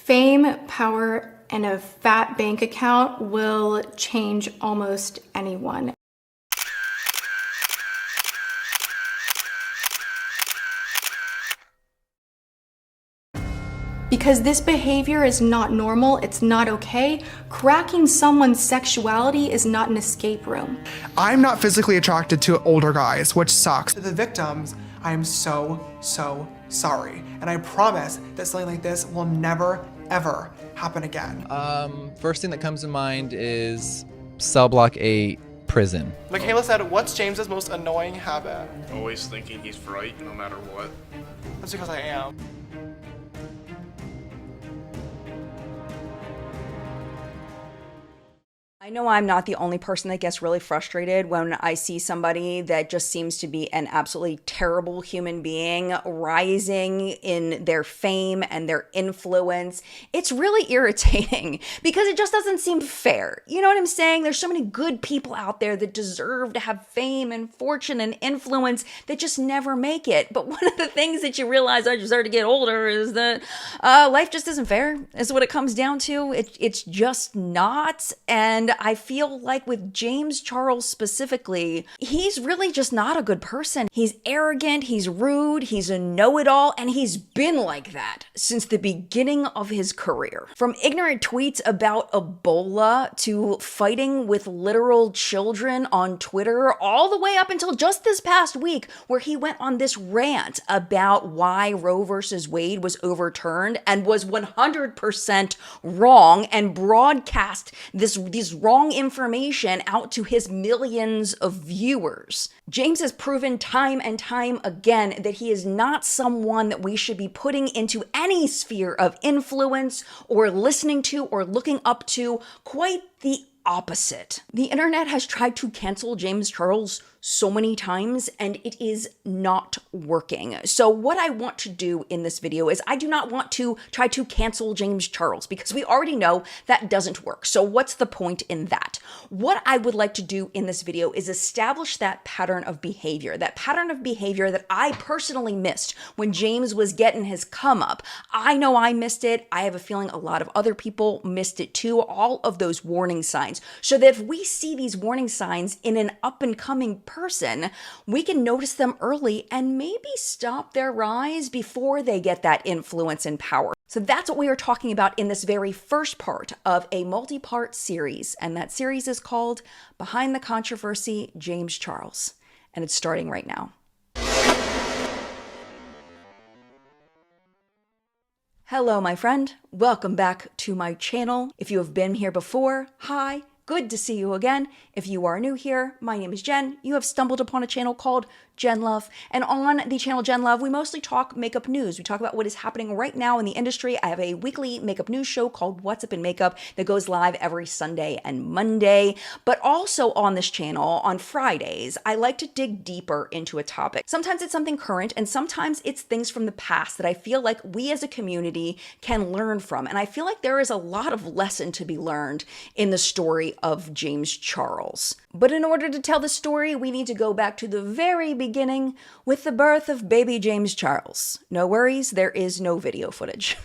Fame, power, and a fat bank account will change almost anyone. Because this behavior is not normal, it's not okay. Cracking someone's sexuality is not an escape room. I'm not physically attracted to older guys, which sucks. To the victims, I am so sorry. And I promise that something like this will never, ever happen again. First thing that comes to mind is cell block 8 prison. Michaela said, what's James's most annoying habit? Always thinking he's right no matter what. That's because I am. I know I'm not the only person that gets really frustrated when I see somebody that just seems to be an absolutely terrible human being rising in their fame and their influence. It's really irritating because it just doesn't seem fair. You know what I'm saying? There's so many good people out there that deserve to have fame and fortune and influence that just never make it. But one of the things that you realize as you start to get older is that life just isn't fair, is what it comes down to. It's just not. And I feel like with James Charles specifically, he's really just not a good person. He's arrogant, he's rude, he's a know-it-all, and he's been like that since the beginning of his career. From ignorant tweets about Ebola to fighting with literal children on Twitter, all the way up until just this past week where he went on this rant about why Roe versus Wade was overturned and was 100% wrong and broadcast these wrong information out to his millions of viewers. James has proven time and time again that he is not someone that we should be putting into any sphere of influence or listening to or looking up to. Quite the opposite. The internet has tried to cancel James Charles so many times and it is not working. So what I want to do in this video is I do not want to try to cancel James Charles because we already know that doesn't work. So what's the point in that? What I would like to do in this video is establish that pattern of behavior that I personally missed when James was getting his come up. I know I missed it. I have a feeling a lot of other people missed it too. All of those warning signs. So that if we see these warning signs in an up and coming person, we can notice them early and maybe stop their rise before they get that influence and power. So that's what we are talking about in this very first part of a multi-part series. And that series is called Behind the Controversy, James Charles. And it's starting right now. Hello, my friend. Welcome back to my channel. If you have been here before, hi. Good to see you again. If you are new here, my name is Jen. You have stumbled upon a channel called Jen Love. And on the channel Jen Love, we mostly talk makeup news. We talk about what is happening right now in the industry. I have a weekly makeup news show called What's Up in Makeup that goes live every Sunday and Monday. But also on this channel, on Fridays, I like to dig deeper into a topic. Sometimes it's something current and sometimes it's things from the past that I feel like we as a community can learn from. And I feel like there is a lot of lesson to be learned in the story of James Charles. But in order to tell the story, we need to go back to the very beginning with the birth of baby James Charles. No worries, there is no video footage.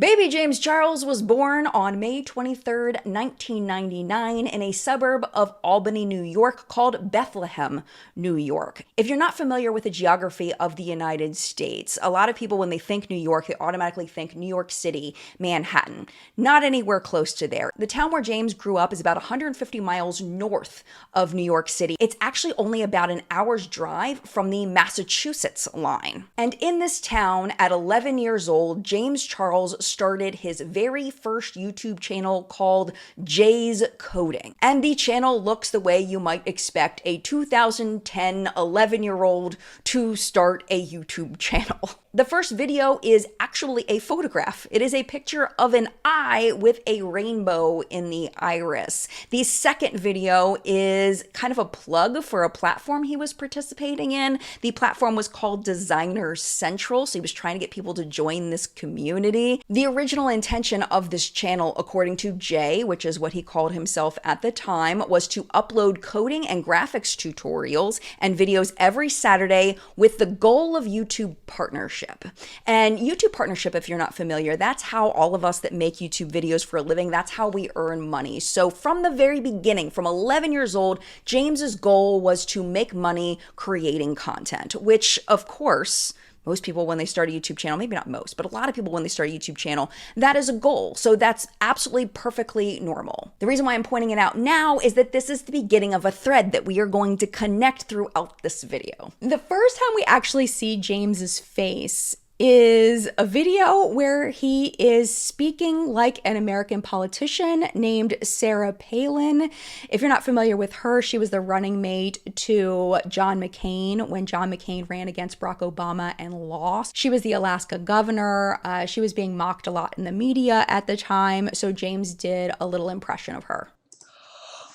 Baby James Charles was born on May 23rd, 1999 in a suburb of Albany, New York called Bethlehem, New York. If you're not familiar with the geography of the United States, a lot of people when they think New York, they automatically think New York City, Manhattan. Not anywhere close to there. The town where James grew up is about 150 miles north of New York City. It's actually only about an hour's drive from the Massachusetts line. And in this town, at 11 years old, James Charles started his very first YouTube channel called Jay's Coding. And the channel looks the way you might expect a 2010 11-year-old to start a YouTube channel. The first video is actually a photograph. It is a picture of an eye with a rainbow in the iris. The second video is kind of a plug for a platform he was participating in. The platform was called Designer Central, so he was trying to get people to join this community. The The original intention of this channel, according to Jay, which is what he called himself at the time, was to upload coding and graphics tutorials and videos every Saturday with the goal of YouTube partnership. And YouTube partnership, if you're not familiar, that's how all of us that make YouTube videos for a living, that's how we earn money. So from the very beginning, from 11 years old, James's goal was to make money creating content, which of course, most people when they start a YouTube channel, maybe not most, but a lot of people when they start a YouTube channel, that is a goal. So that's absolutely perfectly normal. The reason why I'm pointing it out now is that this is the beginning of a thread that we are going to connect throughout this video. The first time we actually see James's face is a video where he is speaking like an American politician named Sarah Palin. If you're not familiar with her, she was the running mate to John McCain when John McCain ran against Barack Obama and lost. She was the Alaska governor. She was being mocked a lot in the media at the time, so James did a little impression of her.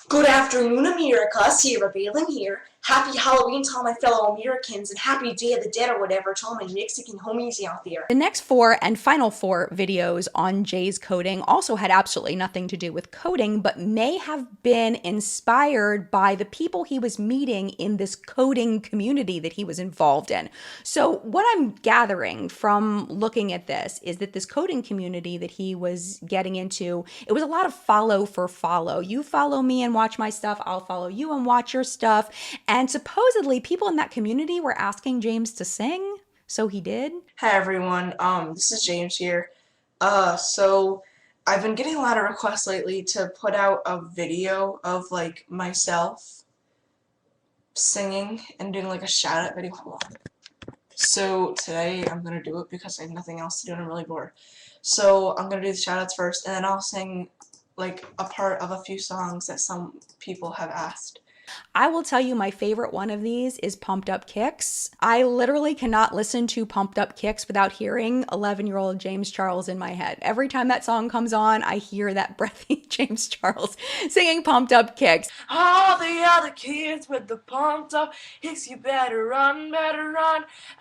Good afternoon, America. Sarah Palin here. Happy Halloween to all my fellow Americans and happy Day of the Dead or whatever to all my Mexican homies out there. The next 4 and final 4 videos on Jay's coding also had absolutely nothing to do with coding, but may have been inspired by the people he was meeting in this coding community that he was involved in. So what I'm gathering from looking at this is that this coding community that he was getting into, it was a lot of follow for follow. You follow me and watch my stuff, I'll follow you and watch your stuff. And supposedly people in that community were asking James to sing, so he did. Hi everyone, this is James here. So I've been getting a lot of requests lately to put out a video of like myself singing and doing like a shout out video. So today I'm gonna do it because I have nothing else to do and I'm really bored. So I'm gonna do the shout outs first and then I'll sing like a part of a few songs that some people have asked. I will tell you my favorite one of these is Pumped Up Kicks. I literally cannot listen to Pumped Up Kicks without hearing 11-year-old James Charles in my head. Every time that song comes on, I hear that breathy James Charles singing Pumped Up Kicks. All the other kids with the pumped up kicks, you better run,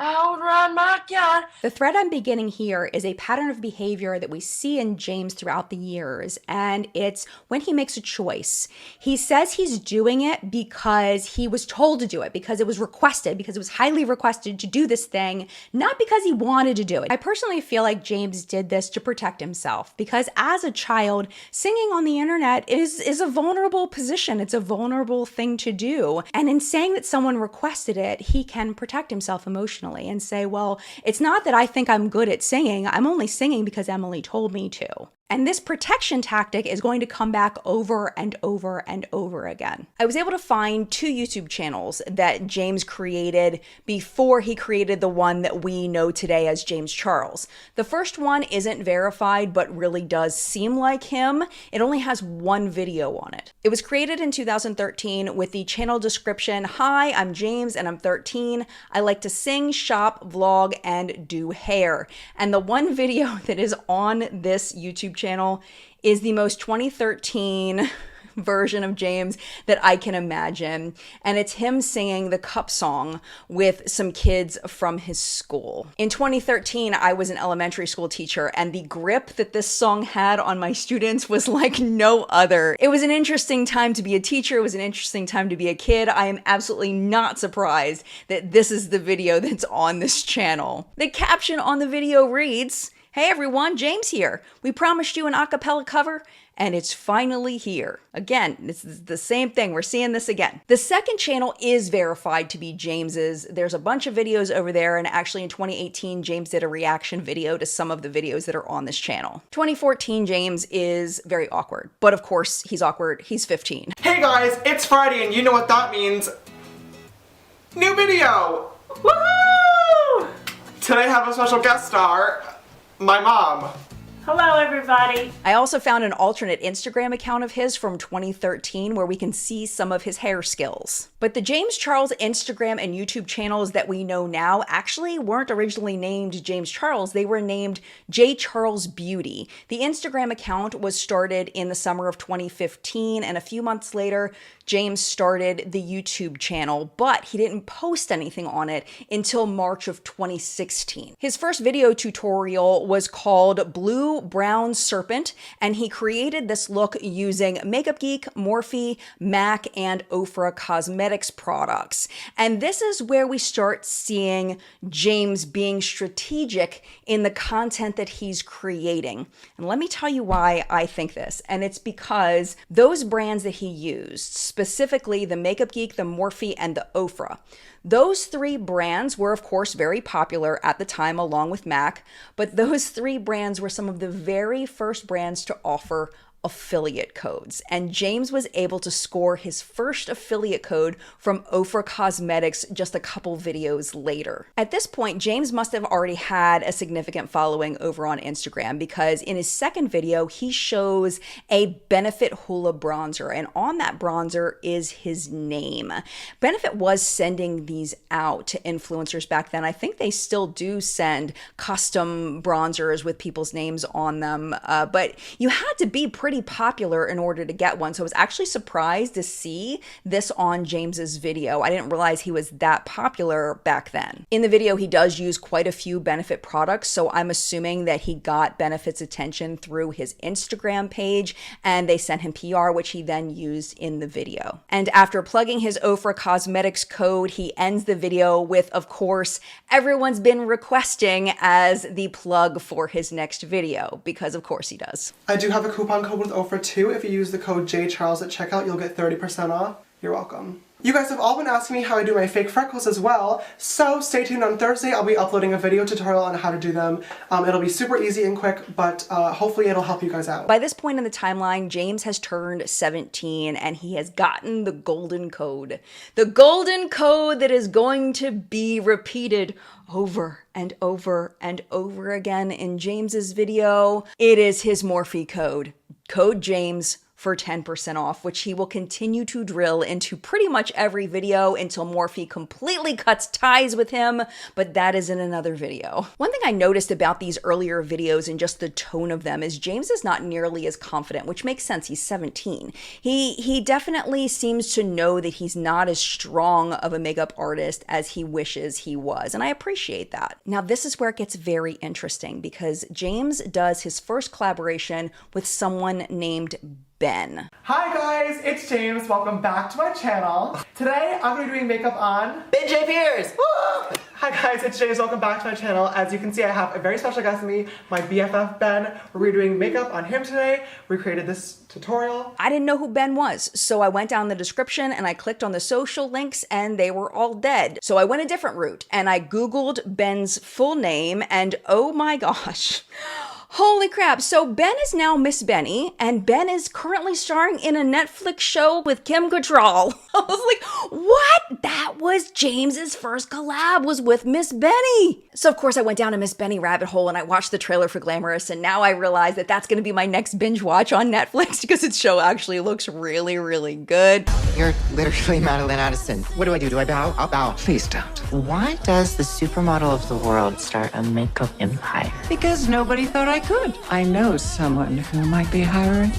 outrun my gun. The thread I'm beginning here is a pattern of behavior that we see in James throughout the years, and it's when he makes a choice. He says he's doing it because he was told to do it, because it was requested, because it was highly requested to do this thing, not because he wanted to do it. I personally feel like James did this to protect himself, because as a child, singing on the internet is a vulnerable position. It's a vulnerable thing to do. And in saying that someone requested it, he can protect himself emotionally and say, well, it's not that I think I'm good at singing. I'm only singing because Emily told me to. And this protection tactic is going to come back over and over and over again. I was able to find 2 YouTube channels that James created before he created the one that we know today as James Charles. The first one isn't verified, but really does seem like him. It only has 1 video on it. It was created in 2013 with the channel description, "Hi, I'm James and I'm 13. I like to sing, shop, vlog, and do hair." And the one video that is on this YouTube channel is the most 2013 version of James that I can imagine. And it's him singing the Cup song with some kids from his school. In 2013, I was an elementary school teacher, and the grip that this song had on my students was like no other. It was an interesting time to be a teacher. It was an interesting time to be a kid. I am absolutely not surprised that this is the video that's on this channel. The caption on the video reads, "Hey everyone, James here. We promised you an a cappella cover, and it's finally here." Again, this is the same thing. We're seeing this again. The second channel is verified to be James's. There's a bunch of videos over there, and actually in 2018, James did a reaction video to some of the videos that are on this channel. 2014 James is very awkward, but of course he's awkward. He's 15. Hey guys, it's Friday and you know what that means. New video! Woohoo! Today I have a special guest star. My mom. Hello, everybody. I also found an alternate Instagram account of his from 2013 where we can see some of his hair skills. But the James Charles Instagram and YouTube channels that we know now actually weren't originally named James Charles. They were named J. Charles Beauty. The Instagram account was started in the summer of 2015, and a few months later, James started the YouTube channel, but he didn't post anything on it until March of 2016. His first video tutorial was called Blue blue brown serpent, and he created this look using Makeup Geek, Morphe, MAC, and Ofra Cosmetics products. And this is where we start seeing James being strategic in the content that he's creating. And let me tell you why I think this. And it's because those brands that he used, specifically the Makeup Geek, the Morphe, and the Ofra, those three brands were, of course, very popular at the time, along with MAC, but those three brands were some of the very first brands to offer affiliate codes. And James was able to score his first affiliate code from Ofra Cosmetics just a couple videos later. At this point, James must have already had a significant following over on Instagram, because in his second video, he shows a Benefit Hoola bronzer, and on that bronzer is his name. Benefit was sending these out to influencers back then. I think they still do send custom bronzers with people's names on them, but you had to be pretty popular in order to get one. So I was actually surprised to see this on James's video. I didn't realize he was that popular back then. In the video, he does use quite a few Benefit products, so I'm assuming that he got Benefit's attention through his Instagram page, and they sent him PR, which he then used in the video. And after plugging his Ofra Cosmetics code, he ends the video with, of course, everyone's been requesting as the plug for his next video, because of course he does. I do have a coupon code with Ofra too. If you use the code JCharles at checkout, you'll get 30% off. You're welcome. You guys have all been asking me how I do my fake freckles as well, so stay tuned. On Thursday I'll be uploading a video tutorial on how to do them. It'll be super easy and quick, but hopefully it'll help you guys out. By this point in the timeline, James has turned 17 and he has gotten the golden code. The golden code that is going to be repeated over and over and over again in James's video. It is his Morphe code. Code James for 10% off, which he will continue to drill into pretty much every video until Morphe completely cuts ties with him, but that is in another video. One thing I noticed about these earlier videos and just the tone of them is James is not nearly as confident, which makes sense. He's 17. He definitely seems to know that he's not as strong of a makeup artist as he wishes he was, and I appreciate that. Now, this is where it gets very interesting, because James does his first collaboration with someone named Ben. Hi guys, it's James. Welcome back to my channel. Today I'm going to be doing makeup on Ben J. Pierce! Woo! Hi guys, it's James. Welcome back to my channel. As you can see, I have a very special guest with me, my BFF Ben. We're doing makeup on him today. We created this tutorial. I didn't know who Ben was, so I went down the description and I clicked on the social links and they were all dead. So I went a different route and I Googled Ben's full name, and oh my gosh. Holy crap. So Ben is now Miss Benny, and Ben is currently starring in a Netflix show with Kim Cattrall. I was like, what? That was James's first collab, was with Miss Benny. So of course I went down a Miss Benny rabbit hole and I watched the trailer for Glamorous, and now I realize that that's going to be my next binge watch on Netflix because its show actually looks really, really good. You're literally Madeline Addison. What do? Do I bow? I'll bow. Please don't. Why does the supermodel of the world start a makeup empire? Because nobody thought I could. I know someone who might be hiring.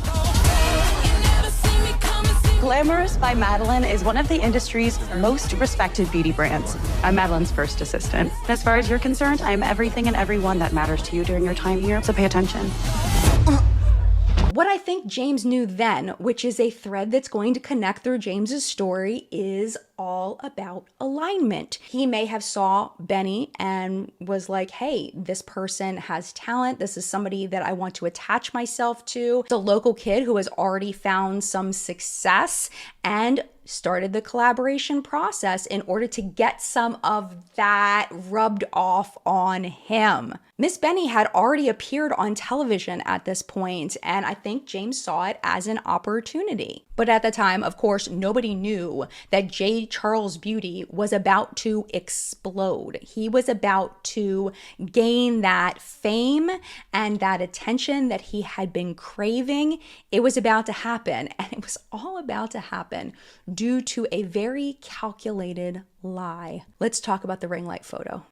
Glamorous by Madeline is one of the industry's most respected beauty brands. I'm Madeline's first assistant. As far as you're concerned, I'm everything and everyone that matters to you during your time here, so pay attention. What I think James knew then, which is a thread that's going to connect through James's story, is all about alignment. He may have saw Benny and was like, hey, this person has talent. This is somebody that I want to attach myself to. It's a local kid who has already found some success and started the collaboration process in order to get some of that rubbed off on him. Miss Benny had already appeared on television at this point, and I think James saw it as an opportunity. But at the time, of course, nobody knew that J. Charles Beauty was about to explode. He was about to gain that fame and that attention that he had been craving. It was about to happen, and it was all about to happen due to a very calculated lie. Let's talk about the ring light photo.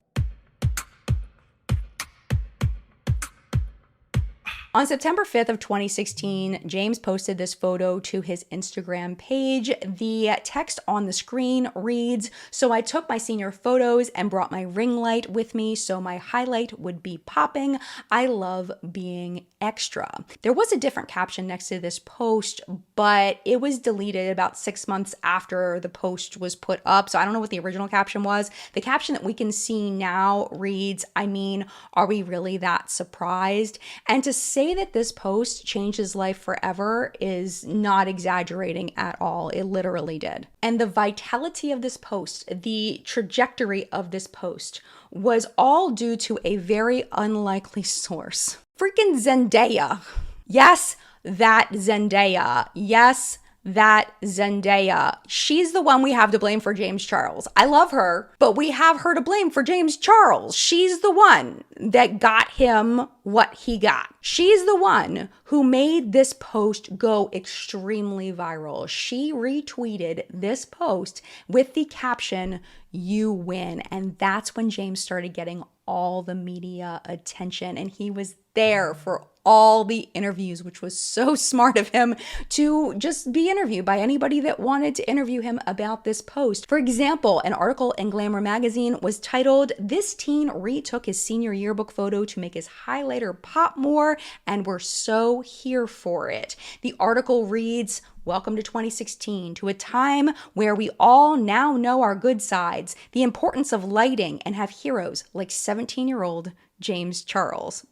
On September 5th of 2016, James posted this photo to his Instagram page. The text on the screen reads, "So I took my senior photos and brought my ring light with me so my highlight would be popping. I love being extra." There was a different caption next to this post, but it was deleted about 6 months after the post was put up. So I don't know what the original caption was. The caption that we can see now reads, "I mean, are we really that surprised?" And to say that this post changed his life forever is not exaggerating at all. It literally did. And the vitality of this post, the trajectory of this post, was all due to a very unlikely source. Freaking Zendaya. Yes, that Zendaya. Yes, that Zendaya. She's the one we have to blame for James Charles. I love her, but we have her to blame for James Charles. She's the one that got him what he got. She's the one who made this post go extremely viral. She retweeted this post with the caption, "You win." And that's when James started getting all the media attention, and he was there for all the interviews, which was so smart of him to just be interviewed by anybody that wanted to interview him about this post. For example, an article in Glamour magazine was titled, "This teen retook his senior yearbook photo to make his highlighter pop more, and we're so here for it." The article reads, "Welcome to 2016, to a time where we all now know our good sides, the importance of lighting, and have heroes like 17-year-old James Charles."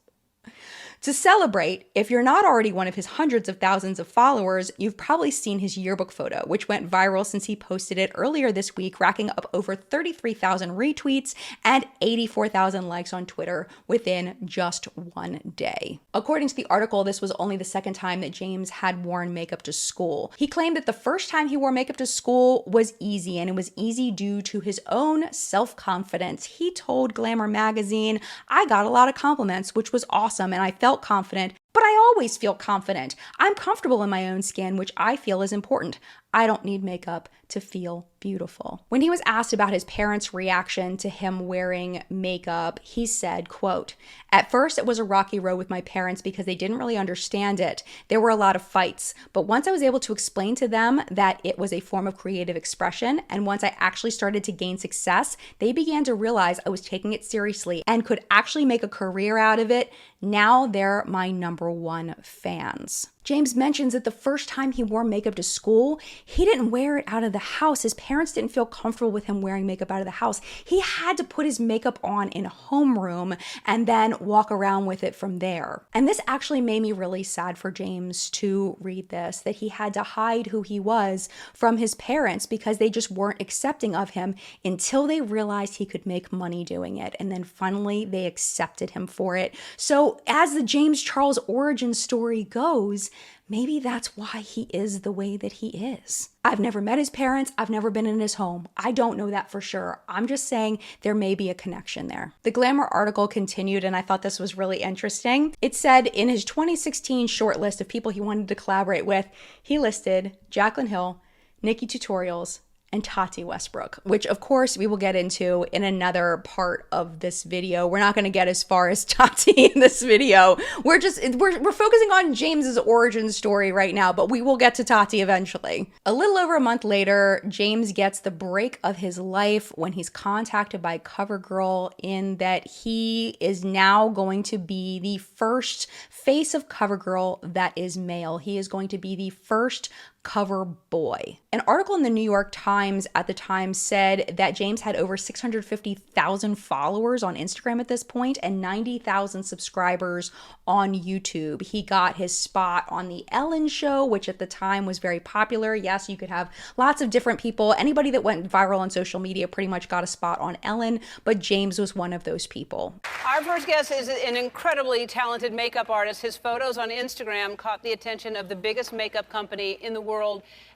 To celebrate, if you're not already one of his hundreds of thousands of followers, you've probably seen his yearbook photo, which went viral since he posted it earlier this week, racking up over 33,000 retweets and 84,000 likes on Twitter within just one day. According to the article, this was only the second time that James had worn makeup to school. He claimed that the first time he wore makeup to school was easy, and it was easy due to his own self-confidence. He told Glamour magazine, "I got a lot of compliments, which was awesome, and I felt confident, but I always feel confident. I'm comfortable in my own skin, which I feel is important. I don't need makeup to feel beautiful." When he was asked about his parents' reaction to him wearing makeup, he said, quote, "At first it was a rocky road with my parents because they didn't really understand it. There were a lot of fights, but once I was able to explain to them that it was a form of creative expression, and once I actually started to gain success, they began to realize I was taking it seriously and could actually make a career out of it. Now they're my #1 fans." James mentions that the first time he wore makeup to school, he didn't wear it out of the house. His parents didn't feel comfortable with him wearing makeup out of the house. He had to put his makeup on in a homeroom and then walk around with it from there. And this actually made me really sad for James to read this, that he had to hide who he was from his parents because they just weren't accepting of him until they realized he could make money doing it. And then finally they accepted him for it. So as the James Charles origin story goes, maybe that's why he is the way that he is. I've never met his parents. I've never been in his home. I don't know that for sure. I'm just saying there may be a connection there. The Glamour article continued, and I thought this was really interesting. It said in his 2016 short list of people he wanted to collaborate with, he listed Jaclyn Hill, Nikki Tutorials, and Tati Westbrook, which of course we will get into in another part of this video. We're not going to get as far as Tati in this video. We're focusing on James's origin story right now, but we will get to Tati eventually. A little over a month later, James gets the break of his life when he's contacted by CoverGirl in that he is now going to be the first face of CoverGirl that is male. He is going to be the first cover boy. An article in the New York Times at the time said that James had over 650,000 followers on Instagram at this point and 90,000 subscribers on YouTube. He got his spot on The Ellen Show, which at the time was very popular. Yes, you could have lots of different people. Anybody that went viral on social media pretty much got a spot on Ellen, but James was one of those people. Our first guest is an incredibly talented makeup artist. His photos on Instagram caught the attention of the biggest makeup company in the world.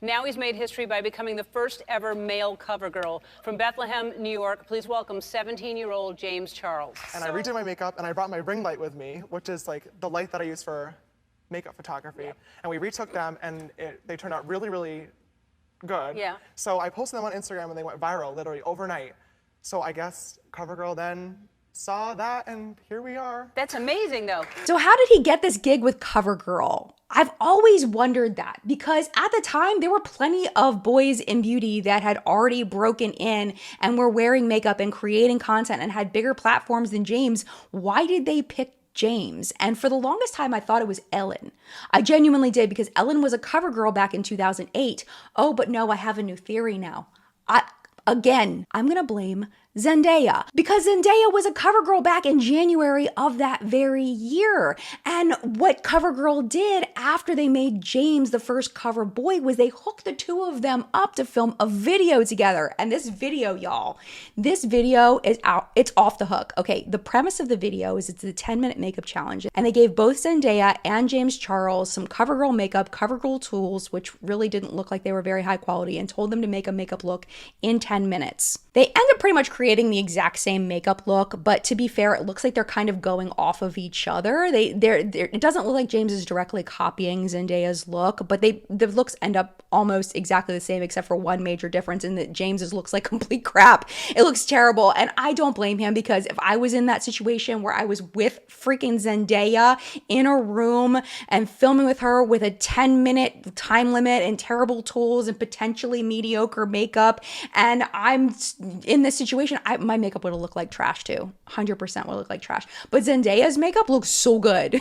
Now he's made history by becoming the first ever male cover girl. From Bethlehem, New York, please welcome 17-year-old James Charles. And I redid my makeup and I brought my ring light with me, which is like the light that I use for makeup photography. Yeah. And we retook them and they turned out really, really good. Yeah. So I posted them on Instagram and they went viral literally overnight. So I guess CoverGirl then saw that, and here we are. That's amazing, though. So how did he get this gig with CoverGirl? I've always wondered that because at the time there were plenty of boys in beauty that had already broken in and were wearing makeup and creating content and had bigger platforms than James. Why did they pick James? And for the longest time, I thought it was Ellen. I genuinely did, because Ellen was a CoverGirl back in 2008. Oh, but no, I have a new theory now. I'm gonna blame Zendaya, because Zendaya was a CoverGirl back in January of that very year. And what CoverGirl did after they made James the first cover boy was they hooked the two of them up to film a video together. And this video, y'all, this video is out. It's off the hook. Okay, the premise of the video is it's a 10-minute makeup challenge. And they gave both Zendaya and James Charles some CoverGirl makeup, CoverGirl tools, which really didn't look like they were very high quality, and told them to make a makeup look in 10 minutes. They end up pretty much creating the exact same makeup look, but to be fair, it looks like they're kind of going off of each other. It doesn't look like James is directly copying Zendaya's look, but the looks end up almost exactly the same, except for one major difference in that James's looks like complete crap. It looks terrible, and I don't blame him, because if I was in that situation where I was with freaking Zendaya in a room and filming with her with a 10-minute time limit and terrible tools and potentially mediocre makeup, and I'm in this situation, my makeup would have looked like trash too. 100% would look like trash. But Zendaya's makeup looks so good.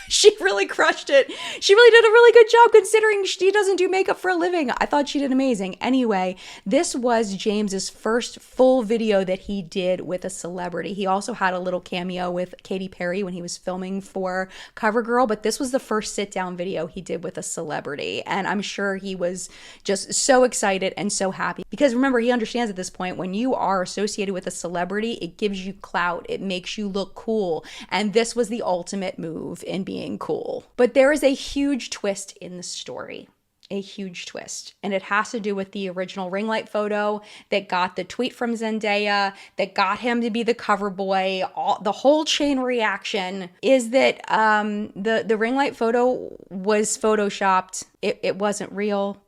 She really crushed it. She really did a really good job considering she doesn't do makeup for a living. I thought she did amazing. Anyway, this was James's first full video that he did with a celebrity. He also had a little cameo with Katy Perry when he was filming for CoverGirl, but this was the first sit-down video he did with a celebrity. And I'm sure he was just so excited and so happy, because remember, he understands at this point, when you are associated with a celebrity, it gives you clout. It makes you look cool. And this was the ultimate move in being cool. But there is a huge twist in the story. A huge twist. And it has to do with the original ring light photo that got the tweet from Zendaya, that got him to be the cover boy. The whole chain reaction is that the ring light photo was photoshopped. It wasn't real.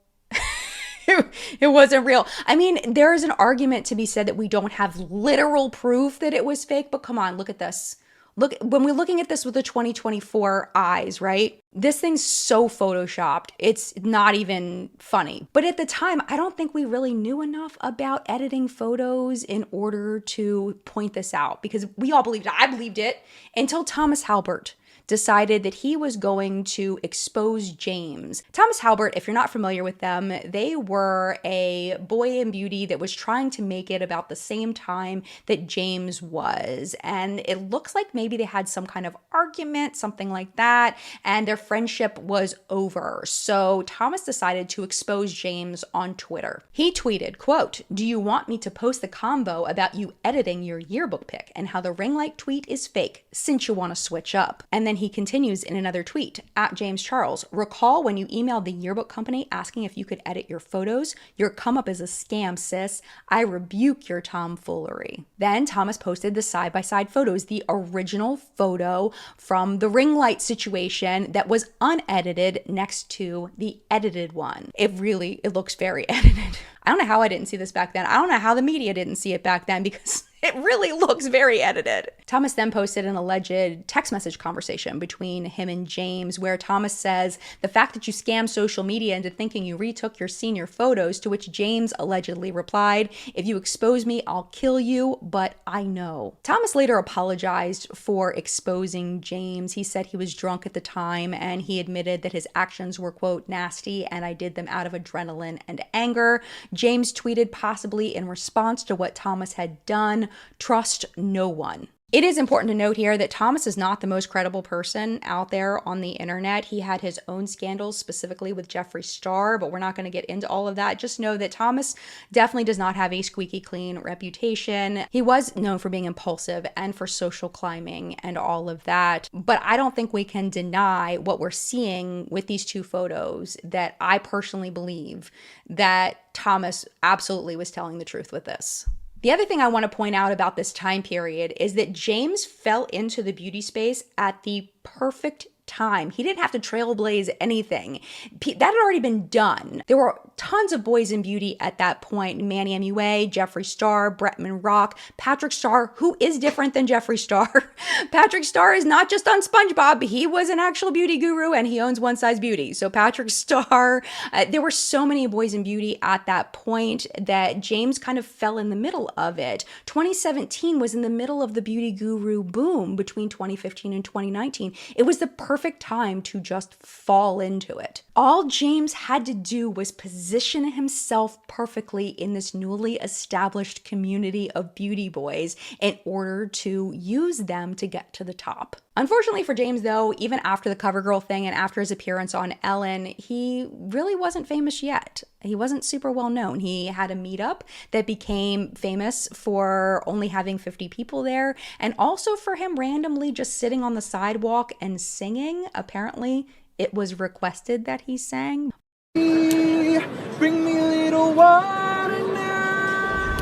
It wasn't real. I mean, there is an argument to be said that we don't have literal proof that it was fake, but come on, look at this. Look, when we're looking at this with the 2024 eyes, right? This thing's so photoshopped. It's not even funny. But at the time, I don't think we really knew enough about editing photos in order to point this out, because we all believed it. I believed it until Thomas Halbert decided that he was going to expose James. Thomas Halbert, if you're not familiar with them, they were a boy in beauty that was trying to make it about the same time that James was. And it looks like maybe they had some kind of argument, something like that, and their friendship was over. So Thomas decided to expose James on Twitter. He tweeted, quote, "Do you want me to post the combo about you editing your yearbook pic and how the ring light tweet is fake, since you want to switch up?" And then he continues in another tweet, at James Charles, "Recall when you emailed the yearbook company asking if you could edit your photos? Your come up is a scam, sis. I rebuke your tomfoolery." Then Thomas posted the side-by-side photos, the original photo from the ring light situation that was unedited next to the edited one. It looks very edited. I don't know how I didn't see this back then. I don't know how the media didn't see it back then, because it really looks very edited. Thomas then posted an alleged text message conversation between him and James, where Thomas says, "The fact that you scammed social media into thinking you retook your senior photos," to which James allegedly replied, "If you expose me, I'll kill you, but I know." Thomas later apologized for exposing James. He said he was drunk at the time, and he admitted that his actions were, quote, "nasty, and I did them out of adrenaline and anger." James tweeted, possibly in response to what Thomas had done, "Trust no one." It is important to note here that Thomas is not the most credible person out there on the internet. He had his own scandals, specifically with Jeffree Star, but we're not going to get into all of that. Just know that Thomas definitely does not have a squeaky clean reputation. He was known for being impulsive and for social climbing and all of that. But I don't think we can deny what we're seeing with these two photos, that I personally believe that Thomas absolutely was telling the truth with this. The other thing I want to point out about this time period is that James fell into the beauty space at the perfect time. He didn't have to trailblaze anything. That had already been done. There were tons of boys in beauty at that point. Manny MUA, Jeffree Star, Bretman Rock, Patrick Star, who is different than Jeffree Star. Patrick Star is not just on SpongeBob. He was an actual beauty guru and he owns One Size Beauty. So Patrick Star, there were so many boys in beauty at that point that James kind of fell in the middle of it. 2017 was in the middle of the beauty guru boom between 2015 and 2019. It was the perfect time to just fall into it. All James had to do was position himself perfectly in this newly established community of beauty boys in order to use them to get to the top. Unfortunately for James, though, even after the CoverGirl thing and after his appearance on Ellen, he really wasn't famous yet. He wasn't super well known. He had a meetup that became famous for only having 50 people there, and also for him randomly just sitting on the sidewalk and singing. Apparently, it was requested that he sang. Bring me a little water now,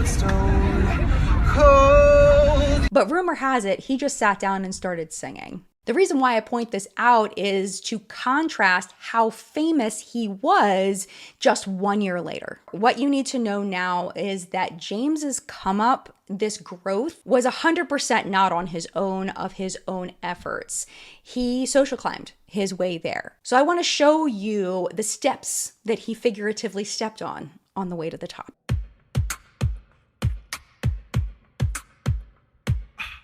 stone cold. But rumor has it, he just sat down and started singing. The reason why I point this out is to contrast how famous he was just 1 year later. What you need to know now is that James's come up, this growth, was 100% not on his own, of his own efforts. He social climbed his way there. So I want to show you the steps that he figuratively stepped on the way to the top.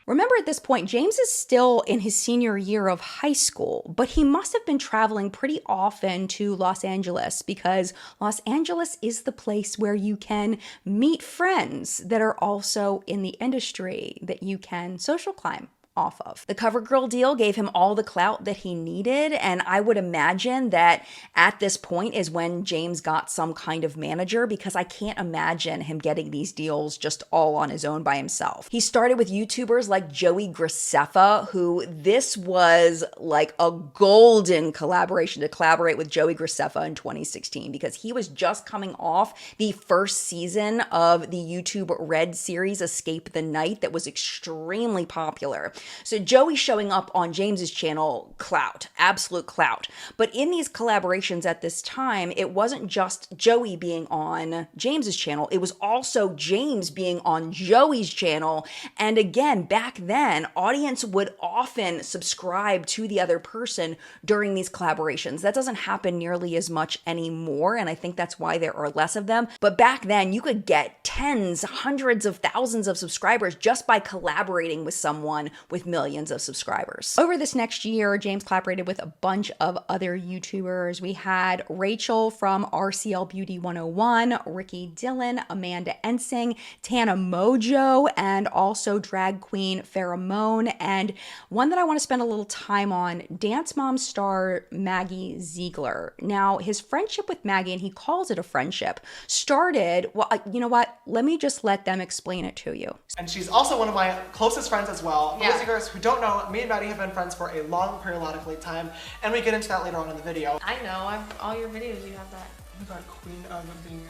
Remember, at this point, James is still in his senior year of high school, but he must have been traveling pretty often to Los Angeles because Los Angeles is the place where you can meet friends that are also in the industry that you can social climb off of. The CoverGirl deal gave him all the clout that he needed, and I would imagine that at this point is when James got some kind of manager, because I can't imagine him getting these deals just all on his own by himself. He started with YouTubers like Joey Graceffa, who this was like a golden collaboration to collaborate with Joey Graceffa in 2016, because he was just coming off the first season of the YouTube Red series Escape the Night that was extremely popular. So Joey showing up on James's channel, clout, absolute clout. But in these collaborations at this time, it wasn't just Joey being on James's channel, it was also James being on Joey's channel. And again, back then, audience would often subscribe to the other person during these collaborations. That doesn't happen nearly as much anymore, and I think that's why there are less of them. But back then, you could get tens, hundreds of thousands of subscribers just by collaborating with someone with millions of subscribers. Over this next year, James collaborated with a bunch of other YouTubers. We had Rachel from RCL Beauty 101, Ricky Dillon, Amanda Ensing, Tana Mojo, and also drag queen Pheromone, and one that I want to spend a little time on, Dance Mom star Maggie Ziegler. Now, his friendship with Maggie, and he calls it a friendship, started, well, you know what? Let me just let them explain it to you. And she's also one of my closest friends as well. For those of you guys who don't know, me and Maddie have been friends for a long periodically time, and we get into that later on in the video. I know, all your videos you have that. Oh my god, queen of being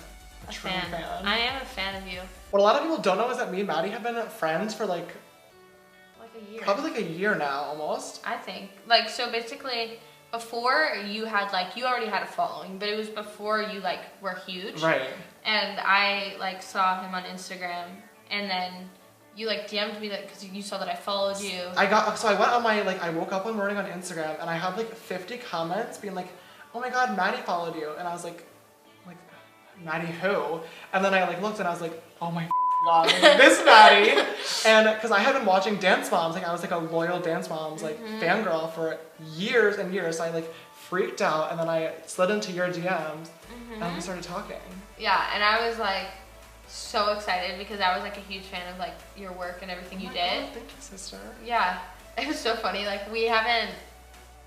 a true fan. I am a fan of you. What a lot of people don't know is that me and Maddie have been friends for like a year. Probably like a year now, almost. I think. Like, so basically, before you had like, you already had a following, but it was before you like were huge. Right. And I like saw him on Instagram, and then you like DM'd me that because you saw that I followed you. So I went on my, like, I woke up one morning on Instagram and I had like 50 comments being like, oh my god, Maddie followed you. And I was like, Maddie who? And then I like looked and I was like, oh my god, like, this Maddie. And because I had been watching Dance Moms, like I was like a loyal Dance Moms like fangirl for years and years. So I like freaked out, and then I slid into your DMs and we started talking. Yeah, and I was like so excited because I was like a huge fan of like your work and everything you did. God, thank you, sister. Yeah, it was so funny. Like we haven't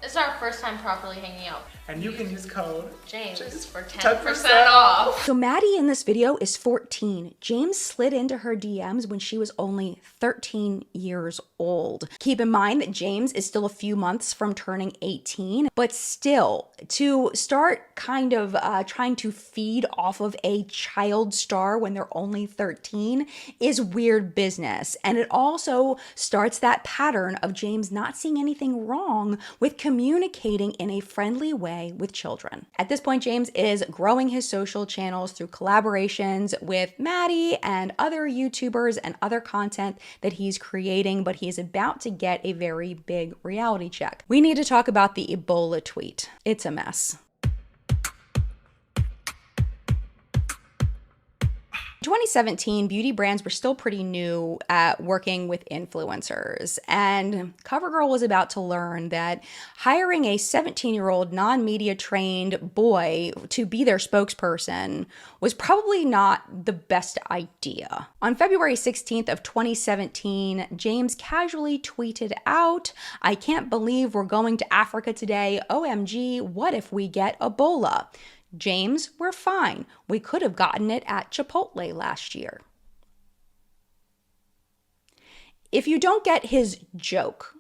This is our first time properly hanging out. And you can use code James for 10% 10% off. So Maddie in this video is 14. James slid into her DMs when she was only 13 years old. Keep in mind that James is still a few months from turning 18, but still, to start kind of trying to feed off of a child star when they're only 13 is weird business. And it also starts that pattern of James not seeing anything wrong with communicating in a friendly way with children. At this point, James is growing his social channels through collaborations with Maddie and other YouTubers and other content that he's creating, but he's about to get a very big reality check. We need to talk about the Ebola tweet. It's a mess. 2017, beauty brands were still pretty new at working with influencers, and CoverGirl was about to learn that hiring a 17-year-old non-media trained boy to be their spokesperson was probably not the best idea. On February 16th of 2017, James casually tweeted out, "I can't believe we're going to Africa today. OMG, what if we get Ebola? James, we're fine. We could have gotten it at Chipotle last year." If you don't get his joke,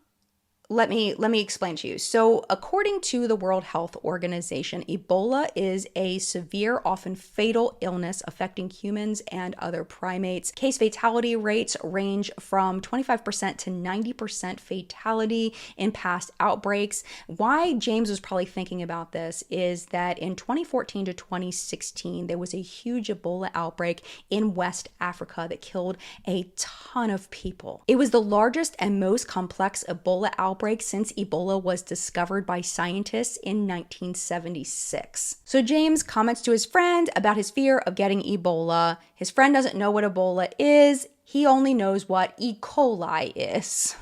let me explain to you. So according to the World Health Organization, Ebola is a severe, often fatal illness affecting humans and other primates. Case fatality rates range from 25% to 90% fatality in past outbreaks. Why James was probably thinking about this is that in 2014 to 2016, there was a huge Ebola outbreak in West Africa that killed a ton of people. It was the largest and most complex Ebola outbreak since Ebola was discovered by scientists in 1976. So James comments to his friend about his fear of getting Ebola. His friend doesn't know what Ebola is. He only knows what E. coli is.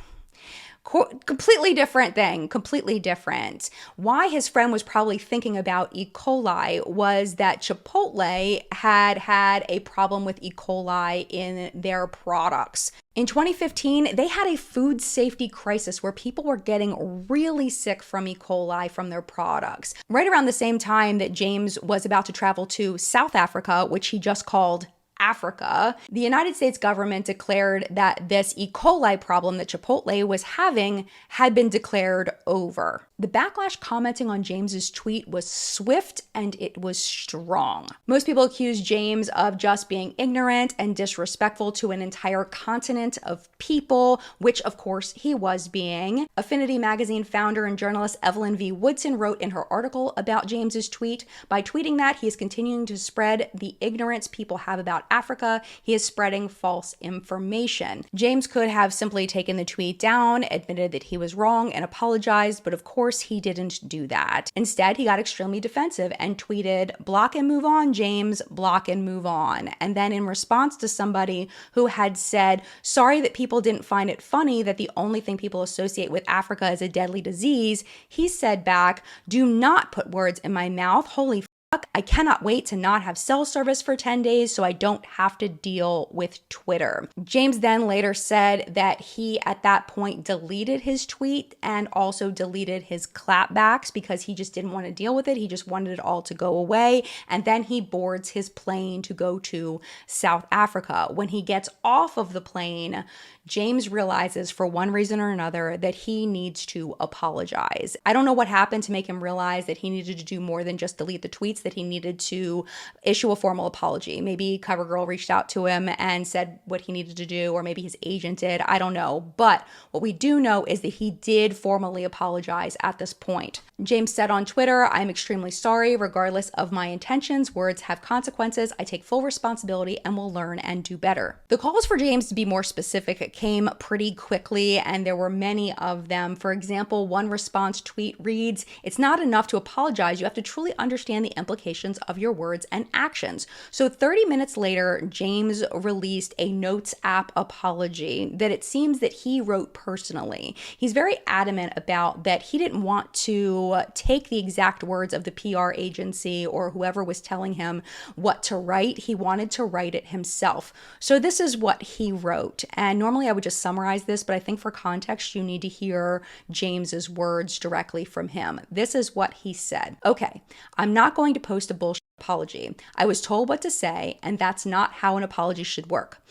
Completely different thing, completely different. Why his friend was probably thinking about E. coli was that Chipotle had a problem with E. coli in their products. In 2015, they had a food safety crisis where people were getting really sick from E. coli from their products. Right around the same time that James was about to travel to South Africa, which he just called Africa, the United States government declared that this E. coli problem that Chipotle was having had been declared over. The backlash commenting on James's tweet was swift and it was strong. Most people accused James of just being ignorant and disrespectful to an entire continent of people, which of course he was being. Affinity magazine founder and journalist Evelyn V. Woodson wrote in her article about James's tweet, "By tweeting that, he is continuing to spread the ignorance people have about Africa. He is spreading false information." James could have simply taken the tweet down, admitted that he was wrong, and apologized, but of course he didn't do that. Instead, he got extremely defensive and tweeted, "Block and move on, James, block and move on." And then in response to somebody who had said, "Sorry that people didn't find it funny that the only thing people associate with Africa is a deadly disease," he said back, "Do not put words in my mouth. Holy fuck, I cannot wait to not have cell service for 10 days so I don't have to deal with Twitter." James then later said that he at that point deleted his tweet and also deleted his clapbacks because he just didn't want to deal with it. He just wanted it all to go away. And then he boards his plane to go to South Africa. When he gets off of the plane, James realizes for one reason or another that he needs to apologize. I don't know what happened to make him realize that he needed to do more than just delete the tweets, that he needed to issue a formal apology. Maybe CoverGirl reached out to him and said what he needed to do, or maybe his agent did. I don't know. But what we do know is that he did formally apologize at this point. James said on Twitter, "I'm extremely sorry. Regardless of my intentions, words have consequences. I take full responsibility and will learn and do better." The calls for James to be more specific came pretty quickly, and there were many of them. For example, one response tweet reads, "It's not enough to apologize. You have to truly understand the implications implications of your words and actions. So 30 minutes later, James released a Notes app apology that it seems that he wrote personally. He's very adamant about that he didn't want to take the exact words of the PR agency or whoever was telling him what to write. He wanted to write it himself. So this is what he wrote. And normally I would just summarize this, but I think for context, you need to hear James's words directly from him. This is what he said. Okay, I'm not going to post a bullshit apology. I was told what to say, and that's not how an apology should work.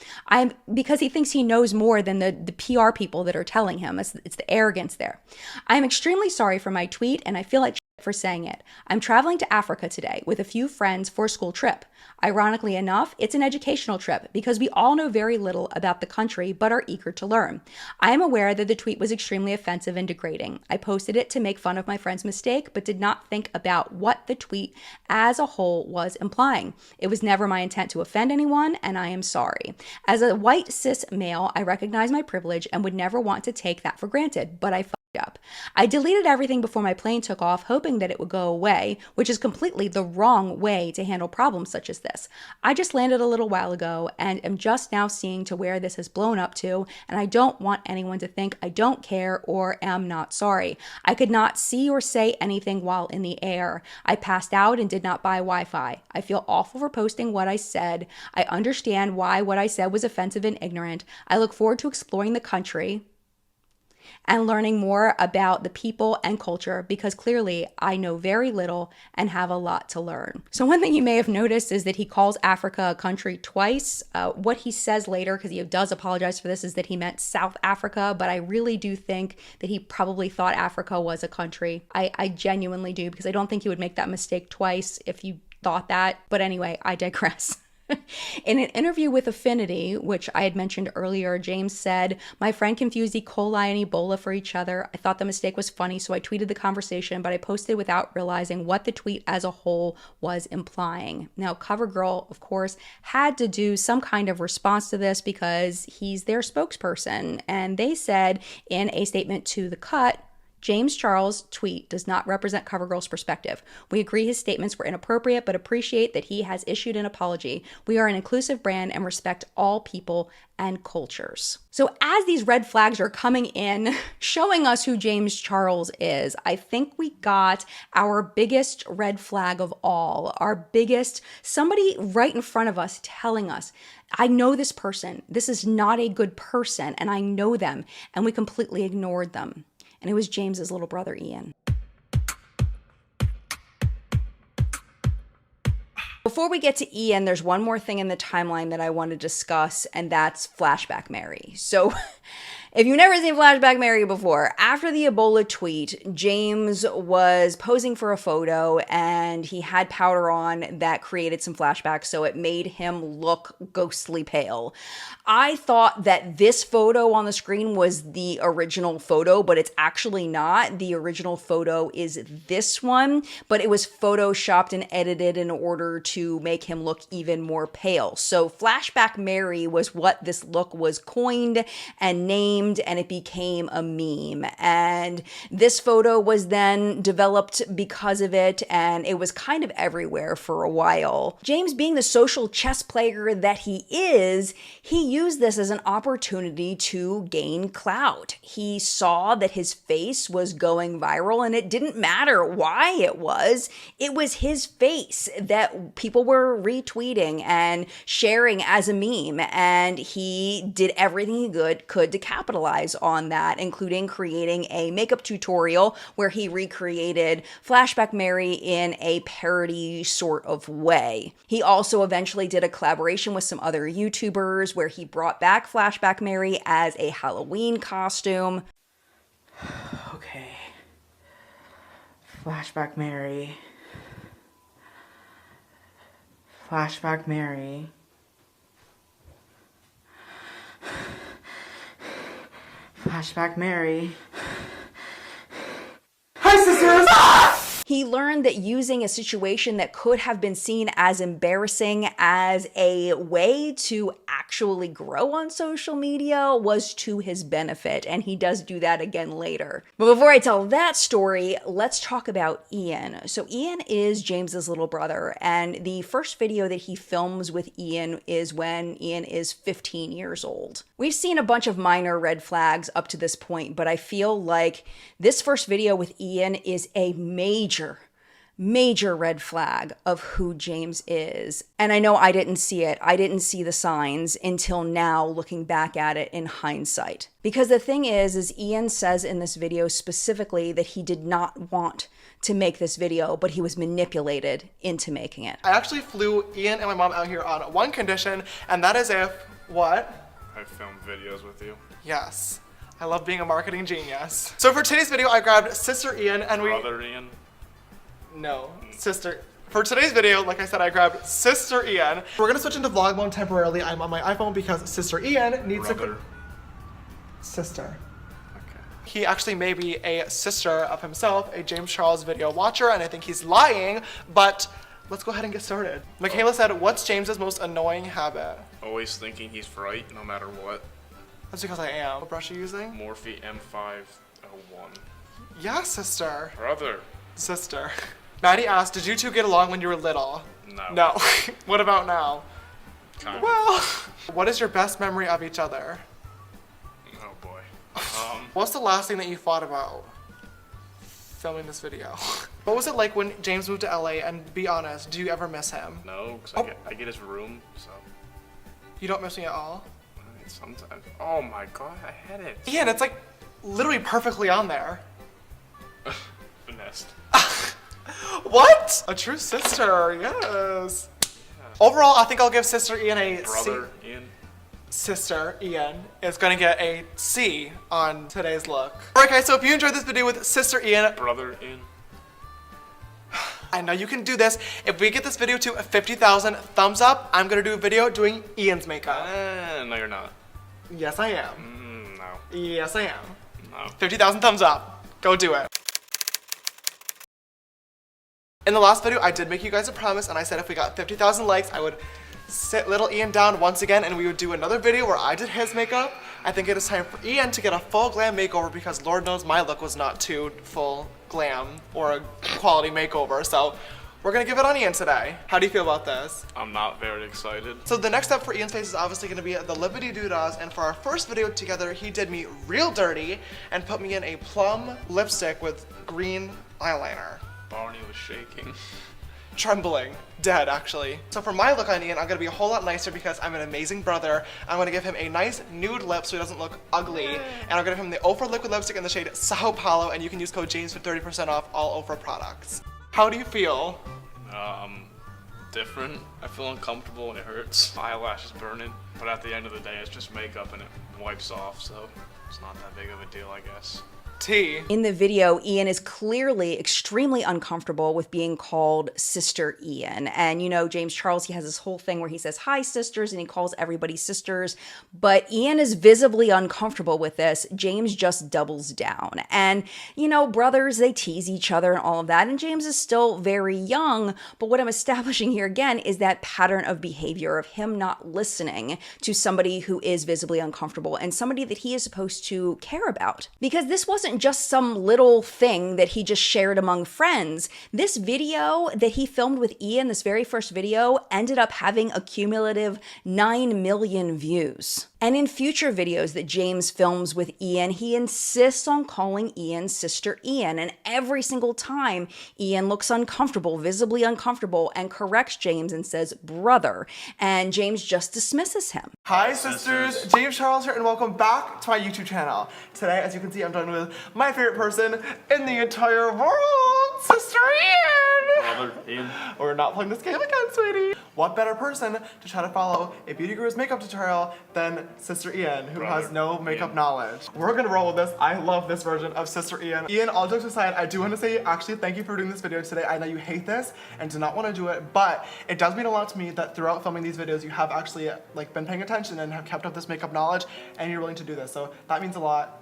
Because he thinks he knows more than the PR people that are telling him. It's the arrogance there. I am extremely sorry for my tweet, and I feel like for saying it. I'm traveling to Africa today with a few friends for a school trip. Ironically enough, it's an educational trip because we all know very little about the country but are eager to learn. I am aware that the tweet was extremely offensive and degrading. I posted it to make fun of my friend's mistake but did not think about what the tweet as a whole was implying. It was never my intent to offend anyone, and I am sorry. As a white cis male, I recognize my privilege and would never want to take that for granted, but I up. I deleted everything before my plane took off, hoping that it would go away, which is completely the wrong way to handle problems such as this. I just landed a little while ago and am just now seeing to where this has blown up to, and I don't want anyone to think I don't care or am not sorry. I could not see or say anything while in the air. I passed out and did not buy Wi-Fi. I feel awful for posting what I said. I understand why what I said was offensive and ignorant. I look forward to exploring the country and learning more about the people and culture because clearly I know very little and have a lot to learn. So one thing you may have noticed is that he calls Africa a country twice. What he says later, because he does apologize for this, is that he meant South Africa, but I really do think that he probably thought Africa was a country. I genuinely do, because I don't think he would make that mistake twice if you thought that. But anyway, I digress. In an interview with Affinity, which I had mentioned earlier, James said, "My friend confused E. coli and Ebola for each other. I thought the mistake was funny, so I tweeted the conversation, but I posted without realizing what the tweet as a whole was implying." Now, CoverGirl, of course, had to do some kind of response to this because he's their spokesperson. And they said in a statement to The Cut, James Charles' tweet does not represent CoverGirl's perspective. We agree his statements were inappropriate, but appreciate that he has issued an apology. We are an inclusive brand and respect all people and cultures. So as these red flags are coming in, showing us who James Charles is, I think we got our biggest red flag of all, somebody right in front of us telling us, I know this person, this is not a good person, and I know them, and we completely ignored them. And it was James's little brother, Ian. Before we get to Ian, there's one more thing in the timeline that I want to discuss, and that's Flashback Mary. So if you've never seen Flashback Mary before, after the Ebola tweet, James was posing for a photo and he had powder on that created some flashbacks, so it made him look ghostly pale. I thought that this photo on the screen was the original photo, but it's actually not. The original photo is this one, but it was photoshopped and edited in order to make him look even more pale. So Flashback Mary was what this look was coined and named, and it became a meme. And this photo was then developed because of it, and it was kind of everywhere for a while. James, being the social chess player that he is, he used this as an opportunity to gain clout. He saw that his face was going viral, and it didn't matter why it was his face that people were retweeting and sharing as a meme, and he did everything he could to capitalize on that, including creating a makeup tutorial where he recreated Flashback Mary in a parody sort of way. He also eventually did a collaboration with some other YouTubers where he brought back Flashback Mary as a Halloween costume. Okay. Flashback Mary. Flashback Mary. Flashback Mary. Hi, sisters! He learned that using a situation that could have been seen as embarrassing as a way to actually grow on social media was to his benefit, and he does do that again later. But before I tell that story, let's talk about Ian. So Ian is James's little brother, and the first video that he films with Ian is when Ian is 15 years old. We've seen a bunch of minor red flags up to this point, but I feel like this first video with Ian is a major red flag of who James is. And I know I didn't see it. I didn't see the signs until now, looking back at it in hindsight. Because the thing is Ian says in this video specifically that he did not want to make this video, but he was manipulated into making it. I actually flew Ian and my mom out here on one condition, and that is if, what? I filmed videos with you. Yes. I love being a marketing genius. So for today's video, I grabbed Sister Ian and Brother Ian? No, sister. For today's video, like I said, I grabbed Sister Ian. We're gonna switch into vlog mode temporarily. I'm on my iPhone because Sister Ian needs Brother. Sister. Okay. He actually may be a sister of himself, a James Charles video watcher, and I think he's lying, but let's go ahead and get started. Michaela said, what's James's most annoying habit? Always thinking he's right, no matter what. That's because I am. What brush are you using? Morphe M501. Yeah, sister. Brother. Sister. Maddie asked, did you two get along when you were little? No. No. What about now? Kind of. Well, what is your best memory of each other? Oh boy. What's the last thing that you thought about filming this video? What was it like when James moved to LA, and be honest, do you ever miss him? No, because I get his room, so. You don't miss me at all? I mean, sometimes. Oh my god, I had it. Yeah, and it's like literally perfectly on there. Finessed. What? A true sister, yes. Yeah. Overall, I think I'll give Sister Ian a Brother C. Ian. Sister Ian is gonna get a C on today's look. Alright guys, so if you enjoyed this video with Sister Ian, Brother Ian. I know you can do this. If we get this video to 50,000 thumbs up, I'm gonna do a video doing Ian's makeup. No, you're not. Yes, I am. No. Yes, I am. No. 50,000 thumbs up. Go do it. In the last video, I did make you guys a promise, and I said if we got 50,000 likes, I would sit little Ian down once again, and we would do another video where I did his makeup. I think it is time for Ian to get a full glam makeover because Lord knows my look was not too full glam or a quality makeover, so we're gonna give it on Ian today. How do you feel about this? I'm not very excited. So the next step for Ian's face is obviously gonna be the Lippity Doodahs, and for our first video together, he did me real dirty and put me in a plum lipstick with green eyeliner. Barney was shaking. Trembling. Dead, actually. So for my look on Ian, I'm gonna be a whole lot nicer because I'm an amazing brother. I'm gonna give him a nice nude lip so he doesn't look ugly. And I'm gonna give him the Ofra liquid lipstick in the shade Sao Paulo, and you can use code James for 30% off all Ofra products. How do you feel? Different. I feel uncomfortable and it hurts. My eyelash is burning, but at the end of the day, it's just makeup and it wipes off, so it's not that big of a deal, I guess. T. In the video, Ian is clearly extremely uncomfortable with being called Sister Ian. And you know, James Charles, he has this whole thing where he says, hi, sisters, and he calls everybody sisters. But Ian is visibly uncomfortable with this. James just doubles down. And, you know, brothers, they tease each other and all of that. And James is still very young. But what I'm establishing here again is that pattern of behavior of him not listening to somebody who is visibly uncomfortable and somebody that he is supposed to care about. Because this wasn't just some little thing that he just shared among friends. This video that he filmed with Ian, this very first video, ended up having a cumulative 9 million views. And in future videos that James films with Ian, he insists on calling Ian Sister Ian. And every single time, Ian looks uncomfortable, visibly uncomfortable, and corrects James and says, brother. And James just dismisses him. Hi sisters, James Charles here, and welcome back to my YouTube channel. Today, as you can see, I'm joined with my favorite person in the entire world, Sister Ian! Brother Ian. We're not playing this game again, sweetie. What better person to try to follow a beauty guru's makeup tutorial than Sister Ian, who has no makeup knowledge. We're gonna roll with this. I love this version of Sister Ian. Ian, all jokes aside, I do want to say actually thank you for doing this video today. I know you hate this and do not want to do it, but it does mean a lot to me that throughout filming these videos, you have actually like been paying attention and have kept up this makeup knowledge, and you're willing to do this. So that means a lot.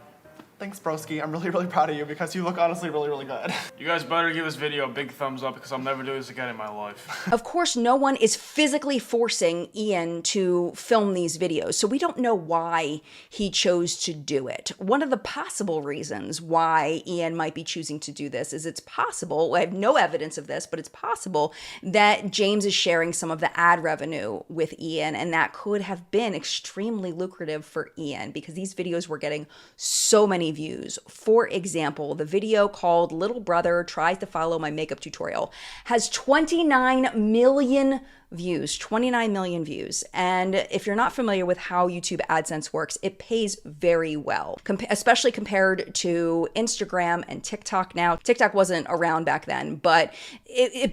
Thanks, broski. I'm really, really proud of you because you look honestly really, really good. You guys better give this video a big thumbs up because I'll never do this again in my life. Of course, no one is physically forcing Ian to film these videos, so we don't know why he chose to do it. One of the possible reasons why Ian might be choosing to do this is it's possible, I have no evidence of this, but it's possible that James is sharing some of the ad revenue with Ian, and that could have been extremely lucrative for Ian because these videos were getting so many views. For example, the video called Little Brother Tries to Follow My Makeup Tutorial has 29 million views, 29 million views. And if you're not familiar with how YouTube AdSense works, it pays very well, especially compared to Instagram and TikTok now. TikTok wasn't around back then, but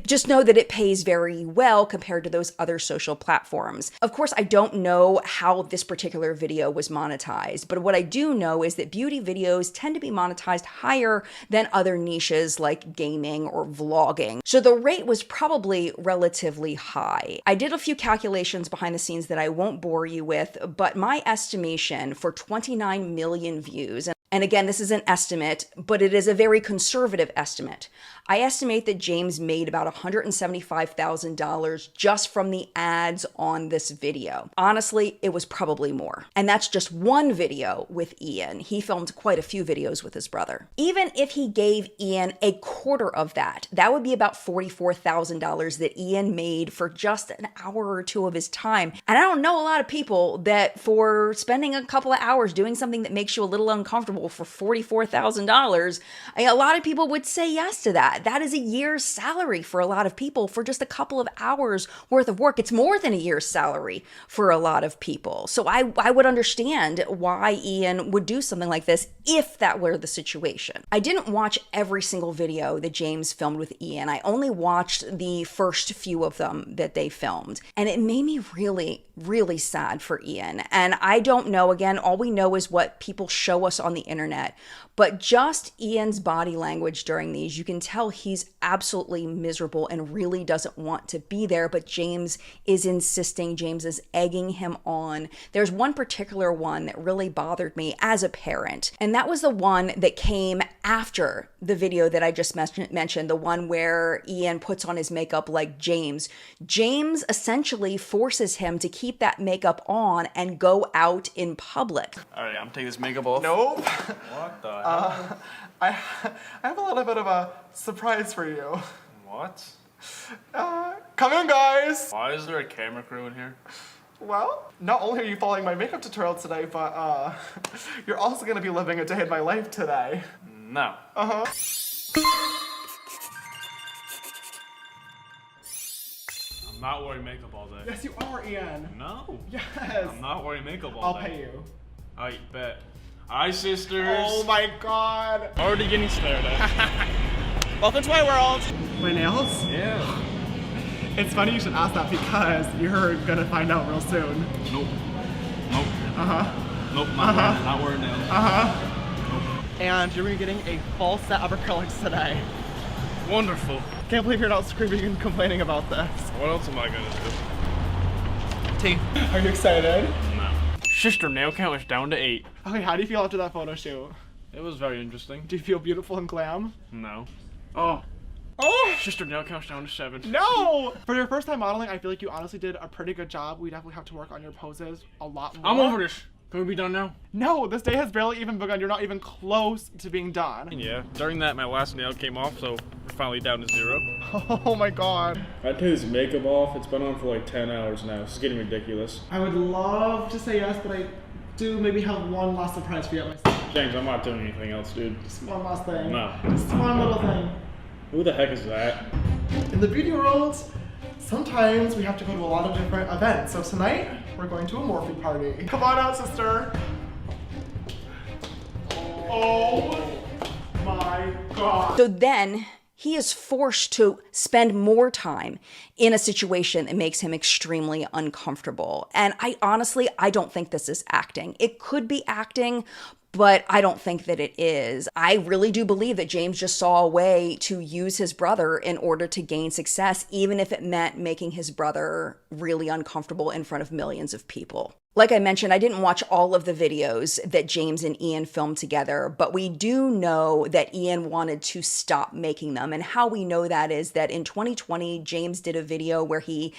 just know that it pays very well compared to those other social platforms. Of course, I don't know how this particular video was monetized, but what I do know is that beauty videos tend to be monetized higher than other niches like gaming or vlogging. So the rate was probably relatively high. I did a few calculations behind the scenes that I won't bore you with, but my estimation for 29 million views, and again, this is an estimate, but it is a very conservative estimate. I estimate that James made about $175,000 just from the ads on this video. Honestly, it was probably more. And that's just one video with Ian. He filmed quite a few videos with his brother. Even if he gave Ian a quarter of that, that would be about $44,000 that Ian made for just an hour or two of his time. And I don't know a lot of people that for spending a couple of hours doing something that makes you a little uncomfortable for $44,000, a lot of people would say yes to that. That is a year's salary for a lot of people for just a couple of hours worth of work. It's more than a year's salary for a lot of people. So I would understand why Ian would do something like this if that were the situation. I didn't watch every single video that James filmed with Ian. I only watched the first few of them that they filmed. And it made me really, really sad for Ian. And I don't know, again, all we know is what people show us on the internet. But just Ian's body language during these, you can tell he's absolutely miserable and really doesn't want to be there, but James is insisting, James is egging him on. There's one particular one that really bothered me as a parent, and that was the one that came after the video that I just mentioned, the one where Ian puts on his makeup like James. James essentially forces him to keep that makeup on and go out in public. All right, I'm gonna take this makeup off. Nope. What the hell? I have a little bit of a surprise for you. What? Come in, guys. Why is there a camera crew in here? Well, not only are you following my makeup tutorial today, but you're also gonna be living a day in my life today. No. Uh-huh. I'm not wearing makeup all day. Yes, you are, Ian. No. Yes. I'm not wearing makeup all day. I'll pay you. I bet. Hi, sisters. Oh my god. Already getting stared at. Welcome to my world. My nails? Yeah. It's funny you should ask that because you're gonna find out real soon. Nope. Nope. Uh-huh. Nope, not wearing nails. Uh-huh. Nope. And you're gonna be getting a full set of acrylics today. Wonderful. Can't believe you're not screaming and complaining about this. What else am I gonna do? T. Are you excited? No. Sister, nail count is down to 8. Okay, how do you feel after that photo shoot? It was very interesting. Do you feel beautiful and glam? No. Oh. Oh! Sister, nail count's down to 7. No! For your first time modeling, I feel like you honestly did a pretty good job. We definitely have to work on your poses a lot more. I'm over this. Can we be done now? No, this day has barely even begun. You're not even close to being done. Yeah, during that my last nail came off, so we're finally down to 0. Oh my god. I take this makeup off. It's been on for like 10 hours now. This is getting ridiculous. I would love to say yes, but I do maybe have one last surprise for you at myself. James, I'm not doing anything else, dude. Just one last thing. No. Just one little thing. Who the heck is that? In the beauty world, sometimes we have to go to a lot of different events. So tonight, we're going to a Morphe party. Come on out, sister. Oh my god. So then he is forced to spend more time in a situation that makes him extremely uncomfortable. And I don't think this is acting. It could be acting, but I don't think that it is. I really do believe that James just saw a way to use his brother in order to gain success, even if it meant making his brother really uncomfortable in front of millions of people. Like I mentioned, I didn't watch all of the videos that James and Ian filmed together, but we do know that Ian wanted to stop making them. And how we know that is that in 2020, James did a video where he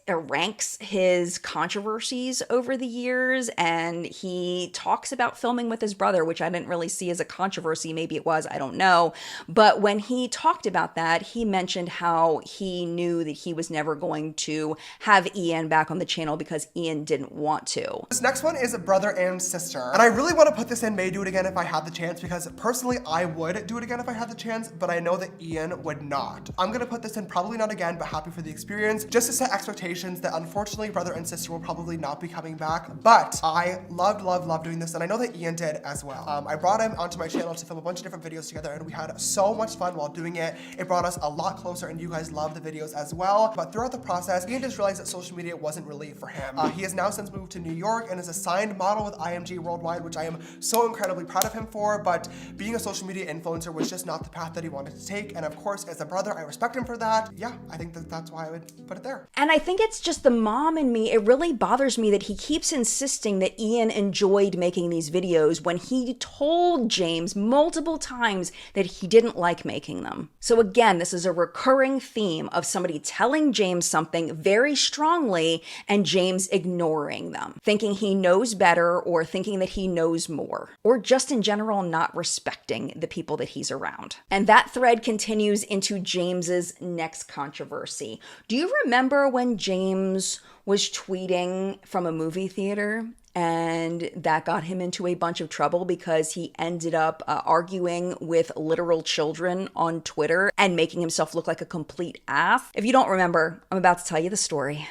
ranks his controversies over the years, and he talks about filming with his brother, which I didn't really see as a controversy. Maybe it was, I don't know. But when he talked about that, he mentioned how he knew that he was never going to have Ian back on the channel because Ian didn't want to. This next one is a brother and sister. And I really want to put this in May Do It Again if I had the chance, because personally I would do it again if I had the chance, but I know that Ian would not. I'm gonna put this in probably not again, but happy for the experience, just to set expectations that unfortunately brother and sister will probably not be coming back. But I loved doing this, and I know that Ian did as well. I brought him onto my channel to film a bunch of different videos together, and we had so much fun while doing it. It brought us a lot closer, and you guys love the videos as well. But throughout the process, Ian just realized that social media wasn't really for him. He has now since moved to New York and is a signed model with IMG Worldwide, which I am so incredibly proud of him for, but being a social media influencer was just not the path that he wanted to take. And of course, as a brother, I respect him for that. Yeah, I think that's why I would put it there. And I think it's just the mom in me. It really bothers me that he keeps insisting that Ian enjoyed making these videos when he told James multiple times that he didn't like making them. So again, this is a recurring theme of somebody telling James something very strongly and James ignoring them, thinking he knows better or thinking that he knows more, or just in general not respecting the people that he's around. And that thread continues into James's next controversy. Do you remember when James was tweeting from a movie theater? And that got him into a bunch of trouble because he ended up arguing with literal children on Twitter and making himself look like a complete ass. If you don't remember, I'm about to tell you the story.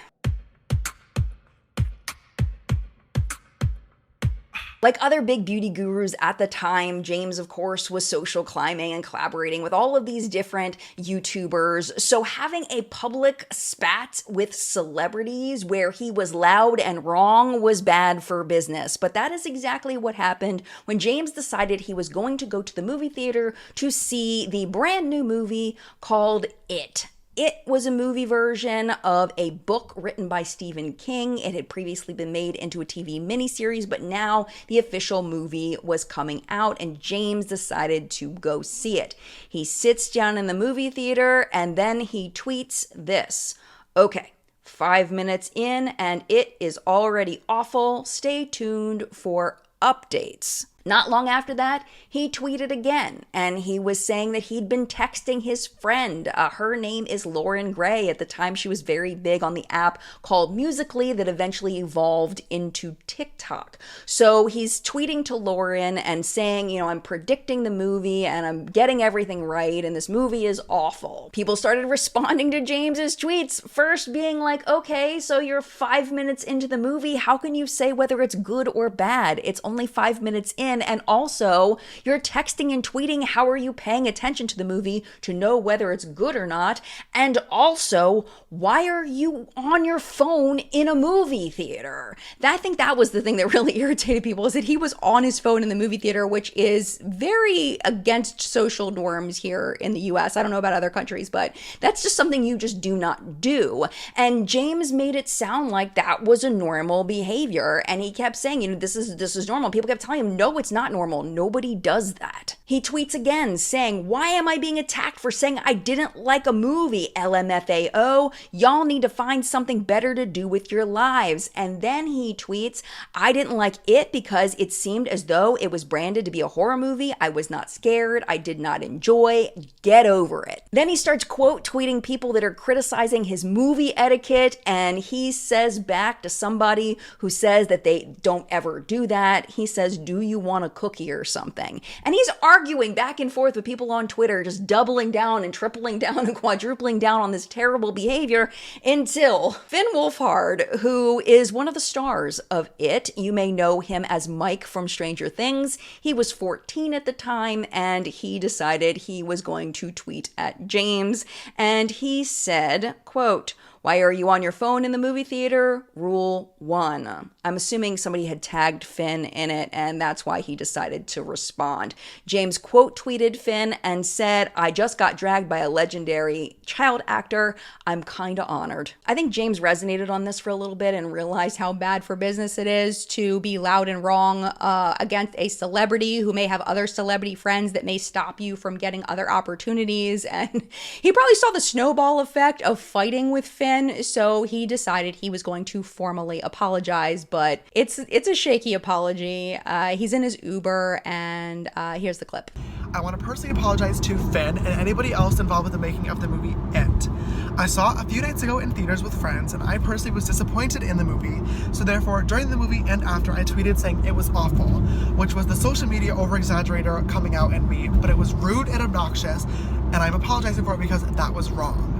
Like other big beauty gurus at the time, James, of course, was social climbing and collaborating with all of these different YouTubers. So having a public spat with celebrities where he was loud and wrong was bad for business. But that is exactly what happened when James decided he was going to go to the movie theater to see the brand new movie called It. It was a movie version of a book written by Stephen King. It had previously been made into a TV miniseries, but now the official movie was coming out and James decided to go see it. He sits down in the movie theater and then he tweets this. Okay, 5 minutes in and it is already awful. Stay tuned for updates. Not long after that, he tweeted again, and he was saying that he'd been texting his friend. Her name is Lauren Gray. At the time, she was very big on the app called Musical.ly that eventually evolved into TikTok. So he's tweeting to Lauren and saying, you know, I'm predicting the movie and I'm getting everything right, and this movie is awful. People started responding to James's tweets, first being like, okay, so you're 5 minutes into the movie. How can you say whether it's good or bad? It's only 5 minutes in. And also, you're texting and tweeting. How are you paying attention to the movie to know whether it's good or not? And also, why are you on your phone in a movie theater? I think that was the thing that really irritated people, is that he was on his phone in the movie theater, which is very against social norms here in the US. I don't know about other countries, but that's just something you just do not do. And James made it sound like that was a normal behavior. And he kept saying, you know, this is normal. People kept telling him, no, it's not normal. Nobody does that. He tweets again saying, why am I being attacked for saying I didn't like a movie? LMFAO, y'all need to find something better to do with your lives. And then he tweets, I didn't like it because it seemed as though it was branded to be a horror movie. I was not scared. I did not enjoy. Get over it. Then he starts quote tweeting people that are criticizing his movie etiquette. And he says back to somebody who says that they don't ever do that. He says, do you want a cookie or something? And he's arguing back and forth with people on Twitter, just doubling down and tripling down and quadrupling down on this terrible behavior until Finn Wolfhard, who is one of the stars of It, you may know him as Mike from Stranger Things. He was 14 at the time and he decided he was going to tweet at James. And he said, quote, Why are you on your phone in the movie theater? Rule 1. I'm assuming somebody had tagged Finn in it, and that's why he decided to respond. James quote tweeted Finn and said, "I just got dragged by a legendary child actor. I'm kinda honored." I think James resonated on this for a little bit and realized how bad for business it is to be loud and wrong against a celebrity who may have other celebrity friends that may stop you from getting other opportunities. And he probably saw the snowball effect of fighting with Finn, so he decided he was going to formally apologize. But it's a shaky apology. He's in his Uber, and here's the clip. I want to personally apologize to Finn and anybody else involved with the making of the movie It. I saw it a few nights ago in theaters with friends, and I personally was disappointed in the movie. So therefore, during the movie and after, I tweeted saying it was awful, which was the social media over-exaggerator coming out in me, but it was rude and obnoxious, and I'm apologizing for it because that was wrong.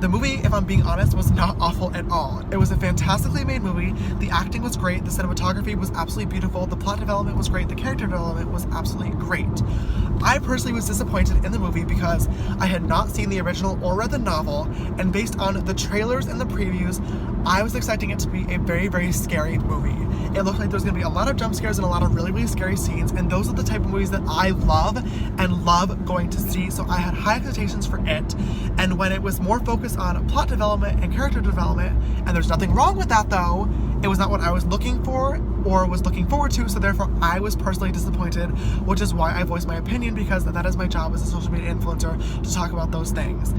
The movie, if I'm being honest, was not awful at all. It was a fantastically made movie. The acting was great. The cinematography was absolutely beautiful. The plot development was great. The character development was absolutely great. I personally was disappointed in the movie because I had not seen the original or read the novel, and based on the trailers and the previews, I was expecting it to be a very, very scary movie. It looked like there was going to be a lot of jump scares and a lot of really, really scary scenes, and those are the type of movies that I love and love going to see, so I had high expectations for it. And when it was more focused on plot development and character development, and there's nothing wrong with that though, it was not what I was looking for or was looking forward to, so therefore I was personally disappointed, which is why I voiced my opinion, because that is my job as a social media influencer, to talk about those things.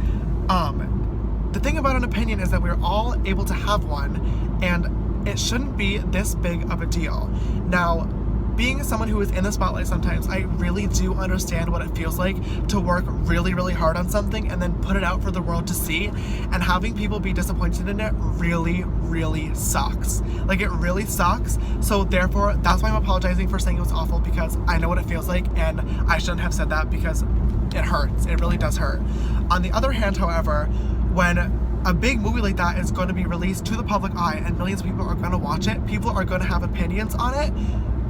The thing about an opinion is that we're all able to have one, and it shouldn't be this big of a deal. Now, being someone who is in the spotlight sometimes, I really do understand what it feels like to work really, really hard on something and then put it out for the world to see, and having people be disappointed in it really, really sucks. Like, it really sucks. So therefore, that's why I'm apologizing for saying it was awful, because I know what it feels like, and I shouldn't have said that because it hurts. It really does hurt. On the other hand, however, when a big movie like that is going to be released to the public eye and millions of people are going to watch it, people are going to have opinions on it,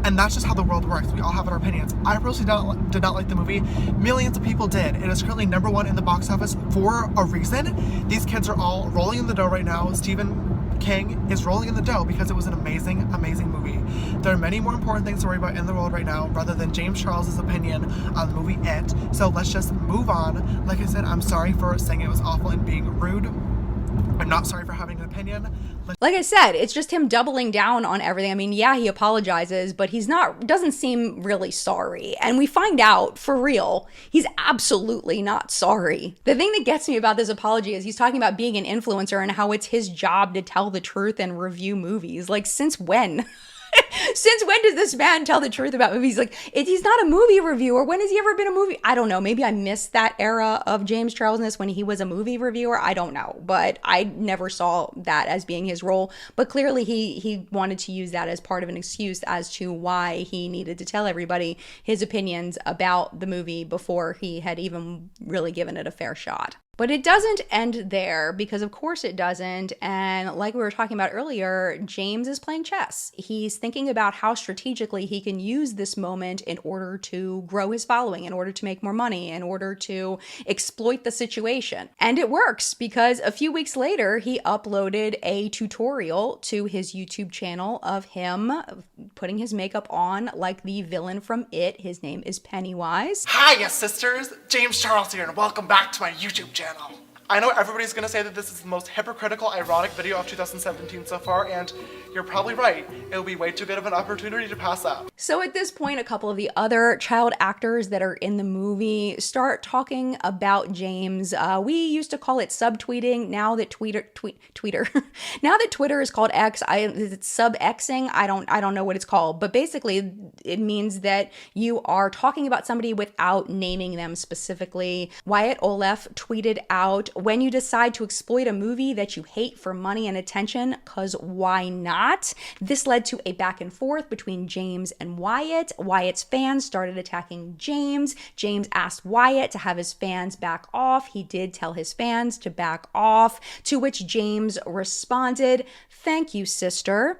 and that's just how the world works. We all have our opinions. I personally did not like the movie. Millions of people did. It is currently #1 in the box office for a reason. These kids are all rolling in the dough right now. Stephen King is rolling in the dough because it was an amazing, amazing movie. There are many more important things to worry about in the world right now rather than James Charles' opinion on the movie It. So let's just move on. Like I said, I'm sorry for saying it was awful and being rude. I'm not sorry for having an opinion. Like I said, it's just him doubling down on everything. I mean, yeah, he apologizes, but doesn't seem really sorry. And we find out, for real, he's absolutely not sorry. The thing that gets me about this apology is he's talking about being an influencer and how it's his job to tell the truth and review movies. Like, since when? Since when does this man tell the truth about movies? Like, he's not a movie reviewer. When has he ever been a movie? I don't know. Maybe I missed that era of James Charlesness when he was a movie reviewer. I don't know. But I never saw that as being his role. But clearly he wanted to use that as part of an excuse as to why he needed to tell everybody his opinions about the movie before he had even really given it a fair shot. But it doesn't end there, because of course it doesn't. And like we were talking about earlier, James is playing chess. He's thinking about how strategically he can use this moment in order to grow his following, in order to make more money, in order to exploit the situation. And it works, because a few weeks later, he uploaded a tutorial to his YouTube channel of him putting his makeup on like the villain from It. His name is Pennywise. Hiya, sisters! James Charles here, and welcome back to my YouTube channel. I know everybody's gonna say that this is the most hypocritical, ironic video of 2017 so far, and you're probably right. It'll be way too good of an opportunity to pass up. So at this point, a couple of the other child actors that are in the movie start talking about James. We used to call it subtweeting. Now that now that Twitter is called X, it's sub-Xing. I don't know what it's called, but basically it means that you are talking about somebody without naming them specifically. Wyatt Oleff tweeted out, "When you decide to exploit a movie that you hate for money and attention, cause why not?" This led to a back and forth between James and Wyatt. Wyatt's fans started attacking James. James asked Wyatt to have his fans back off. He did tell his fans to back off, to which James responded, "Thank you, sister."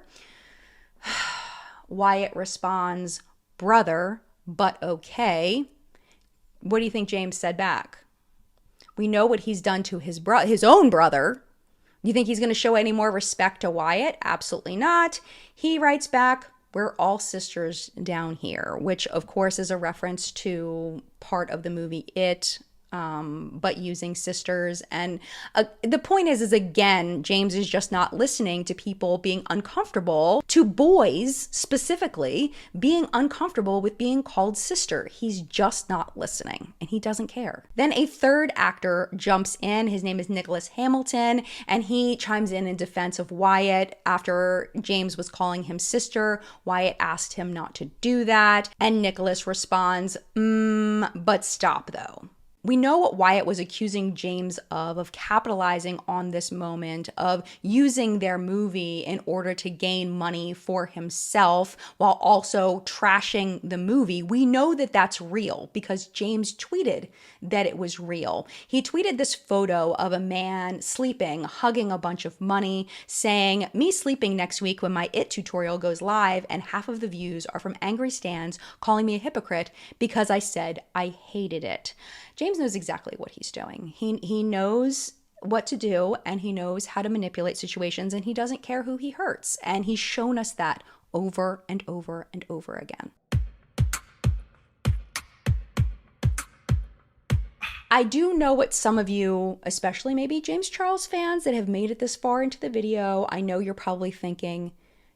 Wyatt responds, "Brother, but okay." What do you think James said back? We know what he's done to his own brother. You think he's going to show any more respect to Wyatt? Absolutely not. He writes back, "We're all sisters down here," which of course is a reference to part of the movie It, but using sisters. And the point is again, James is just not listening to people being uncomfortable, to boys specifically being uncomfortable with being called sister. He's just not listening, and he doesn't care. Then a third actor jumps in. His name is Nicholas Hamilton, and he chimes in defense of Wyatt after James was calling him sister. Wyatt asked him not to do that, and Nicholas responds, but stop though. We know what Wyatt was accusing James of capitalizing on this moment, of using their movie in order to gain money for himself while also trashing the movie. We know that that's real because James tweeted that it was real. He tweeted this photo of a man sleeping, hugging a bunch of money, saying, "Me sleeping next week when my It tutorial goes live, and half of the views are from angry stans calling me a hypocrite because I said I hated it." James knows exactly what he's doing. He knows what to do, and he knows how to manipulate situations, and he doesn't care who he hurts. And he's shown us that over and over and over again. I do know what some of you, especially maybe James Charles fans that have made it this far into the video, I know you're probably thinking,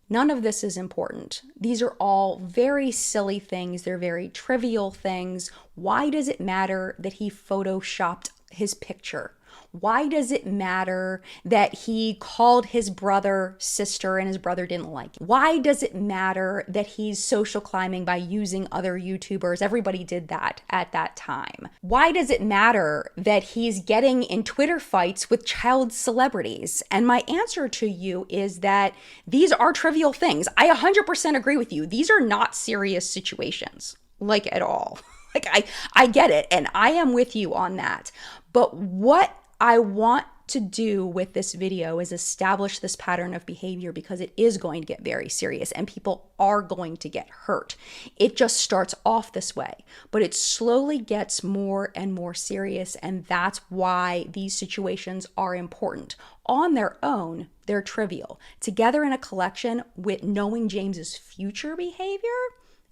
none of this is important. These are all very silly things. They're very trivial things. Why does it matter that he photoshopped his picture? Why does it matter that he called his brother sister and his brother didn't like it? Why does it matter that he's social climbing by using other YouTubers? Everybody did that at that time. Why does it matter that he's getting in Twitter fights with child celebrities? And my answer to you is that these are trivial things. I 100% agree with you. These are not serious situations, like at all. Like I get it, and I am with you on that. But what I want to do with this video is establish this pattern of behavior because it is going to get very serious and people are going to get hurt. It just starts off this way, but it slowly gets more and more serious, and that's why these situations are important. On their own, they're trivial. Together in a collection with knowing James's future behavior,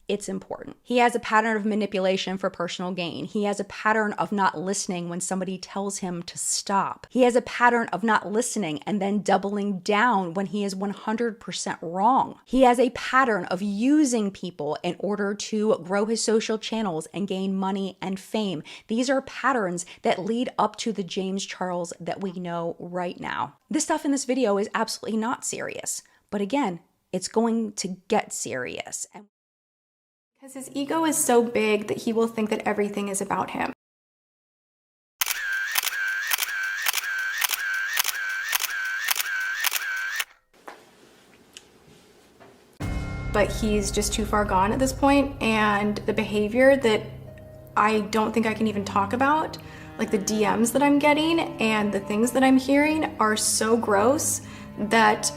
it's important. He has a pattern of manipulation for personal gain. He has a pattern of not listening when somebody tells him to stop. He has a pattern of not listening and then doubling down when he is 100% wrong. He has a pattern of using people in order to grow his social channels and gain money and fame. These are patterns that lead up to the James Charles that we know right now. This stuff in this video is absolutely not serious, but again, it's going to get serious. Because his ego is so big that he will think that everything is about him. But he's just too far gone at this point, and the behavior that I don't think I can even talk about, like the DMs that I'm getting and the things that I'm hearing, are so gross that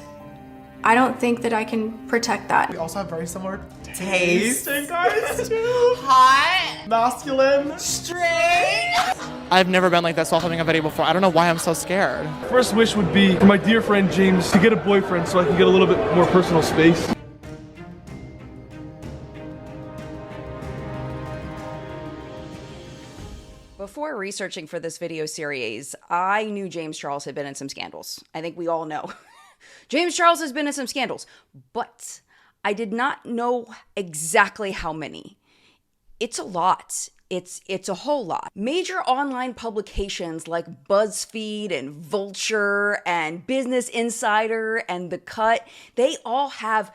I don't think that I can protect that. We also have very similar Taste. guys too. Hot. Masculine. Straight. I've never been like this while filming a video before. I don't know why I'm so scared. First wish would be for my dear friend James to get a boyfriend so I can get a little bit more personal space. Before researching for this video series, I knew James Charles had been in some scandals. I think we all know. James Charles has been in some scandals, but I did not know exactly how many. It's a lot. It's a whole lot. Major online publications like BuzzFeed and Vulture and Business Insider and The Cut, they all have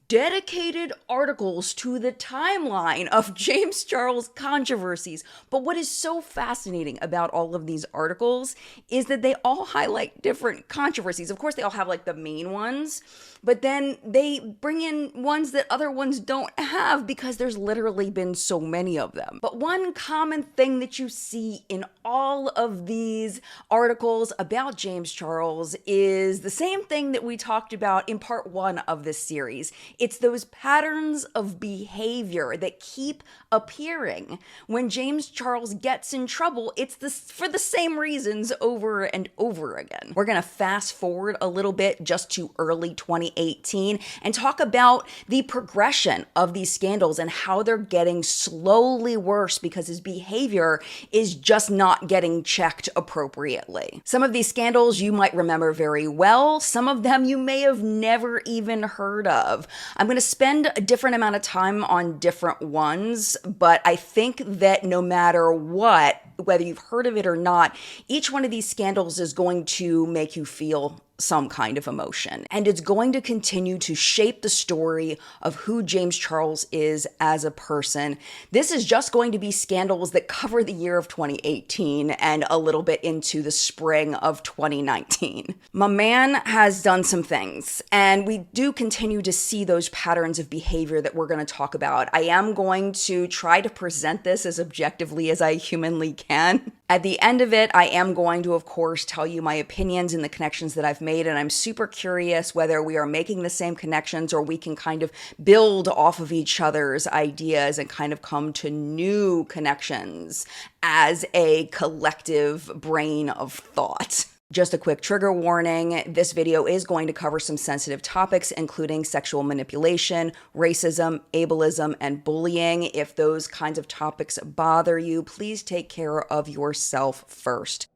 dedicated articles to the timeline of James Charles controversies. But what is so fascinating about all of these articles is that they all highlight different controversies. Of course, they all have like the main ones, but then they bring in ones that other ones don't have because there's literally been so many of them. But one common thing that you see in all of these articles about James Charles is the same thing that we talked about in part 1 of this series. It's those patterns of behavior that keep appearing. When James Charles gets in trouble, it's for the same reasons over and over again. We're gonna fast forward a little bit just to early 2018 and talk about the progression of these scandals and how they're getting slowly worse because his behavior is just not getting checked appropriately. Some of these scandals you might remember very well. Some of them you may have never even heard of. I'm gonna spend a different amount of time on different ones, but I think that no matter what, whether you've heard of it or not, each one of these scandals is going to make you feel some kind of emotion. And it's going to continue to shape the story of who James Charles is as a person. This is just going to be scandals that cover the year of 2018 and a little bit into the spring of 2019. My man has done some things, and we do continue to see those patterns of behavior that we're going to talk about. I am going to try to present this as objectively as I humanly can. At the end of it, I am going to, of course, tell you my opinions and the connections that I've made, and I'm super curious whether we are making the same connections or we can kind of build off of each other's ideas and kind of come to new connections as a collective brain of thought. Just a quick trigger warning, this video is going to cover some sensitive topics, including sexual manipulation, racism, ableism, and bullying. If those kinds of topics bother you, please take care of yourself first.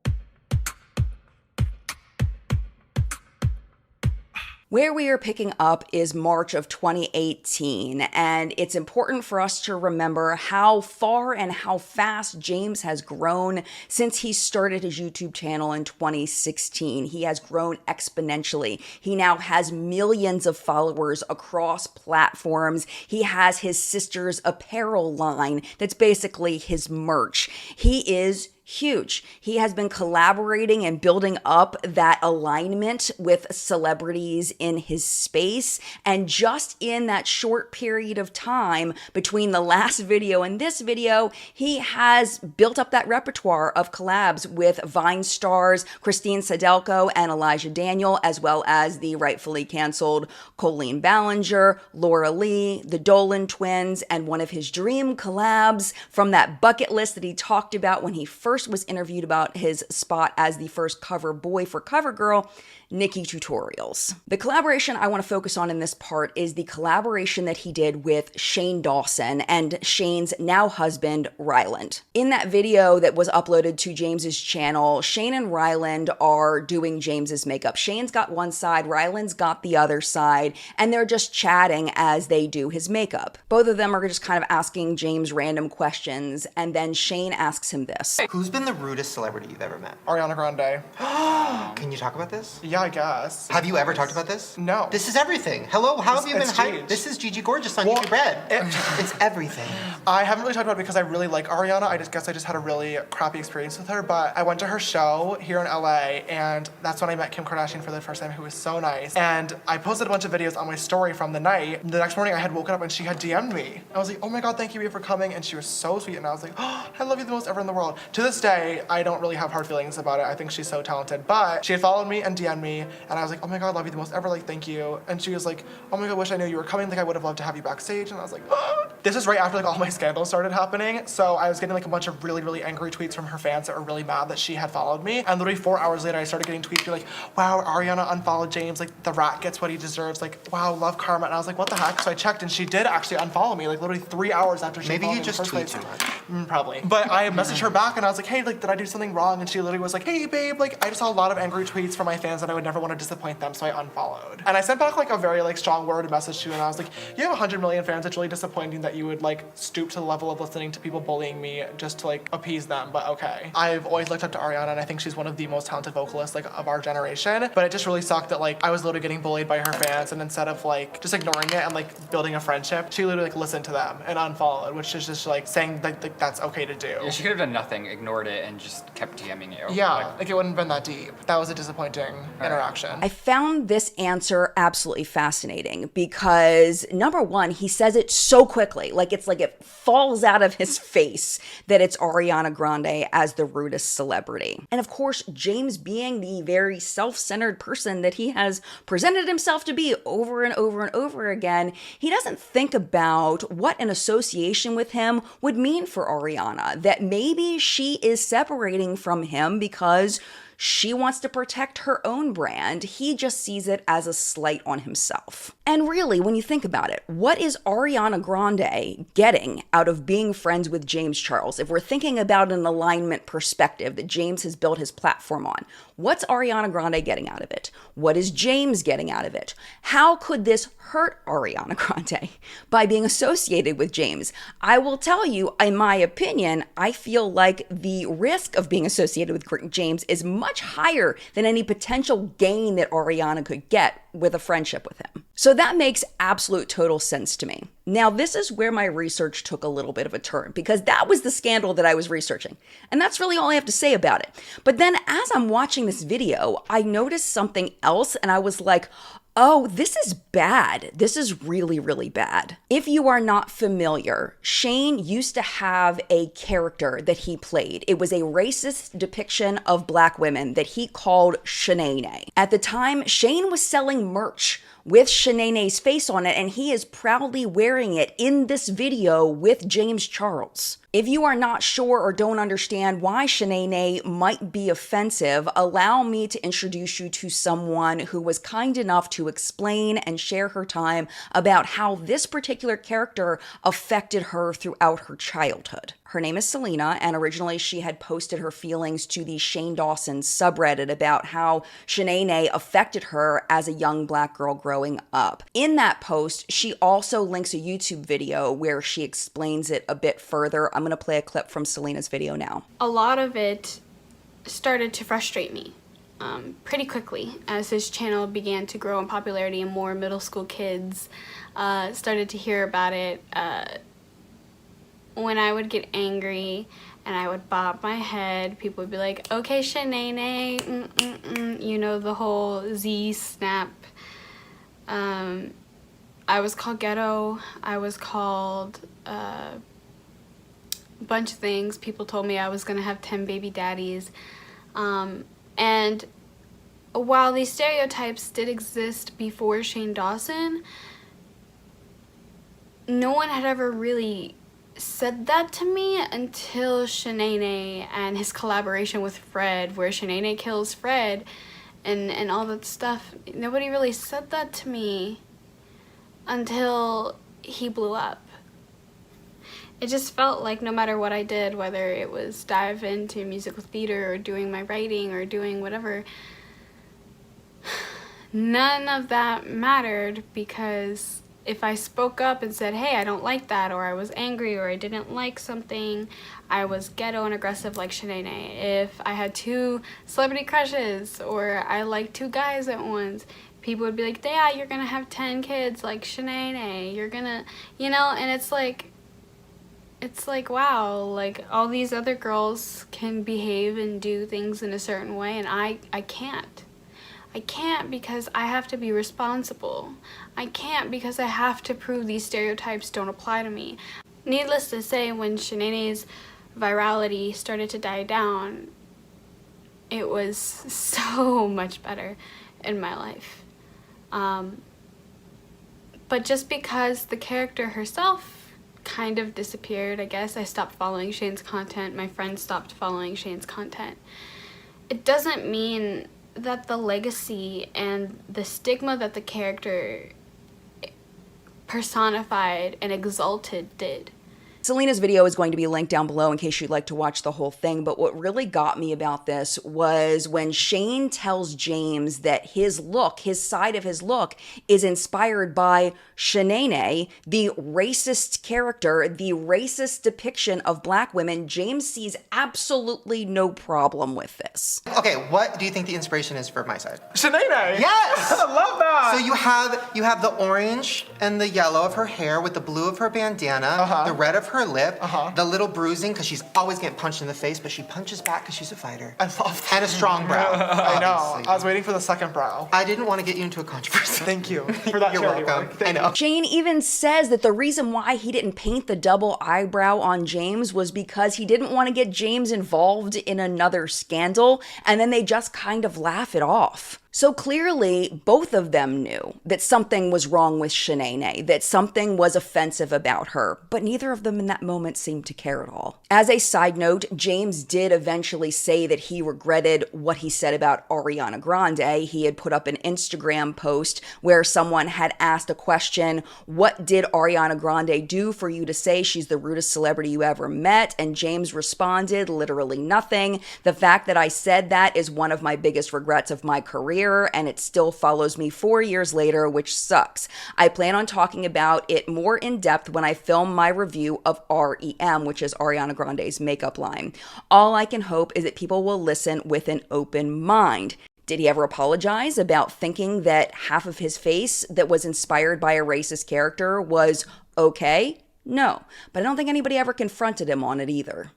Where we are picking up is March of 2018, and it's important for us to remember how far and how fast James has grown since he started his YouTube channel in 2016. He has grown exponentially. He now has millions of followers across platforms. He has his sister's apparel line that's basically his merch. He is huge. He has been collaborating and building up that alignment with celebrities in his space. And just in that short period of time between the last video and this video, he has built up that repertoire of collabs with Vine stars Christine Sadelko and Elijah Daniel, as well as the rightfully canceled Colleen Ballinger, Laura Lee, the Dolan twins, and one of his dream collabs from that bucket list that he talked about when he first was interviewed about his spot as the first cover boy for CoverGirl, Nikki Tutorials. The collaboration I want to focus on in this part is the collaboration that he did with Shane Dawson and Shane's now husband, Ryland. In that video that was uploaded to James's channel, Shane and Ryland are doing James's makeup. Shane's got one side, Ryland's got the other side, and they're just chatting as they do his makeup. Both of them are just kind of asking James random questions, and then Shane asks him this. Who's been the rudest celebrity you've ever met? Ariana Grande. Can you talk about this? Yeah, I guess. Have you ever talked about this? No. This is everything. Hello, how have you been hyped? This is Gigi Gorgeous on YouTube Red. It's everything. I haven't really talked about it because I really like Ariana. I guess I just had a really crappy experience with her, but I went to her show here in LA, and that's when I met Kim Kardashian for the first time, who was so nice. And I posted a bunch of videos on my story from the night. The next morning I had woken up and she had DM'd me. I was like, oh my God, thank you for coming. And she was so sweet. And I was like, oh, I love you the most ever in the world. To this day, I don't really have hard feelings about it. I think she's so talented. But she had followed me and DM'd me, and I was like, oh my God, love you the most ever, like, thank you. And she was like, oh my God, wish I knew you were coming, like, I would have loved to have you backstage. And I was like, oh. This is right after, like, all my scandals started happening, so I was getting, like, a bunch of really, really angry tweets from her fans that were really mad that she had followed me, and literally 4 hours later, I started getting tweets being like, wow, Ariana unfollowed James, like, the rat gets what he deserves, like, wow, love karma, and I was like, what the heck? So I checked, and she did actually unfollow me, like, literally 3 hours after she Maybe followed you me just in the first tweet place. too much. Probably. But I messaged her back, and I was like, hey, like, did I do something wrong? And she literally was like, hey, babe, like, I just saw a lot of angry tweets from my fans, and I would never want to disappoint them, so I unfollowed. And I sent back, like, a very, like, strong worded message to her, and I was like, you have 100 million fans, it's really disappointing that you would, like, stoop to the level of listening to people bullying me just to, like, appease them, but okay. I've always looked up to Ariana, and I think she's one of the most talented vocalists, like, of our generation, but it just really sucked that, like, I was literally getting bullied by her fans, and instead of, like, just ignoring it and, like, building a friendship, she literally, like, listened to them and unfollowed, which is just, like, saying that, like, that's okay to do. Yeah, she could have done nothing, ignored it, and just kept DMing you. Yeah, like, it wouldn't have been that deep. That was a disappointing interaction. I found this answer absolutely fascinating because, number one, he says it so quickly. exactly. Like it's like it falls out of his face that it's Ariana Grande as the rudest celebrity. And of course, James, being the very self-centered person that he has presented himself to be over and over and over again, he doesn't think about what an association with him would mean for Ariana, that maybe she is separating from him because she wants to protect her own brand. He just sees it as a slight on himself. And really, when you think about it, what is Ariana Grande getting out of being friends with James Charles? If we're thinking about an alignment perspective that James has built his platform on, what's Ariana Grande getting out of it? What is James getting out of it? How could this hurt Ariana Grande by being associated with James? I will tell you, in my opinion, I feel like the risk of being associated with James is much higher than any potential gain that Ariana could get with a friendship with him. So that makes absolute total sense to me. Now, this is where my research took a little bit of a turn, because that was the scandal that I was researching. And that's really all I have to say about it. But then as I'm watching this video, I noticed something else and I was like, oh, this is bad. This is really, really bad. If you are not familiar, Shane used to have a character that he played. It was a racist depiction of Black women that he called Shanae. At the time, Shane was selling merch with Shanae's face on it, and he is proudly wearing it in this video with James Charles. If you are not sure or don't understand why Shanae might be offensive, allow me to introduce you to someone who was kind enough to explain and share her time about how this particular character affected her throughout her childhood. Her name is Selena, and originally she had posted her feelings to the Shane Dawson subreddit about how Shanae affected her as a young Black girl growing up. In that post, she also links a YouTube video where she explains it a bit further. I'm going to play a clip from Selena's video now. A lot of it started to frustrate me pretty quickly as his channel began to grow in popularity and more middle school kids started to hear about it. When I would get angry and I would bob my head, people would be like, okay, Shanae, you know, the whole Z snap. I was called ghetto. I was called a bunch of things. People told me I was gonna have 10 baby daddies. And while these stereotypes did exist before Shane Dawson, no one had ever really said that to me until Shanae and his collaboration with Fred, where Shanae kills Fred and all that stuff. Nobody really said that to me until he blew up. It just felt like no matter what I did, whether it was dive into musical theater or doing my writing or doing whatever, none of that mattered, because if I spoke up and said, hey, I don't like that, or I was angry, or I didn't like something, I was ghetto and aggressive like Shanae. If I had 2 celebrity crushes, or I liked 2 guys at once, people would be like, yeah, you're gonna have 10 kids like Shanae, you're gonna, you know, and it's like, wow, like all these other girls can behave and do things in a certain way, and I can't. I can't because I have to be responsible. I can't because I have to prove these stereotypes don't apply to me. Needless to say, when Shanae's virality started to die down, it was so much better in my life. But just because the character herself kind of disappeared, I guess, I stopped following Shane's content, my friends stopped following Shane's content, it doesn't mean that the legacy and the stigma that the character personified and exalted did. Selena's video is going to be linked down below in case you'd like to watch the whole thing, but what really got me about this was when Shane tells James that his look, his side of his look, is inspired by Shanae, the racist character, the racist depiction of Black women. James sees absolutely no problem with this. Okay, what do you think the inspiration is for my side? Shanae! Yes! I love that! So you have the orange and the yellow of her hair with the blue of her bandana, the red of her her lip, the little bruising, because she's always getting punched in the face, but she punches back because she's a fighter. I love that. And a strong brow. I know. obviously. I was waiting for the second brow. I didn't want to get you into a controversy. Thank you for that You're charity welcome. work. I know. Jane even says that the reason why he didn't paint the double eyebrow on James was because he didn't want to get James involved in another scandal, and then they just kind of laugh it off. So clearly, both of them knew that something was wrong with Shanae, that something was offensive about her, but neither of them in that moment seemed to care at all. As a side note, James did eventually say that he regretted what he said about Ariana Grande. He had put up an Instagram post where someone had asked a question, what did Ariana Grande do for you to say she's the rudest celebrity you ever met? And James responded, literally nothing. The fact that I said that is one of my biggest regrets of my career, and it still follows me 4 years later, which sucks. I plan on talking about it more in depth when I film my review of REM, which is Ariana Grande's makeup line. All I can hope is that people will listen with an open mind. Did he ever apologize about thinking that half of his face that was inspired by a racist character was okay? No, but I don't think anybody ever confronted him on it either.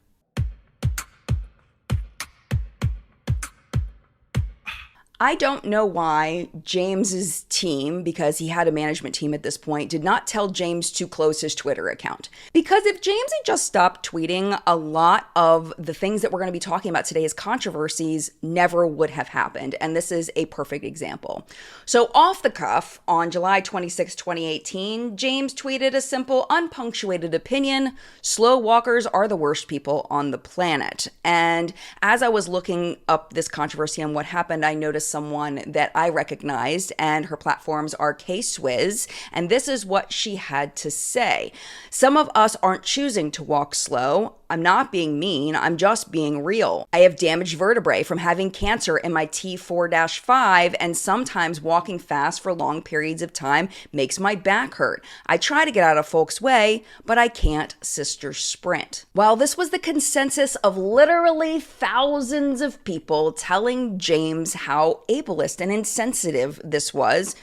I don't know why James's team, because he had a management team at this point, did not tell James to close his Twitter account. Because if James had just stopped tweeting, a lot of the things that we're going to be talking about today as controversies never would have happened. And this is a perfect example. So off the cuff, on July 26, 2018, James tweeted a simple, unpunctuated opinion: slow walkers are the worst people on the planet. And as I was looking up this controversy and what happened, I noticed someone that I recognized, and her platforms are K-Swizz, and this is what she had to say. Some of us aren't choosing to walk slow. I'm not being mean, I'm just being real. I have damaged vertebrae from having cancer in my T4-5, and sometimes walking fast for long periods of time makes my back hurt. I try to get out of folks' way, but I can't, sister sprint. While this was the consensus of literally thousands of people telling James how ableist and insensitive this was,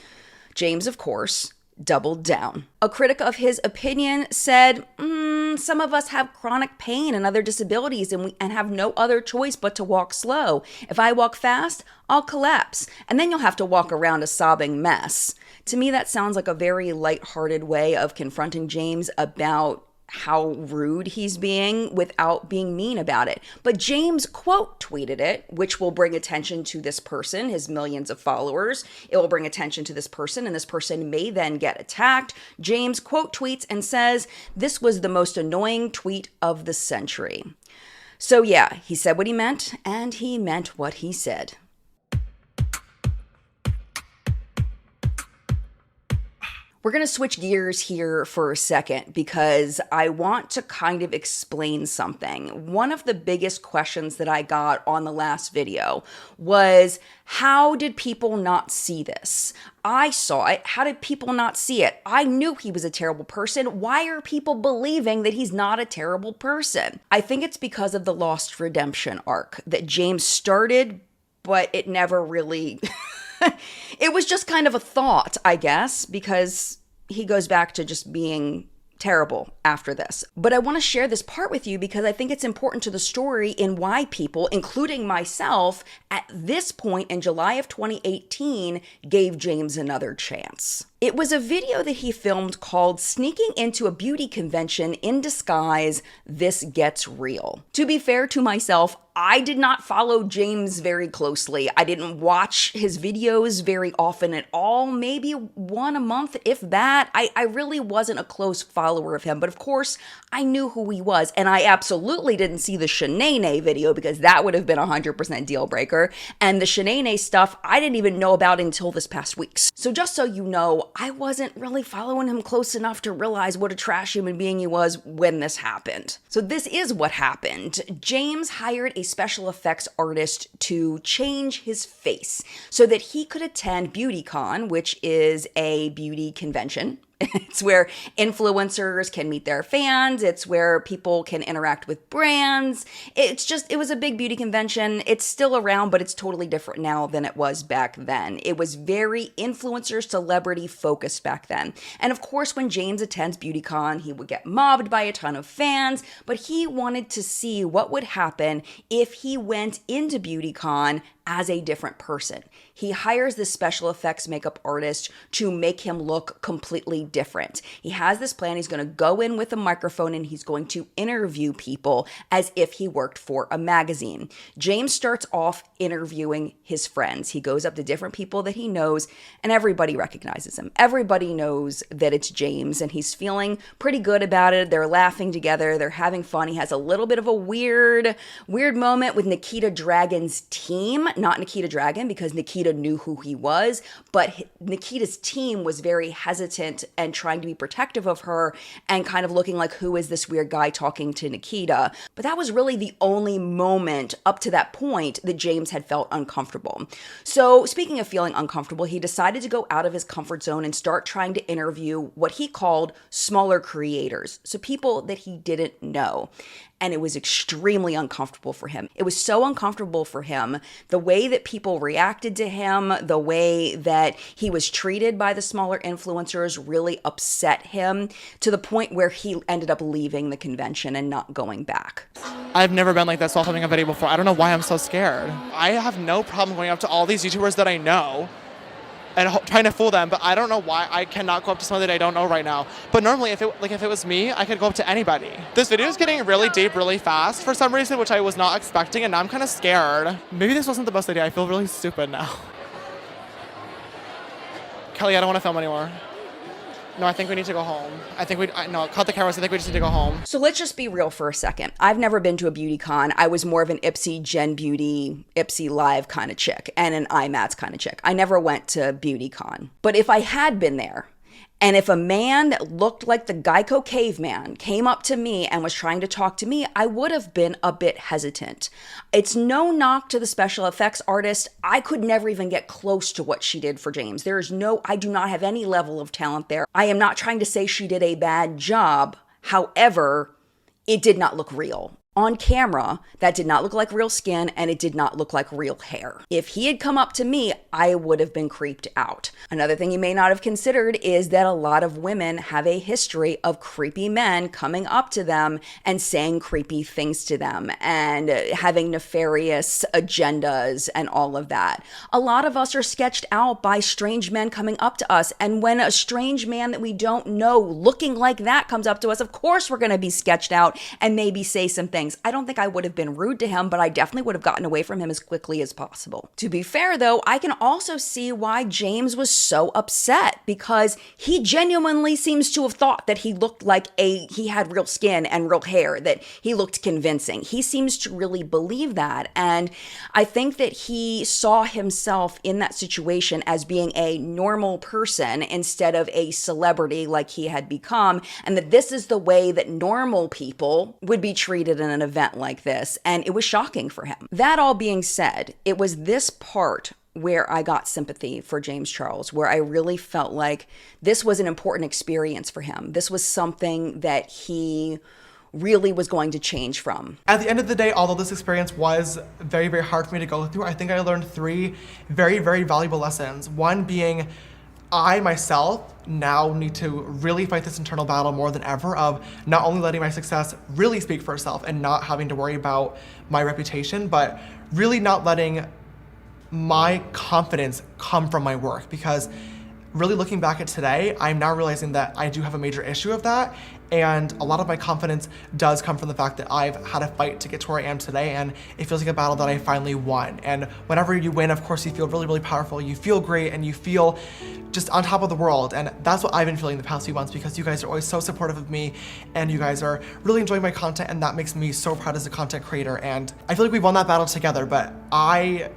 James, of course, doubled down. A critic of his opinion said, some of us have chronic pain and other disabilities and have no other choice but to walk slow. If I walk fast, I'll collapse, and then you'll have to walk around a sobbing mess. To me, that sounds like a very lighthearted way of confronting James about how rude he's being without being mean about it. But James quote tweeted it, which will bring attention to this person, his millions of followers. It will bring attention to this person, and this person may then get attacked. James quote tweets and says, "This was the most annoying tweet of the century." So yeah, he said what he meant, and he meant what he said. We're going to switch gears here for a second because I want to kind of explain something. One of the biggest questions that I got on the last video was, how did people not see this? I saw it. How did people not see it? I knew he was a terrible person. Why are people believing that he's not a terrible person? I think it's because of the Lost Redemption arc that James started, but it never really... It was just kind of a thought, I guess, because he goes back to just being terrible after this. But I want to share this part with you because I think it's important to the story in why people, including myself, at this point in July of 2018, gave James another chance. It was a video that he filmed called "Sneaking into a Beauty Convention in Disguise, This Gets Real." To be fair to myself, I did not follow James very closely. I didn't watch his videos very often at all, maybe one a month, if that. I really wasn't a close follower of him, but of course, I knew who he was, and I absolutely didn't see the Shanae video because that would have been a 100% deal breaker, and the Shanae stuff I didn't even know about until this past week. So just so you know, I wasn't really following him close enough to realize what a trash human being he was when this happened. So this is what happened. James hired a special effects artist to change his face so that he could attend BeautyCon, which is a beauty convention It's where influencers can meet their fans. It's where people can interact with brands. It was a big beauty convention. It's still around, but it's totally different now than it was back then. It was very influencer celebrity focused back then. And of course, when James attends BeautyCon, he would get mobbed by a ton of fans, but he wanted to see what would happen if he went into BeautyCon as a different person. He hires this special effects makeup artist to make him look completely different. He has this plan. He's going to go in with a microphone and he's going to interview people as if he worked for a magazine. James starts off interviewing his friends. He goes up to different people that he knows and everybody recognizes him. Everybody knows that it's James and he's feeling pretty good about it. They're laughing together. They're having fun. He has a little bit of a weird moment with Nikita Dragun's team. Not Nikita Dragun, because Nikita knew who he was, but Nikita's team was very hesitant and trying to be protective of her and kind of looking like, who is this weird guy talking to Nikita? But that was really the only moment up to that point that James had felt uncomfortable. So speaking of feeling uncomfortable, he decided to go out of his comfort zone and start trying to interview what he called smaller creators. So people that he didn't know. And it was extremely uncomfortable for him. It was so uncomfortable for him, the way that people reacted to him, the way that he was treated by the smaller influencers really upset him to the point where he ended up leaving the convention and not going back. I've never been like this while filming a video before. I don't know why I'm so scared. I have no problem going up to all these YouTubers that I know and trying to fool them, but I don't know why I cannot go up to someone that I don't know right now. But normally, if it was me, I could go up to anybody. This video is getting really deep really fast for some reason, which I was not expecting, and now I'm kind of scared. Maybe this wasn't the best idea. I feel really stupid now. Kelly, I don't want to film anymore. No, I think we need to go home. No, cut the cameras. I think we just need to go home. So let's just be real for a second. I've never been to a BeautyCon. I was more of an Ipsy, Gen Beauty, Ipsy Live kind of chick and an IMATS kind of chick. I never went to BeautyCon. But if I had been there, and if a man that looked like the Geico caveman came up to me and was trying to talk to me, I would have been a bit hesitant. It's no knock to the special effects artist. I could never even get close to what she did for James. I do not have any level of talent there. I am not trying to say she did a bad job. However, it did not look real. On camera, that did not look like real skin and it did not look like real hair. If he had come up to me, I would have been creeped out. Another thing you may not have considered is that a lot of women have a history of creepy men coming up to them and saying creepy things to them and having nefarious agendas and all of that. A lot of us are sketched out by strange men coming up to us, and when a strange man that we don't know looking like that comes up to us, of course we're going to be sketched out and maybe say some things. I don't think I would have been rude to him, but I definitely would have gotten away from him as quickly as possible. To be fair though, I can also see why James was so upset, because he genuinely seems to have thought that he looked like he had real skin and real hair, that he looked convincing. He seems to really believe that. And I think that he saw himself in that situation as being a normal person instead of a celebrity like he had become, and that this is the way that normal people would be treated in an event like this, and it was shocking for him. That all being said, it was this part where I got sympathy for James Charles, where I really felt like this was an important experience for him. This was something that he really was going to change from. At the end of the day, although this experience was very, very hard for me to go through, I think I learned 3 very, very valuable lessons. One being, I myself now need to really fight this internal battle more than ever of not only letting my success really speak for itself and not having to worry about my reputation, but really not letting my confidence come from my work. Because really looking back at today, I'm now realizing that I do have a major issue of that. And a lot of my confidence does come from the fact that I've had a fight to get to where I am today, and it feels like a battle that I finally won. And whenever you win, of course, you feel really, really powerful. You feel great, and you feel just on top of the world. And that's what I've been feeling the past few months, because you guys are always so supportive of me, and you guys are really enjoying my content, and that makes me so proud as a content creator. And I feel like we won that battle together, but I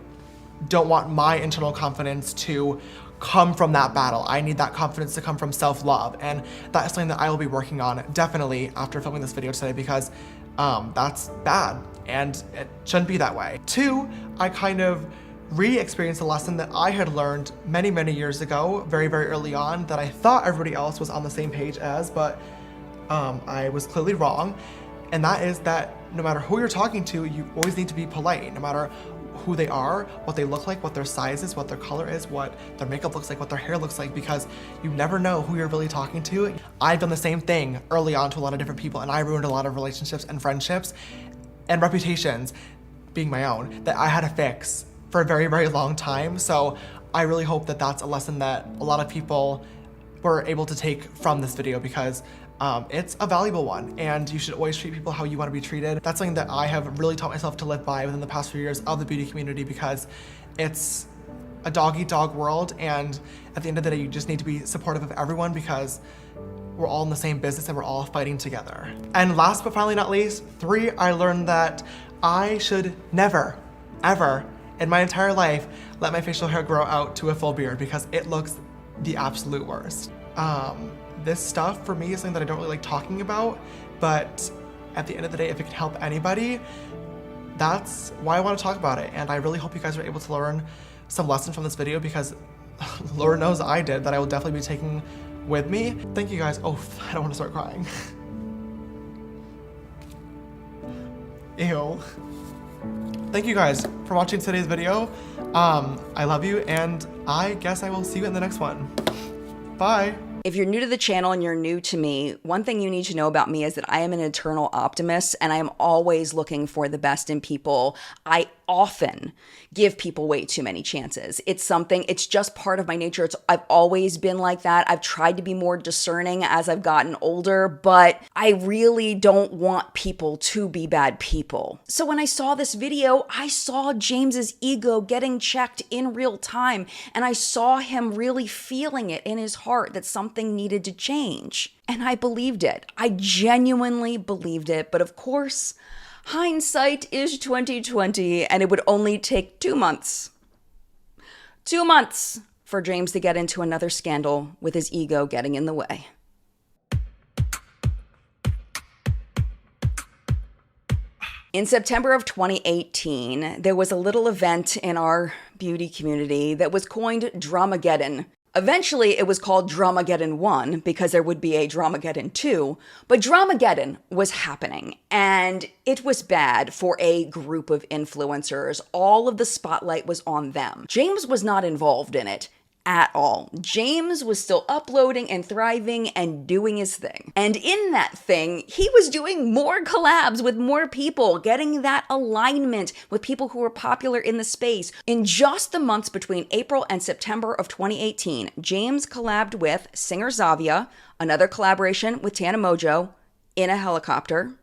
don't want my internal confidence to come from that battle. I need that confidence to come from self-love, and that is something that I will be working on definitely after filming this video today, because that's bad and it shouldn't be that way. 2, I kind of re-experience a lesson that I had learned many, many years ago, very, very early on, that I thought everybody else was on the same page as, but I was clearly wrong. And that is that no matter who you're talking to, you always need to be polite, no matter who they are, what they look like, what their size is, what their color is, what their makeup looks like, what their hair looks like, because you never know who you're really talking to. I've done the same thing early on to a lot of different people, and I ruined a lot of relationships and friendships and reputations, being my own, that I had to fix for a very, very long time. So I really hope that that's a lesson that a lot of people were able to take from this video, because it's a valuable one, and you should always treat people how you want to be treated. That's something that I have really taught myself to live by within the past few years of the beauty community, because it's a dog-eat-dog world, and at the end of the day, you just need to be supportive of everyone, because we're all in the same business and we're all fighting together. And last but finally not least, 3, I learned that I should never, ever in my entire life let my facial hair grow out to a full beard, because it looks the absolute worst. This stuff for me is something that I don't really like talking about, but at the end of the day, if it can help anybody, that's why I want to talk about it. And I really hope you guys are able to learn some lessons from this video, because Lord knows I did, that I will definitely be taking with me. Thank you guys. Oh, I don't want to start crying. Ew. Thank you guys for watching today's video. I love you, and I guess I will see you in the next one. Bye. If you're new to the channel and you're new to me, one thing you need to know about me is that I am an eternal optimist, and I am always looking for the best in people. I often give people way too many chances. It's just part of my nature. I've always been like that. I've tried to be more discerning as I've gotten older, but I really don't want people to be bad people. So when I saw this video, I saw James's ego getting checked in real time, and I saw him really feeling it in his heart that something needed to change. And I believed it. I genuinely believed it. But of course, hindsight is 20/20, and it would only take 2 months. 2 months for James to get into another scandal with his ego getting in the way. In September of 2018, there was a little event in our beauty community that was coined Dramageddon. Eventually, it was called Dramageddon 1 because there would be a Dramageddon 2, but Dramageddon was happening, and it was bad for a group of influencers. All of the spotlight was on them. James was not involved in it at all. James was still uploading and thriving and doing his thing. And in that thing, he was doing more collabs with more people, getting that alignment with people who were popular in the space. In just the months between April and September of 2018, James collabed with singer Zavia, another collaboration with Tana Mojo, in a helicopter.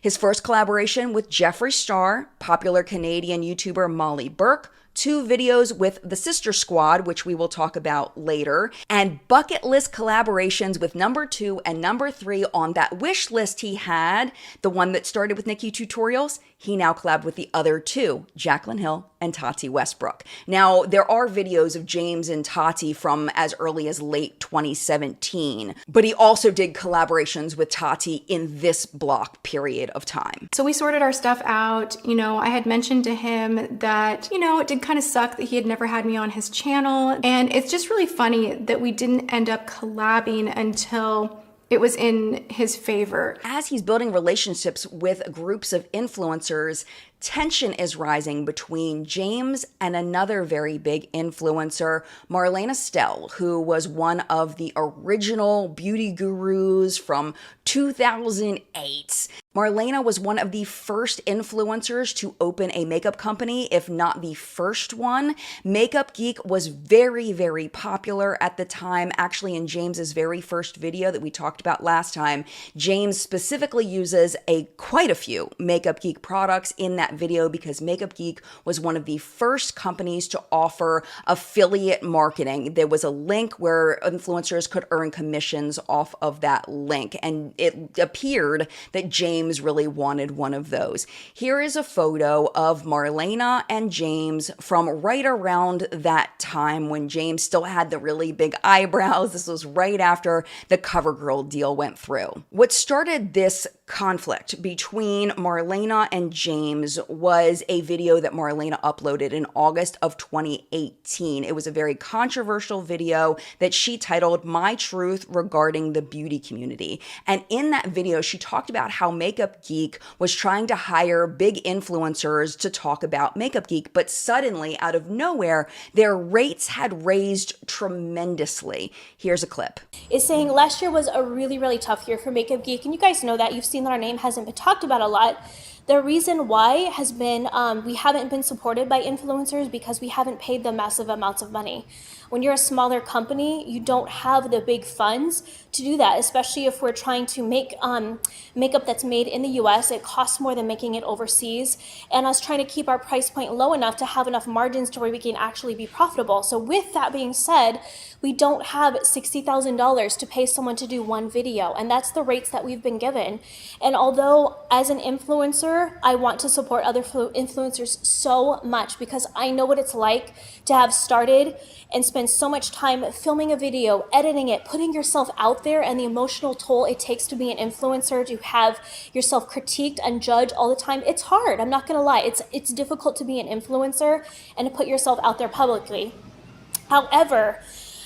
His first collaboration with Jeffree Star, popular Canadian YouTuber Molly Burke, 2 videos with the Sister Squad, which we will talk about later, and bucket list collaborations with number 2 and number 3 on that wish list he had, the one that started with Nikki Tutorials. He now collabed with the other 2, Jaclyn Hill and Tati Westbrook. Now, there are videos of James and Tati from as early as late 2017, but he also did collaborations with Tati in this block period of time. So we sorted our stuff out. I had mentioned to him that, it did kind of suck that he had never had me on his channel. And it's just really funny that we didn't end up collabing until it was in his favor. As he's building relationships with groups of influencers, tension is rising between James and another very big influencer, Marlena Stell, who was one of the original beauty gurus from 2008. Marlena was one of the first influencers to open a makeup company, if not the first one. Makeup Geek was very, very popular at the time. Actually, in James's very first video that we talked about last time, James specifically uses quite a few Makeup Geek products in that video because Makeup Geek was one of the first companies to offer affiliate marketing. There was a link where influencers could earn commissions off of that link, and it appeared that James really wanted one of those. Here is a photo of Marlena and James from right around that time when James still had the really big eyebrows. This was right after the CoverGirl deal went through. What started this conflict between Marlena and James was a video that Marlena uploaded in August of 2018. It was a very controversial video that she titled My Truth Regarding the Beauty Community. And in that video, she talked about how Makeup Geek was trying to hire big influencers to talk about Makeup Geek, but suddenly, out of nowhere, their rates had raised tremendously. Here's a clip. Is saying last year was a really, really tough year for Makeup Geek, and you guys know that. You've seen that our name hasn't been talked about a lot. The reason why has been we haven't been supported by influencers because we haven't paid them massive amounts of money. When you're a smaller company, you don't have the big funds to do that, especially if we're trying to make makeup that's made in the US. It costs more than making it overseas, and us trying to keep our price point low enough to have enough margins to where we can actually be profitable. So with that being said, we don't have $60,000 to pay someone to do one video, and that's the rates that we've been given. And although as an influencer, I want to support other influencers so much because I know what it's like to have started and spend so much time filming a video, editing it, putting yourself out there, and the emotional toll it takes to be an influencer, to have yourself critiqued and judged all the time. It's hard, I'm not gonna lie. It's difficult to be an influencer and to put yourself out there publicly. However,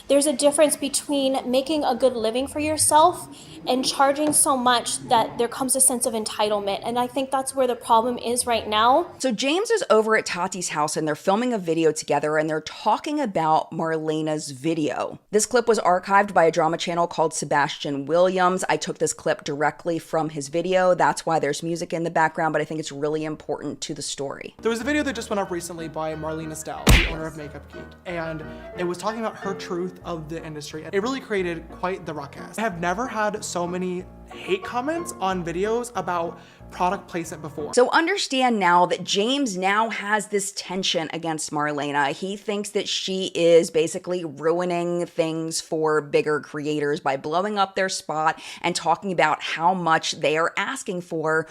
there's a difference between making a good living for yourself and charging so much that there comes a sense of entitlement. And I think that's where the problem is right now. So James is over at Tati's house and they're filming a video together and they're talking about Marlena's video. This clip was archived by a drama channel called Sebastian Williams. I took this clip directly from his video. That's why there's music in the background, but I think it's really important to the story. There was a video that just went up recently by Marlena Stell, the owner of Makeup Geek, and it was talking about her truth of the industry. It really created quite the ruckus. I have never had so many hate comments on videos about product placement before. So understand now that James now has this tension against Marlena. He thinks that she is basically ruining things for bigger creators by blowing up their spot and talking about how much they are asking for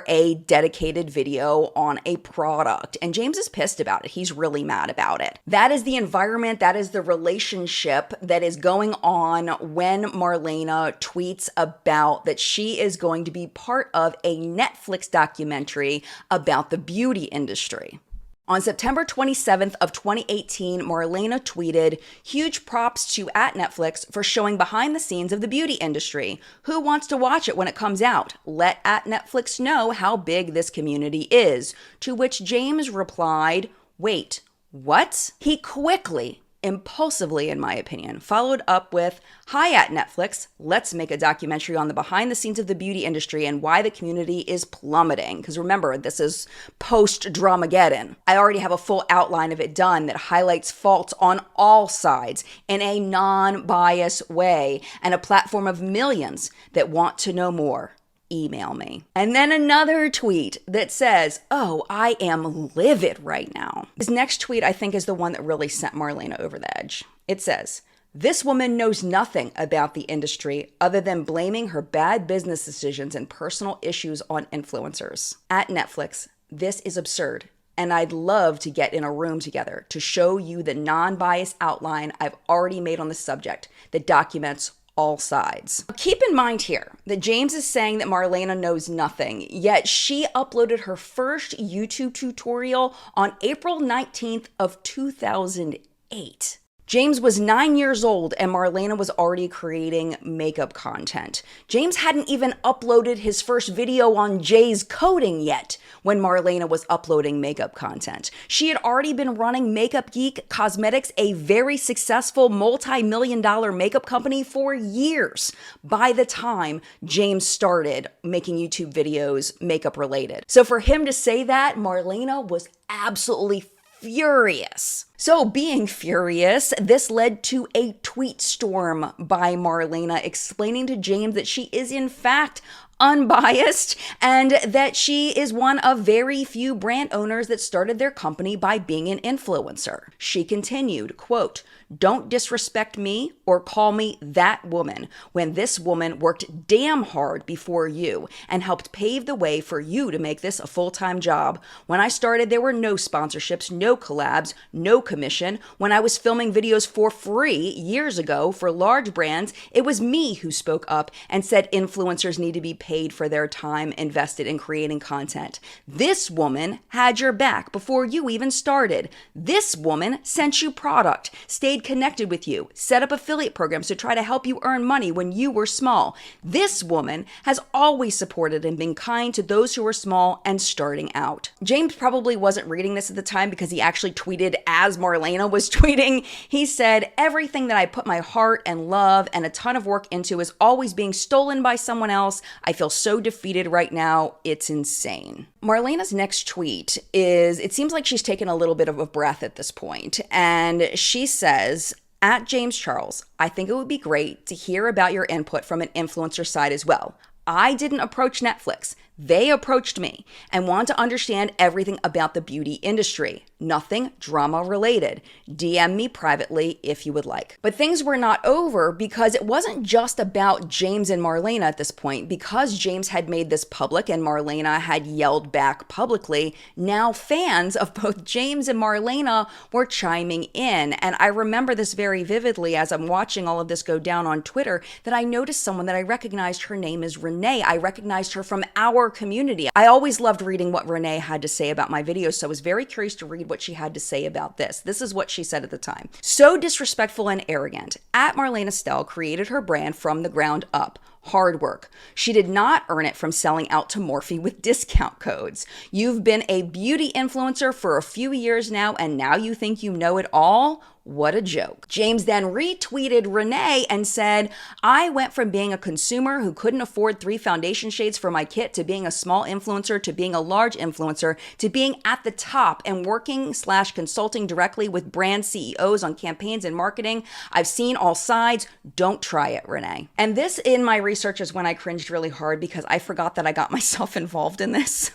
a dedicated video on a product. And James is pissed about it. He's really mad about it. That is the environment, that is the relationship that is going on when Marlena tweets about that she is going to be part of a Netflix documentary about the beauty industry. On September 27th of 2018, Marlena tweeted, "Huge props to @Netflix for showing behind the scenes of the beauty industry. Who wants to watch it when it comes out? Let @Netflix know how big this community is." To which James replied, "Wait, what?" He quickly, impulsively, in my opinion, followed up with, "Hi @Netflix, let's make a documentary on the behind the scenes of the beauty industry and why the community is plummeting." Because remember, this is post-Dramageddon. I already have a full outline of it done that highlights faults on all sides in a non-biased way and a platform of millions that want to know more. Email me. And then another tweet that says, "Oh, I am livid right now." His next tweet, I think, is the one that really sent Marlena over the edge. It says, "This woman knows nothing about the industry other than blaming her bad business decisions and personal issues on influencers. @Netflix, this is absurd. And I'd love to get in a room together to show you the non-biased outline I've already made on the subject that documents all sides." Keep in mind here that James is saying that Marlena knows nothing, yet she uploaded her first YouTube tutorial on April 19th of 2008. James was 9 years old and Marlena was already creating makeup content. James hadn't even uploaded his first video on Jay's coding yet when Marlena was uploading makeup content. She had already been running Makeup Geek Cosmetics, a very successful multi-million-dollar makeup company, for years by the time James started making YouTube videos makeup related. So for him to say that, Marlena was absolutely furious. So being furious, this led to a tweet storm by Marlena explaining to James that she is in fact unbiased and that she is one of very few brand owners that started their company by being an influencer. She continued, quote, "Don't disrespect me or call me that woman when this woman worked damn hard before you and helped pave the way for you to make this a full-time job. When I started, there were no sponsorships, no collabs, no commission. When I was filming videos for free years ago for large brands, it was me who spoke up and said influencers need to be paid paid for their time invested in creating content. This woman had your back before you even started. This woman sent you product, stayed connected with you, set up affiliate programs to try to help you earn money when you were small. This woman has always supported and been kind to those who are small and starting out. James probably wasn't reading this at the time because he actually tweeted as Marlena was tweeting. He said, "Everything that I put my heart and love and a ton of work into is always being stolen by someone else. I feel so defeated right now. It's insane." Marlena's next tweet is, it seems like she's taken a little bit of a breath at this point, and she says, "At James Charles, I think it would be great to hear about your input from an influencer side as well. I didn't approach Netflix. They approached me and want to understand everything about the beauty industry. Nothing drama related. DM me privately if you would like." But things were not over because it wasn't just about James and Marlena at this point. Because James had made this public and Marlena had yelled back publicly, now fans of both James and Marlena were chiming in. And I remember this very vividly as I'm watching all of this go down on Twitter, that I noticed someone that I recognized. Her name is Renee. I recognized her from our community. I always loved reading what Renee had to say about my videos, so I was very curious to read what she had to say about this. This is what she said at the time. "So disrespectful and arrogant. At Marlena Stell created her brand from the ground up. Hard work. She did not earn it from selling out to Morphe with discount codes. You've been a beauty influencer for a few years now, and now you think you know it all? What a joke." James then retweeted Renee and said, "I went from being a consumer who couldn't afford 3 foundation shades for my kit to being a small influencer to being a large influencer to being at the top and working/consulting directly with brand CEOs on campaigns and marketing. I've seen all sides. Don't try it, Renee." And this in my research is when I cringed really hard because I forgot that I got myself involved in this.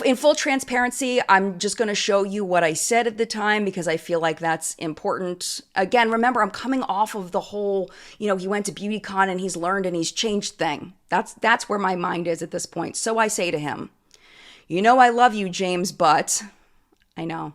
In full transparency, I'm just going to show you what I said at the time because I feel like that's important. Again, remember, I'm coming off of the whole, he went to BeautyCon and he's learned and he's changed thing. That's where my mind is at this point. So I say to him, "I love you, James, but..." I know.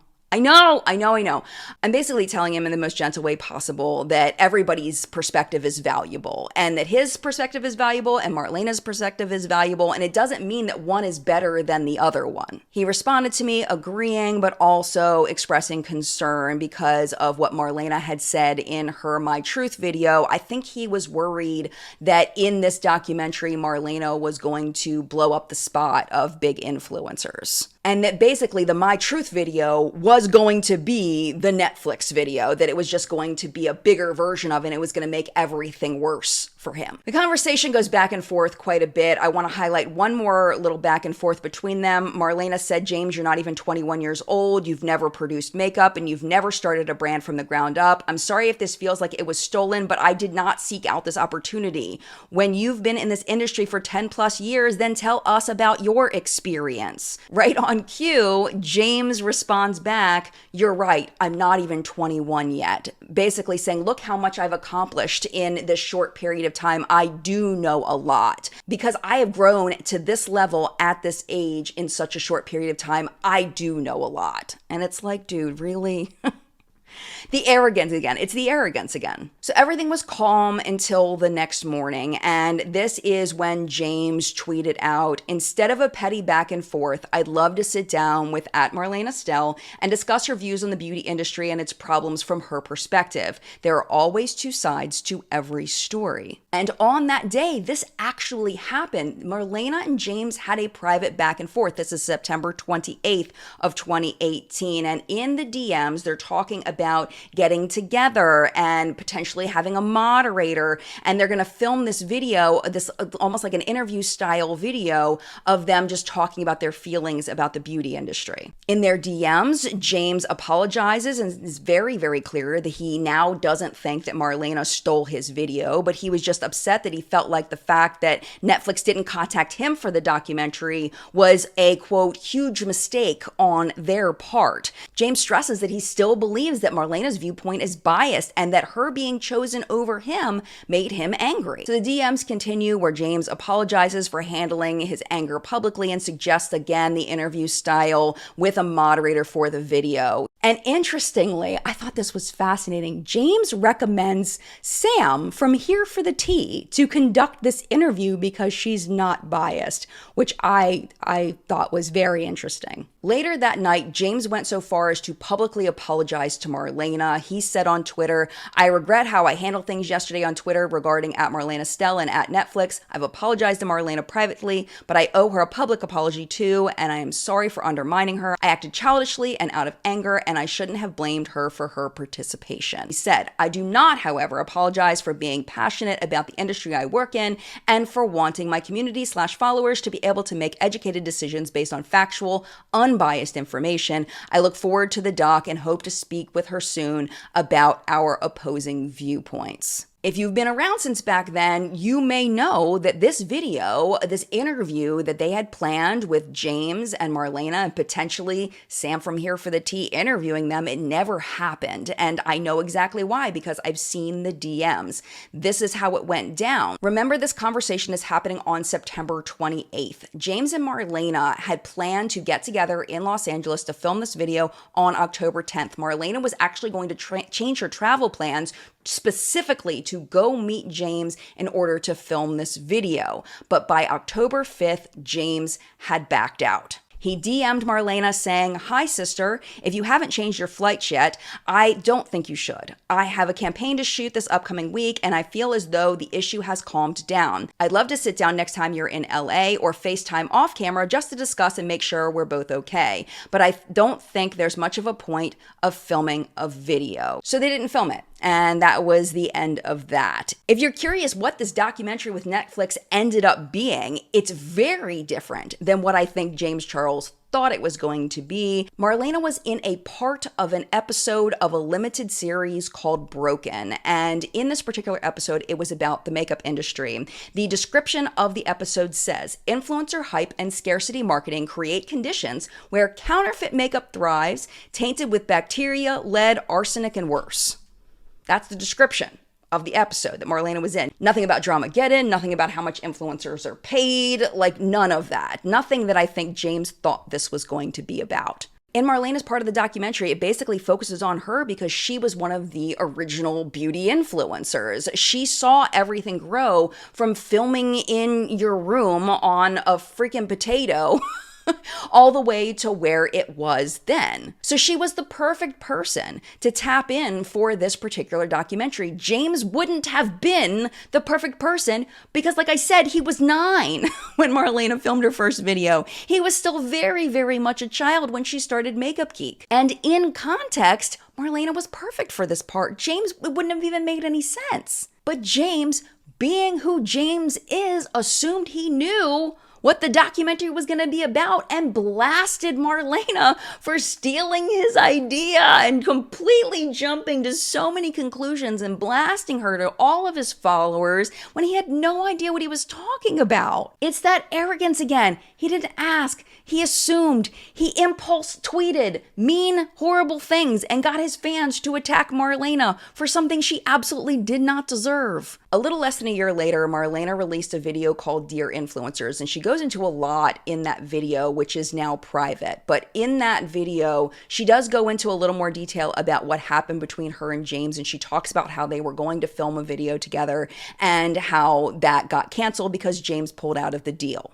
I'm basically telling him in the most gentle way possible that everybody's perspective is valuable and that his perspective is valuable and Marlena's perspective is valuable, and it doesn't mean that one is better than the other one. He responded to me agreeing, but also expressing concern because of what Marlena had said in her My Truth video. I think he was worried that in this documentary, Marlena was going to blow up the spot of big influencers. And that basically the My Truth video was going to be the Netflix video, that it was just going to be a bigger version of it, and it was going to make everything worse for him. The conversation goes back and forth quite a bit. I want to highlight one more little back and forth between them. Marlena said, "James, you're not even 21 years old. You've never produced makeup and you've never started a brand from the ground up. I'm sorry if this feels like it was stolen, but I did not seek out this opportunity. When you've been in this industry for 10 plus years, then tell us about your experience." Right on cue, James responds back, "You're right. I'm not even 21 yet." Basically saying, look how much I've accomplished in this short period of time. I do know a lot because I have grown to this level at this age in such a short period of time. I do know a lot. And it's like, dude, really? The arrogance again. It's the arrogance again. So everything was calm until the next morning. And this is when James tweeted out, "Instead of a petty back and forth, I'd love to sit down with @Marlena Stell and discuss her views on the beauty industry and its problems from her perspective. There are always two sides to every story." And on that day, this actually happened. Marlena and James had a private back and forth. This is September 28th of 2018. And in the DMs, they're talking about getting together and potentially having a moderator, and they're going to film this video, this almost like an interview style video of them just talking about their feelings about the beauty industry. In their DMs, James apologizes and is very, very clear that he now doesn't think that Marlena stole his video, but he was just upset that he felt like the fact that Netflix didn't contact him for the documentary was a, quote, huge mistake on their part. James stresses that he still believes that Marlena's viewpoint is biased and that her being chosen over him made him angry. So the DMs continue where James apologizes for handling his anger publicly and suggests again the interview style with a moderator for the video. And interestingly, I thought this was fascinating. James recommends Sam from Here for the Tea to conduct this interview because she's not biased, which I thought was very interesting. Later that night, James went so far as to publicly apologize to Marlena. He said on Twitter, "I regret how I handled things yesterday on Twitter regarding @MarlenaStell and @Netflix. I've apologized to Marlena privately, but I owe her a public apology too, and I am sorry for undermining her. I acted childishly and out of anger, and I shouldn't have blamed her for her participation." He said, "I do not, however, apologize for being passionate about the industry I work in and for wanting my community/followers to be able to make educated decisions based on factual, unbiased information. I look forward to the doc and hope to speak with her soon about our opposing viewpoints." If you've been around since back then, you may know that this video, this interview that they had planned with James and Marlena and potentially Sam from Here for the Tea interviewing them, it never happened. And I know exactly why, because I've seen the DMs. This is how it went down. Remember, this conversation is happening on September 28th. James and Marlena had planned to get together in Los Angeles to film this video on October 10th. Marlena was actually going to change her travel plans specifically to go meet James in order to film this video. But by October 5th, James had backed out. He DM'd Marlena saying, "Hi, sister. If you haven't changed your flights yet, I don't think you should. I have a campaign to shoot this upcoming week, and I feel as though the issue has calmed down. I'd love to sit down next time you're in LA or FaceTime off camera just to discuss and make sure we're both okay. But I don't think there's much of a point of filming a video." So they didn't film it. And that was the end of that. If you're curious what this documentary with Netflix ended up being, it's very different than what I think James Charles thought it was going to be. Marlena was in a part of an episode of a limited series called Broken. And in this particular episode, it was about the makeup industry. The description of the episode says, "Influencer hype and scarcity marketing create conditions where counterfeit makeup thrives, tainted with bacteria, lead, arsenic, and worse." That's the description of the episode that Marlena was in. Nothing about Dramageddon, nothing about how much influencers are paid, like none of that. Nothing that I think James thought this was going to be about. In Marlena's part of the documentary, it basically focuses on her because she was one of the original beauty influencers. She saw everything grow from filming in your room on a freaking potato all the way to where it was then. So she was the perfect person to tap in for this particular documentary. James wouldn't have been the perfect person because, like I said, he was 9 when Marlena filmed her first video. He was still very, very much a child when she started Makeup Geek. And in context, Marlena was perfect for this part. James, it wouldn't have even made any sense. But James, being who James is, assumed he knew what the documentary was going to be about and blasted Marlena for stealing his idea and completely jumping to so many conclusions and blasting her to all of his followers when he had no idea what he was talking about. It's that arrogance again. He didn't ask. He assumed. He impulse tweeted mean, horrible things and got his fans to attack Marlena for something she absolutely did not deserve. A little less than a year later, Marlena released a video called Dear Influencers, and she goes into a lot in that video, which is now private. But in that video, she does go into a little more detail about what happened between her and James, and she talks about how they were going to film a video together and how that got canceled because James pulled out of the deal.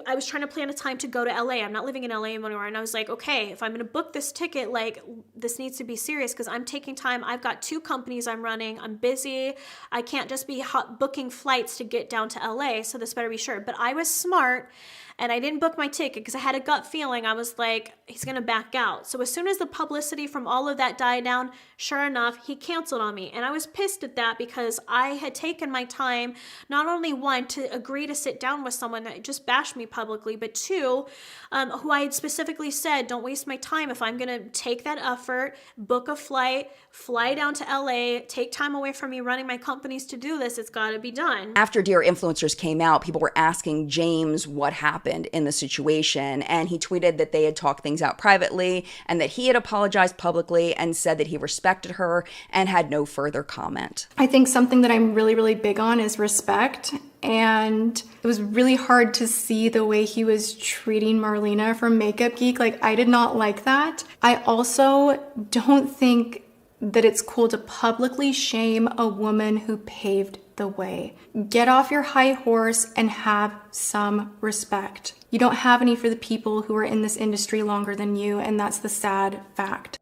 I was trying to plan a time to go to LA. I'm not living in LA anymore, and I was like, okay, if I'm going to book this ticket, like, this needs to be serious because I'm taking time. I've got 2 companies I'm running. I'm busy. I can't just be booking flights to get down to LA, so this better be sure. But I was smart and I didn't book my ticket because I had a gut feeling. I was like, he's going to back out. So as soon as the publicity from all of that died down, sure enough, he canceled on me. And I was pissed at that because I had taken my time, not only 1, to agree to sit down with someone that just bashed me publicly, but 2, who I had specifically said, don't waste my time. If I'm going to take that effort, book a flight, fly down to LA, take time away from me running my companies to do this, it's got to be done. After Dear Influencers came out, people were asking James what happened in the situation, and he tweeted that they had talked things out privately and that he had apologized publicly and said that he respected her and had no further comment. I think something that I'm really, really big on is respect. and it was really hard to see the way he was treating Marlena from Makeup Geek. Like, I did not like that. I also don't think that it's cool to publicly shame a woman who paved the way. Get off your high horse and have some respect. You don't have any for the people who are in this industry longer than you, and that's the sad fact.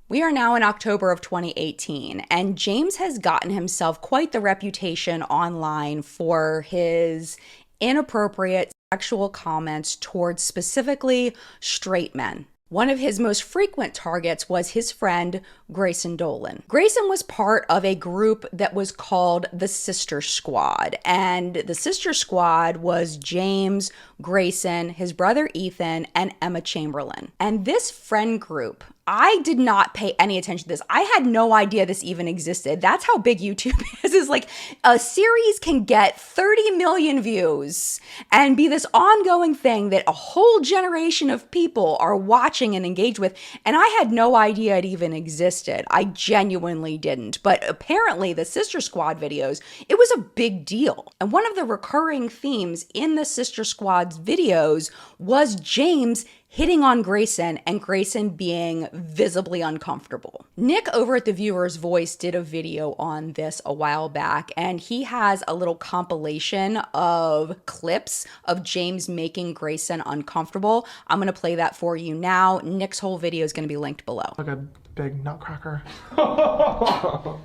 We are now in October of 2018, and James has gotten himself quite the reputation online for his inappropriate sexual comments towards specifically straight men. One of his most frequent targets was his friend, Grayson Dolan. Grayson was part of a group that was called the Sister Squad, and the Sister Squad was James, Grayson, his brother Ethan, and Emma Chamberlain. And this friend group, I did not pay any attention to this. I had no idea this even existed. That's how big YouTube is like a series can get 30 million views and be this ongoing thing that a whole generation of people are watching and engaged with. And I had no idea it even existed. I genuinely didn't. But apparently the Sister Squad videos, it was a big deal. And one of the recurring themes in the Sister Squad's videos was James hitting on Grayson and Grayson being visibly uncomfortable. Nick over at The Viewer's Voice did a video on this a while back, and he has a little compilation of clips of James making Grayson uncomfortable. I'm gonna play that for you now. Nick's whole video is gonna be linked below. Like a big nutcracker. I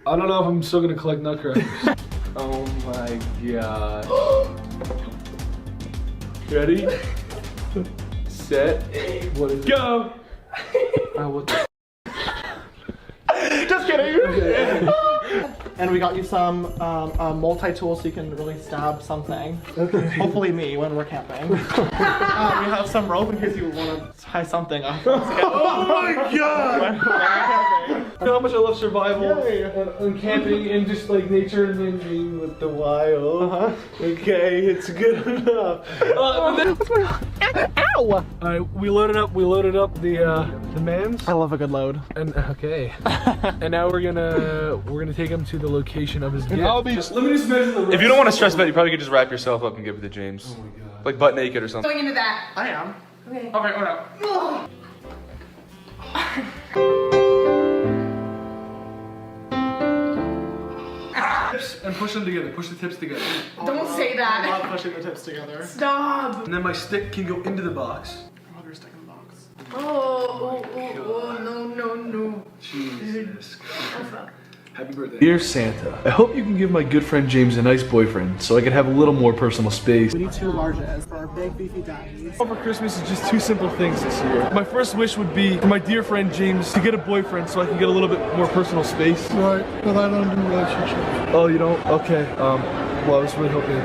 don't know if I'm still gonna collect nutcrackers. Oh my god. Ready? Set. What is it? Go! Oh, what the Just kidding! Okay. And we got you some multi-tool so you can really stab something. Okay. Hopefully me when we're camping. We have some rope in case you want to tie something up. Oh my god! You know how much I love survival and camping and just like nature and then being with the wild. Okay, it's good enough. What's going on? Ow! Alright, we loaded up the mans. I love a good load. And okay. And now we're gonna take him to the location of his gift. Let me just measure the If you don't want to stress about it, you probably could just wrap yourself up and give it to James. Oh my god. Like butt naked or something. Going into that. I am. Okay. Okay, hold And push them together. Push the tips together. Don't say that. I'm not pushing the tips together. Stop. And then my stick can go into the box. I'd rather stick in the box. Oh, no. Jesus Christ. Happy birthday. Dear Santa, I hope you can give my good friend James a nice boyfriend so I can have a little more personal space. We need 2 larges for our big beefy daddies. For Christmas is just 2 simple things this year. My first wish would be for my dear friend James to get a boyfriend so I can get a little bit more personal space. Right, but I don't do relationships. Oh, you don't? Okay. Well, I was really hoping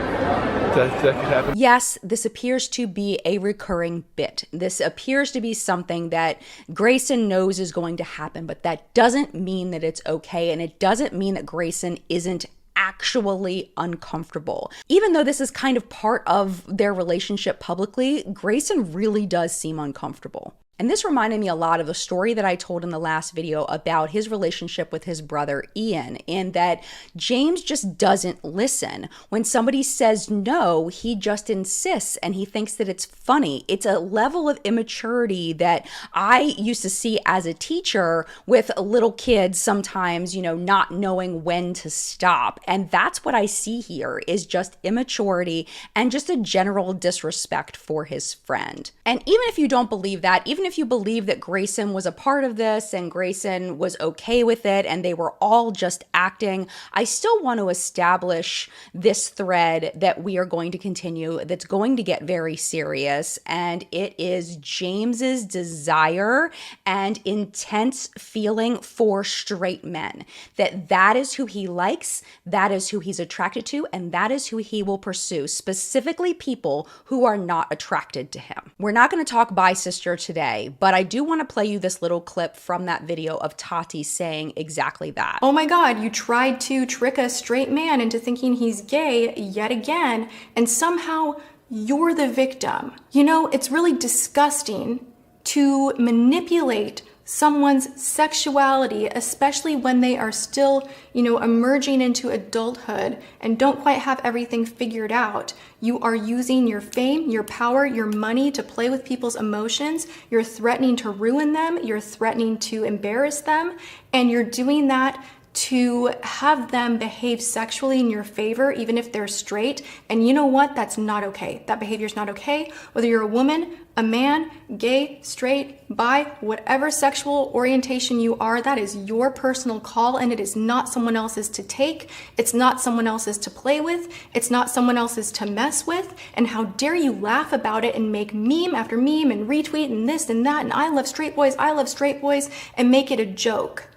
that could happen. Yes, this appears to be a recurring bit. This appears to be something that Grayson knows is going to happen, but that doesn't mean that it's okay, and it doesn't mean that Grayson isn't actually uncomfortable. Even though this is kind of part of their relationship publicly, Grayson really does seem uncomfortable. And this reminded me a lot of the story that I told in the last video about his relationship with his brother Ian, in that James just doesn't listen. When somebody says no, he just insists and he thinks that it's funny. It's a level of immaturity that I used to see as a teacher with little kids sometimes, you know, not knowing when to stop. And that's what I see here, is just immaturity and just a general disrespect for his friend. And even if you don't believe that, even if you believe that Grayson was a part of this and Grayson was okay with it and they were all just acting, I still want to establish this thread that we are going to continue that's going to get very serious, and it is James's desire and intense feeling for straight men. That is who he likes, that is who he's attracted to, and that is who he will pursue, specifically people who are not attracted to him. We're not going to talk bi sister today, but I do want to play you this little clip from that video of Tati saying exactly that. Oh my God, you tried to trick a straight man into thinking he's gay yet again, and somehow you're the victim. You know, it's really disgusting to manipulate someone's sexuality, especially when they are still, emerging into adulthood and don't quite have everything figured out. You are using your fame, your power, your money to play with people's emotions. You're threatening to ruin them. You're threatening to embarrass them. And you're doing that to have them behave sexually in your favor, even if they're straight. And you know what? That's not okay. That behavior is not okay. Whether you're a woman, a man, gay, straight, bi, whatever sexual orientation you are, that is your personal call, and it is not someone else's to take. It's not someone else's to play with. It's not someone else's to mess with. And how dare you laugh about it and make meme after meme and retweet and this and that and I love straight boys, and make it a joke.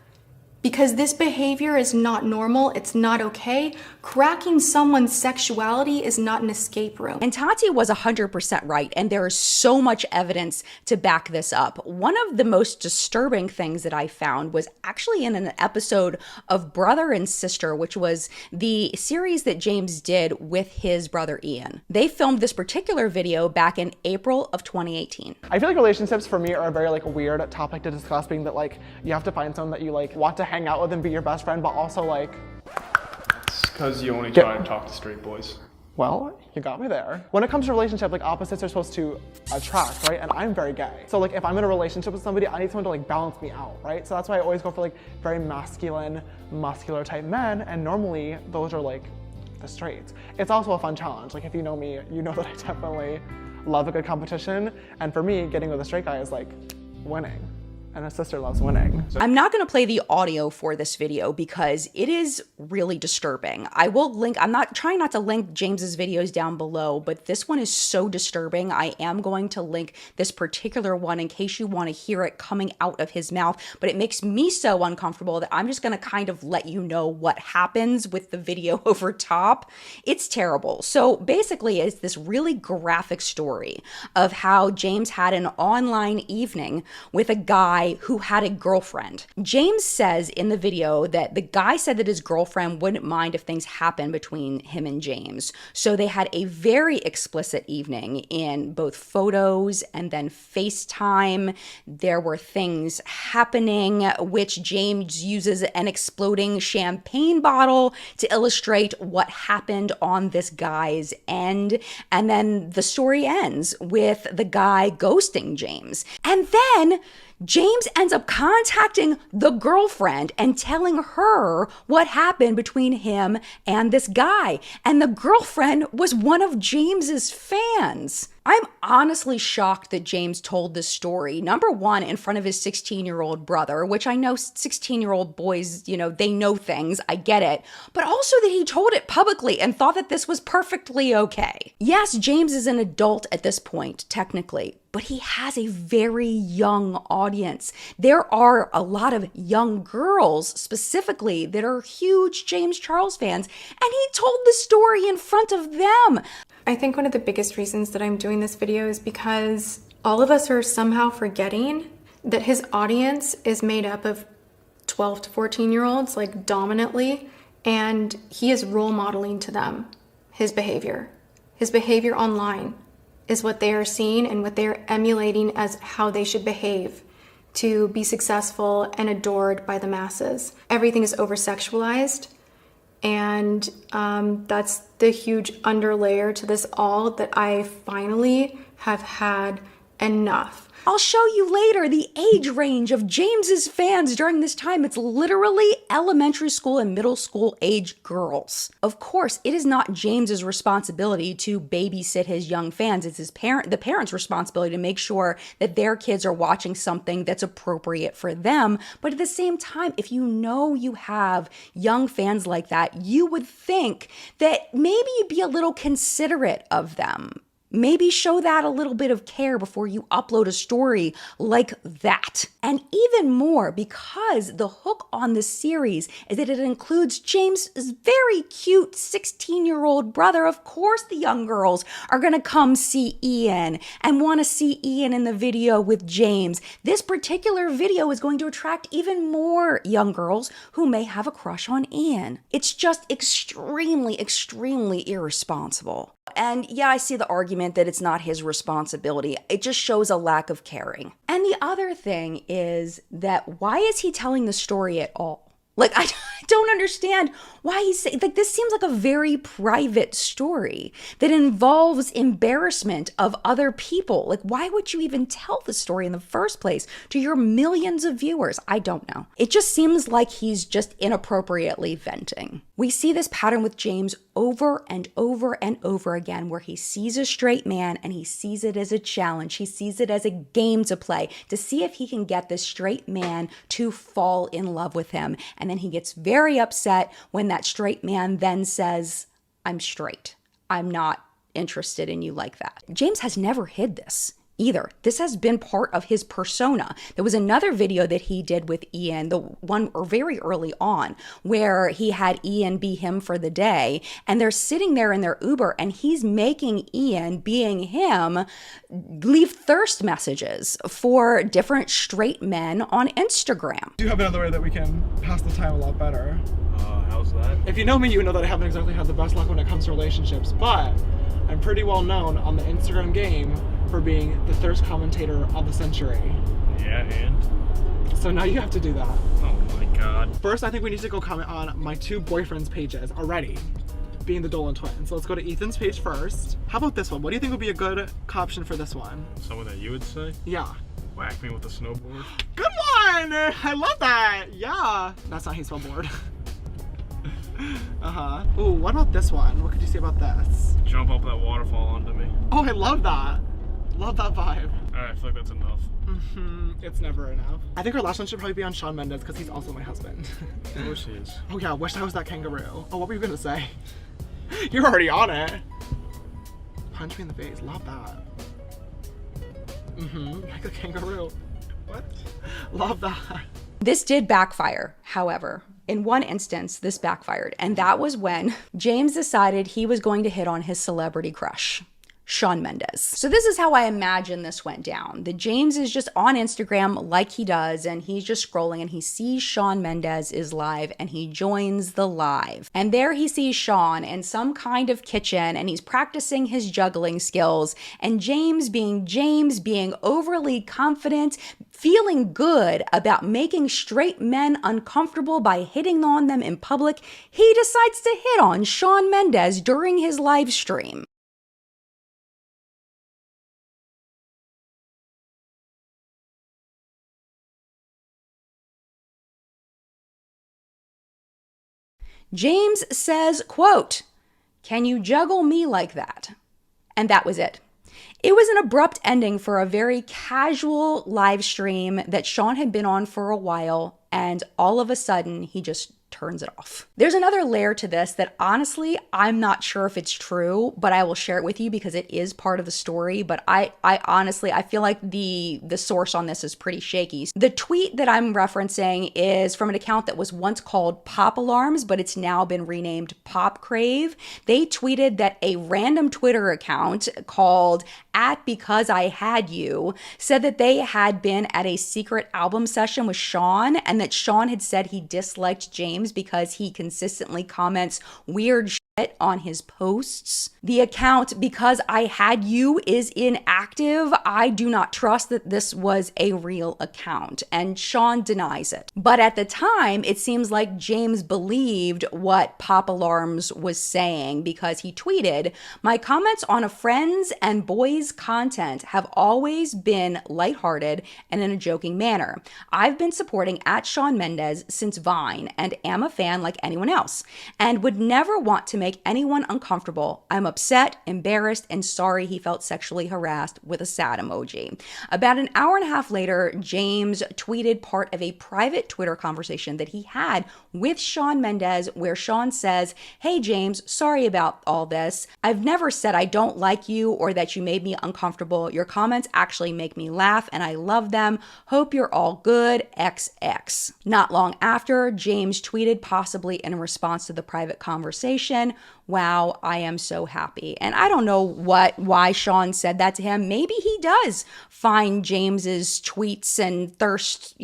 Because this behavior is not normal, it's not okay. Cracking someone's sexuality is not an escape room. And Tati was 100% right, and there is so much evidence to back this up. One of the most disturbing things that I found was actually in an episode of Brother and Sister, which was the series that James did with his brother Ian. They filmed this particular video back in April of 2018. I feel like relationships for me are a very weird topic to discuss, being that you have to find someone that you want to hang out with and be your best friend, but also It's because you only try to talk to straight boys. Well, you got me there. When it comes to relationship, opposites are supposed to attract, right? And I'm very gay. So if I'm in a relationship with somebody, I need someone to balance me out, right? So that's why I always go for very masculine, muscular type men, and normally those are the straights. It's also a fun challenge. If you know me, you know that I definitely love a good competition. And for me, getting with a straight guy is winning. And his sister loves winning. I'm not going to play the audio for this video because it is really disturbing. I will link, I'm not trying not to link James's videos down below, but this one is so disturbing. I am going to link this particular one in case you want to hear it coming out of his mouth, but it makes me so uncomfortable that I'm just going to kind of let you know what happens with the video over top. It's terrible. So basically it's this really graphic story of how James had an online evening with a guy who had a girlfriend. James says in the video that the guy said that his girlfriend wouldn't mind if things happened between him and James. So they had a very explicit evening in both photos and then FaceTime. There were things happening, which James uses an exploding champagne bottle to illustrate what happened on this guy's end. And then the story ends with the guy ghosting James. And then James ends up contacting the girlfriend and telling her what happened between him and this guy. And the girlfriend was one of James's fans. I'm honestly shocked that James told this story, number one, in front of his 16-year-old brother, which I know 16-year-old boys, they know things, I get it, but also that he told it publicly and thought that this was perfectly okay. Yes, James is an adult at this point, technically, but he has a very young audience. There are a lot of young girls specifically that are huge James Charles fans, and he told the story in front of them. I think one of the biggest reasons that I'm doing this video is because all of us are somehow forgetting that his audience is made up of 12 to 14-year-olds, dominantly, and he is role modeling to them his behavior. His behavior online is what they are seeing and what they are emulating as how they should behave to be successful and adored by the masses. Everything is over-sexualized. And that's the huge underlayer to this all, that I finally have had enough. I'll show you later the age range of James's fans during this time. It's literally elementary school and middle school age girls. Of course, it is not James's responsibility to babysit his young fans. It's the parents' responsibility to make sure that their kids are watching something that's appropriate for them. But at the same time, if you know you have young fans like that, you would think that maybe you'd be a little considerate of them. Maybe show that a little bit of care before you upload a story like that. And even more, because the hook on this series is that it includes James's very cute 16-year-old brother. Of course, the young girls are going to come see Ian and want to see Ian in the video with James. This particular video is going to attract even more young girls who may have a crush on Ian. It's just extremely, extremely irresponsible. And yeah, I see the argument that it's not his responsibility. It just shows a lack of caring. And the other thing is that why is he telling the story at all? Like, I don't understand why he's saying, like, this seems like a very private story that involves embarrassment of other people. Like, why would you even tell the story in the first place to your millions of viewers? I don't know. It just seems like he's just inappropriately venting. We see this pattern with James over and over and over again, where he sees a straight man and he sees it as a challenge. He sees it as a game to play to see if he can get this straight man to fall in love with him. And then he gets very upset when that straight man then says, I'm straight. I'm not interested in you like that. James has never hid this either. This has been part of his persona. There was another video that he did with Ian, the one or very early on, where he had Ian be him for the day, and they're sitting there in their Uber, and he's making Ian, being him, leave thirst messages for different straight men on Instagram. Do you have another way that we can pass the time a lot better? How's that? If you know me, you know that I haven't exactly had the best luck when it comes to relationships, but I'm pretty well known on the Instagram game for being the thirst commentator of the century. Yeah, and? So now you have to do that. Oh my god. First, I think we need to go comment on my two boyfriends' pages already, being the Dolan twins. So let's go to Ethan's page first. How about this one? What do you think would be a good caption for this one? Someone that you would say? Yeah. Whack me with a snowboard. Good one! I love that! Yeah. That's not how you spell board. Uh-huh. Ooh, what about this one? What could you say about this? Jump up that waterfall onto me. Oh, I love that. Love that vibe. Alright, I feel like that's enough. It's never enough. I think our last one should probably be on Shawn Mendes because he's also my husband. Of course he is. Oh yeah, wish I was that kangaroo. Oh, what were you gonna say? You're already on it. Punch me in the face. Love that. Like a kangaroo. What? Love that. This did backfire, however. In one instance, this backfired, and that was when James decided he was going to hit on his celebrity crush, Shawn Mendes. So this is how I imagine this went down. That James is just on Instagram like he does, and he's just scrolling, and he sees Shawn Mendes is live, and he joins the live. And there he sees Shawn in some kind of kitchen, and he's practicing his juggling skills, and James being overly confident, feeling good about making straight men uncomfortable by hitting on them in public, he decides to hit on Shawn Mendes during his live stream. James says, quote, "Can you juggle me like that?" And that was it. It was an abrupt ending for a very casual live stream that Shawn had been on for a while, and all of a sudden he just turns it off. There's another layer to this that honestly, I'm not sure if it's true, but I will share it with you because it is part of the story. But I honestly, I feel like the source on this is pretty shaky. The tweet that I'm referencing is from an account that was once called Pop Alarms, but it's now been renamed Pop Crave. They tweeted that a random Twitter account called @BecauseIHadYou said that they had been at a secret album session with Shawn, and that Shawn had said he disliked James because he consistently comments weird shit on his posts. The account Because I Had You is inactive. I do not trust that this was a real account, and Shawn denies it. But at the time, it seems like James believed what Pop Alarms was saying because he tweeted, "My comments on a friend's and boys' content have always been lighthearted and in a joking manner. I've been supporting @Shawn Mendes since Vine and am a fan like anyone else, and would never want to make anyone uncomfortable. I'm upset, embarrassed, and sorry he felt sexually harassed," with a sad emoji. About an hour and a half later, James tweeted part of a private Twitter conversation that he had with Shawn Mendes, where Shawn says, "Hey James, sorry about all this. I've never said I don't like you or that you made me uncomfortable. Your comments actually make me laugh and I love them. Hope you're all good, XX." Not long after, James tweeted, possibly in response to the private conversation, wow, I am so happy. And I don't know why Sean said that to him. Maybe he does find James's tweets and thirst,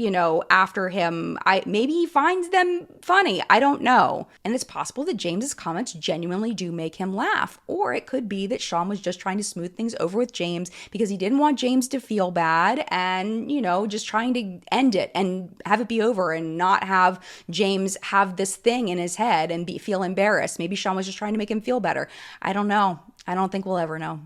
after him. Maybe he finds them funny. I don't know. And it's possible that James's comments genuinely do make him laugh. Or it could be that Sean was just trying to smooth things over with James because he didn't want James to feel bad and, just trying to end it and have it be over and not have James have this thing in his head and feel embarrassed. Maybe Sean was just trying to make him feel better. I don't know. I don't think we'll ever know.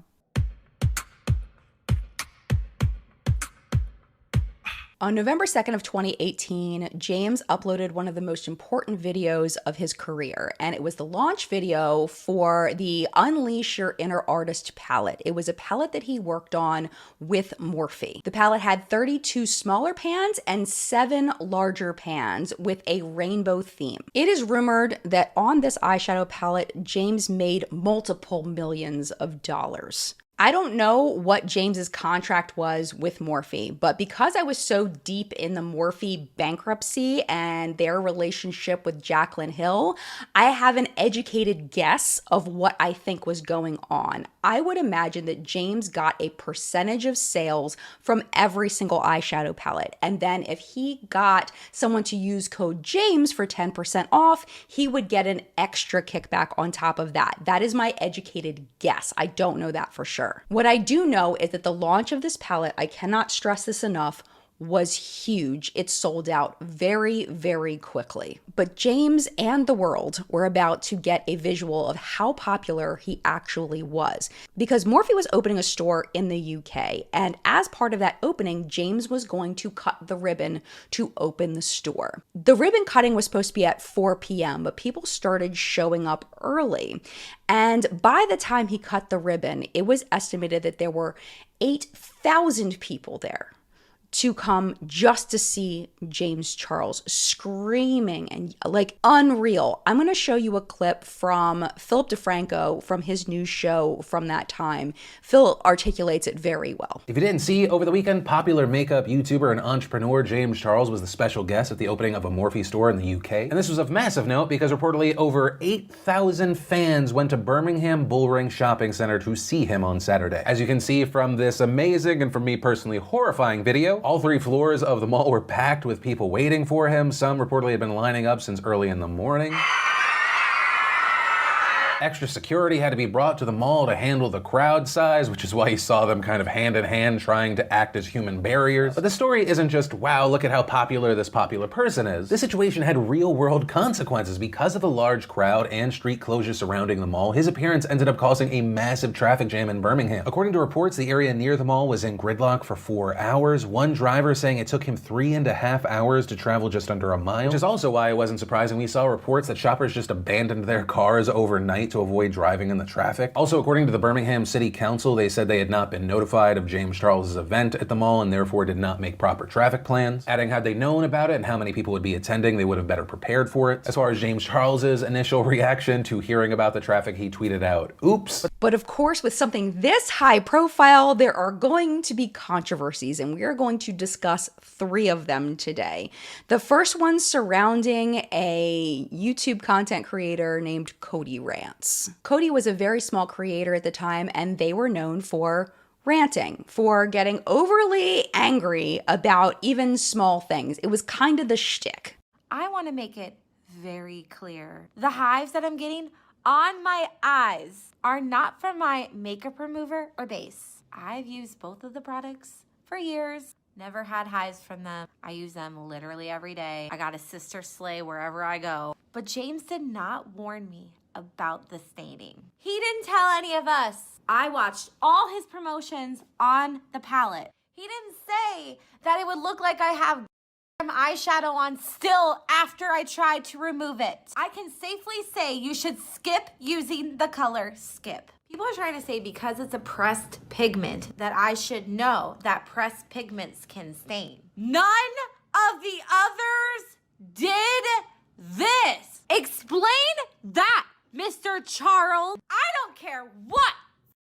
On November 2nd of 2018, James uploaded one of the most important videos of his career, and it was the launch video for the Unleash Your Inner Artist palette. It was a palette that he worked on with Morphe. The palette had 32 smaller pans and 7 larger pans with a rainbow theme. It is rumored that on this eyeshadow palette, James made multiple millions of dollars. I don't know what James's contract was with Morphe, but because I was so deep in the Morphe bankruptcy and their relationship with Jaclyn Hill, I have an educated guess of what I think was going on. I would imagine that James got a percentage of sales from every single eyeshadow palette. And then if he got someone to use code James for 10% off, he would get an extra kickback on top of that. That is my educated guess. I don't know that for sure. What I do know is that the launch of this palette, I cannot stress this enough, was huge. It sold out very, very quickly. But James and the world were about to get a visual of how popular he actually was, because Morphe was opening a store in the UK, and as part of that opening, James was going to cut the ribbon to open the store. The ribbon cutting was supposed to be at 4 p.m., but people started showing up early. And by the time he cut the ribbon, it was estimated that there were 8,000 people there to come just to see James Charles screaming and like unreal. I'm going to show you a clip from Philip DeFranco from his new show from that time. Phil articulates it very well. If you didn't see, over the weekend, popular makeup YouTuber and entrepreneur James Charles was the special guest at the opening of a Morphe store in the UK. And this was of massive note because reportedly over 8,000 fans went to Birmingham Bullring Shopping Center to see him on Saturday. As you can see from this amazing and for me personally horrifying video, all 3 floors of the mall were packed with people waiting for him. Some reportedly had been lining up since early in the morning. Extra security had to be brought to the mall to handle the crowd size, which is why you saw them kind of hand in hand trying to act as human barriers. But the story isn't just, wow, look at how popular this popular person is. This situation had real world consequences. Because of the large crowd and street closures surrounding the mall, his appearance ended up causing a massive traffic jam in Birmingham. According to reports, the area near the mall was in gridlock for 4 hours. One driver saying it took him 3.5 hours to travel just under a mile. Which is also why it wasn't surprising we saw reports that shoppers just abandoned their cars overnight to avoid driving in the traffic. Also, according to the Birmingham City Council, they said they had not been notified of James Charles' event at the mall and therefore did not make proper traffic plans. Adding, had they known about it and how many people would be attending, they would have better prepared for it. As far as James Charles' initial reaction to hearing about the traffic, he tweeted out, "Oops." But of course, with something this high profile, there are going to be controversies, and we are going to discuss 3 of them today. The first one surrounding a YouTube content creator named Cody Rants. Cody was a very small creator at the time, and they were known for ranting, for getting overly angry about even small things. It was kind of the shtick. I want to make it very clear. The hives that I'm getting on my eyes are not from my makeup remover or base. I've used both of the products for years. Never had hives from them. I use them literally every day. I got a sister slay wherever I go. But James did not warn me about the staining. He didn't tell any of us. I watched all his promotions on the palette. He didn't say that it would look like I have eyeshadow on still after I tried to remove it. I can safely say you should skip using the color Skip. People are trying to say because it's a pressed pigment that I should know that pressed pigments can stain. None of the others did this. Explain that, Mr. Charles. I don't care what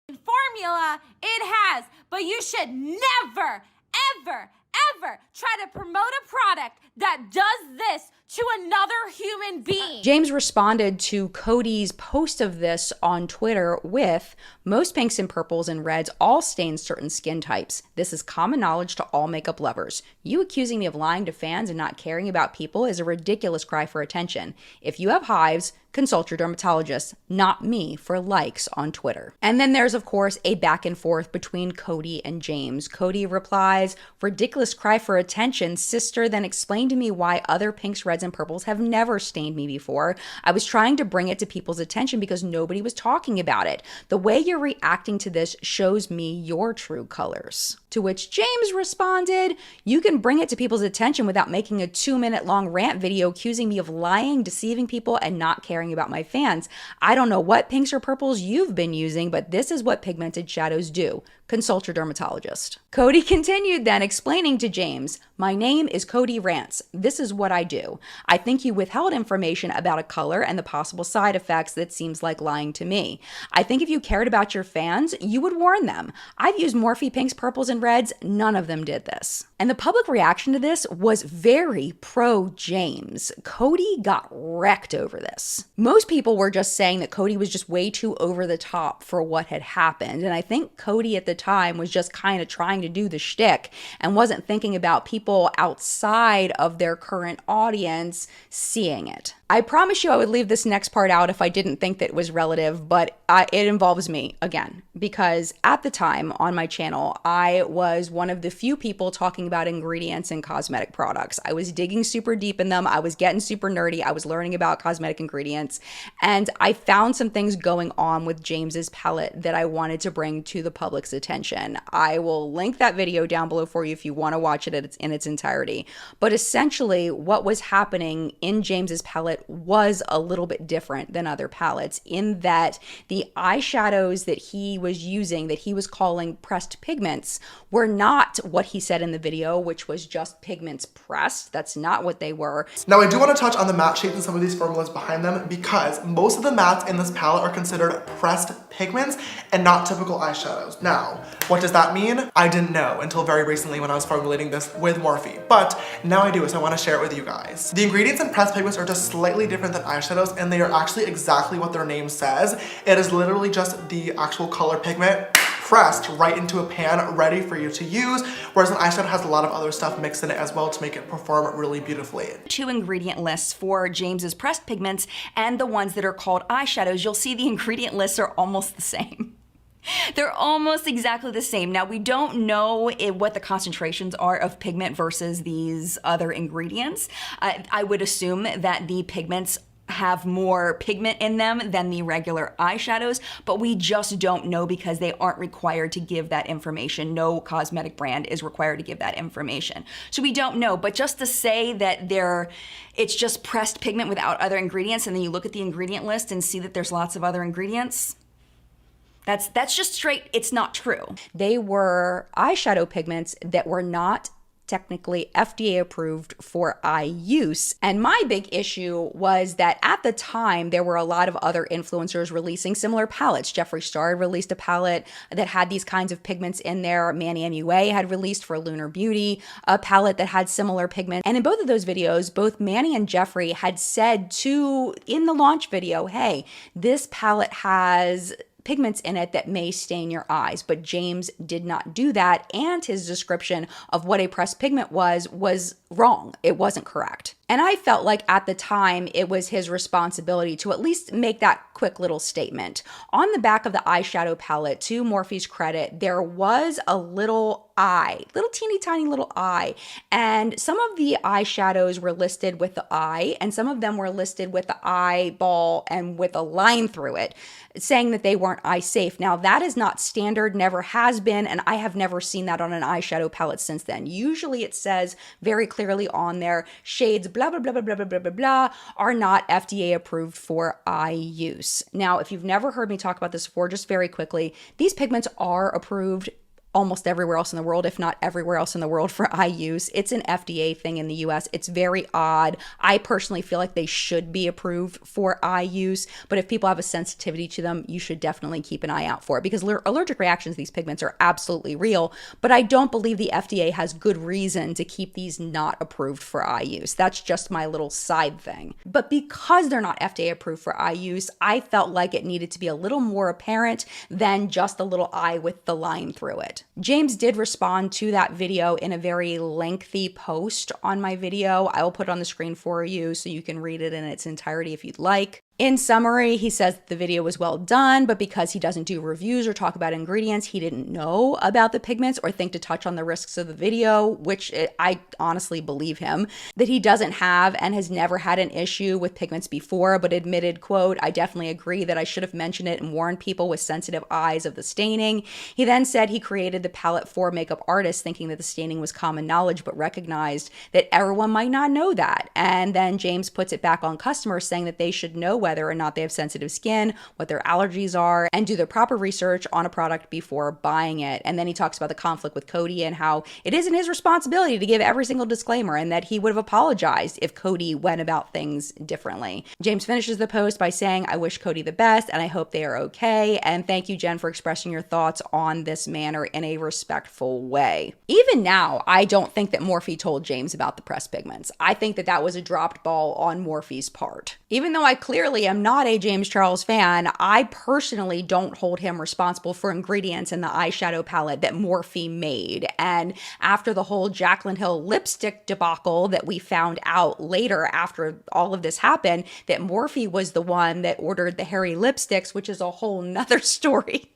formula it has, but you should never, ever try to promote a product that does this to another human being. James responded to Cody's post of this on Twitter with, most pinks and purples and reds all stain certain skin types. This is common knowledge to all makeup lovers. You accusing me of lying to fans and not caring about people is a ridiculous cry for attention. If you have hives, consult your dermatologist, not me for likes on Twitter. And then there's, of course, a back and forth between Cody and James. Cody replies, ridiculous cry for attention, sister, then explain to me why other pinks, reds, and purples have never stained me before. I was trying to bring it to people's attention because nobody was talking about it. The way you're reacting to this shows me your true colors. To which James responded, you can bring it to people's attention without making a 2-minute long rant video accusing me of lying, deceiving people, and not caring about my fans. I don't know what pinks or purples you've been using, but this is what pigmented shadows do. Consult your dermatologist. Cody continued then, explaining to James, my name is Cody Rants. This is what I do. I think you withheld information about a color and the possible side effects that seems like lying to me. I think if you cared about your fans, you would warn them. I've used Morphe pinks, purples, and reds. None of them did this. And the public reaction to this was very pro-James. Cody got wrecked over this. Most people were just saying that Cody was just way too over the top for what had happened. And I think Cody at the time was just kind of trying to do the shtick and wasn't thinking about people outside of their current audience seeing it. I promise you I would leave this next part out if I didn't think that it was relative, but it involves me again, because at the time on my channel, I was one of the few people talking about ingredients in cosmetic products. I was digging super deep in them. I was getting super nerdy. I was learning about cosmetic ingredients, and I found some things going on with James's palette that I wanted to bring to the public's attention. I will link that video down below for you if you want to watch it in its entirety. But essentially, what was happening in James's palette was a little bit different than other palettes in that the eyeshadows that he was using, that he was calling pressed pigments, were not what he said in the video, which was just pigments pressed. That's not what they were. Now I do want to touch on the matte shades and some of these formulas behind them, because most of the mattes in this palette are considered pressed pigments and not typical eyeshadows. Now, what does that mean? I didn't know until very recently when I was formulating this with Morphe, but now I do, so I want to share it with you guys. The ingredients in pressed pigments are just slightly different than eyeshadows, and they are actually exactly what their name says. It is literally just the actual color pigment pressed right into a pan, ready for you to use, whereas an eyeshadow has a lot of other stuff mixed in it as well to make it perform really beautifully. 2 ingredient lists for James's pressed pigments and the ones that are called eyeshadows. You'll see the ingredient lists are almost the same. They're almost exactly the same. Now, we don't know what the concentrations are of pigment versus these other ingredients. I would assume that the pigments have more pigment in them than the regular eyeshadows, but we just don't know because they aren't required to give that information. No cosmetic brand is required to give that information. So we don't know, but just to say that it's just pressed pigment without other ingredients, and then you look at the ingredient list and see that there's lots of other ingredients, that's just straight, it's not true. They were eyeshadow pigments that were not technically FDA approved for eye use. And my big issue was that at the time, there were a lot of other influencers releasing similar palettes. Jeffree Star released a palette that had these kinds of pigments in there. Manny MUA had released for Lunar Beauty a palette that had similar pigment. And in both of those videos, both Manny and Jeffree had said in the launch video, hey, this palette has pigments in it that may stain your eyes, but James did not do that, and his description of what a pressed pigment was wrong. It wasn't correct. And I felt like at the time it was his responsibility to at least make that quick little statement. On the back of the eyeshadow palette, to Morphe's credit, there was a little teeny tiny little eye, and some of the eyeshadows were listed with the eye, and some of them were listed with the eyeball and with a line through it, saying that they weren't eye safe. Now that is not standard, never has been, and I have never seen that on an eyeshadow palette since then. Usually it says very clearly on there, shades blah blah blah blah blah blah blah blah are not FDA approved for eye use. Now, if you've never heard me talk about this before, just very quickly, these pigments are approved almost everywhere else in the world, if not everywhere else in the world for eye use. It's an FDA thing in the US. It's very odd. I personally feel like they should be approved for eye use, but if people have a sensitivity to them, you should definitely keep an eye out for it because allergic reactions to these pigments are absolutely real, but I don't believe the FDA has good reason to keep these not approved for eye use. That's just my little side thing. But because they're not FDA approved for eye use, I felt like it needed to be a little more apparent than just a little eye with the line through it. James did respond to that video in a very lengthy post on my video. I will put it on the screen for you so you can read it in its entirety if you'd like. In summary, he says the video was well done, but because he doesn't do reviews or talk about ingredients, he didn't know about the pigments or think to touch on the risks of the video, which I honestly believe him, that he doesn't have and has never had an issue with pigments before, but admitted, quote, "I definitely agree that I should have mentioned it and warned people with sensitive eyes of the staining." He then said he created the palette for makeup artists thinking that the staining was common knowledge, but recognized that everyone might not know that. And then James puts it back on customers saying that they should know whether or not they have sensitive skin, what their allergies are, and do their proper research on a product before buying it. And then he talks about the conflict with Cody and how it isn't his responsibility to give every single disclaimer and that he would have apologized if Cody went about things differently. James finishes the post by saying, "I wish Cody the best and I hope they are okay. And thank you, Jen, for expressing your thoughts on this manner in a respectful way." Even now, I don't think that Morphe told James about the pressed pigments. I think that that was a dropped ball on Morphe's part. Even though I clearly am not a James Charles fan, I personally don't hold him responsible for ingredients in the eyeshadow palette that Morphe made. And after the whole Jaclyn Hill lipstick debacle that we found out later after all of this happened, that Morphe was the one that ordered the hairy lipsticks, which is a whole nother story.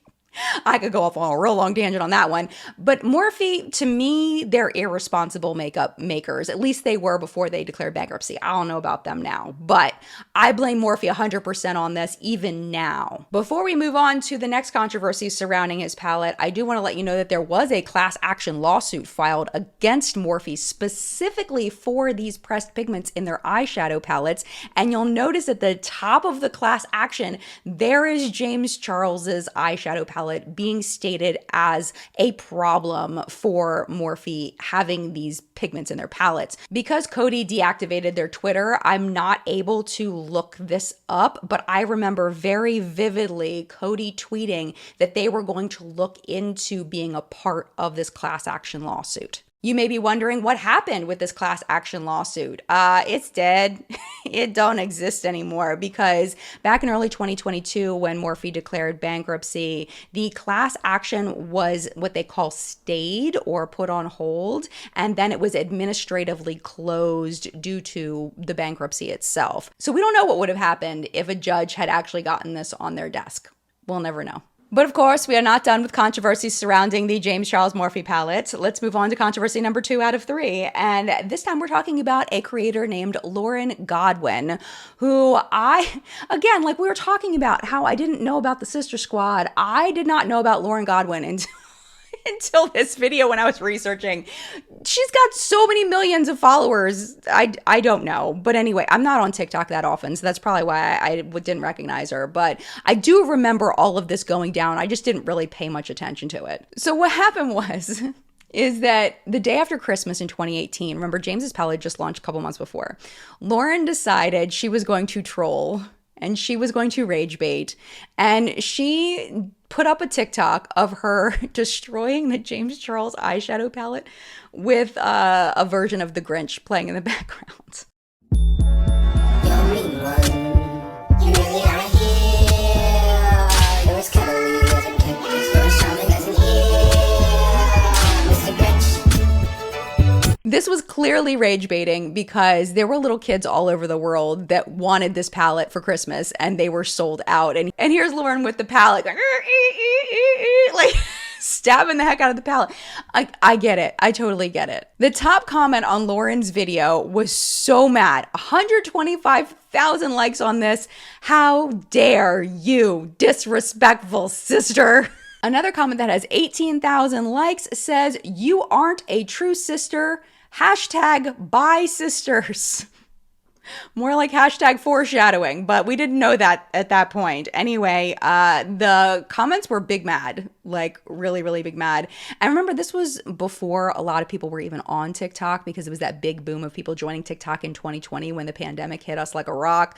I could go off on a real long tangent on that one. But Morphe, to me, they're irresponsible makeup makers. At least they were before they declared bankruptcy. I don't know about them now. But I blame Morphe 100% on this, even now. Before we move on to the next controversy surrounding his palette, I do want to let you know that there was a class action lawsuit filed against Morphe specifically for these pressed pigments in their eyeshadow palettes. And you'll notice at the top of the class action, there is James Charles's eyeshadow palette being stated as a problem for Morphe having these pigments in their palettes. Because Cody deactivated their Twitter, I'm not able to look this up, but I remember very vividly Cody tweeting that they were going to look into being a part of this class action lawsuit. You may be wondering what happened with this class action lawsuit. It's dead. It don't exist anymore because back in early 2022, when Morphe declared bankruptcy, the class action was what they call stayed or put on hold, and then it was administratively closed due to the bankruptcy itself. So we don't know what would have happened if a judge had actually gotten this on their desk. We'll never know. But of course, we are not done with controversies surrounding the James Charles Morphe palette. Let's move on to controversy number 2 out of 3. And this time we're talking about a creator named Lauren Godwin, who again, like we were talking about how I didn't know about the Sister Squad. I did not know about Lauren Godwin until this video when I was researching. She's got so many millions of followers. I don't know. But anyway, I'm not on TikTok that often, so that's probably why I didn't recognize her. But I do remember all of this going down. I just didn't really pay much attention to it. So what happened is that the day after Christmas in 2018, remember James's palette just launched a couple months before, Lauren decided she was going to troll and she was going to rage bait, and she put up a TikTok of her destroying the James Charles eyeshadow palette with a version of The Grinch playing in the background. This was clearly rage baiting because there were little kids all over the world that wanted this palette for Christmas and they were sold out. And here's Lauren with the palette going, like stabbing the heck out of the palette. I get it. I totally get it. The top comment on Lauren's video was so mad. 125,000 likes on this. How dare you, disrespectful sister. Another comment that has 18,000 likes says, "You aren't a true sister. #BySisters." More like hashtag foreshadowing, but we didn't know that at that point. Anyway, the comments were big mad, like really, really big mad. And remember, this was before a lot of people were even on TikTok because it was that big boom of people joining TikTok in 2020 when the pandemic hit us like a rock.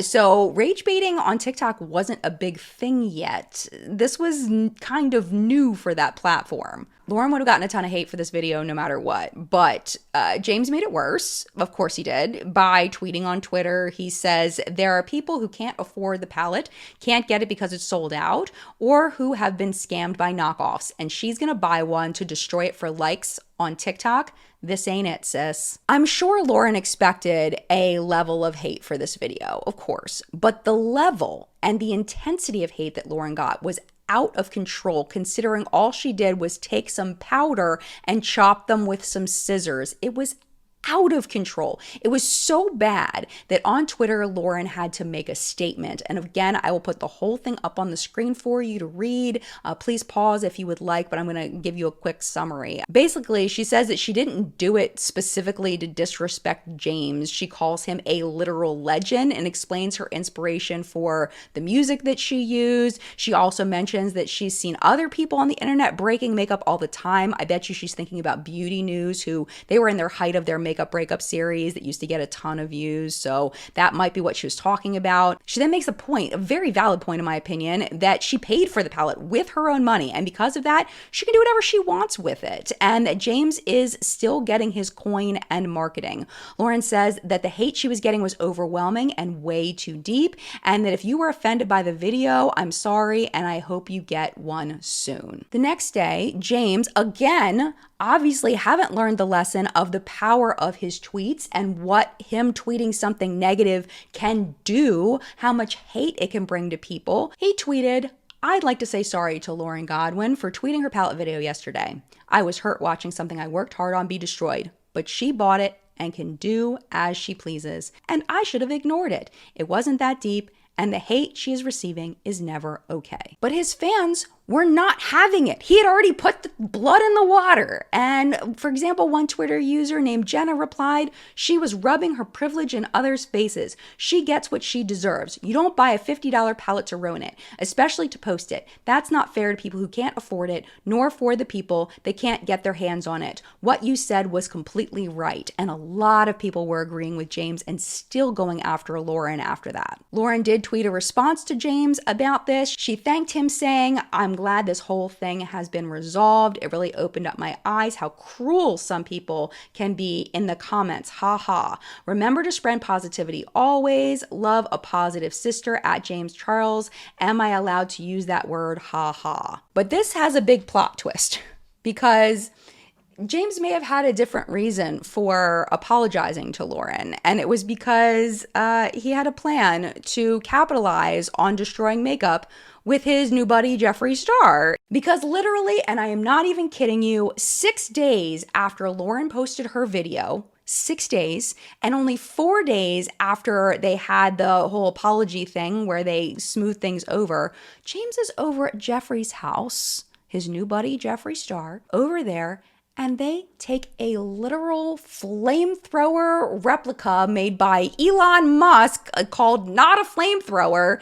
So rage baiting on TikTok wasn't a big thing yet. This was kind of new for that platform. Lauren would have gotten a ton of hate for this video no matter what, but James made it worse. Of course he did, by tweeting on Twitter. He says, there are people who can't afford the palette, can't get it because it's sold out, or who have been scammed by knockoffs, and she's gonna buy one to destroy it for likes on TikTok. This ain't it, sis. I'm sure Lauren expected a level of hate for this video, of course, but the level and the intensity of hate that Lauren got was out of control, considering all she did was take some powder and chop them with some scissors. It was out of control. It was so bad that on Twitter, Lauren had to make a statement. And again, I will put the whole thing up on the screen for you to read. Please pause if you would like, but I'm going to give you a quick summary. Basically, she says that she didn't do it specifically to disrespect James. She calls him a literal legend and explains her inspiration for the music that she used. She also mentions that she's seen other people on the internet breaking makeup all the time. I bet you she's thinking about Beauty News, who they were in their height of their makeup breakup series that used to get a ton of views. So that might be what she was talking about. She then makes a point, a very valid point in my opinion, that she paid for the palette with her own money. And because of that, she can do whatever she wants with it. And that James is still getting his coin and marketing. Lauren says that the hate she was getting was overwhelming and way too deep. And that if you were offended by the video, I'm sorry. And I hope you get one soon. The next day, James, again, obviously haven't learned the lesson of the power of his tweets and what him tweeting something negative can do, how much hate it can bring to people. He tweeted, I'd like to say sorry to Lauren Godwin for tweeting her palette video yesterday. I was hurt watching something I worked hard on be destroyed, but she bought it and can do as she pleases. And I should have ignored it. It wasn't that deep, and the hate she is receiving is never okay. But his fans were not having it. He had already put the blood in the water. And for example, one Twitter user named Jenna replied, she was rubbing her privilege in others' faces. She gets what she deserves. You don't buy a $50 palette to ruin it, especially to post it. That's not fair to people who can't afford it, nor for the people that can't get their hands on it. What you said was completely right. And a lot of people were agreeing with James and still going after Lauren after that. Lauren did tweet a response to James about this. She thanked him saying, I'm glad this whole thing has been resolved. It really opened up my eyes how cruel some people can be in the comments. Ha ha. Remember to spread positivity always. Love a positive sister at James Charles. Am I allowed to use that word? Ha ha. But this has a big plot twist because James may have had a different reason for apologizing to Lauren, and it was because he had a plan to capitalize on destroying makeup with his new buddy Jeffree Star. Because literally, and I am not even kidding you, 6 days after Lauren posted her video, 6 days, and only 4 days after they had the whole apology thing where they smoothed things over, James is over at Jeffree's house, his new buddy Jeffree Star, over there, and they take a literal flamethrower replica made by Elon Musk called Not a Flamethrower,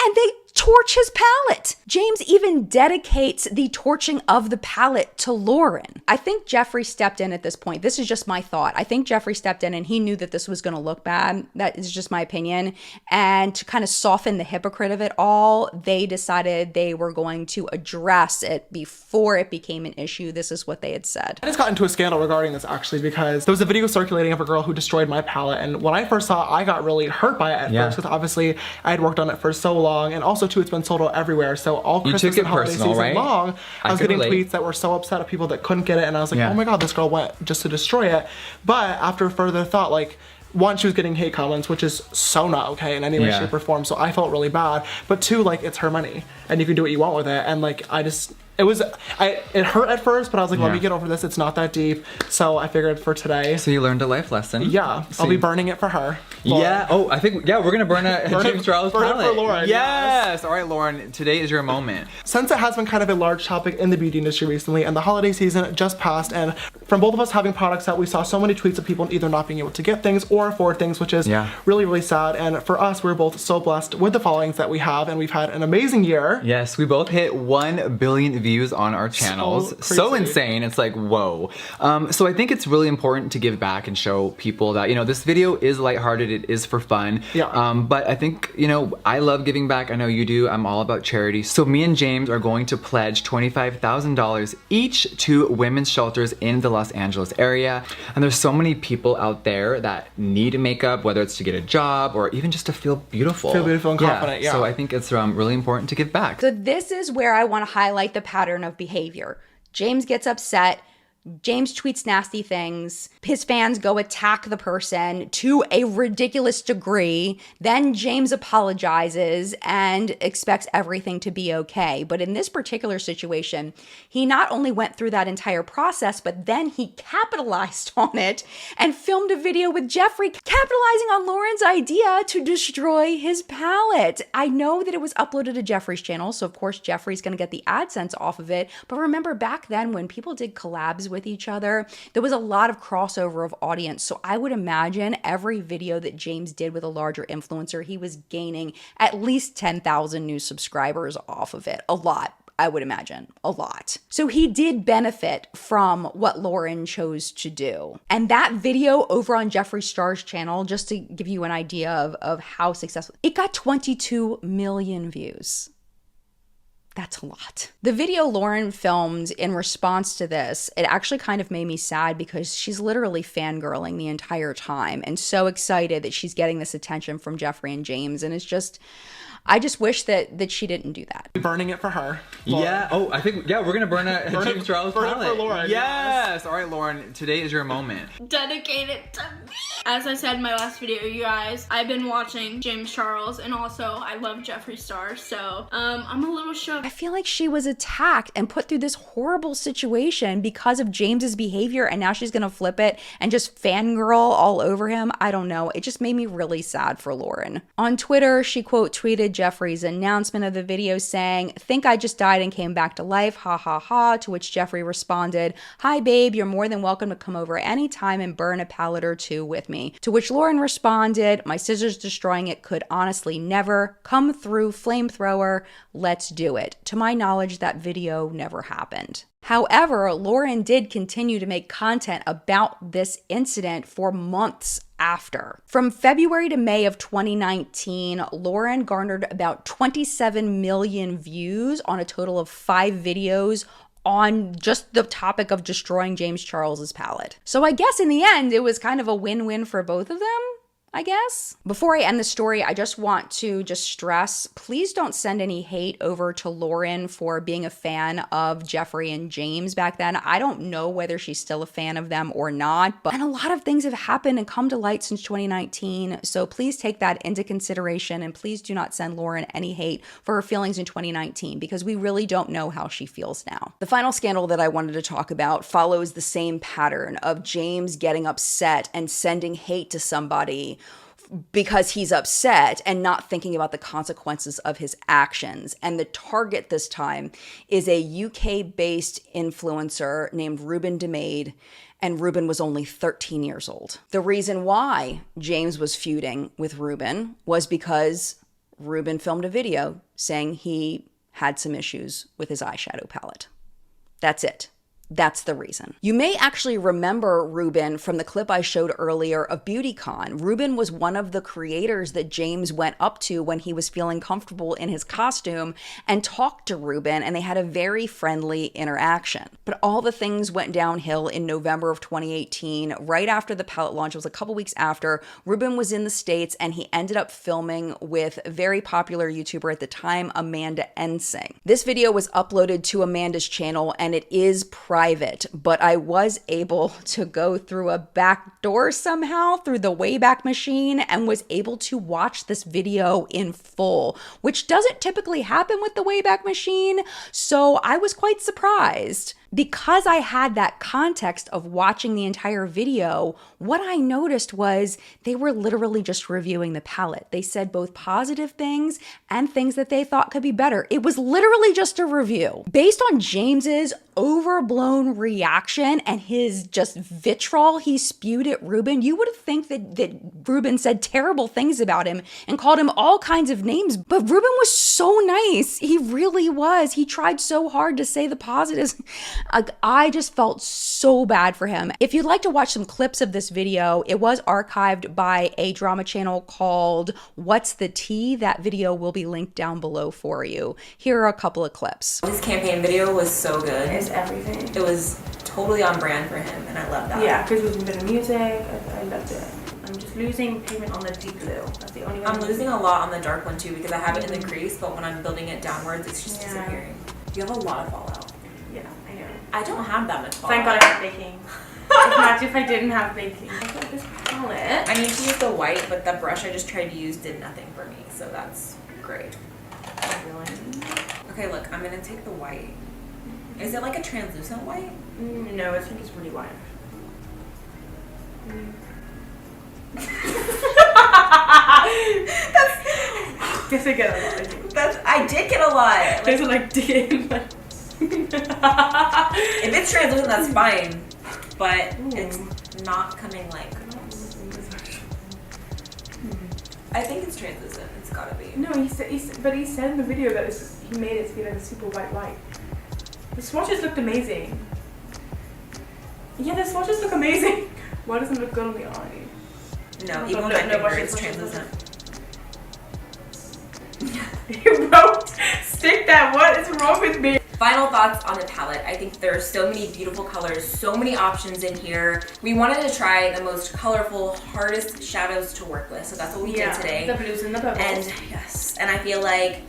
and they torch his palette. James even dedicates the torching of the palette to Lauren. I think Jeffree stepped in at this point. This is just my thought. I think Jeffree stepped in and he knew that this was going to look bad. That is just my opinion. And to kind of soften the hypocrite of it all, they decided they were going to address it before it became an issue. This is what they had said. I just got into a scandal regarding this actually because there was a video circulating of a girl who destroyed my palette, and when I first saw it, I got really hurt by it at first because obviously I had worked on it for so long, and also too, it's been sold out everywhere. So all Christmas and holiday season long, I was getting tweets that were so upset at people that couldn't get it, and I was like, oh my god, this girl went just to destroy it. But after further thought, like, one, she was getting hate comments, which is so not okay in any way, shape, or form, so I felt really bad. But two, like, it's her money, and you can do what you want with it, and like, I just It hurt at first, but I was like, let me get over this. It's not that deep. So I figured for today. So you learned a life lesson. Yeah. So I'll be burning it for her. Lauren. Yeah. Oh, I think, yeah, we're going to burn a James Charles burn palette. it for Lauren. Yes. All right, Lauren, today is your moment. Since it has been kind of a large topic in the beauty industry recently, and the holiday season just passed, and from both of us having products out, we saw so many tweets of people either not being able to get things or afford things, which is really, really sad. And for us, we're both so blessed with the followings that we have, and we've had an amazing year. Yes, we both hit 1 billion views on our channels. So insane. It's like, whoa. So I think it's really important to give back and show people that, you know, this video is lighthearted. It is for fun. Yeah. But I think, you know, I love giving back. I know you do. I'm all about charity. So me and James are going to pledge $25,000 each to women's shelters in the Los Angeles area. And there's so many people out there that need makeup, whether it's to get a job or even just to feel beautiful. Feel beautiful and confident, yeah. So I think it's really important to give back. So this is where I want to highlight the pattern of behavior. James gets upset. James tweets nasty things. His fans go attack the person to a ridiculous degree. Then James apologizes and expects everything to be okay. But in this particular situation, he not only went through that entire process, but then he capitalized on it and filmed a video with Jeffree, capitalizing on Lauren's idea to destroy his palette. I know that it was uploaded to Jeffree's channel, so of course Jeffree's gonna get the AdSense off of it. But remember back then when people did collabs with each other, there was a lot of crossover of audience. So I would imagine every video that James did with a larger influencer, he was gaining at least 10,000 new subscribers off of it. A lot. I would imagine a lot. So he did benefit from what Lauren chose to do. And that video over on Jeffree Star's channel, just to give you an idea of how successful, it got 22 million views. That's a lot. The video Lauren filmed in response to this, it actually kind of made me sad because she's literally fangirling the entire time and so excited that she's getting this attention from Jeffree and James. And it's just, I just wish that she didn't do that. Burning it for her. Lauren. Yeah. Oh, I think, yeah, we're going to burn a James Charles palette. Burn it for Lauren. Yes. All right, Lauren, today is your moment. Dedicated to me. As I said in my last video, you guys, I've been watching James Charles, and also I love Jeffree Star, so I'm a little shook. I feel like she was attacked and put through this horrible situation because of James's behavior, and now she's gonna flip it and just fangirl all over him. I don't know. It just made me really sad for Lauren. On Twitter, she quote tweeted Jeffree's announcement of the video saying, "Think I just died and came back to life, ha ha ha," to which Jeffree responded, "Hi babe, you're more than welcome to come over anytime and burn a palette or two with me." To which Lauren responded, "My scissors destroying it could honestly never come through, flamethrower, let's do it." To my knowledge, that video never happened. However, Lauren did continue to make content about this incident for months after. From February to May of 2019, Lauren garnered about 27 million views on a total of 5 videos on just the topic of destroying James Charles's palette. So I guess in the end, it was kind of a win-win for both of them, I guess. Before I end the story, I just want to stress, please don't send any hate over to Lauren for being a fan of Jeffree and James back then. I don't know whether she's still a fan of them or not, and a lot of things have happened and come to light since 2019. So please take that into consideration, and please do not send Lauren any hate for her feelings in 2019 because we really don't know how she feels now. The final scandal that I wanted to talk about follows the same pattern of James getting upset and sending hate to somebody because he's upset and not thinking about the consequences of his actions. And the target this time is a UK-based influencer named Ruben DeMade, and Ruben was only 13 years old. The reason why James was feuding with Ruben was because Ruben filmed a video saying he had some issues with his eyeshadow palette. That's it. That's the reason. You may actually remember Ruben from the clip I showed earlier of BeautyCon. Ruben was one of the creators that James went up to when he was feeling comfortable in his costume and talked to Ruben, and they had a very friendly interaction. But all the things went downhill in November of 2018. Right after the palette launch, it was a couple weeks after, Ruben was in the States and he ended up filming with a very popular YouTuber at the time, Amanda Ensing. This video was uploaded to Amanda's channel and it is private private, but I was able to go through a back door somehow through the Wayback Machine and was able to watch this video in full, which doesn't typically happen with the Wayback Machine. So I was quite surprised. Because I had that context of watching the entire video, what I noticed was they were literally just reviewing the palette. They said both positive things and things that they thought could be better. It was literally just a review. Based on James's overblown reaction and his just vitriol he spewed at Ruben, you would think that Ruben said terrible things about him and called him all kinds of names, but Ruben was so nice. He really was. He tried so hard to say the positives. I just felt so bad for him. If you'd like to watch some clips of this video, it was archived by a drama channel called What's the Tea? That video will be linked down below for you. Here are a couple of clips. His campaign video was so good. It's everything. It was totally on brand for him, and I love that. Yeah, because it was a bit of music. I loved it. I'm just losing pigment on the deep blue. That's the only one. I'm losing a lot on the dark one too because I have it in the crease, but when I'm building it downwards, it's just disappearing. You have a lot of fallout. Yeah, I know. I don't have that much fallout. Thank God I have baking. Imagine if I didn't have baking. I got this palette. I need to use the white, but the brush I just tried to use did nothing for me, so that's great. Okay, look, I'm gonna take the white. Is it like a translucent white? No, I think it's really white. Guess I get a lot. I did get a lot. There's like digging. If it's translucent, that's fine, but it's not coming like. I think it's translucent. It's gotta be. No, he said in the video that he made it to be like a super white. The swatches looked amazing. Yeah, the swatches look amazing. Why doesn't it look good on the eye? No, even with my finger, it's translucent. You won't stick that. What is wrong with me? Final thoughts on the palette. I think there are so many beautiful colors, so many options in here. We wanted to try the most colorful, hardest shadows to work with, so that's what we did today. The blues and the purples. And yes, and I feel like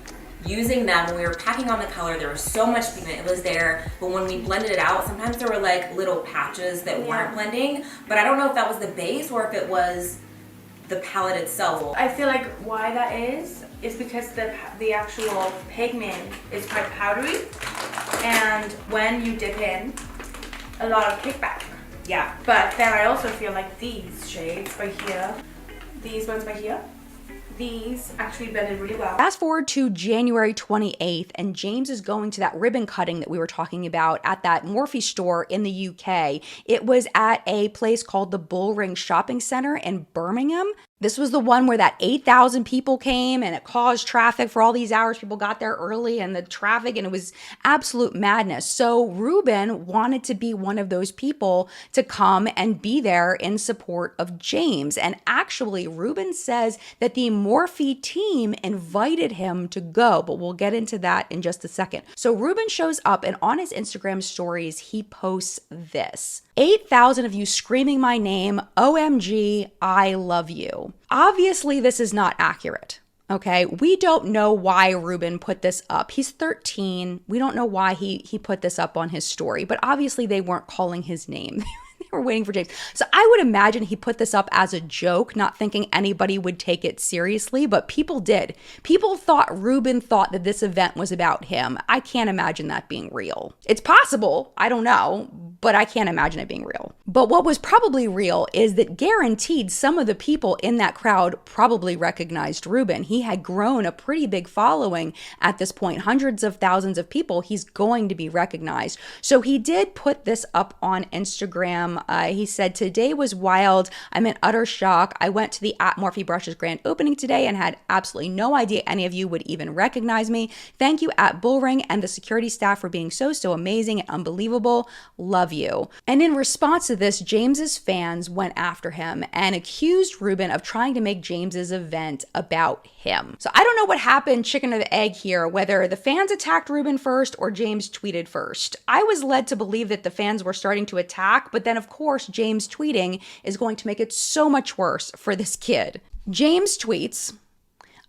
using them when we were packing on the color, there was so much pigment, it was there, but when we blended it out, sometimes there were like little patches that weren't blending, but I don't know if that was the base or if it was the palette itself. I feel like why that is because the actual pigment is quite powdery, and when you dip in, a lot of kickback. Yeah. But then I also feel like these shades by here, these ones by here, these actually blended really well. Fast forward to January 28th, and James is going to that ribbon cutting that we were talking about at that Morphe store in the UK. It was at a place called the Bullring Shopping Center in Birmingham. This was the one where that 8,000 people came and it caused traffic for all these hours. People got there early and the traffic, and it was absolute madness. So Ruben wanted to be one of those people to come and be there in support of James. And actually, Ruben says that the Morphe team invited him to go, but we'll get into that in just a second. So Ruben shows up, and on his Instagram stories, he posts this. 8,000 of you screaming my name, OMG, I love you. Obviously, this is not accurate. Okay, we don't know why Ruben put this up. He's 13. We don't know why he put this up on his story, but obviously they weren't calling his name. They were waiting for James. So I would imagine he put this up as a joke, not thinking anybody would take it seriously, but people did. People thought Ruben thought that this event was about him. I can't imagine that being real. It's possible, I don't know, but I can't imagine it being real. But what was probably real is that guaranteed some of the people in that crowd probably recognized Ruben. He had grown a pretty big following at this point, hundreds of thousands of people. He's going to be recognized. So he did put this up on Instagram. He said, today was wild. I'm in utter shock. I went to the Morphe Brushes grand opening today and had absolutely no idea any of you would even recognize me. Thank you at Bullring and the security staff for being so amazing and unbelievable. Love you. And in response to this, James's fans went after him and accused Ruben of trying to make James's event about him. So I don't know what happened, chicken or the egg here, whether the fans attacked Ruben first or James tweeted first. I was led to believe that the fans were starting to attack, but then of course James tweeting is going to make it so much worse for this kid. James tweets,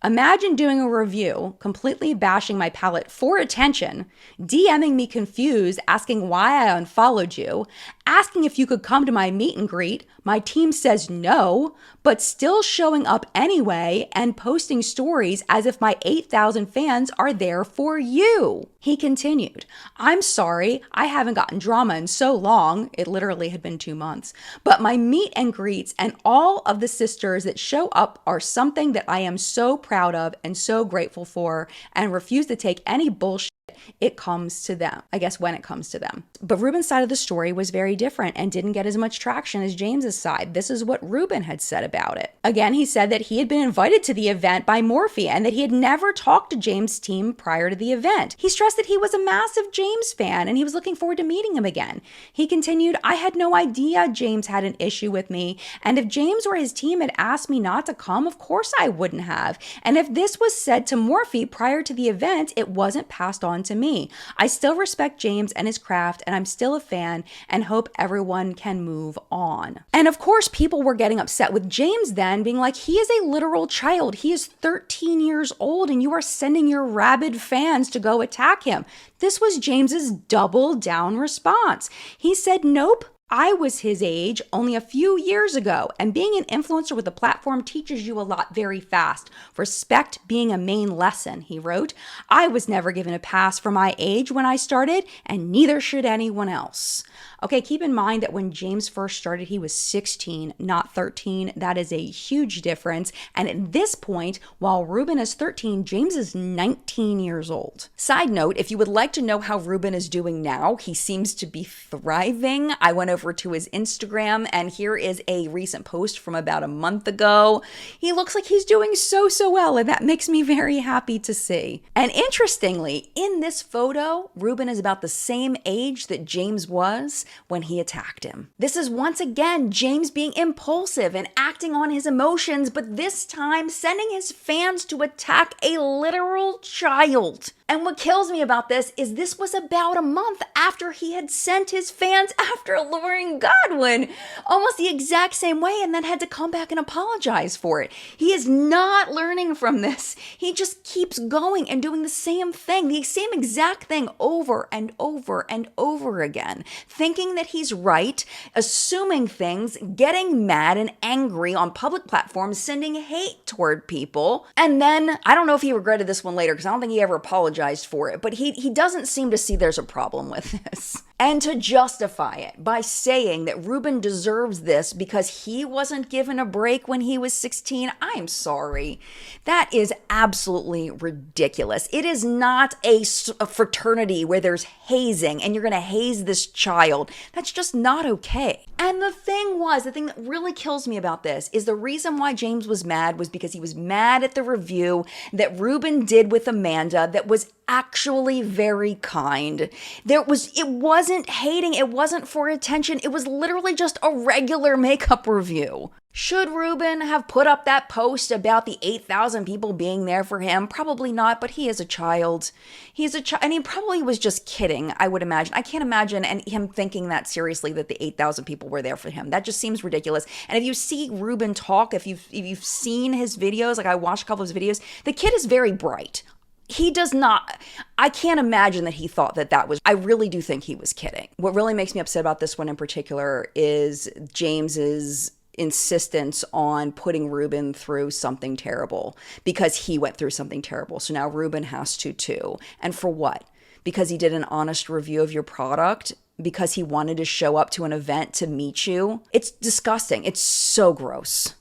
Imagine doing a review, completely bashing my palette for attention, DMing me confused, asking why I unfollowed you, asking if you could come to my meet and greet. My team says no, but still showing up anyway and posting stories as if my 8,000 fans are there for you. He continued, I'm sorry, I haven't gotten drama in so long. It literally had been 2 months. But my meet and greets and all of the sisters that show up are something that I am so proud of and so grateful for, and refuse to take any bullshit it comes to them. I guess when it comes to them. But Ruben's side of the story was very different and didn't get as much traction as James's side. This is what Ruben had said about it. Again, he said that he had been invited to the event by Morphe and that he had never talked to James' team prior to the event. He stressed that he was a massive James fan and he was looking forward to meeting him again. He continued, I had no idea James had an issue with me, and if James or his team had asked me not to come, of course I wouldn't have. And if this was said to Morphe prior to the event, it wasn't passed on to me. I still respect James and his craft, and I'm still a fan and hope everyone can move on. And of course, people were getting upset with James then, being like, he is a literal child. He is 13 years old, and you are sending your rabid fans to go attack him. This was James's double down response. He said, nope. I was his age only a few years ago, and being an influencer with a platform teaches you a lot very fast. Respect being a main lesson, he wrote. I was never given a pass for my age when I started, and neither should anyone else. Okay, keep in mind that when James first started, he was 16, not 13. That is a huge difference. And at this point, while Ruben is 13, James is 19 years old. Side note, if you would like to know how Ruben is doing now, he seems to be thriving. I went over to his Instagram, and here is a recent post from about a month ago. He looks like he's doing so well, and that makes me very happy to see. And interestingly, in this photo, Ruben is about the same age that James was when he attacked him. This is once again James being impulsive and acting on his emotions, but this time sending his fans to attack a literal child. And what kills me about this is this was about a month after he had sent his fans after Lauren Godwin, almost the exact same way, and then had to come back and apologize for it. He is not learning from this. He just keeps going and doing the same thing, the same exact thing over and over and over again, thinking that he's right, assuming things, getting mad and angry on public platforms, sending hate toward people. And then, I don't know if he regretted this one later, because I don't think he ever apologized for it, but he doesn't seem to see there's a problem with this. And to justify it by saying that Ruben deserves this because he wasn't given a break when he was 16, I'm sorry. That is absolutely ridiculous. It is not a fraternity where there's hazing and you're going to haze this child. That's just not okay. And the thing that really kills me about this is the reason why James was mad was because he was mad at the review that Ruben did with Amanda that was actually very kind. It wasn't hating, it wasn't for attention, it was literally just a regular makeup review. Should Ruben have put up that post about the 8,000 people being there for him? Probably not, but he is a child. And he probably was just kidding, I would imagine. I can't imagine him thinking that seriously, that the 8,000 people were there for him. That just seems ridiculous. And if you see Ruben talk, if you've seen his videos, like I watched a couple of his videos, the kid is very bright. He does not, I can't imagine that he thought that was, I really do think he was kidding. What really makes me upset about this one in particular is James's insistence on putting Ruben through something terrible because he went through something terrible. So now Ruben has to too. And for what? Because he did an honest review of your product? Because he wanted to show up to an event to meet you? It's disgusting. It's so gross.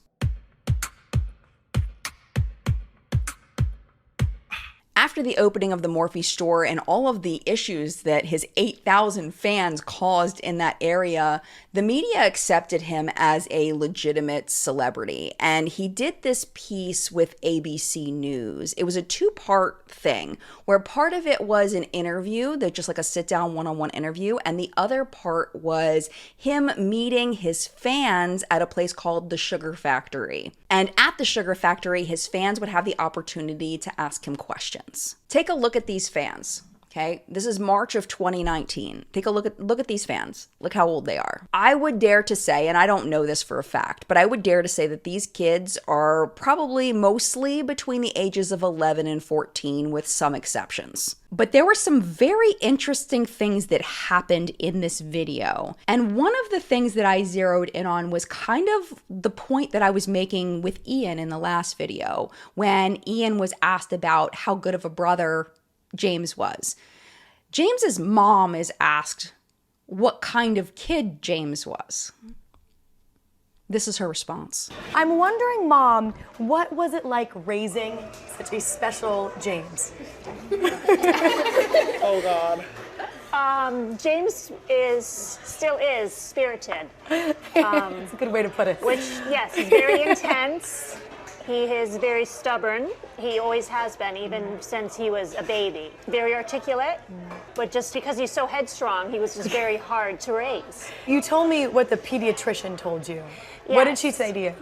After the opening of the Morphe store and all of the issues that his 8,000 fans caused in that area, the media accepted him as a legitimate celebrity. And he did this piece with ABC News. It was a two-part thing, where part of it was an interview, just like a sit-down one-on-one interview, and the other part was him meeting his fans at a place called the Sugar Factory. And at the Sugar Factory, his fans would have the opportunity to ask him questions. Take a look at these fans. Okay, this is March of 2019. Take a look at these fans. Look how old they are. I would dare to say, and I don't know this for a fact, but I would dare to say that these kids are probably mostly between the ages of 11 and 14 with some exceptions. But there were some very interesting things that happened in this video. And one of the things that I zeroed in on was kind of the point that I was making with Ian in the last video, when Ian was asked about how good of a brother James was. James's mom is asked what kind of kid James was. This is her response. I'm wondering, Mom, what was it like raising such a special James? Oh, God. James still is spirited. That's a good way to put it. Which, yes, is very intense. He is very stubborn. He always has been, even since he was a baby. Very articulate, but just because he's so headstrong, he was just very hard to raise. You told me what the pediatrician told you. Yes. What did she say to you?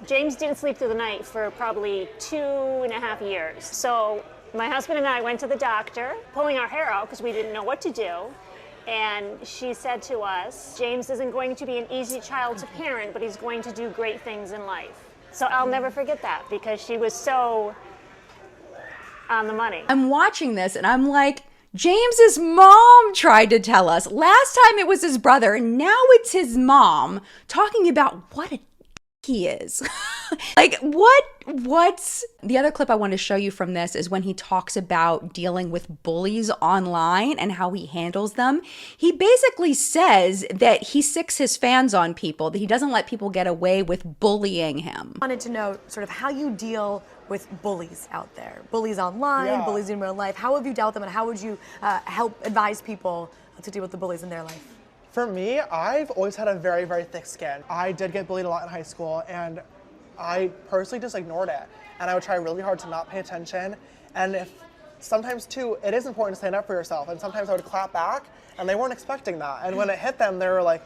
James didn't sleep through the night for probably 2.5 years. So my husband and I went to the doctor, pulling our hair out because we didn't know what to do. And she said to us, James isn't going to be an easy child to parent, but he's going to do great things in life. So I'll never forget that because she was so on the money. I'm watching this and I'm like, James's mom tried to tell us. Last time it was his brother, and now it's his mom talking about what a he is. Like, what's the other clip I want to show you from this is when he talks about dealing with bullies online and how he handles them. He basically says that he sicks his fans on people, that he doesn't let people get away with bullying him. I wanted to know sort of how you deal with bullies out there. Bullies online, bullies in real life. How have you dealt with them, and how would you help advise people to deal with the bullies in their life? For me, I've always had a very, very thick skin. I did get bullied a lot in high school, and I personally just ignored it. And I would try really hard to not pay attention. And sometimes too, it is important to stand up for yourself. And sometimes I would clap back, and they weren't expecting that. And when it hit them, they were like,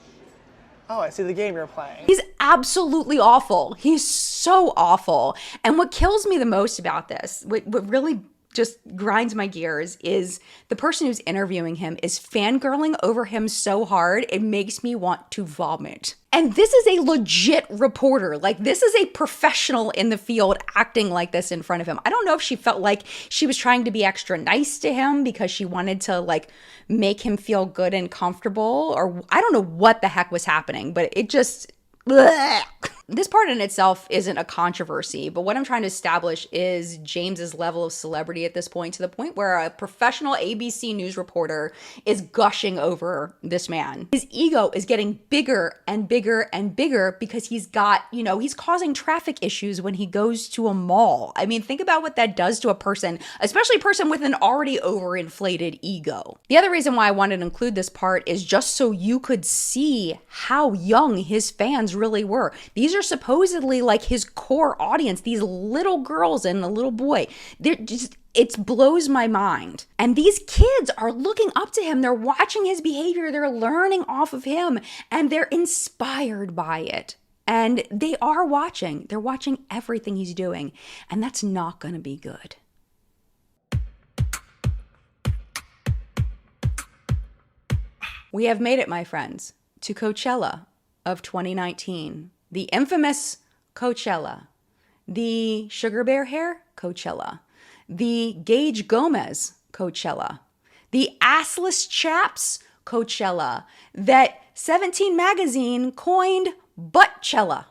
oh, I see the game you're playing. He's absolutely awful. He's so awful. And what kills me the most about this, what really just grinds my gears, is the person who's interviewing him is fangirling over him so hard, it makes me want to vomit. And this is a legit reporter. Like, this is a professional in the field acting like this in front of him. I don't know if she felt like she was trying to be extra nice to him because she wanted to, like, make him feel good and comfortable, or I don't know what the heck was happening, but it just... Blech. This part in itself isn't a controversy, but what I'm trying to establish is James's level of celebrity at this point, to the point where a professional ABC News reporter is gushing over this man. His ego is getting bigger and bigger and bigger because he's got, he's causing traffic issues when he goes to a mall. I mean, think about what that does to a person, especially a person with an already overinflated ego. The other reason why I wanted to include this part is just so you could see how young his fans really were. These are supposedly like his core audience, these little girls and a little boy. It blows my mind. And these kids are looking up to him. They're watching his behavior. They're learning off of him, and they're inspired by it. And they are watching. They're watching everything he's doing. And that's not going to be good. We have made it, my friends, to Coachella of 2019. The infamous Coachella, the Sugar Bear Hair Coachella, the Gage Gomez Coachella, the Assless Chaps Coachella that 17 magazine coined Buttchella.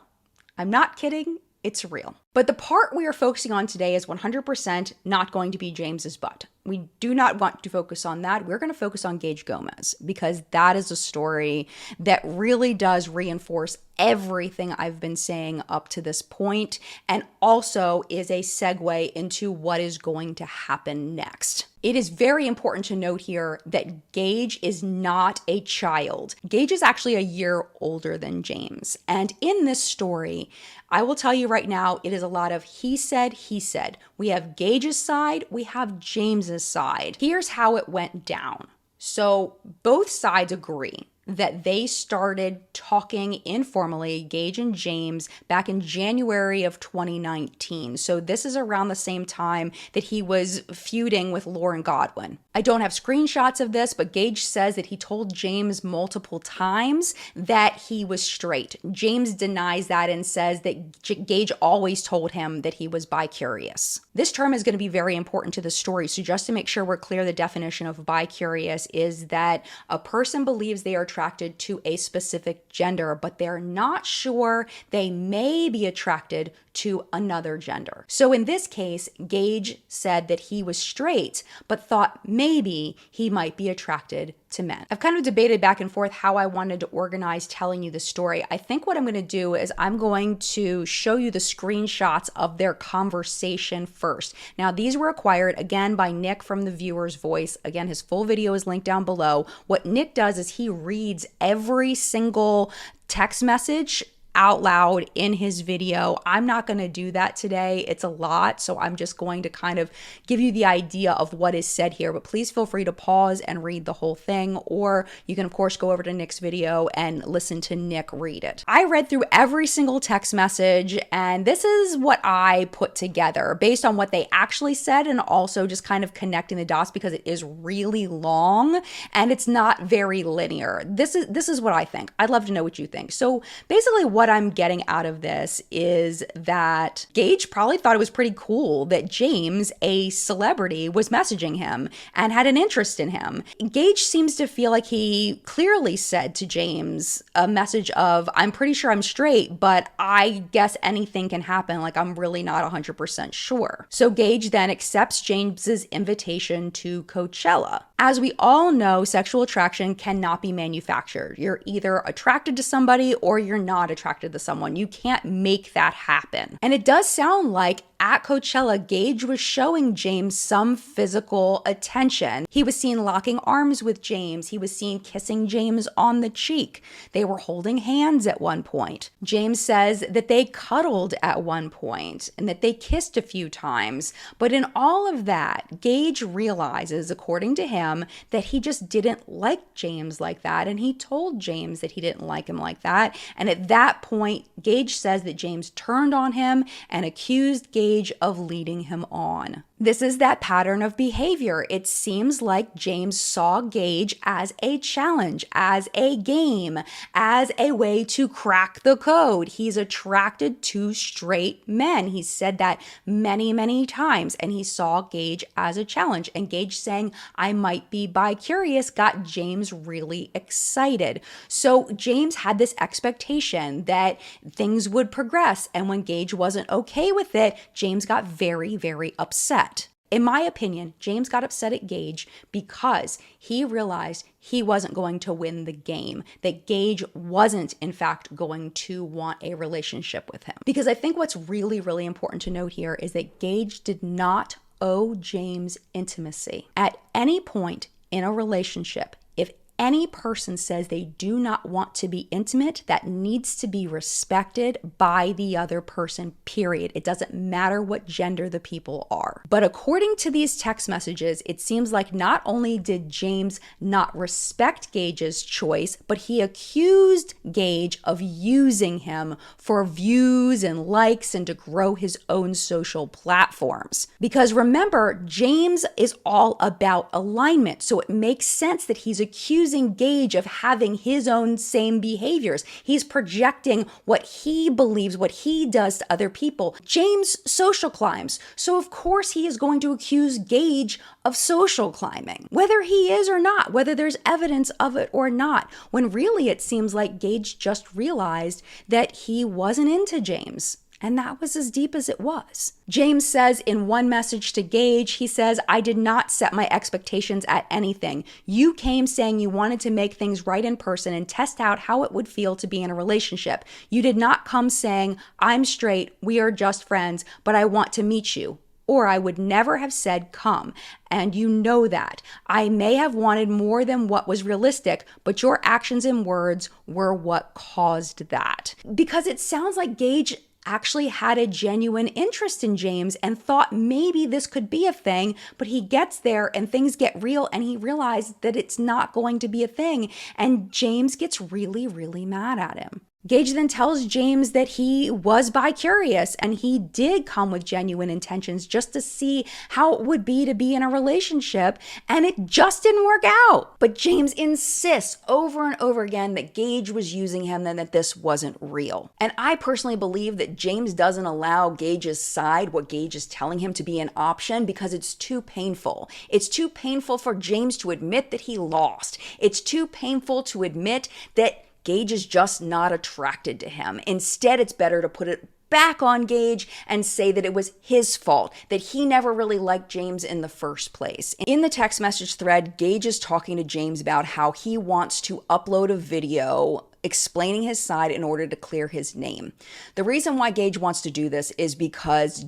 I'm not kidding, it's real. But the part we are focusing on today is 100% not going to be James's butt. We do not want to focus on that. We're going to focus on Gage Gomez because that is a story that really does reinforce everything I've been saying up to this point, and also is a segue into what is going to happen next. It is very important to note here that Gage is not a child. Gage is actually a year older than James. And in this story, I will tell you right now, it is a lot of he said, he said. We have Gage's side, we have James's side. Here's how it went down. So both sides agree that they started talking informally, Gage and James, back in January of 2019. So this is around the same time that he was feuding with Lauren Godwin. I don't have screenshots of this, but Gage says that he told James multiple times that he was straight. James denies that and says that Gage always told him that he was bi-curious. This term is going to be very important to the story, so just to make sure we're clear, the definition of bi-curious is that a person believes they are attracted to a specific gender, but they're not sure they may be attracted to another gender. So in this case, Gage said that he was straight, but thought maybe he might be attracted to men. I've kind of debated back and forth how I wanted to organize telling you the story. I think what I'm going to do is I'm going to show you the screenshots of their conversation first. Now, these were acquired again by Nick from The Viewer's Voice. Again, his full video is linked down below. What Nick does is he reads every single text message out loud in his video. I'm not going to do that today. It's a lot, so I'm just going to kind of give you the idea of what is said here, but please feel free to pause and read the whole thing, or you can of course go over to Nick's video and listen to Nick read it. I read through every single text message, and this is what I put together based on what they actually said, and also just kind of connecting the dots because it is really long and it's not very linear. This is what I think. I'd love to know what you think. So basically what I'm getting out of this is that Gage probably thought it was pretty cool that James, a celebrity, was messaging him and had an interest in him. Gage seems to feel like he clearly said to James a message of, I'm pretty sure I'm straight, but I guess anything can happen. Like, I'm really not 100% sure. So Gage then accepts James's invitation to Coachella. As we all know, sexual attraction cannot be manufactured. You're either attracted to somebody or you're not attracted to someone. You can't make that happen. And it does sound like at Coachella, Gage was showing James some physical attention. He was seen locking arms with James. He was seen kissing James on the cheek. They were holding hands at one point. James says that they cuddled at one point and that they kissed a few times. But in all of that, Gage realizes, according to him, that he just didn't like James like that. And he told James that he didn't like him like that. And at that point, Gage says that James turned on him and accused Gage of leading him on. This is that pattern of behavior. It seems like James saw Gage as a challenge, as a game, as a way to crack the code. He's attracted to straight men. He's said that many, many times, and he saw Gage as a challenge. And Gage saying, I might be bi-curious, got James really excited. So James had this expectation that things would progress. And when Gage wasn't okay with it, James got very, very upset. In my opinion, James got upset at Gage because he realized he wasn't going to win the game, that Gage wasn't, in fact, going to want a relationship with him. Because I think what's really, really important to note here is that Gage did not owe James intimacy. At any point in a relationship, if any person says they do not want to be intimate, that needs to be respected by the other person, period. It doesn't matter what gender the people are. But according to these text messages, it seems like not only did James not respect Gage's choice, but he accused Gage of using him for views and likes and to grow his own social platforms. Because remember, James is all about alignment, so it makes sense that he's accusing Gage of having his own same behaviors. He's projecting what he believes, what he does to other people. James social climbs, so of course he is going to accuse Gage of social climbing, whether he is or not, whether there's evidence of it or not, when really it seems like Gage just realized that he wasn't into James. And that was as deep as it was. James says in one message to Gage, he says, I did not set my expectations at anything. You came saying you wanted to make things right in person and test out how it would feel to be in a relationship. You did not come saying, I'm straight, we are just friends, but I want to meet you. Or I would never have said come. And you know that. I may have wanted more than what was realistic, but your actions and words were what caused that. Because it sounds like Gage actually had a genuine interest in James and thought maybe this could be a thing, but he gets there and things get real and he realized that it's not going to be a thing, and James gets really, really mad at him. Gage then tells James that he was bi-curious and he did come with genuine intentions just to see how it would be to be in a relationship, and it just didn't work out. But James insists over and over again that Gage was using him and that this wasn't real. And I personally believe that James doesn't allow Gage's side, what Gage is telling him, to be an option because it's too painful. It's too painful for James to admit that he lost. It's too painful to admit that Gage is just not attracted to him. Instead, it's better to put it back on Gage and say that it was his fault, that he never really liked James in the first place. In the text message thread, Gage is talking to James about how he wants to upload a video explaining his side in order to clear his name. The reason why Gage wants to do this is because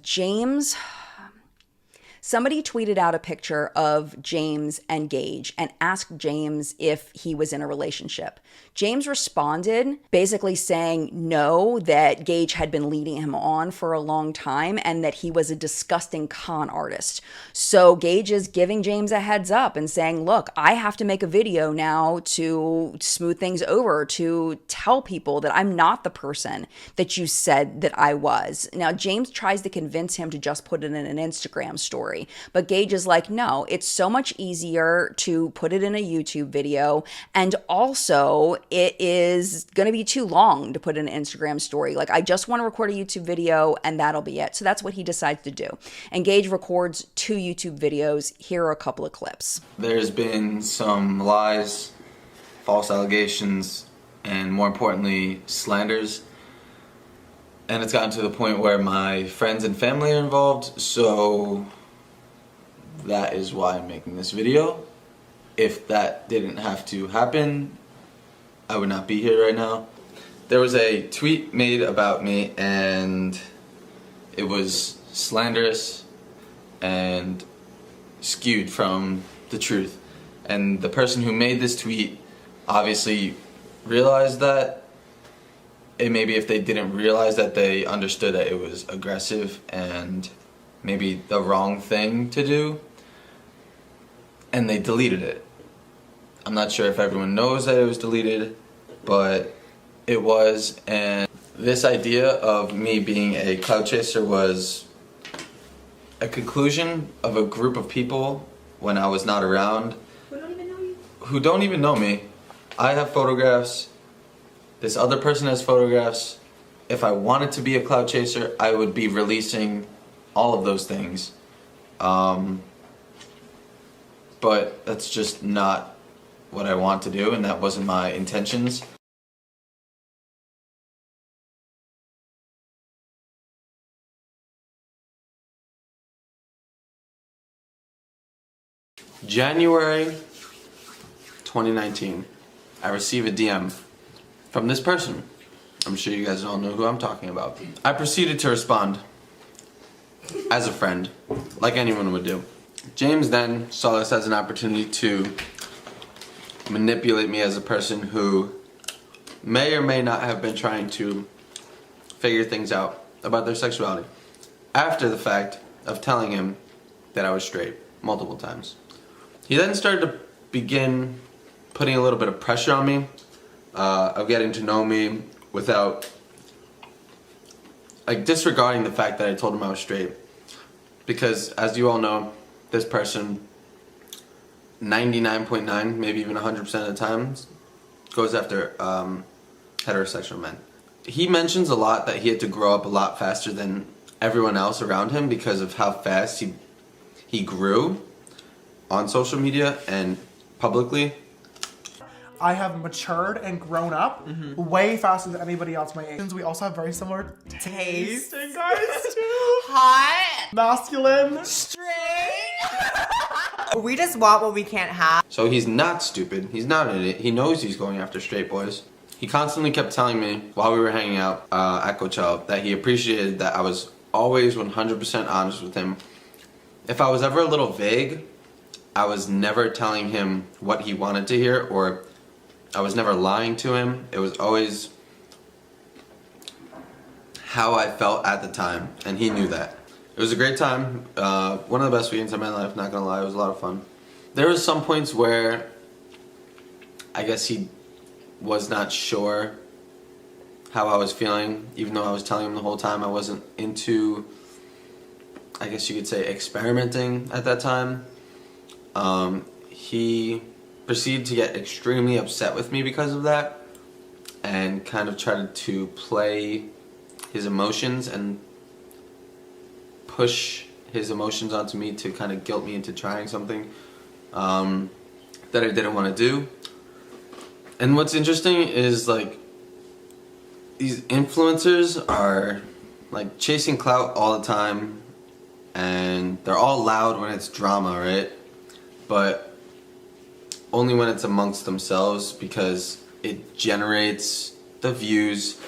somebody tweeted out a picture of James and Gage and asked James if he was in a relationship. James responded basically saying no, that Gage had been leading him on for a long time and that he was a disgusting con artist. So Gage is giving James a heads up and saying, look, I have to make a video now to smooth things over, to tell people that I'm not the person that you said that I was. Now, James tries to convince him to just put it in an Instagram story, but Gage is like, no, it's so much easier to put it in a YouTube video, and also it is going to be too long to put in an Instagram story. Like, I just want to record a YouTube video and that'll be it. So that's what he decides to do. And Gage records 2 YouTube videos. Here are a couple of clips. There's been some lies, false allegations, and more importantly, slanders. And it's gotten to the point where my friends and family are involved, so that is why I'm making this video. If that didn't have to happen, I would not be here right now. There was a tweet made about me and it was slanderous and skewed from the truth. And the person who made this tweet obviously realized that. And maybe if they didn't realize that, they understood that it was aggressive and maybe the wrong thing to do, and they deleted it. I'm not sure if everyone knows that it was deleted, but it was. And this idea of me being a clout chaser was a conclusion of a group of people when I was not around, who don't even know me. I have photographs. This other person has photographs. If I wanted to be a clout chaser, I would be releasing all of those things. But that's just not what I want to do, and that wasn't my intentions. January 2019, I receive a DM from this person. I'm sure you guys all know who I'm talking about. I proceeded to respond as a friend, like anyone would do. James then saw this as an opportunity to manipulate me as a person who may or may not have been trying to figure things out about their sexuality, after the fact of telling him that I was straight multiple times. He then started to begin putting a little bit of pressure on me, of getting to know me without, like, disregarding the fact that I told him I was straight. Because as you all know, this person 99.9, maybe even 100% of the time goes after heterosexual men. He mentions a lot that he had to grow up a lot faster than everyone else around him because of how fast he grew on social media and publicly. I have matured and grown up way faster than anybody else my age. We also have very similar taste in guys too. Hot. Masculine. Straight. We just want what we can't have. So he's not stupid. He's not an idiot. He knows he's going after straight boys. He constantly kept telling me while we were hanging out at Coachella that he appreciated that I was always 100% honest with him. If I was ever a little vague, I was never telling him what he wanted to hear, or I was never lying to him. It was always how I felt at the time, and he knew that. It was a great time. One of the best weekends of my life, not gonna lie, it was a lot of fun. There was some points where I guess he was not sure how I was feeling, even though I was telling him the whole time I wasn't into, I guess you could say, experimenting at that time. He proceeded to get extremely upset with me because of that, and kind of tried to play his emotions and push his emotions onto me to kind of guilt me into trying something that I didn't want to do. And what's interesting is, like, these influencers are like chasing clout all the time, and they're all loud when it's drama, right? But only when it's amongst themselves, because it generates the views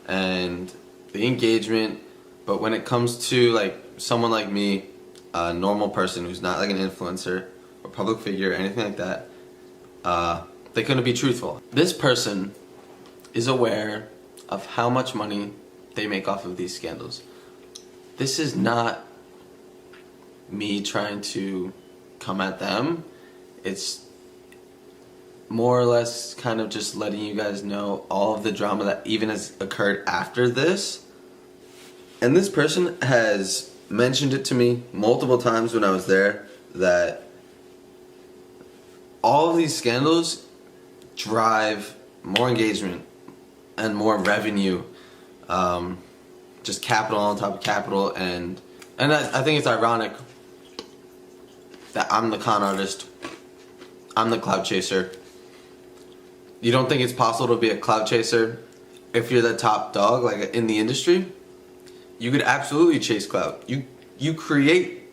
and the engagement. But when it comes to like someone like me, a normal person who's not like an influencer or public figure or anything like that, they couldn't be truthful. This person is aware of how much money they make off of these scandals. This is not me trying to come at them. It's more or less kind of just letting you guys know all of the drama that even has occurred after this. And this person has mentioned it to me multiple times when I was there, that all of these scandals drive more engagement and more revenue, just capital on top of capital. And I think it's ironic that I'm the con artist, I'm the clout chaser. You don't think it's possible to be a clout chaser if you're the top dog, like in the industry? You could absolutely chase clout. You create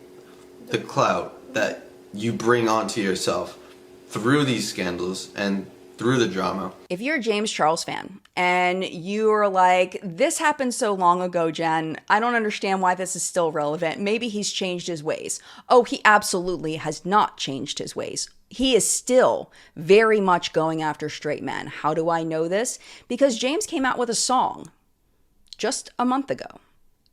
the clout that you bring onto yourself through these scandals and through the drama. If you're a James Charles fan and you're like, this happened so long ago, Jen, I don't understand why this is still relevant. Maybe he's changed his ways. Oh, he absolutely has not changed his ways. He is still very much going after straight men. How do I know this? Because James came out with a song just a month ago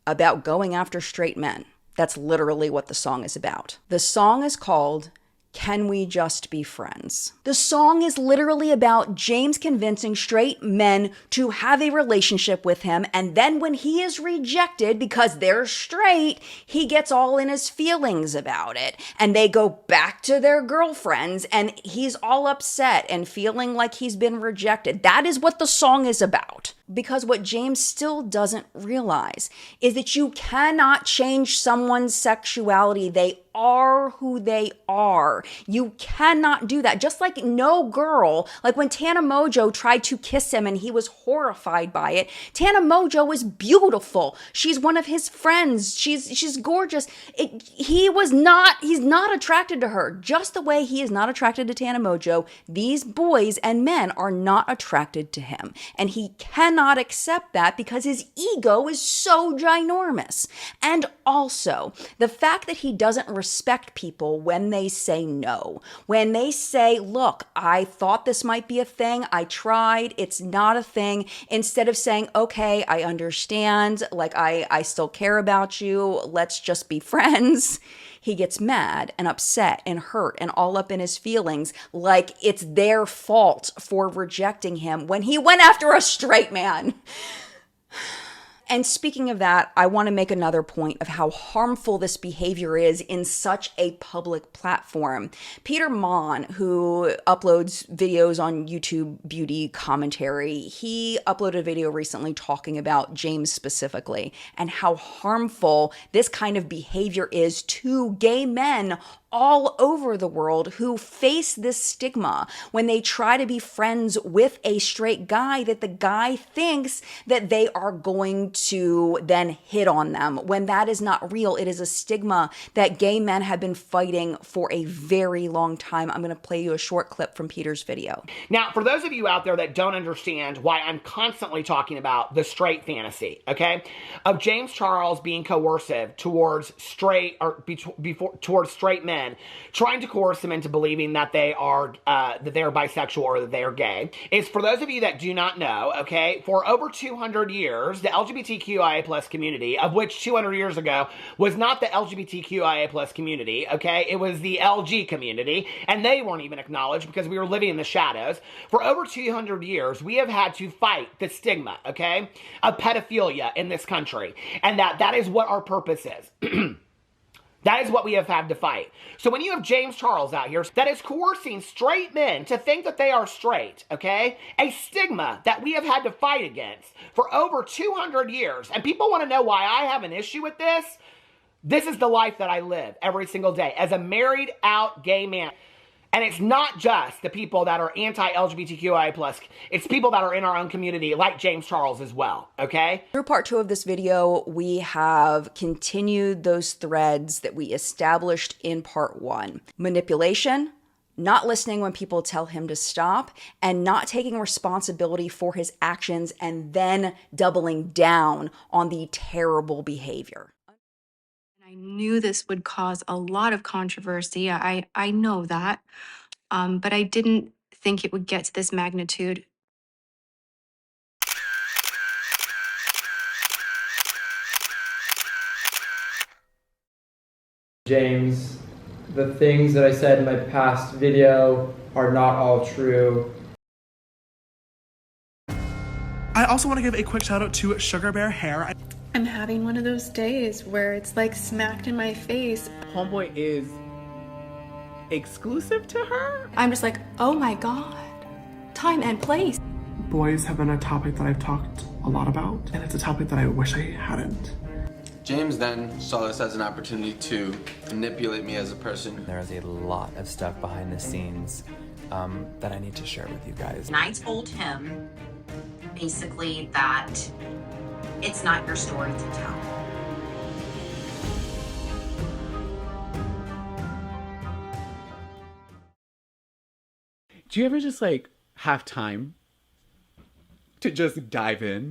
about going after straight men. That's literally what the song is about. The song is called Can We Just Be Friends? The song is literally about James convincing straight men to have a relationship with him, and then when he is rejected because they're straight, he gets all in his feelings about it, and they go back to their girlfriends, and he's all upset and feeling like he's been rejected. That is what the song is about. Because what James still doesn't realize is that you cannot change someone's sexuality. They are who they are. You cannot do that. Just like no girl, like when Tana Mongeau tried to kiss him and he was horrified by it. Tana Mongeau is beautiful. She's one of his friends. She's gorgeous. He's not attracted to her. Just the way he is not attracted to Tana Mongeau, these boys and men are not attracted to him. And he cannot accept that because his ego is so ginormous. And also, the fact that he doesn't respect people when they say no. When they say, look, I thought this might be a thing. I tried. It's not a thing. Instead of saying, okay, I understand. Like, I still care about you. Let's just be friends. He gets mad and upset and hurt and all up in his feelings, like it's their fault for rejecting him when he went after a straight man. And speaking of that, I want to make another point of how harmful this behavior is in such a public platform. Peter Mon, who uploads videos on YouTube beauty commentary, he uploaded a video recently talking about James specifically and how harmful this kind of behavior is to gay men all over the world who face this stigma when they try to be friends with a straight guy, that the guy thinks that they are going to then hit on them, when that is not real. It is a stigma that gay men have been fighting for a very long time. I'm going to play you a short clip from Peter's video. Now, for those of you out there that don't understand why I'm constantly talking about the straight fantasy, okay, of James Charles being coercive towards straight men, men, trying to coerce them into believing that they are bisexual or that they are gay. Is for those of you that do not know, okay, for over 200 years, the LGBTQIA plus community, of which 200 years ago was not the LGBTQIA plus community, okay, it was the LG community, and they weren't even acknowledged because we were living in the shadows. For over 200 years, we have had to fight the stigma, okay, of pedophilia in this country, and that is what our purpose is. That is what we have had to fight. So when you have James Charles out here that is coercing straight men to think that they are straight, okay? A stigma that we have had to fight against for over 200 years. And people want to know why I have an issue with this. This is the life that I live every single day as a married out gay man. And it's not just the people that are anti-LGBTQIA+, it's people that are in our own community, like James Charles as well, okay? Through part 2 of this video, we have continued those threads that we established in part 1. Manipulation, not listening when people tell him to stop, and not taking responsibility for his actions and then doubling down on the terrible behavior. I knew this would cause a lot of controversy. I know that, but I didn't think it would get to this magnitude. James, the things that I said in my past video are not all true. I also want to give a quick shout out to Sugar Bear Hair. I'm having one of those days where it's like smacked in my face. Homeboy is exclusive to her? I'm just like, oh my God, time and place. Boys have been a topic that I've talked a lot about, and it's a topic that I wish I hadn't. James then saw this as an opportunity to manipulate me as a person. There is a lot of stuff behind the scenes that I need to share with you guys. And I told him basically that it's not your story to tell. Do you ever just like have time to just dive in?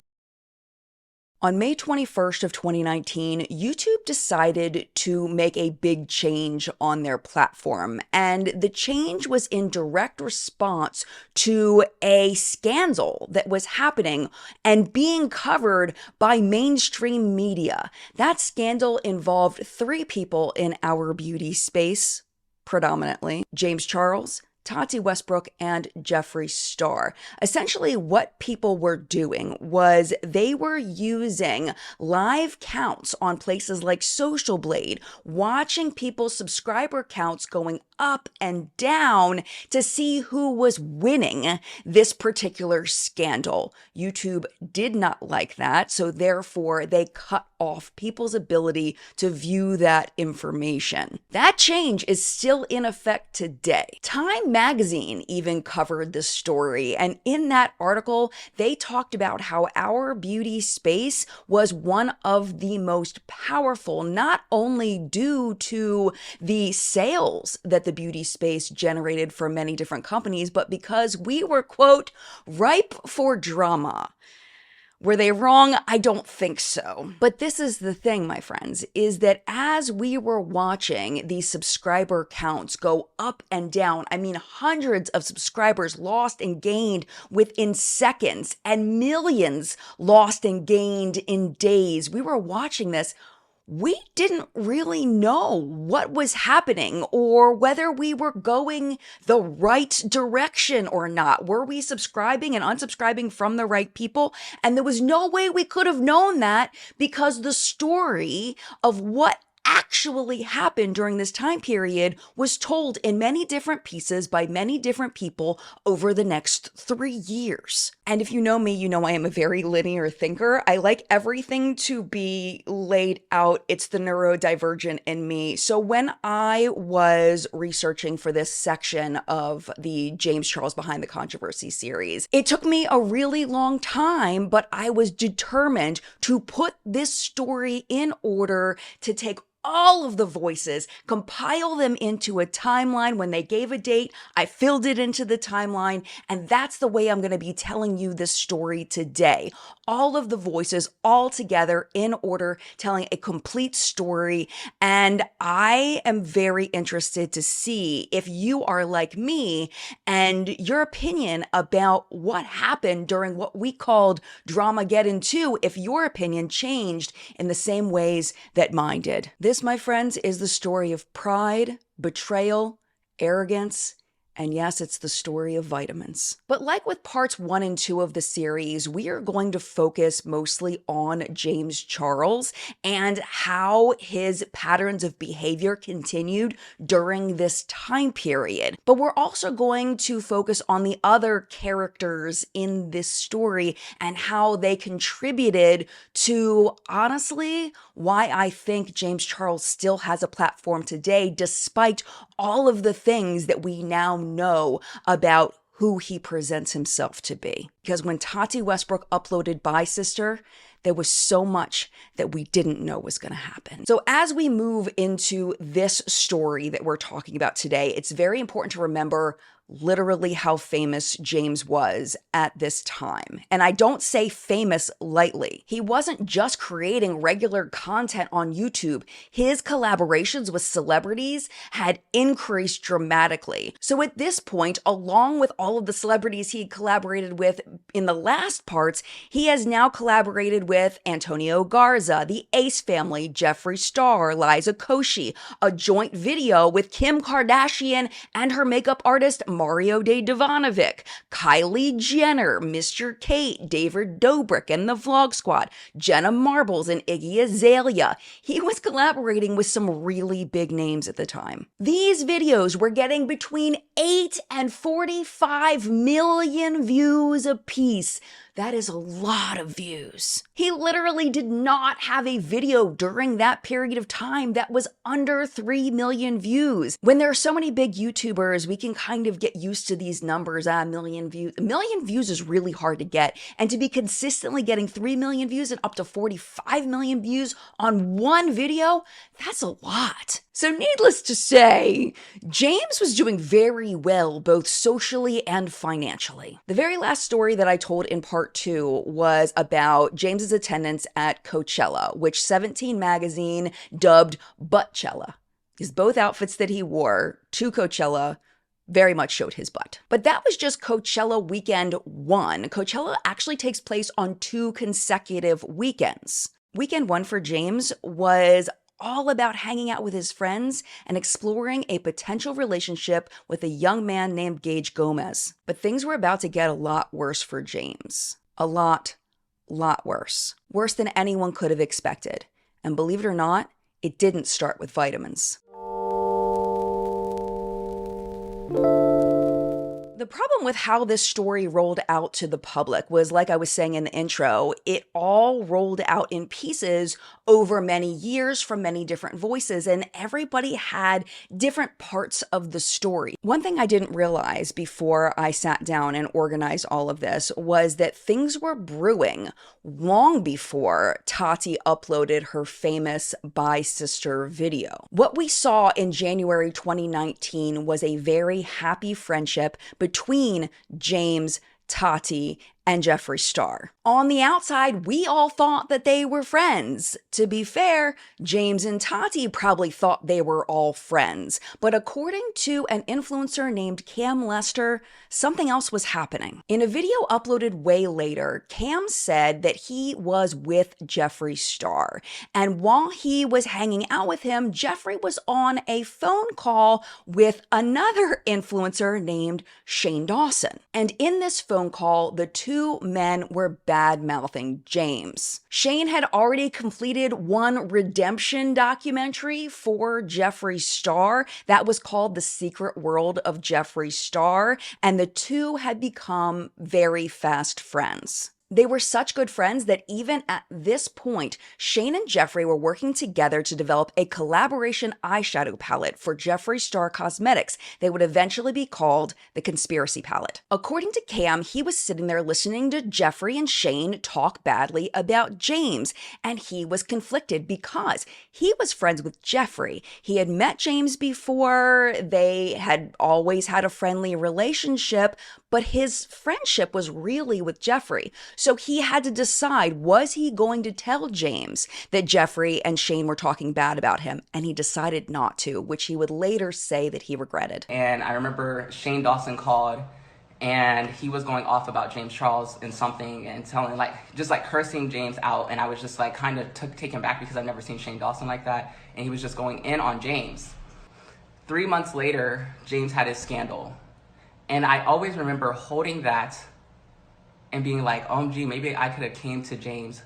On May 21st of 2019, YouTube decided to make a big change on their platform, and the change was in direct response to a scandal that was happening and being covered by mainstream media. That scandal involved 3 people in our beauty space, predominantly James Charles, Tati Westbrook, and Jeffree Star. Essentially, what people were doing was they were using live counts on places like Social Blade, watching people's subscriber counts going up and down to see who was winning this particular scandal. YouTube did not like that, so therefore they cut off people's ability to view that information. That change is still in effect today. Time magazine even covered the story, and in that article, they talked about how our beauty space was one of the most powerful, not only due to the sales that the beauty space generated for many different companies, but because we were, quote, ripe for drama. Were they wrong? I don't think so. But this is the thing, my friends, is that as we were watching these subscriber counts go up and down, I mean, hundreds of subscribers lost and gained within seconds, and millions lost and gained in days. We were watching this. We didn't really know what was happening or whether we were going the right direction or not. Were we subscribing and unsubscribing from the right people? And there was no way we could have known that because the story of what actually happened during this time period was told in many different pieces by many different people over the next 3 years. And if you know me, you know I am a very linear thinker. I like everything to be laid out. It's the neurodivergent in me. So when I was researching for this section of the James Charles Behind the Controversy series, it took me a really long time, but I was determined to put this story in order to take all of the voices, compile them into a timeline. When they gave a date, I filled it into the timeline, and that's the way I'm going to be telling you this story today. All of the voices all together in order, telling a complete story, and I am very interested to see if you are like me and your opinion about what happened during what we called Dramageddon 2, if your opinion changed in the same ways that mine did. This, my friends, is the story of pride, betrayal, arrogance, and yes, it's the story of vitamins. But like with parts 1 and 2 of the series, we are going to focus mostly on James Charles and how his patterns of behavior continued during this time period. But we're also going to focus on the other characters in this story and how they contributed to, honestly, why I think James Charles still has a platform today, despite all of the things that we now know about who he presents himself to be. Because when Tati Westbrook uploaded Bye Sister, there was so much that we didn't know was going to happen. So as we move into this story that we're talking about today, it's very important to remember literally how famous James was at this time. And I don't say famous lightly. He wasn't just creating regular content on YouTube. His collaborations with celebrities had increased dramatically. So at this point, along with all of the celebrities he collaborated with in the last parts, he has now collaborated with Antonio Garza, the Ace Family, Jeffree Star, Liza Koshy, a joint video with Kim Kardashian and her makeup artist Mario Day Devanovic, Kylie Jenner, Mr. Kate, David Dobrik and the Vlog Squad, Jenna Marbles and Iggy Azalea. He was collaborating with some really big names at the time. These videos were getting between 8 and 45 million views apiece. That is a lot of views. He literally did not have a video during that period of time that was under 3 million views. When there are so many big YouTubers, we can kind of get used to these numbers. A million views. A million views is really hard to get. And to be consistently getting 3 million views and up to 45 million views on one video, that's a lot. So needless to say, James was doing very well both socially and financially. The very last story that I told in part 2 was about James's attendance at Coachella, which 17 magazine dubbed Buttchella, because both outfits that he wore to Coachella very much showed his butt. But that was just Coachella weekend 1. Coachella actually takes place on 2 consecutive weekends. Weekend 1 for James was all about hanging out with his friends and exploring a potential relationship with a young man named Gage Gomez. But things were about to get a lot worse for James. A lot worse. Worse than anyone could have expected. And believe it or not, it didn't start with vitamins. The problem with how this story rolled out to the public was, like I was saying in the intro, it all rolled out in pieces over many years from many different voices, and everybody had different parts of the story. One thing I didn't realize before I sat down and organized all of this was that things were brewing long before Tati uploaded her famous Bye Sister video. What we saw in January 2019 was a very happy friendship between James, Tati, and Jeffree Star. On the outside, we all thought that they were friends. To be fair, James and Tati probably thought they were all friends. But according to an influencer named Cam Lester, something else was happening. In a video uploaded way later, Cam said that he was with Jeffree Star. And while he was hanging out with him, Jeffree was on a phone call with another influencer named Shane Dawson. And in this phone call, the two men were bad-mouthing James. Shane had already completed one redemption documentary for Jeffree Star that was called The Secret World of Jeffree Star, and the two had become very fast friends. They were such good friends that even at this point, Shane and Jeffree were working together to develop a collaboration eyeshadow palette for Jeffree Star Cosmetics. They would eventually be called the Conspiracy Palette. According to Cam, he was sitting there listening to Jeffree and Shane talk badly about James, and he was conflicted because he was friends with Jeffree. He had met James before, they had always had a friendly relationship, but his friendship was really with Jeffree. So he had to decide, was he going to tell James that Jeffree and Shane were talking bad about him? And he decided not to, which he would later say that he regretted. And I remember Shane Dawson called and he was going off about James Charles and something and telling, just cursing James out. And I was just kind of taken back because I've never seen Shane Dawson like that. And he was just going in on James. 3 months later, James had his scandal. And I always remember holding that and being like, OMG, maybe I could have came to James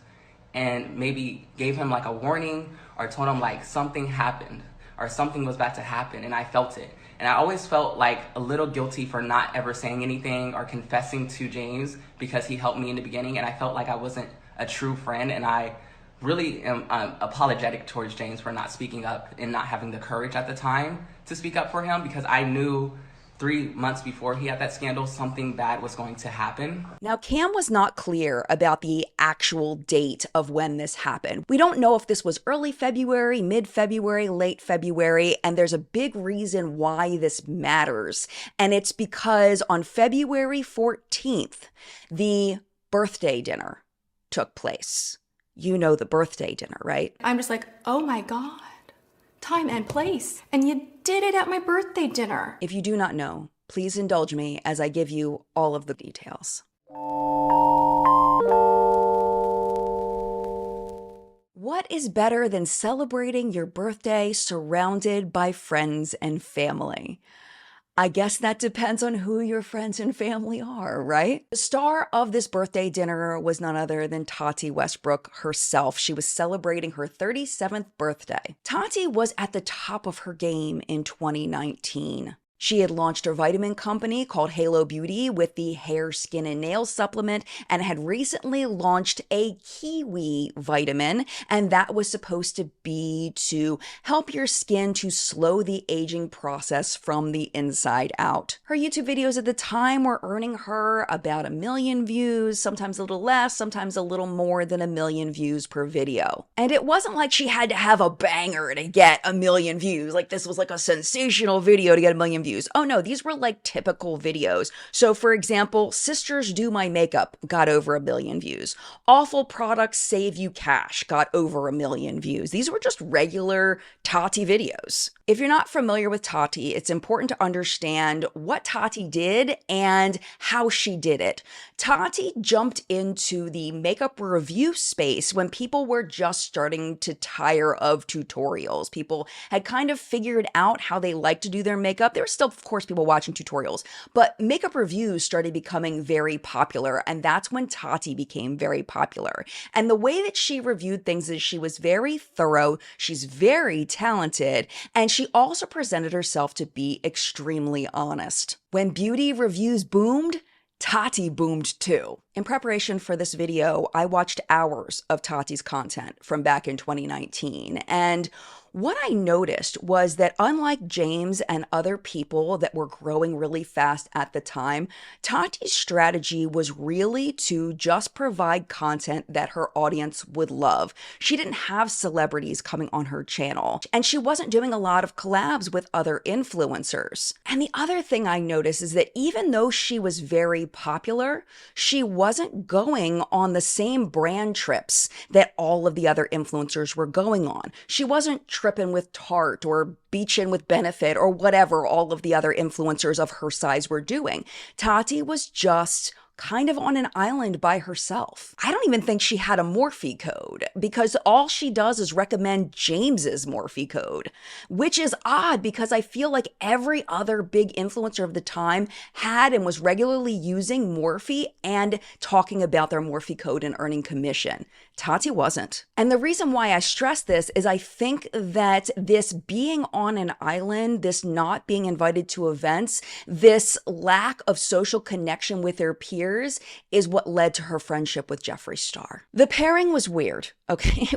and maybe gave him a warning or told him something happened or something was about to happen, and I felt it. And I always felt a little guilty for not ever saying anything or confessing to James because he helped me in the beginning, and I felt like I wasn't a true friend, and I really am apologetic towards James for not speaking up and not having the courage at the time to speak up for him, because I knew 3 months before he had that scandal, something bad was going to happen. Now, Cam was not clear about the actual date of when this happened. We don't know if this was early February, mid-February, late February, and there's a big reason why this matters. And it's because on February 14th, the birthday dinner took place. You know the birthday dinner, right? I'm just like, oh my God, time and place. And you did it at my birthday dinner. If you do not know, please indulge me as I give you all of the details. What is better than celebrating your birthday surrounded by friends and family? I guess that depends on who your friends and family are, right? The star of this birthday dinner was none other than Tati Westbrook herself. She was celebrating her 37th birthday. Tati was at the top of her game in 2019. She had launched a vitamin company called Halo Beauty with the hair, skin, and nail supplement, and had recently launched a kiwi vitamin, and that was supposed to be to help your skin to slow the aging process from the inside out. Her YouTube videos at the time were earning her about 1 million views, sometimes a little less, sometimes a little more than 1 million views per video. And it wasn't like she had to have a banger to get 1 million views, like this was a sensational video to get 1 million views. Oh no, these were typical videos. So for example, Sisters Do My Makeup got over 1 million views. Awful Products Save You Cash got over 1 million views. These were just regular Tati videos. If you're not familiar with Tati, it's important to understand what Tati did and how she did it. Tati jumped into the makeup review space when people were just starting to tire of tutorials. People had kind of figured out how they like to do their makeup. There were still, of course, people watching tutorials, but makeup reviews started becoming very popular, and that's when Tati became very popular. And the way that she reviewed things is she was very thorough, she's very talented, and she also presented herself to be extremely honest. When beauty reviews boomed, Tati boomed too. In preparation for this video, I watched hours of Tati's content from back in 2019, and what I noticed was that unlike James and other people that were growing really fast at the time, Tati's strategy was really to just provide content that her audience would love. She didn't have celebrities coming on her channel, and she wasn't doing a lot of collabs with other influencers. And the other thing I noticed is that even though she was very popular, she wasn't going on the same brand trips that all of the other influencers were going on. She wasn't tripping with Tarte or beaching with Benefit or whatever all of the other influencers of her size were doing. Tati was just kind of on an island by herself. I don't even think she had a Morphe code because all she does is recommend James's Morphe code, which is odd because I feel like every other big influencer of the time had and was regularly using Morphe and talking about their Morphe code and earning commission. Tati wasn't. And the reason why I stress this is I think that this being on an island, this not being invited to events, this lack of social connection with her peers years is what led to her friendship with Jeffree Star. The pairing was weird, okay?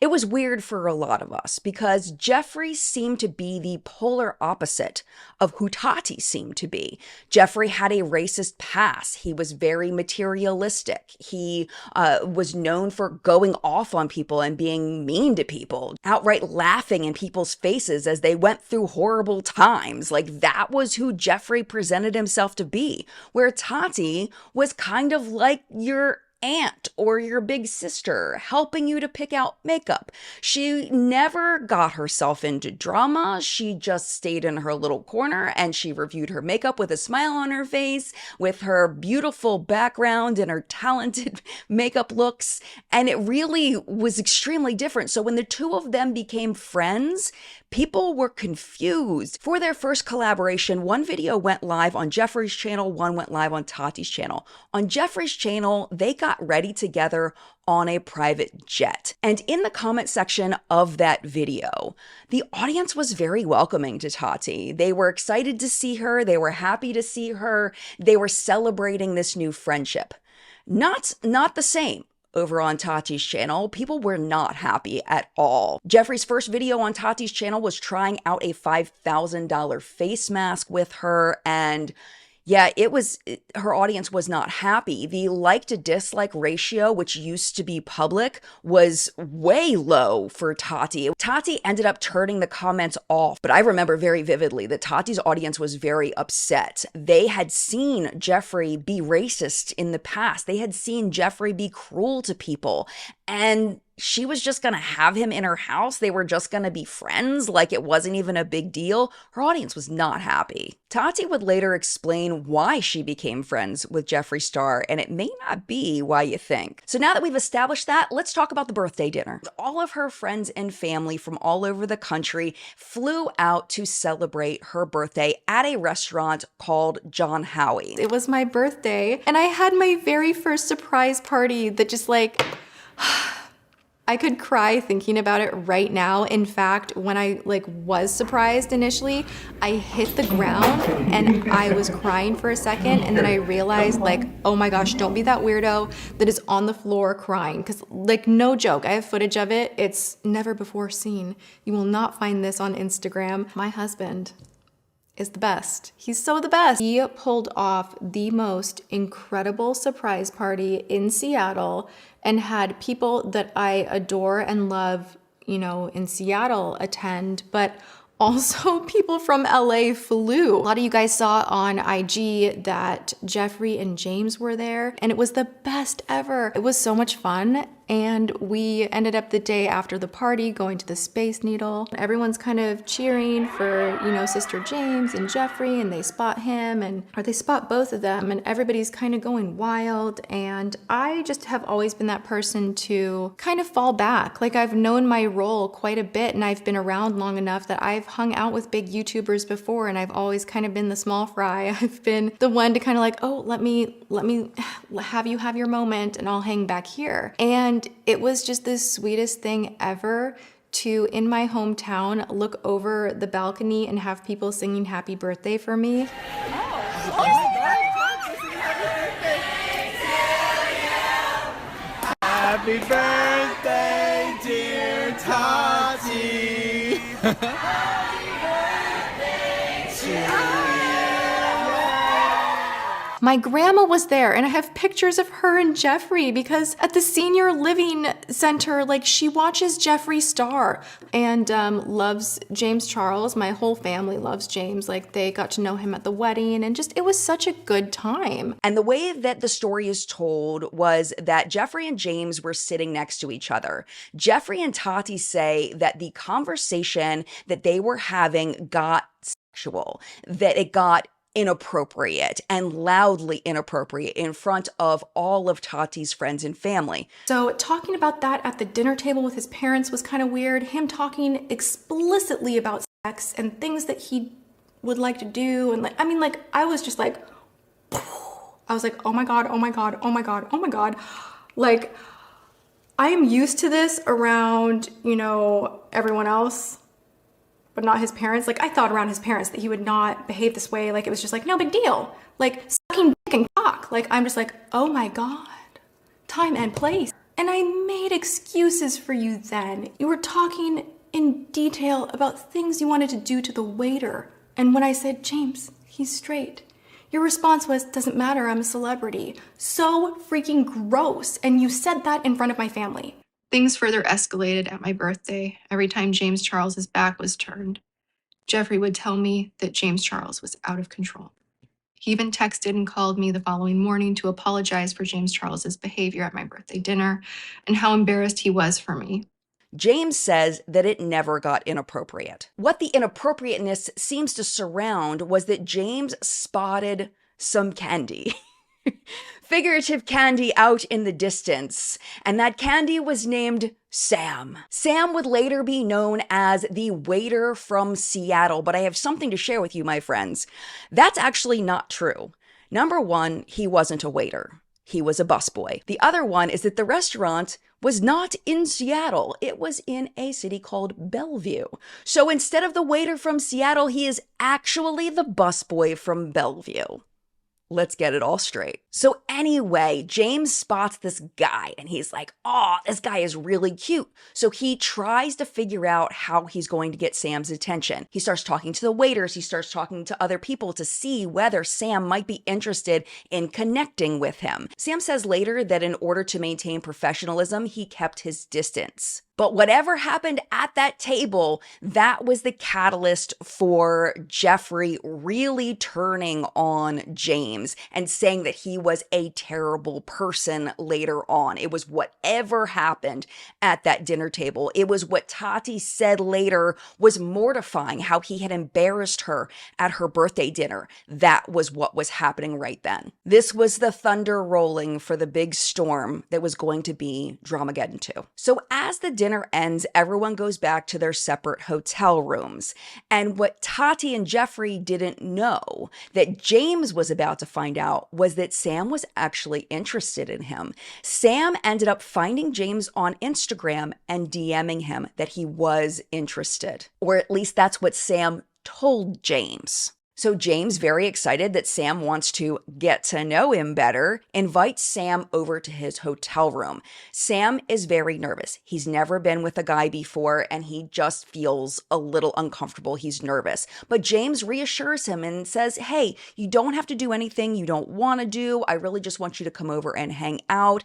It was weird for a lot of us because Jeffree seemed to be the polar opposite of who Tati seemed to be. Jeffree had a racist past. He was very materialistic. He was known for going off on people and being mean to people, outright laughing in people's faces as they went through horrible times. Like, that was who Jeffree presented himself to be, where Tati was kind of like your aunt or your big sister, helping you to pick out makeup. She never got herself into drama. She just stayed in her little corner and she reviewed her makeup with a smile on her face, with her beautiful background and her talented makeup looks. And it really was extremely different. So when the two of them became friends, people were confused. For their first collaboration, one video went live on Jeffree's channel, one went live on Tati's channel. On Jeffree's channel, they got ready together on a private jet. And in the comment section of that video, the audience was very welcoming to Tati. They were excited to see her. They were happy to see her. They were celebrating this new friendship. Not the same. Over on Tati's channel, people were not happy at all. Jeffree's first video on Tati's channel was trying out a $5,000 face mask with her, and yeah, her audience was not happy. The like to dislike ratio, which used to be public, was way low for Tati. Tati ended up turning the comments off, but I remember very vividly that Tati's audience was very upset. They had seen Jeffree be racist in the past. They had seen Jeffree be cruel to people, and she was just going to have him in her house. They were just going to be friends, like it wasn't even a big deal. Her audience was not happy. Tati would later explain why she became friends with Jeffree Star, and it may not be why you think. So now that we've established that, let's talk about the birthday dinner. All of her friends and family from all over the country flew out to celebrate her birthday at a restaurant called John Howie. It was my birthday, and I had my very first surprise party that just like... I could cry thinking about it right now. In fact, when I was surprised initially, I hit the ground and I was crying for a second, and then I realized oh my gosh, don't be that weirdo that is on the floor crying. Cause no joke, I have footage of it. It's never before seen. You will not find this on Instagram. My husband is the best. He's so the best. He pulled off the most incredible surprise party in Seattle and had people that I adore and love, in Seattle attend, but also people from LA flew. A lot of you guys saw on IG that Jeffree and James were there, and it was the best ever. It was so much fun. And we ended up the day after the party going to the Space Needle. Everyone's kind of cheering for, Sister James and Jeffree, and they spot him, or they spot both of them, and everybody's kind of going wild. And I just have always been that person to kind of fall back. I've known my role quite a bit, and I've been around long enough that I've hung out with big YouTubers before, and I've always kind of been the small fry. I've been the one to kind of let me have you have your moment, and I'll hang back here. And it was just the sweetest thing ever to, in my hometown, look over the balcony and have people singing happy birthday for me. Happy birthday, dear Tati. My grandma was there, and I have pictures of her and Jeffree because at the senior living center, she watches Jeffree Star and loves James Charles. My whole family loves James. They got to know him at the wedding, and it was such a good time. And the way that the story is told was that Jeffree and James were sitting next to each other. Jeffree and Tati say that the conversation that they were having got sexual, that it got inappropriate and loudly inappropriate in front of all of Tati's friends and family. So talking about that at the dinner table with his parents was kind of weird. Him talking explicitly about sex and things that he would like to do. And I was just I was like, oh my God, oh my God, oh my God, oh my God. I am used to this around, everyone else. but not his parents. Like, I thought around his parents that he would not behave this way. Like, it was just like, no big deal. Like, sucking dick and cock. Like, I'm just like, oh my God, time and place. And I made excuses for you then. You were talking in detail about things you wanted to do to the waiter. And when I said, James, he's straight, your response was, doesn't matter, I'm a celebrity. So freaking gross. And you said that in front of my family. Things further escalated at my birthday. Every time James Charles's back was turned, Jeffrey would tell me that James Charles was out of control. He even texted and called me the following morning to apologize for James Charles's behavior at my birthday dinner and how embarrassed he was for me. James says that it never got inappropriate. What the inappropriateness seems to surround was that James spotted some candy. Figurative candy out in the distance, and that candy was named Sam. Sam would later be known as the waiter from Seattle, but I have something to share with you, my friends. That's actually not true. Number one, he wasn't a waiter. He was a busboy. The other one is that the restaurant was not in Seattle. It was in a city called Bellevue. So instead of the waiter from Seattle, he is actually the busboy from Bellevue. Let's get it all straight. So anyway, James spots this guy and he's like, oh, this guy is really cute. So he tries to figure out how he's going to get Sam's attention. He starts talking to the waiters. He starts talking to other people to see whether Sam might be interested in connecting with him. Sam says later that in order to maintain professionalism, he kept his distance. But whatever happened at that table, that was the catalyst for Jeffrey really turning on James and saying that he was a terrible person later on. It was whatever happened at that dinner table. It was what Tati said later was mortifying, how he had embarrassed her at her birthday dinner. That was what was happening right then. This was the thunder rolling for the big storm that was going to be Dramageddon 2. So as the dinner ends, everyone goes back to their separate hotel rooms. And what Tati and Jeffrey didn't know that James was about to find out was that Sam was actually interested in him. Sam ended up finding James on Instagram and DMing him that he was interested. Or at least that's what Sam told James. So James, very excited that Sam wants to get to know him better, invites Sam over to his hotel room. Sam is very nervous. He's never been with a guy before, and he just feels a little uncomfortable. He's nervous. But James reassures him and says, hey, you don't have to do anything you don't want to do. I really just want you to come over and hang out.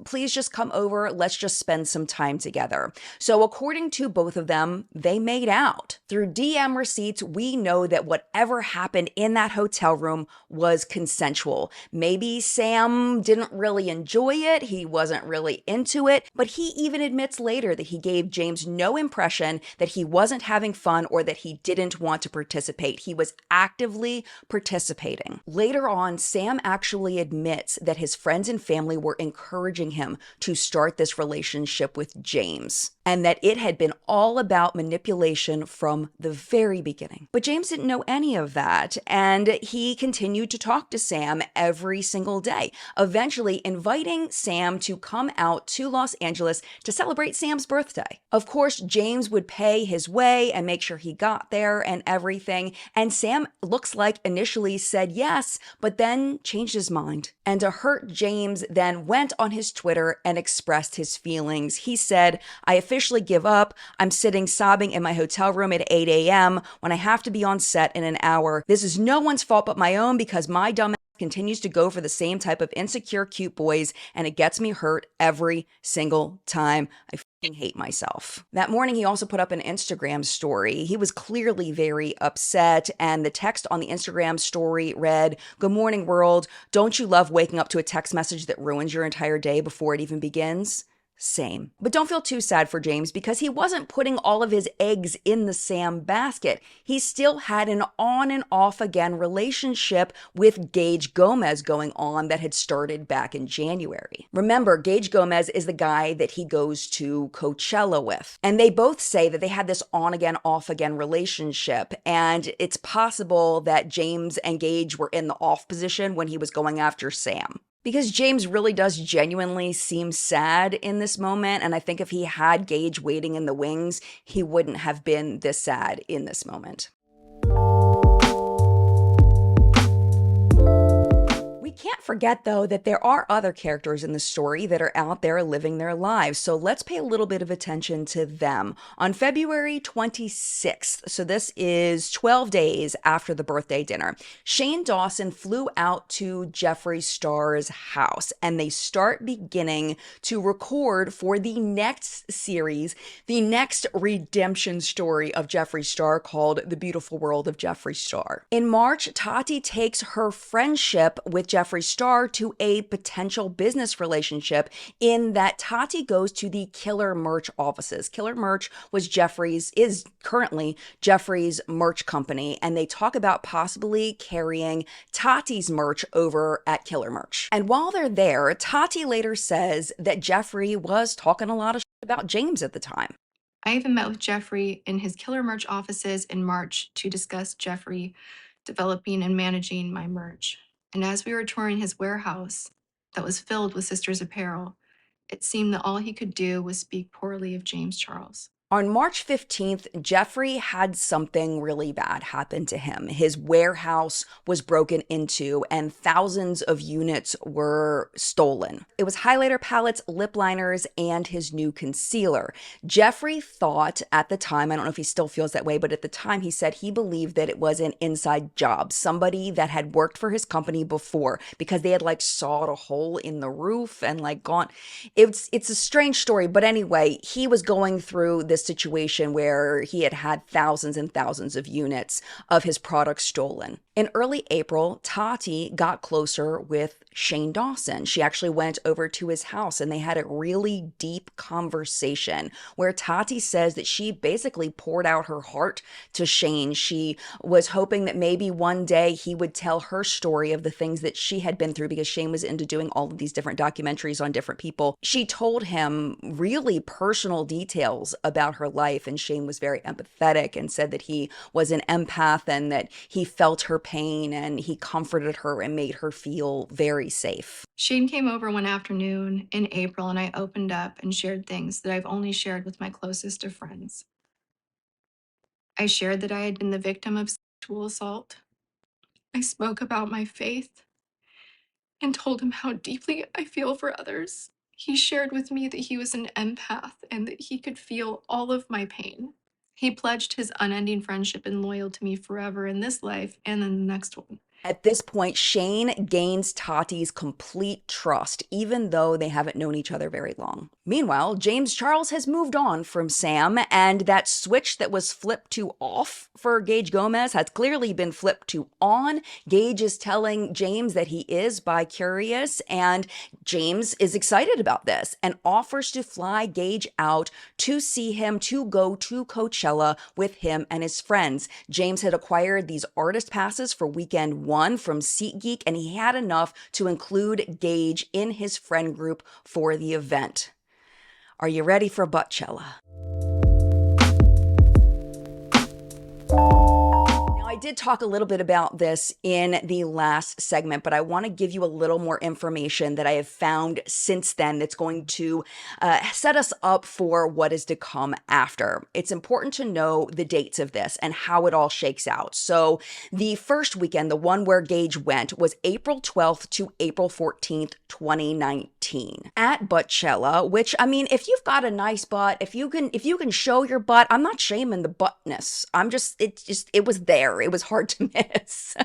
Please just come over. Let's just spend some time together. So according to both of them, they made out. Through DM receipts, we know that whatever happened in that hotel room was consensual. Maybe Sam didn't really enjoy it. He wasn't really into it, but he even admits later that he gave James no impression that he wasn't having fun or that he didn't want to participate. He was actively participating. Later on, Sam actually admits that his friends and family were encouraging him to start this relationship with James, and that it had been all about manipulation from the very beginning. But James didn't know any of that, and he continued to talk to Sam every single day, eventually inviting Sam to come out to Los Angeles to celebrate Sam's birthday. Of course, James would pay his way and make sure he got there and everything, and Sam looks like initially said yes, but then changed his mind. And to hurt James, then went on his Twitter and expressed his feelings. He said, I officially give up. I'm sitting sobbing in my hotel room at 8 a.m. when I have to be on set in an hour. This is no one's fault but my own because my dumb continues to go for the same type of insecure cute boys, and it gets me hurt every single time. I fucking hate myself. That morning, he also put up an Instagram story. He was clearly very upset, and the text on the Instagram story read, "Good morning, world. Don't you love waking up to a text message that ruins your entire day before it even begins?" Same. But don't feel too sad for James because he wasn't putting all of his eggs in the Sam basket. He still had an on and off again relationship with Gage Gomez going on that had started back in January. Remember, Gage Gomez is the guy that he goes to Coachella with. And they both say that they had this on again, off again relationship. And it's possible that James and Gage were in the off position when he was going after Sam. Because James really does genuinely seem sad in this moment, and I think if he had Gage waiting in the wings, he wouldn't have been this sad in this moment. We can't forget, though, that there are other characters in the story that are out there living their lives, so let's pay a little bit of attention to them. On February 26th, so this is 12 days after the birthday dinner, Shane Dawson flew out to Jeffree Star's house, and they start beginning to record for the next series, the next redemption story of Jeffree Star called The Beautiful World of Jeffree Star. In March, Tati takes her friendship with Jeffree Star to a potential business relationship in that Tati goes to the Killer Merch offices. Killer Merch is currently Jeffree's merch company, and they talk about possibly carrying Tati's merch over at Killer Merch. And while they're there, Tati later says that Jeffree was talking a lot of shit about James at the time. I even met with Jeffree in his Killer Merch offices in March to discuss Jeffree developing and managing my merch. And as we were touring his warehouse that was filled with Sisters apparel, it seemed that all he could do was speak poorly of James Charles. On March 15th, Jeffree had something really bad happen to him. His warehouse was broken into and thousands of units were stolen. It was highlighter palettes, lip liners, and his new concealer. Jeffree thought at the time, I don't know if he still feels that way, but at the time he said he believed that it was an inside job, somebody that had worked for his company before because they had like sawed a hole in the roof and like gone. It's a strange story, but anyway, he was going through this situation where he had thousands and thousands of units of his products stolen. In early April, Tati got closer with Shane Dawson. She actually went over to his house and they had a really deep conversation where Tati says that she basically poured out her heart to Shane. She was hoping that maybe one day he would tell her story of the things that she had been through because Shane was into doing all of these different documentaries on different people. She told him really personal details about her life, and Shane was very empathetic and said that he was an empath and that he felt her pain and he comforted her and made her feel very safe. Shane came over one afternoon in April and I opened up and shared things that I've only shared with my closest of friends. I shared that I had been the victim of sexual assault. I spoke about my faith and told him how deeply I feel for others. He shared with me that he was an empath and that he could feel all of my pain. He pledged his unending friendship and loyalty to me forever in this life and in the next one. At this point, Shane gains Tati's complete trust, even though they haven't known each other very long. Meanwhile, James Charles has moved on from Sam, and that switch that was flipped to off for Gage Gomez has clearly been flipped to on. Gage is telling James that he is bi-curious, and James is excited about this and offers to fly Gage out to see him, to go to Coachella with him and his friends. James had acquired these artist passes for weekend one from SeatGeek, and he had enough to include Gage in his friend group for the event. Are you ready for Buttchella? I did talk a little bit about this in the last segment, but I want to give you a little more information that I have found since then that's going to set us up for what is to come after. It's important to know the dates of this and how it all shakes out. So the first weekend, the one where Gage went, was April 12th to April 14th, 2019 at Buttchella, which, I mean, if you've got a nice butt, if you can show your butt, I'm not shaming the buttness. It was there. It was hard to miss.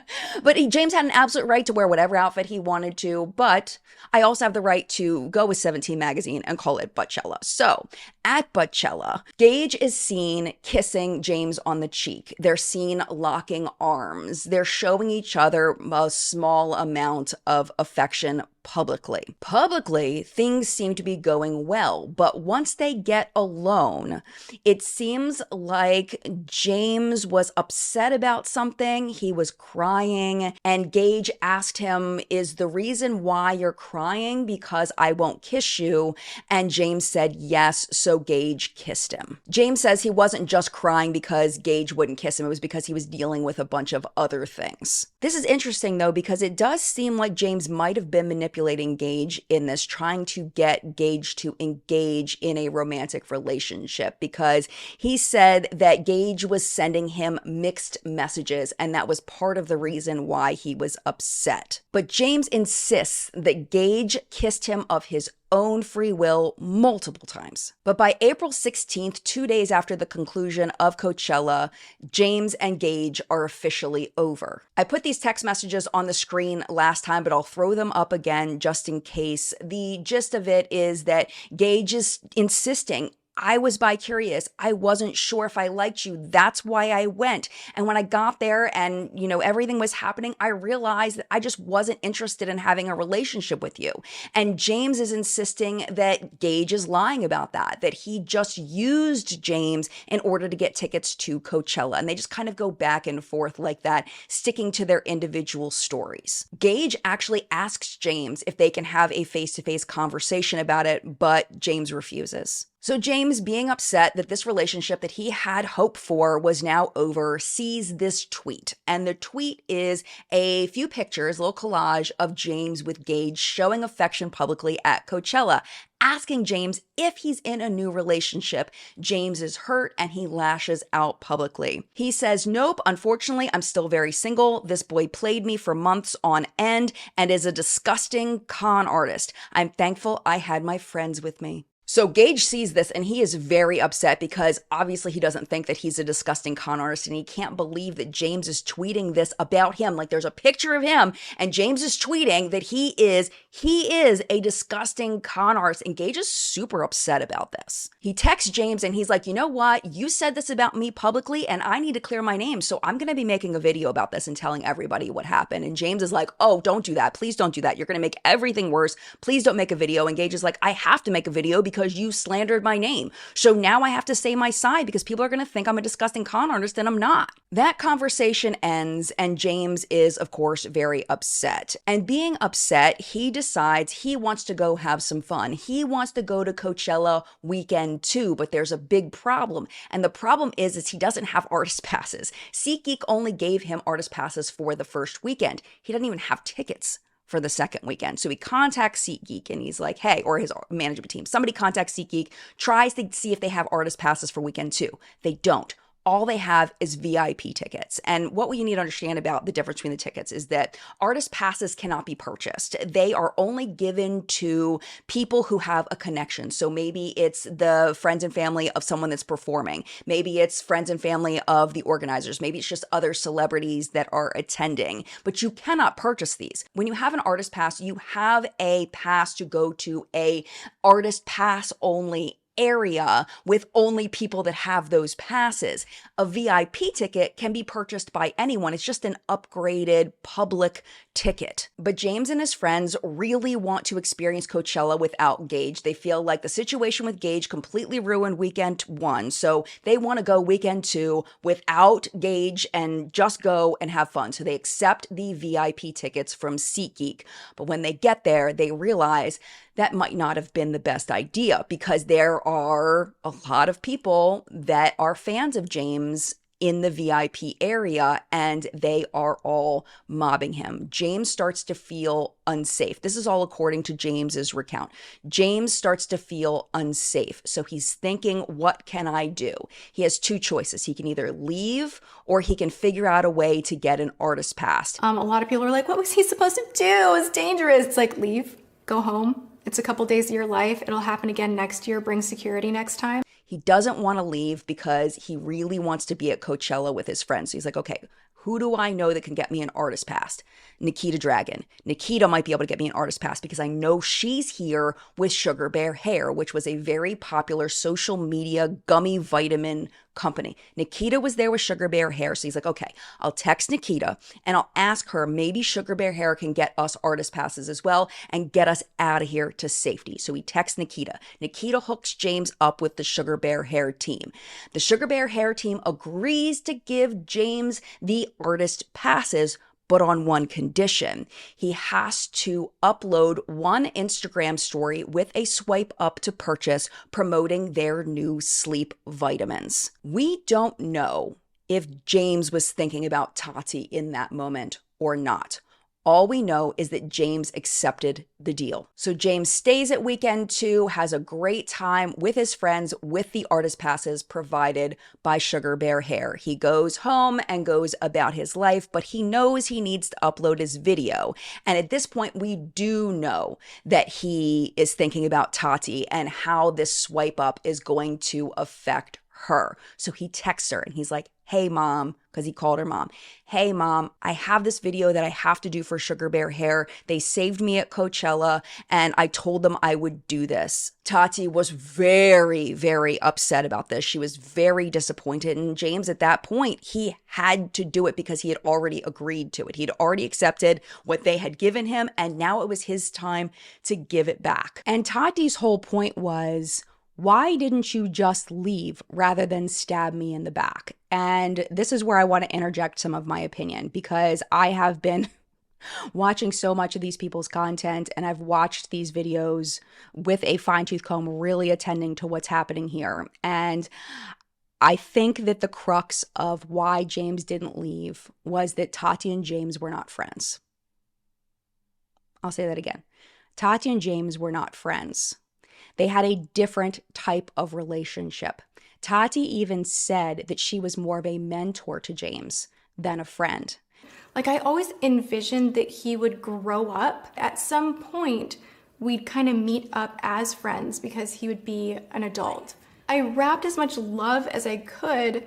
But James had an absolute right to wear whatever outfit he wanted to, but I also have the right to go with 17 magazine and call it Buttchella. So at Buttchella, Gage is seen kissing James on the cheek. They're seen locking arms. They're showing each other a small amount of affection publicly. Publicly, things seem to be going well, but once they get alone, it seems like James was upset about something. He was crying, and Gage asked him, "Is the reason why you're crying because I won't kiss you?" And James said yes, so Gage kissed him. James says he wasn't just crying because Gage wouldn't kiss him, it was because he was dealing with a bunch of other things. This is interesting though, because it does seem like James might have been manipulated manipulating Gage in this, trying to get Gage to engage in a romantic relationship, because he said that Gage was sending him mixed messages, and that was part of the reason why he was upset. But James insists that Gage kissed him of his own free will multiple times. But by April 16th, 2 days after the conclusion of Coachella, James and Gage are officially over. I put these text messages on the screen last time, but I'll throw them up again just in case. The gist of it is that Gage is insisting, I was bi-curious. I wasn't sure if I liked you. That's why I went. And when I got there and, everything was happening, I realized that I just wasn't interested in having a relationship with you. And James is insisting that Gage is lying about that he just used James in order to get tickets to Coachella. And they just kind of go back and forth like that, sticking to their individual stories. Gage actually asks James if they can have a face-to-face conversation about it, but James refuses. So James, being upset that this relationship that he had hoped for was now over, sees this tweet. And the tweet is a few pictures, a little collage of James with Gage showing affection publicly at Coachella, asking James if he's in a new relationship. James is hurt and he lashes out publicly. He says, nope, unfortunately, I'm still very single. This boy played me for months on end and is a disgusting con artist. I'm thankful I had my friends with me. So Gage sees this and he is very upset because obviously he doesn't think that he's a disgusting con artist, and he can't believe that James is tweeting this about him. Like, there's a picture of him and James is tweeting that he is a disgusting con artist, and Gage is super upset about this. He texts James and he's like, you know what? You said this about me publicly and I need to clear my name. So I'm going to be making a video about this and telling everybody what happened. And James is like, oh, don't do that. Please don't do that. You're going to make everything worse. Please don't make a video. And Gage is like, I have to make a video because you slandered my name. So now I have to say my side because people are going to think I'm a disgusting con artist, and I'm not. That conversation ends and James is, of course, very upset. And being upset, he decides he wants to go have some fun. He wants to go to Coachella weekend 2, but there's a big problem. And the problem is he doesn't have artist passes. SeatGeek only gave him artist passes for the first weekend. He doesn't even have tickets for the second weekend. So he contacts SeatGeek and he's like, hey, or his management team, somebody contacts SeatGeek, tries to see if they have artist passes for weekend 2. They don't. All they have is VIP tickets. And what we need to understand about the difference between the tickets is that artist passes cannot be purchased. They are only given to people who have a connection. So maybe it's the friends and family of someone that's performing. Maybe it's friends and family of the organizers. Maybe it's just other celebrities that are attending. But you cannot purchase these. When you have an artist pass, you have a pass to go to a artist pass only area with only people that have those passes. A VIP ticket can be purchased by anyone. It's just an upgraded public ticket. But James and his friends really want to experience Coachella without Gage. They feel like the situation with Gage completely ruined weekend 1. So they want to go weekend 2 without Gage and just go and have fun. So they accept the VIP tickets from SeatGeek. But when they get there, they realize that might not have been the best idea because there are a lot of people that are fans of James in the VIP area and they are all mobbing him. James starts to feel unsafe. This is all according to James's recount. James starts to feel unsafe. So he's thinking, what can I do? He has 2 choices. He can either leave or he can figure out a way to get an artist pass. A lot of people are like, what was he supposed to do? It's dangerous. It's like, leave, go home. It's a couple days of your life. It'll happen again next year. Bring security next time. He doesn't want to leave because he really wants to be at Coachella with his friends. So he's like, okay, who do I know that can get me an artist pass? Nikita Dragun. Nikita might be able to get me an artist pass because I know she's here with Sugar Bear Hair, which was a very popular social media gummy vitamin company. Nikita was there with Sugar Bear Hair. So he's like, okay, I'll text Nikita and I'll ask her, maybe Sugar Bear Hair can get us artist passes as well and get us out of here to safety. So he texts Nikita. Nikita hooks James up with the Sugar Bear Hair team. The Sugar Bear Hair team agrees to give James the artist passes, but on one condition. He has to upload one Instagram story with a swipe up to purchase promoting their new sleep vitamins. We don't know if James was thinking about Tati in that moment or not. All we know is that James accepted the deal. So James stays at weekend 2, has a great time with his friends with the artist passes provided by Sugar Bear Hair. He goes home and goes about his life, but he knows he needs to upload his video. And at this point, we do know that he is thinking about Tati and how this swipe up is going to affect her. So he texts her and he's like, hey mom, because he called her mom. Hey mom, I have this video that I have to do for Sugar Bear Hair. They saved me at Coachella and I told them I would do this. Tati was very, very upset about this. She was very disappointed. And James, at that point, he had to do it because he had already agreed to it. He'd already accepted what they had given him. And now it was his time to give it back. And Tati's whole point was, why didn't you just leave rather than stab me in the back? And this is where I want to interject some of my opinion, because I have been watching so much of these people's content and I've watched these videos with a fine-tooth comb, really attending to what's happening here. And I think that the crux of why James didn't leave was that Tati and James were not friends. I'll say that again. Tati and James were not friends. They had a different type of relationship. Tati even said that she was more of a mentor to James than a friend. Like, I always envisioned that he would grow up. At some point, we'd kind of meet up as friends because he would be an adult. I wrapped as much love as I could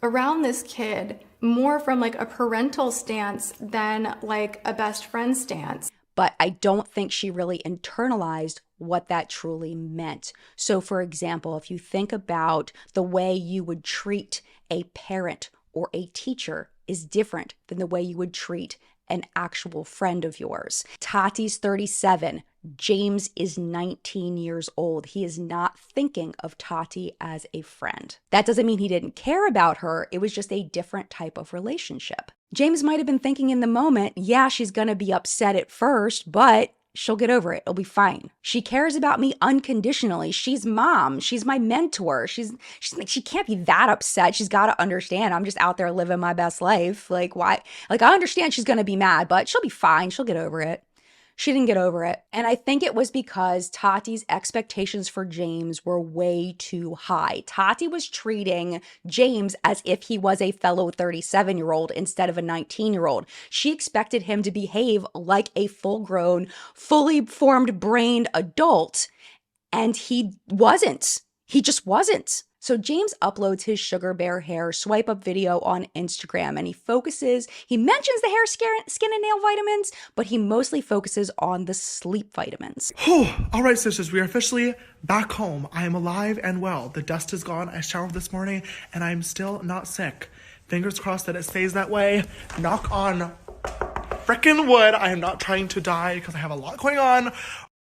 around this kid, more from like a parental stance than like a best friend stance. But I don't think she really internalized what that truly meant. So for example, if you think about the way you would treat a parent or a teacher is different than the way you would treat an actual friend of yours. Tati's 37. James is 19 years old. He is not thinking of Tati as a friend. That doesn't mean he didn't care about her. It was just a different type of relationship. James might have been thinking in the moment, yeah, she's going to be upset at first, but she'll get over it. It'll be fine. She cares about me unconditionally. She's mom. She's my mentor. She can't be that upset. She's got to understand I'm just out there living my best life. Like, why? Like, I understand she's going to be mad, but she'll be fine. She'll get over it. She didn't get over it. And I think it was because Tati's expectations for James were way too high. Tati was treating James as if he was a fellow 37-year-old instead of a 19-year-old. She expected him to behave like a full-grown, fully formed brained adult. And he wasn't. He just wasn't. So James uploads his Sugar Bear Hair swipe up video on Instagram and he mentions the hair, skin, and nail vitamins, but he mostly focuses on the sleep vitamins. All right, sisters, we are officially back home. I am alive and well. The dust is gone. I showered this morning and I'm still not sick. Fingers crossed that it stays that way. Knock on frickin' wood. I am not trying to die because I have a lot going on the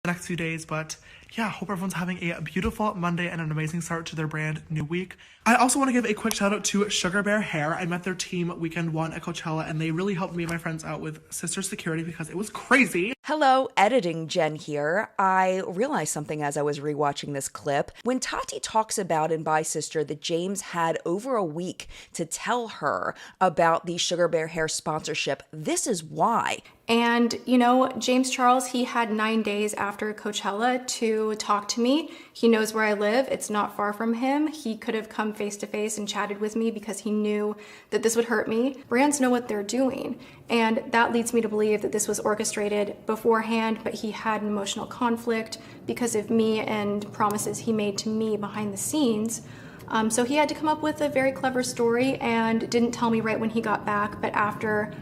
next few days, but yeah, hope everyone's having a beautiful Monday and an amazing start to their brand new week. I also want to give a quick shout out to Sugar Bear Hair. I met their team weekend 1 at Coachella and they really helped me and my friends out with sister security because it was crazy. Hello, editing Jen here. I realized something as I was rewatching this clip. When Tati talks about in By Sister that James had over a week to tell her about the Sugar Bear Hair sponsorship, this is why. And, you know, James Charles, he had 9 days after Coachella to talk to me. He knows where I live. It's not far from him. He could have come face to face and chatted with me because he knew that this would hurt me. Brands know what they're doing. And that leads me to believe that this was orchestrated beforehand, but he had an emotional conflict because of me and promises he made to me behind the scenes. So he had to come up with a very clever story and didn't tell me right when he got back, but after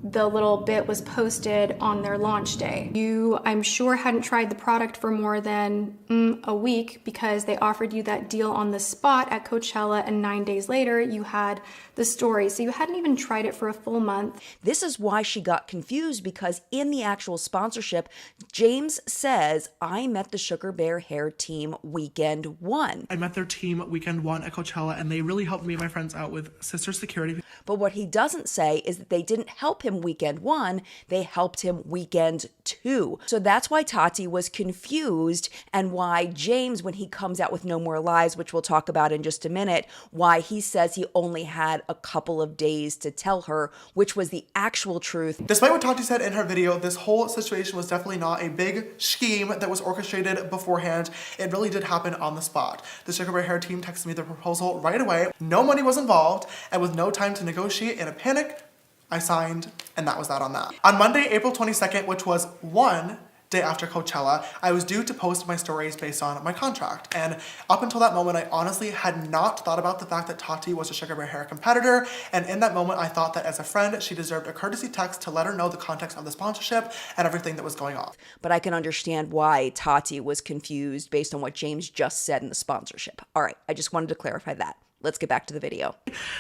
the little bit was posted on their launch day. You, I'm sure, hadn't tried the product for more than a week because they offered you that deal on the spot at Coachella and 9 days later you had the story. So you hadn't even tried it for a full month. This is why she got confused, because in the actual sponsorship, James says, I met the Sugar Bear Hair team weekend 1. I met their team weekend 1 at Coachella and they really helped me and my friends out with sister security. But what he doesn't say is that they didn't help him him weekend 1, they helped him weekend 2. So that's why Tati was confused, and why James, when he comes out with No More Lies, which we'll talk about in just a minute, why he says he only had a couple of days to tell her, which was the actual truth. Despite what Tati said in her video, this whole situation was definitely not a big scheme that was orchestrated beforehand. It really did happen on the spot. The Sugar Bear Hair team texted me the proposal right away. No money was involved, and with no time to negotiate, in a panic, I signed, and that was that on that. On Monday, April 22nd, which was one day after Coachella, I was due to post my stories based on my contract. And up until that moment, I honestly had not thought about the fact that Tati was a Sugar Bear Hair competitor. And in that moment, I thought that as a friend, she deserved a courtesy text to let her know the context of the sponsorship and everything that was going on. But I can understand why Tati was confused based on what James just said in the sponsorship. All right, I just wanted to clarify that. Let's get back to the video.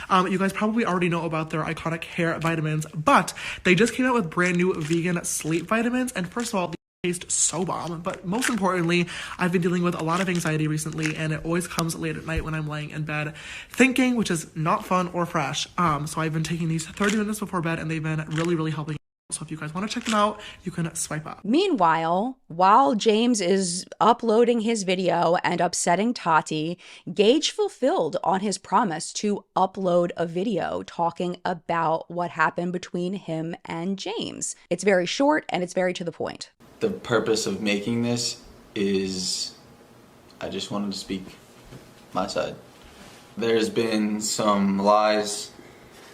You guys probably already know about their iconic hair vitamins, but they just came out with brand new vegan sleep vitamins. And first of all, taste so bomb, but most importantly, I've been dealing with a lot of anxiety recently, and it always comes late at night when I'm laying in bed thinking, which is not fun or fresh. So I've been taking these 30 minutes before bed, and they've been really helping. So if you guys want to check them out, you can swipe up. Meanwhile, while James is uploading his video and upsetting Tati, Gage fulfilled on his promise to upload a video talking about what happened between him and James. It's very short and it's very to the point. The purpose of making this is I just wanted to speak my side. There's been some lies,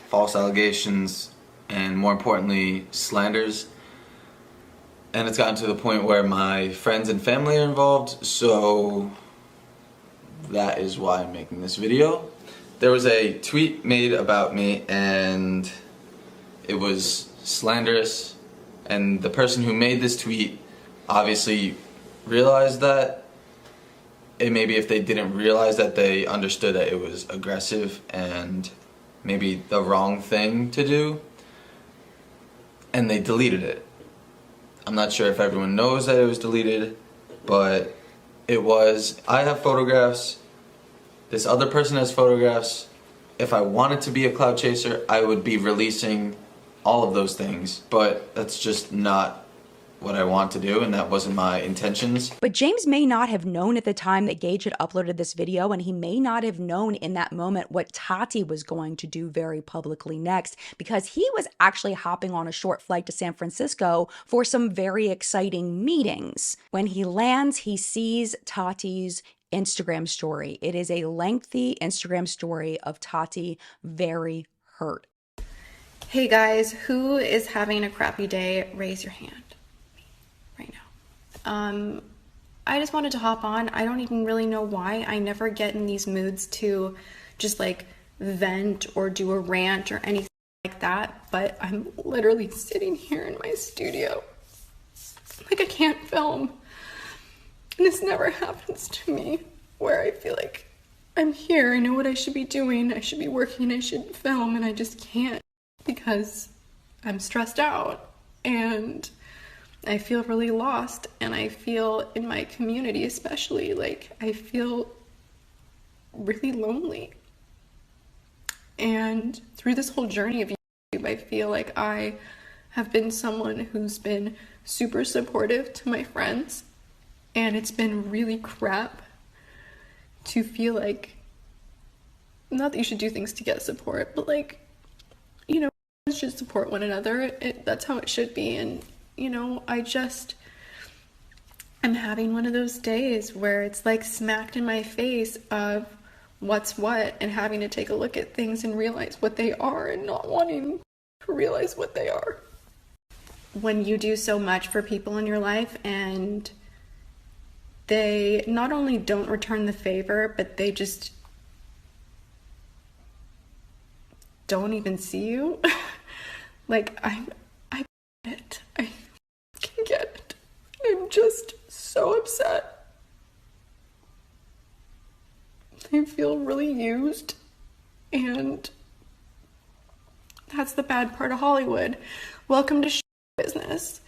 false allegations, and more importantly, slanders. And it's gotten to the point where my friends and family are involved, so that is why I'm making this video. There was a tweet made about me, and it was slanderous. And the person who made this tweet obviously realized that. And maybe if they didn't realize that, they understood that it was aggressive and maybe the wrong thing to do. And they deleted it. I'm not sure if everyone knows that it was deleted, but it was. I have photographs. This other person has photographs. If I wanted to be a clout chaser, I would be releasing all of those things, but that's just not what I want to do, and that wasn't my intentions. But James may not have known at the time that Gage had uploaded this video, and he may not have known in that moment what Tati was going to do very publicly next, because he was actually hopping on a short flight to San Francisco for some very exciting meetings. When he lands, he sees Tati's Instagram story. It is a lengthy Instagram story of Tati very hurt. Hey guys, who is having a crappy day? Raise your hand right now. I just wanted to hop on. I don't even really know why. I never get in these moods to just like vent or do a rant or anything like that, but I'm literally sitting here in my studio like I can't film. And this never happens to me, where I feel like I'm here, I know what I should be doing, I should be working, I should film, and I just can't because I'm stressed out and I feel really lost, and I feel in my community especially, like I feel really lonely. And through this whole journey of YouTube, I feel like I have been someone who's been super supportive to my friends, and it's been really crap to feel like, not that you should do things to get support, but like, you know, should support one another. That's how it should be. And you know, I'm having one of those days where it's like smacked in my face of what's what, and having to take a look at things and realize what they are and not wanting to realize what they are. When you do so much for people in your life and they not only don't return the favor, but they just don't even see you. Like, I get it. I can get it. I'm just so upset. I feel really used, and that's the bad part of Hollywood. Welcome to business.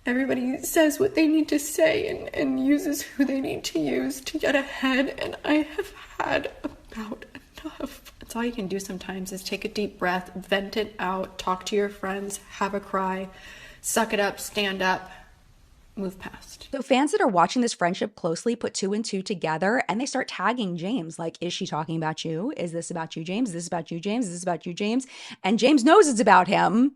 Everybody says what they need to say and uses who they need to use to get ahead, and I have had about enough. That's all you can do sometimes is take a deep breath, vent it out, talk to your friends, have a cry, suck it up, stand up, move past. So fans that are watching this friendship closely put 2 and 2 together and they start tagging James. Like, is she talking about you? Is this about you, James? Is this about you, James? Is this about you, James? And James knows it's about him.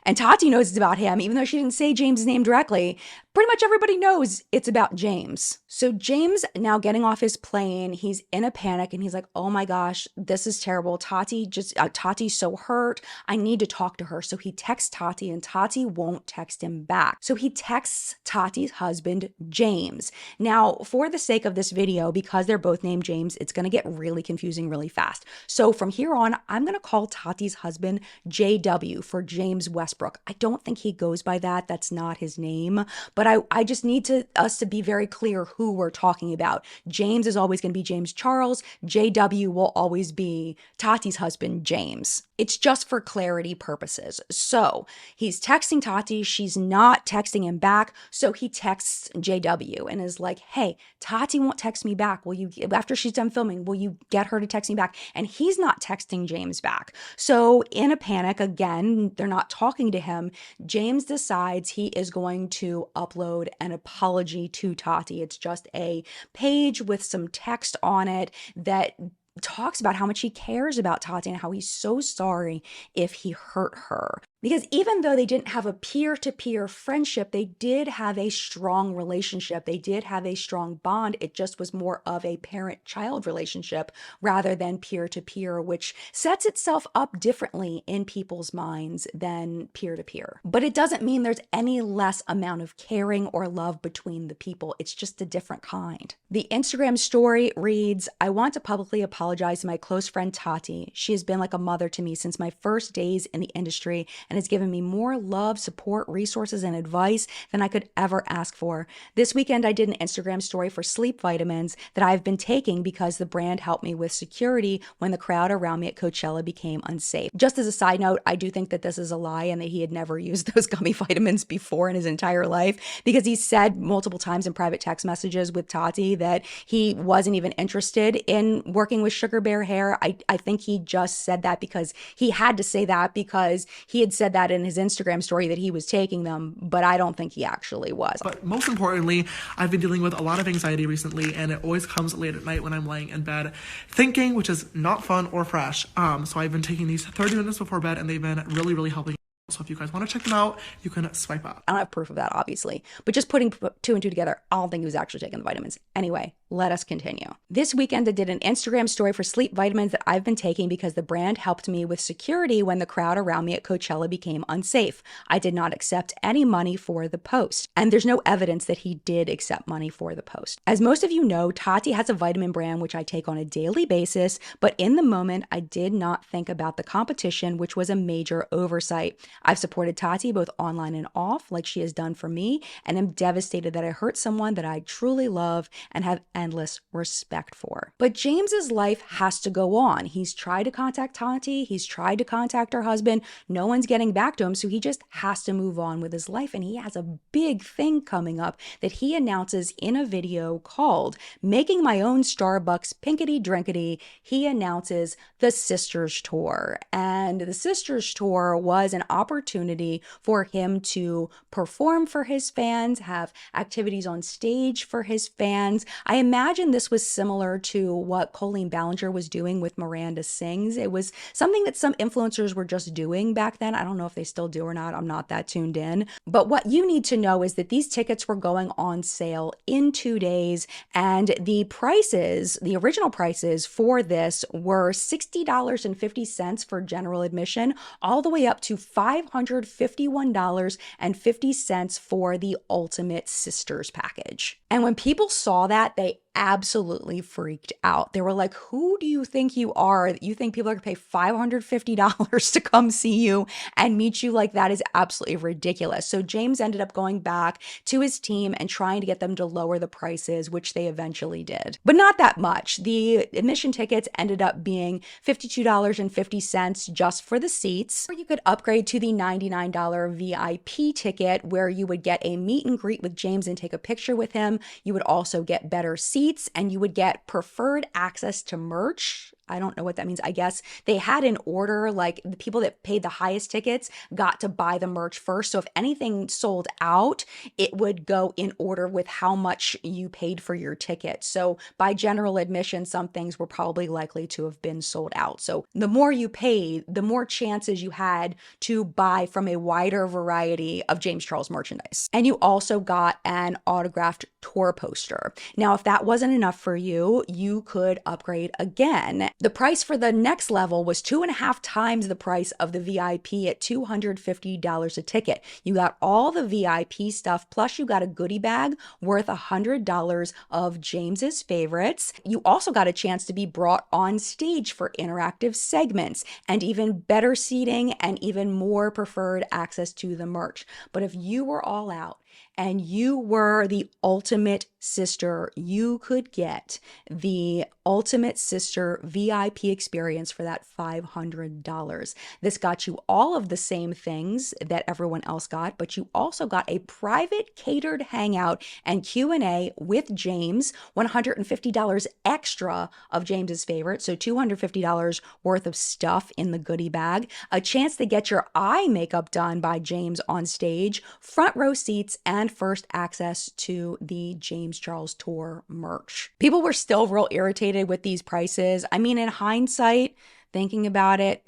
And Tati knows it's about him, even though she didn't say James' name directly. Pretty much everybody knows it's about James. So James now getting off his plane, he's in a panic and he's like, oh my gosh, this is terrible. Tati's so hurt. I need to talk to her. So he texts Tati and Tati won't text him back. So he texts Tati's husband, James. Now, for the sake of this video, because they're both named James, it's going to get really confusing really fast. So from here on, I'm going to call Tati's husband JW for James Westbrook. I don't think he goes by that. That's not his name. But I just need us to be very clear who we're talking about. James is always going to be James Charles. JW will always be Tati's husband, James. It's just for clarity purposes. So he's texting Tati. She's not texting him back. So he texts JW and is like, hey, Tati won't text me back. After she's done filming, will you get her to text me back? And he's not texting James back. So in a panic, again, they're not talking to him. James decides he is going to upload an apology to Tati. It's just a page with some text on it that talks about how much he cares about Tati and how he's so sorry if he hurt her. Because even though they didn't have a peer-to-peer friendship, they did have a strong relationship. They did have a strong bond. It just was more of a parent-child relationship rather than peer-to-peer, which sets itself up differently in people's minds than peer-to-peer. But it doesn't mean there's any less amount of caring or love between the people. It's just a different kind. The Instagram story reads, I want to publicly apologize to my close friend Tati. She has been like a mother to me since my first days in the industry and has given me more love, support, resources, and advice than I could ever ask for. This weekend, I did an Instagram story for sleep vitamins that I've been taking because the brand helped me with security when the crowd around me at Coachella became unsafe. Just as a side note, I do think that this is a lie and that he had never used those gummy vitamins before in his entire life, because he said multiple times in private text messages with Tati that he wasn't even interested in working with Sugar Bear Hair. I think he just said that because he had to say that because he had said that in his Instagram story that he was taking them, but I don't think he actually was. But most importantly, I've been dealing with a lot of anxiety recently, and it always comes late at night when I'm laying in bed thinking, which is not fun or fresh. So I've been taking these 30 minutes before bed, and they've been really, really helping. So if you guys want to check them out, you can swipe up. I don't have proof of that, obviously, but just putting 2 and 2 together, I don't think he was actually taking the vitamins. Anyway, let us continue. This weekend, I did an Instagram story for sleep vitamins that I've been taking because the brand helped me with security when the crowd around me at Coachella became unsafe. I did not accept any money for the post, and there's no evidence that he did accept money for the post. As most of you know, Tati has a vitamin brand which I take on a daily basis, but in the moment, I did not think about the competition, which was a major oversight. I've supported Tati both online and off, like she has done for me, and am devastated that I hurt someone that I truly love and have endless respect for. But James's life has to go on. He's tried to contact Tati, he's tried to contact her husband, no one's getting back to him, so he just has to move on with his life, and he has a big thing coming up that he announces in a video called Making My Own Starbucks Pinkety Drinkety. He announces the Sisters Tour, and the Sisters Tour was an opportunity for him to perform for his fans, have activities on stage for his fans. I imagine this was similar to what Colleen Ballinger was doing with Miranda Sings. It was something that some influencers were just doing back then. I don't know if they still do or not. I'm not that tuned in. But what you need to know is that these tickets were going on sale in 2 days, and the prices, the original prices for this were $60.50 for general admission, all the way up to $551.50 for the Ultimate Sisters package. And when people saw that, they absolutely freaked out. They were like, who do you think you are? You think people are gonna pay $550 to come see you and meet you? Like, that is absolutely ridiculous. So James ended up going back to his team and trying to get them to lower the prices, which they eventually did. But not that much. The admission tickets ended up being $52.50 just for the seats, or you could upgrade to the $99 VIP ticket where you would get a meet and greet with James and take a picture with him. You would also get better seats, and you would get preferred access to merch. I don't know what that means. I guess they had an order, like the people that paid the highest tickets got to buy the merch first. So if anything sold out, it would go in order with how much you paid for your ticket. So by general admission, some things were probably likely to have been sold out. So the more you paid, the more chances you had to buy from a wider variety of James Charles merchandise. And you also got an autographed tour poster. Now, if that wasn't enough for you, you could upgrade again. The price for the next level was 2.5 times the price of the VIP at $250 a ticket. You got all the VIP stuff, plus you got a goodie bag worth $100 of James's favorites. You also got a chance to be brought on stage for interactive segments and even better seating and even more preferred access to the merch. But if you were all out and you were the ultimate sister, you could get the Ultimate Sister VIP experience for that $500. This got you all of the same things that everyone else got, but you also got a private catered hangout and Q&A with James, $150 extra of James's favorite, so $250 worth of stuff in the goodie bag, a chance to get your eye makeup done by James on stage, front row seats, and first access to the James Charles Tour merch. People were still real irritated with these prices. I mean, in hindsight, thinking about it,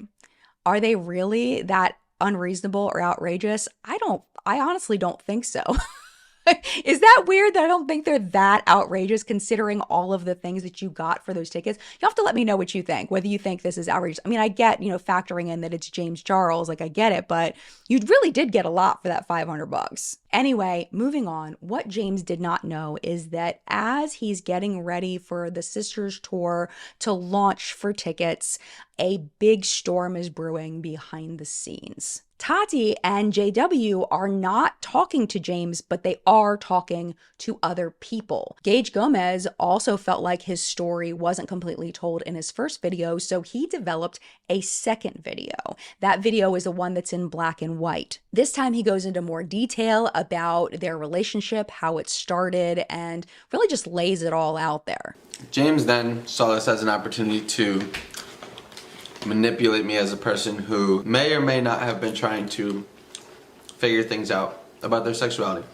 are they really that unreasonable or outrageous? I honestly don't think so. Is that weird that I don't think they're that outrageous considering all of the things that you got for those tickets? You have to let me know what you think, whether you think this is outrageous. I mean, I get, factoring in that it's James Charles, like I get it, but you really did get a lot for that $500. Anyway, moving on, what James did not know is that as he's getting ready for the Sisters Tour to launch for tickets, a big storm is brewing behind the scenes. Tati and JW are not talking to James, but they are talking to other people. Gage Gomez also felt like his story wasn't completely told in his first video, so he developed a second video. That video is the one that's in black and white. This time he goes into more detail about their relationship, how it started, and really just lays it all out there. James then saw this as an opportunity to manipulate me as a person who may or may not have been trying to figure things out about their sexuality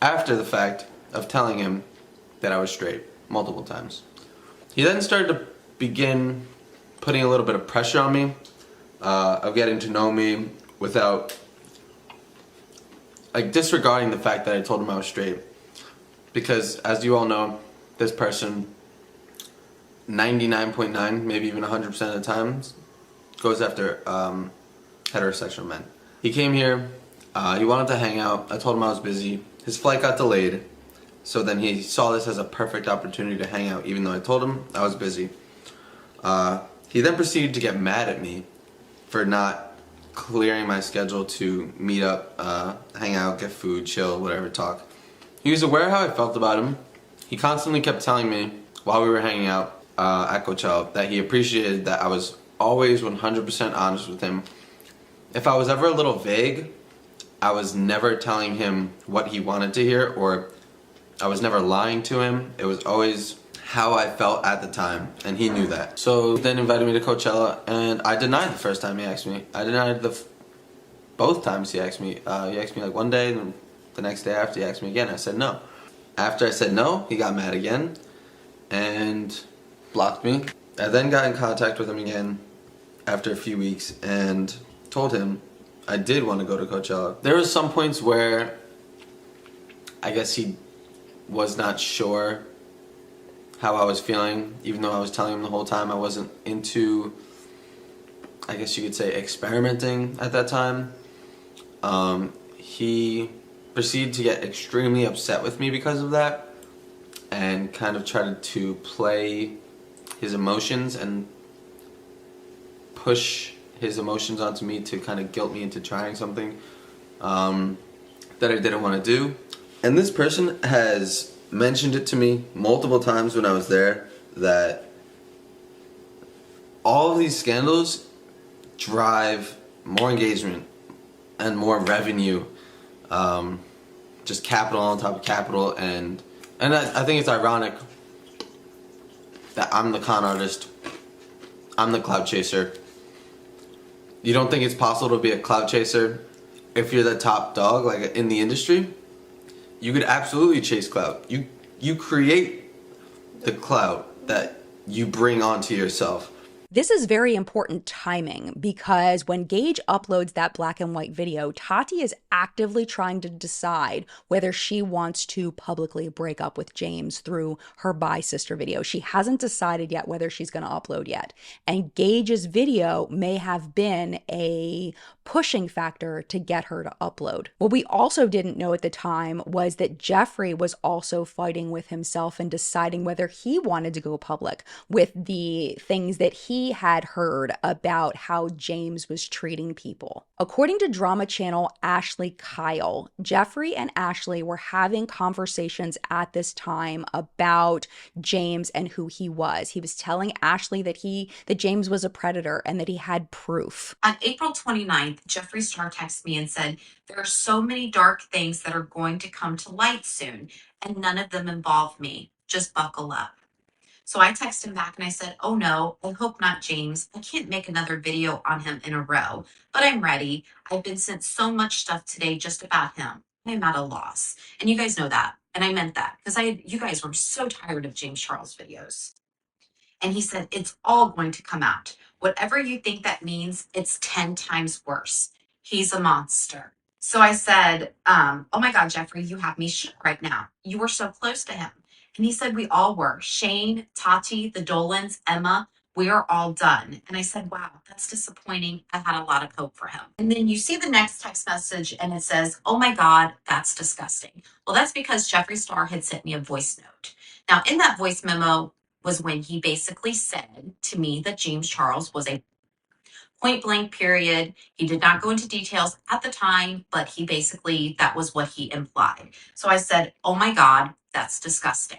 after the fact of telling him that I was straight multiple times. He then started to begin putting a little bit of pressure on me, of getting to know me without disregarding the fact that I told him I was straight. Because as you all know, this person 99.9, maybe even 100% of the time goes after heterosexual men. He came here, he wanted to hang out. I told him I was busy. His flight got delayed, so then he saw this as a perfect opportunity to hang out, even though I told him I was busy. He then proceeded to get mad at me for not clearing my schedule to meet up, hang out, get food, chill, whatever, talk. He was aware how I felt about him. He constantly kept telling me while we were hanging out at Coachella that he appreciated that I was always 100% honest with him. If I was ever a little vague, I was never telling him what he wanted to hear, or I was never lying to him. It was always how I felt at the time, and he knew that. So then invited me to Coachella, and I denied the first time he asked me. I denied both times he asked me. He asked me like one day, and the next day after he asked me again. I said no. After I said no, he got mad again and blocked me. I then got in contact with him again after a few weeks and told him I did want to go to Coachella. There were some points where I guess he was not sure how I was feeling, even though I was telling him the whole time I wasn't into, I guess you could say, experimenting at that time. He proceeded to get extremely upset with me because of that and kind of tried to play his emotions and push his emotions onto me to kind of guilt me into trying something that I didn't want to do. And this person has mentioned it to me multiple times when I was there, that all of these scandals drive more engagement and more revenue, just capital on top of capital, and I think it's ironic that I'm the con artist, I'm the clout chaser. You don't think it's possible to be a clout chaser if you're the top dog, like in the industry? You could absolutely chase clout. You create the clout that you bring onto yourself. This is very important timing because when Gage uploads that black and white video, Tati is actively trying to decide whether she wants to publicly break up with James through her Bye Sister video. She hasn't decided yet whether she's going to upload yet. And Gage's video may have been a pushing factor to get her to upload. What we also didn't know at the time was that Jeffree was also fighting with himself and deciding whether he wanted to go public with the things that he had heard about how James was treating people. According to Drama Channel Ashley Kyle, Jeffree and Ashley were having conversations at this time about James and who he was. He was telling Ashley that James was a predator and that he had proof. On April 29th, Jeffree Star texted me and said, "There are so many dark things that are going to come to light soon, and none of them involve me. Just buckle up." So I texted him back and I said, "Oh no, I hope not, James. I can't make another video on him in a row, but I'm ready. I've been sent so much stuff today just about him. I'm at a loss." And you guys know that. And I meant that because you guys were so tired of James Charles videos. And he said, "It's all going to come out. Whatever you think that means, it's 10 times worse. He's a monster." So I said, "Oh my God, Jeffree, you have me shook right now. You were so close to him." And he said, "We all were. Shane, Tati, the Dolans, Emma, we are all done." And I said, "Wow, that's disappointing. I had a lot of hope for him." And then you see the next text message and it says, "Oh my God, that's disgusting." Well, that's because Jeffree Star had sent me a voice note. Now, in that voice memo was when he basically said to me that James Charles was a point blank period. He did not go into details at the time, but that was what he implied. So I said, "Oh my God, that's disgusting."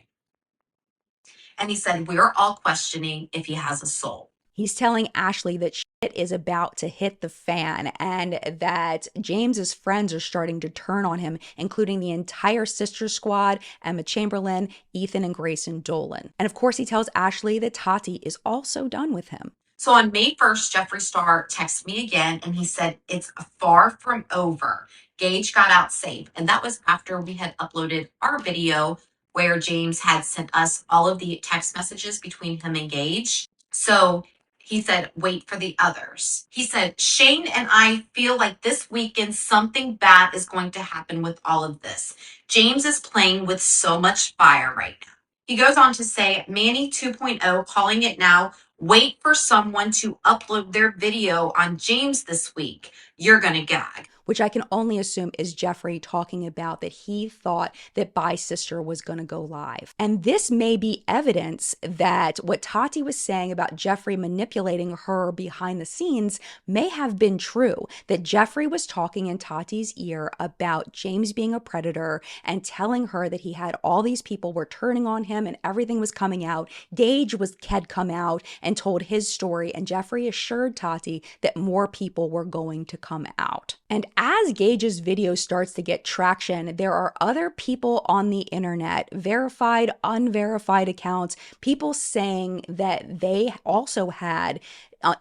And he said, "We're all questioning if he has a soul." He's telling Ashley that shit is about to hit the fan and that James's friends are starting to turn on him, including the entire Sister Squad, Emma Chamberlain, Ethan, and Grayson Dolan. And of course, he tells Ashley that Tati is also done with him. So on May 1st, Jeffree Star texted me again and he said, "It's far from over. Gage got out safe." And that was after we had uploaded our video where James had sent us all of the text messages between him and Gage. So he said, "Wait for the others." He said, "Shane and I feel like this weekend something bad is going to happen with all of this. James is playing with so much fire right now." He goes on to say, "Manny 2.0 calling it now. Wait for someone to upload their video on James this week. You're gonna gag." Which I can only assume is Jeffree talking about that he thought that Bye Sister was going to go live. And this may be evidence that what Tati was saying about Jeffree manipulating her behind the scenes may have been true. That Jeffree was talking in Tati's ear about James being a predator and telling her that he had all these people were turning on him and everything was coming out. Gage had come out and told his story, and Jeffree assured Tati that more people were going to come out. And as Gage's video starts to get traction, there are other people on the internet, verified, unverified accounts, people saying that they also had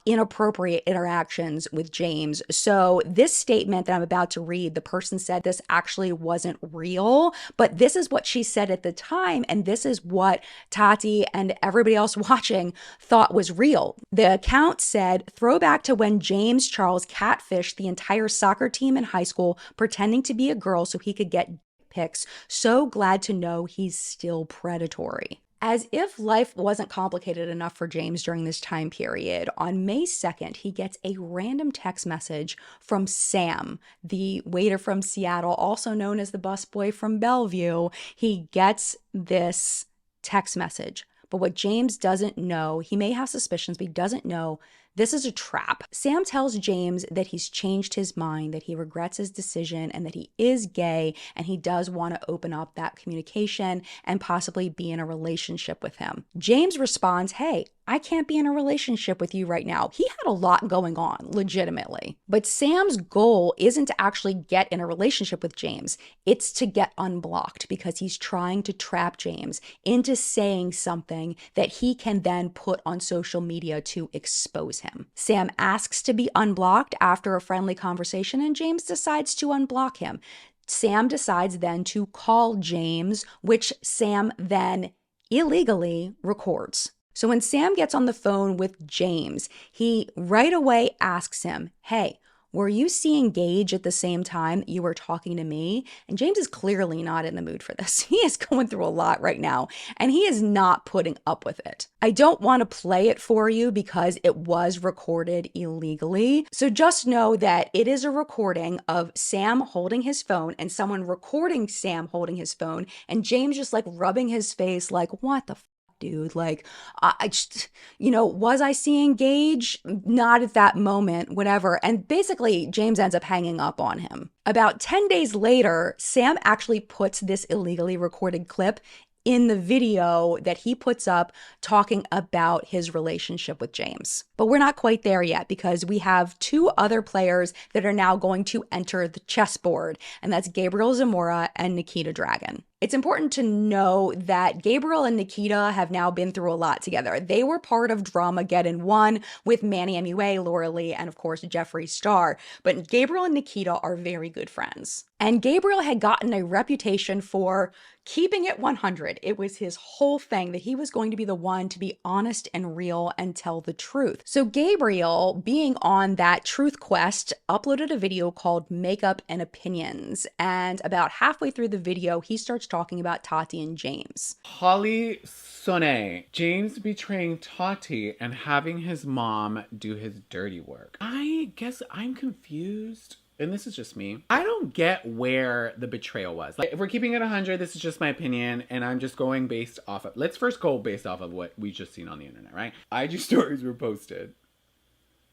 inappropriate interactions with James. So this statement that I'm about to read, the person said this actually wasn't real, but this is what she said at the time, and this is what Tati and everybody else watching thought was real. The account said, "Throwback to when James Charles catfished the entire soccer team in high school, pretending to be a girl so he could get pics. So glad to know he's still predatory." As if life wasn't complicated enough for James during this time period, on May 2nd, he gets a random text message from Sam, the waiter from Seattle, also known as the busboy from Bellevue. He gets this text message. But what James doesn't know, he may have suspicions, but he doesn't know This is a trap. Sam tells James that he's changed his mind, that he regrets his decision, and that he is gay, and he does want to open up that communication and possibly be in a relationship with him. James responds, hey, I can't be in a relationship with you right now. He had a lot going on, legitimately. But Sam's goal isn't to actually get in a relationship with James. It's to get unblocked because he's trying to trap James into saying something that he can then put on social media to expose him. Sam asks to be unblocked after a friendly conversation, and James decides to unblock him. Sam decides then to call James, which Sam then illegally records. So when Sam gets on the phone with James, he right away asks him, hey, were you seeing Gage at the same time you were talking to me? And James is clearly not in the mood for this. He is going through a lot right now, and he is not putting up with it. I don't want to play it for you because it was recorded illegally. So just know that it is a recording of Sam holding his phone and someone recording Sam holding his phone, and James just like rubbing his face like, what the dude, like, I just, was I seeing Gage? Not at that moment, whatever. And basically, James ends up hanging up on him. About 10 days later, Sam actually puts this illegally recorded clip in the video that he puts up talking about his relationship with James. But we're not quite there yet because we have two other players that are now going to enter the chessboard, and that's Gabriel Zamora and Nikita Dragun. It's important to know that Gabriel and Nikita have now been through a lot together. They were part of Dramageddon 1 with Manny MUA, Laura Lee, and of course Jeffree Star. But Gabriel and Nikita are very good friends. And Gabriel had gotten a reputation for keeping it 100. It was his whole thing that he was going to be the one to be honest and real and tell the truth. So Gabriel, being on that truth quest, uploaded a video called Makeup and Opinions. And about halfway through the video, he starts talking about Tati and James. Holly Sonne, James betraying Tati and having his mom do his dirty work. I guess I'm confused. And this is just me. I don't get where the betrayal was. Like, if we're keeping it 100, this is just my opinion, and I'm just going based off of, let's first go based off of what we just seen on the internet, right? IG stories were posted.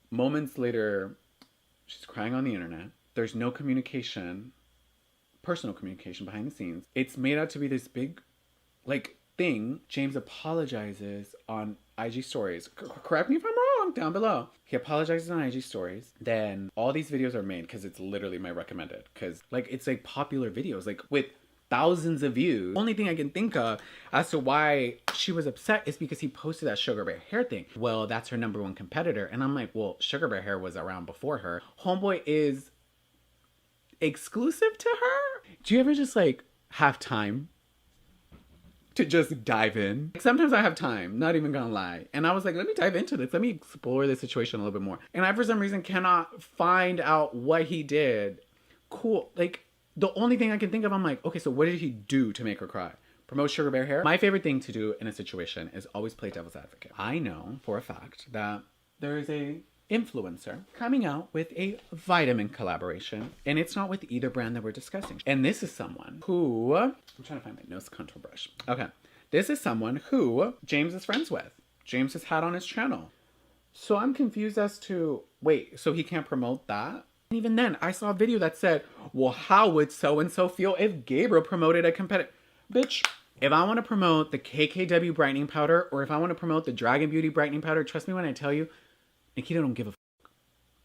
Moments later, she's crying on the internet. There's no communication, personal communication behind the scenes. It's made out to be this big, thing. James apologizes on IG stories. Correct me if I'm wrong down below. He apologizes on IG stories. Then all these videos are made because it's literally my recommended. Because it's popular videos with thousands of views. Only thing I can think of as to why she was upset is because he posted that Sugar Bear Hair thing. Well, that's her #1 competitor. And I'm like, well, Sugar Bear Hair was around before her. Homeboy is exclusive to her? Do you ever just have time to just dive in? Sometimes I have time, not even gonna lie. And I was like, let me dive into this. Let me explore the situation a little bit more. And I, for some reason, cannot find out what he did. Cool. The only thing I can think of, I'm like, okay, so what did he do to make her cry? Promote Sugar Bear Hair? My favorite thing to do in a situation is always play devil's advocate. I know for a fact that there is a influencer coming out with a vitamin collaboration, and it's not with either brand that we're discussing. And this is someone who, I'm trying to find my nose contour brush. Okay. This is someone who James is friends with. James has had on his channel. So I'm confused as to, wait, so he can't promote that? And even then, I saw a video that said, well, how would so-and-so feel if Gabriel promoted a competitor? Bitch, if I want to promote the KKW brightening powder, or if I want to promote the Dragun Beauty brightening powder, trust me when I tell you, Nikita don't give a fuck.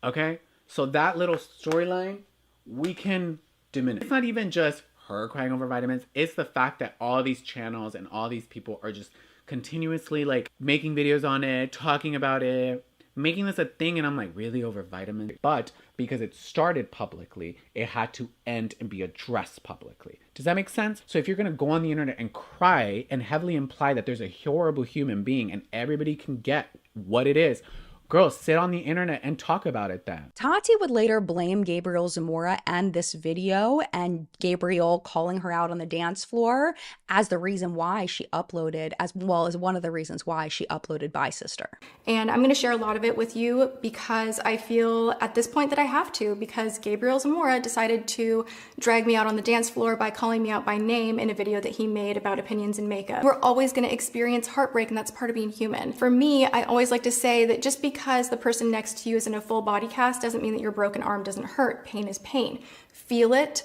Okay? So that little storyline, we can diminish. It's not even just her crying over vitamins. It's the fact that all these channels and all these people are just continuously making videos on it, talking about it, making this a thing. And I'm like, really, over vitamins? But because it started publicly, it had to end and be addressed publicly. Does that make sense? So if you're going to go on the internet and cry and heavily imply that there's a horrible human being and everybody can get what it is, girl, sit on the internet and talk about it then. Tati would later blame Gabriel Zamora and this video and Gabriel calling her out on the dance floor as the reason why she uploaded, as well as one of the reasons why she uploaded Bye Sister. And I'm going to share a lot of it with you because I feel at this point that I have to, because Gabriel Zamora decided to drag me out on the dance floor by calling me out by name in a video that he made about opinions in makeup. We're always going to experience heartbreak, and that's part of being human. For me, I always like to say that just because because the person next to you is in a full body cast doesn't mean that your broken arm doesn't hurt. Pain is pain. Feel it,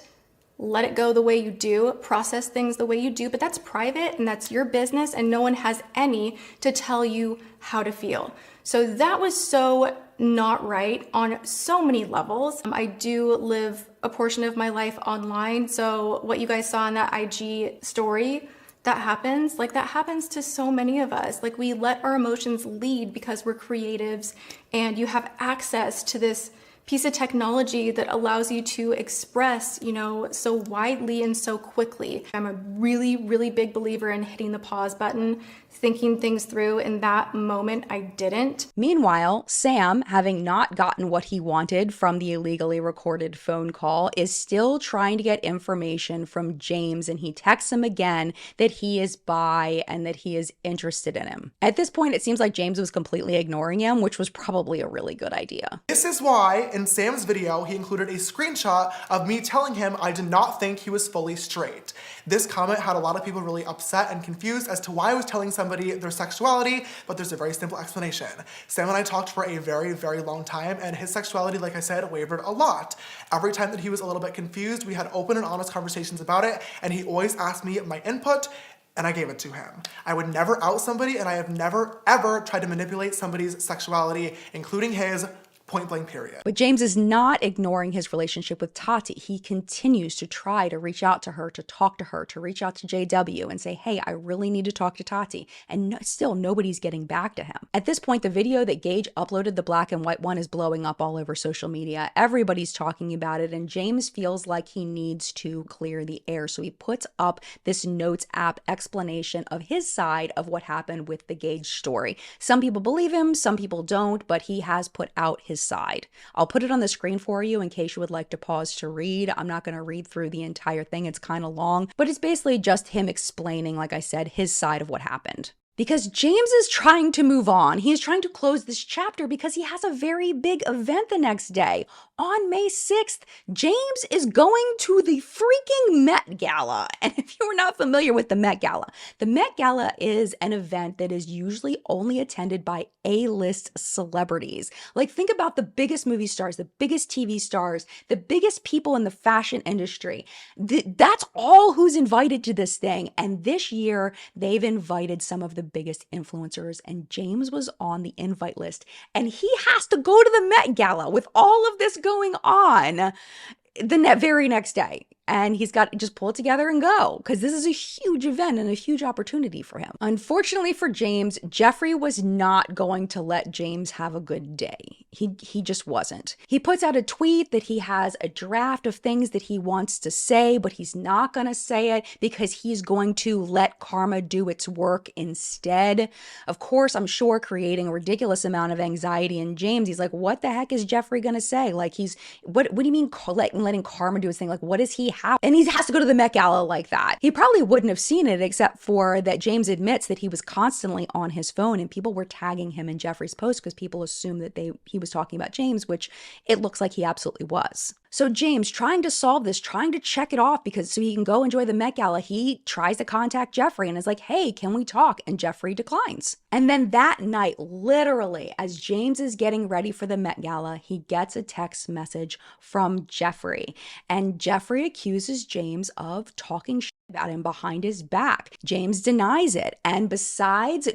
let it go the way you do, process things the way you do, but that's private and that's your business, and no one has any to tell you how to feel. So that was so not right on so many levels. I do live a portion of my life online, so what you guys saw in that IG story, that happens to so many of us. Like, we let our emotions lead because we're creatives, and you have access to this piece of technology that allows you to express, you know, so widely and so quickly. I'm a really, really big believer in hitting the pause button, thinking things through. In that moment, I didn't. Meanwhile, Sam, having not gotten what he wanted from the illegally recorded phone call, is still trying to get information from James, and he texts him again that he is bi and that he is interested in him. At this point, it seems like James was completely ignoring him, which was probably a really good idea. This is why in Sam's video, he included a screenshot of me telling him I did not think he was fully straight. This comment had a lot of people really upset and confused as to why I was telling somebody their sexuality, but there's a very simple explanation. Sam and I talked for a very, very long time, and his sexuality, like I said, wavered a lot. Every time that he was a little bit confused, we had open and honest conversations about it, and he always asked me my input, and I gave it to him. I would never out somebody, and I have never, ever tried to manipulate somebody's sexuality, including his, point blank period. But James is not ignoring his relationship with Tati. He continues to try to reach out to her, to talk to her, to reach out to JW and say, hey, I really need to talk to Tati. And still nobody's getting back to him. At this point, the video that Gage uploaded, the black and white one, is blowing up all over social media. Everybody's talking about it, and James feels like he needs to clear the air. So he puts up this Notes app explanation of his side of what happened with the Gage story. Some people believe him, some people don't, but he has put out his side. I'll put it on the screen for you in case you would like to pause to read. I'm not going to read through the entire thing. It's kind of long, but it's basically just him explaining, like I said, his side of what happened. Because James is trying to move on. He is trying to close this chapter because he has a very big event the next day. On May 6th, James is going to the freaking Met Gala. And if you are not familiar with the Met Gala is an event that is usually only attended by A-list celebrities. Like, think about the biggest movie stars, the biggest TV stars, the biggest people in the fashion industry. That's all who's invited to this thing. And this year, they've invited some of the biggest influencers, and James was on the invite list, and he has to go to the Met Gala with all of this going on the very next day. And he's got to just pull it together and go, because this is a huge event and a huge opportunity for him. Unfortunately for James, Jeffree was not going to let James have a good day. He just wasn't. He puts out a tweet that he has a draft of things that he wants to say, but he's not going to say it because he's going to let karma do its work instead. Of course, I'm sure creating a ridiculous amount of anxiety in James. He's like, what the heck is Jeffree going to say? Like, what do you mean letting karma do its thing? Like, what does he have? And he has to go to the Met Gala like that. He probably wouldn't have seen it, except for that James admits that he was constantly on his phone, and people were tagging him in Jeffree's post because people assumed that he was talking about James, which it looks like he absolutely was. So James, trying to solve this, trying to check it off so he can go enjoy the Met Gala, he tries to contact Jeffree and is like, hey, can we talk? And Jeffree declines. And then that night, literally, as James is getting ready for the Met Gala, he gets a text message from Jeffree. And Jeffree accuses James of talking shit about him behind his back. James denies it. And besides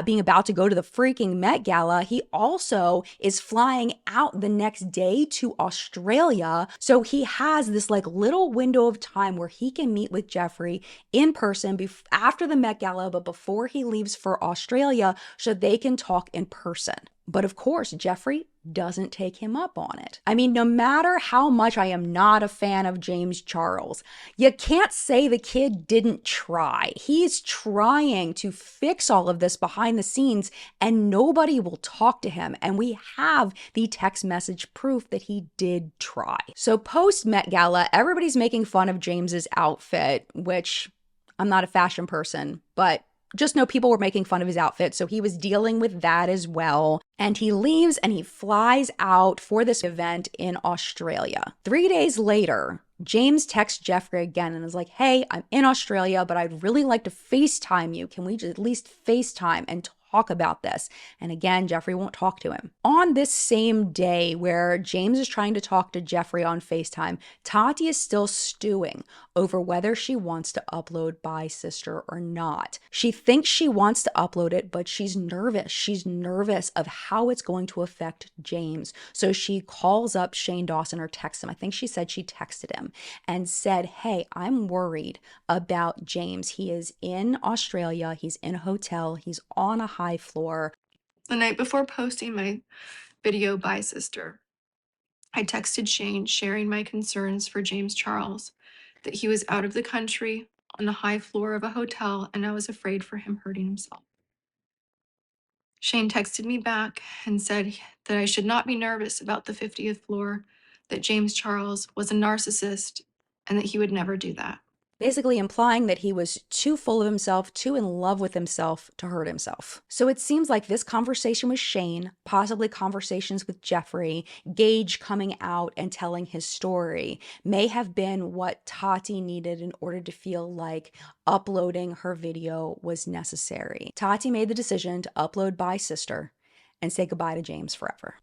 being about to go to the freaking Met Gala, he also is flying out the next day to Australia. So he has this like little window of time where he can meet with Jeffree in person after the Met Gala, but before he leaves for Australia, so they can talk in person. But of course, Jeffree doesn't take him up on it. I mean, no matter how much I am not a fan of James Charles, you can't say the kid didn't try. He's trying to fix all of this behind the scenes, and nobody will talk to him. And we have the text message proof that he did try. So post Met Gala, everybody's making fun of James's outfit, which I'm not a fashion person, but just know people were making fun of his outfit, so he was dealing with that as well. And he leaves and he flies out for this event in Australia. 3 days later, James texts Jeffree again and is like, hey, I'm in Australia, but I'd really like to FaceTime you. Can we just at least FaceTime and talk about this. And again, Jeffree won't talk to him. On this same day where James is trying to talk to Jeffree on FaceTime, Tati is still stewing over whether she wants to upload Bye Sister or not. She thinks she wants to upload it, but she's nervous. She's nervous of how it's going to affect James. So she calls up Shane Dawson or texts him. I think she said she texted him and said, hey, I'm worried about James. He is in Australia. He's in a hotel. He's on a high floor. The night before posting my video Bye Sister, I texted Shane sharing my concerns for James Charles, that he was out of the country on the high floor of a hotel and I was afraid for him hurting himself. Shane texted me back and said that I should not be nervous about the 50th floor, that James Charles was a narcissist and that he would never do that. Basically implying that he was too full of himself, too in love with himself to hurt himself. So it seems like this conversation with Shane, possibly conversations with Jeffree, Gage coming out and telling his story, may have been what Tati needed in order to feel like uploading her video was necessary. Tati made the decision to upload Bye Sister and say goodbye to James forever.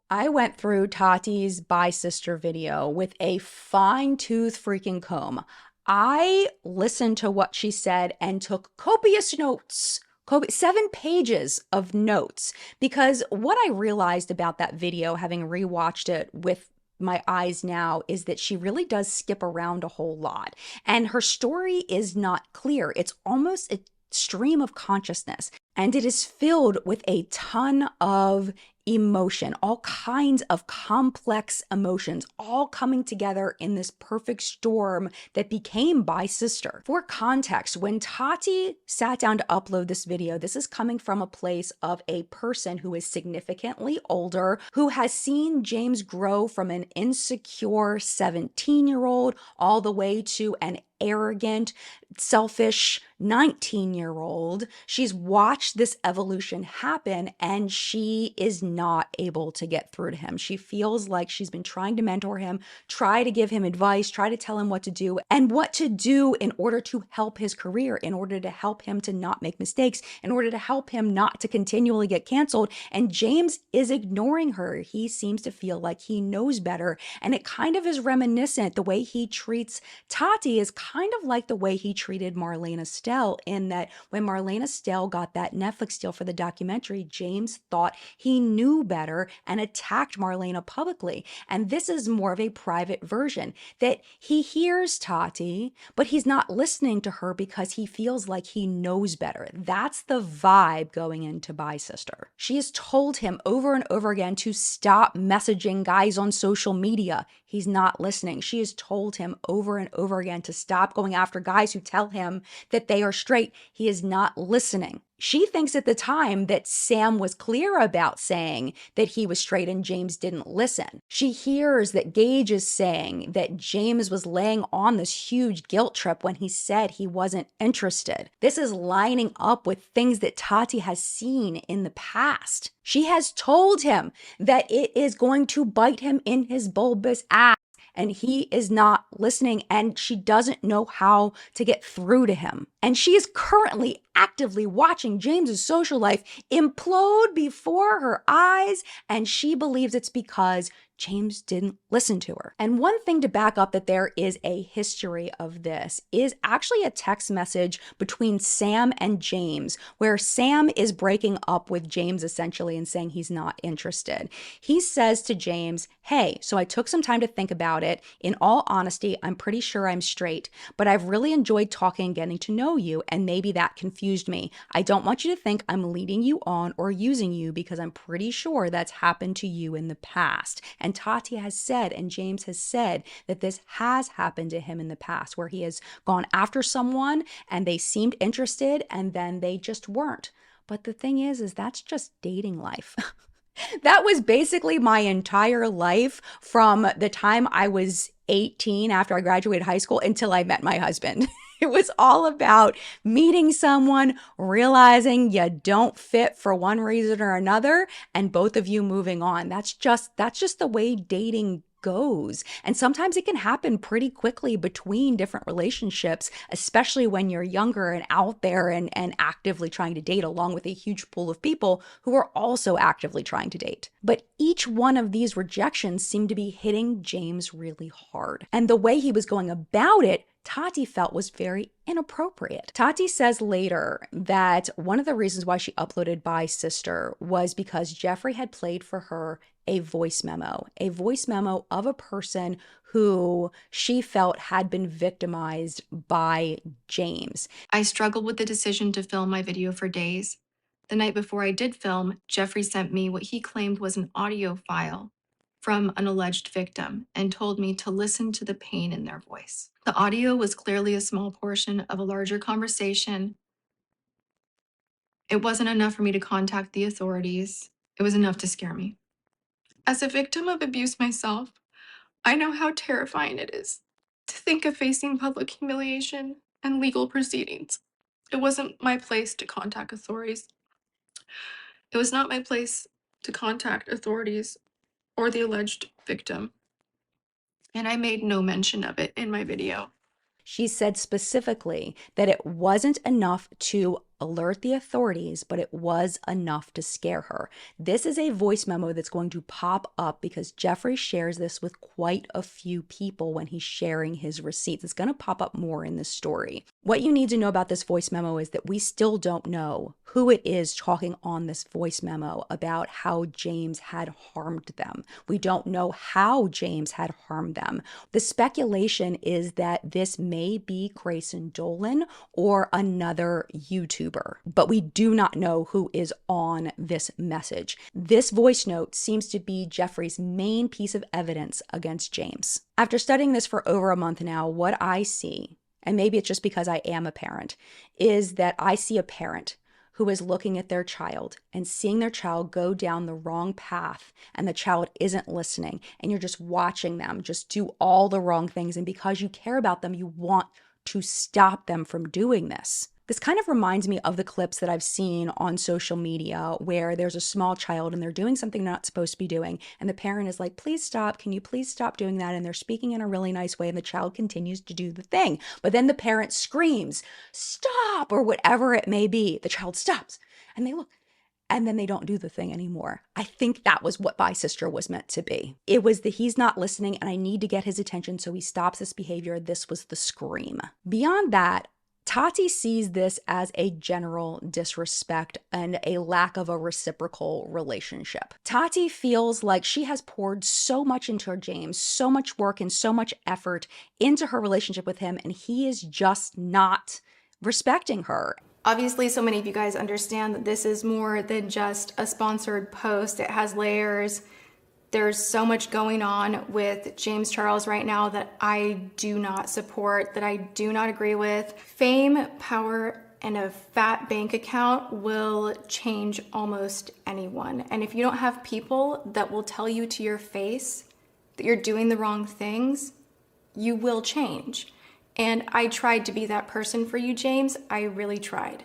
I went through Tati's Bye Sister video with a fine-tooth freaking comb. I listened to what she said and took copious notes. 7 pages of notes, because what I realized about that video, having rewatched it with my eyes now, is that she really does skip around a whole lot. And her story is not clear. It's almost a stream of consciousness. And it is filled with a ton of emotion, all kinds of complex emotions, all coming together in this perfect storm that became Bye Sister. For context, when Tati sat down to upload this video, this is coming from a place of a person who is significantly older, who has seen James grow from an insecure 17-year-old all the way to an arrogant, selfish 19-year-old. She's watched this evolution happen and she is not able to get through to him. She feels like she's been trying to mentor him, try to give him advice, try to tell him what to do and what to do in order to help his career, in order to help him to not make mistakes, in order to help him not to continually get canceled. And James is ignoring her. He seems to feel like he knows better. And it kind of is reminiscent. The way he treats Tati is kind of like the way he treated Marlene Estelle, in that when Marlene Estelle got that Netflix deal for the documentary, James thought he knew better and attacked Marlena publicly. And this is more of a private version, that he hears Tati, but he's not listening to her because he feels like he knows better. That's the vibe going into Bye Sister. She has told him over and over again to stop messaging guys on social media. He's not listening. She has told him over and over again to stop going after guys who tell him that they are straight. He is not listening. She thinks at the time that Sam was clear about saying that he was straight and James didn't listen. She hears that Gage is saying that James was laying on this huge guilt trip when he said he wasn't interested. This is lining up with things that Tati has seen in the past. She has told him that it is going to bite him in his bulbous ass, and he is not listening, and she doesn't know how to get through to him. And she is currently actively watching James's social life implode before her eyes, and she believes it's because James didn't listen to her. And one thing to back up that there is a history of this is actually a text message between Sam and James, where Sam is breaking up with James essentially and saying he's not interested. He says to James, hey, so I took some time to think about it. In all honesty, I'm pretty sure I'm straight, but I've really enjoyed talking and getting to know you, and maybe that confused me. I don't want you to think I'm leading you on or using you, because I'm pretty sure that's happened to you in the past. And Tati has said, and James has said, that this has happened to him in the past, where he has gone after someone and they seemed interested and then they just weren't. But the thing is that's just dating life. That was basically my entire life from the time I was 18 after I graduated high school until I met my husband. It was all about meeting someone, realizing you don't fit for one reason or another, and both of you moving on. That's just the way dating goes. And sometimes it can happen pretty quickly between different relationships, especially when you're younger and out there and actively trying to date, along with a huge pool of people who are also actively trying to date. But each one of these rejections seemed to be hitting James really hard. And the way he was going about it, Tati felt was very inappropriate. Tati says later that one of the reasons why she uploaded Bye Sister was because Jeffree had played for her a voice memo of a person who she felt had been victimized by James. I struggled with the decision to film my video for days. The night before I did film, Jeffree sent me what he claimed was an audio file from an alleged victim and told me to listen to the pain in their voice. The audio was clearly a small portion of a larger conversation. It wasn't enough for me to contact the authorities. It was enough to scare me. As a victim of abuse myself, I know how terrifying it is to think of facing public humiliation and legal proceedings. It wasn't my place to contact authorities. It was not my place to contact authorities or the alleged victim, and I made no mention of it in my video. She said specifically that it wasn't enough to alert the authorities, but it was enough to scare her. This is a voice memo that's going to pop up because Jeffree shares this with quite a few people when he's sharing his receipts. It's going to pop up more in the story. What you need to know about this voice memo is that we still don't know who it is talking on this voice memo about how James had harmed them. We don't know how James had harmed them. The speculation is that this may be Grayson Dolan or another YouTuber, but we do not know who is on this message. This voice note seems to be Jeffree's main piece of evidence against James. After studying this for over a month now, what I see, and maybe it's just because I am a parent, is that I see a parent who is looking at their child and seeing their child go down the wrong path, and the child isn't listening, and you're just watching them just do all the wrong things, and because you care about them, you want to stop them from doing this. This kind of reminds me of the clips that I've seen on social media where there's a small child and they're doing something they're not supposed to be doing, and the parent is like, please stop, can you please stop doing that? And they're speaking in a really nice way and the child continues to do the thing. But then the parent screams, stop, or whatever it may be. The child stops and they look, and then they don't do the thing anymore. I think that was what Bye Sister was meant to be. It was the he's not listening and I need to get his attention so he stops this behavior. This was the scream. Beyond that, Tati sees this as a general disrespect and a lack of a reciprocal relationship. Tati feels like she has poured so much into James, so much work and so much effort into her relationship with him, and he is just not respecting her. Obviously, so many of you guys understand that this is more than just a sponsored post. It has layers. There's so much going on with James Charles right now that I do not support, that I do not agree with. Fame, power, and a fat bank account will change almost anyone. And if you don't have people that will tell you to your face that you're doing the wrong things, you will change. And I tried to be that person for you, James. I really tried.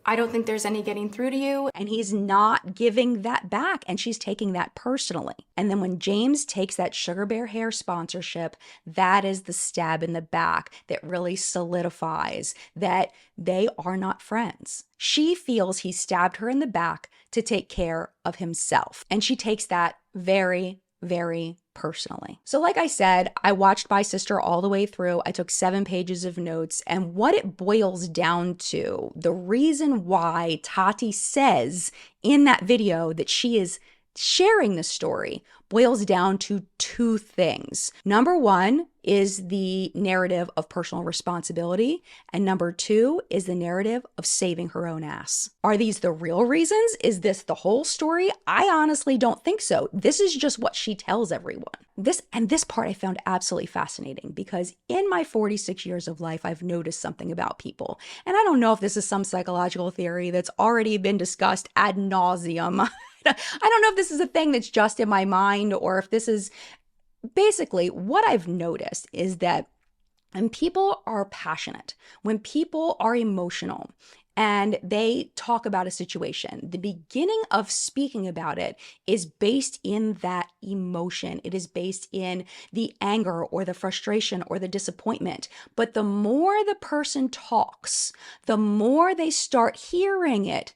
I don't think there's any getting through to you. And he's not giving that back, and she's taking that personally. And then when James takes that Sugar Bear Hair sponsorship, that is the stab in the back that really solidifies that they are not friends. She feels he stabbed her in the back to take care of himself. And she takes that very, very personally. So like I said, I watched Bye Sister all the way through. I took 7 pages of notes, and what it boils down to, the reason why Tati says in that video that she is sharing the story boils down to 2 things. Number 1 is the narrative of personal responsibility, and number 2 is the narrative of saving her own ass. Are these the real reasons? Is this the whole story? I honestly don't think so. This is just what she tells everyone. This part I found absolutely fascinating, because in my 46 years of life, I've noticed something about people. And I don't know if this is some psychological theory that's already been discussed ad nauseum. I don't know if this is a thing that's just in my mind, or if this is basically what I've noticed is that And people are passionate, when people are emotional, and they talk about a situation, the beginning of speaking about it is based in that emotion. It is based in the anger or the frustration or the disappointment. But the more the person talks, the more they start hearing it,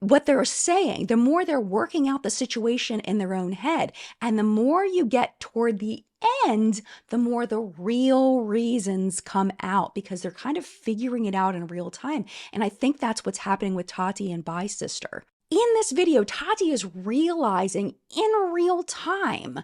what they're saying, the more they're working out the situation in their own head. And the more you get toward the end, the more the real reasons come out, because they're kind of figuring it out in real time. And I think that's what's happening with Tati and Bye Sister. In this video, Tati is realizing in real time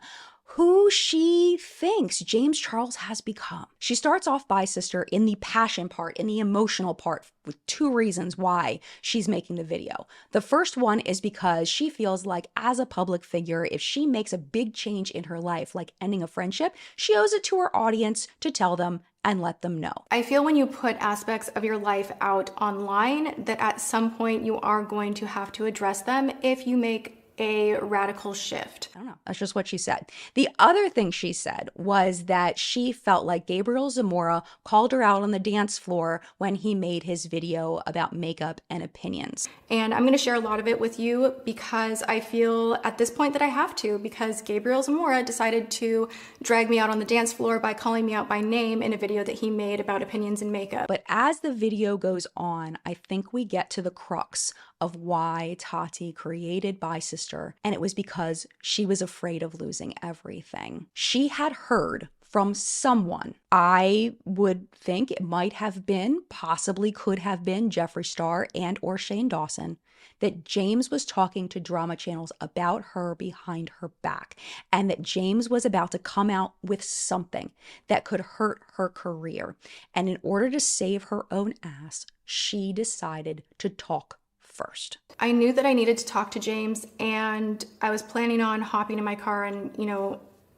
who she thinks James Charles has become. She starts off Bye Sister in the passion part, in the emotional part, with two reasons why she's making the video. The first one is because she feels like, as a public figure, if she makes a big change in her life, like ending a friendship, she owes it to her audience to tell them and let them know. I feel when you put aspects of your life out online that at some point you are going to have to address them if you make a radical shift. I don't know. That's just what she said. The other thing she said was that she felt like Gabriel Zamora called her out on the dance floor when he made his video about makeup and opinions. And I'm going to share a lot of it with you because I feel at this point that I have to, because Gabriel Zamora decided to drag me out on the dance floor by calling me out by name in a video that he made about opinions and makeup. But as the video goes on, I think we get to the crux of why Tati created Bye Sister, and it was because she was afraid of losing everything. She had heard from someone, I would think it might have been, possibly could have been, Jeffree Star and or Shane Dawson, that James was talking to drama channels about her behind her back, and that James was about to come out with something that could hurt her career. And in order to save her own ass, she decided to talk first. I knew that I needed to talk to James, and I was planning on hopping in my car and,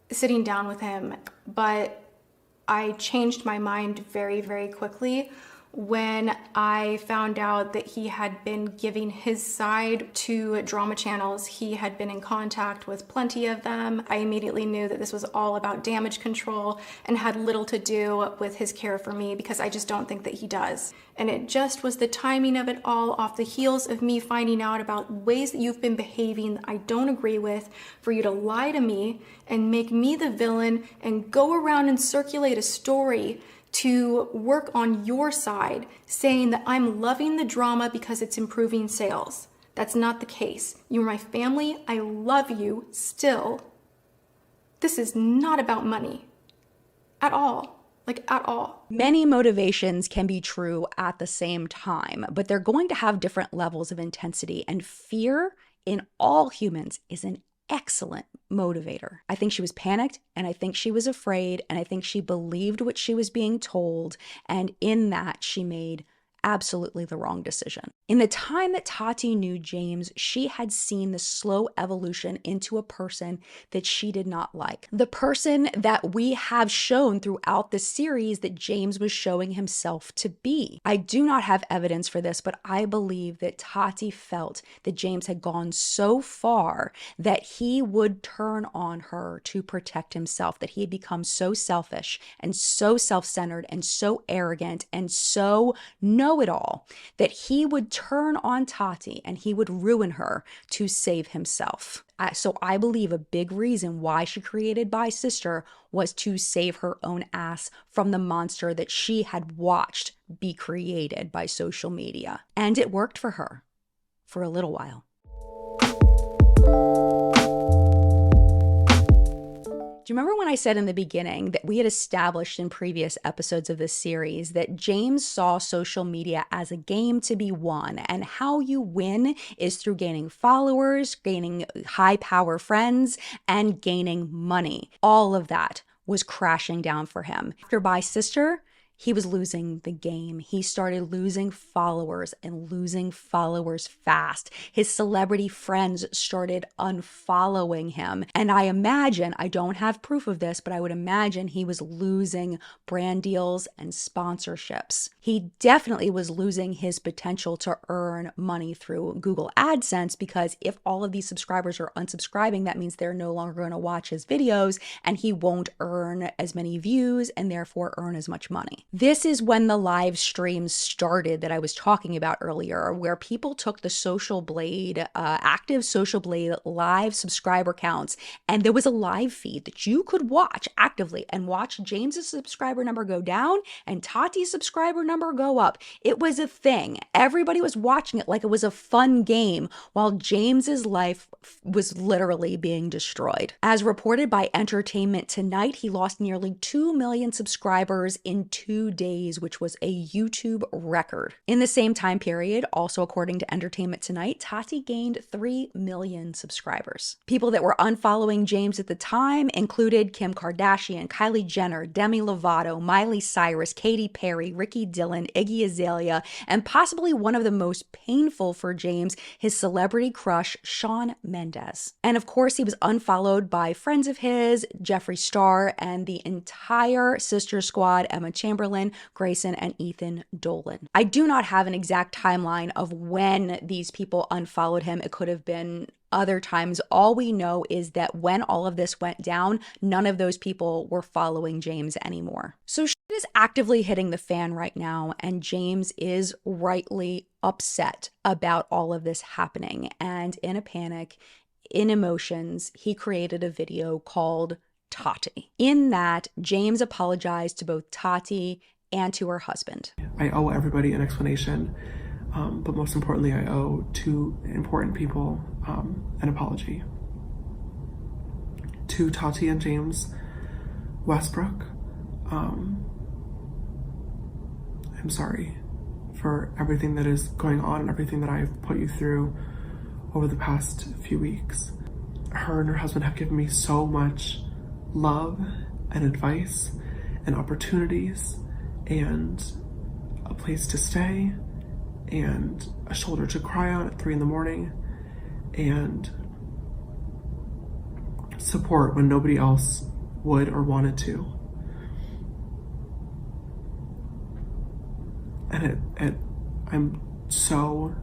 sitting down with him, but I changed my mind very, very quickly when I found out that he had been giving his side to drama channels. He had been in contact with plenty of them. I immediately knew that this was all about damage control and had little to do with his care for me, because I just don't think that he does. And it just was the timing of it all, off the heels of me finding out about ways that you've been behaving that I don't agree with, for you to lie to me and make me the villain and go around and circulate a story to work on your side, saying that I'm loving the drama because it's improving sales. That's not the case. You're my family. I love you still. This is not about money at all. At all. Many motivations can be true at the same time, but they're going to have different levels of intensity, and fear in all humans is an excellent motivator. I think she was panicked, and I think she was afraid, and I think she believed what she was being told, and in that she made absolutely the wrong decision. In the time that Tati knew James, she had seen the slow evolution into a person that she did not like. The person that we have shown throughout the series that James was showing himself to be. I do not have evidence for this, but I believe that Tati felt that James had gone so far that he would turn on her to protect himself, that he had become so selfish and so self-centered and so arrogant and so know-it-all that he would turn on Tati and he would ruin her to save himself. So I believe a big reason why she created Bye Sister was to save her own ass from the monster that she had watched be created by social media. And it worked for her for a little while. Do you remember when I said in the beginning that we had established in previous episodes of this series that James saw social media as a game to be won, and how you win is through gaining followers, gaining high power friends, and gaining money? All of that was crashing down for him. After Bye Sister, he was losing the game. He started losing followers and losing followers fast. His celebrity friends started unfollowing him. And I imagine, I don't have proof of this, but I would imagine he was losing brand deals and sponsorships. He definitely was losing his potential to earn money through Google AdSense, because if all of these subscribers are unsubscribing, that means they're no longer going to watch his videos and he won't earn as many views and therefore earn as much money. This is when the live streams started that I was talking about earlier, where people took the Social Blade, active Social Blade live subscriber counts, and there was a live feed that you could watch actively and watch James's subscriber number go down and Tati's subscriber number go up. It was a thing. Everybody was watching it like it was a fun game, while James's life was literally being destroyed. As reported by Entertainment Tonight, he lost nearly 2 million subscribers in 2 days, which was a YouTube record. In the same time period, also according to Entertainment Tonight, Tati gained 3 million subscribers. People that were unfollowing James at the time included Kim Kardashian, Kylie Jenner, Demi Lovato, Miley Cyrus, Katy Perry, Ricky Dillon, Iggy Azalea, and possibly one of the most painful for James, his celebrity crush, Shawn Mendes. And of course, he was unfollowed by friends of his, Jeffree Star, and the entire Sister Squad, Emma Chamberlain, Grayson, and Ethan Dolan. I do not have an exact timeline of when these people unfollowed him. It could have been other times. All we know is that when all of this went down, none of those people were following James anymore. So shit is actively hitting the fan right now, and James is rightly upset about all of this happening. And in a panic, in emotions, he created a video called Tati. In that, James apologized to both Tati and to her husband. I owe everybody an explanation, but most importantly, I owe 2 important people an apology. To Tati and James Westbrook, I'm sorry for everything that is going on and everything that I've put you through over the past few weeks. Her and her husband have given me so much love and advice and opportunities and a place to stay and a shoulder to cry on at 3 a.m. and support when nobody else would or wanted to. And I'm so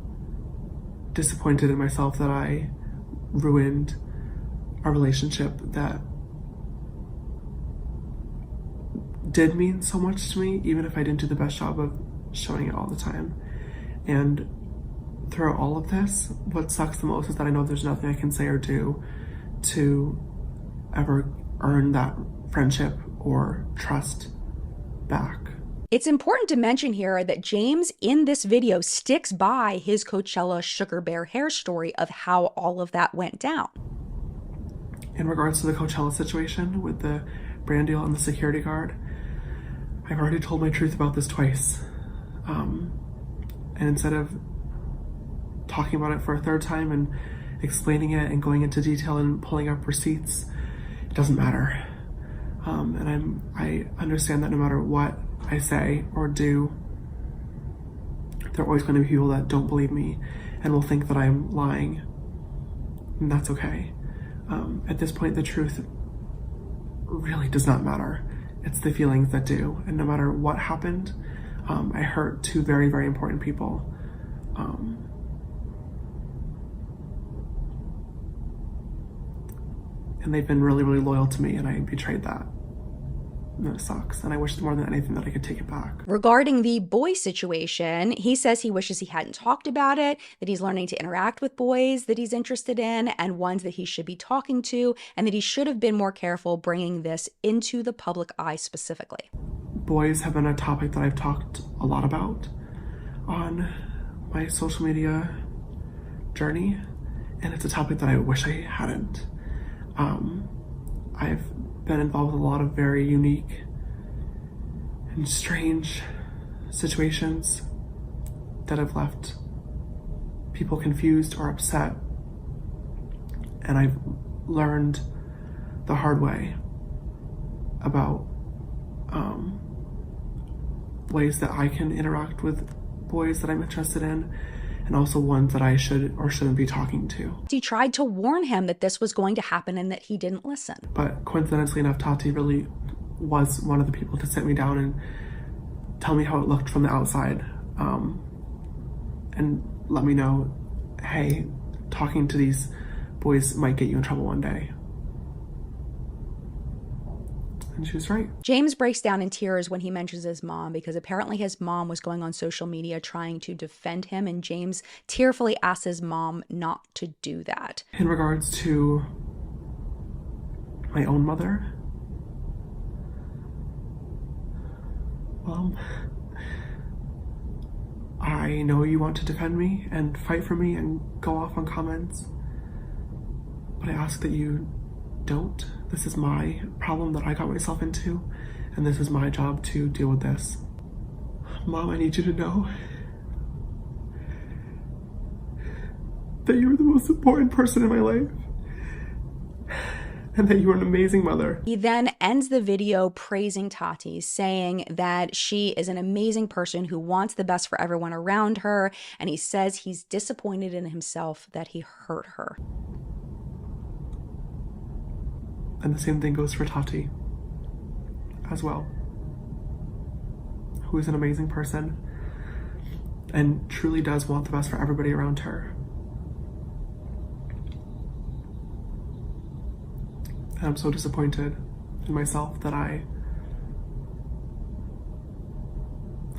disappointed in myself that I ruined a relationship that did mean so much to me, even if I didn't do the best job of showing it all the time. And throughout all of this, what sucks the most is that I know there's nothing I can say or do to ever earn that friendship or trust back. It's important to mention here that James in this video sticks by his Coachella Sugar Bear hair story of how all of that went down. In regards to the Coachella situation with the brand deal and the security guard, I've already told my truth about this twice. And instead of talking about it for a third time and explaining it and going into detail and pulling up receipts, it doesn't matter. And I understand that no matter what I say or do, there are always going to be people that don't believe me and will think that I'm lying. And that's okay. At this point, the truth really does not matter. It's the feelings that do. And no matter what happened, I hurt 2 very, very important people. And they've been really, really loyal to me, and I betrayed that. And it sucks, and I wish more than anything that I could take it back. Regarding the boy situation, he says he wishes he hadn't talked about it, that he's learning to interact with boys that he's interested in and ones that he should be talking to, and that he should have been more careful bringing this into the public eye specifically. Boys have been a topic that I've talked a lot about on my social media journey, and it's a topic that I wish I hadn't. I've been involved with a lot of very unique and strange situations that have left people confused or upset, and I've learned the hard way about ways that I can interact with boys that I'm interested in, and also ones that I should or shouldn't be talking to. He tried to warn him that this was going to happen and that he didn't listen. But coincidentally enough, Tati really was one of the people to sit me down and tell me how it looked from the outside, and let me know, hey, talking to these boys might get you in trouble one day. And she was right. James breaks down in tears when he mentions his mom, because apparently his mom was going on social media trying to defend him, and James tearfully asks his mom not to do that. In regards to my own mother, well, I know you want to defend me and fight for me and go off on comments, but I ask that you don't. This is my problem that I got myself into, and this is my job to deal with this. Mom, I need you to know that you are the most important person in my life, and that you are an amazing mother. He then ends the video praising Tati, saying that she is an amazing person who wants the best for everyone around her, and he says he's disappointed in himself that he hurt her. And the same thing goes for Tati as well, who is an amazing person and truly does want the best for everybody around her. And I'm so disappointed in myself that I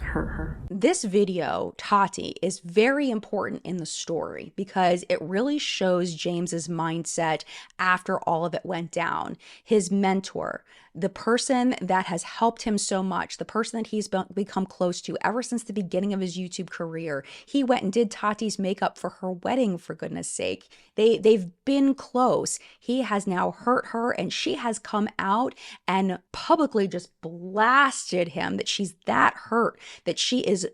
hurt her. This video, Tati, is very important in the story because it really shows James's mindset after all of it went down. His mentor, the person that has helped him so much, the person that he's become close to ever since the beginning of his YouTube career. He went and did Tati's makeup for her wedding, for goodness sake. They've been close. He has now hurt her, and she has come out and publicly just blasted him that she's that hurt, that she is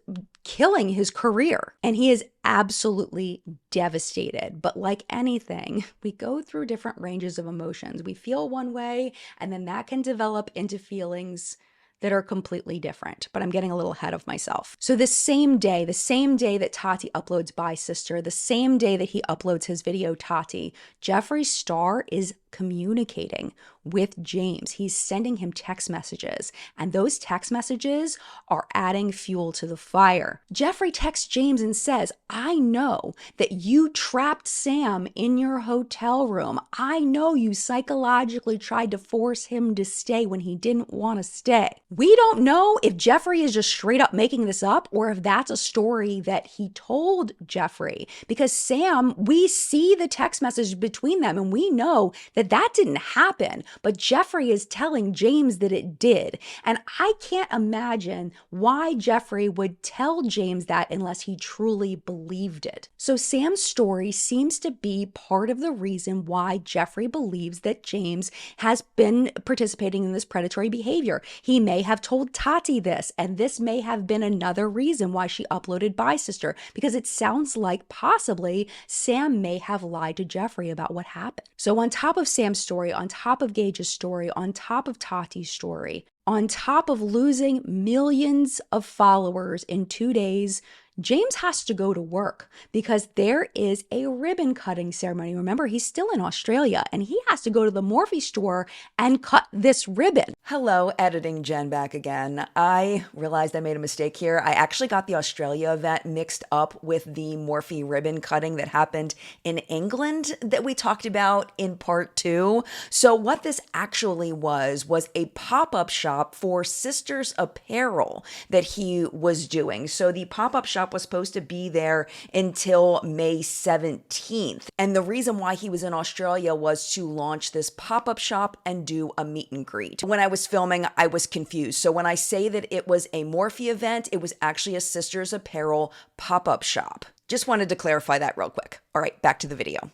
killing his career. And he is absolutely devastated. But like anything, we go through different ranges of emotions. We feel one way, and then that can develop into feelings that are completely different. But I'm getting a little ahead of myself. So the same day that Tati uploads Bye Sister, the same day that he uploads his video Tati, Jeffree Star is communicating with James. He's sending him text messages, and those text messages are adding fuel to the fire. Jeffree texts James and says, I know that you trapped Sam in your hotel room. I know you psychologically tried to force him to stay when he didn't want to stay. We don't know if Jeffree is just straight up making this up or if that's a story that he told Jeffree, because Sam, we see the text message between them and we know that didn't happen, but Jeffree is telling James that it did. And I can't imagine why Jeffree would tell James that unless he truly believed it. So Sam's story seems to be part of the reason why Jeffree believes that James has been participating in this predatory behavior. He may have told Tati this, and this may have been another reason why she uploaded Bye Sister, because it sounds like possibly Sam may have lied to Jeffree about what happened. So on top of Sam's story, on top of Gage's story, on top of Tati's story, on top of losing millions of followers in 2 days, James has to go to work because there is a ribbon cutting ceremony. Remember, he's still in Australia and he has to go to the Morphe store and cut this ribbon. Hello, editing Jen back again. I realized I made a mistake here. I actually got the Australia event mixed up with the Morphe ribbon cutting that happened in England that we talked about in part 2. So what this actually was a pop-up shop for Sisters Apparel that he was doing. So the pop-up shop was supposed to be there until May 17th. And the reason why he was in Australia was to launch this pop-up shop and do a meet and greet. When I was filming, I was confused. So when I say that it was a Morphe event, it was actually a Sisters Apparel pop-up shop. Just wanted to clarify that real quick. All right, back to the video.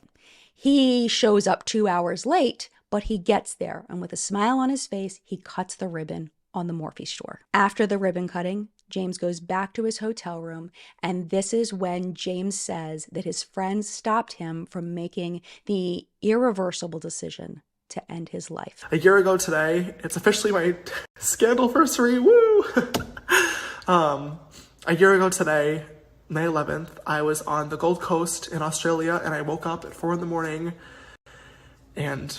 He shows up 2 hours late, but he gets there, and with a smile on his face, he cuts the ribbon on the Morphe store. After the ribbon cutting, James goes back to his hotel room, and this is when James says that his friends stopped him from making the irreversible decision to end his life. A year ago today, it's officially my scandalversary, woo! A year ago today, May 11th, I was on the Gold Coast in Australia, and I woke up at 4 in the morning, and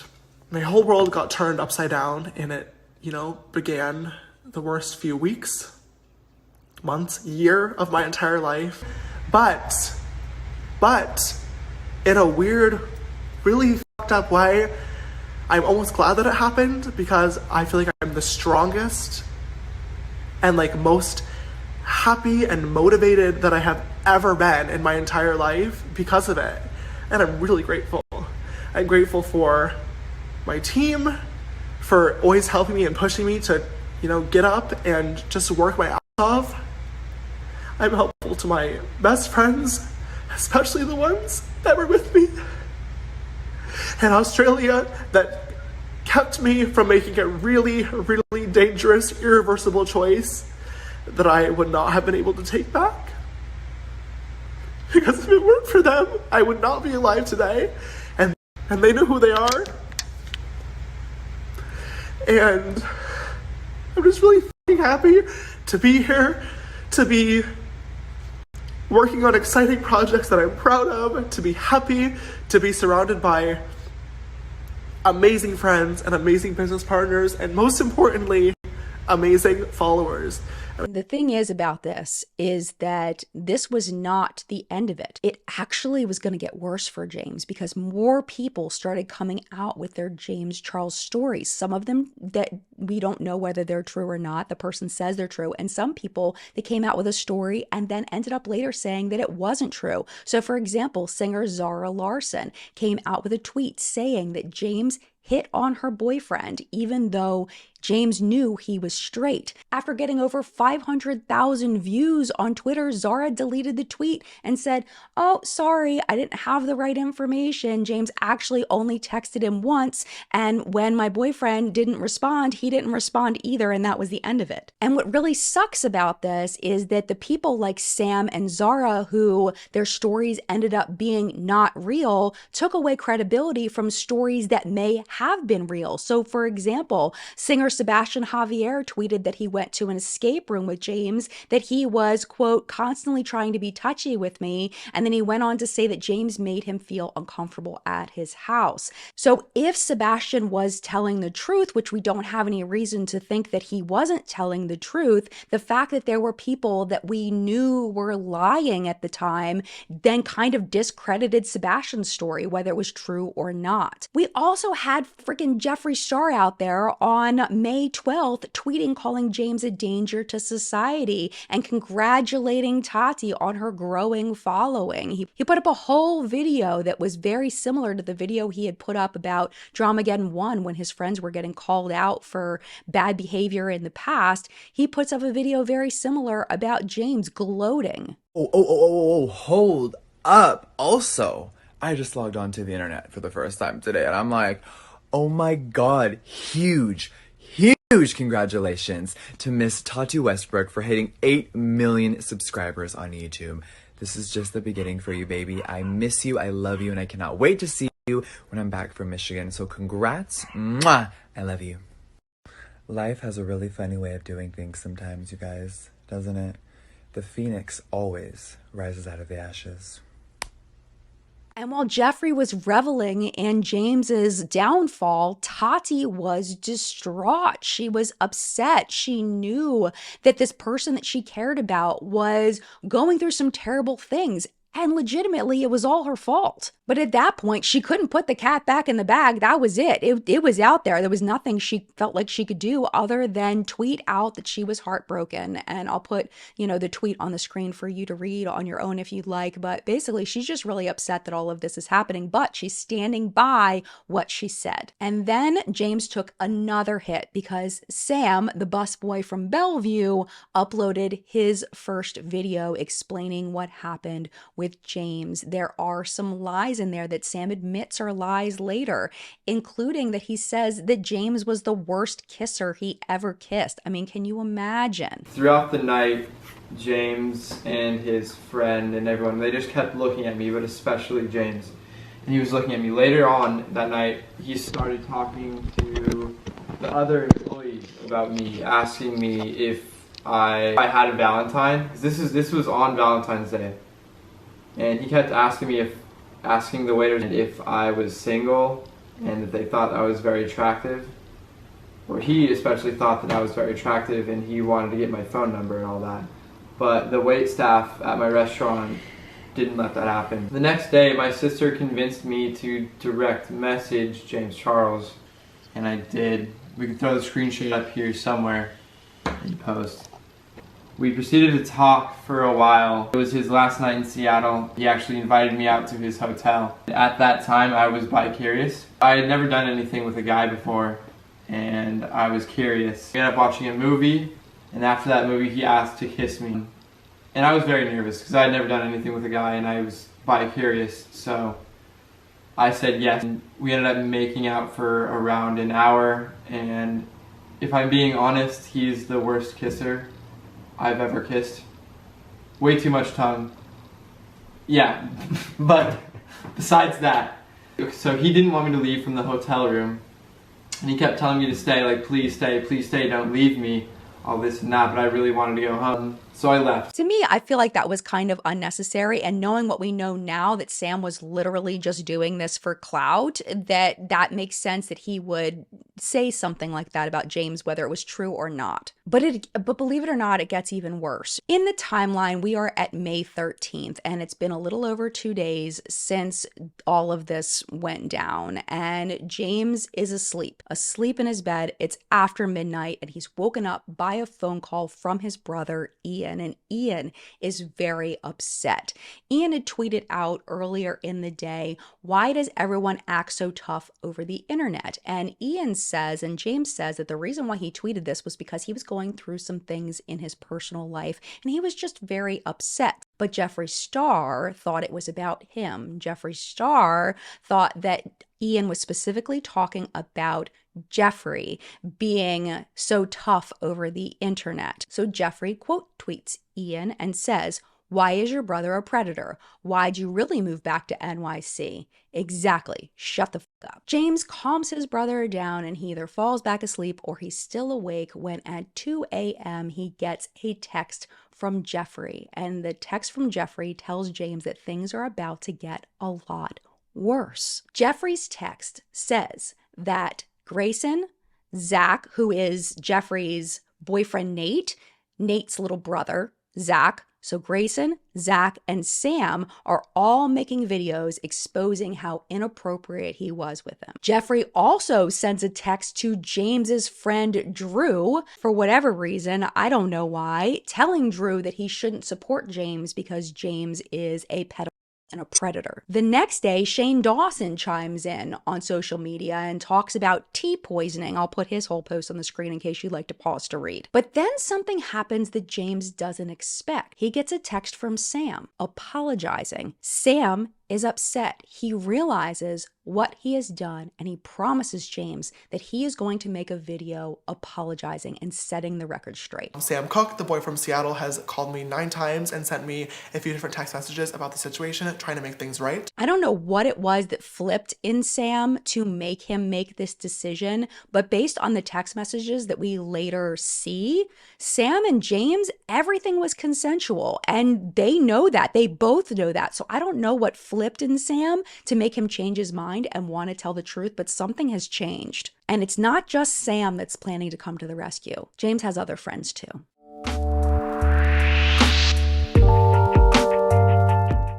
my whole world got turned upside down, and it, you know, began the worst few weeks, months, year of my entire life. But in a weird, really fucked up way, I'm almost glad that it happened, because I feel like I'm the strongest and like most happy and motivated that I have ever been in my entire life because of it. And I'm really grateful. I'm grateful for my team for always helping me and pushing me to, you know, get up and just work my ass off. I'm helpful to my best friends, especially the ones that were with me in Australia, that kept me from making a really, really dangerous, irreversible choice that I would not have been able to take back. Because if it weren't for them, I would not be alive today. And they know who they are. And I'm just really fucking happy to be here, to be working on exciting projects that I'm proud of, to be happy, to be surrounded by amazing friends and amazing business partners, and most importantly, amazing followers. The thing is about this is that this was not the end of it. It actually was going to get worse for James, because more people started coming out with their James Charles stories. Some of them that we don't know whether they're true or not. The person says they're true. And some people that came out with a story and then ended up later saying that it wasn't true. So for example, singer Zara Larsson came out with a tweet saying that James hit on her boyfriend, even though James knew he was straight. After getting over 500,000 views on Twitter, Zara deleted the tweet and said, "Oh, sorry, I didn't have the right information. James actually only texted him once, and when my boyfriend didn't respond, he didn't respond either, and that was the end of it." And what really sucks about this is that the people like Sam and Zara, who their stories ended up being not real, took away credibility from stories that may have been real. So for example, singer Sebastian Javier tweeted that he went to an escape room with James, that he was, quote, constantly trying to be touchy with me. And then he went on to say that James made him feel uncomfortable at his house. So if Sebastian was telling the truth, which we don't have any reason to think that he wasn't telling the truth, the fact that there were people that we knew were lying at the time then kind of discredited Sebastian's story, whether it was true or not. We also had freaking Jeffree Star out there on May 12th tweeting calling James a danger to society and congratulating Tati on her growing following. He put up a whole video that was very similar to the video he had put up about Dramageddon 1 when his friends were getting called out for bad behavior in the past. He puts up a video very similar about James gloating. Hold up. Also, I just logged onto the internet for the first time today, and I'm like, oh my god, huge congratulations to Miss Tati Westbrook for hitting 8 million subscribers on YouTube. This is just the beginning for you, baby. I miss you, I love you, and I cannot wait to see you when I'm back from Michigan. So congrats. Mwah! I love you. Life has a really funny way of doing things sometimes, you guys, doesn't it? The phoenix always rises out of the ashes. And while Jeffree was reveling in James's downfall, Tati was distraught. She was upset. She knew that this person that she cared about was going through some terrible things. And legitimately, it was all her fault. But at that point, she couldn't put the cat back in the bag. That was it. It was out there. There was nothing she felt like she could do other than tweet out that she was heartbroken. And I'll put, the tweet on the screen for you to read on your own if you'd like. But basically, she's just really upset that all of this is happening. But she's standing by what she said. And then James took another hit because Sam, the busboy from Bellevue, uploaded his first video explaining what happened with James. There are some lies in there that Sam admits are lies later, including that he says that James was the worst kisser he ever kissed. I mean, can you imagine? Throughout the night, James and his friend and everyone, they just kept looking at me, but especially James. And he was looking at me. Later on that night, he started talking to the other employees about me, asking me if I had a Valentine, 'cause this was on Valentine's Day, and he kept asking the waiters if I was single and that they thought I was very attractive, or he especially thought that I was very attractive, and he wanted to get my phone number and all that. But the wait staff at my restaurant didn't let that happen. The next day, my sister convinced me to direct message James Charles, and I did. We can throw the screenshot up here somewhere in post. We proceeded to talk for a while. It was his last night in Seattle. He actually invited me out to his hotel. At that time, I was bi-curious. I had never done anything with a guy before, and I was curious. We ended up watching a movie, and after that movie, he asked to kiss me. And I was very nervous because I had never done anything with a guy, and I was bi-curious, so I said yes. And we ended up making out for around an hour, and if I'm being honest, he's the worst kisser I've ever kissed. Way too much tongue. Yeah, but besides that, so he didn't want me to leave from the hotel room, and he kept telling me to stay, like, please stay, don't leave me, all this and that, but I really wanted to go home, so I left. To me, I feel like that was kind of unnecessary, and knowing what we know now, that Sam was literally just doing this for clout, that makes sense that he would say something like that about James, whether it was true or not. But believe it or not, it gets even worse. In the timeline, we are at May 13th, and it's been a little over 2 days since all of this went down, and James is asleep in his bed. It's after midnight, and he's woken up by a phone call from his brother, Ian, and Ian is very upset. Ian had tweeted out earlier in the day, "Why does everyone act so tough over the internet?" And Ian says, and James says, that the reason why he tweeted this was because he was going through some things in his personal life, and he was just very upset. But Jeffree Star thought it was about him. Jeffree Star thought that Ian was specifically talking about Jeffree being so tough over the internet. So Jeffree quote tweets Ian and says, "Why is your brother a predator? Why'd you really move back to NYC?" Exactly. Shut the fuck up. James calms his brother down, and he either falls back asleep or he's still awake when at 2 a.m. he gets a text from Jeffree. And the text from Jeffree tells James that things are about to get a lot worse. Jeffree's text says that Grayson, Zach, who is Jeffree's boyfriend Nate's little brother, Zach, so Grayson, Zach, and Sam are all making videos exposing how inappropriate he was with them. Jeffree also sends a text to James's friend Drew, for whatever reason, I don't know why, telling Drew that he shouldn't support James because James is a pedophile and a predator. The next day, Shane Dawson chimes in on social media and talks about tea poisoning. I'll put his whole post on the screen in case you'd like to pause to read. But then something happens that James doesn't expect. He gets a text from Sam apologizing. Sam is upset. He realizes what he has done, and he promises James that he is going to make a video apologizing and setting the record straight. Sam Cook, the boy from Seattle, has called me 9 times and sent me a few different text messages about the situation, trying to make things right. I don't know what it was that flipped in Sam to make him make this decision, but based on the text messages that we later see, Sam and James, everything was consensual, and they know that. They both know that. So I don't know what flipped in Sam to make him change his mind and want to tell the truth, but something has changed. And it's not just Sam that's planning to come to the rescue. James has other friends too.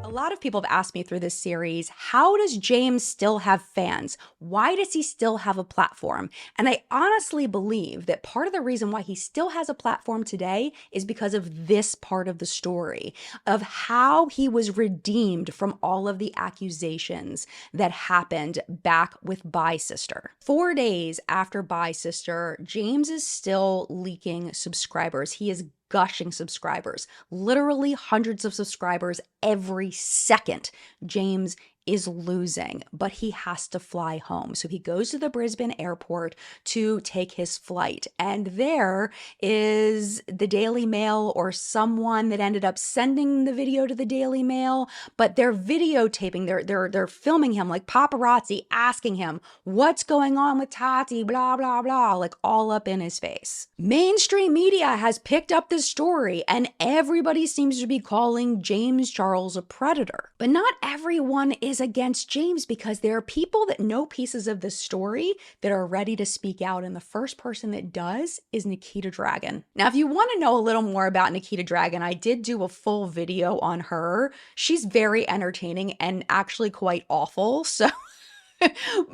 A lot of people have asked me through this series, how does James still have fans? Why does he still have a platform? And I honestly believe that part of the reason why he still has a platform today is because of this part of the story, of how he was redeemed from all of the accusations that happened back with Bisister. 4 days after Bisister, James is still leaking subscribers. He is gushing subscribers, literally hundreds of subscribers every second. James is losing, but he has to fly home. So he goes to the Brisbane airport to take his flight. And there is the Daily Mail or someone that ended up sending the video to the Daily Mail, but they're videotaping, they're filming him like paparazzi, asking him, what's going on with Tati, blah, blah, blah, like all up in his face. Mainstream media has picked up this story and everybody seems to be calling James Charles a predator. But not everyone is against James because there are people that know pieces of the story that are ready to speak out. And the first person that does is Nikita Dragun. Now, if you want to know a little more about Nikita Dragun, I did do a full video on her. She's very entertaining and actually quite awful. So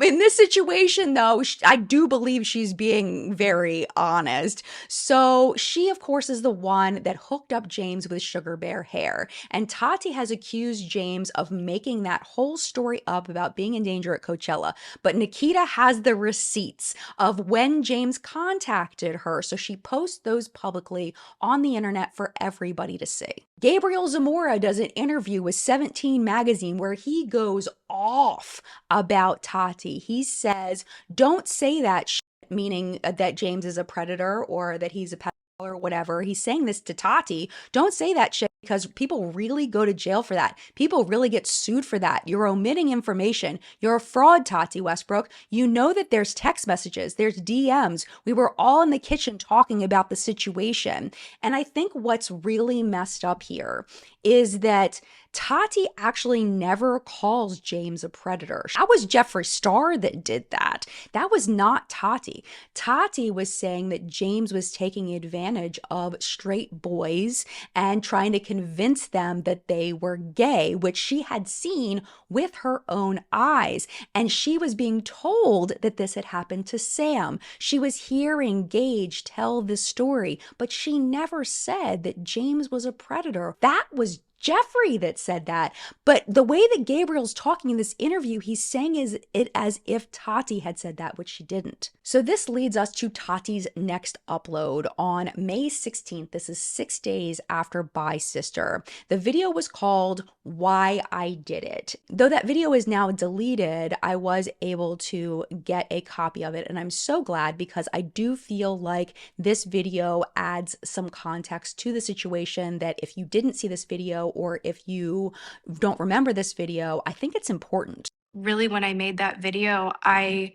in this situation, though, I do believe she's being very honest. So she, of course, is the one that hooked up James with Sugar Bear hair. And Tati has accused James of making that whole story up about being in danger at Coachella. But Nikita has the receipts of when James contacted her. So she posts those publicly on the internet for everybody to see. Gabriel Zamora does an interview with 17 magazine where he goes off about Tati. He says, don't say that shit, meaning that James is a predator or that he's a pedophile or whatever. He's saying this to Tati. Don't say that shit because people really go to jail for that. People really get sued for that. You're omitting information. You're a fraud, Tati Westbrook. You know that there's text messages, there's DMs. We were all in the kitchen talking about the situation. And I think what's really messed up here is that Tati actually never calls James a predator. That was Jeffree Star that did that. That was not Tati. Tati was saying that James was taking advantage of straight boys and trying to convince them that they were gay, which she had seen with her own eyes. And she was being told that this had happened to Sam. She was hearing Gage tell this story, but she never said that James was a predator. That was Jeffree that said that. But the way that Gabriel's talking in this interview, he's saying it as if Tati had said that, which she didn't. So this leads us to Tati's next upload on May 16th. This is 6 days after Bye Sister. The video was called Why I Did It. Though that video is now deleted, I was able to get a copy of it. And I'm so glad because I do feel like this video adds some context to the situation that if you didn't see this video or if you don't remember this video, I think it's important. Really, when I made that video, I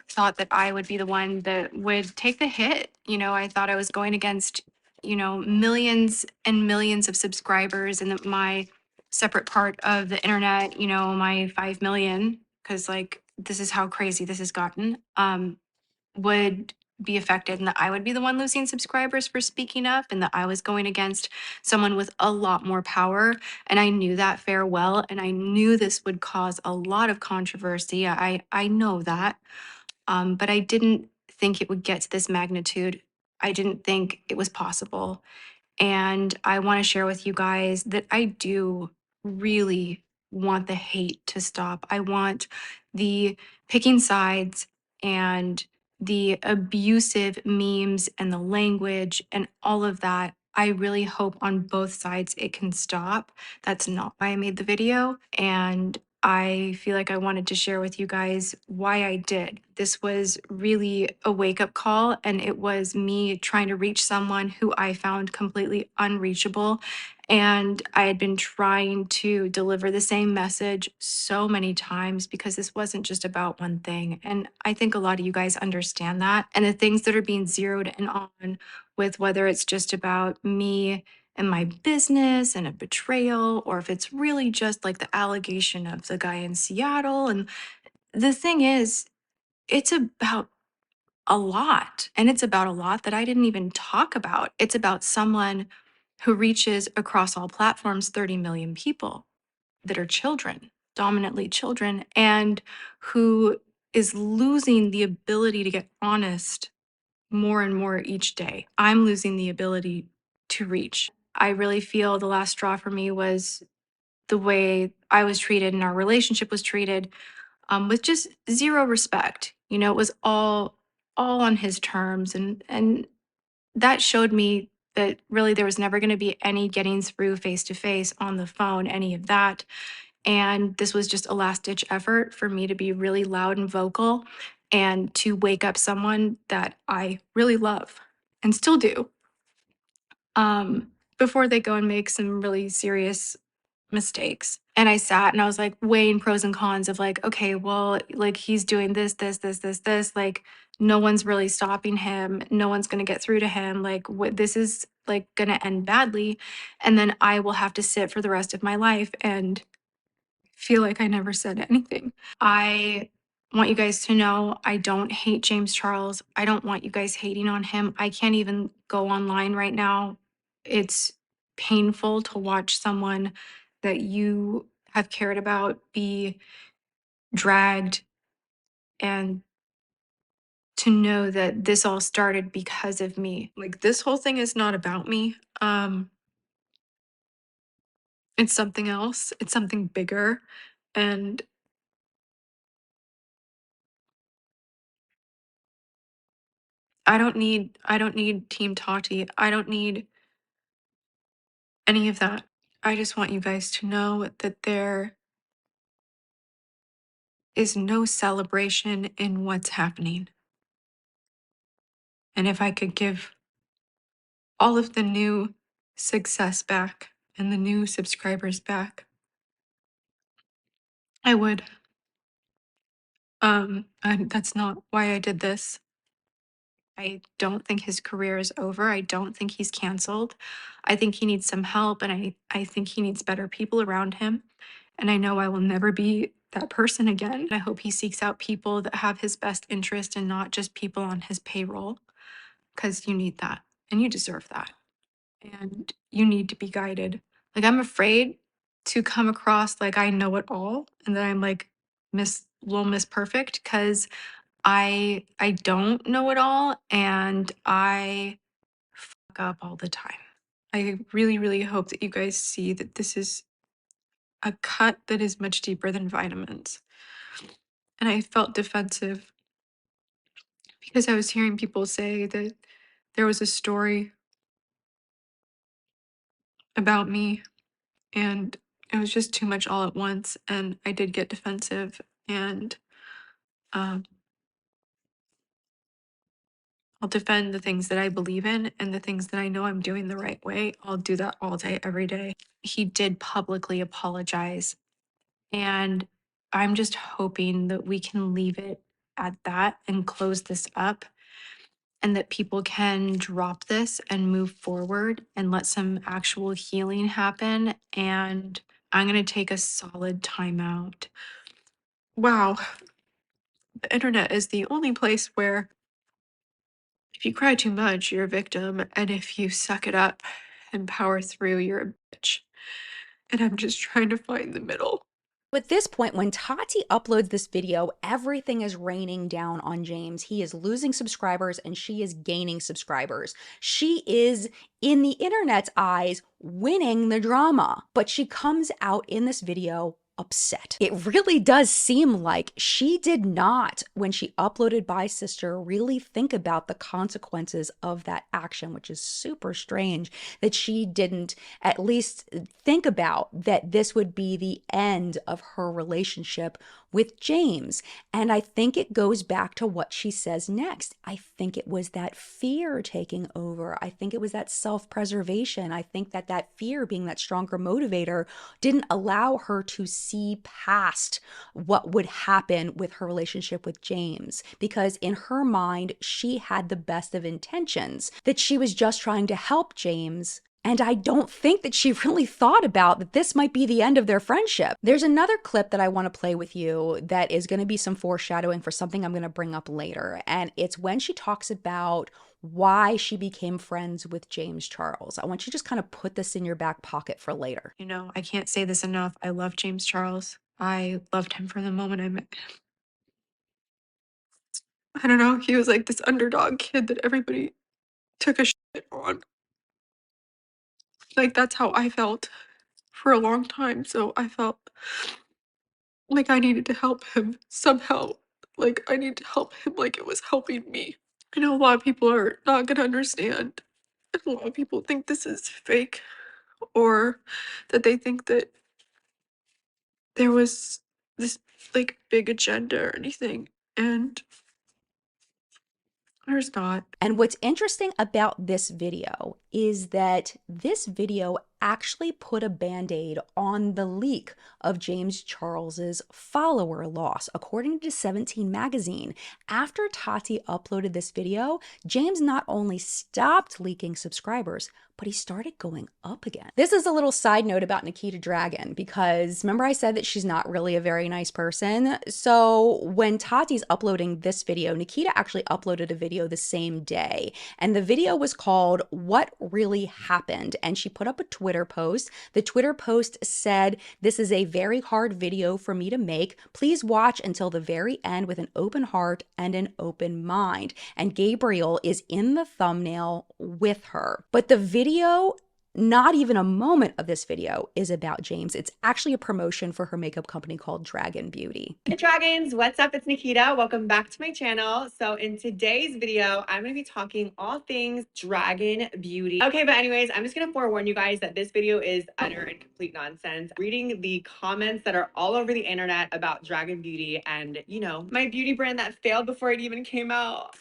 thought that I would be the one that would take the hit. You know, I thought I was going against, millions and millions of subscribers and that my separate part of the internet, my 5 million, because like this is how crazy this has gotten, would be affected and that I would be the one losing subscribers for speaking up and that I was going against someone with a lot more power. And I knew that fair well. And I knew this would cause a lot of controversy. I know that. But I didn't think it would get to this magnitude. I didn't think it was possible. And I want to share with you guys that I do really want the hate to stop. I want the picking sides and the abusive memes and the language and all of that. I really hope on both sides it can stop. That's not why I made the video. And I feel like I wanted to share with you guys why I did. This was really a wake-up call, and it was me trying to reach someone who I found completely unreachable. And I had been trying to deliver the same message so many times because this wasn't just about one thing. And I think a lot of you guys understand that. And the things that are being zeroed in on with whether it's just about me and my business and a betrayal, or if it's really just like the allegation of the guy in Seattle. And the thing is, it's about a lot. And it's about a lot that I didn't even talk about. It's about someone who reaches across all platforms 30 million people that are children, dominantly children, and who is losing the ability to get honest more and more each day. I'm losing the ability to reach. I really feel the last straw for me was the way I was treated and our relationship was treated, with just zero respect. It was all on his terms, and that showed me that really there was never going to be any getting through face to face on the phone, any of that. And this was just a last ditch effort for me to be really loud and vocal and to wake up someone that I really love and still do, before they go and make some really serious mistakes. And I sat and I was like weighing pros and cons of like, okay, well, like he's doing this, like no one's really stopping him. No one's going to get through to him. Like what this is like going to end badly. And then I will have to sit for the rest of my life and feel like I never said anything. I want you guys to know I don't hate James Charles. I don't want you guys hating on him. I can't even go online right now. It's painful to watch someone that you have cared about be dragged, and to know that this all started because of me. Like this whole thing is not about me. It's something else. It's something bigger. And I don't need Team Tati. I don't need any of that. I just want you guys to know that there is no celebration in what's happening. And if I could give all of the new success back and the new subscribers back, I would. That's not why I did this. I don't think his career is over. I don't think he's canceled. I think he needs some help, and I think he needs better people around him. And I know I will never be that person again. I hope he seeks out people that have his best interest and not just people on his payroll, because you need that and you deserve that. And you need to be guided. Like, I'm afraid to come across like I know it all and that I'm like Miss Perfect, because I don't know it all and I fuck up all the time. I really, really hope that you guys see that this is a cut that is much deeper than vitamins. And I felt defensive because I was hearing people say that there was a story about me, and it was just too much all at once. And I did get defensive, and um, I'll defend the things that I believe in and the things that I know I'm doing the right way. I'll do that all day, every day. He did publicly apologize, and I'm just hoping that we can leave it at that and close this up, and that people can drop this and move forward and let some actual healing happen. And I'm going to take a solid timeout. Wow. The internet is the only place where if you cry too much, you're a victim. And if you suck it up and power through, you're a bitch. And I'm just trying to find the middle. At this point, when Tati uploads this video, everything is raining down on James. He is losing subscribers and she is gaining subscribers. She is, in the internet's eyes, winning the drama. But she comes out in this video upset. It really does seem like she did not, when she uploaded Bye Sister, really think about the consequences of that action, which is super strange that she didn't at least think about that this would be the end of her relationship with James. And I think it goes back to what she says next. I think it was that fear taking over. I think it was that self-preservation. I think that that fear, being that stronger motivator, didn't allow her to see past what would happen with her relationship with James, because in her mind, she had the best of intentions, that she was just trying to help James. And I don't think that she really thought about that this might be the end of their friendship. There's another clip that I want to play with you that is going to be some foreshadowing for something I'm going to bring up later. And it's when she talks about why she became friends with James Charles. I want you to just kind of put this in your back pocket for later. You know, I can't say this enough. I love James Charles. I loved him from the moment I met him. I don't know, he was like this underdog kid that everybody took a shit on. Like, that's how I felt for a long time. So I felt like I needed to help him somehow. Like, I need to help him like it was helping me. I know a lot of people are not gonna understand. A lot of people think this is fake, or that they think that there was this like big agenda or anything, and there's not. And what's interesting about this video is that this video actually put a band-aid on the leak of James Charles's follower loss. According to 17 magazine, after Tati uploaded this video, James not only stopped leaking subscribers, but he started going up again. This is a little side note about Nikita Dragun, because remember I said that she's not really a very nice person? So when Tati's uploading this video, Nikita actually uploaded a video the same day, and the video was called What Really Happened, and she put up a Twitter post. The Twitter post said, "This is a very hard video for me to make. Please watch until the very end with an open heart and an open mind." And Gabriel is in the thumbnail with her. But the video, not even a moment of this video, is about James. It's actually a promotion for her makeup company called Dragun Beauty. Hey Dragons, what's up? It's Nikita. Welcome back to my channel. So in today's video, I'm going to be talking all things Dragun Beauty. Okay, but anyways, I'm just going to forewarn you guys that this video is utter and complete nonsense. Reading the comments that are all over the internet about Dragun Beauty and, you know, my beauty brand that failed before it even came out.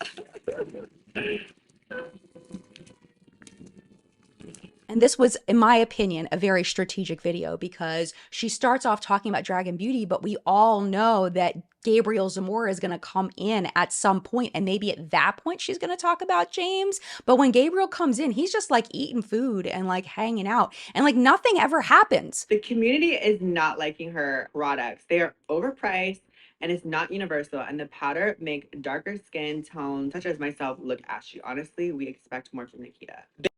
And this was, in my opinion, a very strategic video, because she starts off talking about Dragun Beauty, but we all know that Gabriel Zamora is going to come in at some point, and maybe at that point she's going to talk about James. But when Gabriel comes in, he's just like eating food and like hanging out, and like nothing ever happens. The community is not liking her products. They are overpriced and it's not universal, and the powder make darker skin tones such as myself look ashy. Honestly, we expect more from Nikita. Bitch.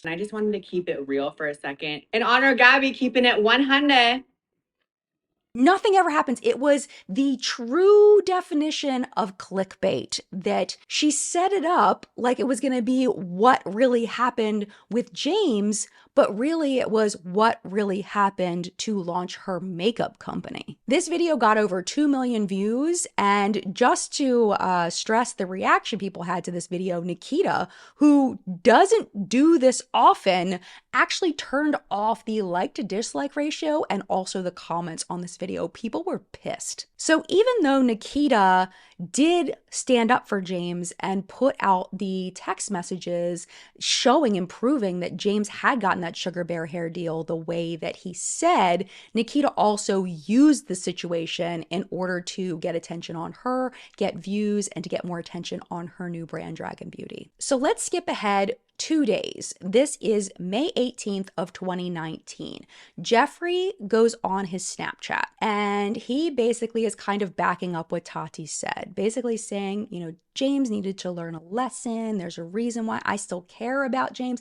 And I just wanted to keep it real for a second. In honor of Gabby, keeping it 100. Nothing ever happens. It was the true definition of clickbait, that she set it up like it was going to be what really happened with James, but really it was what really happened to launch her makeup company. This video got over 2 million views, and just to stress the reaction people had to this video, Nikita, who doesn't do this often, actually turned off the like to dislike ratio and also the comments on this video. People were pissed. So even though Nikita did stand up for James and put out the text messages showing and proving that James had gotten that Sugar Bear hair deal the way that he said, Nikita also used the situation in order to get attention on her, get views, and to get more attention on her new brand, Dragun Beauty. So let's skip ahead 2 days. This is May 18th of 2019. Jeffree goes on his Snapchat, and he basically is kind of backing up what Tati said, basically saying, you know, James needed to learn a lesson. There's a reason why I still care about James.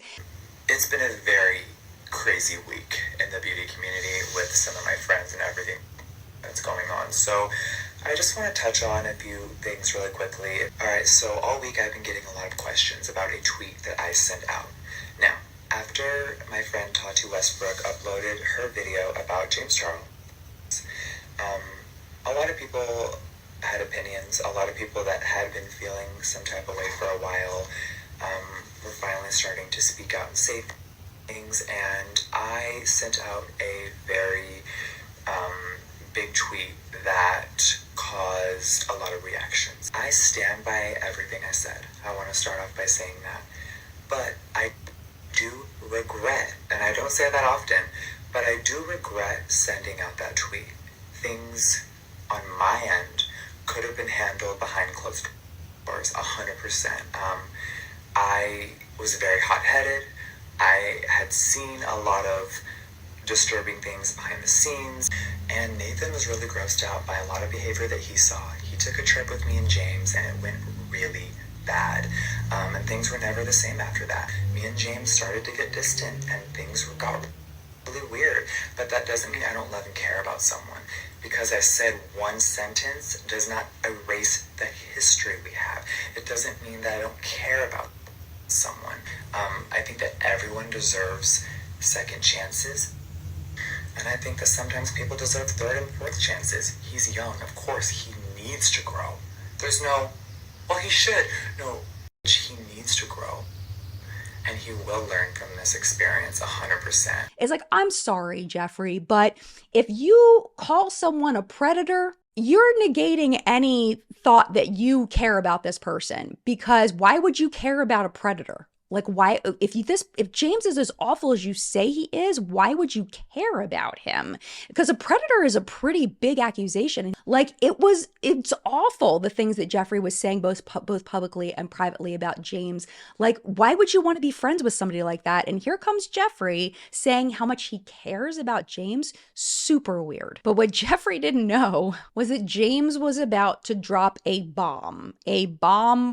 It's been a very crazy week in the beauty community with some of my friends and everything that's going on. So I just want to touch on a few things really quickly. Alright, so all week I've been getting a lot of questions about a tweet that I sent out. Now, after my friend Tati Westbrook uploaded her video about James Charles, a lot of people had opinions. A lot of people that had been feeling some type of way for a while were finally starting to speak out and say things, and I sent out a very big tweet that caused a lot of reactions. I stand by everything I said. I want to start off by saying that. But I do regret, and I don't say that often, but I do regret sending out that tweet. Things on my end could have been handled behind closed doors, 100%. I was very hot-headed. I had seen a lot of disturbing things behind the scenes, and Nathan was really grossed out by a lot of behavior that he saw. He took a trip with me and James, and it went really bad, and things were never the same after that. Me and James started to get distant, and things got really weird, but that doesn't mean I don't love and care about someone. Because I said one sentence does not erase the history we have. It doesn't mean that I don't care about someone. I think that everyone deserves second chances, and I think that sometimes people deserve third and fourth chances. He's young, of course, he needs to grow. There's no, well, he should. No, he needs to grow. and he will learn from this experience 100%. It's like, I'm sorry, Jeffree, but if you call someone a predator, you're negating any thought that you care about this person, because why would you care about a predator? Like, why, if James is as awful as you say he is, why would you care about him? Because a predator is a pretty big accusation. Like, it's awful, the things that Jeffree was saying both publicly and privately about James. Like, why would you want to be friends with somebody like that? And here comes Jeffree saying how much he cares about James. Super weird. But what Jeffree didn't know was that James was about to drop a bomb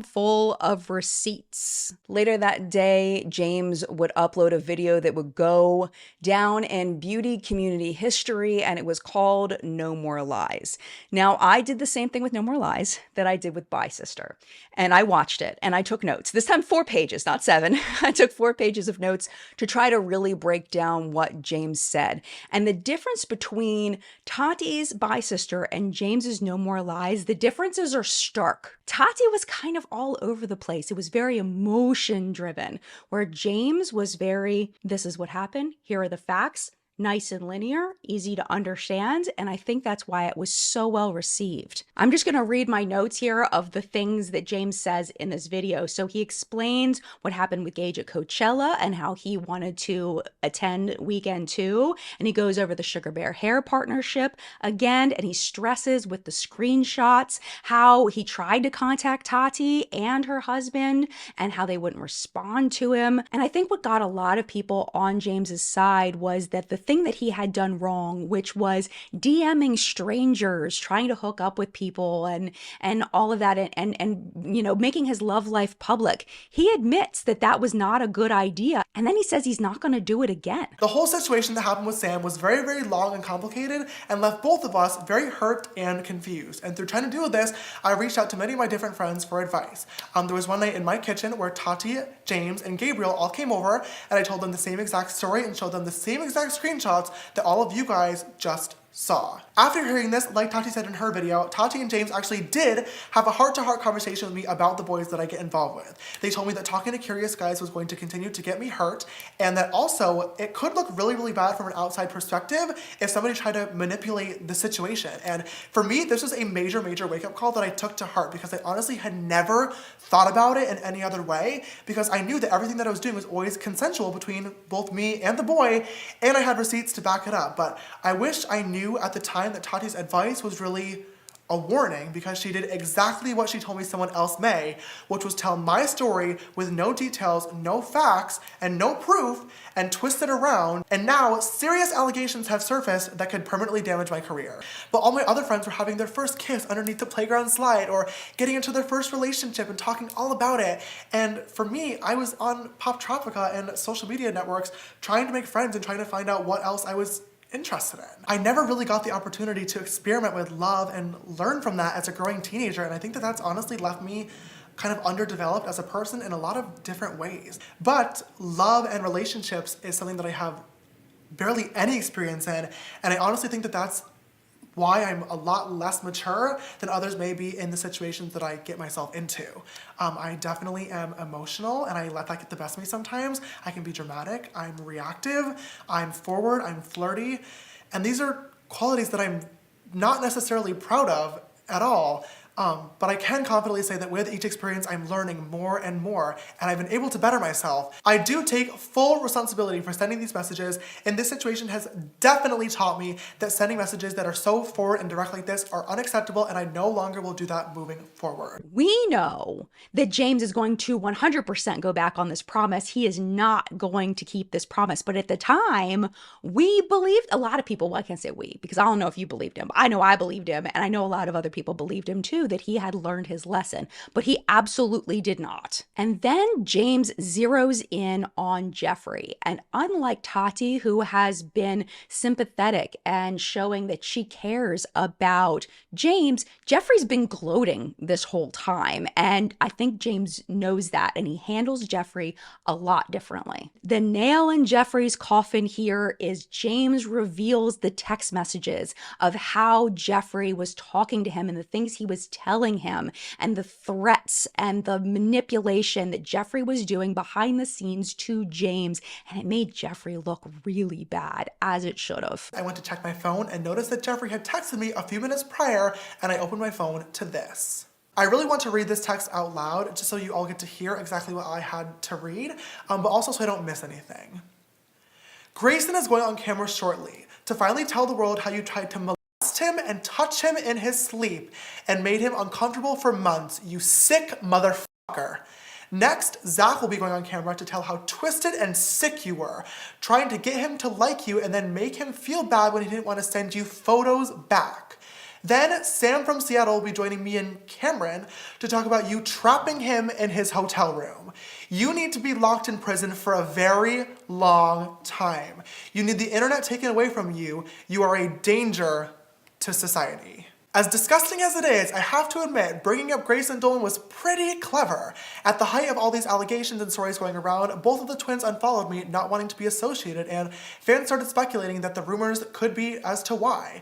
full of receipts. Later that day, James would upload a video that would go down in beauty community history, and it was called No More Lies. Now, I did the same thing with No More Lies that I did with Bye Sister, and I watched it and I took notes. This time 4 pages, not 7. I took 4 pages of notes to try to really break down what James said. And the difference between Tati's Bye Sister and James's No More Lies, the differences are stark. Tati was kind of all over the place. It was very emotion driven, where James was very, this is what happened, here are the facts, nice and linear, easy to understand, and I think that's why it was so well received. I'm just going to read my notes here of the things that James says in this video. So he explains what happened with Gage at Coachella and how he wanted to attend Weekend 2, and he goes over the Sugar Bear Hair partnership again, and he stresses with the screenshots how he tried to contact Tati and her husband and how they wouldn't respond to him. And I think what got a lot of people on James's side was that the thing that he had done wrong, which was DMing strangers, trying to hook up with people and all of that, and you know, making his love life public. He admits that that was not a good idea, and then he says he's not going to do it again. The whole situation that happened with Sam was very, very long and complicated and left both of us very hurt and confused. And through trying to deal with this, I reached out to many of my different friends for advice. There was one night in my kitchen where Tati, James, and Gabriel all came over, and I told them the same exact story and showed them the same exact screenshots that all of you guys just saw. After hearing this, like Tati said in her video, Tati and James actually did have a heart-to-heart conversation with me about the boys that I get involved with. They told me that talking to curious guys was going to continue to get me hurt, and that also it could look really, really bad from an outside perspective if somebody tried to manipulate the situation. And for me, this was a major, major wake-up call that I took to heart, because I honestly had never thought about it in any other way, because I knew that everything that I was doing was always consensual between both me and the boy, and I had receipts to back it up. But I wish I knew at the time that Tati's advice was really a warning, because she did exactly what she told me someone else may, which was tell my story with no details, no facts, and no proof, and twist it around, and now serious allegations have surfaced that could permanently damage my career. But all my other friends were having their first kiss underneath the playground slide, or getting into their first relationship and talking all about it. And for me, I was on Poptropica and social media networks trying to make friends and trying to find out what else I was interested in. I never really got the opportunity to experiment with love and learn from that as a growing teenager, and I think that that's honestly left me kind of underdeveloped as a person in a lot of different ways. But love and relationships is something that I have barely any experience in, and I honestly think that that's why I'm a lot less mature than others may be in the situations that I get myself into. I definitely am emotional, and I let that get the best of me sometimes. I can be dramatic, I'm reactive, I'm forward, I'm flirty, and these are qualities that I'm not necessarily proud of at all. But I can confidently say that with each experience, I'm learning more and more, and I've been able to better myself. I do take full responsibility for sending these messages, and this situation has definitely taught me that sending messages that are so forward and direct like this are unacceptable, and I no longer will do that moving forward. We know that James is going to 100% go back on this promise. He is not going to keep this promise. But at the time, we believed, a lot of people, well, I can't say we, because I don't know if you believed him. I know I believed him, and I know a lot of other people believed him too, that he had learned his lesson, but he absolutely did not. And then James zeroes in on Jeffree. And unlike Tati, who has been sympathetic and showing that she cares about James, Jeffree's been gloating this whole time. And I think James knows that, and he handles Jeffree a lot differently. The nail in Jeffree's coffin here is James reveals the text messages of how Jeffree was talking to him and the things he was telling him and the threats and the manipulation that Jeffree was doing behind the scenes to James. And it made Jeffree look really bad, as it should have. I went to check my phone and noticed that Jeffree had texted me a few minutes prior, and I opened my phone to this. I really want to read this text out loud just so you all get to hear exactly what I had to read, but also so I don't miss anything. Grayson is going on camera shortly to finally tell the world how you tried to molest him and touch him in his sleep and made him uncomfortable for months, you sick motherfucker. Next, Zach will be going on camera to tell how twisted and sick you were, trying to get him to like you and then make him feel bad when he didn't want to send you photos back. Then Sam from Seattle will be joining me and Cameron to talk about you trapping him in his hotel room. You need to be locked in prison for a very long time. You need the internet taken away from you. You are a danger to society. As disgusting as it is, I have to admit, bringing up Grayson Dolan was pretty clever. At the height of all these allegations and stories going around, both of the twins unfollowed me, not wanting to be associated, and fans started speculating that the rumors could be as to why.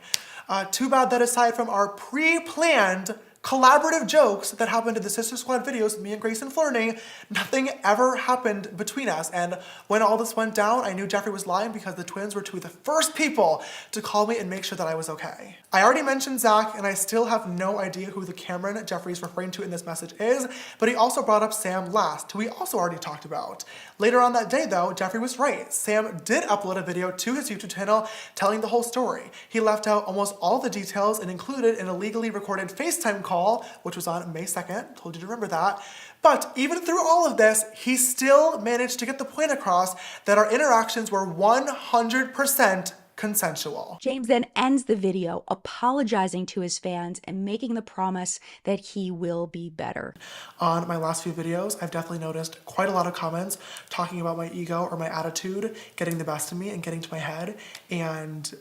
Too bad that aside from our pre-planned collaborative jokes that happened in the Sister Squad videos, me and Grayson flirting, nothing ever happened between us. And when all this went down, I knew Jeffree was lying because the twins were two of the first people to call me and make sure that I was okay. I already mentioned Zach, and I still have no idea who the Cameron Jeffree is referring to in this message is, but he also brought up Sam last, who we also already talked about. Later on that day though, Jeffree was right. Sam did upload a video to his YouTube channel telling the whole story. He left out almost all the details and included an illegally recorded FaceTime call, which was on May 2nd, told you to remember that. But even through all of this, he still managed to get the point across that our interactions were 100% consensual. James then ends the video apologizing to his fans and making the promise that he will be better. On my last few videos, I've definitely noticed quite a lot of comments talking about my ego or my attitude getting the best of me and getting to my head, and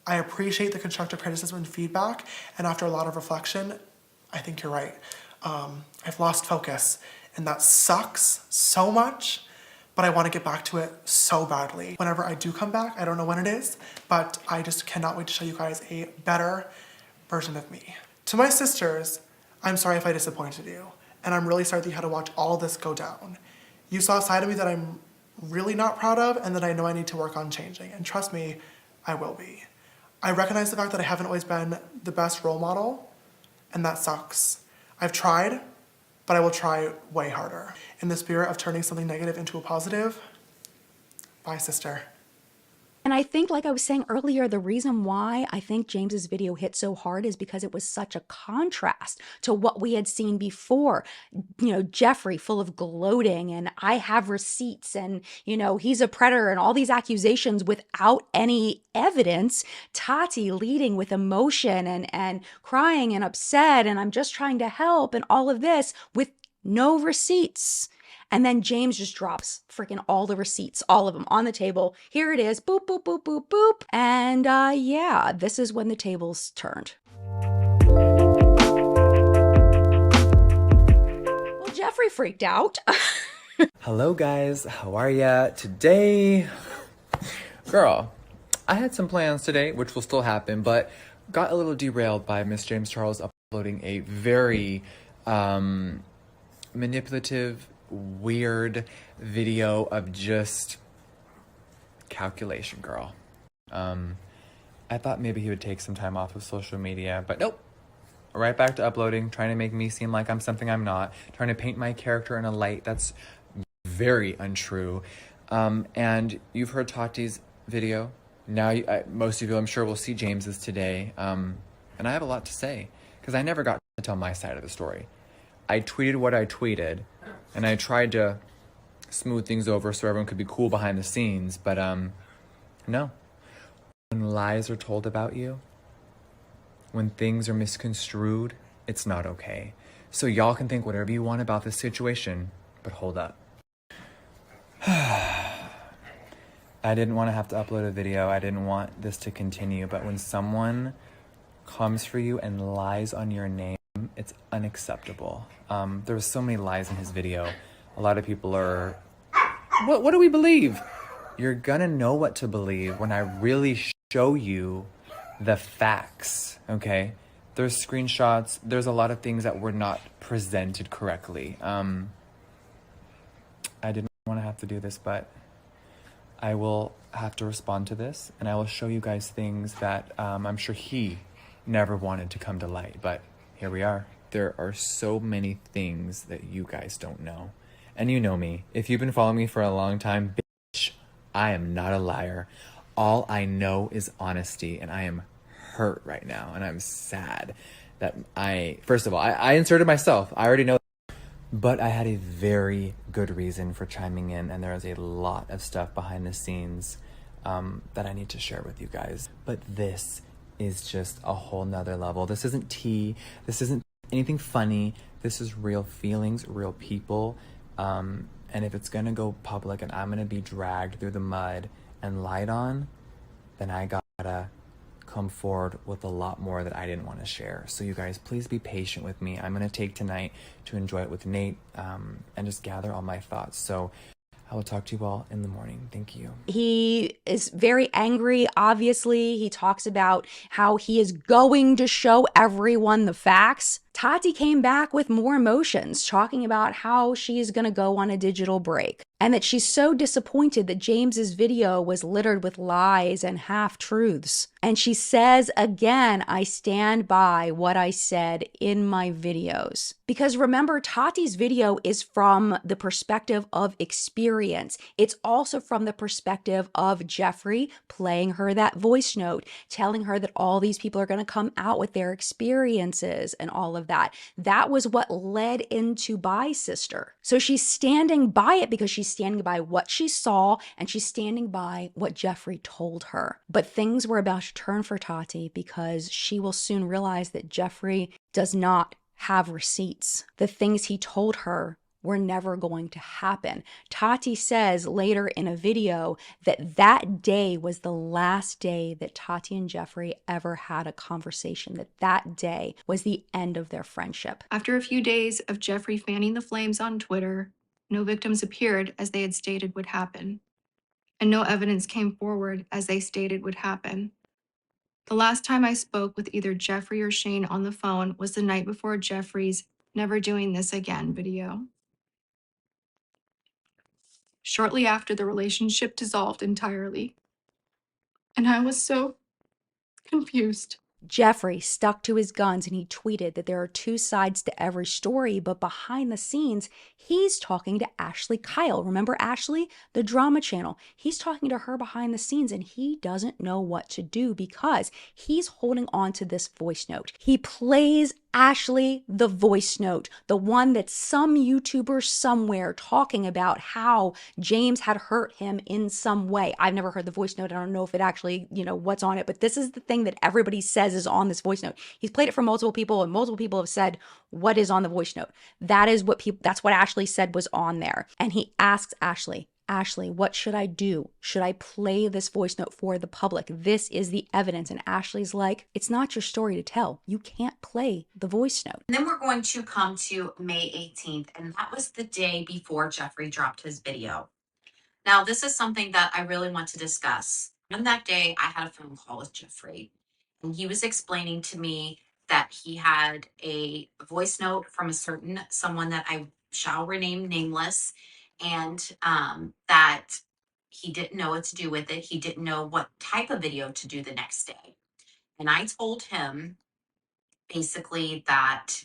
I appreciate the constructive criticism and feedback, and after a lot of reflection, I think you're right. I've lost focus, and that sucks so much, but I want to get back to it so badly. Whenever I do come back, I don't know when it is, but I just cannot wait to show you guys a better version of me. To my sisters, I'm sorry if I disappointed you, and I'm really sorry that you had to watch all this go down. You saw a side of me that I'm really not proud of and that I know I need to work on changing, and trust me, I will be. I recognize the fact that I haven't always been the best role model, and that sucks. I've tried, but I will try way harder. In the spirit of turning something negative into a positive, bye, sister. And I think, like I was saying earlier, the reason why I think James's video hit so hard is because it was such a contrast to what we had seen before. You know, Jeffree full of gloating and I have receipts and, you know, he's a predator and all these accusations without any evidence. Tati leading with emotion and crying and upset and I'm just trying to help and all of this with no receipts. And then James just drops freaking all the receipts, all of them on the table. Here it is, boop, boop, boop, boop, boop. And yeah, this is when the tables turned. Well, Jeffree freaked out. Hello guys, how are ya? Today, girl, I had some plans today, which will still happen, but got a little derailed by Miss James Charles uploading a very manipulative, weird video of just calculation, girl. I thought maybe he would take some time off of social media, but nope. Right back to uploading, trying to make me seem like I'm something I'm not, trying to paint my character in a light that's very untrue. And you've heard Tati's video. Now, most of you, I'm sure, will see James's today. And I have a lot to say, because I never got to tell my side of the story. I tweeted what I tweeted, and I tried to smooth things over so everyone could be cool behind the scenes, but no. When lies are told about you, when things are misconstrued, it's not okay. So y'all can think whatever you want about this situation, but hold up. I didn't want to have to upload a video. I didn't want this to continue, but when someone comes for you and lies on your name, it's unacceptable. There were so many lies in his video. A lot of people are, what do we believe? You're gonna know what to believe when I really show you the facts, okay? there's screenshots, there's a lot of things that were not presented correctly. I didn't want to have to do this, but I will have to respond to this, and I will show you guys things that I'm sure he never wanted to come to light, but here we are. There are so many things that you guys don't know. And you know me. If you've been following me for a long time, bitch, I am not a liar. All I know is honesty, and I am hurt right now, and I'm sad that first of all, I inserted myself. I already know. But I had a very good reason for chiming in, and there is a lot of stuff behind the scenes that I need to share with you guys. But this is just a whole nother level. This isn't tea. This isn't anything funny. This is real feelings, real people. And if it's gonna go public and I'm gonna be dragged through the mud and lied on, then I gotta come forward with a lot more that I didn't want to share. So you guys, please be patient with me. I'm going to take tonight to enjoy it with Nate and just gather all my thoughts. So I will talk to you all in the morning. Thank you. He is very angry, obviously. He talks about how he is going to show everyone the facts. Tati came back with more emotions, talking about how she is going to go on a digital break and that she's so disappointed that James's video was littered with lies and half-truths. And she says again, I stand by what I said in my videos. Because remember, Tati's video is from the perspective of experience. It's also from the perspective of Jeffrey playing her that voice note, telling her that all these people are going to come out with their experiences and all of that. That was what led into Bye Sister. So she's standing by it because she's standing by what she saw and she's standing by what Jeffrey told her. But things were about to turn for Tati because she will soon realize that Jeffrey does not have receipts. The things he told her were never going to happen. Tati says later in a video that that day was the last day that Tati and Jeffrey ever had a conversation, that day was the end of their friendship. After a few days of Jeffrey fanning the flames on Twitter, no victims appeared as they had stated would happen, and no evidence came forward as they stated would happen. The last time I spoke with either Jeffrey or Shane on the phone was the night before Jeffrey's "Never Doing This Again" video. Shortly after, the relationship dissolved entirely, and I was so confused. Jeffrey stuck to his guns and he tweeted that there are two sides to every story, but behind the scenes, he's talking to Ashley Kyle. Remember Ashley, the drama channel? He's talking to her behind the scenes and he doesn't know what to do because he's holding on to this voice note. He plays Ashley the voice note, the one that some YouTuber somewhere talking about how James had hurt him in some way. I've never heard the voice note. I don't know if it actually, what's on it, but this is the thing that everybody says is on this voice note. He's played it for multiple people and multiple people have said, what is on the voice note? That's what Ashley said was on there. And he asks Ashley, what should I do? Should I play this voice note for the public? This is the evidence. And Ashley's like, it's not your story to tell. You can't play the voice note. And then we're going to come to May 18th, and that was the day before Jeffrey dropped his video. Now, this is something that I really want to discuss. On that day, I had a phone call with Jeffrey, and he was explaining to me that he had a voice note from someone that I shall rename nameless, and that he didn't know what to do with it. He didn't know what type of video to do the next day. And I told him basically that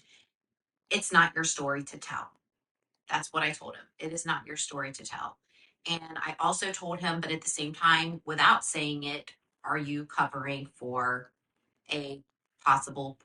it's not your story to tell. That's what I told him. It is not your story to tell. And I also told him, but at the same time, without saying it, are you covering for a possible?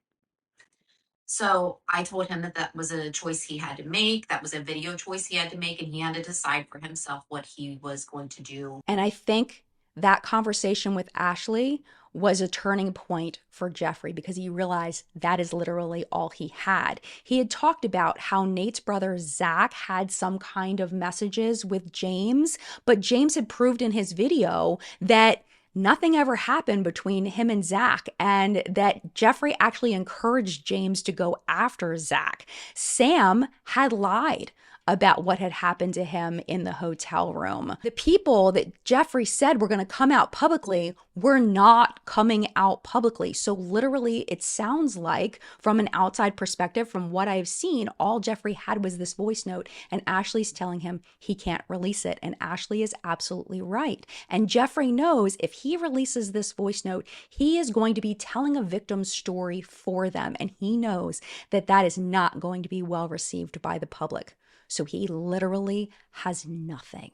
So I told him that was a choice he had to make. That was a video choice he had to make, and he had to decide for himself what he was going to do. And I think that conversation with Ashley was a turning point for Jeffrey because he realized that is literally all he had. He had talked about how Nate's brother Zach had some kind of messages with James, but James had proved in his video that nothing ever happened between him and Zach, and that Jeffrey actually encouraged James to go after Zach. Sam had lied about what had happened to him in the hotel room. The people that Jeffree said were going to come out publicly were not coming out publicly. So literally, it sounds like, from an outside perspective, from what I've seen, all Jeffree had was this voice note, and Ashley's telling him he can't release it. And Ashley is absolutely right. And Jeffree knows if he releases this voice note, he is going to be telling a victim's story for them. And he knows that that is not going to be well received by the public. So he literally has nothing.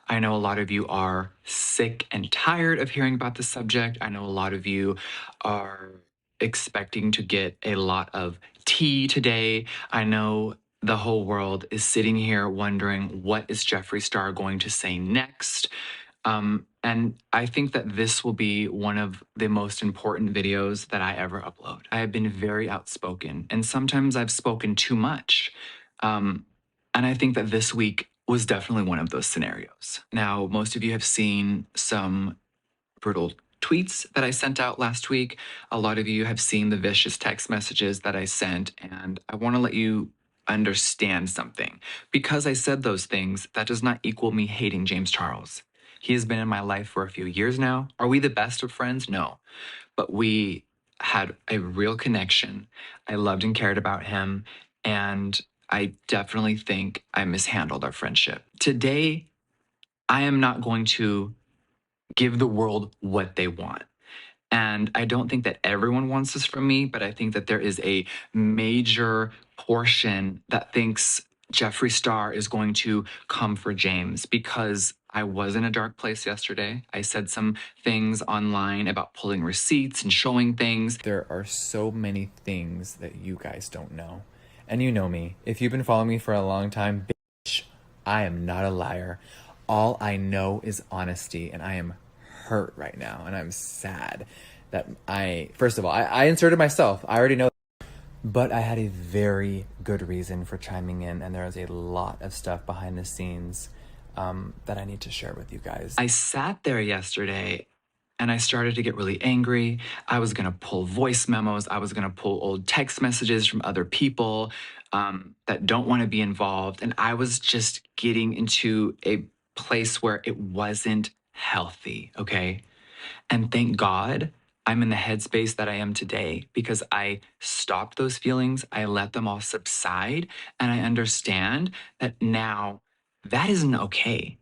I know a lot of you are sick and tired of hearing about the subject. I know a lot of you are expecting to get a lot of tea today. I know the whole world is sitting here wondering, what is Jeffree Star going to say next? And I think that this will be one of the most important videos that I ever upload. I have been very outspoken, and sometimes I've spoken too much. And I think that this week was definitely one of those scenarios. Now, most of you have seen some brutal tweets that I sent out last week. A lot of you have seen the vicious text messages that I sent, and I want to let you understand something. Because I said those things, that does not equal me hating James Charles. He has been in my life for a few years now. Are we the best of friends? No. But we had a real connection. I loved and cared about him, and I definitely think I mishandled our friendship. Today, I am not going to give the world what they want. And I don't think that everyone wants this from me, but I think that there is a major portion that thinks Jeffree Star is going to come for James, because I was in a dark place yesterday. I said some things online about pulling receipts and showing things. There are so many things that you guys don't know. And you know me. If you've been following me for a long time, bitch, I am not a liar. All I know is honesty, and I am hurt right now, and I'm sad that first of all, I inserted myself. I already know. But I had a very good reason for chiming in, and there is a lot of stuff behind the scenes that I need to share with you guys. I sat there yesterday and I started to get really angry. I was going to pull voice memos. I was going to pull old text messages from other people that don't want to be involved. And I was just getting into a place where it wasn't healthy, okay? And thank God I'm in the headspace that I am today, because I stopped those feelings. I let them all subside. And I understand that now that isn't okay.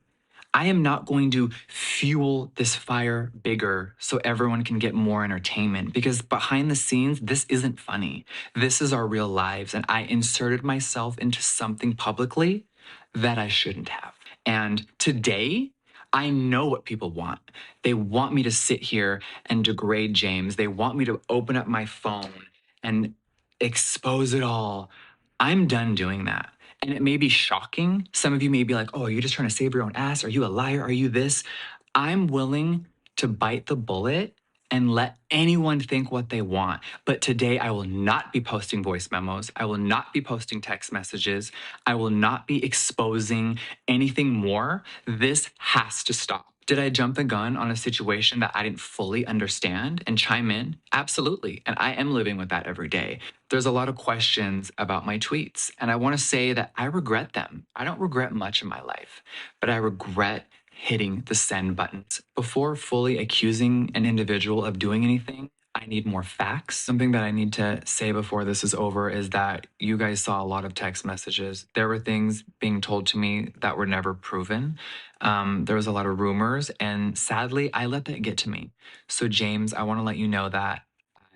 I am not going to fuel this fire bigger so everyone can get more entertainment, because behind the scenes, this isn't funny. This is our real lives. And I inserted myself into something publicly that I shouldn't have. And today, I know what people want. They want me to sit here and degrade James. They want me to open up my phone and expose it all. I'm done doing that. And it may be shocking. Some of you may be like, oh, are you just trying to save your own ass? Are you a liar? Are you this? I'm willing to bite the bullet and let anyone think what they want. But today I will not be posting voice memos. I will not be posting text messages. I will not be exposing anything more. This has to stop. Did I jump the gun on a situation that I didn't fully understand and chime in? Absolutely. And I am living with that every day. There's a lot of questions about my tweets, and I want to say that I regret them. I don't regret much in my life, but I regret hitting the send buttons. Before fully accusing an individual of doing anything, I need more facts. Something that I need to say before this is over is that you guys saw a lot of text messages. There were things being told to me that were never proven. There was a lot of rumors, and sadly, I let that get to me. So James, I want to let you know that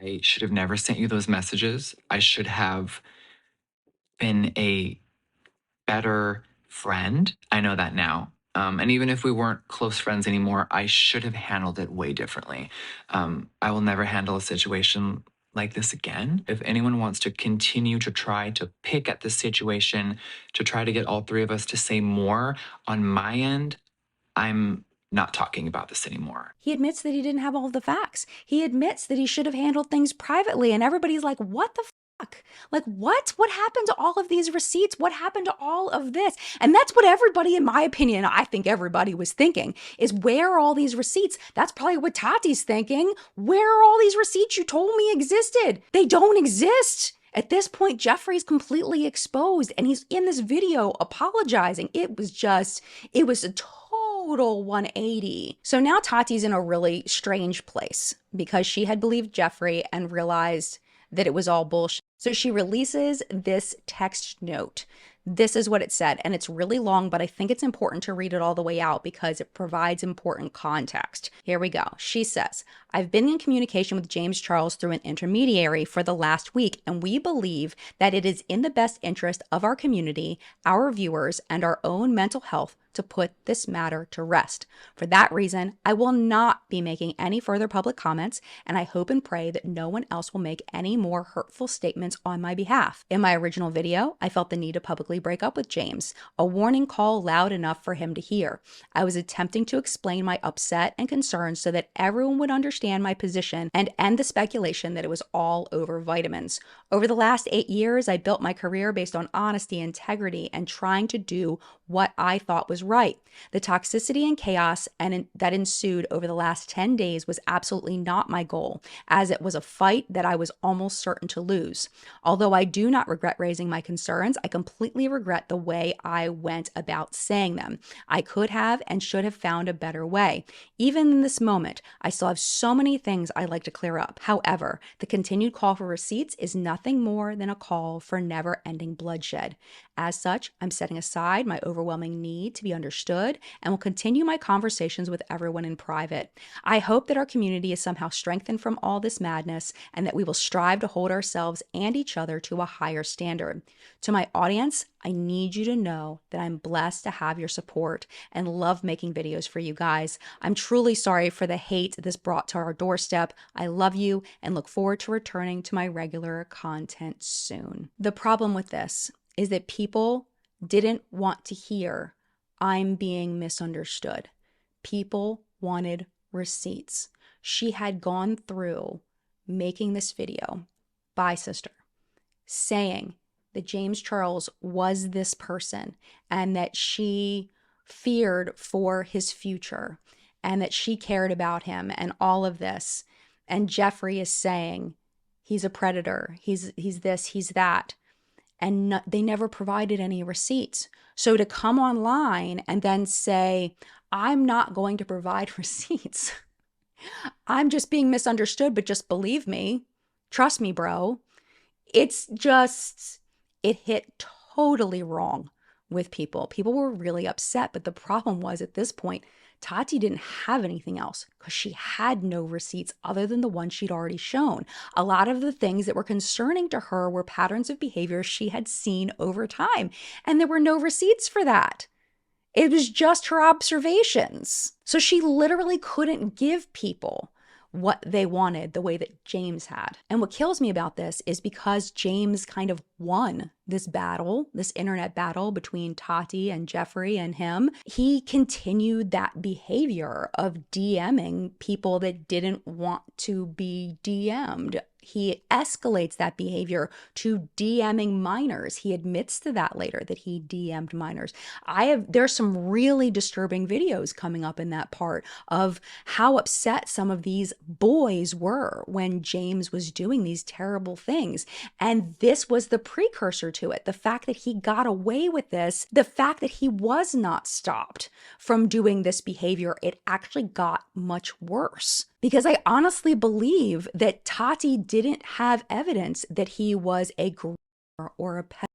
I should have never sent you those messages. I should have been a better friend. I know that now. And even if we weren't close friends anymore, I should have handled it way differently. I will never handle a situation like this again. If anyone wants to continue to try to pick at this situation, to try to get all three of us to say more on my end, I'm not talking about this anymore. He admits that he didn't have all of the facts. He admits that he should have handled things privately, and everybody's like, what the fuck? Like, what? What happened to all of these receipts? What happened to all of this? And that's what everybody, in my opinion, I think everybody was thinking, is where are all these receipts? That's probably what Tati's thinking. Where are all these receipts you told me existed? They don't exist. At this point, Jeffrey's completely exposed and he's in this video apologizing. It was a total 180. So now Tati's in a really strange place because she had believed Jeffrey and realized that it was all bullshit. So she releases this text note. This is what it said, and it's really long, but I think it's important to read it all the way out because it provides important context. Here we go. She says, I've been in communication with James Charles through an intermediary for the last week, and we believe that it is in the best interest of our community, our viewers, and our own mental health to put this matter to rest. For that reason, I will not be making any further public comments, and I hope and pray that no one else will make any more hurtful statements on my behalf. In my original video, I felt the need to publicly break up with James, a warning call loud enough for him to hear. I was attempting to explain my upset and concerns so that everyone would understand my position and end the speculation that it was all over vitamins. Over the last 8 years, I built my career based on honesty, integrity, and trying to do what I thought was right. The toxicity and chaos that ensued over the last 10 days was absolutely not my goal, as it was a fight that I was almost certain to lose. Although I do not regret raising my concerns, I completely regret the way I went about saying them. I could have and should have found a better way. Even in this moment, I still have so many things I'd like to clear up. However, the continued call for receipts is nothing more than a call for never-ending bloodshed. As such, I'm setting aside my overwhelming need to be understood and will continue my conversations with everyone in private. I hope that our community is somehow strengthened from all this madness and that we will strive to hold ourselves and each other to a higher standard. To my audience, I need you to know that I'm blessed to have your support and love making videos for you guys. I'm truly sorry for the hate this brought to our doorstep. I love you and look forward to returning to my regular content soon. The problem with this is that people didn't want to hear I'm being misunderstood. People wanted receipts. She had gone through making this video by sister, saying that James Charles was this person and that she feared for his future and that she cared about him and all of this. And Jeffrey is saying he's a predator, he's this, he's that. And they never provided any receipts. So to come online and then say, I'm not going to provide receipts. I'm just being misunderstood, but just believe me. Trust me, bro. It's just, it hit totally wrong with people. People were really upset, but the problem was at this point, Tati didn't have anything else because she had no receipts other than the ones she'd already shown. A lot of the things that were concerning to her were patterns of behavior she had seen over time, and there were no receipts for that. It was just her observations. So she literally couldn't give people what they wanted the way that James had. And what kills me about this is because James kind of won this battle, this internet battle between Tati and Jeffrey and him, he continued that behavior of DMing people that didn't want to be DM'd. He escalates that behavior to DMing minors. He admits to that later, that he DM'd minors. There's some really disturbing videos coming up in that part of how upset some of these boys were when James was doing these terrible things. And this was the precursor to it. The fact that he got away with this, the fact that he was not stopped from doing this behavior, it actually got much worse. Because I honestly believe that Tati didn't have evidence that he was a groomer or a pedophile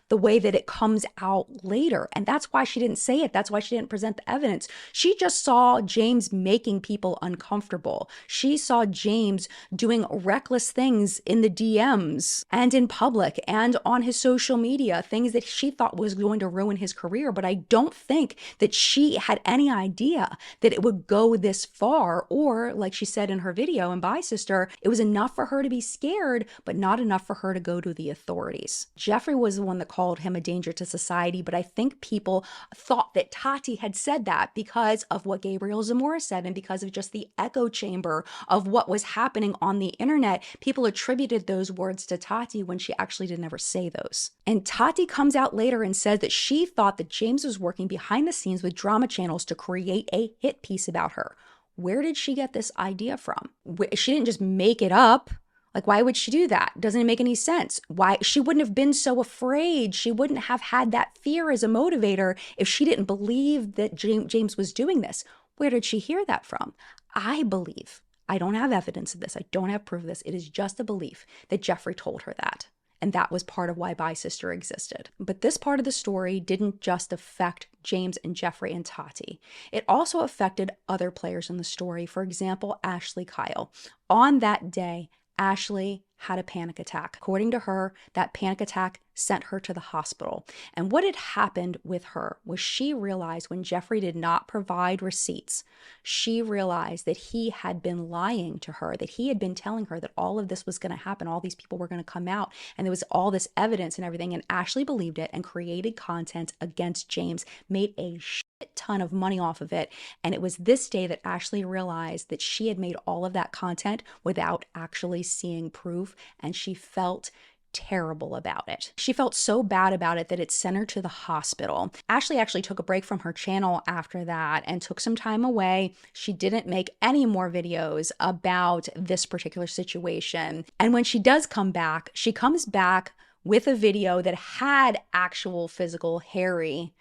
the way that it comes out later. And that's why she didn't say it. That's why she didn't present the evidence. She just saw James making people uncomfortable. She saw James doing reckless things in the DMs and in public and on his social media, things that she thought was going to ruin his career. But I don't think that she had any idea that it would go this far, or like she said in her video in Bye Sister, it was enough for her to be scared, but not enough for her to go to the authorities. Jeffrey was the one that called him a danger to society, but I think people thought that Tati had said that because of what Gabriel Zamora said and because of just the echo chamber of what was happening on the internet. People attributed those words to Tati when she actually didn't ever say those. And Tati comes out later and says that she thought that James was working behind the scenes with drama channels to create a hit piece about her. Where did she get this idea from? She didn't just make it up. Like, why would she do that? Doesn't it make any sense? Why? She wouldn't have been so afraid. She wouldn't have had that fear as a motivator if she didn't believe that James was doing this. Where did she hear that from? I believe, I don't have evidence of this, I don't have proof of this, it is just a belief that Jeffree told her that. And that was part of why Bi-Sister existed. But this part of the story didn't just affect James and Jeffree and Tati. It also affected other players in the story. For example, Ashley Kyle. On that day, Ashley had a panic attack. According to her, that panic attack sent her to the hospital. And what had happened with her was she realized when Jeffree did not provide receipts, she realized that he had been lying to her, that he had been telling her that all of this was going to happen, all these people were going to come out, and there was all this evidence and everything. And Ashley believed it and created content against James, made a shit ton of money off of it. And it was this day that Ashley realized that she had made all of that content without actually seeing proof, and she felt terrible about it. She felt so bad about it that it sent her to the hospital. Ashley actually took a break from her channel after that and took some time away. She didn't make any more videos about this particular situation. And when she does come back, she comes back with a video that had actual physical hairy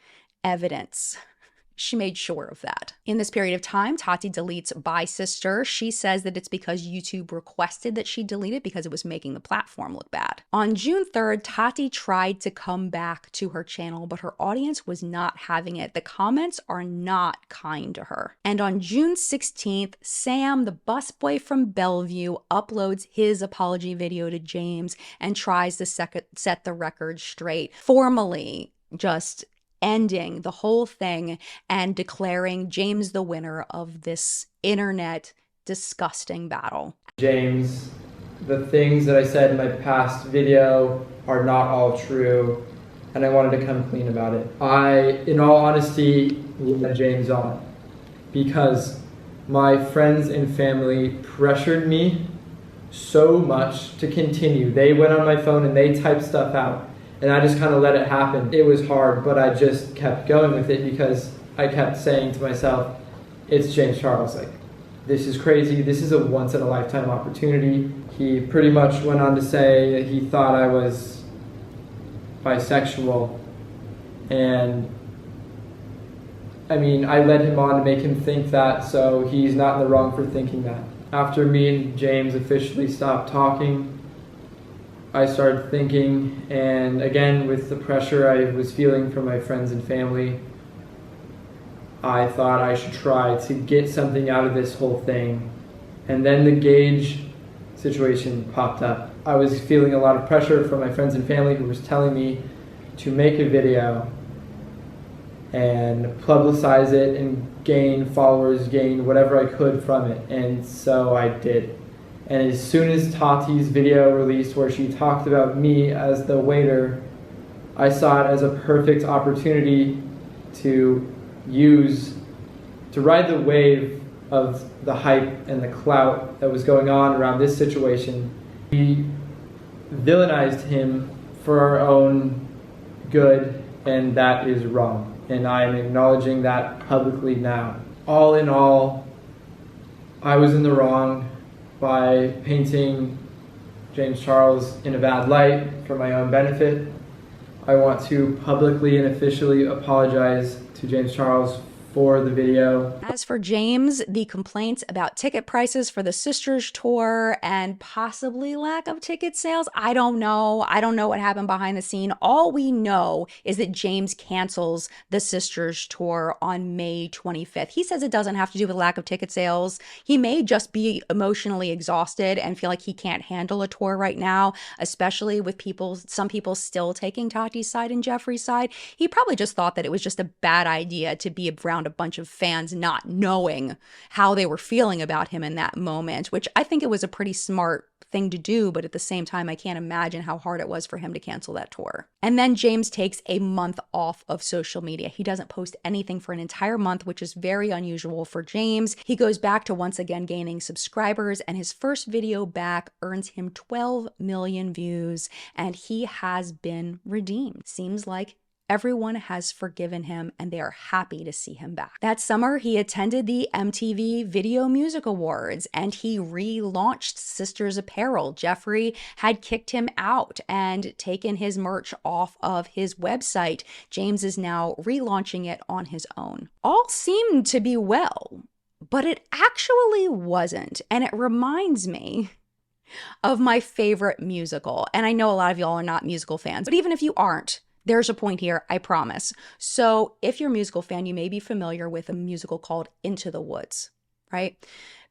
evidence. She made sure of that. In this period of time, Tati deletes Bi-Sister. She says that it's because YouTube requested that she delete it because it was making the platform look bad. On June 3rd, Tati tried to come back to her channel, but her audience was not having it. The comments are not kind to her. And on June 16th, Sam, the busboy from Bellevue, uploads his apology video to James and tries to set the record straight, formally just ending the whole thing and declaring James the winner of this internet disgusting battle. James, the things that I said in my past video are not all true, and I wanted to come clean about it. I, in all honesty, led James on because my friends and family pressured me so much to continue. They went on my phone and they typed stuff out. And I just kind of let it happen. It was hard, but I just kept going with it because I kept saying to myself, it's James Charles. Like, this is crazy. This is a once-in-a-lifetime opportunity. He pretty much went on to say he thought I was bisexual. And I mean, I led him on to make him think that, so he's not in the wrong for thinking that. After me and James officially stopped talking, I started thinking, and again, with the pressure I was feeling from my friends and family, I thought I should try to get something out of this whole thing. And then the Gage situation popped up. I was feeling a lot of pressure from my friends and family who was telling me to make a video and publicize it and gain followers, gain whatever I could from it. And so I did. And as soon as Tati's video released where she talked about me as the waiter, I saw it as a perfect opportunity to ride the wave of the hype and the clout that was going on around this situation. We villainized him for our own good, and that is wrong. And I am acknowledging that publicly now. All in all, I was in the wrong by painting James Charles in a bad light for my own benefit. I want to publicly and officially apologize to James Charles for the video. As for James, the complaints about ticket prices for the Sisters tour and possibly lack of ticket sales, I don't know. I don't know what happened behind the scene. All we know is that James cancels the Sisters tour on May 25th. He says it doesn't have to do with lack of ticket sales. He may just be emotionally exhausted and feel like he can't handle a tour right now, especially with some people still taking Tati's side and Jeffree's side. He probably just thought that it was just a bad idea to be around a bunch of fans not knowing how they were feeling about him in that moment, which I think it was a pretty smart thing to do, but at the same time, I can't imagine how hard it was for him to cancel that tour. And then James takes a month off of social media. He doesn't post anything for an entire month, which is very unusual for James. He goes back to once again gaining subscribers, and his first video back earns him 12 million views, and he has been redeemed. Seems like Everyone has forgiven him and they are happy to see him back. That summer, he attended the MTV Video Music Awards and he relaunched Sisters Apparel. Jeffree had kicked him out and taken his merch off of his website. James is now relaunching it on his own. All seemed to be well, but it actually wasn't. And it reminds me of my favorite musical. And I know a lot of y'all are not musical fans, but even if you aren't, there's a point here, I promise. So if you're a musical fan, you may be familiar with a musical called Into the Woods, right?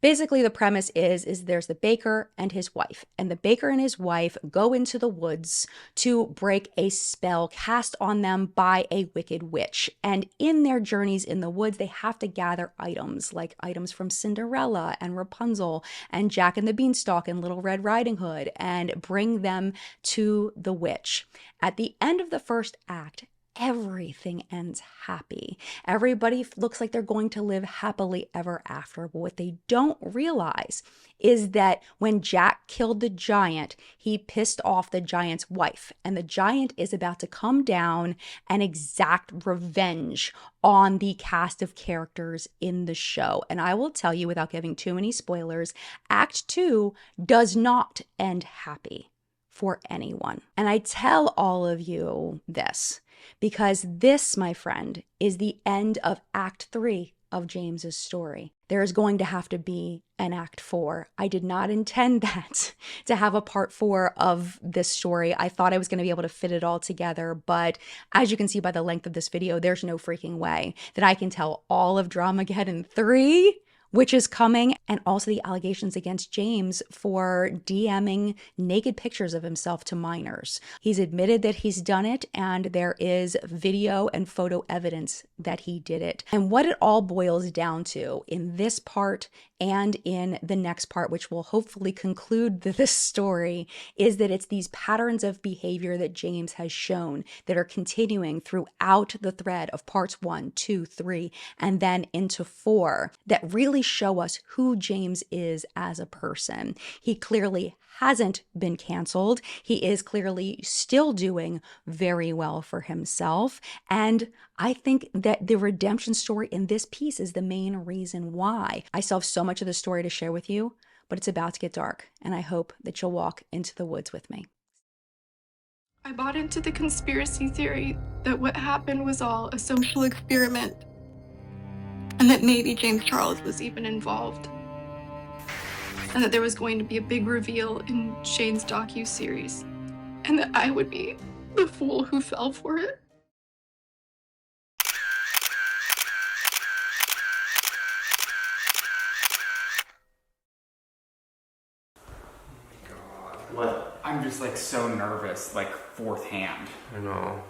Basically, the premise is there's the baker and his wife, and the baker and his wife go into the woods to break a spell cast on them by a wicked witch. And in their journeys in the woods, they have to gather items, like items from Cinderella and Rapunzel and Jack and the Beanstalk and Little Red Riding Hood, and bring them to the witch. At the end of the first act, everything ends happy. Everybody looks like they're going to live happily ever after. But what they don't realize is that when Jack killed the giant, he pissed off the giant's wife. And the giant is about to come down and exact revenge on the cast of characters in the show. And I will tell you, without giving too many spoilers, Act 2 does not end happy for anyone. And I tell all of you this because this, my friend, is the end of Act 3 of James's story. There is going to have to be an Act 4. I did not intend that to have a part 4 of this story. I thought I was going to be able to fit it all together, but as you can see by the length of this video, there's no freaking way that I can tell all of Dramageddon 3, which is coming, and also the allegations against James for DMing naked pictures of himself to minors. He's admitted that he's done it, and there is video and photo evidence that he did it. And what it all boils down to in this part and in the next part, which will hopefully conclude this story, is that it's these patterns of behavior that James has shown that are continuing throughout the thread of parts 1, 2, 3, and then into 4 that really show us who James is as a person. He clearly hasn't been canceled. He is clearly still doing very well for himself. And I think that the redemption story in this piece is the main reason why. I still have so much of the story to share with you, but it's about to get dark, and I hope that you'll walk into the woods with me. I bought into the conspiracy theory that what happened was all a social experiment and that maybe James Charles was even involved. And that there was going to be a big reveal in Shane's docu-series. And that I would be the fool who fell for it. What? I'm just like so nervous, like fourth hand. I know.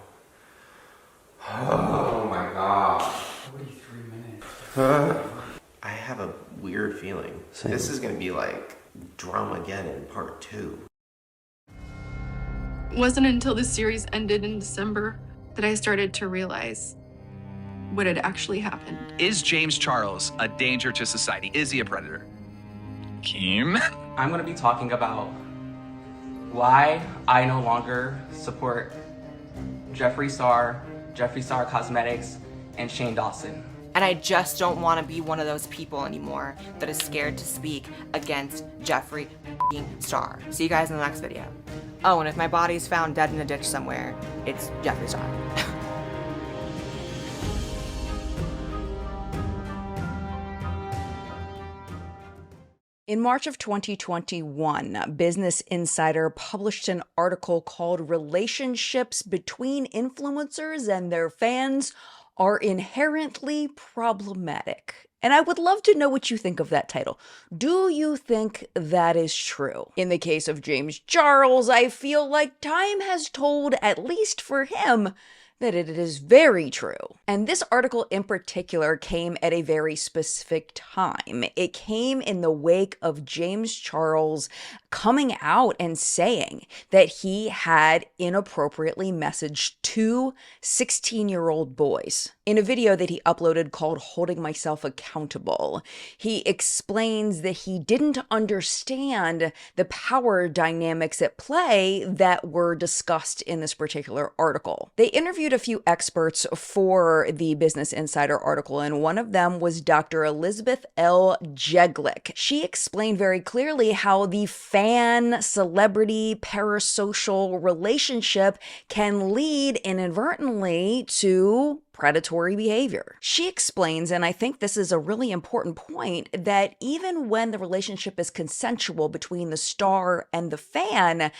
Oh my god. 43 minutes. I have a weird feeling. This is gonna be like Dramageddon part 2. It wasn't until the series ended in December that I started to realize what had actually happened. Is James Charles a danger to society? Is he a predator? Kim? I'm going to be talking about why I no longer support Jeffree Star Cosmetics, and Shane Dawson. And I just don't want to be one of those people anymore that is scared to speak against Jeffree Star. See you guys in the next video. Oh, and if my body's found dead in a ditch somewhere, it's Jeffree Star. In March of 2021, Business Insider published an article called "Relationships Between Influencers and Their Fans Are Inherently Problematic." And I would love to know what you think of that title. Do you think that is true? In the case of James Charles, I feel like time has told, at least for him, that it is very true. And this article in particular came at a very specific time. It came in the wake of James Charles coming out and saying that he had inappropriately messaged two 16-year-old boys. In a video that he uploaded called Holding Myself Accountable, he explains that he didn't understand the power dynamics at play that were discussed in this particular article. They interviewed a few experts for the Business Insider article, and one of them was Dr. Elizabeth L. Jeglick. She explained very clearly how the fan-celebrity parasocial relationship can lead inadvertently to predatory behavior. She explains, and I think this is a really important point, that even when the relationship is consensual between the star and the fan,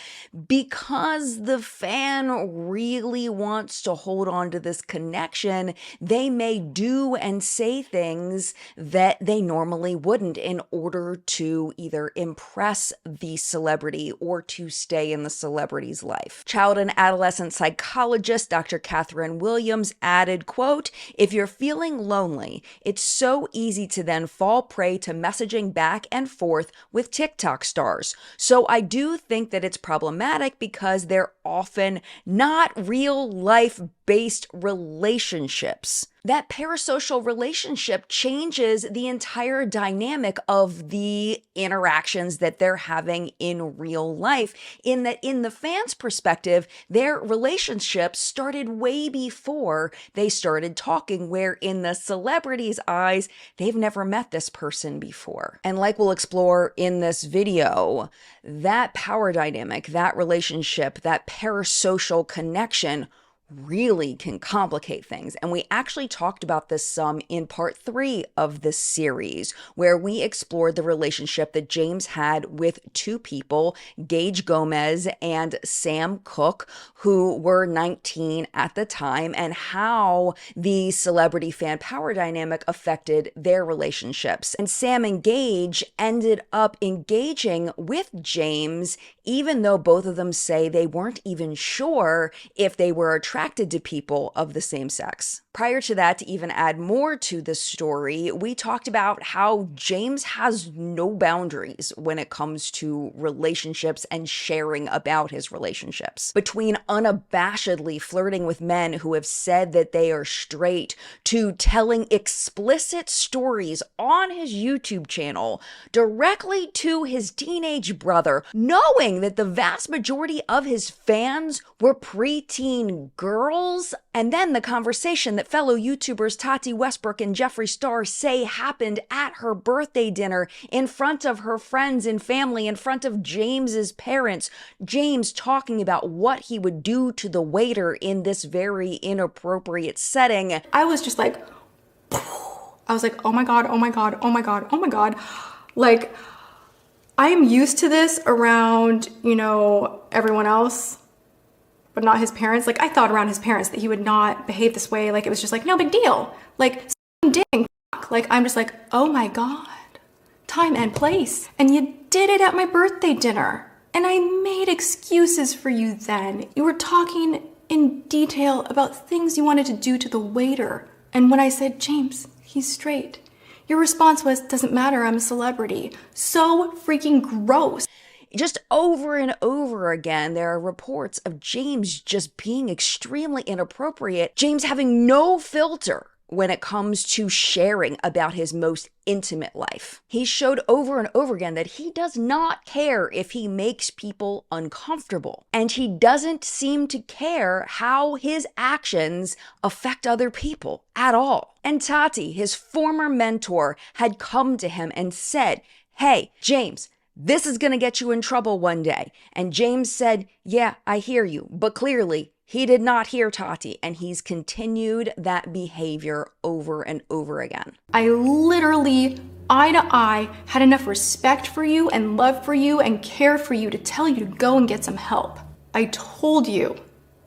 because the fan really wants to hold on to this connection, they may do and say things that they normally wouldn't in order to either impress the celebrity or to stay in the celebrity's life. Child and adolescent psychologist Dr. Catherine Williams added, quote, "If you're feeling lonely, it's so easy to then fall prey to messaging back and forth with TikTok stars. So I do think that it's problematic because they're often not real life based relationships." That parasocial relationship changes the entire dynamic of the interactions that they're having in real life. In that, in the fans' perspective, their relationship started way before they started talking, where in the celebrity's eyes, they've never met this person before. And like we'll explore in this video, that power dynamic, that relationship, that parasocial connection really can complicate things. And we actually talked about this some in part 3 of this series, where we explored the relationship that James had with two people, Gage Gomez and Sam Cooke, who were 19 at the time, and how the celebrity fan power dynamic affected their relationships. And Sam and Gage ended up engaging with James, even though both of them say they weren't even sure if they were attracted to people of the same sex. Prior to that, to even add more to the story, we talked about how James has no boundaries when it comes to relationships and sharing about his relationships. Between unabashedly flirting with men who have said that they are straight, to telling explicit stories on his YouTube channel directly to his teenage brother, knowing that the vast majority of his fans were preteen girls, and then the conversation that fellow YouTubers Tati Westbrook and Jeffree Star say happened at her birthday dinner in front of her friends and family, in front of James's parents. James talking about what he would do to the waiter in this very inappropriate setting. I was just like, I was like, oh my God, oh my God, oh my God, oh my God. Like, I am used to this around, everyone else, but not his parents. Like, I thought around his parents that he would not behave this way. Like, it was just like, no big deal. Like, dick and fuck. Like, I'm just like, oh my God, time and place. And you did it at my birthday dinner. And I made excuses for you then. You were talking in detail about things you wanted to do to the waiter. And when I said, James, he's straight, your response was, doesn't matter, I'm a celebrity. So freaking gross. Just over and over again, there are reports of James just being extremely inappropriate, James having no filter when it comes to sharing about his most intimate life. He showed over and over again that he does not care if he makes people uncomfortable, and he doesn't seem to care how his actions affect other people at all. And Tati, his former mentor, had come to him and said, hey, James, this is going to get you in trouble one day. And James said, yeah, I hear you. But clearly, he did not hear Tati, and he's continued that behavior over and over again. I literally, eye to eye, had enough respect for you and love for you and care for you to tell you to go and get some help. I told you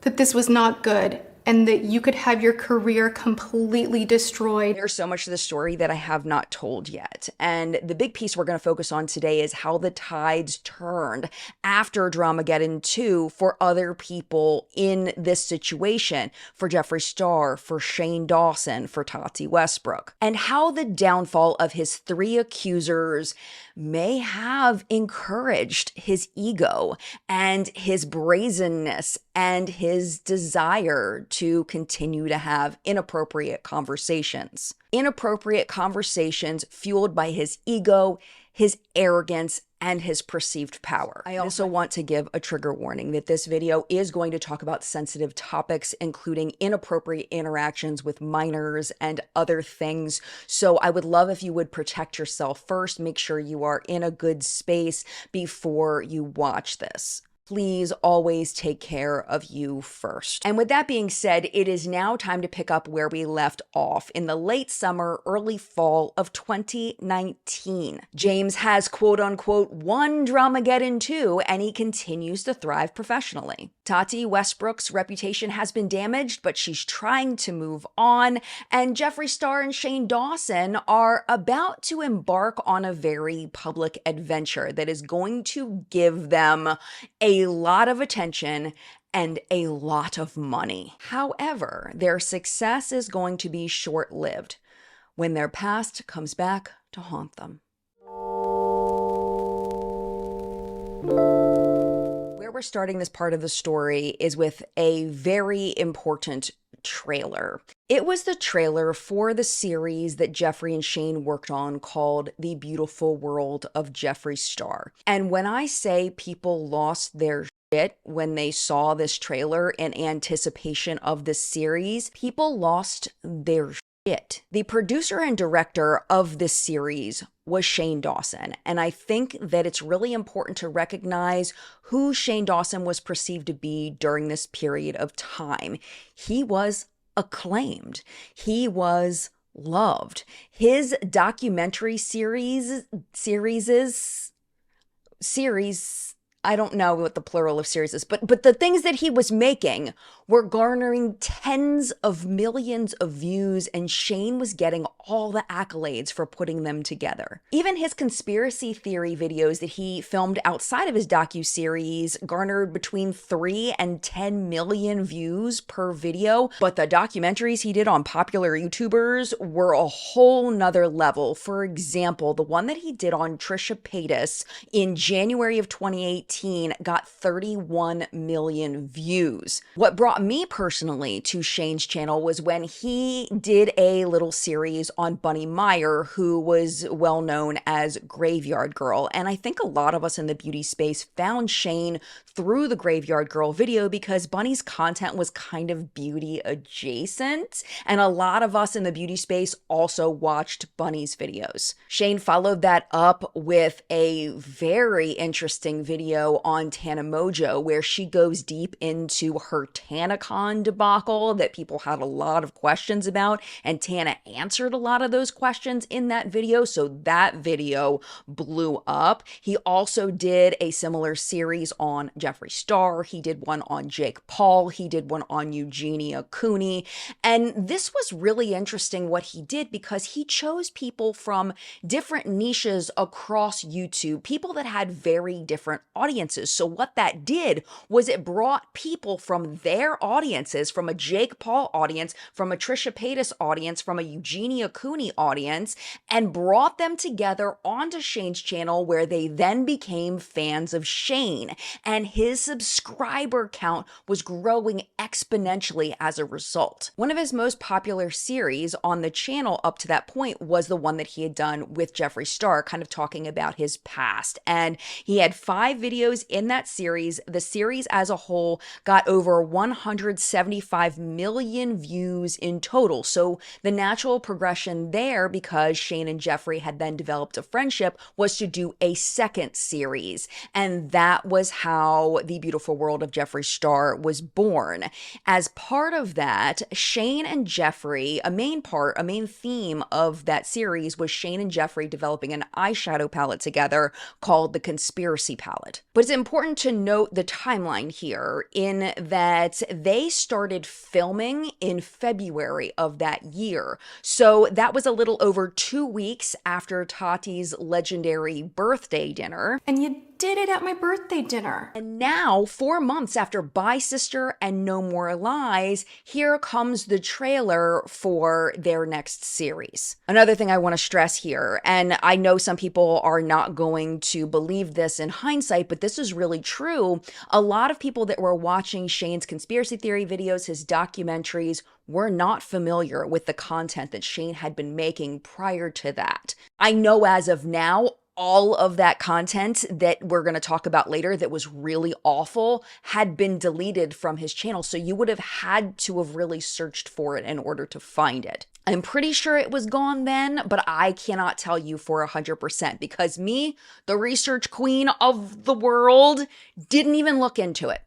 that this was not good, and that you could have your career completely destroyed. There's so much to the story that I have not told yet. And the big piece we're going to focus on today is how the tides turned after Dramageddon 2 for other people in this situation, for Jeffree Star, for Shane Dawson, for Tati Westbrook, and how the downfall of his 3 accusers may have encouraged his ego and his brazenness and his desire to continue to have inappropriate conversations. Inappropriate conversations fueled by his ego, his arrogance, and his perceived power. I also want to give a trigger warning that this video is going to talk about sensitive topics, including inappropriate interactions with minors and other things. So I would love if you would protect yourself first, make sure you are in a good space before you watch this. Please always take care of you first. And with that being said, it is now time to pick up where we left off in the late summer, early fall of 2019. James has quote unquote won Dramageddon 2 and he continues to thrive professionally. Tati Westbrook's reputation has been damaged, but she's trying to move on. And Jeffree Star and Shane Dawson are about to embark on a very public adventure that is going to give them a lot of attention and a lot of money. However, their success is going to be short-lived when their past comes back to haunt them. Where we're starting this part of the story is with a very important trailer. It was the trailer for the series that Jeffree and Shane worked on called The Beautiful World of Jeffree Star. And when I say people lost their shit when they saw this trailer in anticipation of this series, people lost their shit. The producer and director of this series was Shane Dawson, and I think that it's really important to recognize who Shane Dawson was perceived to be during this period of time. He was acclaimed. He was loved. His documentary series, I don't know what the plural of series is, but the things that he was making were garnering tens of millions of views, and Shane was getting all the accolades for putting them together. Even his conspiracy theory videos that he filmed outside of his docuseries garnered between 3 and 10 million views per video, but the documentaries he did on popular YouTubers were a whole nother level. For example, the one that he did on Trisha Paytas in January of 2018 got 31 million views. What brought me personally to Shane's channel was when he did a little series on Bunny Meyer, who was well known as Graveyard Girl. And I think a lot of us in the beauty space found Shane through the Graveyard Girl video because Bunny's content was kind of beauty adjacent. And a lot of us in the beauty space also watched Bunny's videos. Shane followed that up with a very interesting video on Tana Mojo, where she goes deep into her TanaCon debacle that people had a lot of questions about, and Tana answered a lot of those questions in that video, so that video blew up. He also did a similar series on Jeffree Star. He did one on Jake Paul. He did one on Eugenia Cooney, and this was really interesting what he did because he chose people from different niches across YouTube, people that had very different audiences. So what that did was it brought people from their audiences, from a Jake Paul audience, from a Trisha Paytas audience, from a Eugenia Cooney audience, and brought them together onto Shane's channel, where they then became fans of Shane. And his subscriber count was growing exponentially as a result. One of his most popular series on the channel up to that point was the one that he had done with Jeffree Star, kind of talking about his past. And he had 5 videos in that series. The series as a whole got over 175 million views in total. So the natural progression there, because Shane and Jeffree had then developed a friendship, was to do a second series. And that was how The Beautiful World of Jeffree Star was born. As part of that, Shane and Jeffree, a main theme of that series was Shane and Jeffree developing an eyeshadow palette together called the Conspiracy Palette. But it's important to note the timeline here in that they started filming in February of that year. So that was a little over 2 weeks after Tati's legendary birthday dinner. And you did it at my birthday dinner. And now, 4 months after Bye Sister and No More Lies, here comes the trailer for their next series. Another thing I want to stress here, and I know some people are not going to believe this in hindsight, but this is really true. A lot of people that were watching Shane's conspiracy theory videos, his documentaries, were not familiar with the content that Shane had been making prior to that. I know as of now, all of that content that we're going to talk about later that was really awful had been deleted from his channel. So you would have had to have really searched for it in order to find it. I'm pretty sure it was gone then, but I cannot tell you for 100% because me, the research queen of the world, didn't even look into it.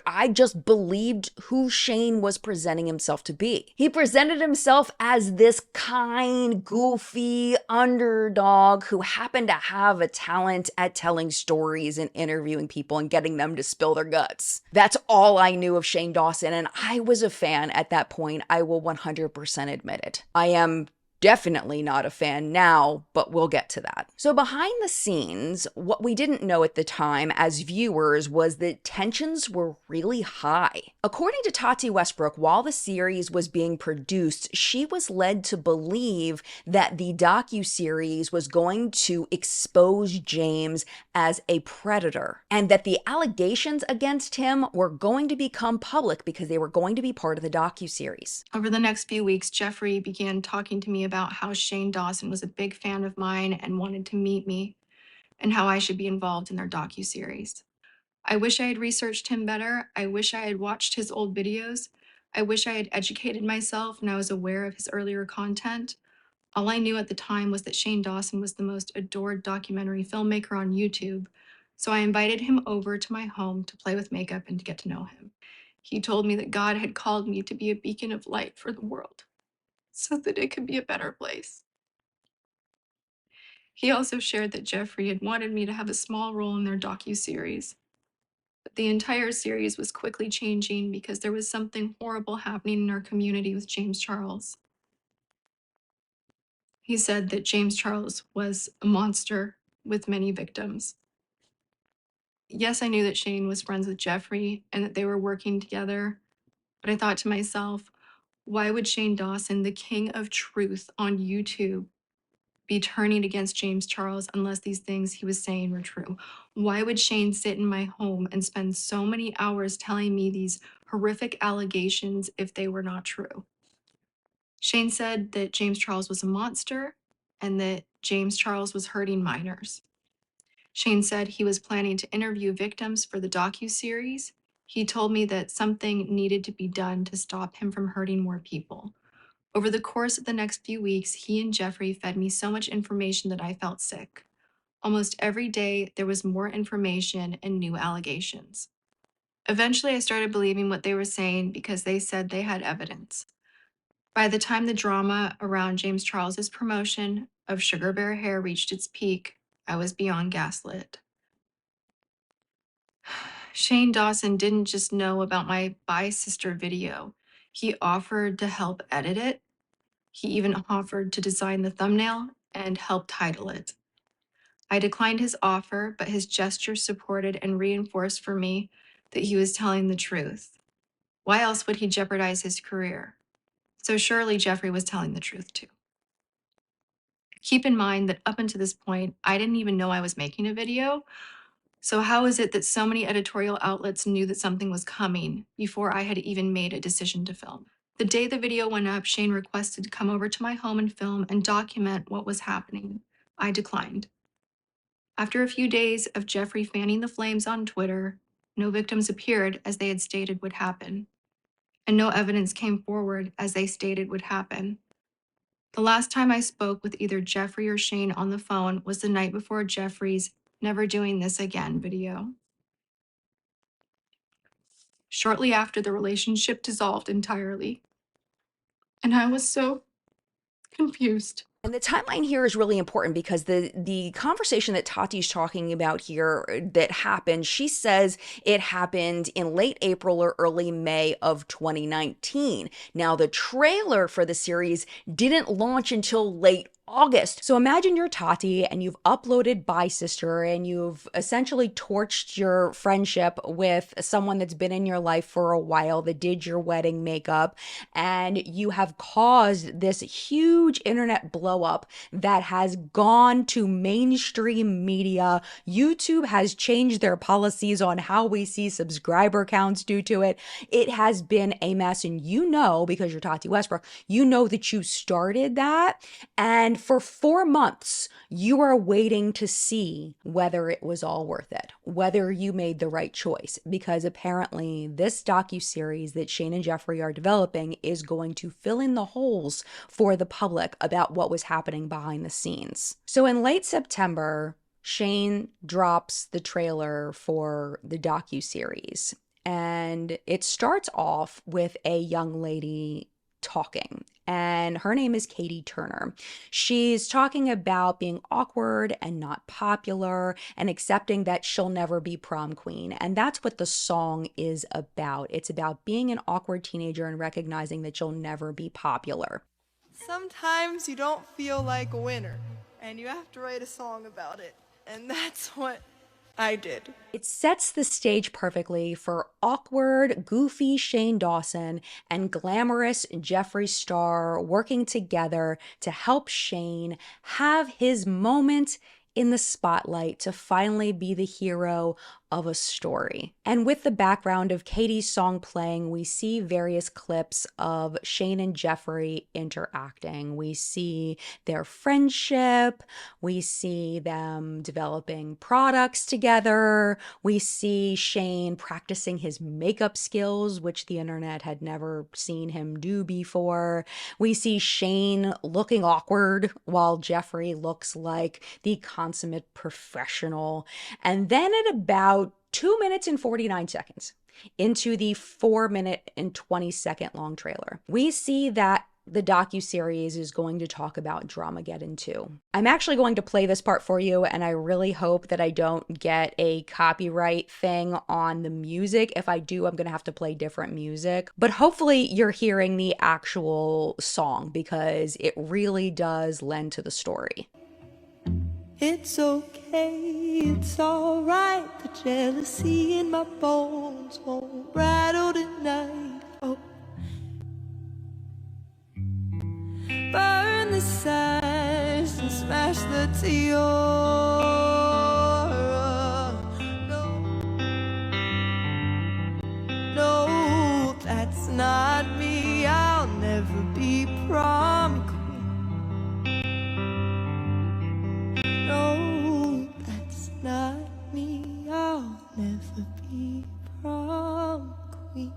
I just believed who Shane was presenting himself to be. He presented himself as this kind, goofy underdog who happened to have a talent at telling stories and interviewing people and getting them to spill their guts. That's all I knew of Shane Dawson, and I was a fan at that point. I will 100% admit it. I am definitely not a fan now, but we'll get to that. So behind the scenes, what we didn't know at the time as viewers was that tensions were really high. According to Tati Westbrook, while the series was being produced, she was led to believe that the docuseries was going to expose James as a predator and that the allegations against him were going to become public because they were going to be part of the docuseries. Over the next few weeks, Jeffrey began talking to me about how Shane Dawson was a big fan of mine and wanted to meet me, and how I should be involved in their docuseries. I wish I had researched him better. I wish I had watched his old videos. I wish I had educated myself and I was aware of his earlier content. All I knew at the time was that Shane Dawson was the most adored documentary filmmaker on YouTube, so I invited him over to my home to play with makeup and to get to know him. He told me that God had called me to be a beacon of light for the world, so that it could be a better place. He also shared that Jeffrey had wanted me to have a small role in their docuseries. But the entire series was quickly changing because there was something horrible happening in our community with James Charles. He said that James Charles was a monster with many victims. Yes, I knew that Shane was friends with Jeffrey and that they were working together, but I thought to myself, why would Shane Dawson, the king of truth on YouTube, be turning against James Charles unless these things he was saying were true? Why would Shane sit in my home and spend so many hours telling me these horrific allegations if they were not true? Shane said that James Charles was a monster and that James Charles was hurting minors. Shane said he was planning to interview victims for the docuseries. He told me that something needed to be done to stop him from hurting more people. Over the course of the next few weeks, he and Jeffrey fed me so much information that I felt sick. Almost every day, there was more information and new allegations. Eventually, I started believing what they were saying because they said they had evidence. By the time the drama around James Charles's promotion of Sugar Bear Hair reached its peak, I was beyond gaslit. Shane Dawson didn't just know about my Bye Sister video. He offered to help edit it. He even offered to design the thumbnail and help title it. I declined his offer, but his gesture supported and reinforced for me that he was telling the truth. Why else would he jeopardize his career? So surely Jeffrey was telling the truth too. Keep in mind that up until this point, I didn't even know I was making a video. So how is it that so many editorial outlets knew that something was coming before I had even made a decision to film? The day the video went up, Shane requested to come over to my home and film and document what was happening. I declined. After a few days of Jeffrey fanning the flames on Twitter, no victims appeared as they had stated would happen, and no evidence came forward as they stated would happen. The last time I spoke with either Jeffrey or Shane on the phone was the night before Jeffrey's "Never Doing This Again" video. Shortly after, the relationship dissolved entirely, and I was so confused. And the timeline here is really important because the conversation that Tati's talking about here that happened, she says it happened in late April or early May of 2019. Now, the trailer for the series didn't launch until late August. So imagine you're Tati and you've uploaded Bye Sister and you've essentially torched your friendship with someone that's been in your life for a while that did your wedding makeup, and you have caused this huge internet blow up that has gone to mainstream media. YouTube has changed their policies on how we see subscriber counts due to it. It has been a mess, and you know, because you're Tati Westbrook, you know that you started that, and for 4 months, you are waiting to see whether it was all worth it, whether you made the right choice, because apparently this docuseries that Shane and Jeffree are developing is going to fill in the holes for the public about what was happening behind the scenes. So in late September, Shane drops the trailer for the docuseries, and it starts off with a young lady talking, and her name is Katie Turner. She's talking about being awkward and not popular and accepting that she'll never be prom queen. And that's what the song is about. It's about being an awkward teenager and recognizing that you'll never be popular. Sometimes you don't feel like a winner, and you have to write a song about it. And that's what I did. It sets the stage perfectly for awkward, goofy Shane Dawson and glamorous Jeffree Star working together to help Shane have his moment in the spotlight to finally be the hero of a story. And with the background of Katie's song playing, we see various clips of Shane and Jeffree interacting. We see their friendship. We see them developing products together. We see Shane practicing his makeup skills, which the internet had never seen him do before. We see Shane looking awkward while Jeffree looks like the consummate professional. And then at about 2 minutes and 49 seconds into the 4-minute and 20-second long trailer, we see that the docuseries is going to talk about Dramageddon 2. I'm actually going to play this part for you, and I really hope that I don't get a copyright thing on the music. If I do, I'm going to have to play different music. But hopefully you're hearing the actual song because it really does lend to the story. It's okay, it's alright. The jealousy in my bones won't rattle tonight. Oh. Burn the sash and smash the tiara. No, that's not me. I'll never be prom queen. No, that's not me. I'll never be prom queen.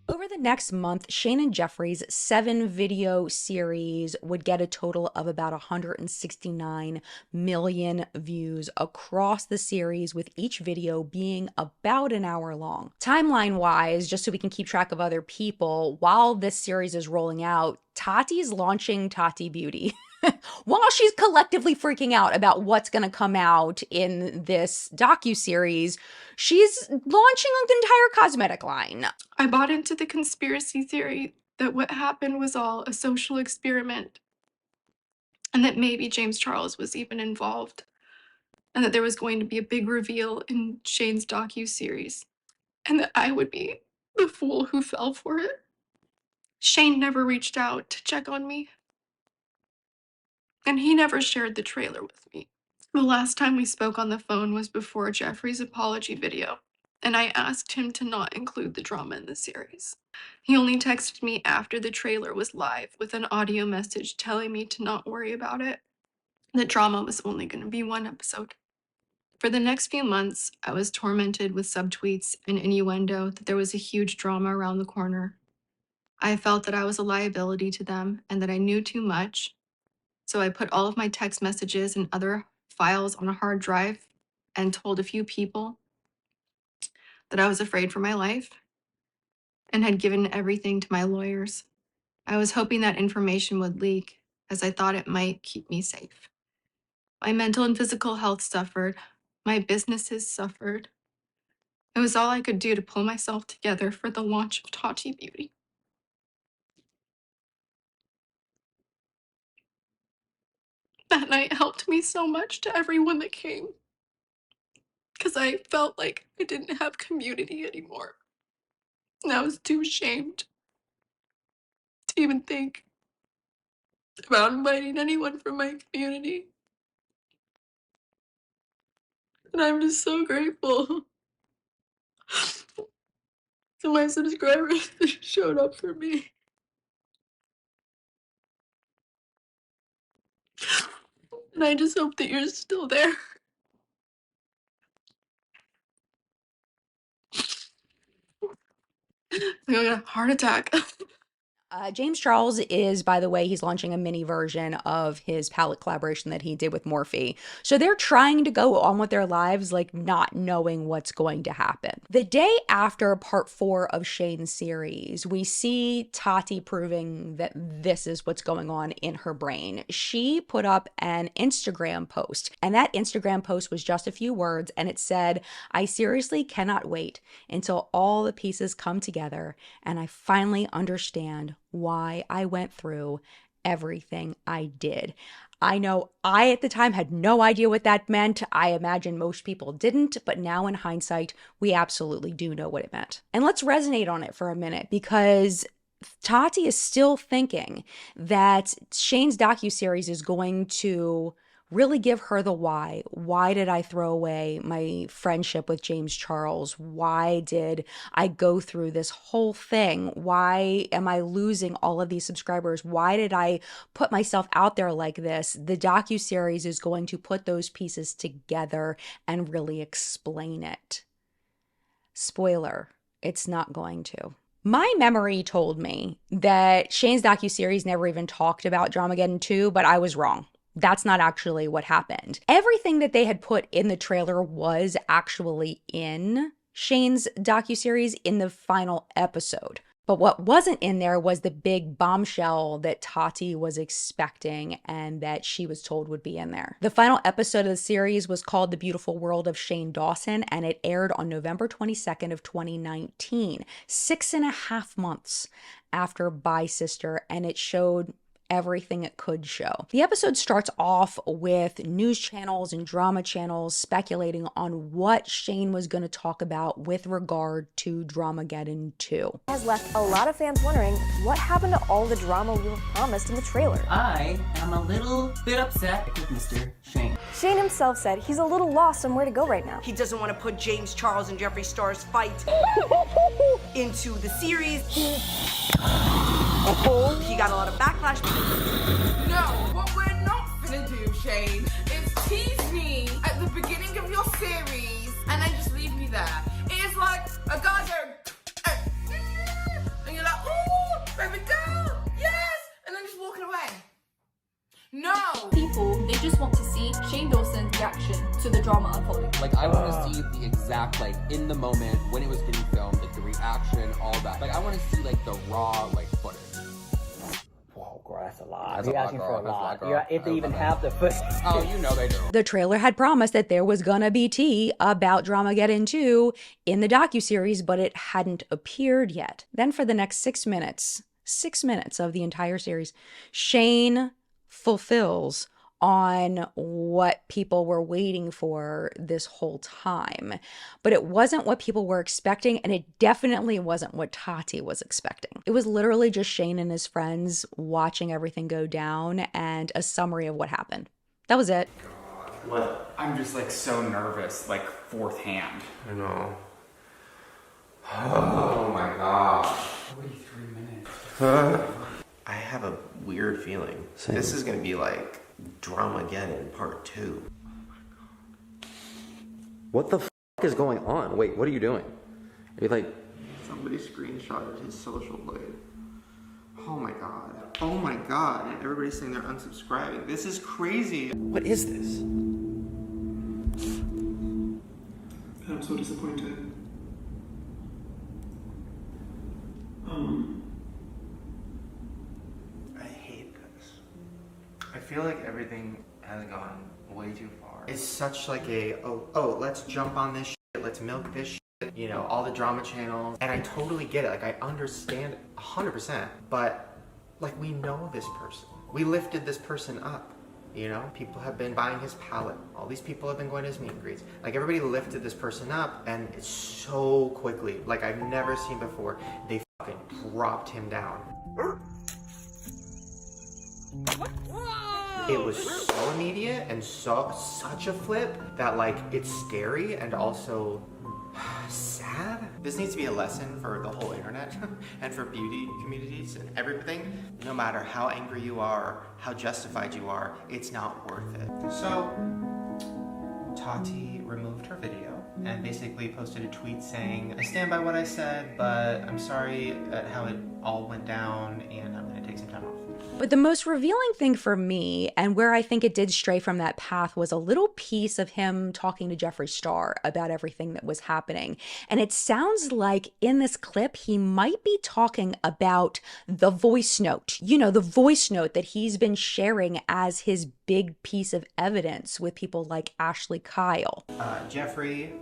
Over the next month, Shane and Jeffree's 7-video series would get a total of about 169 million views across the series, with each video being about an hour long. Timeline-wise, just so we can keep track of other people, while this series is rolling out, Tati's launching Tati Beauty. While she's collectively freaking out about what's going to come out in this docuseries, she's launching an entire cosmetic line. I bought into the conspiracy theory that what happened was all a social experiment, and that maybe James Charles was even involved, and that there was going to be a big reveal in Shane's docuseries, and that I would be the fool who fell for it. Shane never reached out to check on me, and he never shared the trailer with me. The last time we spoke on the phone was before Jeffree's apology video, and I asked him to not include the drama in the series. He only texted me after the trailer was live with an audio message telling me to not worry about it. The drama was only going to be 1 episode. For the next few months, I was tormented with subtweets and innuendo that there was a huge drama around the corner. I felt that I was a liability to them and that I knew too much. So I put all of my text messages and other files on a hard drive and told a few people that I was afraid for my life and had given everything to my lawyers. I was hoping that information would leak, as I thought it might keep me safe. My mental and physical health suffered. My businesses suffered. It was all I could do to pull myself together for the launch of Tati Beauty. That night helped me so much to everyone that came, because I felt like I didn't have community anymore. And I was too ashamed to even think about inviting anyone from my community. And I'm just so grateful to my subscribers that showed up for me. And I just hope that you're still there. I got a heart attack. James Charles is, by the way, he's launching a mini version of his palette collaboration that he did with Morphe. So they're trying to go on with their lives, like not knowing what's going to happen. The day after part 4 of Shane's series, we see Tati proving that this is what's going on in her brain. She put up an Instagram post, and that Instagram post was just a few words, and it said, "I seriously cannot wait until all the pieces come together and I finally understand why I went through everything I did." I know I at the time had no idea what that meant. I imagine most people didn't, but now in hindsight, we absolutely do know what it meant. And let's resonate on it for a minute, because Tati is still thinking that Shane's docuseries is going to really give her the why. Why did I throw away my friendship with James Charles? Why did I go through this whole thing? Why am I losing all of these subscribers? Why did I put myself out there like this? The docuseries is going to put those pieces together and really explain it. Spoiler, it's not going to. My memory told me that Shane's docuseries never even talked about Dramageddon 2, but I was wrong. That's not actually what happened. Everything that they had put in the trailer was actually in Shane's docuseries in the final episode. But what wasn't in there was the big bombshell that Tati was expecting and that she was told would be in there. The final episode of the series was called The Beautiful World of Shane Dawson, and it aired on November 22nd of 2019, 6.5 months after Bye Sister, and it showed everything it could show. The episode starts off with news channels and drama channels speculating on what Shane was going to talk about with regard to Dramageddon 2. Has left a lot of fans wondering what happened to all the drama we were promised in the trailer. I am a little bit upset with Mr. Shane. Shane himself said he's a little lost on where to go right now. He doesn't want to put James Charles and Jeffree Star's fight into the series. He got a lot of backlash. No, what we're not gonna do, Shane, is tease me at the beginning of your series and then just leave me there. It is like a guy going, and you're like, oh, baby girl, yes, and then just walking away. No. People, they just want to see Shane Dawson's reaction to the drama unfolding. Like, I want to see the exact, like, in the moment, when it was getting filmed, like, the reaction, all that. Like, I want to see, like, the raw, like, footage. Whoa, girl, that's a lot. That's You're a lot, asking girl. for a That's a lot, lot. girl. You're, if they even have the footage. Oh, you know they do. The trailer had promised that there was gonna be tea about Dramageddon 2 in the docuseries, but it hadn't appeared yet. Then for the next 6 minutes of the entire series, Shane fulfills on what people were waiting for this whole time. But it wasn't what people were expecting, and it definitely wasn't what Tati was expecting. It was literally just Shane and his friends watching everything go down and a summary of what happened. That was it. What? I'm just like so nervous, like fourth hand. I know. Oh my god. 43 minutes. I have a weird feeling. This is gonna be like Dramageddon part 2. What the f is going on? Wait, what are you doing? Are you like... Somebody screenshotted his social blade. Oh my god. Oh my god. And everybody's saying they're unsubscribing. This is crazy. What is this? I'm so disappointed. I feel like everything has gone way too far. It's such like a, oh, let's jump on this shit, let's milk this shit, you know, all the drama channels. And I totally get it, like I understand 100%, but like we know this person. We lifted this person up, you know? People have been buying his palette. All these people have been going to his meet and greets. Like everybody lifted this person up and it's so quickly, like I've never seen before, they fucking dropped him down. It was so immediate and such a flip that like it's scary and also sad. This needs to be a lesson for the whole internet and for beauty communities and everything. No matter how angry you are, how justified you are, it's not worth it. So, Tati removed her video and basically posted a tweet saying, I stand by what I said, but I'm sorry at how it all went down and I'm gonna take some time off. But the most revealing thing for me, and where I think it did stray from that path, was a little piece of him talking to Jeffree Star about everything that was happening. And it sounds like in this clip, he might be talking about the voice note. You know, the voice note that he's been sharing as his big piece of evidence with people like Ashley Kyle. Jeffree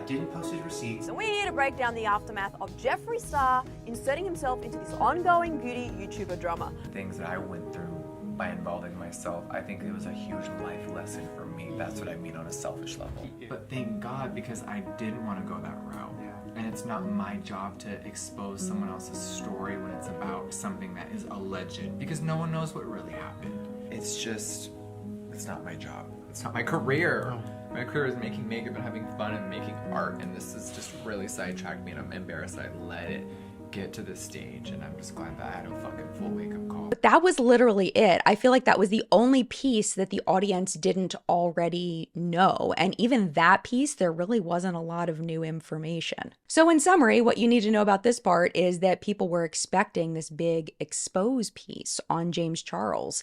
didn't post his receipts. So we're here to break down the aftermath of Jeffree Star inserting himself into this ongoing beauty YouTuber drama. Things that I went through by involving myself, I think it was a huge life lesson for me. That's what I mean on a selfish level. But thank God, because I didn't want to go that route. And it's not my job to expose someone else's story when it's about something that is alleged, because no one knows what really happened. It's just, it's not my job. It's not my career. My career is making makeup and having fun and making art, and this has just really sidetracked me, and I'm embarrassed I let it get to this stage, and I'm just glad that I had a fucking full wake-up call. But that was literally it. I feel like that was the only piece that the audience didn't already know. And even that piece, there really wasn't a lot of new information. So in summary, what you need to know about this part is that people were expecting this big expose piece on James Charles.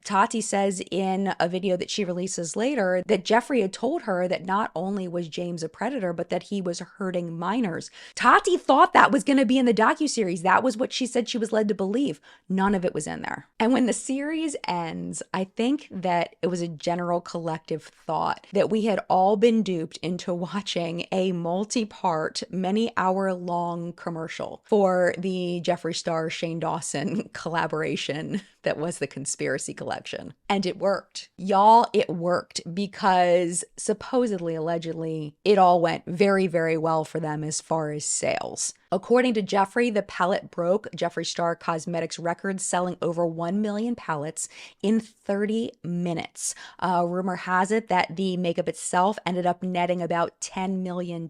Tati says in a video that she releases later that Jeffree had told her that not only was James a predator, but that he was hurting minors. Tati thought that was going to be in the docuseries. That was what she said she was led to believe. None of it was in there. And when the series ends, I think that it was a general collective thought that we had all been duped into watching a multi-part, many-hour-long commercial for the Jeffree Star Shane Dawson collaboration that was the Conspiracy Collection. And it worked. Y'all, it worked, because supposedly, allegedly, it all went very, very well for them as far as sales. According to Jeffree, the palette broke Jeffree Star Cosmetics records, selling over 1 million palettes in 30 minutes. Rumor has it that the makeup itself ended up netting about $10 million,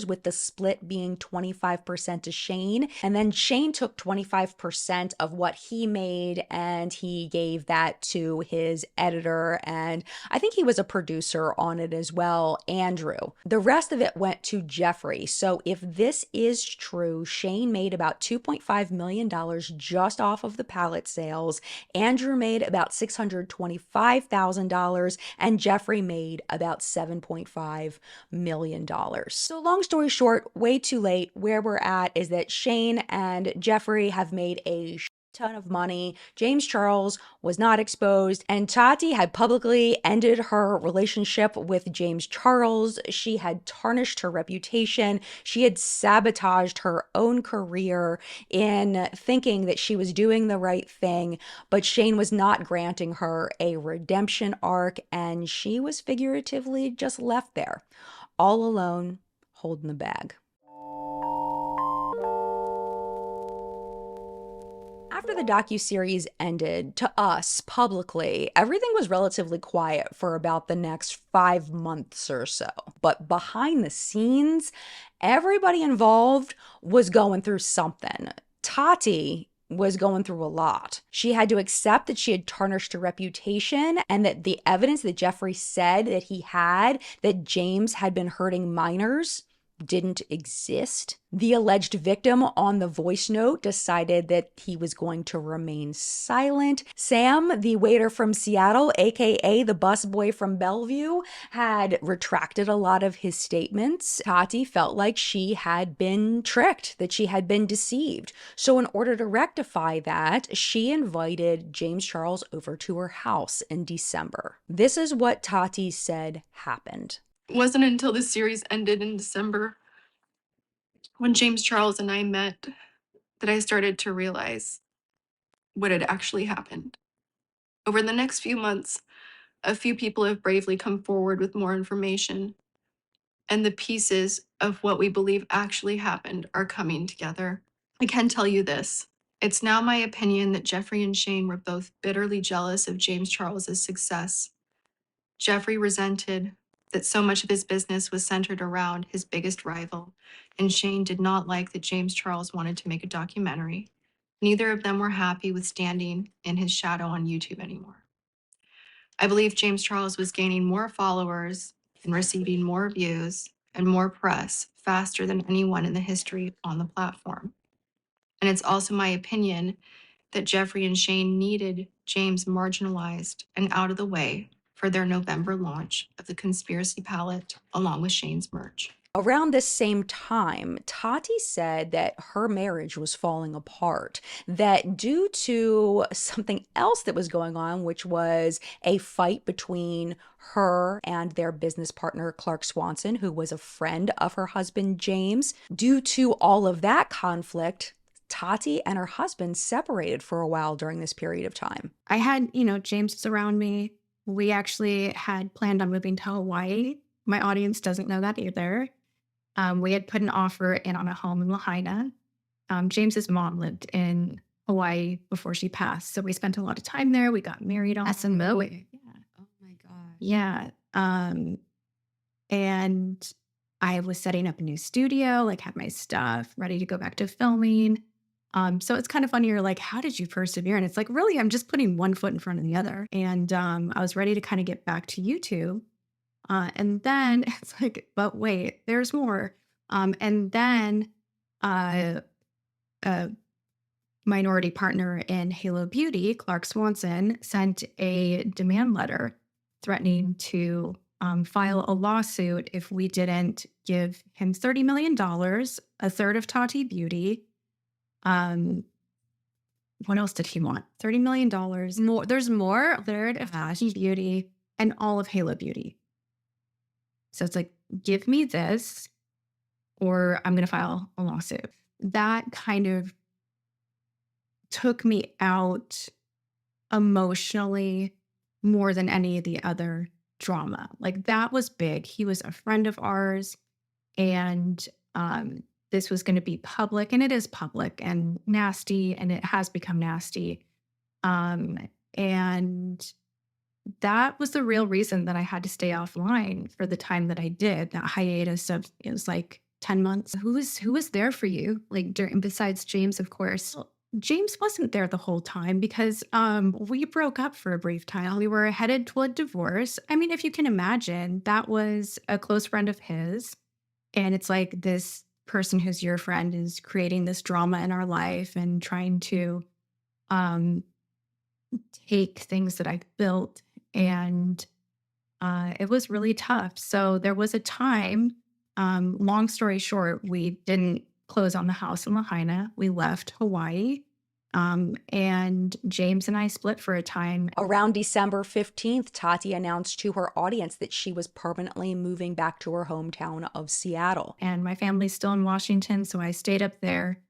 with the split being 25% to Shane. And then Shane took 25% of what he made and he gave that to his editor. And I think he was a producer on it as well, Andrew. The rest of it went to Jeffree. So if this is true, Shane made about $2.5 million just off of the palette sales. Andrew made about $625,000, and Jeffree made about $7.5 million. So long story short, way too late. Where we're at is that Shane and Jeffree have made a ton of money. James Charles was not exposed, and Tati had publicly ended her relationship with James Charles. She had tarnished her reputation. She had sabotaged her own career in thinking that she was doing the right thing, but Shane was not granting her a redemption arc, and she was figuratively just left there, all alone, holding the bag. After the docuseries ended, to us, publicly, everything was relatively quiet for about the next 5 months or so. But behind the scenes, everybody involved was going through something. Tati was going through a lot. She had to accept that she had tarnished her reputation, and that the evidence that Jeffree said that he had, that James had been hurting minors, didn't exist. The alleged victim on the voice note decided that he was going to remain silent. Sam, the waiter from Seattle, aka the busboy from Bellevue, had retracted a lot of his statements. Tati felt like she had been tricked, that she had been deceived. So in order to rectify that, she invited James Charles over to her house in December. This is what Tati said happened. It wasn't until the series ended in December, when James Charles and I met, that I started to realize what had actually happened. Over the next few months, a few people have bravely come forward with more information, and the pieces of what we believe actually happened are coming together. I can tell you this. It's now my opinion that Jeffree and Shane were both bitterly jealous of James Charles's success. Jeffree resented that so much of his business was centered around his biggest rival, and Shane did not like that James Charles wanted to make a documentary. Neither of them were happy with standing in his shadow on YouTube anymore. I believe James Charles was gaining more followers and receiving more views and more press faster than anyone in the history on the platform. And it's also my opinion that Jeffree and Shane needed James marginalized and out of the way for their November launch of the Conspiracy Palette along with Shane's merch. Around this same time, Tati said that her marriage was falling apart, that due to something else that was going on, which was a fight between her and their business partner, Clark Swanson, who was a friend of her husband, James. Due to all of that conflict, Tati and her husband separated for a while during this period of time. I had, James around me. We actually had planned on moving to Hawaii. My audience doesn't know that either. We had put an offer in on a home in Lahaina. James's mom lived in Hawaii before she passed, so we spent a lot of time there. We got married on SMO. Oh my god. Yeah. And I was setting up a new studio, had my stuff ready to go back to filming. So it's kind of funny. You're like, how did you persevere? And it's like, really, I'm just putting one foot in front of the other. And I was ready to kind of get back to YouTube. And then it's like, but wait, there's more. And then a minority partner in Halo Beauty, Clark Swanson, sent a demand letter threatening to file a lawsuit if we didn't give him $30 million, a third of Tati Beauty. What else did he want? $30 million. More. There's more. A third of Tati Beauty and all of Halo Beauty. So it's like, give me this or I'm going to file a lawsuit. That kind of took me out emotionally more than any of the other drama. That was big. He was a friend of ours, and this was going to be public, and it is public and nasty, and it has become nasty. And that was the real reason that I had to stay offline for the time that I did. That hiatus of, it was 10 months. Who was there for you? Besides James, of course. James wasn't there the whole time because we broke up for a brief time. We were headed toward divorce. I mean, if you can imagine, that was a close friend of his. And it's like this person who's your friend is creating this drama in our life and trying to take things that I've built. And it was really tough. So there was a time, long story short, we didn't close on the house in Lahaina. We left Hawaii. And James and I split for a time. Around December 15th, Tati announced to her audience that she was permanently moving back to her hometown of Seattle. And my family's still in Washington, so I stayed up there.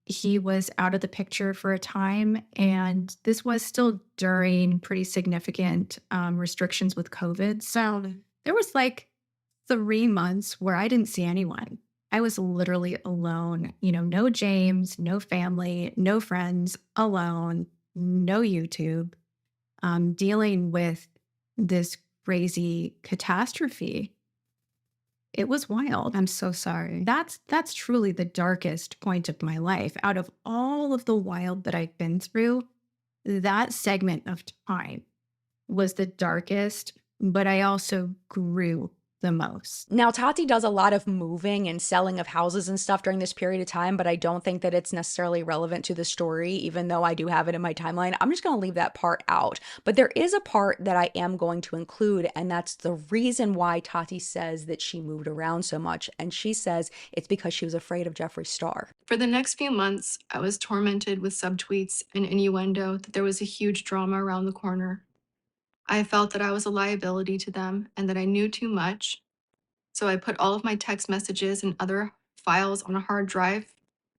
He was out of the picture for a time, and this was still during pretty significant restrictions with COVID. So there was 3 months where I didn't see anyone. I was literally alone, no James, no family, no friends, alone, no YouTube, dealing with this crazy catastrophe. It was wild. I'm so sorry. That's truly the darkest point of my life. Out of all of the wild that I've been through, that segment of time was the darkest, but I also grew the most. Now, Tati does a lot of moving and selling of houses and stuff during this period of time, but I don't think that it's necessarily relevant to the story, even though I do have it in my timeline. I'm just going to leave that part out. But there is a part that I am going to include, and that's the reason why Tati says that she moved around so much. And she says it's because she was afraid of Jeffree Star. For the next few months, I was tormented with subtweets and innuendo that there was a huge drama around the corner. I felt that I was a liability to them and that I knew too much. So I put all of my text messages and other files on a hard drive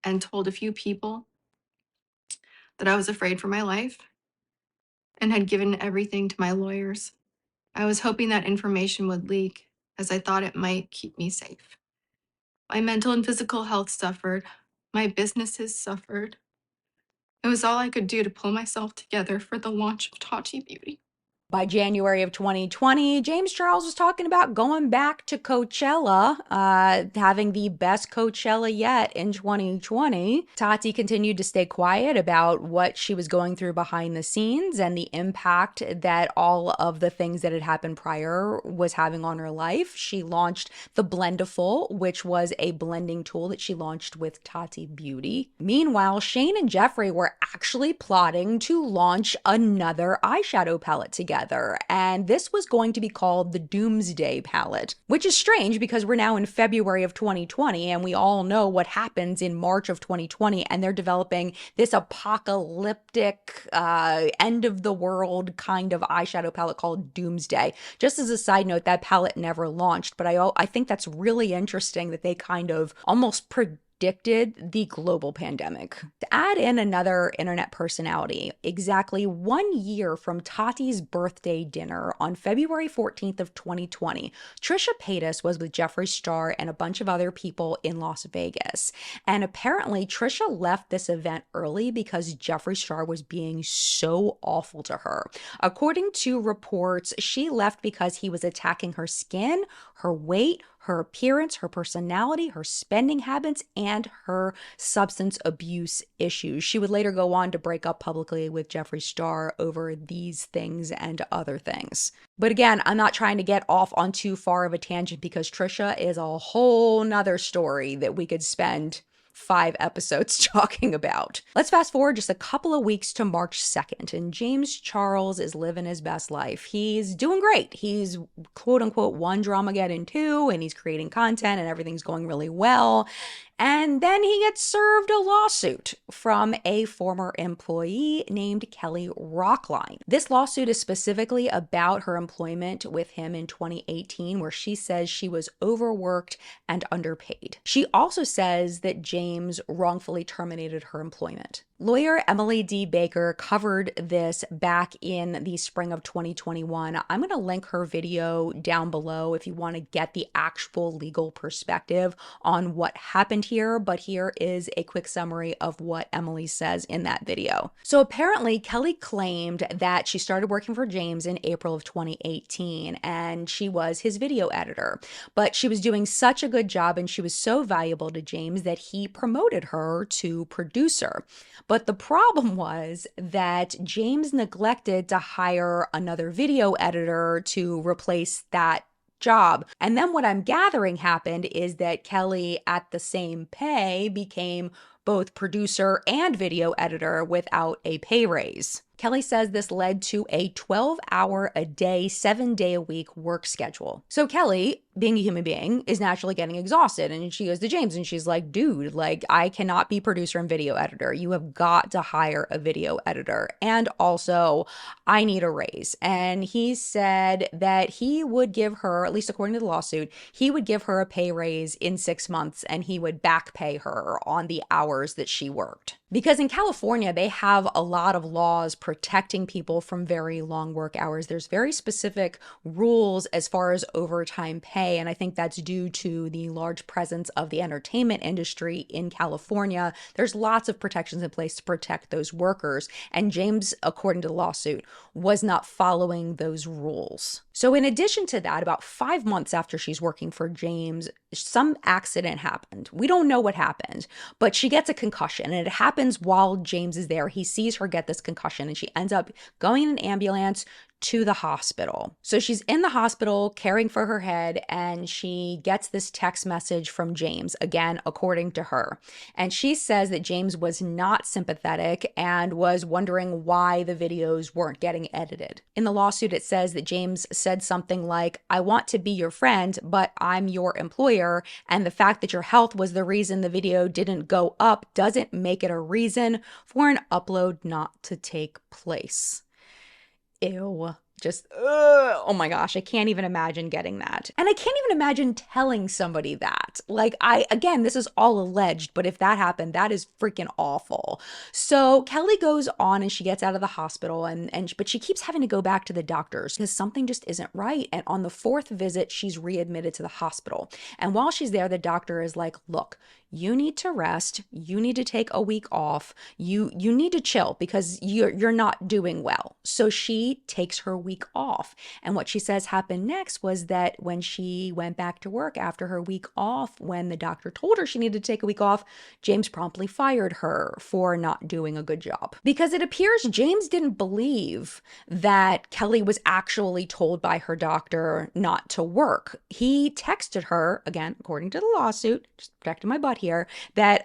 and told a few people that I was afraid for my life and had given everything to my lawyers. I was hoping that information would leak, as I thought it might keep me safe. My mental and physical health suffered. My businesses suffered. It was all I could do to pull myself together for the launch of Tati Beauty. By January of 2020, James Charles was talking about going back to Coachella, having the best Coachella yet in 2020. Tati continued to stay quiet about what she was going through behind the scenes and the impact that all of the things that had happened prior was having on her life. She launched the Blendiful, which was a blending tool that she launched with Tati Beauty. Meanwhile, Shane and Jeffree were actually plotting to launch another eyeshadow palette together. And this was going to be called the Doomsday Palette, which is strange because we're now in February of 2020 and we all know what happens in March of 2020, and they're developing this apocalyptic end of the world kind of eyeshadow palette called Doomsday. Just as a side note, that palette never launched, but I think that's really interesting that they kind of almost predicted the global pandemic. To add in another internet personality, exactly 1 year from Tati's birthday dinner on February 14th of 2020, Trisha Paytas was with Jeffree Star and a bunch of other people in Las Vegas. And apparently Trisha left this event early because Jeffree Star was being so awful to her. According to reports, she left because he was attacking her skin, her weight, her appearance, her personality, her spending habits, and her substance abuse issues. She would later go on to break up publicly with Jeffree Star over these things and other things. But again, I'm not trying to get off on too far of a tangent because Trisha is a whole nother story that we could spend 5 episodes talking about. Let's fast forward just a couple of weeks to March 2nd, and James Charles is living his best life. He's doing great. He's quote unquote won Dramageddon 2, and he's creating content and everything's going really well. And then he gets served a lawsuit from a former employee named Kelly Rockline. This lawsuit is specifically about her employment with him in 2018, where she says she was overworked and underpaid. She also says that James wrongfully terminated her employment. Lawyer Emily D. Baker covered this back in the spring of 2021. I'm going to link her video down below if you want to get the actual legal perspective on what happened here, but here is a quick summary of what Emily says in that video. So apparently Kelly claimed that she started working for James in April of 2018 and she was his video editor, but she was doing such a good job and she was so valuable to James that he promoted her to producer. But the problem was that James neglected to hire another video editor to replace that job. And then what I'm gathering happened is that Kelly, at the same pay, became both producer and video editor without a pay raise. Kelly says this led to a 12-hour-a-day, 7-day-a-week work schedule. So Kelly, being a human being, is naturally getting exhausted. And she goes to James and she's like, dude, like, I cannot be producer and video editor. You have got to hire a video editor. And also, I need a raise. And he said that he would give her, at least according to the lawsuit, he would give her a pay raise in 6 months and he would back pay her on the hours that she worked. Because in California, they have a lot of laws protecting people from very long work hours. There's very specific rules as far as overtime pay, and I think that's due to the large presence of the entertainment industry in California. There's lots of protections in place to protect those workers, and James, according to the lawsuit, was not following those rules. So in addition to that, about 5 months after she's working for James, some accident happened. We don't know what happened, but she gets a concussion, and it happens while James is there. He sees her get this concussion, and she ends up going in an ambulance to the hospital. So she's in the hospital caring for her head, and she gets this text message from James, again, according to her. And she says that James was not sympathetic and was wondering why the videos weren't getting edited. In the lawsuit, it says that James said something like, "I want to be your friend, but I'm your employer, and the fact that your health was the reason the video didn't go up doesn't make it a reason for an upload not to take place." Ew. Just, oh my gosh, I can't even imagine getting that. And I can't even imagine telling somebody that. Like, again, this is all alleged, but if that happened, that is freaking awful. So Kelly goes on and she gets out of the hospital, but she keeps having to go back to the doctors because something just isn't right. And on the 4th visit, she's readmitted to the hospital. And while she's there, the doctor is like, "Look, you need to rest. You need to take a week off. You need to chill because you're not doing well." So she takes her week off. And what she says happened next was that when she went back to work after her week off, when the doctor told her she needed to take a week off, James promptly fired her for not doing a good job. Because it appears James didn't believe that Kelly was actually told by her doctor not to work. He texted her, again, according to the lawsuit, just protecting my butt here, that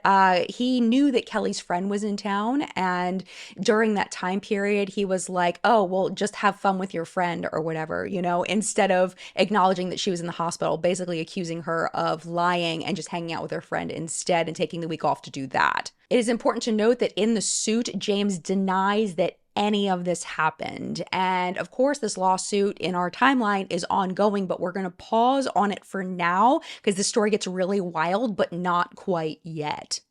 he knew that Kelly's friend was in town, and during that time period he was like, "Oh, well, just have fun with your friend," or whatever, instead of acknowledging that she was in the hospital, basically accusing her of lying and just hanging out with her friend instead and taking the week off to do that. It is important to note that in the suit, James denies that any of this happened. And of course, this lawsuit in our timeline is ongoing, but we're going to pause on it for now because the story gets really wild, but not quite yet.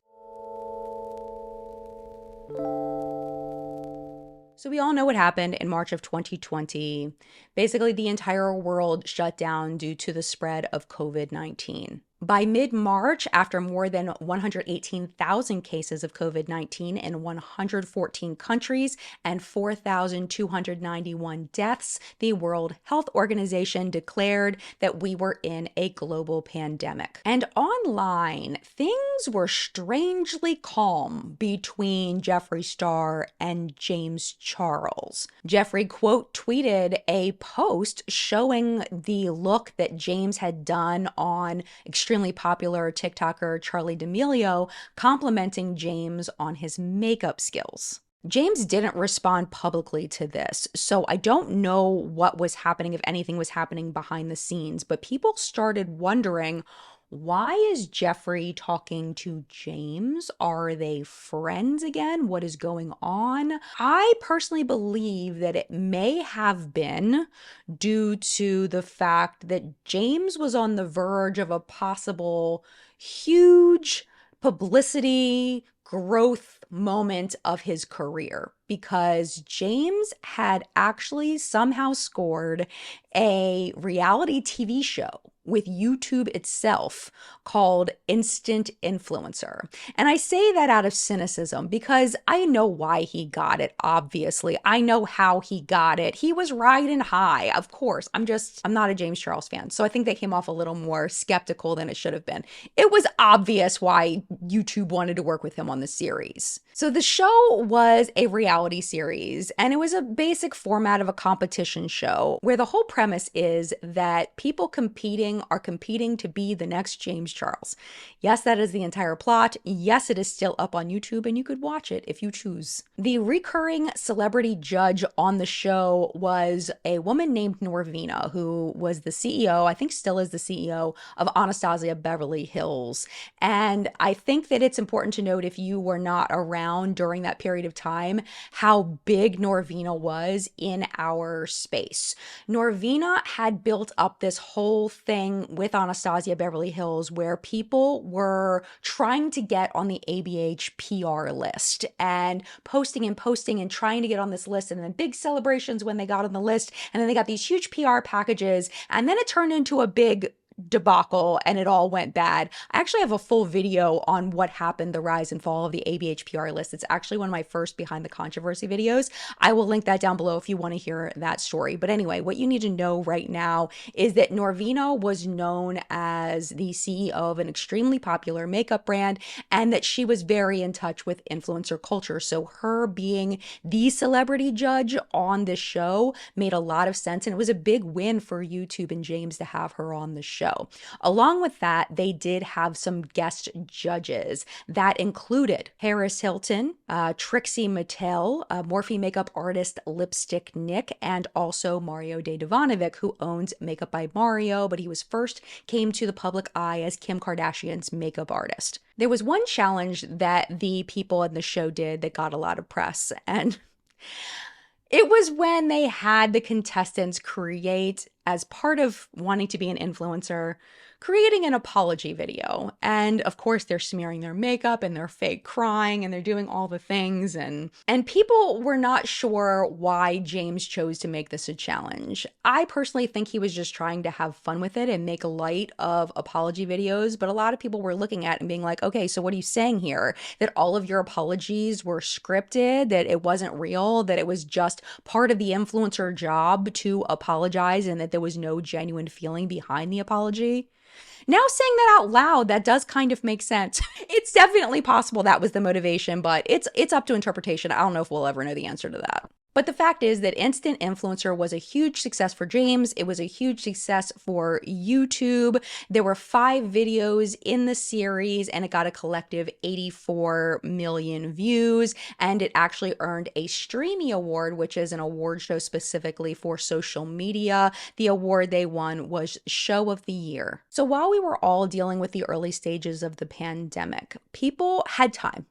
So we all know what happened in March of 2020. Basically, the entire world shut down due to the spread of COVID-19. By mid-March, after more than 118,000 cases of COVID-19 in 114 countries and 4,291 deaths, the World Health Organization declared that we were in a global pandemic. And online, things were strangely calm between Jeffree Star and James Charles. Jeffree, quote, tweeted a post showing the look that James had done on extremely popular TikToker Charli D'Amelio, complimenting James on his makeup skills. James didn't respond publicly to this, so I don't know what was happening, if anything was happening behind the scenes, but people started wondering, why is Jeffree talking to James? Are they friends again? What is going on? I personally believe that it may have been due to the fact that James was on the verge of a possible huge publicity growth moment of his career, because James had actually somehow scored a reality TV show with YouTube itself called Instant Influencer. And I say that out of cynicism because I know why he got it, obviously. I know how he got it. He was riding high, of course. I'm not a James Charles fan, so I think they came off a little more skeptical than it should have been. It was obvious why YouTube wanted to work with him on the series. So the show was a reality series, and it was a basic format of a competition show where the whole premise is that people are competing to be the next James Charles. Yes, that is the entire plot. Yes, it is still up on YouTube, and you could watch it if you choose. The recurring celebrity judge on the show was a woman named Norvina, who was the CEO, I think still is the CEO, of Anastasia Beverly Hills. And I think that it's important to note, if you were not around during that period of time, how big Norvina was in our space. Norvina had built up this whole thing with Anastasia Beverly Hills where people were trying to get on the ABH PR list and posting and trying to get on this list, and then big celebrations when they got on the list, and then they got these huge PR packages, and then it turned into a big debacle and it all went bad. I actually have a full video on what happened, the rise and fall of the ABHPR list. It's actually one of my first Behind the Controversy videos. I will link that down below if you want to hear that story. But anyway, what you need to know right now is that Norvina was known as the CEO of an extremely popular makeup brand and that she was very in touch with influencer culture. So her being the celebrity judge on this show made a lot of sense, and it was a big win for YouTube and James to have her on the show. Along with that, they did have some guest judges that included Paris Hilton, Trixie Mattel, Morphe makeup artist Lipstick Nick, and also Mario De Ivanovic, who owns Makeup by Mario, but he was first came to the public eye as Kim Kardashian's makeup artist. There was one challenge that the people in the show did that got a lot of press, and it was when they had the contestants create, as part of wanting to be an influencer, creating an apology video. And of course, they're smearing their makeup and they're fake crying and they're doing all the things. And people were not sure why James chose to make this a challenge. I personally think he was just trying to have fun with it and make light of apology videos. But a lot of people were looking at it and being like, okay, so what are you saying here? That all of your apologies were scripted, that it wasn't real, that it was just part of the influencer job to apologize and that there was no genuine feeling behind the apology? Now saying that out loud, that does kind of make sense. It's definitely possible that was the motivation, but it's up to interpretation. I don't know if we'll ever know the answer to that. But the fact is that Instant Influencer was a huge success for James. It was a huge success for YouTube. There were 5 videos in the series and it got a collective 84 million views. And it actually earned a Streamy Award, which is an award show specifically for social media. The award they won was Show of the Year. So while we were all dealing with the early stages of the pandemic, people had time.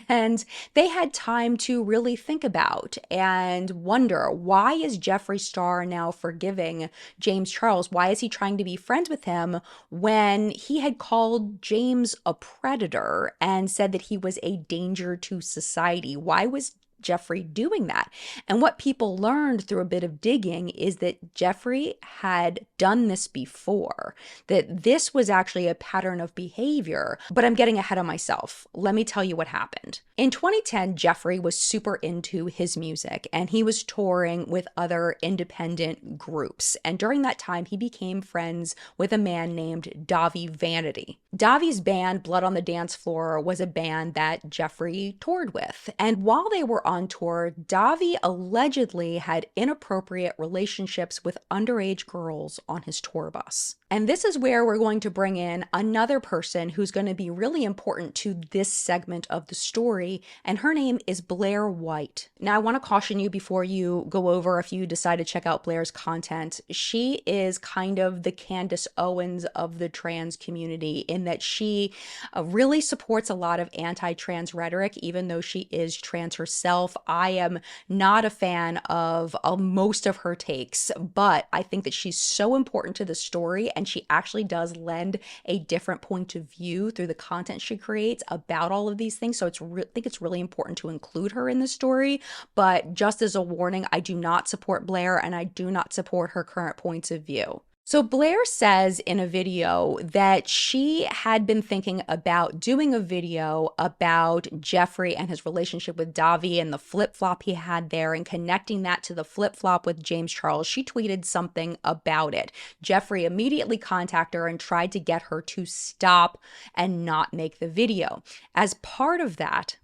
And they had time to really think about and wonder, why is Jeffree Star now forgiving James Charles? Why is he trying to be friends with him when he had called James a predator and said that he was a danger to society? Why was Jeffree doing that? And what people learned through a bit of digging is that Jeffree had done this before, that this was actually a pattern of behavior. But I'm getting ahead of myself. Let me tell you what happened. In 2010, Jeffree was super into his music and he was touring with other independent groups. And during that time, he became friends with a man named Davi Vanity. Davi's band, Blood on the Dance Floor, was a band that Jeffree toured with. And while they were on tour, Davi allegedly had inappropriate relationships with underage girls on his tour bus. And this is where we're going to bring in another person who's going to be really important to this segment of the story, and her name is Blair White. Now, I want to caution you before you go over, if you decide to check out Blair's content, she is kind of the Candace Owens of the trans community in that she really supports a lot of anti-trans rhetoric, even though she is trans herself. I am not a fan of most of her takes, but I think that she's so important to the story, and she actually does lend a different point of view through the content she creates about all of these things. So I think it's really important to include her in the story. But just as a warning, I do not support Blair and I do not support her current points of view. So Blair says in a video that she had been thinking about doing a video about Jeffree and his relationship with Davi and the flip-flop he had there and connecting that to the flip-flop with James Charles. She tweeted something about it. Jeffree immediately contacted her and tried to get her to stop and not make the video. As part of that,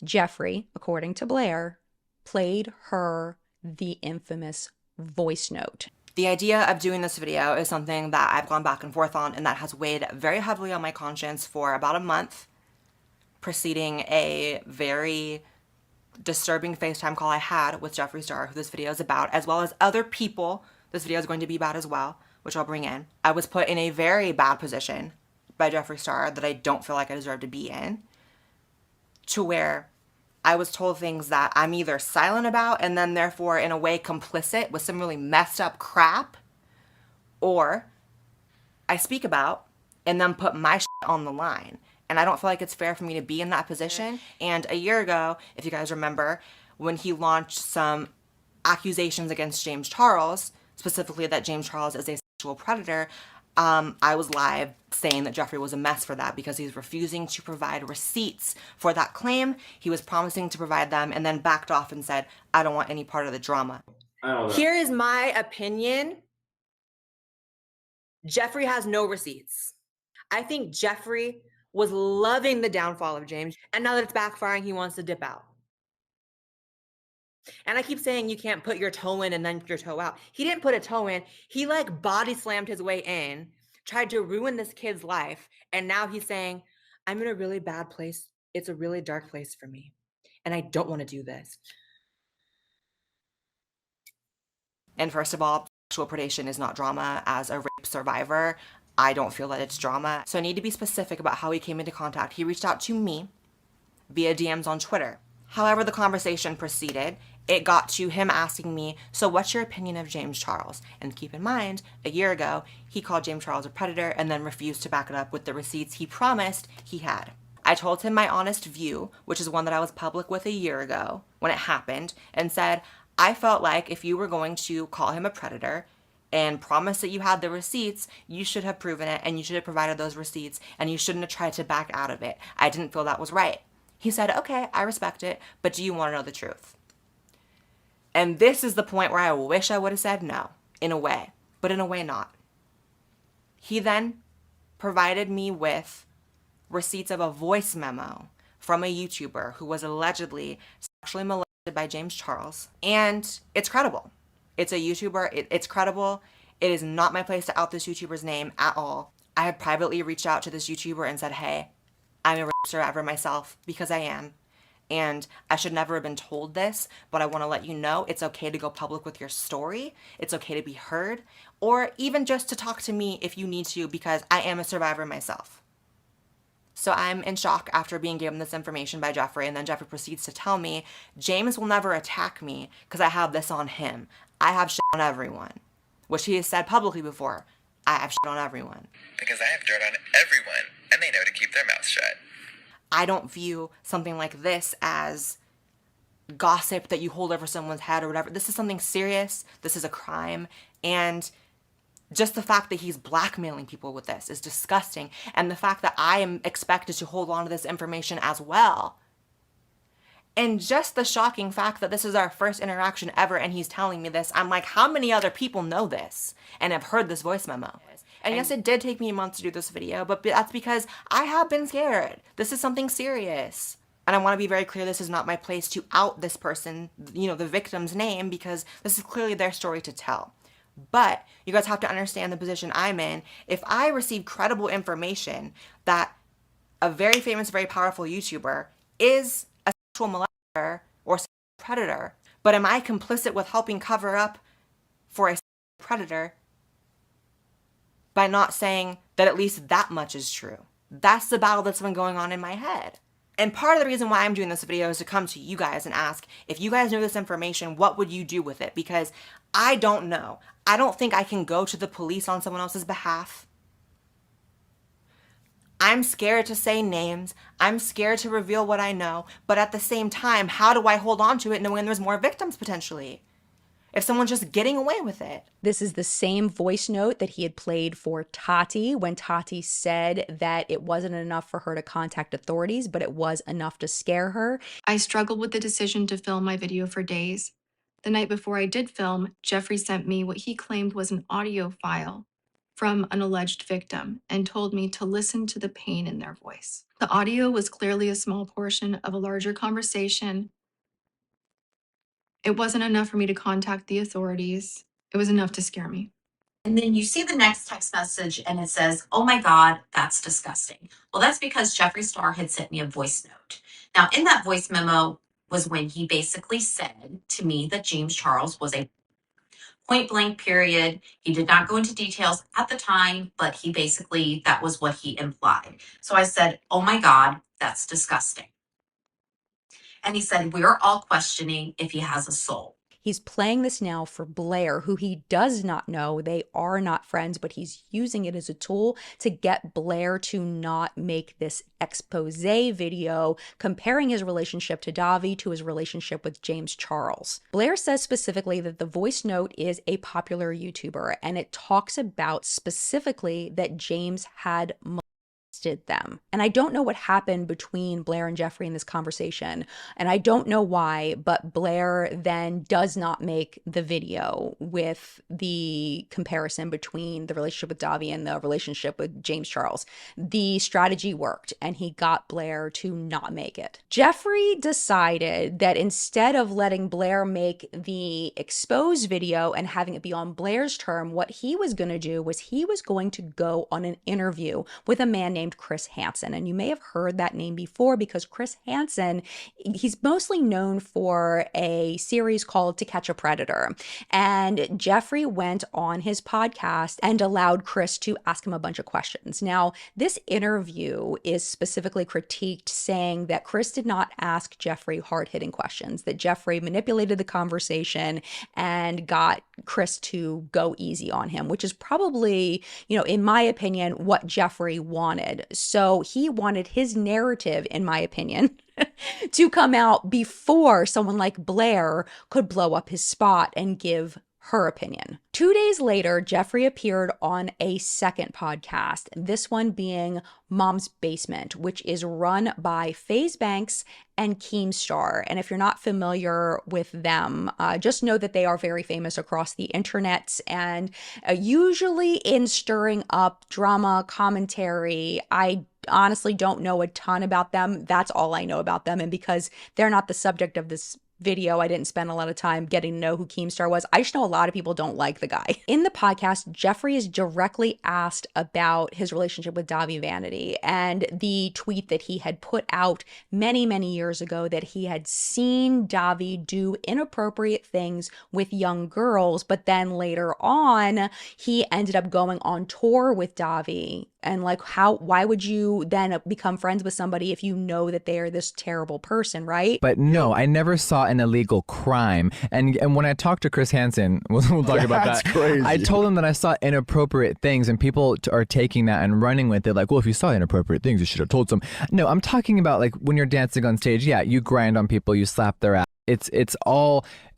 Jeffree, according to Blair, played her the infamous voice note. The idea of doing this video is something that I've gone back and forth on, and that has weighed very heavily on my conscience for about a month, preceding a very disturbing FaceTime call I had with Jeffree Star, who this video is about, as well as other people this video is going to be about as well, which I'll bring in. I was put in a very bad position by Jeffree Star that I don't feel like I deserve to be in, to where I was told things that I'm either silent about and then therefore in a way complicit with some really messed up crap, or I speak about and then put my shit on the line. And I don't feel like it's fair for me to be in that position. And a year ago, if you guys remember, when he launched some accusations against James Charles, specifically that James Charles is a sexual predator, I was live saying that Jeffree was a mess for that because he's refusing to provide receipts for that claim. He was promising to provide them and then backed off and said, I don't want any part of the drama. Here is my opinion. Jeffree has no receipts. I think Jeffree was loving the downfall of James, and now that it's backfiring, he wants to dip out. And I keep saying you can't put your toe in and then your toe out. He didn't put a toe in. He like body slammed his way in, tried to ruin this kid's life, and now he's saying, I'm in a really bad place. It's a really dark place for me, and I don't want to do this. And first of all, sexual predation is not drama. As a rape survivor, I don't feel that it's drama. So I need to be specific about how he came into contact. He reached out to me via DMs on Twitter. However, the conversation proceeded. It got to him asking me, so what's your opinion of James Charles? And keep in mind, a year ago, he called James Charles a predator and then refused to back it up with the receipts he promised he had. I told him my honest view, which is one that I was public with a year ago when it happened, and said, I felt like if you were going to call him a predator and promise that you had the receipts, you should have proven it and you should have provided those receipts and you shouldn't have tried to back out of it. I didn't feel that was right. He said, okay, I respect it, but do you want to know the truth? And this is the point where I wish I would have said no, in a way, but in a way not. He then provided me with receipts of a voice memo from a YouTuber who was allegedly sexually molested by James Charles, and it's credible. It's a YouTuber, it's credible. It is not my place to out this YouTuber's name at all. I have privately reached out to this YouTuber and said, hey, I'm a rape survivor myself, because I am. And I should never have been told this, but I want to let you know it's okay to go public with your story. It's okay to be heard, or even just to talk to me if you need to, because I am a survivor myself. So I'm in shock after being given this information by Jeffree, and then Jeffree proceeds to tell me, James will never attack me because I have this on him. I have shit on everyone, which he has said publicly before. I have shit on everyone. Because I have dirt on everyone, and they know to keep their mouths shut. I don't view something like this as gossip that you hold over someone's head or whatever. This is something serious. This is a crime. And just the fact that he's blackmailing people with this is disgusting. And the fact that I am expected to hold on to this information as well. And just the shocking fact that this is our first interaction ever and he's telling me this, I'm like, how many other people know this and have heard this voice memo? And yes, it did take me a month to do this video, but that's because I have been scared. This is something serious. And I want to be very clear, this is not my place to out this person, you know, the victim's name, because this is clearly their story to tell. But you guys have to understand the position I'm in. If I receive credible information that a very famous, very powerful YouTuber is a sexual molester or sexual predator, but am I complicit with helping cover up for a sexual predator by not saying that at least that much is true? That's the battle that's been going on in my head. And part of the reason why I'm doing this video is to come to you guys and ask, if you guys know this information, what would you do with it? Because I don't know. I don't think I can go to the police on someone else's behalf. I'm scared to say names. I'm scared to reveal what I know. But at the same time, how do I hold on to it knowing there's more victims potentially? If someone's just getting away with it. This is the same voice note that he had played for Tati when Tati said that it wasn't enough for her to contact authorities, but it was enough to scare her. I struggled with the decision to film my video for days. The night before I did film, Jeffree sent me what he claimed was an audio file from an alleged victim and told me to listen to the pain in their voice. The audio was clearly a small portion of a larger conversation. It wasn't enough for me to contact the authorities. It was enough to scare me. And then you see the next text message and it says, oh my God, that's disgusting. Well, that's because Jeffree Star had sent me a voice note. Now, in that voice memo was when he basically said to me that James Charles was a point blank period. He did not go into details at the time, but he basically, that was what he implied. So I said, oh my God, that's disgusting. And he said, we're all questioning if he has a soul. He's playing this now for Blair, who he does not know. They are not friends, but he's using it as a tool to get Blair to not make this expose video comparing his relationship to Davi to his relationship with James Charles. Blair says specifically that the voice note is a popular YouTuber, and it talks about specifically that James had molested them. And I don't know what happened between Blair and Jeffree in this conversation, and I don't know why, but Blair then does not make the video with the comparison between the relationship with Davi and the relationship with James Charles. The strategy worked, and he got Blair to not make it. Jeffree decided that instead of letting Blair make the expose video and having it be on Blair's term, what he was going to do was he was going to go on an interview with a man named Chris Hansen. And you may have heard that name before because Chris Hansen, he's mostly known for a series called To Catch a Predator. And Jeffree went on his podcast and allowed Chris to ask him a bunch of questions. Now, this interview is specifically critiqued, saying that Chris did not ask Jeffree hard-hitting questions, that Jeffree manipulated the conversation and got Chris to go easy on him, which is probably, in my opinion, what Jeffree wanted. So he wanted his narrative, in my opinion, to come out before someone like Blair could blow up his spot and give her opinion. 2 days later, Jeffree appeared on a second podcast, this one being Mom's Basement, which is run by FaZe Banks and Keemstar. And if you're not familiar with them, just know that they are very famous across the internet and usually in stirring up drama, commentary. I honestly don't know a ton about them. That's all I know about them. And because they're not the subject of this video, I didn't spend a lot of time getting to know who Keemstar was. I just know a lot of people don't like the guy. In the podcast, Jeffree is directly asked about his relationship with Davi Vanity and the tweet that he had put out many, many years ago that he had seen Davi do inappropriate things with young girls, but then later on, he ended up going on tour with Davi. And why would you then become friends with somebody if you know that they are this terrible person, right? But no, I never saw an illegal crime. And when I talked to Chris Hansen, we'll talk about that. That's crazy. I told him that I saw inappropriate things, and people are taking that and running with it. Like, well, if you saw inappropriate things, you should have told some. No, I'm talking about when you're dancing on stage. Yeah, you grind on people, you slap their ass. It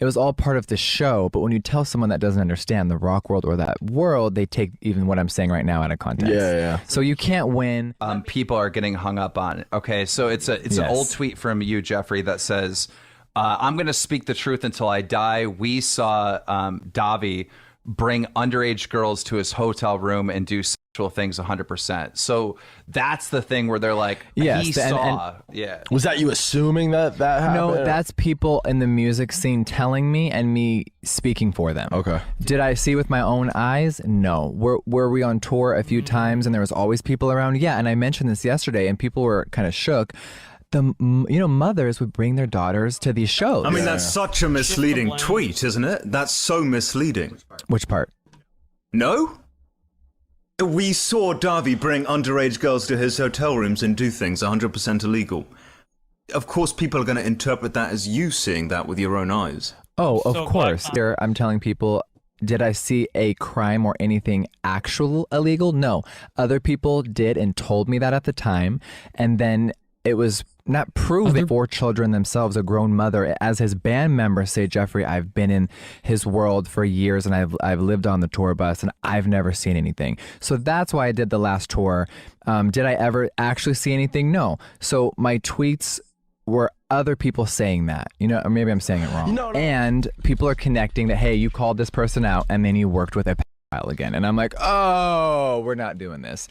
was all part of the show, but when you tell someone that doesn't understand the rock world or that world, they take even what I'm saying right now out of context. Yeah. So you can't win. People are getting hung up on it. Okay, so it's an old tweet from you, Jeffree, that says, I'm going to speak the truth until I die. We saw Davi bring underage girls to his hotel room and do sexual things 100%. So that's the thing where they're like, yes, he saw. Yeah. Was that you assuming that happened? No, that's people in the music scene telling me and me speaking for them. Okay. Did I see with my own eyes? No. Were we on tour a few times and there was always people around? Yeah, and I mentioned this yesterday and people were kind of shook. Mothers would bring their daughters to these shows. I mean, that's such a misleading tweet, isn't it? That's so misleading. Which part? No? We saw Davi bring underage girls to his hotel rooms and do things 100% illegal. Of course, people are going to interpret that as you seeing that with your own eyes. Oh, of course. Here, I'm telling people, did I see a crime or anything actual illegal? No. Other people did and told me that at the time. And then it was not proven for children themselves, a grown mother. As his band members say, Jeffree, I've been in his world for years and I've lived on the tour bus and I've never seen anything. So that's why I did the last tour. Did I ever actually see anything? No. So my tweets were other people saying that, or maybe I'm saying it wrong. No. And people are connecting that, hey, you called this person out and then you worked with a pedophile again. And I'm like, oh, we're not doing this.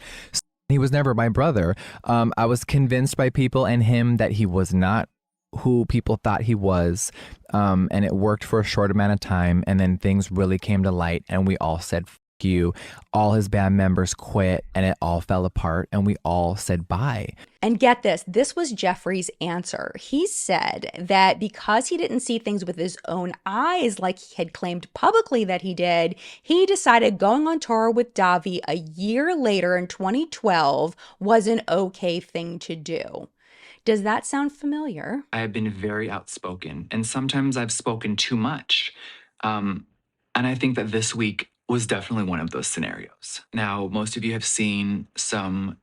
He was never my brother. I was convinced by people and him that he was not who people thought he was. And it worked for a short amount of time. And then things really came to light and we all said, F you. All his band members quit and it all fell apart and we all said bye. And get this was Jeffree's answer. He said that because he didn't see things with his own eyes like he had claimed publicly that he did, he decided going on tour with Davi a year later in 2012 was an okay thing to do. Does that sound familiar? I have been very outspoken, and sometimes I've spoken too much. And I think that this week was definitely one of those scenarios. Now, most of you have seen some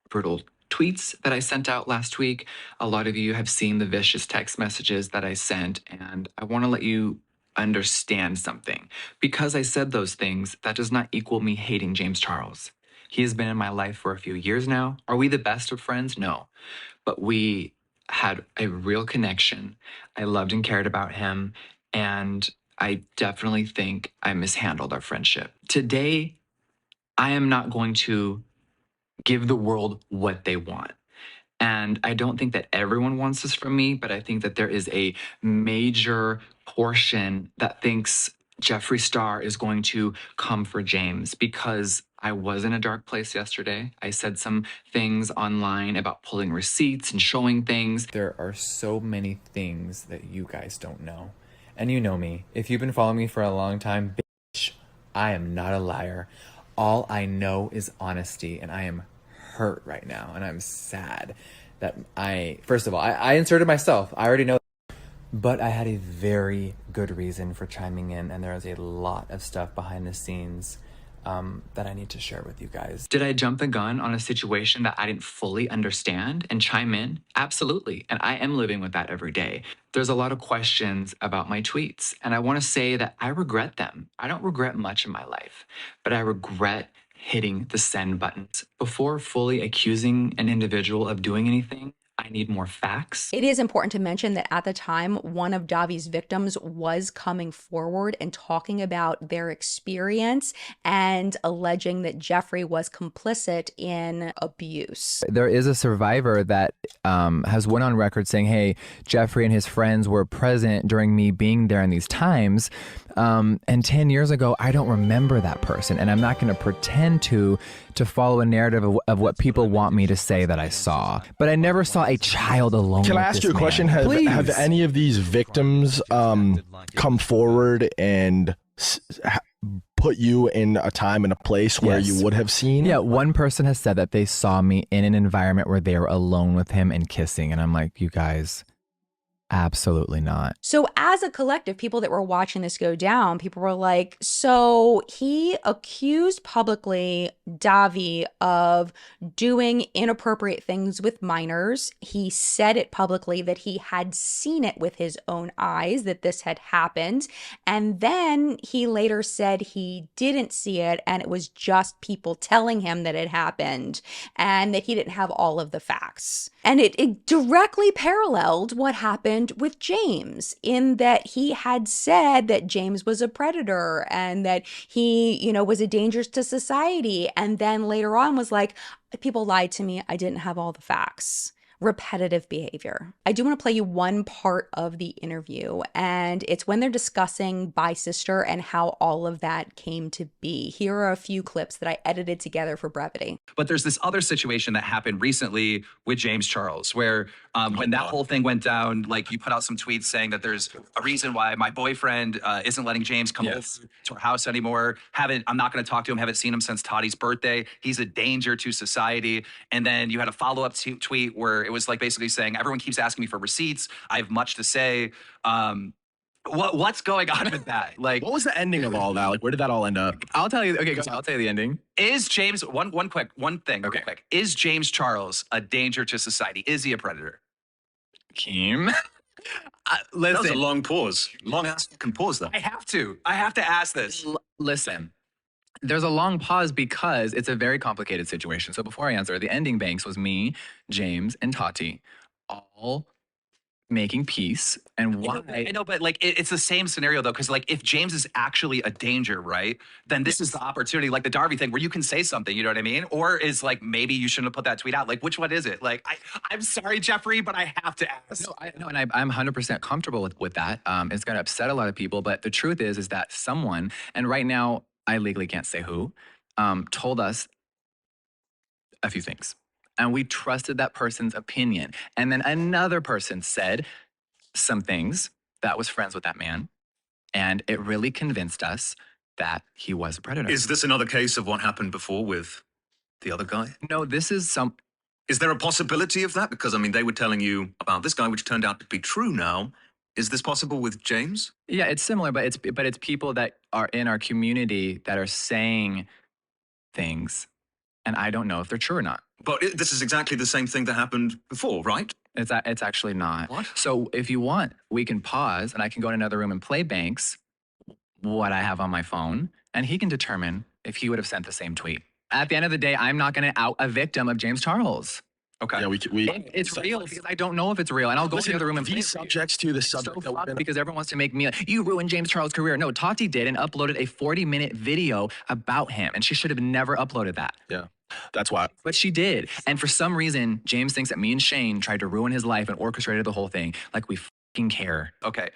brutal tweets that I sent out last week. A lot of you have seen the vicious text messages that I sent, and I want to let you understand something. Because I said those things, that does not equal me hating James Charles. He has been in my life for a few years now. Are we the best of friends? No. But we had a real connection. I loved and cared about him, and I definitely think I mishandled our friendship. Today, I am not going to give the world what they want. And I don't think that everyone wants this from me, but I think that there is a major portion that thinks Jeffree Star is going to come for James, because I was in a dark place yesterday. I said some things online about pulling receipts and showing things. There are so many things that you guys don't know. And you know me. If you've been following me for a long time, bitch, I am not a liar. All I know is honesty, and I am hurt right now, and I'm sad that first of all, I inserted myself. I already know, but I had a very good reason for chiming in, and there is a lot of stuff behind the scenes that I need to share with you guys. Did I jump the gun on a situation that I didn't fully understand and chime in? Absolutely. And I am living with that every day. There's a lot of questions about my tweets, and I want to say that I regret them. I don't regret much in my life, but I regret hitting the send buttons. Before fully accusing an individual of doing anything, I need more facts. It is important to mention that at the time, one of Davi's victims was coming forward and talking about their experience and alleging that Jeffree was complicit in abuse. There is a survivor that has went on record saying, hey, Jeffree and his friends were present during me being there in these times. And 10 years ago, I don't remember that person. And I'm not going to pretend to follow a narrative of what people want me to say that I saw. But I never saw a child alone. Can I with ask this you a man. question? Have any of these victims come forward and put you in a time and a place where you would have seen? Yeah, one person has said that they saw me in an environment where they were alone with him and kissing. And I'm like, you guys, absolutely not. So as a collective, people that were watching this go down, people were like, so he accused publicly Davi of doing inappropriate things with minors. He said it publicly that he had seen it with his own eyes, that this had happened. And then he later said he didn't see it, and it was just people telling him that it happened and that he didn't have all of the facts. And it directly paralleled what happened with James, in that he had said that James was a predator and that he, was a danger to society. And then later on was like, people lied to me. I didn't have all the facts. Repetitive behavior. I do want to play you one part of the interview, and it's when they're discussing Bye Sister and how all of that came to be. Here are a few clips that I edited together for brevity. But there's this other situation that happened recently with James Charles, where when that whole thing went down, like you put out some tweets saying that there's a reason why my boyfriend isn't letting James come over to our house anymore. I'm not going to talk to him. Haven't seen him since Tottie's birthday. He's a danger to society. And then you had a follow-up tweet where it was like basically saying, everyone keeps asking me for receipts. I have much to say. What's going on with that? Like, what was the ending of all that? Like, where did that all end up? I'll tell you. Okay, I'll tell you the ending. Is James one thing? Okay. Real quick. Is James Charles a danger to society? Is he a predator? Keem. Listen. That was a long pause. Long ass fucking pause though. I have to ask this. Listen. There's a long pause because it's a very complicated situation. So before I answer, the ending banks was me, James, and Tati all making peace. And why? I know, but like it's the same scenario though, because like if James is actually a danger, right? Then this is the opportunity, like the Darby thing, where you can say something. You know what I mean? Or is like maybe you shouldn't have put that tweet out. Like which one is it? Like I'm sorry, Jeffree, but I have to ask. No, and I'm 100% comfortable with that. It's going to upset a lot of people, but the truth is that someone, and right now I legally can't say who, told us a few things. And we trusted that person's opinion. And then another person said some things that was friends with that man. And it really convinced us that he was a predator. Is this another case of what happened before with the other guy? No, this is Is there a possibility of that? Because, I mean, they were telling you about this guy, which turned out to be true now. Is this possible with James? Yeah, it's similar, but it's people that are in our community that are saying things, and I don't know if they're true or not. But this is exactly the same thing that happened before, right? It's actually not. What? So if you want, we can pause, and I can go in another room and play Banks what I have on my phone, and he can determine if he would have sent the same tweet. At the end of the day, I'm not going to out a victim of James Charles. Okay. Yeah, It's real because I don't know if it's real, and I'll go to the other room and play these subjects to the subject that we've been because everyone wants to make me like, you ruined James Charles' career. No, Tati did and uploaded a 40-minute video about him, and she should have never uploaded that. Yeah, that's why. But she did, and for some reason, James thinks that me and Shane tried to ruin his life and orchestrated the whole thing. Like we fucking care. Okay.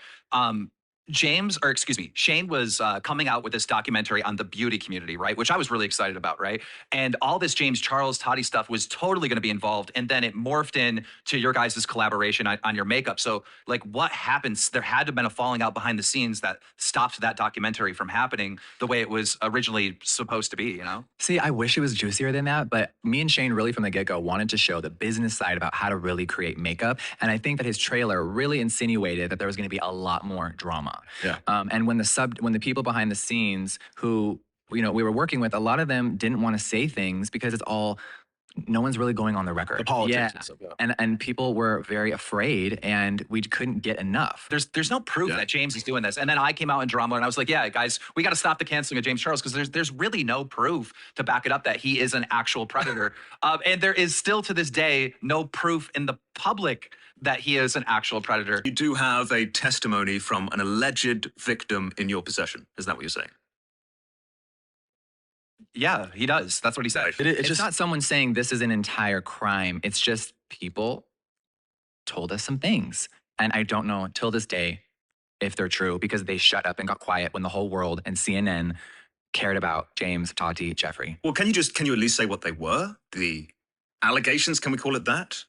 Shane was coming out with this documentary on the beauty community, right? Which I was really excited about, right? And all this James Charles, Tati stuff was totally going to be involved. And then it morphed in to your guys' collaboration on your makeup. So like what happens? There had to have been a falling out behind the scenes that stopped that documentary from happening the way it was originally supposed to be, you know? See, I wish it was juicier than that, but me and Shane really from the get-go wanted to show the business side about how to really create makeup. And I think that his trailer really insinuated that there was going to be a lot more drama. Yeah. And when the people behind the scenes who, we were working with, a lot of them didn't want to say things because it's all, no one's really going on the record. The politics yeah. and stuff, yeah. And people were very afraid and we couldn't get enough. There's no proof that James is doing this. And then I came out in drama and I was like, yeah, guys, we got to stop the canceling of James Charles because there's really no proof to back it up that he is an actual predator. And there is still to this day no proof in the public that he is an actual predator. You do have a testimony from an alleged victim in your possession. Is that what you're saying? Yeah, he does. That's what he said. It's just not someone saying this is an entire crime. It's just people told us some things. And I don't know till this day if they're true because they shut up and got quiet when the whole world and CNN cared about James, Tati, Jeffrey. Well, can you at least say what they were? The allegations, can we call it that?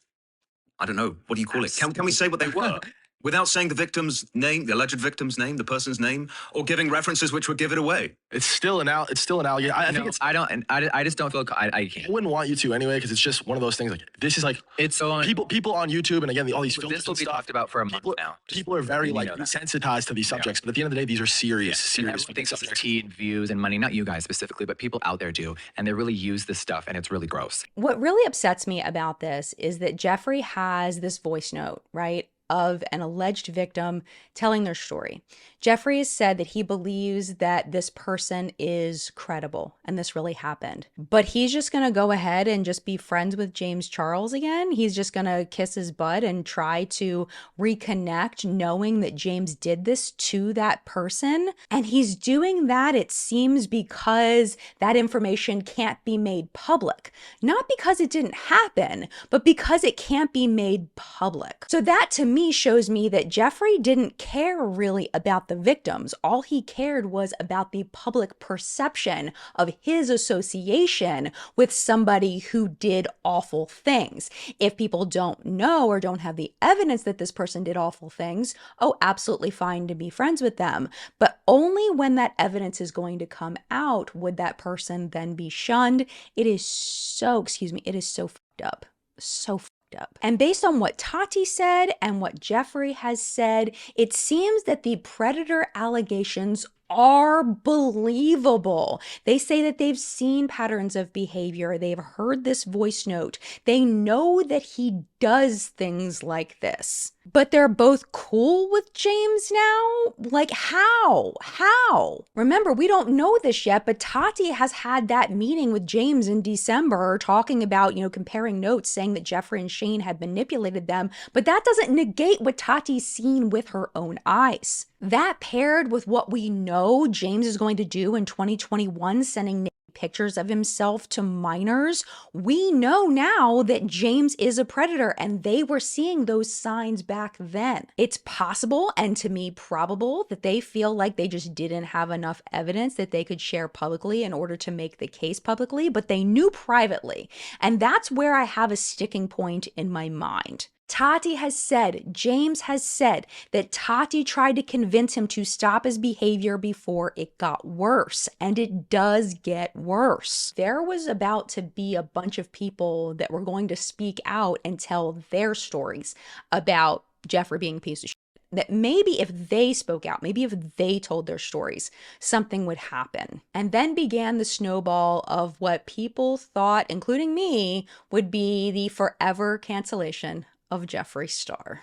I don't know. What do you call it? Can we say what they were? Without saying the victim's name, the alleged victim's name, the person's name, or giving references which would give it away. It's still an allegation. I just don't feel I can't. I wouldn't want you to anyway because it's just one of those things. Like this is like it's so people on YouTube and again all these filters. This will be talked about for a month now. People are very like desensitized to these subjects, but at the end of the day, these are serious. Everyone thinks it's tea and views and money. Not you guys specifically, but people out there do, and they really use this stuff, and it's really gross. What really upsets me about this is that Jeffrey has this voice note, right, of an alleged victim telling their story. Jeffrey has said that he believes that this person is credible and this really happened. But he's just going to go ahead and just be friends with James Charles again. He's just going to kiss his butt and try to reconnect knowing that James did this to that person. And he's doing that, it seems, because that information can't be made public. Not because it didn't happen, but because it can't be made public. So that to me shows me that Jeffrey didn't care really about the victims. All he cared was about the public perception of his association with somebody who did awful things. If people don't know or don't have the evidence that this person did awful things, oh, absolutely fine to be friends with them. But only when that evidence is going to come out would that person then be shunned. It is so fucked up. So fucked up. And based on what Tati said and what Jeffrey has said, it seems that the predator allegations are believable. They say that they've seen patterns of behavior. They've heard this voice note. They know that he does things like this. But they're both cool with James now? Like how? How? Remember, we don't know this yet, but Tati has had that meeting with James in December talking about, comparing notes, saying that Jeffrey and Shane had manipulated them. But that doesn't negate what Tati's seen with her own eyes. That paired with what we know James is going to do in 2021, sending pictures of himself to minors, we know now that James is a predator and they were seeing those signs back then. It's possible, and to me probable, that they feel like they just didn't have enough evidence that they could share publicly in order to make the case publicly, but they knew privately. And that's where I have a sticking point in my mind. Tati has said, James has said that Tati tried to convince him to stop his behavior before it got worse, and it does get worse. There was about to be a bunch of people that were going to speak out and tell their stories about Jeffree being a piece of shit. That maybe if they spoke out, maybe if they told their stories, something would happen. And then began the snowball of what people thought, including me, would be the forever cancellation of Jeffree Star.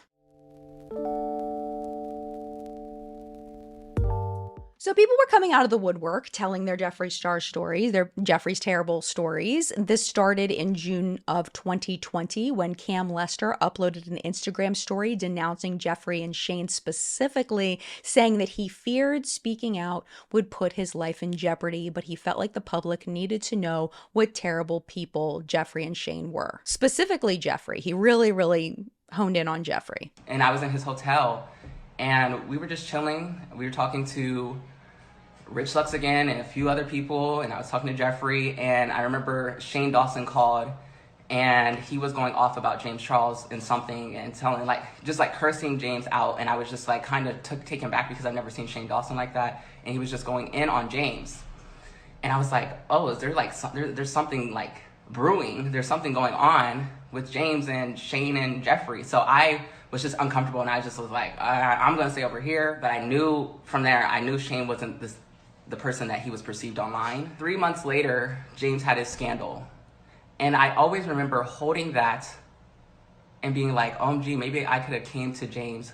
So people were coming out of the woodwork telling their Jeffree Star stories, their Jeffree's terrible stories. This started in June of 2020 when Cam Lester uploaded an Instagram story denouncing Jeffree and Shane, specifically saying that he feared speaking out would put his life in jeopardy, but he felt like the public needed to know what terrible people Jeffree and Shane were. Specifically Jeffree. He really honed in on Jeffree. And I was in his hotel and we were just chilling. We were talking to Rich Lux again and a few other people, and I was talking to Jeffree, and I remember Shane Dawson called and he was going off about James Charles and something and telling, just cursing James out, and I was just kind of taken back because I've never seen Shane Dawson like that, and he was just going in on James. And I was like, oh, is there there's something brewing, there's something going on with James and Shane and Jeffree. So I was just uncomfortable, and I just was like, I'm gonna stay over here. But I knew from there, Shane wasn't the person that he was perceived online. 3 months later, James had his scandal. And I always remember holding that and being like, OMG, maybe I could have came to James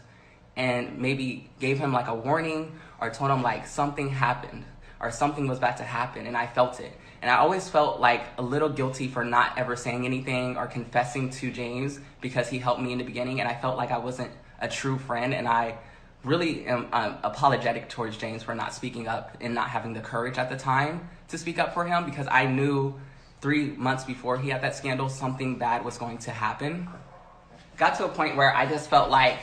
and maybe gave him a warning or told him something happened or something was about to happen, and I felt it. And I always felt a little guilty for not ever saying anything or confessing to James because he helped me in the beginning, and I felt like I wasn't a true friend, and I really am apologetic towards James for not speaking up and not having the courage at the time to speak up for him, because I knew 3 months before he had that scandal, something bad was going to happen. Got to a point where I just felt like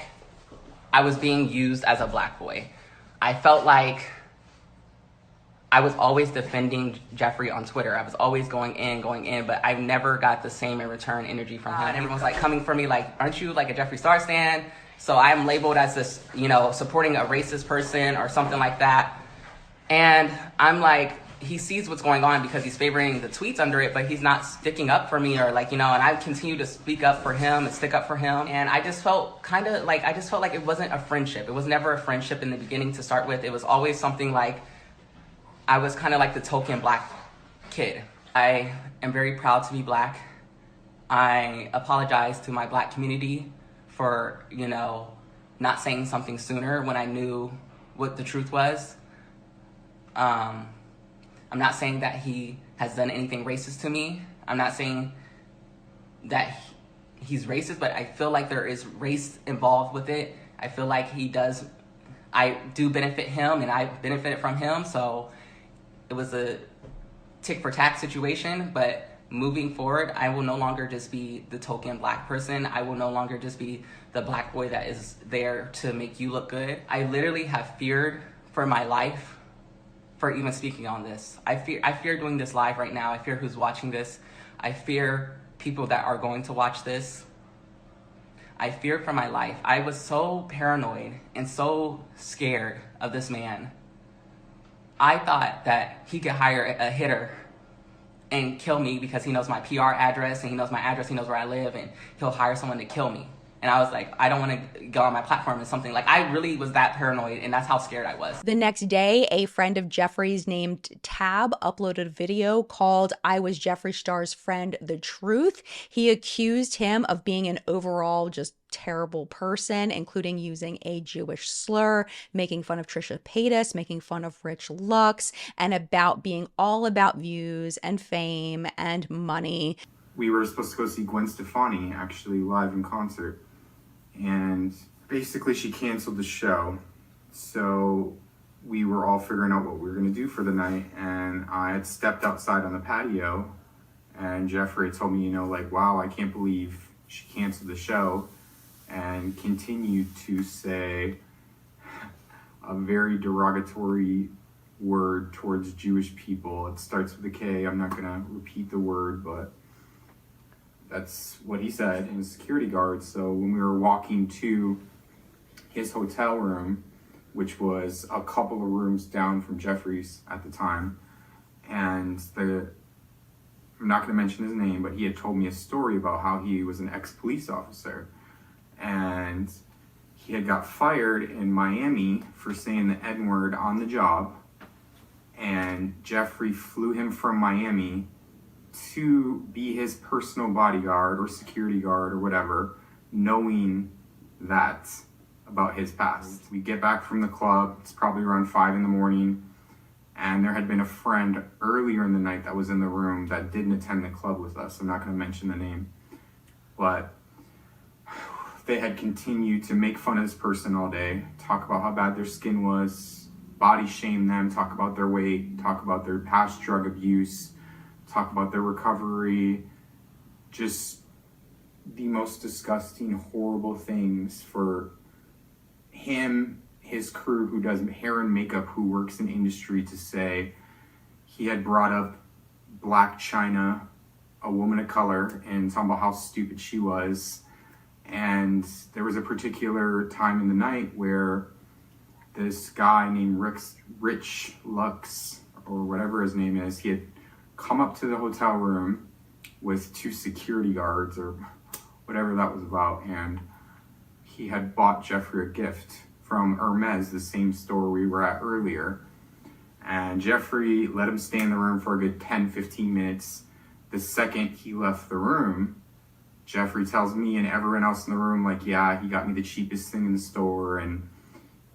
I was being used as a black boy. I felt like I was always defending Jeffree on Twitter. I was always going in, but I never got the same in return energy from him. And everyone's coming for me aren't you a Jeffree Star stan? So I'm labeled as this, supporting a racist person or something like that. And I'm he sees what's going on because he's favoring the tweets under it, but he's not sticking up for me or and I continue to speak up for him and stick up for him. And I just felt like it wasn't a friendship. It was never a friendship in the beginning to start with. It was always something I was kind of the token black kid. I am very proud to be black. I apologize to my black community for, not saying something sooner when I knew what the truth was. I'm not saying that he has done anything racist to me. I'm not saying that he's racist, but I feel like there is race involved with it. I feel like I do benefit him and I benefited from him, so it was a tick for tack situation. But moving forward, I will no longer just be the token black person. I will no longer just be the black boy that is there to make you look good. I literally have feared for my life for even speaking on this. I fear doing this live right now. I fear who's watching this. I fear people that are going to watch this. I fear for my life. I was so paranoid and so scared of this man. I thought that he could hire a hitter and kill me because he knows my PR address and he knows my address, he knows where I live, and he'll hire someone to kill me. And I was like, I don't want to go on my platform and something. I really was that paranoid, and that's how scared I was. The next day, a friend of Jeffree's named Tab uploaded a video called I Was Jeffree Star's Friend, The Truth. He accused him of being an overall just terrible person, including using a Jewish slur, making fun of Trisha Paytas, making fun of Rich Lux, and about being all about views and fame and money. We were supposed to go see Gwen Stefani actually live in concert, and basically she canceled the show. So we were all figuring out what we were going to do for the night, and I had stepped outside on the patio, and Jeffree told me, wow, I can't believe she canceled the show, and continued to say a very derogatory word towards Jewish people. It starts with a K. I'm not going to repeat the word, but That's what he said. He was a security guard. So when we were walking to his hotel room, which was a couple of rooms down from Jeffrey's at the time, and I'm not going to mention his name, but he had told me a story about how he was an ex-police officer, and he had got fired in Miami for saying the N-word on the job, and Jeffrey flew him from Miami to be his personal bodyguard or security guard or whatever, knowing that about his past. We get back from the club, it's probably around 5 in the morning, and there had been a friend earlier in the night that was in the room that didn't attend the club with us. I'm not going to mention the name, but they had continued to make fun of this person all day, talk about how bad their skin was, body shame them, talk about their weight, talk about their past drug abuse, talk about their recovery, just the most disgusting, horrible things for him, his crew who does hair and makeup, who works in industry, to say. He had brought up Black China, a woman of color, and talking about how stupid she was. And there was a particular time in the night where this guy named Rich Lux, or whatever his name is, he had come up to the hotel room with 2 security guards or whatever that was about, and he had bought Jeffrey a gift from Hermes, the same store we were at earlier. And Jeffrey let him stay in the room for a good 10-15 minutes. The second he left the room, Jeffrey tells me and everyone else in the room, like, yeah, he got me the cheapest thing in the store. And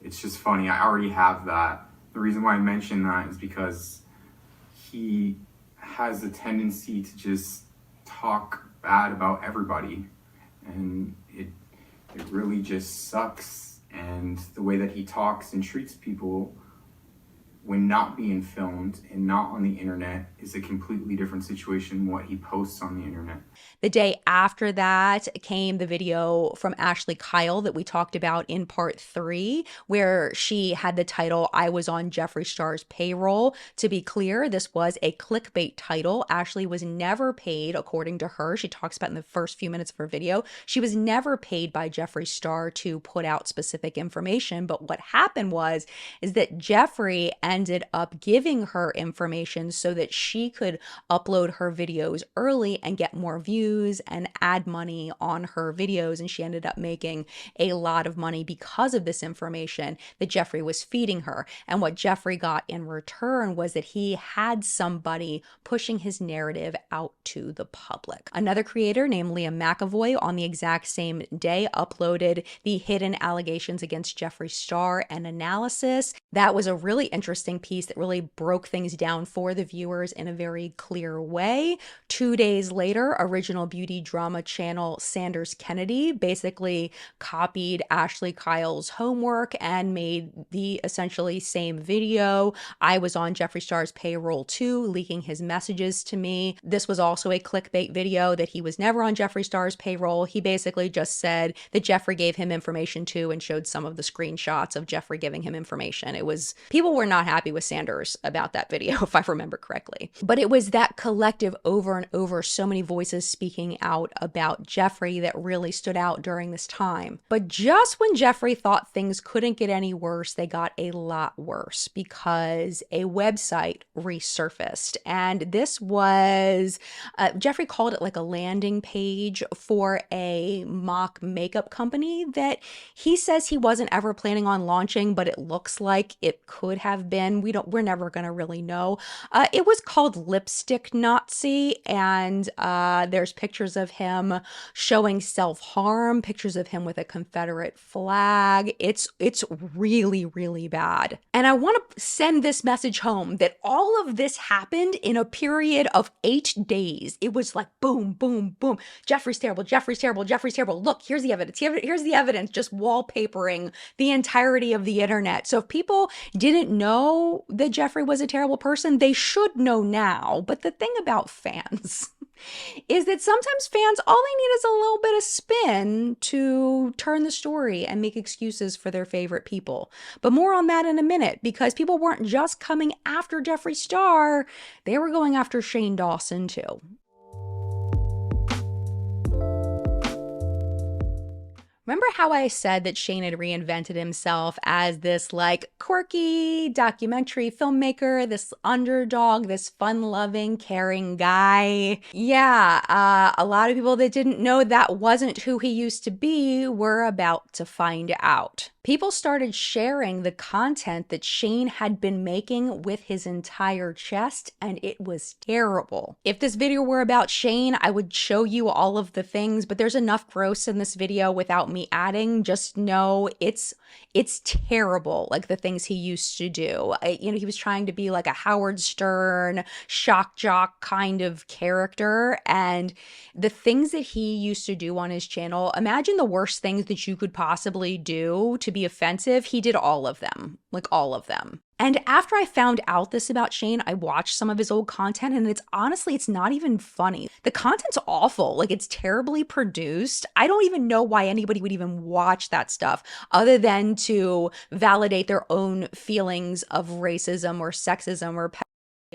it's just funny, I already have that. The reason why I mention that is because he has a tendency to just talk bad about everybody, and it really just sucks. And the way that he talks and treats people when not being filmed and not on the internet is a completely different situation than what he posts on the internet. The day after that came the video from Ashley Kyle that we talked about in part 3, where she had the title, "I was on Jeffree Star's payroll." To be clear, this was a clickbait title. Ashley was never paid, according to her. She talks about in the first few minutes of her video. She was never paid by Jeffree Star to put out specific information. But what happened is that Jeffree ended up giving her information so that she could upload her videos early and get more views and add money on her videos. And she ended up making a lot of money because of this information that Jeffree was feeding her. And what Jeffree got in return was that he had somebody pushing his narrative out to the public. Another creator named Leah McAvoy on the exact same day uploaded the hidden allegations against Jeffree Star and analysis. That was a really interesting piece that really broke things down for the viewers in a very clear way. 2 days later, original beauty drama channel Sanders Kennedy basically copied Ashley Kyle's homework and made the essentially same video. I was on Jeffree Star's payroll too, leaking his messages to me. This was also a clickbait video that he was never on Jeffree Star's payroll. He basically just said that Jeffree gave him information too and showed some of the screenshots of Jeffree giving him information. People were not happy with Sanders about that video, if I remember correctly. But it was that collective over and over, so many voices speaking out about Jeffree that really stood out during this time. But just when Jeffree thought things couldn't get any worse, they got a lot worse because a website resurfaced. And this was, Jeffree called it like a landing page for a mock makeup company that he says he wasn't ever planning on launching, but it looks like it could have been. We're never going to really know. It was called Lipstick Nazi, and there's pictures of him showing self-harm, pictures of him with a Confederate flag. It's really, really bad. And I want to send this message home that all of this happened in a period of 8 days. It was like boom, boom, boom. Jeffree's terrible, Jeffree's terrible, Jeffree's terrible. Look, here's the evidence. Here's the evidence, just wallpapering the entirety of the internet. So if people didn't know that Jeffree was a terrible person, they should know now. But the thing about fans is that sometimes fans, all they need is a little bit of spin to turn the story and make excuses for their favorite people. But more on that in a minute, because people weren't just coming after Jeffree Star, they were going after Shane Dawson too. Remember how I said that Shane had reinvented himself as this like quirky documentary filmmaker, this underdog, this fun-loving, caring guy? Yeah, a lot of people that didn't know that wasn't who he used to be were about to find out. People started sharing the content that Shane had been making with his entire chest, and it was terrible. If this video were about Shane, I would show you all of the things, but there's enough gross in this video without me adding. Just know it's terrible, like the things he used to do. He was trying to be like a Howard Stern, shock jock kind of character, and the things that he used to do on his channel, imagine the worst things that you could possibly do to be offensive. He did all of them, like all of them. And after I found out this about Shane, I watched some of his old content, and it's not even funny. The content's awful. Like, it's terribly produced. I don't even know why anybody would even watch that stuff other than to validate their own feelings of racism or sexism or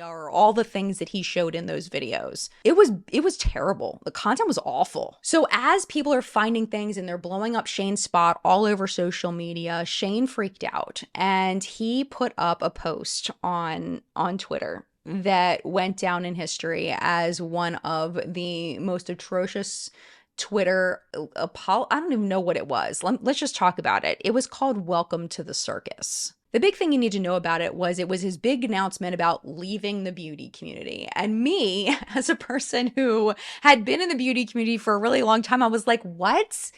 or all the things that he showed in those videos. It was terrible. The content was awful. So as people are finding things and they're blowing up Shane's spot all over social media, Shane freaked out and he put up a post on Twitter that went down in history as one of the most atrocious Twitter I don't even know what it was. Let's just talk about it. It was called Welcome to the Circus. The big thing you need to know about it was his big announcement about leaving the beauty community. And me, as a person who had been in the beauty community for a really long time, I was like, what?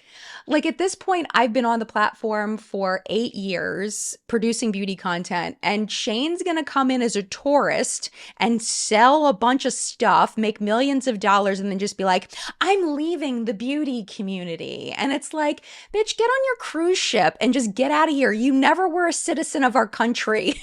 Like, at this point, I've been on the platform for 8 years producing beauty content, and Shane's gonna come in as a tourist and sell a bunch of stuff, make millions of dollars, and then just be like, I'm leaving the beauty community. And it's like, bitch, get on your cruise ship and just get out of here. You never were a citizen of our country.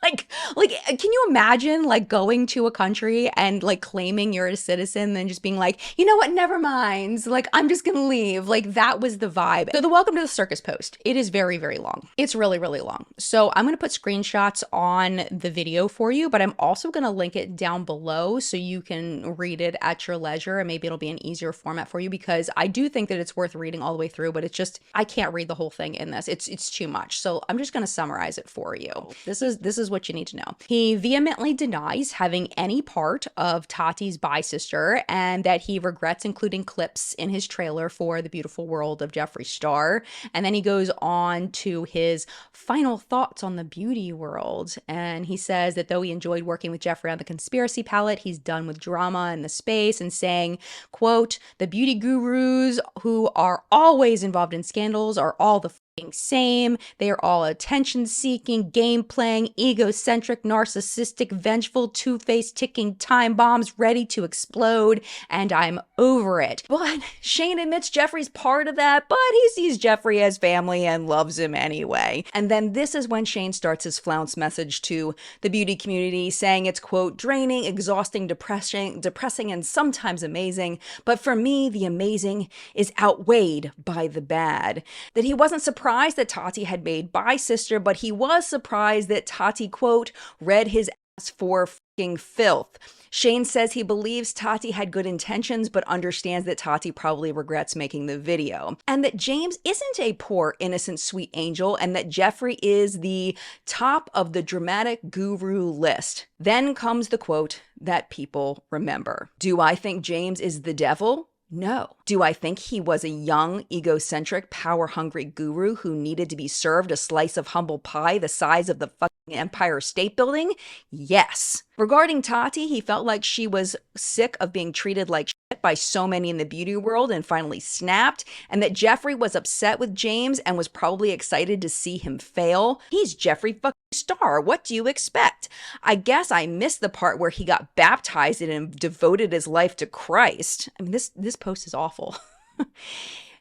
Like, can you imagine like going to a country and like claiming you're a citizen and then just being like, you know what, never mind. Like, I'm just gonna leave. Like, that was the vibe. So the Welcome to the Circus post, it is very, very long. It's really, really long. So I'm gonna put screenshots on the video for you, but I'm also gonna link it down below so you can read it at your leisure, and maybe it'll be an easier format for you, because I do think that it's worth reading all the way through, but it's just, I can't read the whole thing in this. It's too much. So I'm just gonna summarize it for you. This is what you need to know. He vehemently denies having any part of Tati's bi-sister, and that he regrets including clips in his trailer for The Beautiful World of Jeffree Star. And then he goes on to his final thoughts on the beauty world. And he says that though he enjoyed working with Jeffree on the Conspiracy Palette, he's done with drama in the space, and saying, quote, the beauty gurus who are always involved in scandals are all the same. They are all attention-seeking, game-playing, egocentric, narcissistic, vengeful, two-faced, ticking time bombs ready to explode, and I'm over it. But Shane admits Jeffree's part of that, but he sees Jeffree as family and loves him anyway. And then this is when Shane starts his flounce message to the beauty community, saying it's, quote, draining, exhausting, depressing, and sometimes amazing. But for me, the amazing is outweighed by the bad. That he wasn't surprised that Tati had made bi-sister, but he was surprised that Tati, quote, read his ass for fucking filth. Shane says he believes Tati had good intentions, but understands that Tati probably regrets making the video. And that James isn't a poor, innocent, sweet angel, and that Jeffree is the top of the dramatic guru list. Then comes the quote that people remember. Do I think James is the devil? No. Do I think he was a young, egocentric, power-hungry guru who needed to be served a slice of humble pie the size of the fucking Empire State Building? Yes. Regarding Tati, he felt like she was sick of being treated like shit by so many in the beauty world and finally snapped, and that Jeffree was upset with James and was probably excited to see him fail. He's Jeffree fucking Star. What do you expect? I guess I missed the part where he got baptized and devoted his life to Christ. I mean, this post is awful.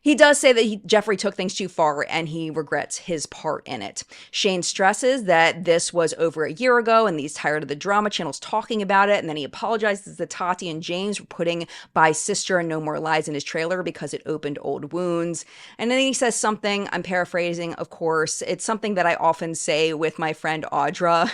He does say that Jeffree took things too far and he regrets his part in it. Shane stresses that this was over a year ago and he's tired of the drama channels talking about it, and then he apologizes to Tati and James for putting bi-sister and No More Lies in his trailer because it opened old wounds. And then he says something, I'm paraphrasing, of course, it's something that I often say with my friend Audra.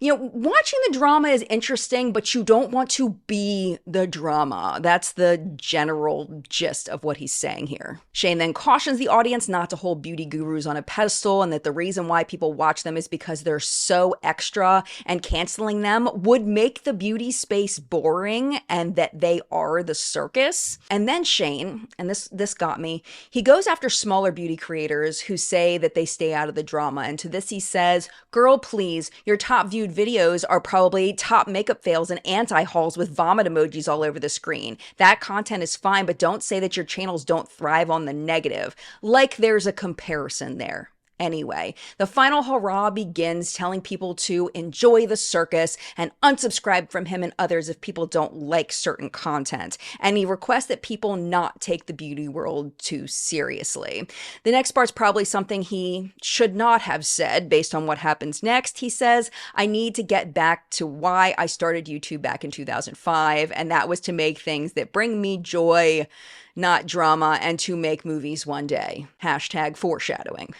You know, watching the drama is interesting, but you don't want to be the drama. That's the general gist of what he's saying here. Shane then cautions the audience not to hold beauty gurus on a pedestal, and that the reason why people watch them is because they're so extra, and canceling them would make the beauty space boring, and that they are the circus. And then Shane, and this got me, he goes after smaller beauty creators who say that they stay out of the drama. And to this he says, "Girl, please, your top viewed videos are probably top makeup fails and anti-hauls with vomit emojis all over the screen. That content is fine, but don't say that your channels don't thrive on the negative. Like there's a comparison there." Anyway, the final hurrah begins, telling people to enjoy the circus and unsubscribe from him and others if people don't like certain content. And he requests that people not take the beauty world too seriously. The next part's probably something he should not have said based on what happens next. He says, "I need to get back to why I started YouTube back in 2005, and that was to make things that bring me joy, not drama, and to make movies one day." Hashtag foreshadowing.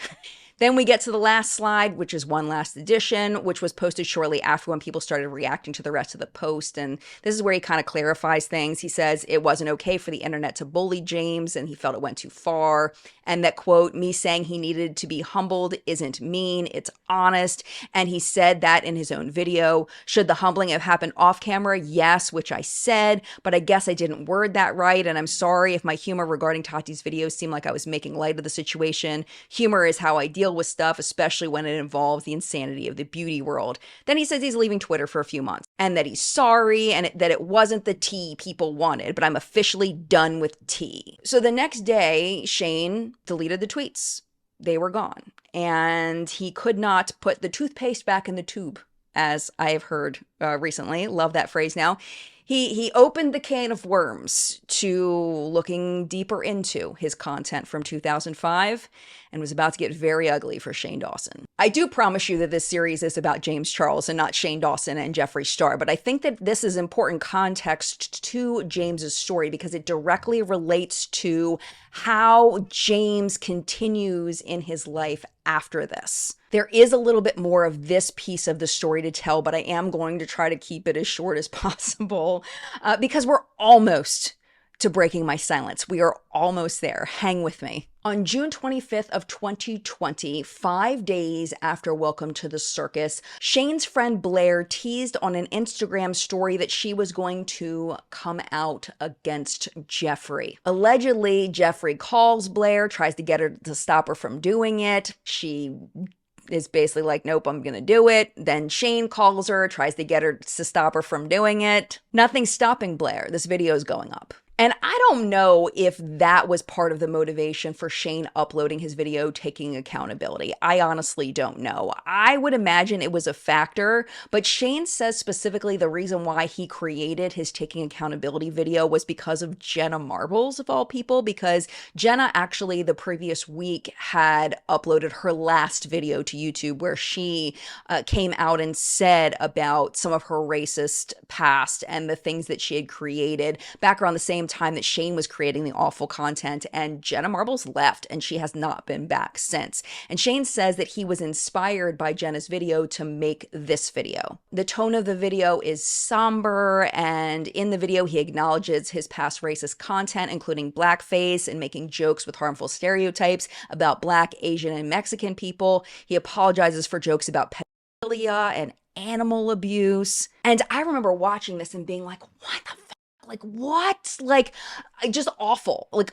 Then we get to the last slide, which is One Last Edition, which was posted shortly after when people started reacting to the rest of the post. And this is where he kind of clarifies things. He says it wasn't okay for the internet to bully James, and he felt it went too far. And that, quote, "me saying he needed to be humbled isn't mean, it's honest." And he said that in his own video. Should the humbling have happened off camera? Yes, which I said, but I guess I didn't word that right. And I'm sorry if my humor regarding Tati's videos seemed like I was making light of the situation. Humor is how I deal with stuff, especially when it involves the insanity of the beauty world. Then he says he's leaving Twitter for a few months and that he's sorry and that it wasn't the tea people wanted, but I'm officially done with tea. So the next day, Shane deleted the tweets. They were gone. And he could not put the toothpaste back in the tube, as I have heard recently. Love that phrase now. He opened the can of worms to looking deeper into his content from 2005 and was about to get very ugly for Shane Dawson. I do promise you that this series is about James Charles and not Shane Dawson and Jeffree Star, but I think that this is important context to James's story because it directly relates to how James continues in his life after this. There is a little bit more of this piece of the story to tell, but I am going to try to keep it as short as possible because we're almost to breaking my silence. We are almost there. Hang with me. On June 25th of 2020, 5 days after Welcome to the Circus, Shane's friend Blair teased on an Instagram story that she was going to come out against Jeffree. Allegedly, Jeffree calls Blair, tries to get her to stop her from doing it. She is basically like, nope, I'm gonna do it. Then Shane calls her, tries to get her to stop her from doing it. Nothing's stopping Blair. This video is going up. And I don't know if that was part of the motivation for Shane uploading his video taking accountability. I honestly don't know. I would imagine it was a factor, but Shane says specifically the reason why he created his taking accountability video was because of Jenna Marbles, of all people, because Jenna actually the previous week had uploaded her last video to YouTube where she came out and said about some of her racist past and the things that she had created back around the same time that Shane was creating the awful content, and Jenna Marbles left and she has not been back since. And Shane says that he was inspired by Jenna's video to make this video. The tone of the video is somber, and in the video he acknowledges his past racist content, including blackface and making jokes with harmful stereotypes about Black, Asian, and Mexican people. He apologizes for jokes about pedophilia and animal abuse. And I remember watching this and being like, what the fuck? Like, what? Like, just awful. Like,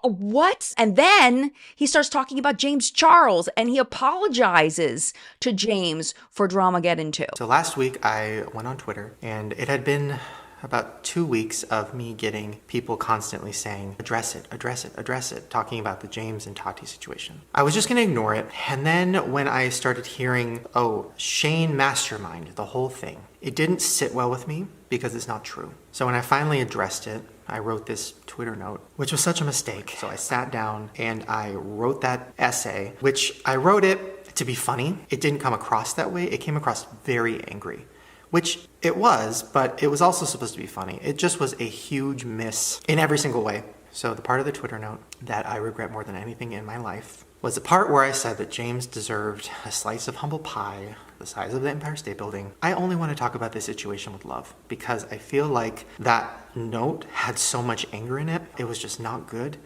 what? And then he starts talking about James Charles and he apologizes to James for Dramageddon 2. So last week I went on Twitter and it had been about 2 weeks of me getting people constantly saying, address it, address it, address it, talking about the James and Tati situation. I was just gonna ignore it. And then when I started hearing, oh, Shane mastermind, the whole thing, it didn't sit well with me because it's not true. So when I finally addressed it, I wrote this Twitter note, which was such a mistake. So I sat down and I wrote that essay, which I wrote it to be funny. It didn't come across that way. It came across very angry. Which it was, but it was also supposed to be funny. It just was a huge miss in every single way. So the part of the Twitter note that I regret more than anything in my life was the part where I said that James deserved a slice of humble pie the size of the Empire State Building. I only want to talk about this situation with love because I feel like that note had so much anger in it. It was just not good.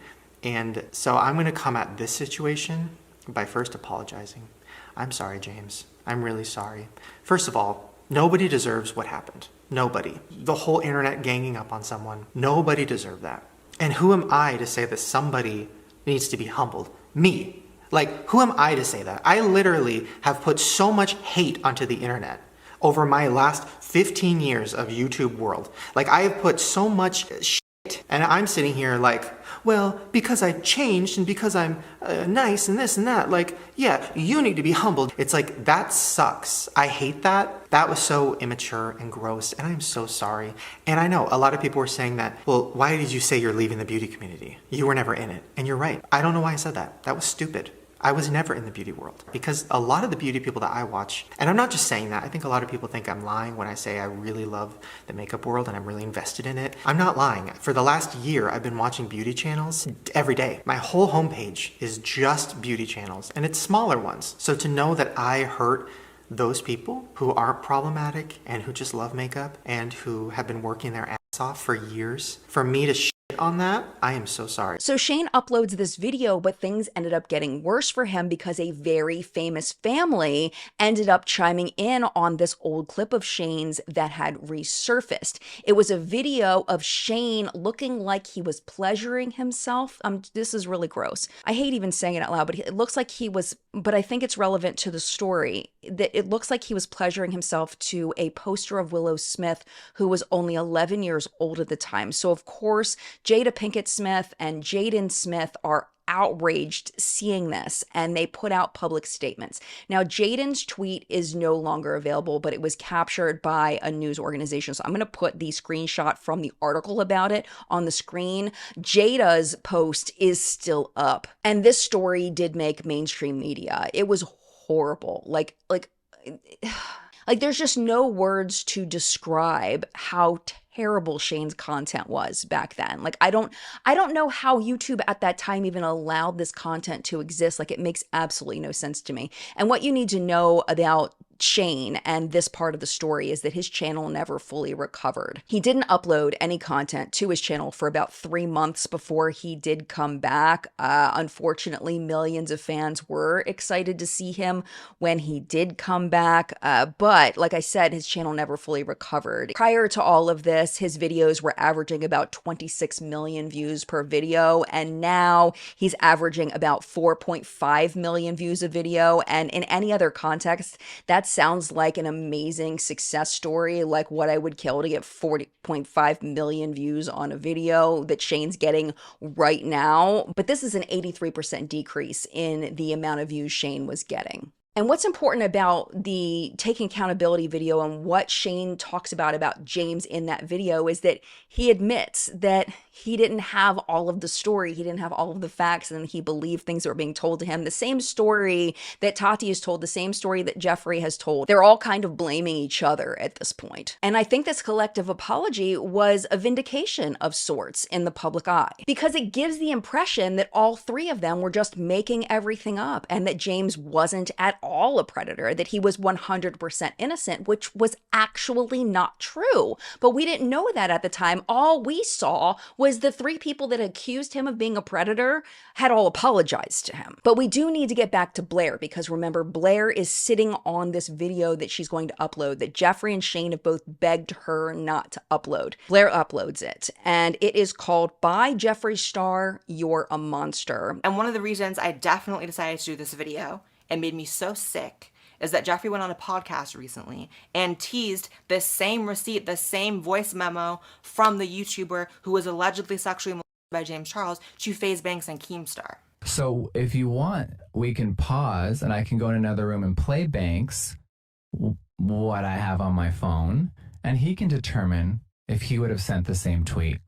And so I'm going to come at this situation by first apologizing. I'm sorry, James. I'm really sorry. First of all, nobody deserves what happened. Nobody. The whole internet ganging up on someone. Nobody deserved that. And who am I to say that somebody needs to be humbled? Me. Like, who am I to say that? I literally have put so much hate onto the internet over my last 15 years of YouTube world. Like, I have put so much shit, and I'm sitting here like, well, because I changed and because I'm nice and this and that, like, yeah, you need to be humbled. It's like, that sucks. I hate that. That was so immature and gross, and I'm so sorry. And I know a lot of people were saying that, well, why did you say you're leaving the beauty community? You were never in it. And you're right. I don't know why I said that. That was stupid. I was never in the beauty world because a lot of the beauty people that I watch, and I'm not just saying that, I think a lot of people think I'm lying when I say I really love the makeup world and I'm really invested in it. I'm not lying. For the last year, I've been watching beauty channels every day. My whole homepage is just beauty channels and it's smaller ones. So to know that I hurt those people who aren't problematic and who just love makeup and who have been working their ass off for years, for me to on that, I am so sorry. So Shane uploads this video, but things ended up getting worse for him because a very famous family ended up chiming in on this old clip of Shane's that had resurfaced. It was a video of Shane looking like he was pleasuring himself. This is really gross. I hate even saying it out loud, but it looks like he was, but I think it's relevant to the story, that it looks like he was pleasuring himself to a poster of Willow Smith, who was only 11 years old at the time. So of course, Jada Pinkett Smith and Jaden Smith are outraged seeing this, and they put out public statements. Now, Jaden's tweet is no longer available, but it was captured by a news organization. So I'm going to put the screenshot from the article about it on the screen. Jada's post is still up, and this story did make mainstream media. It was horrible. Like there's just no words to describe how terrible Shane's content was back then. Like, I don't know how YouTube at that time even allowed this content to exist. Like, it makes absolutely no sense to me. And what you need to know about Shane and this part of the story is that his channel never fully recovered. He didn't upload any content to his channel for about 3 months before he did come back. Unfortunately, millions of fans were excited to see him when he did come back. But like I said, his channel never fully recovered. Prior to all of this, his videos were averaging about 26 million views per video. And now he's averaging about 4.5 million views a video. And in any other context, that's sounds like an amazing success story, like what I would kill to get 40.5 million views on a video that Shane's getting right now. But this is an 83% decrease in the amount of views Shane was getting. And what's important about the taking accountability video and what Shane talks about James in that video is that he admits that he didn't have all of the story. He didn't have all of the facts, and he believed things that were being told to him. The same story that Tati has told, the same story that Jeffree has told. They're all kind of blaming each other at this point. And I think this collective apology was a vindication of sorts in the public eye, because it gives the impression that all three of them were just making everything up and that James wasn't at all a predator, that he was 100% innocent, which was actually not true. But we didn't know that at the time. All we saw was the three people that accused him of being a predator had all apologized to him. But we do need to get back to Blair, because remember, Blair is sitting on this video that she's going to upload that Jeffree and Shane have both begged her not to upload. Blair uploads it, and it is called "By Jeffree Star, You're a Monster." And one of the reasons I definitely decided to do this video and made me so sick is that Jeffree went on a podcast recently and teased the same receipt, the same voice memo from the YouTuber who was allegedly sexually molested by James Charles to FaZe Banks and Keemstar. So if you want, we can pause and I can go in another room and play Banks what I have on my phone, and he can determine if he would have sent the same tweet.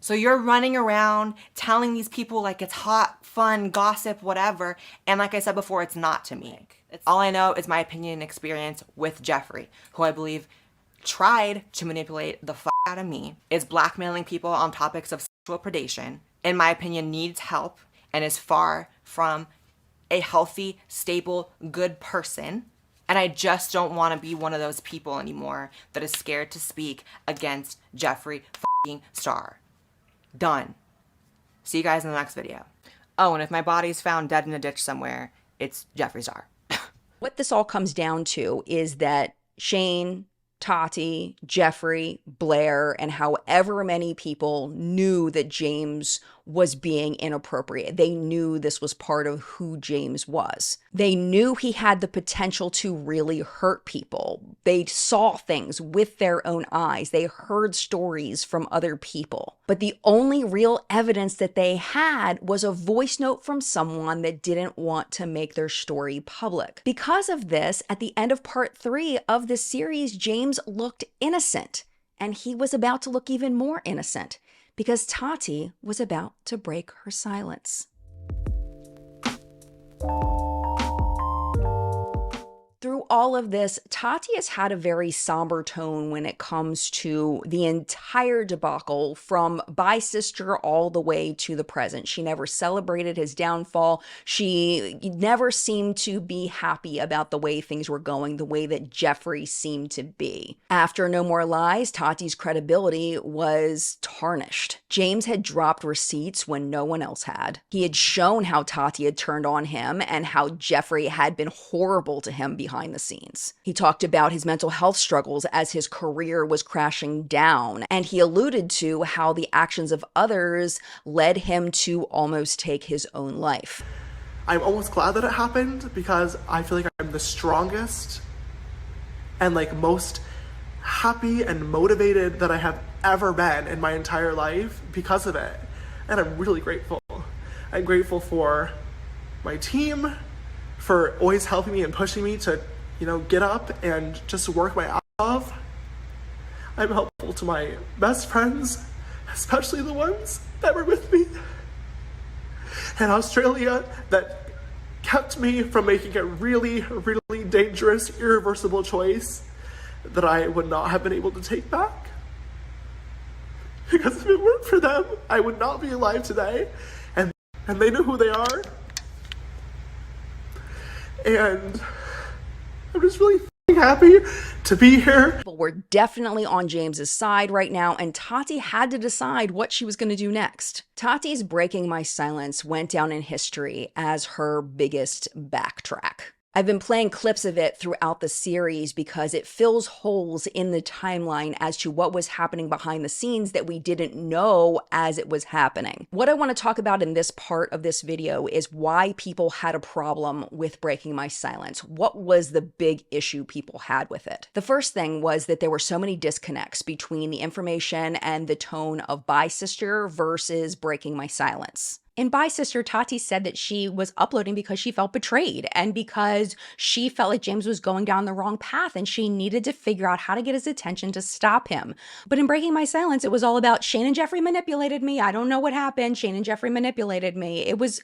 So you're running around telling these people like it's hot, fun, gossip, whatever. And like I said before, it's not to me. All I know is my opinion and experience with Jeffree, who I believe tried to manipulate the out of me, is blackmailing people on topics of sexual predation, in my opinion, needs help and is far from a healthy, stable, good person. And I just don't want to be one of those people anymore that is scared to speak against Jeffree f***ing Star. Done. See you guys in the next video. Oh, and if my body's found dead in a ditch somewhere, it's Jeffree Star. What this all comes down to is that Shane, Tati, Jeffree, Blair, and however many people knew that James was being inappropriate. They knew this was part of who James was. They knew he had the potential to really hurt people. They saw things with their own eyes. They heard stories from other people. But the only real evidence that they had was a voice note from someone that didn't want to make their story public. Because of this, at the end of part 3 of this series, James looked innocent. And he was about to look even more innocent, because Tati was about to break her silence. Through all of this, Tati has had a very somber tone when it comes to the entire debacle from Bi-Sister all the way to the present. She never celebrated his downfall. She never seemed to be happy about the way things were going, the way that Jeffree seemed to be. After No More Lies, Tati's credibility was tarnished. James had dropped receipts when no one else had. He had shown how Tati had turned on him and how Jeffree had been horrible to him behind the scenes. He talked about his mental health struggles as his career was crashing down, and he alluded to how the actions of others led him to almost take his own life. I'm almost glad that it happened because I feel like I'm the strongest and like most happy and motivated that I have ever been in my entire life because of it. And I'm really grateful. I'm grateful for my team, for always helping me and pushing me to, get up and just work my ass off. I'm helpful to my best friends, especially the ones that were with me in Australia that kept me from making a really, really dangerous, irreversible choice that I would not have been able to take back. Because if it weren't for them, I would not be alive today. And they know who they are. And I'm just really happy to be here. We're definitely on James's side right now, and Tati had to decide what she was going to do next. Tati's Breaking My Silence went down in history as her biggest backtrack. I've been playing clips of it throughout the series because it fills holes in the timeline as to what was happening behind the scenes that we didn't know as it was happening. What I want to talk about in this part of this video is why people had a problem with Breaking My Silence. What was the big issue people had with it? The first thing was that there were so many disconnects between the information and the tone of Bi-Sister versus Breaking My Silence. In Bi-Sister, Tati said that she was uploading because she felt betrayed and because she felt like James was going down the wrong path and she needed to figure out how to get his attention to stop him. But in Breaking My Silence, it was all about Shane and Jeffree manipulated me. I don't know what happened. Shane and Jeffree manipulated me. It was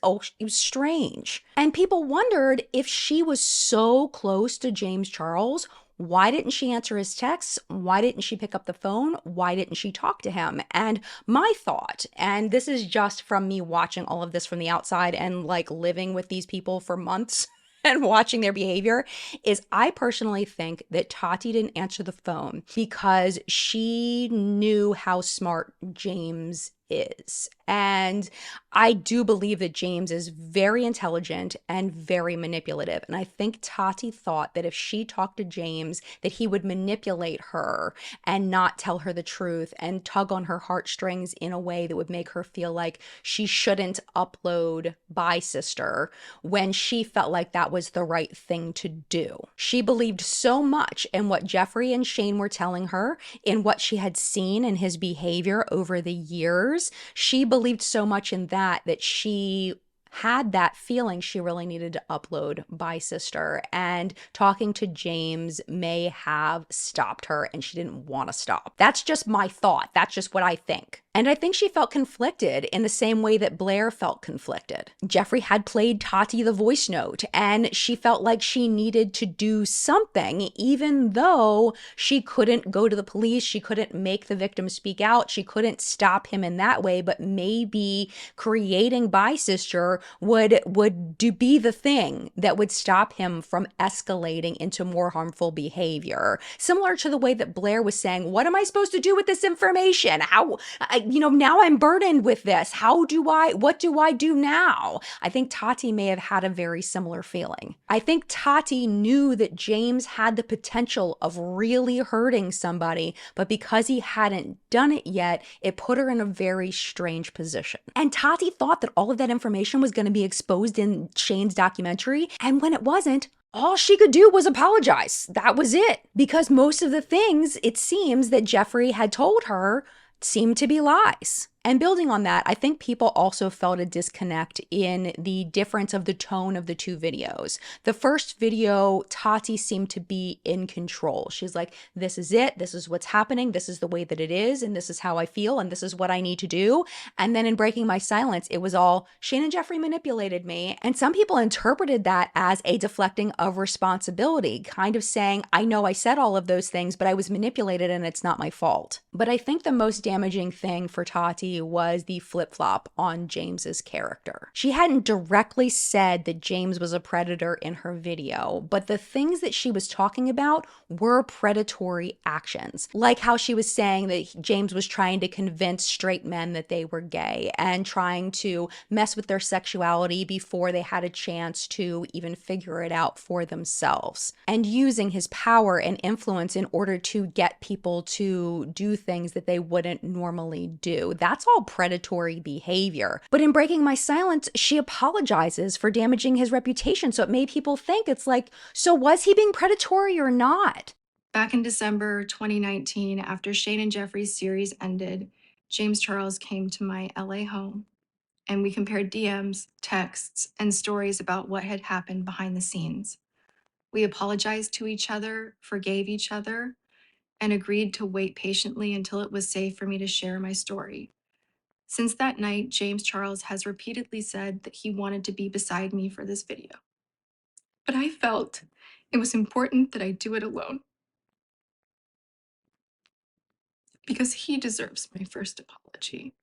strange. And people wondered if she was so close to James Charles, why didn't she answer his texts? Why didn't she pick up the phone? Why didn't she talk to him? And my thought, and this is just from me watching all of this from the outside and like living with these people for months and watching their behavior, is I personally think that Tati didn't answer the phone because she knew how smart James is. And I do believe that James is very intelligent and very manipulative. And I think Tati thought that if she talked to James, that he would manipulate her and not tell her the truth and tug on her heartstrings in a way that would make her feel like she shouldn't upload Bi-Sister when she felt like that was the right thing to do. She believed so much in what Jeffree and Shane were telling her, in what she had seen in his behavior over the years. She believed so much in that she had that feeling she really needed to upload Bi-Sister, and talking to James may have stopped her and she didn't want to stop. That's just my thought. That's just what I think. And I think she felt conflicted in the same way that Blair felt conflicted. Jeffree had played Tati the voice note, and she felt like she needed to do something, even though she couldn't go to the police, she couldn't make the victim speak out, she couldn't stop him in that way, but maybe creating Bi-Sister behavior would be the thing that would stop him from escalating into more harmful behavior. Similar to the way that Blair was saying, what am I supposed to do with this information? Now I'm burdened with this. What do I do now? I think Tati may have had a very similar feeling. I think Tati knew that James had the potential of really hurting somebody, but because he hadn't done it yet, it put her in a very strange position. And Tati thought that all of that information was going to be exposed in Shane's documentary, and when it wasn't, all she could do was apologize. That was it. Because most of the things, it seems, that Jeffree had told her seemed to be lies. And building on that, I think people also felt a disconnect in the difference of the tone of the two videos. The first video, Tati seemed to be in control. She's like, this is it, this is what's happening, this is the way that it is, and this is how I feel, and this is what I need to do. And then in Breaking My Silence, it was all, Shane and Jeffree manipulated me. And some people interpreted that as a deflecting of responsibility, kind of saying, I know I said all of those things, but I was manipulated and it's not my fault. But I think the most damaging thing for Tati was the flip-flop on James's character. She hadn't directly said that James was a predator in her video, but the things that she was talking about were predatory actions. Like how she was saying that James was trying to convince straight men that they were gay and trying to mess with their sexuality before they had a chance to even figure it out for themselves. And using his power and influence in order to get people to do things that they wouldn't normally do. That's all predatory behavior. But in Breaking My Silence, she apologizes for damaging his reputation. So it made people think, it's like, so was he being predatory or not? Back in December 2019, after Shane and Jeffree's series ended, James Charles came to my LA home and we compared DMs, texts, and stories about what had happened behind the scenes. We apologized to each other, forgave each other, and agreed to wait patiently until it was safe for me to share my story. Since that night, James Charles has repeatedly said that he wanted to be beside me for this video. But I felt it was important that I do it alone. Because he deserves my first apology.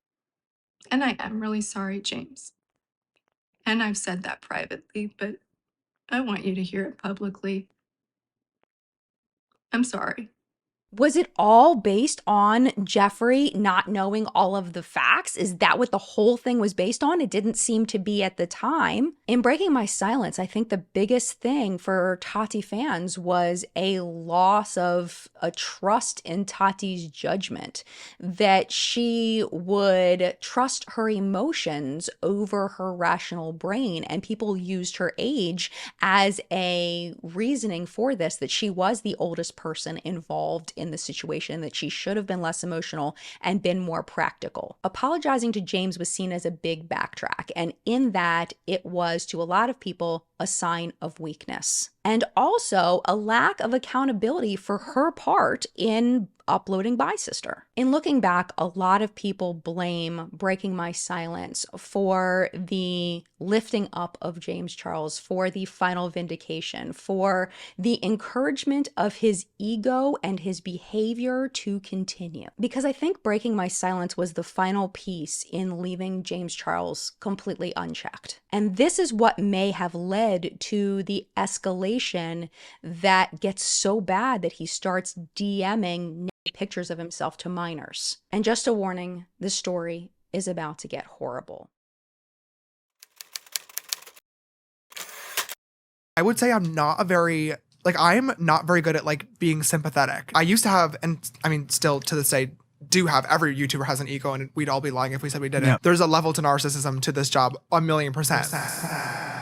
And I am really sorry, James. And I've said that privately, but I want you to hear it publicly. I'm sorry. Was it all based on Jeffree not knowing all of the facts? Is that what the whole thing was based on? It didn't seem to be at the time. In Breaking My Silence, I think the biggest thing for Tati fans was a loss of a trust in Tati's judgment, that she would trust her emotions over her rational brain. And people used her age as a reasoning for this, that she was the oldest person involved in the situation, that she should have been less emotional and been more practical. Apologizing to James was seen as a big backtrack, and in that, it was to a lot of people a sign of weakness. And also a lack of accountability for her part in uploading Bye Sister. In looking back, a lot of people blame Breaking My Silence for the lifting up of James Charles, for the final vindication, for the encouragement of his ego and his behavior to continue. Because I think Breaking My Silence was the final piece in leaving James Charles completely unchecked. And this is what may have led to the escalation that gets so bad that he starts DMing pictures of himself to minors. And just a warning, this story is about to get horrible. I would say I'm not very good at being sympathetic. I used to have, and I mean still to this day do have, every YouTuber has an ego and we'd all be lying if we said we didn't. Yeah. There's a level to narcissism to this job, 1,000,000%.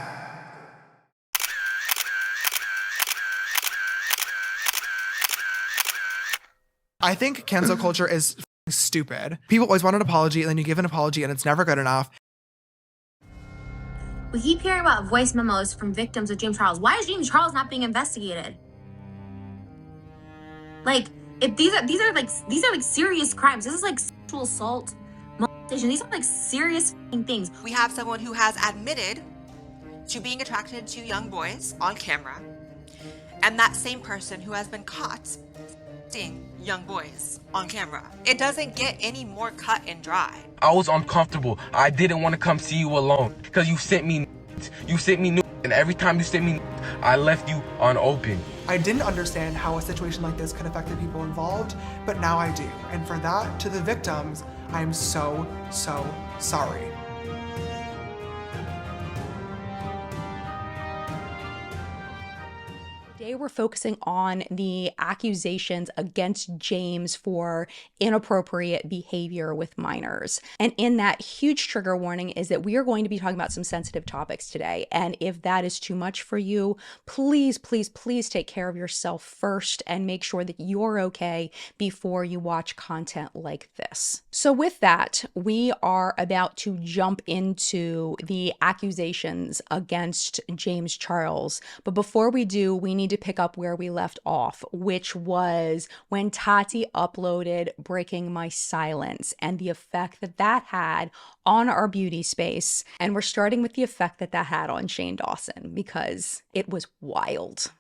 I think cancel culture is stupid. People always want an apology, and then you give an apology, and it's never good enough. We keep hearing about voice memos from victims of James Charles. Why is James Charles not being investigated? Like, if these are serious crimes. This is like sexual assault, molestation. These are like serious things. We have someone who has admitted to being attracted to young boys on camera, and that same person who has been caught seeing young boys on camera. It doesn't get any more cut and dry. I was uncomfortable. I didn't want to come see you alone because you sent me and every time you sent me I left you unopened. I didn't understand how a situation like this could affect the people involved, but now I do. And for that, to the victims, I am so, so sorry. Today we're focusing on the accusations against James for inappropriate behavior with minors. And in that, huge trigger warning is that we are going to be talking about some sensitive topics today. And if that is too much for you, please, please, please take care of yourself first and make sure that you're okay before you watch content like this. So with that, we are about to jump into the accusations against James Charles. But before we do, we need to pick up where we left off, which was when Tati uploaded Breaking My Silence and the effect that that had on our beauty space. And we're starting with the effect that that had on Shane Dawson because it was wild.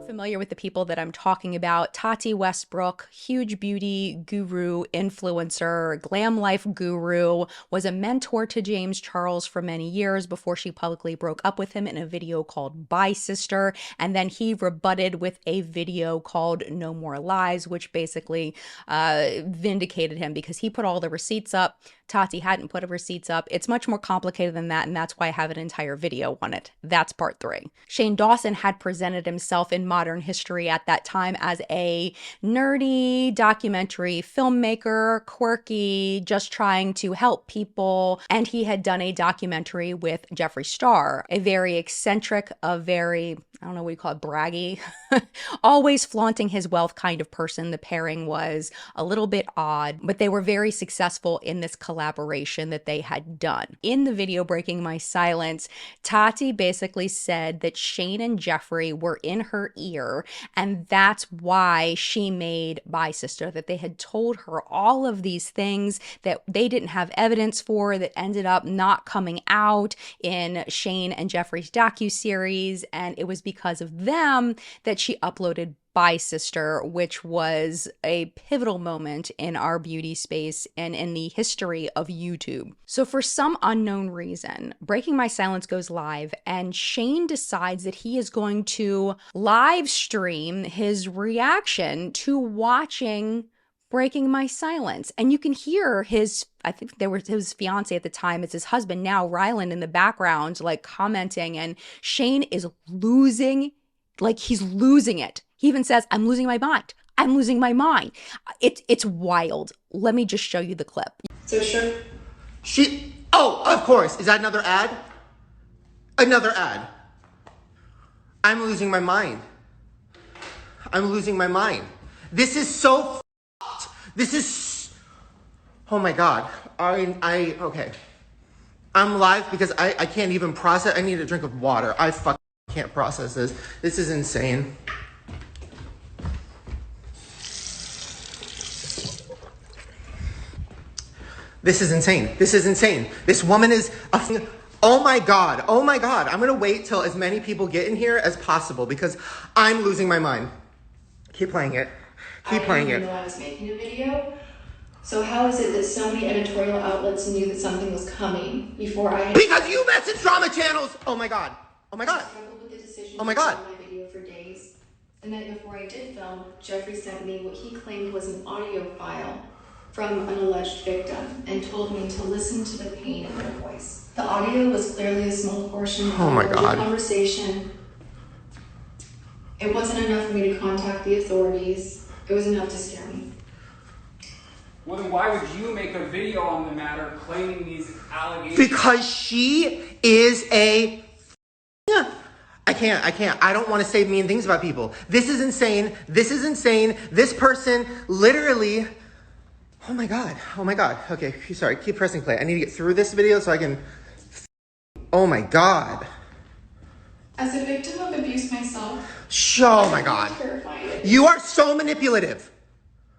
Familiar with the people that I'm talking about. Tati Westbrook, huge beauty guru, influencer, glam life guru, was a mentor to James Charles for many years before she publicly broke up with him in a video called Bye Sister. And then he rebutted with a video called No More Lies, which basically vindicated him because he put all the receipts up. Tati hadn't put her receipts up. It's much more complicated than that, and that's why I have an entire video on it. That's part 3. Shane Dawson had presented himself in modern history at that time as a nerdy documentary filmmaker, quirky, just trying to help people. And he had done a documentary with Jeffree Star, a very eccentric, a very, I don't know what you call it, braggy, always flaunting his wealth kind of person. The pairing was a little bit odd, but they were very successful in this collaboration that they had done. In the video Breaking My Silence, Tati basically said that Shane and Jeffree were in her ear, and that's why she made Bye Sister, that they had told her all of these things that they didn't have evidence for that ended up not coming out in Shane and Jeffree's docuseries, and it was because of them that she uploaded Bye Sister, which was a pivotal moment in our beauty space and in the history of YouTube. So for some unknown reason, Breaking My Silence goes live and Shane decides that he is going to live stream his reaction to watching Breaking My Silence. And you can hear his, I think there was his fiance at the time, it's his husband now, Ryland, in the background, like commenting, and Shane is losing, like he's losing it. He even says, I'm losing my mind. I'm losing my mind. It's wild. Let me just show you the clip. So sure. Oh, of course. Is that another ad? Another ad. I'm losing my mind. I'm losing my mind. This is so f***ed. This is, oh my God. Okay. I'm live because I can't even process. I need a drink of water. I can't process this. This is insane. This is insane. This is insane. This woman is oh my God. Oh my God. I'm going to wait till as many people get in here as possible because I'm losing my mind. Keep playing it. Keep playing it. I didn't know I was making a video. So how is it that so many editorial outlets knew that something was coming before I had... Because you message drama channels. Oh my God. Oh my God. I struggled with the decision Oh my to God. film my video for days. The night before I did film, Jeffree sent me what he claimed was an audio file from an alleged victim and told me to listen to the pain in her voice. The audio was clearly a small portion of my the God. conversation. It wasn't enough for me to contact the authorities. It was enough to scare me. Well, then why would you make a video on the matter claiming these allegations? Because she is a... I can't. I don't want to say mean things about people. This is insane. This is insane. This person literally... Oh my God. Oh my God. Okay, sorry. Keep pressing play. I need to get through this video so I can... Oh my God. As a victim of abuse myself... Oh my God. You are so manipulative.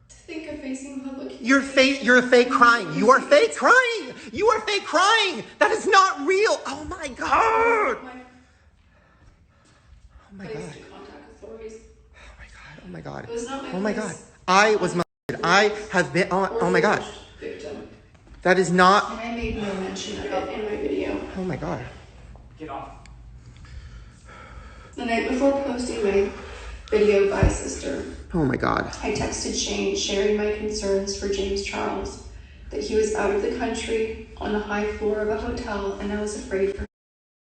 To think of facing public... You're fake crying. You are fake crying. You are fake crying. That is not real. Oh my God. Oh my God. my God. It was not my Oh my God. place. I was molested. I have been, oh my God. Victim. That is not, And I made no mention of it in my video. oh my God. Get off. The night before posting my video by sister, Oh my God. I texted Shane sharing my concerns for James Charles, that he was out of the country on the high floor of a hotel and I was afraid for him.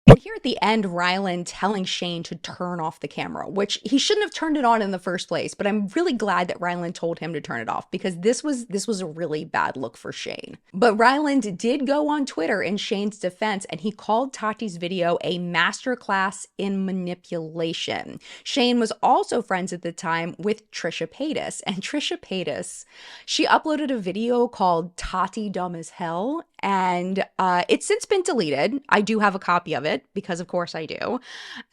And here at the end, Ryland telling Shane to turn off the camera, which he shouldn't have turned it on in the first place, but I'm really glad that Ryland told him to turn it off because this was a really bad look for Shane. But Ryland did go on Twitter in Shane's defense and he called Tati's video a masterclass in manipulation. Shane was also friends at the time with Trisha Paytas, and Trisha Paytas, she uploaded a video called Tati Dumb as Hell, and it's since been deleted. I do have a copy of it because of course I do.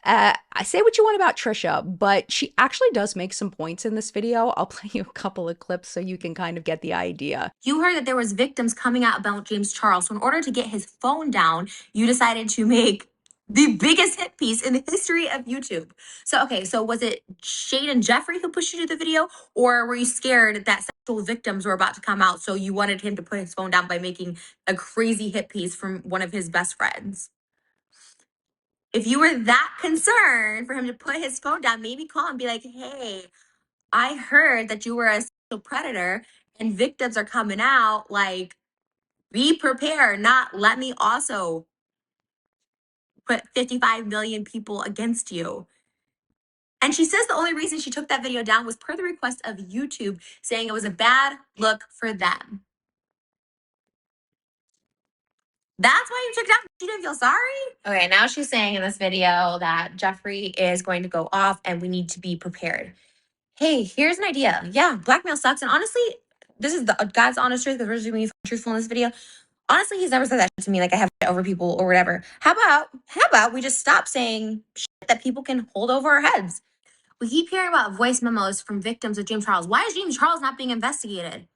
I say what you want about Trisha, but she actually does make some points in this video. I'll play you a couple of clips so you can kind of get the idea. You heard that there was victims coming out about James Charles. So in order to get his phone down, you decided to make the biggest hit piece in the history of YouTube. So, okay, so was it Shane and Jeffrey who pushed you to the video, or were you scared that sexual victims were about to come out, so you wanted him to put his phone down by making a crazy hit piece from one of his best friends? If you were that concerned for him to put his phone down, maybe call and be like, hey, I heard that you were a sexual predator and victims are coming out. Like, be prepared, not let me also put 55 million people against you. And she says the only reason she took that video down was per the request of YouTube, saying it was a bad look for them. That's why you took it down? She didn't feel sorry? Okay, now she's saying in this video that Jeffrey is going to go off and we need to be prepared. Hey, here's an idea. Yeah, blackmail sucks. And honestly, this is the God's honest truth because we're just being truthful in this video. Honestly, he's never said that shit to me, like I have shit over people or whatever. How about we just stop saying shit that people can hold over our heads? We keep hearing about voice memos from victims of James Charles. Why is James Charles not being investigated?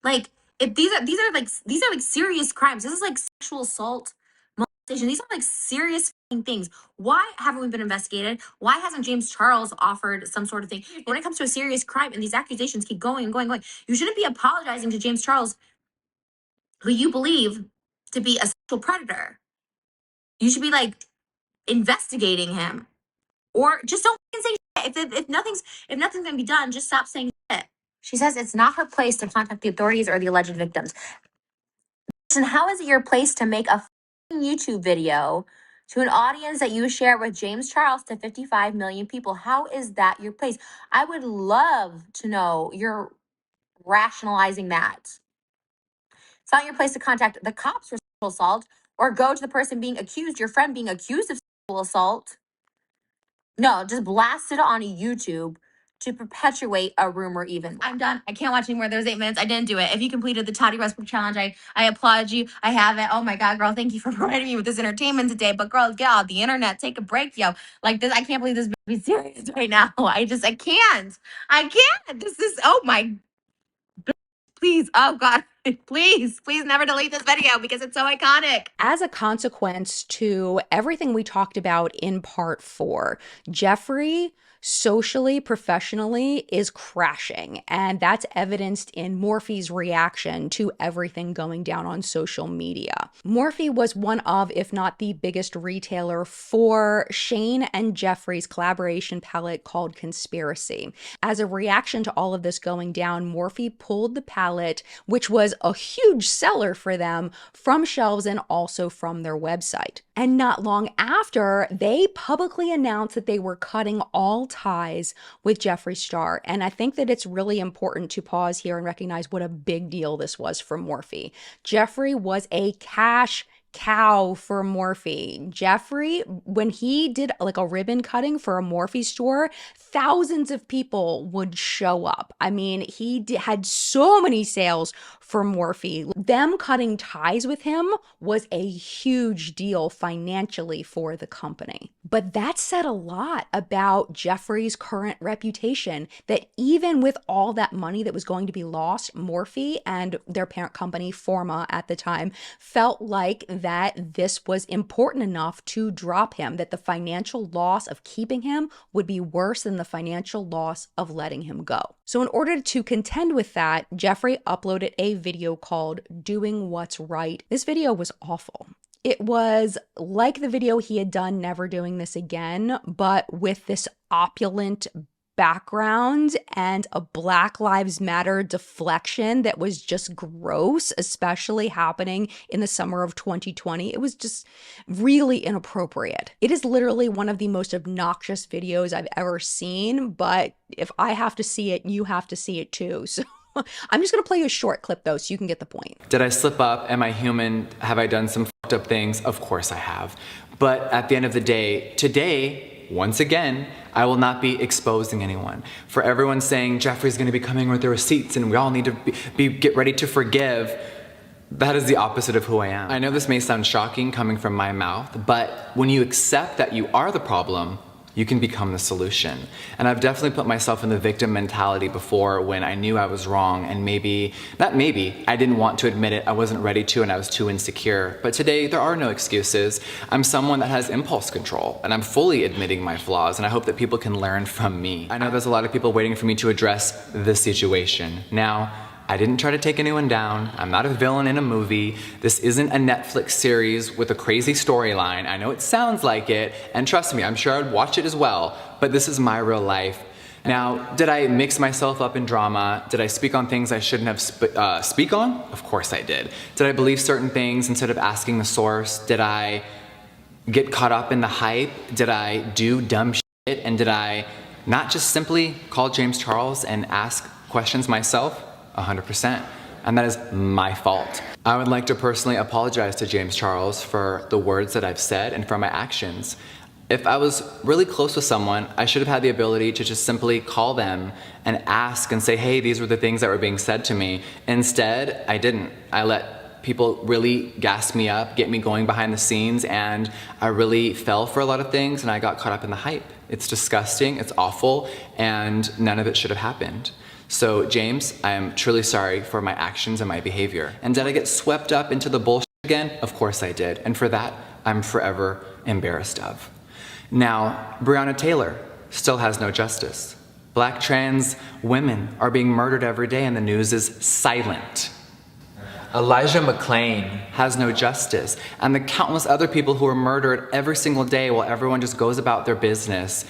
Like, if these are like serious crimes. This is like sexual assault, molestation. These are like serious things. Why haven't we been investigated? Why hasn't James Charles offered some sort of thing? When it comes to a serious crime and these accusations keep going and going and going, you shouldn't be apologizing to James Charles, who you believe to be a sexual predator. You should be like investigating him, or just don't say shit. If nothing's gonna be done, just stop saying shit. She says it's not her place to contact the authorities or the alleged victims. And how is it your place to make a YouTube video to an audience that you share with James Charles to 55 million people? How is that your place? I would love to know you're rationalizing that. It's not your place to contact the cops for sexual assault or go to the person being accused, your friend being accused of sexual assault. No, just blast it on YouTube to perpetuate a rumor even more. I'm done. I can't watch anymore. There's 8 minutes. I didn't do it. If you completed the Tati Westbrook challenge, I applaud you. I have it. Oh my God, girl. Thank you for providing me with this entertainment today. But girl, get off the internet. Take a break, yo. Like this, I can't believe this is serious right now. I can't. This is, oh my, please. Oh God. Please never delete this video because it's so iconic. As a consequence to everything we talked about in part 4, Jeffrey socially, professionally is crashing. And that's evidenced in Morphe's reaction to everything going down on social media. Morphe was one of, if not the biggest retailer for Shane and Jeffrey's collaboration palette called Conspiracy. As a reaction to all of this going down, Morphe pulled the palette, which was a huge seller for them, from shelves and also from their website. And not long after, they publicly announced that they were cutting all ties with Jeffree Star. And I think that it's really important to pause here and recognize what a big deal this was for Morphe. Jeffrey was a cash cow for Morphe. Jeffrey, when he did like a ribbon cutting for a Morphe store, thousands of people would show up. I mean, he had so many sales for Morphe. Them cutting ties with him was a huge deal financially for the company. But that said a lot about Jeffrey's current reputation, that even with all that money that was going to be lost, Morphe and their parent company, Forma at the time, felt like that this was important enough to drop him, that the financial loss of keeping him would be worse than the financial loss of letting him go. So in order to contend with that, Jeffree uploaded a video called Doing What's Right. This video was awful. It was like the video he had done Never Doing This Again, but with this opulent background and a Black Lives Matter deflection that was just gross, especially happening in the summer of 2020. It was just really inappropriate. It is literally one of the most obnoxious videos I've ever seen, but if I have to see it, you have to see it too. So I'm just going to play you a short clip though, so you can get the point. Did I slip up? Am I human? Have I done some fucked up things? Of course I have. But at the end of the day, today, once again, I will not be exposing anyone. For everyone saying Jeffree's gonna be coming with the receipts and we all need to get ready to forgive, that is the opposite of who I am. I know this may sound shocking coming from my mouth, but when you accept that you are the problem, you can become the solution. And I've definitely put myself in the victim mentality before when I knew I was wrong and I didn't want to admit it, I wasn't ready to and I was too insecure. But today, there are no excuses. I'm someone that has impulse control and I'm fully admitting my flaws and I hope that people can learn from me. I know there's a lot of people waiting for me to address this situation. Now, I didn't try to take anyone down. I'm not a villain in a movie. This isn't a Netflix series with a crazy storyline. I know it sounds like it, and trust me, I'm sure I'd watch it as well, but this is my real life. Now, did I mix myself up in drama? Did I speak on things I shouldn't have speak on? Of course I did. Did I believe certain things instead of asking the source? Did I get caught up in the hype? Did I do dumb shit? And did I not just simply call James Charles and ask questions myself? 100%. And that is my fault. I would like to personally apologize to James Charles for the words that I've said and for my actions. If I was really close with someone, I should have had the ability to just simply call them and ask and say, hey, these were the things that were being said to me. Instead, I didn't. I let people really gas me up, get me going behind the scenes, and I really fell for a lot of things and I got caught up in the hype. It's disgusting, it's awful, and none of it should have happened. So James, I am truly sorry for my actions and my behavior. And did I get swept up into the bullshit again? Of course I did. And for that, I'm forever embarrassed of. Now, Breonna Taylor still has no justice. Black trans women are being murdered every day and the news is silent. Elijah McClain has no justice. And the countless other people who are murdered every single day while everyone just goes about their business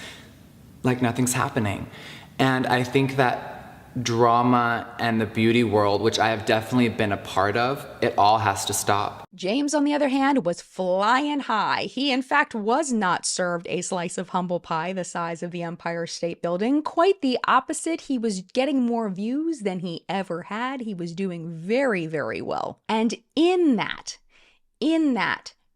like nothing's happening. And I think that drama and the beauty world, which I have definitely been a part of, it all has to stop. James, on the other hand, was flying high. He, in fact, was not served a slice of humble pie the size of the Empire State Building. Quite the opposite. He was getting more views than he ever had. He was doing very, very well. And in that,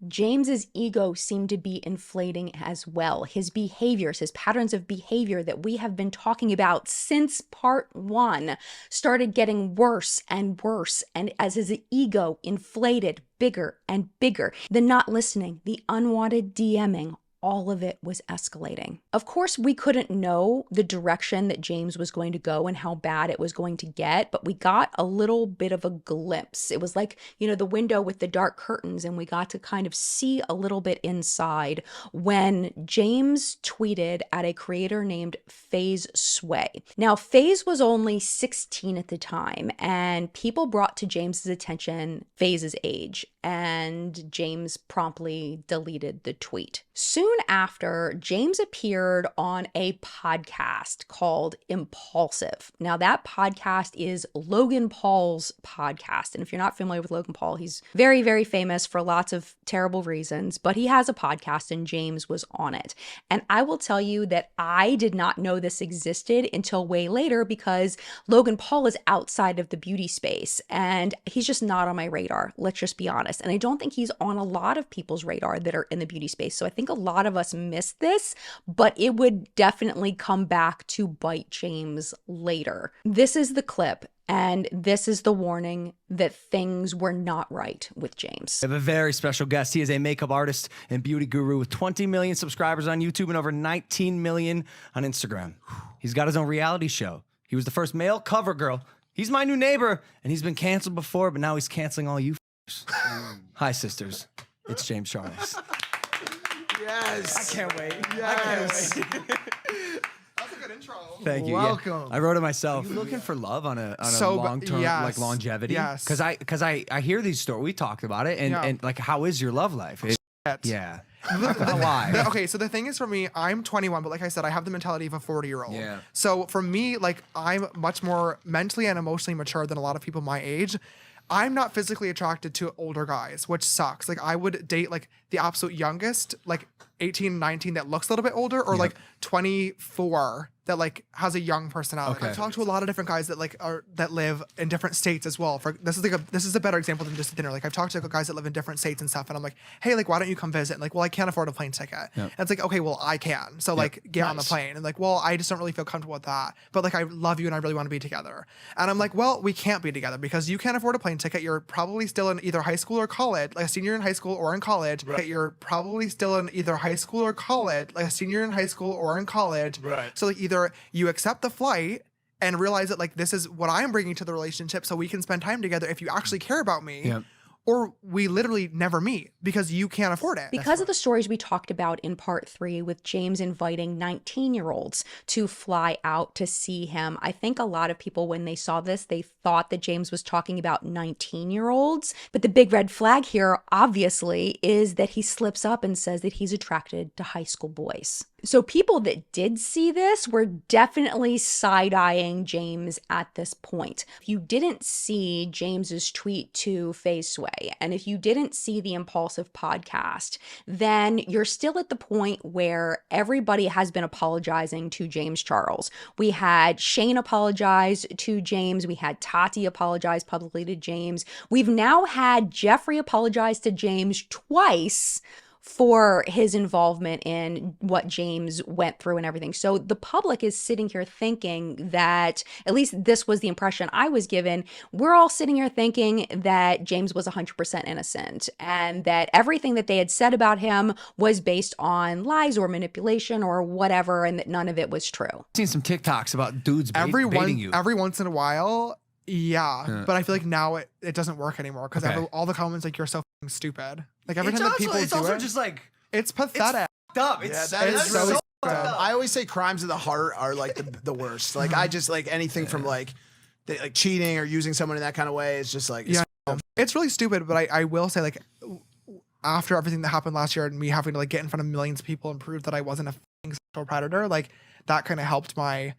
James's ego seemed to be inflating as well. His behaviors, his patterns of behavior that we have been talking about since part 1 started getting worse and worse. And as his ego inflated bigger and bigger, the not listening, the unwanted DMing, all of it was escalating. Of course, we couldn't know the direction that James was going to go and how bad it was going to get, but we got a little bit of a glimpse. It was like, you know, the window with the dark curtains, and we got to kind of see a little bit inside when James tweeted at a creator named FaZe Sway. Now, FaZe was only 16 at the time, and people brought to James's attention FaZe's age, and James promptly deleted the tweet. Soon after, James appeared on a podcast called Impulsive. Now, that podcast is Logan Paul's podcast. And if you're not familiar with Logan Paul, he's very, very famous for lots of terrible reasons, but he has a podcast and James was on it. And I will tell you that I did not know this existed until way later because Logan Paul is outside of the beauty space and he's just not on my radar. Let's just be honest. And I don't think he's on a lot of people's radar that are in the beauty space. So I think a lot of us missed this, but it would definitely come back to bite James later. This is the clip, and this is the warning that things were not right with James. I have a very special guest. He is a makeup artist and beauty guru with 20 million subscribers on YouTube and over 19 million on Instagram. He's got his own reality show. He was the first male cover girl. He's my new neighbor, and he's been canceled before, but now he's canceling all you f***ers. Hi, sisters. It's James Charles. Yes. I can't wait. Yes. I can't wait. That's a good intro. Thank you. Welcome. Yeah. I wrote it myself. Are you looking for love on a So, long term, yes. like longevity? Yes. Because I hear these stories. We talked about it, and, Yeah. and like, how is your love life? Yeah. Why? Okay, so the thing is for me, I'm 21, but like I said, I have the mentality of a 40-year-old. Yeah. So for me, like I'm much more mentally and emotionally mature than a lot of people my age. I'm not physically attracted to older guys, which sucks. Like I would date like the absolute youngest, like 18, 19 that looks a little bit older, or like 24 that like has a young personality. Okay. I've talked to a lot of different guys that like that live in different states as well. This is a better example than just a dinner. Like I've talked to guys that live in different states and stuff, and I'm like, hey, like why don't you come visit? And like, well, I can't afford a plane ticket. And it's like, okay, well, I can. So like get on the plane. And like, well, I just don't really feel comfortable with that. But like I love you and I really want to be together. And I'm like, well, we can't be together because you can't afford a plane ticket. You're probably still in either high school or college, like a senior in high school or in college. Right. You're probably still in either high school or college, like a senior in high school or in college. Right. So like either you accept the flight and realize that like this is what I'm bringing to the relationship so we can spend time together if you actually care about me. Yep. Or we literally never meet because you can't afford it. Because of the stories we talked about in part 3 with James inviting 19-year-olds to fly out to see him, I think a lot of people, when they saw this, they thought that James was talking about 19-year-olds. But the big red flag here, obviously, is that he slips up and says that he's attracted to high school boys. So people that did see this were definitely side-eyeing James at this point. If you didn't see James's tweet to Faye Sway, and if you didn't see the Impulsive podcast, then you're still at the point where everybody has been apologizing to James Charles. We had Shane apologize to James. We had Tati apologize publicly to James. We've now had Jeffree apologize to James twice for his involvement in what James went through and everything. So the public is sitting here thinking that, at least this was the impression I was given, we're all sitting here thinking that James was 100% innocent and that everything that they had said about him was based on lies or manipulation or whatever, and that none of it was true. I've seen some TikToks about dudes baiting you. Every once in a while, yeah. Yeah. But I feel like now it doesn't work anymore because Okay. all the comments like you're so f***ing stupid. Like every It's time that also- people it's do also it, just like it's pathetic. Up. Yeah, that it's is so so dumb. I always say crimes of the heart are like the worst. Like I just like anything from like cheating or using someone in that kind of way is just like Yeah, it's really stupid. But I will say, like, after everything that happened last year and me having to like get in front of millions of people and prove that I wasn't a f***ing sexual predator, like that kind of helped my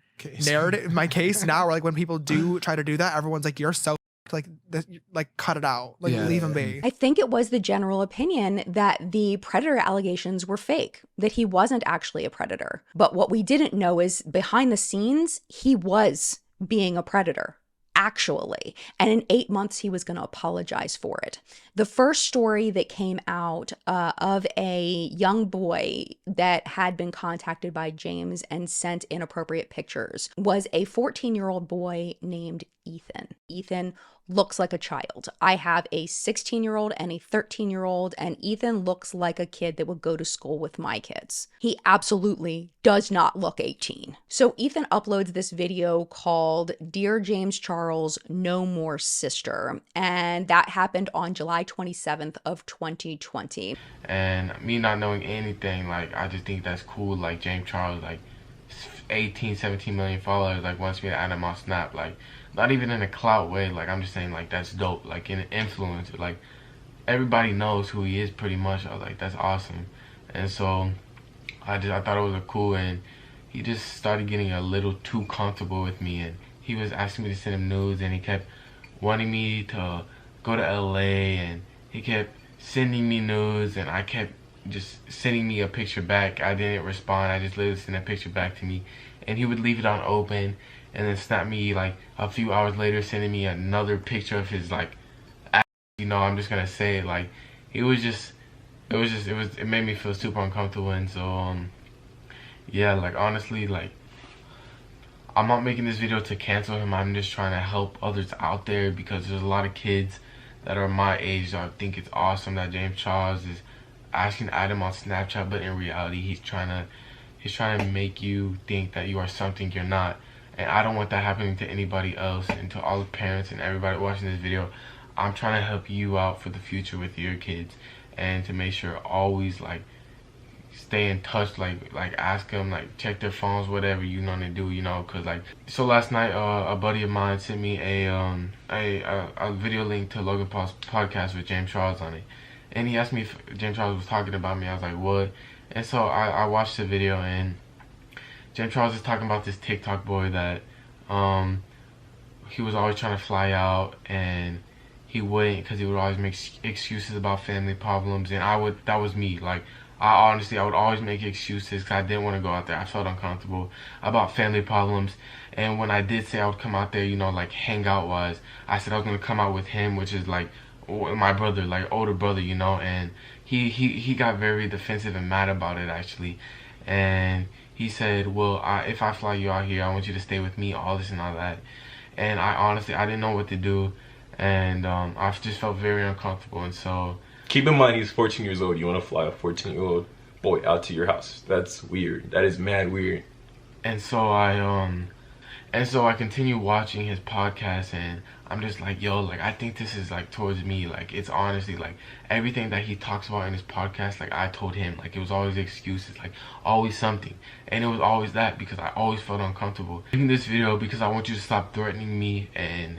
narrative, my case now. Where like when people do try to do that, everyone's like, "You're so like this, like cut it out, like leave him be." I think it was the general opinion that the predator allegations were fake, that he wasn't actually a predator. But what we didn't know is behind the scenes, he was being a predator. Actually, and in 8 months he was going to apologize for it. The first story that came out of a young boy that had been contacted by James and sent inappropriate pictures was a 14-year-old boy named Ethan. Ethan looks like a child. I have a 16-year-old and a 13-year-old, and Ethan looks like a kid that would go to school with my kids. He absolutely does not look 18. So Ethan uploads this video called Dear James Charles, No More Sister, and that happened on July 27th of 2020. And me not knowing anything, like I just think that's cool. Like James Charles, like 18, 17 million followers, like wants me to add him on Snap. Like not even in a clout way. Like I'm just saying, like that's dope. Like in an influencer, like everybody knows who he is pretty much. I was like, that's awesome. And so I thought it was a cool, and he just started getting a little too comfortable with me, and he was asking me to send him nudes, and he kept wanting me to go to LA, and he kept sending me nudes, and I kept just sending me a picture back. I didn't respond. I just literally sent a picture back to me, and he would leave it on open and then snap me like a few hours later, sending me another picture of his like ass. You know, I'm just gonna say it, like it made me feel super uncomfortable. And so yeah, like honestly, like I'm not making this video to cancel him. I'm just trying to help others out there, because there's a lot of kids that are my age that I think it's awesome that James Charles is asking to add him on Snapchat, but in reality he's trying to make you think that you are something you're not. And I don't want that happening to anybody else. And to all the parents and everybody watching this video, I'm trying to help you out for the future with your kids. and to make sure always like stay in touch, like ask them, like check their phones, whatever you know to do, you know, cause like so last night a buddy of mine sent me a video link to Logan Paul's podcast with James Charles on it, and he asked me if James Charles was talking about me. I was like, what? And so I watched the video, and James Charles is talking about this TikTok boy that he was always trying to fly out, and he wouldn't because he would always make excuses about family problems, and that was me. Like, I would always make excuses because I didn't want to go out there. I felt uncomfortable about family problems. And when I did say I would come out there, you know, like hangout wise, I said I was going to come out with him, which is like my brother, like older brother, you know, and he got very defensive and mad about it actually. And he said, well, if I fly you out here, I want you to stay with me, all this and all that. And I didn't know what to do. And I just felt very uncomfortable. And so, keep in mind, he's 14 years old. You want to fly a 14-year-old boy out to your house. That's weird. That is mad weird. And so I continue watching his podcast, and I'm just like, yo, like, I think this is like towards me. Like, it's honestly like everything that he talks about in his podcast, like I told him, like it was always excuses, like always something. And it was always that because I always felt uncomfortable. Making this video because I want you to stop threatening me and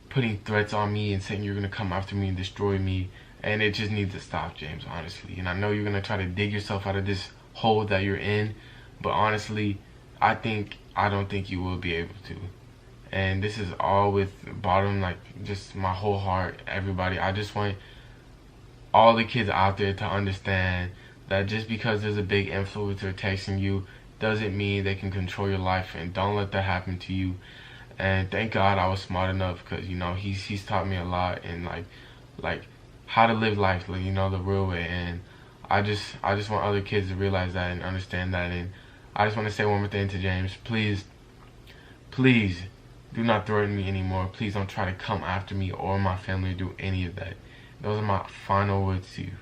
putting threats on me and saying you're going to come after me and destroy me. And it just needs to stop, James, honestly. And I know you're going to try to dig yourself out of this hole that you're in, but honestly, I don't think you will be able to. And this is all with bottom, like, just my whole heart, everybody. I just want all the kids out there to understand that just because there's a big influencer texting you doesn't mean they can control your life, and don't let that happen to you. And thank God I was smart enough, because, you know, he's taught me a lot, and like how to live life, like, you know, the real way. And I just want other kids to realize that and understand that. And I just want to say one more thing to James. Please do not threaten me anymore. Please don't try to come after me or my family or do any of that. Those are my final words to you.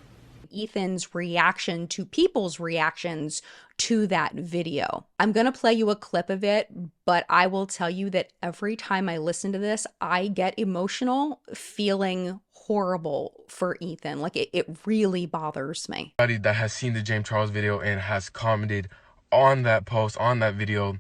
Ethan's reaction to people's reactions to that video. I'm going to play you a clip of it, but I will tell you that every time I listen to this, I get emotional, feeling horrible for Ethan. Like, it really bothers me. Everybody that has seen the James Charles video and has commented on that post, on that video,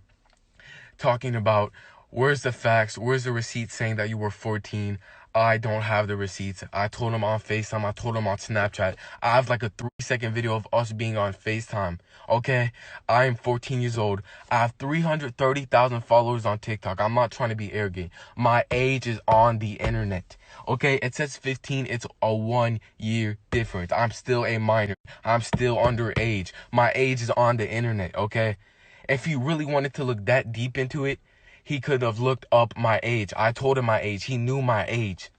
talking about, where's the facts, where's the receipt saying that you were 14? I don't have the receipts. I told him on FaceTime. I told him on Snapchat. I have like a 3-second video of us being on FaceTime. Okay? I am 14 years old. I have 330,000 followers on TikTok. I'm not trying to be arrogant. My age is on the internet. Okay? It says 15. It's a 1-year difference. I'm still a minor. I'm still underage. My age is on the internet. Okay? If he really wanted to look that deep into it, he could have looked up my age. I told him my age. He knew my age.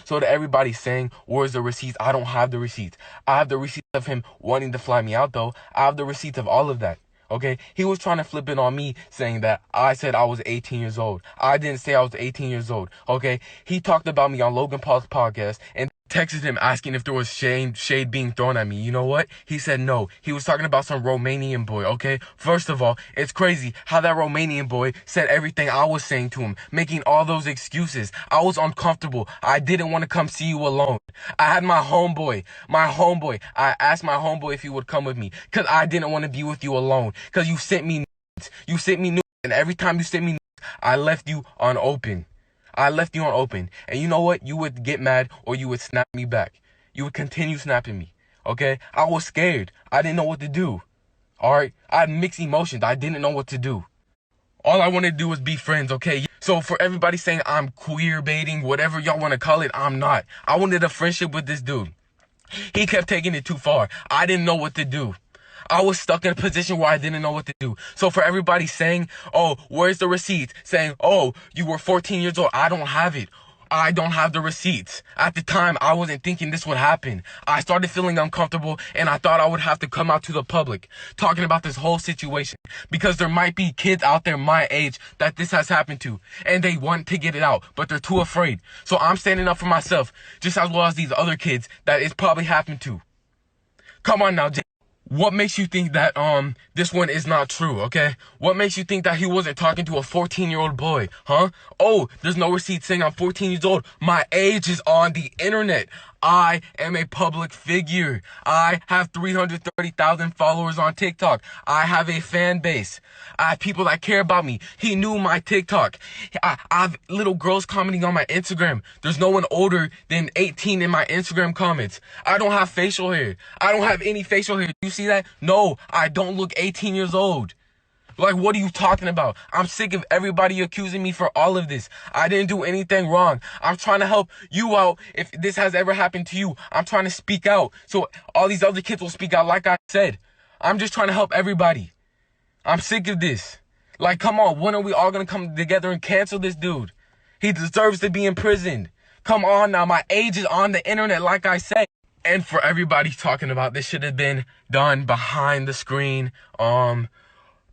So to everybody saying, where's the receipts? I don't have the receipts. I have the receipts of him wanting to fly me out, though. I have the receipts of all of that. Okay? He was trying to flip it on me, saying that I said I was 18 years old. I didn't say I was 18 years old. Okay? He talked about me on Logan Paul's podcast and texted him asking if there was shade being thrown at me. You know what? He said no. He was talking about some Romanian boy, okay? First of all, it's crazy how that Romanian boy said everything I was saying to him, making all those excuses. I was uncomfortable. I didn't want to come see you alone. I had my homeboy. I asked my homeboy if he would come with me because I didn't want to be with you alone, because you sent me nudes. You sent me nudes, and every time you sent me nudes, I left you unopened. And you know what? You would get mad or you would snap me back. You would continue snapping me. Okay? I was scared. I didn't know what to do. Alright? I had mixed emotions. I didn't know what to do. All I wanted to do was be friends, okay? So for everybody saying I'm queer baiting, whatever y'all want to call it, I'm not. I wanted a friendship with this dude. He kept taking it too far. I didn't know what to do. I was stuck in a position where I didn't know what to do. So for everybody saying, oh, where's the receipts? Saying, oh, you were 14 years old. I don't have it. I don't have the receipts. At the time, I wasn't thinking this would happen. I started feeling uncomfortable, and I thought I would have to come out to the public talking about this whole situation, because there might be kids out there my age that this has happened to, and they want to get it out, but they're too afraid. So I'm standing up for myself, just as well as these other kids that it's probably happened to. Come on now, Jay. What makes you think that this one is not true, okay? What makes you think that he wasn't talking to a 14-year-old boy, huh? Oh, there's no receipt saying I'm 14 years old. My age is on the internet. I am a public figure. I have 330,000 followers on TikTok. I have a fan base. I have people that care about me. He knew my TikTok. I have little girls commenting on my Instagram. There's no one older than 18 in my Instagram comments. I don't have facial hair. I don't have any facial hair. You see that? No, I don't look 18 years old. Like, what are you talking about? I'm sick of everybody accusing me for all of this. I didn't do anything wrong. I'm trying to help you out. If this has ever happened to you, I'm trying to speak out so all these other kids will speak out like I said. I'm just trying to help everybody. I'm sick of this. Like, come on, when are we all going to come together and cancel this dude? He deserves to be imprisoned. Come on now, my age is on the internet like I said. And for everybody talking about this should have been done behind the screen,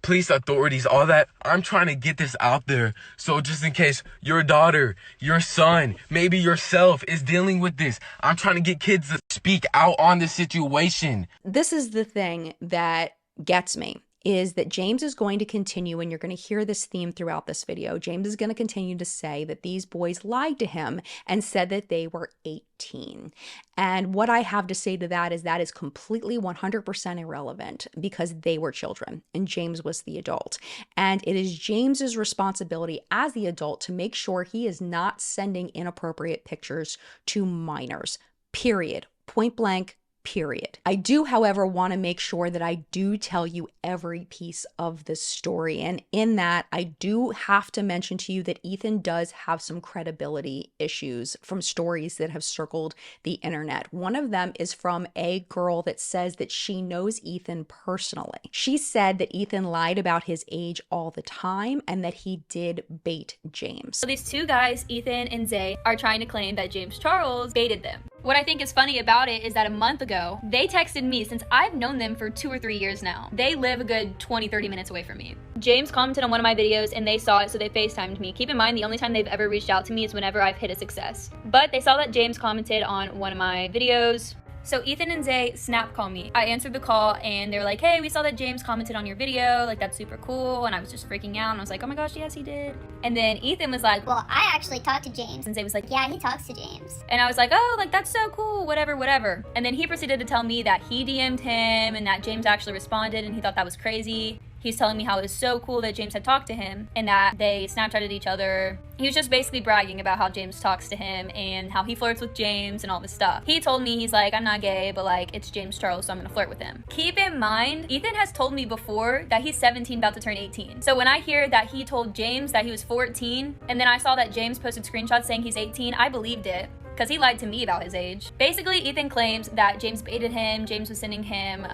police authorities, all that. I'm trying to get this out there. So just in case your daughter, your son, maybe yourself is dealing with this, I'm trying to get kids to speak out on this situation. This is the thing that gets me, is that James is going to continue, and you're going to hear this theme throughout this video. James is going to continue to say that these boys lied to him and said that they were 18. And what I have to say to that is completely 100% irrelevant, because they were children and James was the adult. And it is James's responsibility as the adult to make sure he is not sending inappropriate pictures to minors. Period. Point blank. Period. I do, however, want to make sure that I do tell you every piece of this story. And in that, I do have to mention to you that Ethan does have some credibility issues from stories that have circled the internet. One of them is from a girl that says that she knows Ethan personally. She said that Ethan lied about his age all the time and that he did bait James. So these two guys, Ethan and Zay, are trying to claim that James Charles baited them. What I think is funny about it is that a month ago, they texted me, since I've known them for 2 or 3 years now. They live a good 20-30 minutes away from me. James commented on one of my videos and they saw it, so they FaceTimed me. Keep in mind, the only time they've ever reached out to me is whenever I've hit a success. But they saw that James commented on one of my videos. So Ethan and Zay snap call me. I answered the call and they were like, hey, we saw that James commented on your video. Like, that's super cool. And I was just freaking out. And I was like, oh my gosh, yes, he did. And then Ethan was like, well, I actually talked to James. And Zay was like, yeah, he talks to James. And I was like, oh, like, that's so cool, whatever, whatever. And then he proceeded to tell me that he DM'd him and that James actually responded and he thought that was crazy. He's telling me how it was so cool that James had talked to him and that they Snapchatted each other. He was just basically bragging about how James talks to him and how he flirts with James and all this stuff. He told me, he's like, I'm not gay, but like, it's James Charles, so I'm gonna flirt with him. Keep in mind, Ethan has told me before that he's 17, about to turn 18. So when I hear that he told James that he was 14, and then I saw that James posted screenshots saying he's 18, I believed it, because he lied to me about his age. Basically, Ethan claims that James baited him, James was sending him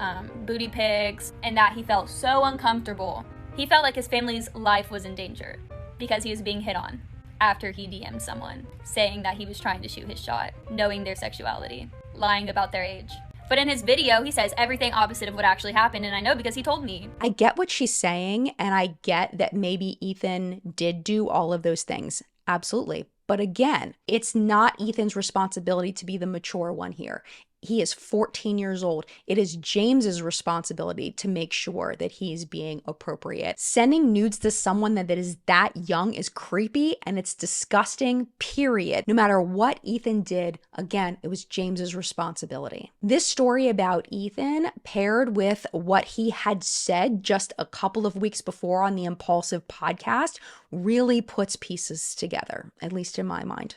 booty pics, and that he felt so uncomfortable. He felt like his family's life was in danger because he was being hit on after he DM'd someone, saying that he was trying to shoot his shot, knowing their sexuality, lying about their age. But in his video, he says everything opposite of what actually happened, and I know because he told me. I get what she's saying, and I get that maybe Ethan did do all of those things. Absolutely. But again, it's not Ethan's responsibility to be the mature one here. He is 14 years old. It is James's responsibility to make sure that he's being appropriate. Sending nudes to someone that is that young is creepy and it's disgusting, period. No matter what Ethan did, again, it was James's responsibility. This story about Ethan, paired with what he had said just a couple of weeks before on the Impulsive podcast, really puts pieces together, at least in my mind.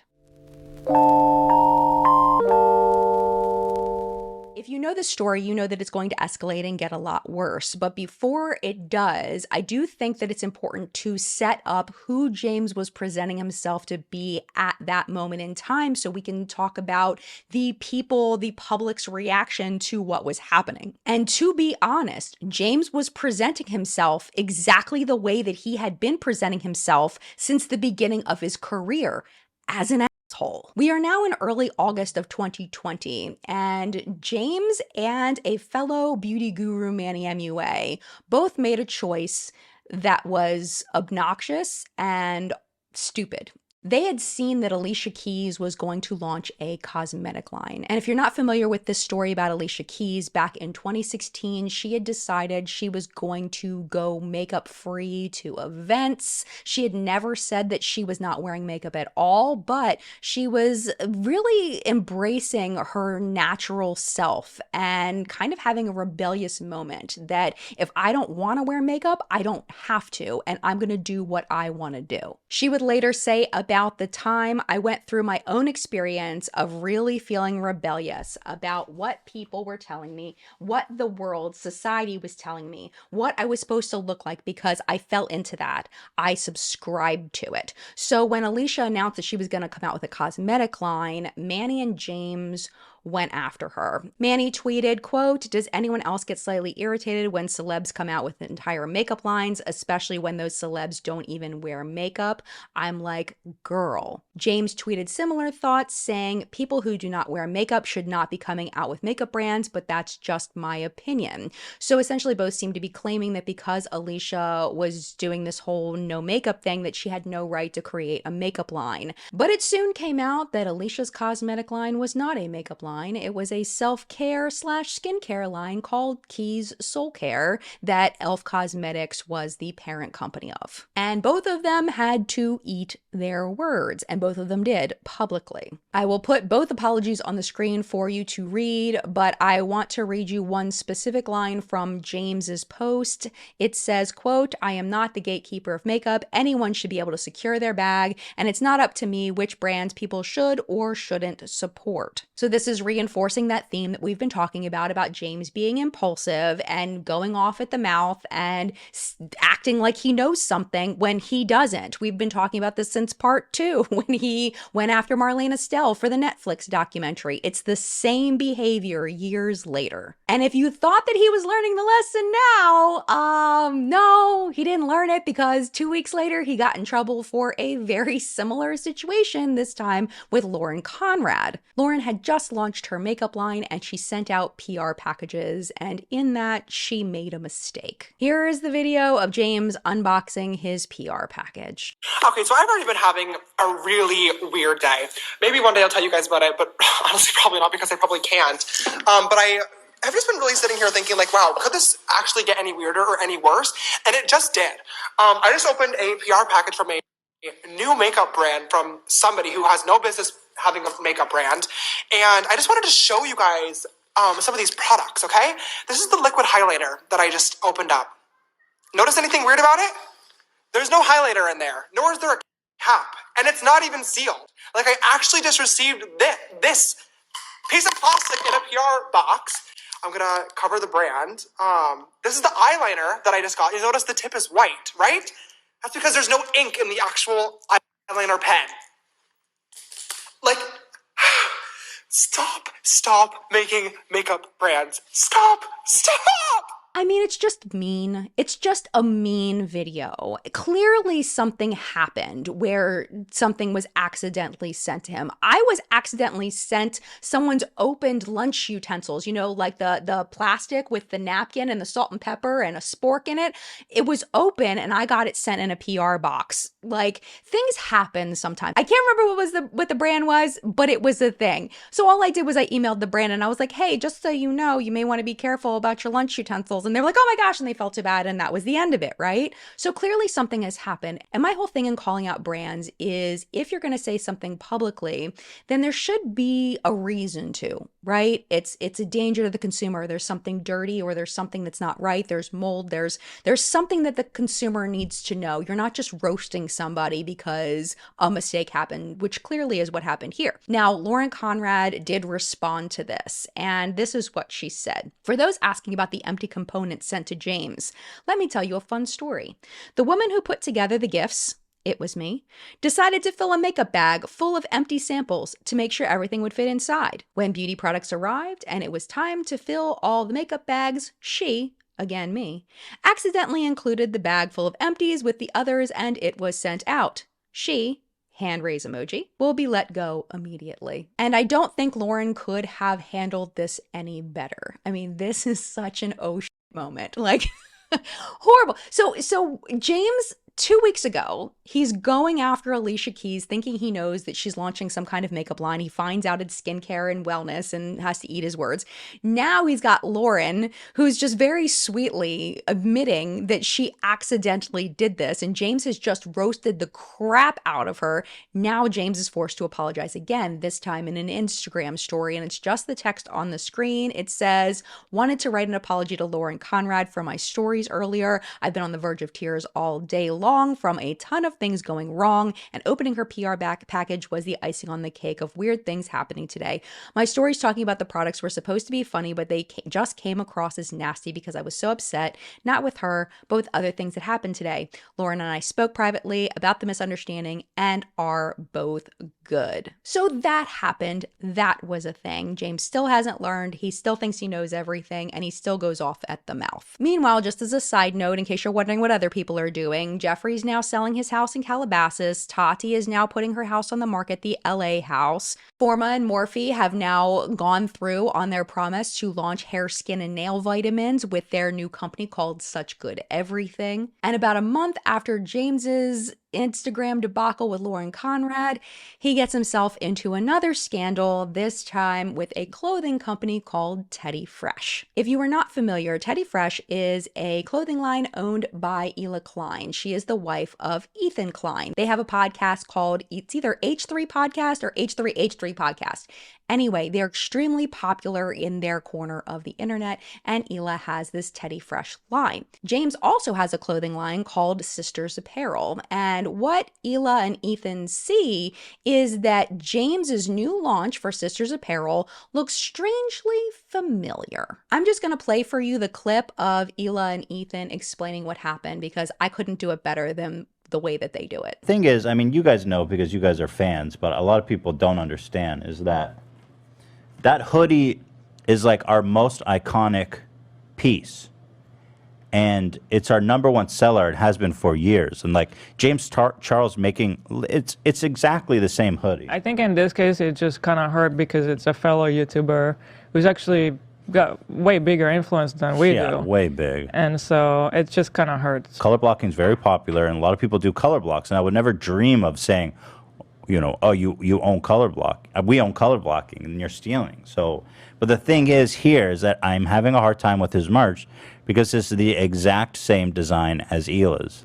If you know the story, you know that it's going to escalate and get a lot worse. But before it does, I do think that it's important to set up who James was presenting himself to be at that moment in time so we can talk about the people, the public's reaction to what was happening. And to be honest, James was presenting himself exactly the way that he had been presenting himself since the beginning of his career, as an asshole. We are now in early August of 2020, and James and a fellow beauty guru, Manny MUA, both made a choice that was obnoxious and stupid. They had seen that Alicia Keys was going to launch a cosmetic line. And if you're not familiar with this story about Alicia Keys, back in 2016, she had decided she was going to go makeup free to events. She had never said that she was not wearing makeup at all, but she was really embracing her natural self and kind of having a rebellious moment that if I don't want to wear makeup, I don't have to, and I'm going to do what I want to do. She would later say, about the time I went through my own experience of really feeling rebellious about what people were telling me, what the world, society was telling me, what I was supposed to look like, because I fell into that. I subscribed to it. So when Alicia announced that she was going to come out with a cosmetic line, Manny and James went after her. Manny tweeted, quote, "Does anyone else get slightly irritated when celebs come out with entire makeup lines, especially when those celebs don't even wear makeup? I'm like, girl." James tweeted similar thoughts, saying, "People who do not wear makeup should not be coming out with makeup brands, but that's just my opinion." So essentially both seem to be claiming that because Alicia was doing this whole no makeup thing, that she had no right to create a makeup line. But it soon came out that Alicia's cosmetic line was not a makeup line. It was a self-care / skincare line called Keys Soul Care that e.l.f. Cosmetics was the parent company of. And both of them had to eat their words, and both of them did publicly. I will put both apologies on the screen for you to read, but I want to read you one specific line from James's post. It says, quote, "I am not the gatekeeper of makeup. Anyone should be able to secure their bag, and it's not up to me which brands people should or shouldn't support." So this is reinforcing that theme that we've been talking about James being impulsive and going off at the mouth and acting like he knows something when he doesn't. We've been talking about this since part 2 when he went after Marlene Estelle for the Netflix documentary. It's the same behavior years later. And if you thought that he was learning the lesson now, no, he didn't learn it, because 2 weeks later he got in trouble for a very similar situation, this time with Lauren Conrad. Lauren had just launched her makeup line and she sent out PR packages, and in that she made a mistake. Here is the video of James unboxing his PR package. Okay, so I've already been having a really weird day. Maybe one day I'll tell you guys about it, but honestly probably not, because I probably can't. But I've just been really sitting here thinking like, wow, could this actually get any weirder or any worse? And it just did. I just opened a PR package from a new makeup brand from somebody who has no business having a makeup brand. And I just wanted to show you guys some of these products, okay? This is the liquid highlighter that I just opened up. Notice anything weird about it? There's no highlighter in there, nor is there a cap, and it's not even sealed. Like, I actually just received this piece of plastic in a PR box. I'm gonna cover the brand. This is the eyeliner that I just got. You notice the tip is white, right? That's because there's no ink in the actual eyeliner pen. Like, stop making makeup brands. Stop! I mean, it's just mean. It's just a mean video. Clearly something happened where something was accidentally sent to him. I was accidentally sent someone's opened lunch utensils, you know, like the plastic with the napkin and the salt and pepper and a spork in it. It was open and I got it sent in a PR box. Like, things happen sometimes. I can't remember what the brand was, but it was a thing. So all I did was I emailed the brand and I was like, hey, just so you know, you may want to be careful about your lunch utensils. And they were like, oh my gosh, and they felt too bad, and that was the end of it, right? So clearly something has happened. And my whole thing in calling out brands is, if you're going to say something publicly, then there should be a reason to, right? It's a danger to the consumer. There's something dirty, or there's something that's not right. There's mold. There's something that the consumer needs to know. You're not just roasting somebody because a mistake happened, which clearly is what happened here. Now, Lauren Conrad did respond to this, and this is what she said. For those asking about the empty components sent to James, let me tell you a fun story. The woman who put together the gifts, it was me, decided to fill a makeup bag full of empty samples to make sure everything would fit inside. When beauty products arrived and it was time to fill all the makeup bags, she, again me, accidentally included the bag full of empties with the others, and it was sent out. She, hand raise emoji, will be let go immediately. And I don't think Lauren could have handled this any better. I mean, this is such an oh shit moment. Like, horrible. So James 2 weeks ago, he's going after Alicia Keys, thinking he knows that she's launching some kind of makeup line. He finds out it's skincare and wellness and has to eat his words. Now he's got Lauren, who's just very sweetly admitting that she accidentally did this. And James has just roasted the crap out of her. Now James is forced to apologize again, this time in an Instagram story. And it's just the text on the screen. It says, wanted to write an apology to Lauren Conrad for my stories earlier. I've been on the verge of tears all day long from a ton of things going wrong, and opening her PR package was the icing on the cake of weird things happening today. My stories talking about the products were supposed to be funny, but they just came across as nasty because I was so upset, not with her, but with other things that happened today. Lauren and I spoke privately about the misunderstanding and are both good. So that happened. That was a thing. James still hasn't learned. He still thinks he knows everything, and he still goes off at the mouth. Meanwhile, just as a side note, in case you're wondering what other people are doing, Jeffrey's now selling his house in Calabasas. Tati is now putting her house on the market, the LA house. Forma and Morphe have now gone through on their promise to launch hair, skin, and nail vitamins with their new company called Such Good Everything. And about a month after James's Instagram debacle with Lauren Conrad, he gets himself into another scandal, this time with a clothing company called Teddy Fresh. If you are not familiar, Teddy Fresh is a clothing line owned by Hila Klein. She is the wife of Ethan Klein. They have a podcast called, it's either H3 Podcast or H3H3 Podcast. Anyway, they're extremely popular in their corner of the internet, and Hila has this Teddy Fresh line. James also has a clothing line called Sisters Apparel, and what Hila and Ethan see is that James's new launch for Sisters Apparel looks strangely familiar. I'm just going to play for you the clip of Hila and Ethan explaining what happened because I couldn't do it better than the way that they do it. Thing is, I mean, you guys know because you guys are fans, but a lot of people don't understand is that that hoodie is like our most iconic piece. And it's our #1 seller. It has been for years. And like James Charles making, it's exactly the same hoodie. I think in this case, it just kind of hurt because it's a fellow YouTuber who's actually got way bigger influence than we do. Yeah, way big. And so it just kind of hurts. Color blocking is very popular, and a lot of people do color blocks. And I would never dream of saying, you know, oh, you own color block. We own color blocking, and you're stealing. So, but the thing is here is that I'm having a hard time with his merch because this is the exact same design as Hila's.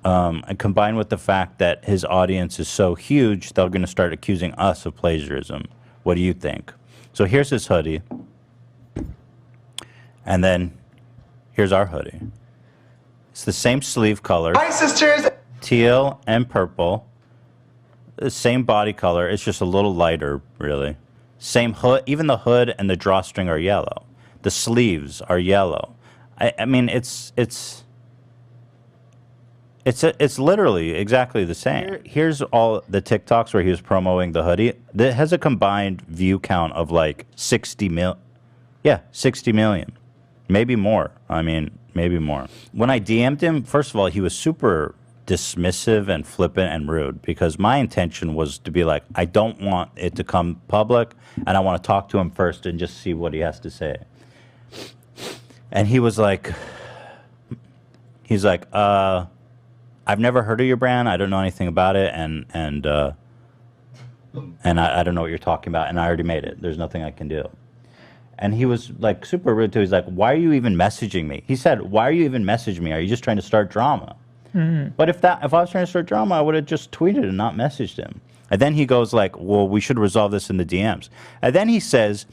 And combined with the fact that his audience is so huge, they're going to start accusing us of plagiarism. What do you think? So here's his hoodie. And then here's our hoodie. It's the same sleeve color. Hi, sisters. Teal and purple. The same body color. It's just a little lighter, really. Same hood. Even the hood and the drawstring are yellow. The sleeves are yellow. I mean, it's literally exactly the same. Here's all the TikToks where he was promoting the hoodie. That has a combined view count of like 60 million. Yeah, 60 million. Maybe more. I mean, maybe more. When I DM'd him, first of all, he was super dismissive and flippant and rude because my intention was to be like, I don't want it to come public and I want to talk to him first and just see what he has to say. And he was like, I've never heard of your brand. I don't know anything about it. And I don't know what you're talking about. And I already made it. There's nothing I can do. And he was like super rude too. He's like, why are you even messaging me? He said, why are you even messaging me? Are you just trying to start drama? Mm-hmm. But if I was trying to start drama, I would have just tweeted and not messaged him. And then he goes like, well, we should resolve this in the DMs. And then he says,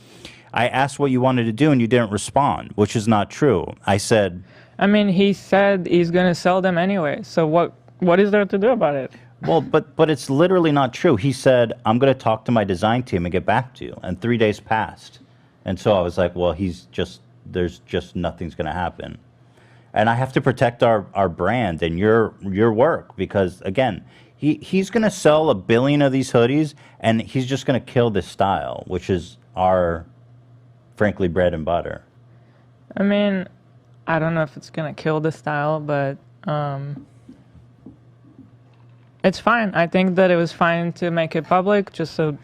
I asked what you wanted to do and you didn't respond, which is not true. I said, I mean, he said he's going to sell them anyway. So what is there to do about it? Well, but it's literally not true. He said, I'm going to talk to my design team and get back to you. And 3 days passed. And so I was like, well, there's just nothing's going to happen. And I have to protect our brand and your work because, again, he's going to sell 1 billion of these hoodies and he's just going to kill this style, which is our, frankly, bread and butter. I mean, I don't know if it's going to kill the style, but it's fine. I think that it was fine to make it public just so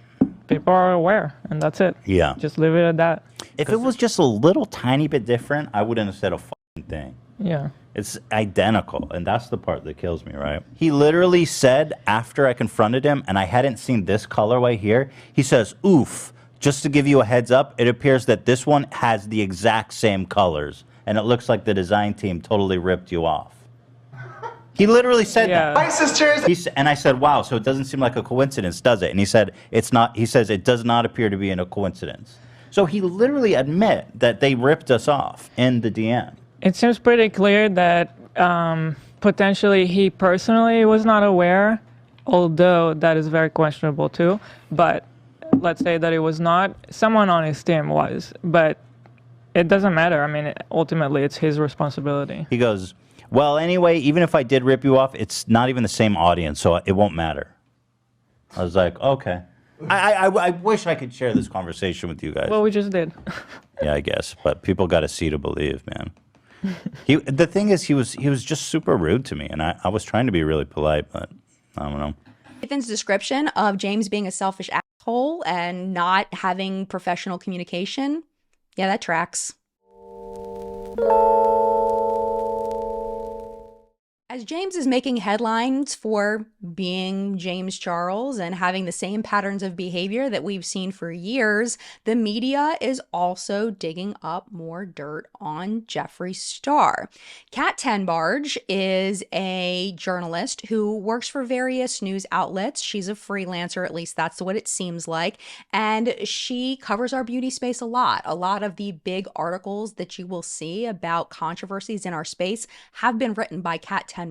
people are aware, and that's it. Yeah. Just leave it at that. If it was just a little tiny bit different, I wouldn't have said a fucking thing. Yeah. It's identical, and that's the part that kills me, right? He literally said after I confronted him, and I hadn't seen this colorway here, he says, oof, just to give you a heads up, it appears that this one has the exact same colors, and it looks like the design team totally ripped you off. He literally said that. Bye, sisters. And I said, wow, so it doesn't seem like a coincidence, does it? And he said, it's not. He says, it does not appear to be a coincidence. So he literally admit that they ripped us off in the DM. It seems pretty clear that potentially he personally was not aware, although that is very questionable too. But let's say that it was not. Someone on his team was. But it doesn't matter. I mean, ultimately, it's his responsibility. He goes, well, anyway, even if I did rip you off, it's not even the same audience, so it won't matter. I was like, okay. I wish I could share this conversation with you guys. Well, we just did. Yeah, I guess. But people got to see to believe, man. The thing is, he was just super rude to me, and I was trying to be really polite, but I don't know. Nathan's description of James being a selfish asshole and not having professional communication, yeah, that tracks. As James is making headlines for being James Charles and having the same patterns of behavior that we've seen for years, the media is also digging up more dirt on Jeffree Star. Kat Tenbarge is a journalist who works for various news outlets. She's a freelancer, at least that's what it seems like, and she covers our beauty space a lot. A lot of the big articles that you will see about controversies in our space have been written by Kat Tenbarge.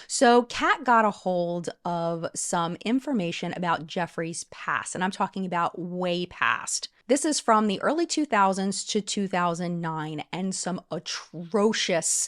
So Kat got a hold of some information about Jeffree's past, and I'm talking about way past. This is from the early 2000s to 2009 and some atrocious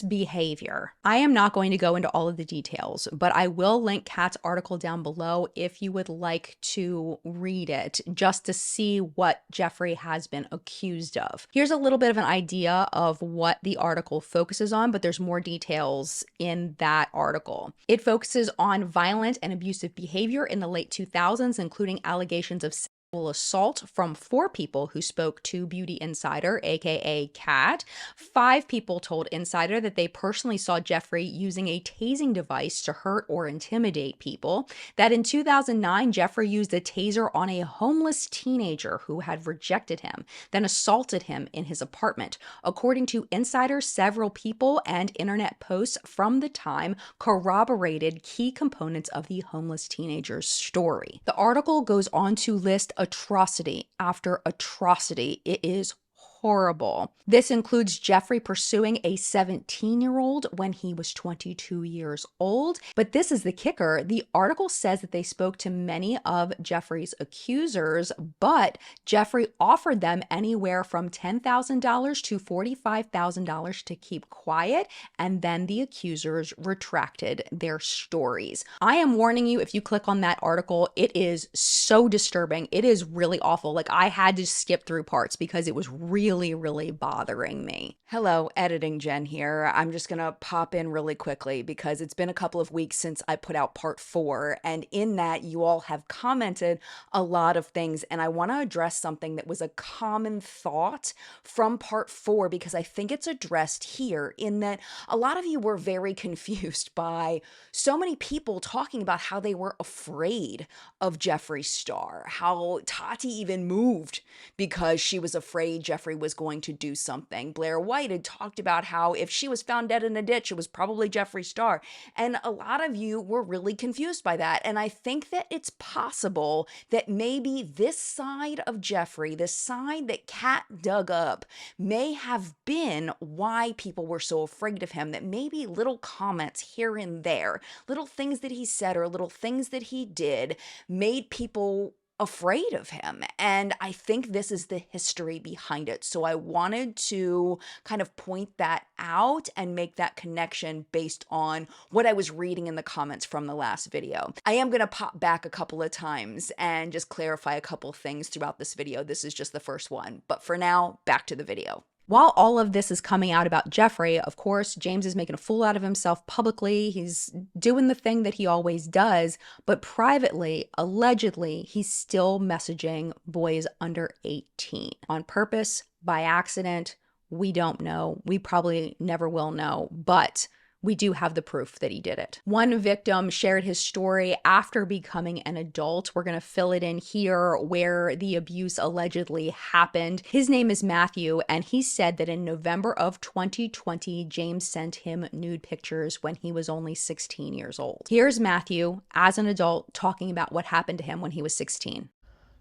behavior. I am not going to go into all of the details, but I will link Kat's article down below if you would like to read it, just to see what Jeffree has been accused of. Here's a little bit of an idea of what the article focuses on, but there's more details in that article. It focuses on violent and abusive behavior in the late 2000s, including allegations of assault from 4 people who spoke to Beauty Insider, aka Kat. 5 people told Insider that they personally saw Jeffree using a tasing device to hurt or intimidate people. That in 2009, Jeffree used a taser on a homeless teenager who had rejected him, then assaulted him in his apartment. According to Insider, several people and internet posts from the time corroborated key components of the homeless teenager's story. The article goes on to list atrocity after atrocity. It is horrible. This includes Jeffree pursuing a 17-year-old when he was 22 years old. But this is the kicker. The article says that they spoke to many of Jeffree's accusers, but Jeffree offered them anywhere from $10,000 to $45,000 to keep quiet, and then the accusers retracted their stories. I am warning you, if you click on that article, it is so disturbing. It is really awful. Like, I had to skip through parts because it was really bothering me. Hello, Editing Jen here. I'm just gonna pop in really quickly because it's been a couple of weeks since I put out part 4, and in that you all have commented a lot of things, and I want to address something that was a common thought from part 4 because I think it's addressed here, in that a lot of you were very confused by so many people talking about how they were afraid of Jeffree Star, how Tati even moved because she was afraid Jeffree was going to do something. Blair White had talked about how if she was found dead in a ditch, it was probably Jeffree Star. And a lot of you were really confused by that. And I think that it's possible that maybe this side of Jeffree, this side that Kat dug up, may have been why people were so afraid of him, that maybe little comments here and there, little things that he said or little things that he did made people afraid of him. And I think this is the history behind it. So I wanted to kind of point that out and make that connection based on what I was reading in the comments from the last video. I am going to pop back a couple of times and just clarify a couple things throughout this video. This is just the first one. But for now, back to the video. While all of this is coming out about Jeffree, of course, James is making a fool out of himself publicly. He's doing the thing that he always does, but privately, allegedly, he's still messaging boys under 18 on purpose, by accident, We don't know. We probably never will know, but we do have the proof that he did it. One victim shared his story after becoming an adult. We're going to fill it in here where the abuse allegedly happened. His name is Matthew, and he said that in November of 2020, James sent him nude pictures when he was only 16 years old. Here's Matthew as an adult talking about what happened to him when he was 16.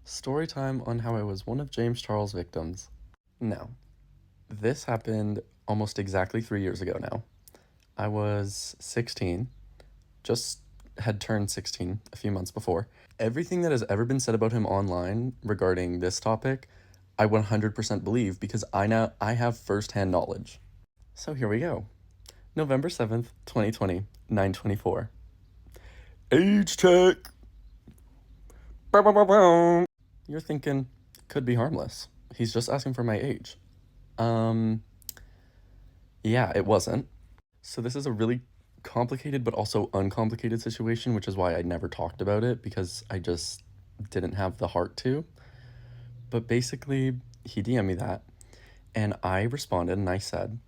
Story time on how I was one of James Charles' victims. Now, this happened almost exactly 3 years ago now. I was 16, just had turned 16 a few months before. Everything that has ever been said about him online regarding this topic, I 100% believe because I have firsthand knowledge. So here we go. November 7th, 2020, 9:24. Age check! You're thinking, could be harmless. He's just asking for my age. Yeah, it wasn't. So this is a really complicated but also uncomplicated situation, which is why I never talked about it because I just didn't have the heart to. But basically, he DM'd me that, and I responded and I said,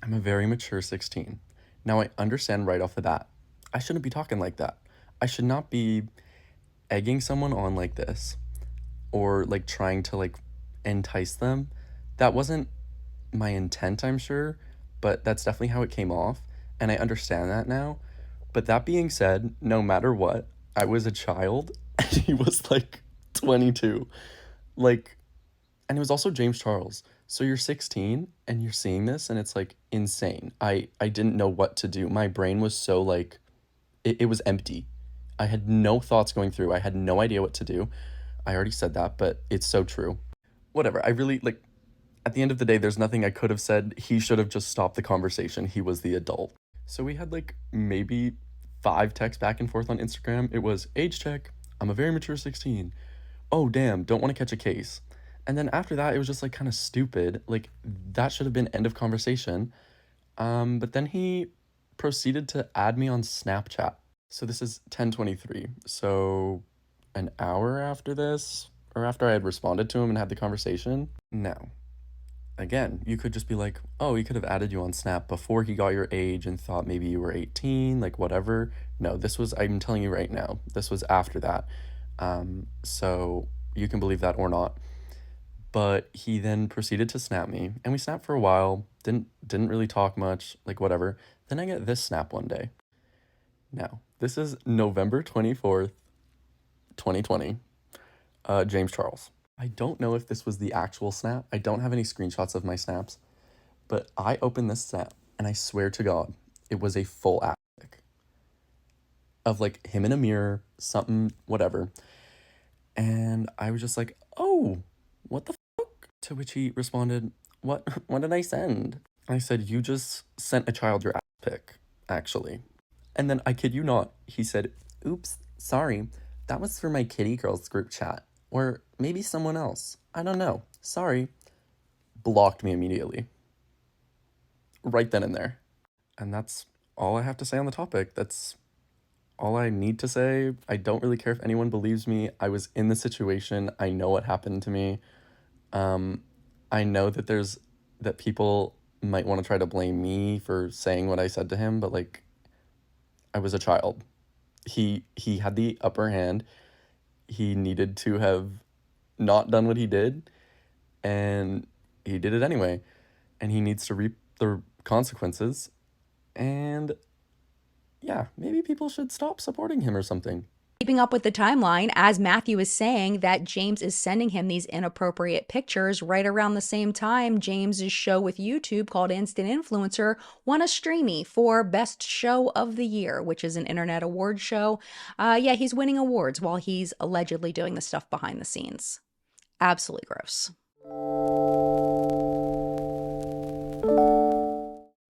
I'm a very mature 16. Now I understand right off the bat, I shouldn't be talking like that. I should not be egging someone on like this or like trying to like entice them. That wasn't my intent, I'm sure, but that's definitely how it came off, and I understand that now. But that being said, no matter what, I was a child, and he was like 22. Like, and it was also James Charles. So you're 16, and you're seeing this, and it's like insane. I didn't know what to do. My brain was so like, it was empty. I had no thoughts going through. I had no idea what to do. I already said that, but it's so true. Whatever, I really, like, at the end of the day, there's nothing I could have said. He should have just stopped the conversation. He was the adult. So we had like maybe 5 texts back and forth on Instagram. It was age check. I'm a very mature 16. Oh, damn. Don't want to catch a case. And then after that, it was just like kind of stupid. Like that should have been end of conversation. But then he proceeded to add me on Snapchat. So this is 10:23. So an hour after this, or after I had responded to him and had the conversation. Now, again, you could just be like, oh, he could have added you on Snap before he got your age and thought maybe you were 18, like whatever. No, this was, I'm telling you right now, this was after that. So you can believe that or not. But he then proceeded to snap me, and we snapped for a while, didn't really talk much, like whatever. Then I get this snap one day. Now, this is November 24th, 2020, James Charles. I don't know if this was the actual snap. I don't have any screenshots of my snaps, but I opened this snap and I swear to God, it was a full app of like him in a mirror, something, whatever. And I was just like, oh, what the fuck? To which he responded, what did I send? I said, you just sent a child your ass pic, actually. And then I kid you not, he said, oops, sorry, that was for my kitty girls group chat. Or maybe someone else. I don't know. Sorry. Blocked me immediately. Right then and there. And that's all I have to say on the topic. That's all I need to say. I don't really care if anyone believes me. I was in the situation. I know what happened to me. I know that people might want to try to blame me for saying what I said to him, but like, I was a child. He had the upper hand. He needed to have not done what he did, and he did it anyway, and he needs to reap the consequences. And yeah, maybe people should stop supporting him or something. Keeping up with the timeline, as Matthew is saying that James is sending him these inappropriate pictures right around the same time James's show with YouTube called Instant Influencer won a Streamy for Best Show of the Year, which is an internet award show. Yeah, he's winning awards while he's allegedly doing the stuff behind the scenes. Absolutely gross.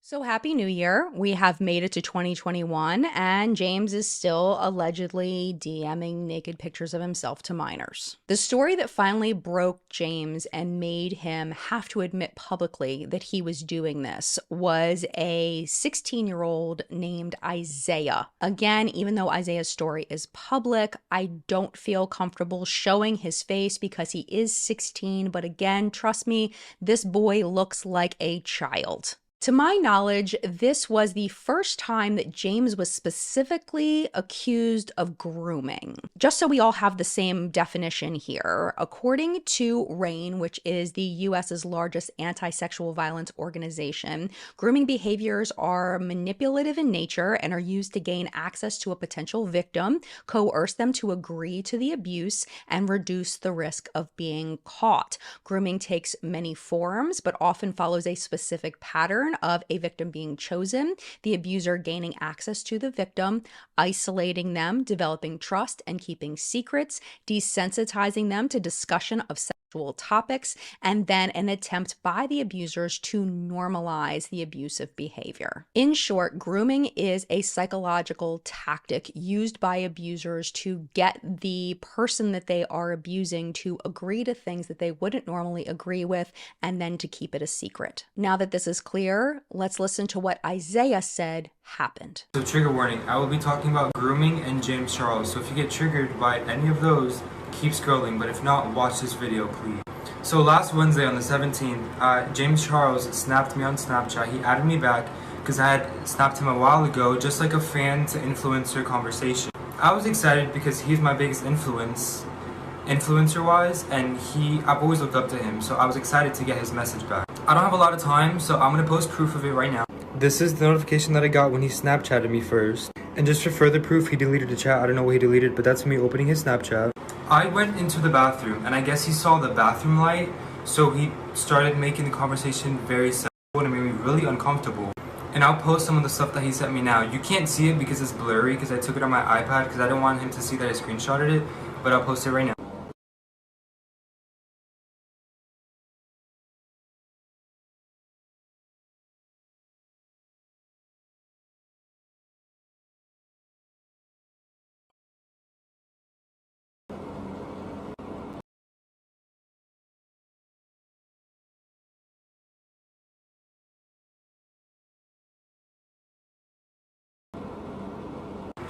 So happy new year. We have made it to 2021 and James is still allegedly DMing naked pictures of himself to minors. The story that finally broke James and made him have to admit publicly that he was doing this was a 16-year-old named Isaiah. Again, even though Isaiah's story is public, I don't feel comfortable showing his face because he is 16, but again, trust me, this boy looks like a child. To my knowledge, this was the first time that James was specifically accused of grooming. Just so we all have the same definition here, according to RAINN, which is the US's largest anti-sexual violence organization, grooming behaviors are manipulative in nature and are used to gain access to a potential victim, coerce them to agree to the abuse, and reduce the risk of being caught. Grooming takes many forms, but often follows a specific pattern of a victim being chosen, the abuser gaining access to the victim, isolating them, developing trust and keeping secrets, desensitizing them to discussion of sexual topics, and then an attempt by the abusers to normalize the abusive behavior. In short, grooming is a psychological tactic used by abusers to get the person that they are abusing to agree to things that they wouldn't normally agree with, and then to keep it a secret. Now that this is clear, let's listen to what Isaiah said happened. So trigger warning, I will be talking about grooming and James Charles, so if you get triggered by any of those, keep scrolling, but if not, watch this video, please. So last Wednesday on the 17th, James Charles snapped me on Snapchat. He added me back because I had snapped him a while ago, just like a fan to influencer conversation. I was excited because he's my biggest influencer-wise, and I've always looked up to him, so I was excited to get his message back. I don't have a lot of time, so I'm gonna post proof of it right now. This is the notification that I got when he Snapchatted me first. And just for further proof, he deleted the chat. I don't know what he deleted, but that's me opening his Snapchat. I went into the bathroom, and I guess he saw the bathroom light, so he started making the conversation very sexual and it made me really uncomfortable. And I'll post some of the stuff that he sent me now. You can't see it because it's blurry, because I took it on my iPad, because I didn't want him to see that I screenshotted it, but I'll post it right now.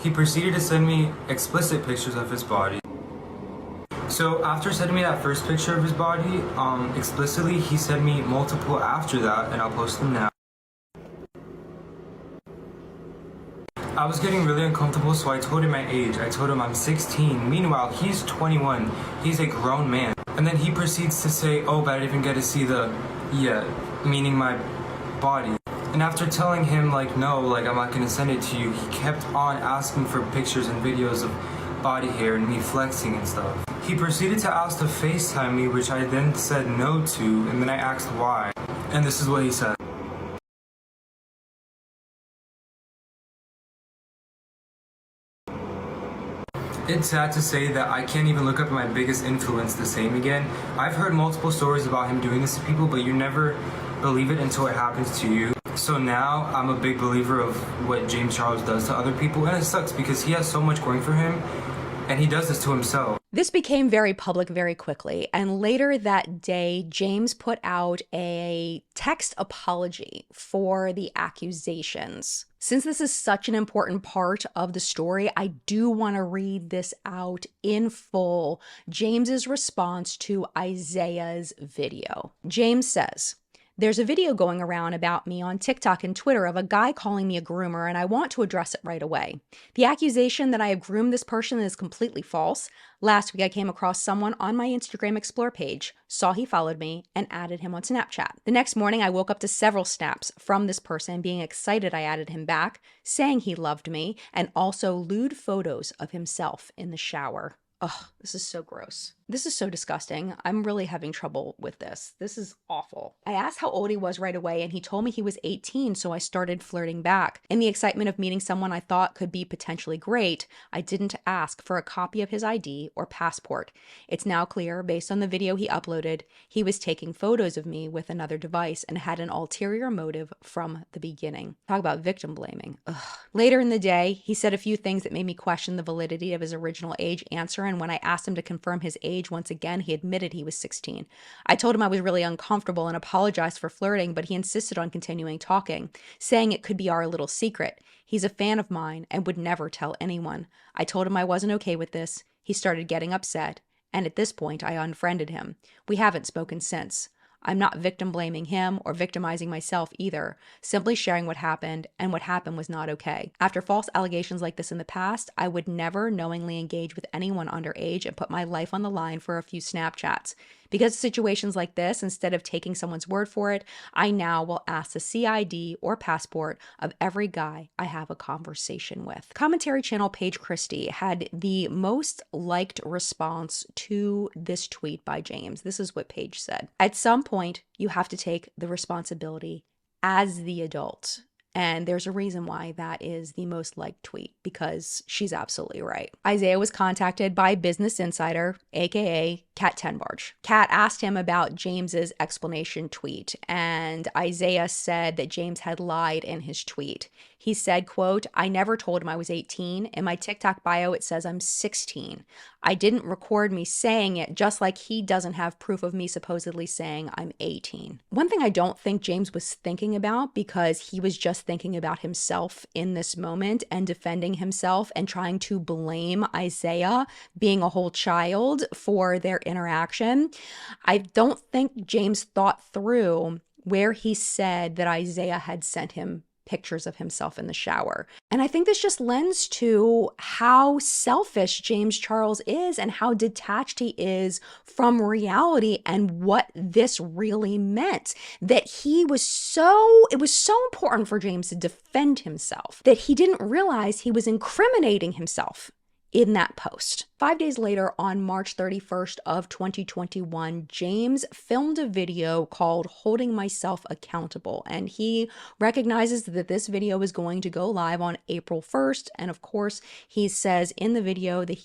He proceeded to send me explicit pictures of his body. So after sending me that first picture of his body, explicitly, he sent me multiple after that, and I'll post them now. I was getting really uncomfortable, so I told him my age. I told him I'm 16. Meanwhile, he's 21. He's a grown man. And then he proceeds to say, oh, but I didn't even get to see meaning my body. And after telling him, like, no, like, I'm not gonna send it to you, he kept on asking for pictures and videos of body hair and me flexing and stuff. He proceeded to ask to FaceTime me, which I then said no to, and then I asked why. And this is what he said. It's sad to say that I can't even look up my biggest influence the same again. I've heard multiple stories about him doing this to people, but you never believe it until it happens to you. So now I'm a big believer of what James Charles does to other people, and it sucks because he has so much going for him, and he does this to himself. This became very public very quickly, and later that day, James put out a text apology for the accusations. Since this is such an important part of the story, I do want to read this out in full, James's response to Isaiah's video. James says, "There's a video going around about me on TikTok and Twitter of a guy calling me a groomer, and I want to address it right away. The accusation that I have groomed this person is completely false. Last week, I came across someone on my Instagram Explore page, saw he followed me, and added him on Snapchat. The next morning, I woke up to several snaps from this person being excited I added him back, saying he loved me, and also lewd photos of himself in the shower." Ugh, this is so gross. This is so disgusting. I'm really having trouble with this. This is awful. I asked how old he was right away, and he told me he was 18, so I started flirting back. In the excitement of meeting someone I thought could be potentially great, I didn't ask for a copy of his ID or passport. It's now clear, based on the video he uploaded, he was taking photos of me with another device and had an ulterior motive from the beginning. Talk about victim blaming. Ugh. Later in the day, he said a few things that made me question the validity of his original age answer, and when I asked him to confirm his age once again, he admitted he was 16. I told him I was really uncomfortable and apologized for flirting, but he insisted on continuing talking, saying it could be our little secret. He's a fan of mine and would never tell anyone. I told him I wasn't okay with this. He started getting upset, and at this point, I unfriended him. We haven't spoken since. I'm not victim blaming him or victimizing myself either, simply sharing what happened, and what happened was not okay. After false allegations like this in the past, I would never knowingly engage with anyone underage and put my life on the line for a few Snapchats. Because of situations like this, instead of taking someone's word for it, I now will ask the CID or passport of every guy I have a conversation with. Commentary channel Paige Christie had the most liked response to this tweet by James. This is what Paige said. At some point, you have to take the responsibility as the adult. And there's a reason why that is the most liked tweet, because she's absolutely right. Isaiah was contacted by Business Insider, aka Kat Tenbarge. Kat asked him about James's explanation tweet, and Isaiah said that James had lied in his tweet. He said, quote, "I never told him I was 18. In my TikTok bio, it says I'm 16. I didn't record me saying it, just like he doesn't have proof of me supposedly saying I'm 18. One thing I don't think James was thinking about, because he was just thinking about himself in this moment and defending himself and trying to blame Isaiah, being a whole child, for their interaction. I don't think James thought through where he said that Isaiah had sent him pictures of himself in the shower. And I think this just lends to how selfish James Charles is and how detached he is from reality and what this really meant. That it was so important for James to defend himself that he didn't realize he was incriminating himself in that post. 5 days later, on March 31st of 2021, James filmed a video called Holding Myself Accountable, and he recognizes that this video is going to go live on April 1st, and of course, he says in the video that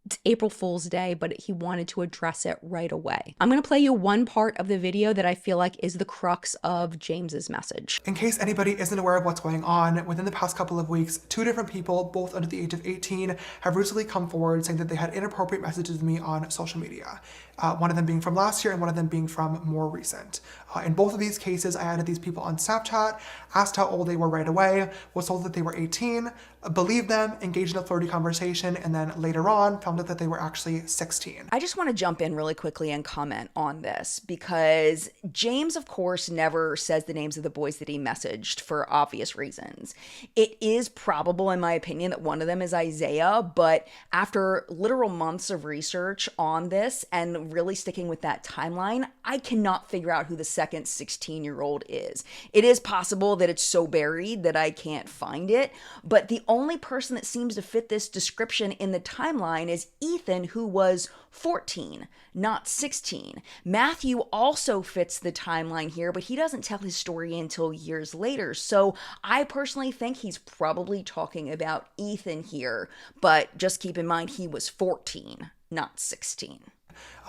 it's April Fool's Day, but he wanted to address it right away. I'm going to play you one part of the video that I feel like is the crux of James's message. In case anybody isn't aware of what's going on, within the past couple of weeks, 2 different people, both under the age of 18, have recently come forward saying that they had inappropriate messages with me on social media. One of them being from last year and one of them being from more recent. In both of these cases, I added these people on Snapchat, asked how old they were right away, was told that they were 18, believed them, engaged in a flirty conversation, and then later on found out that they were actually 16. I just want to jump in really quickly and comment on this, because James, of course, never says the names of the boys that he messaged for obvious reasons. It is probable, in my opinion, that one of them is Isaiah, but after literal months of research on this and really sticking with that timeline, I cannot figure out who the second 16-year-old is. It is possible that it's so buried that I can't find it, but the only person that seems to fit this description in the timeline is Ethan, who was 14, not 16. Matthew also fits the timeline here, but he doesn't tell his story until years later. So I personally think he's probably talking about Ethan here, but just keep in mind he was 14, not 16.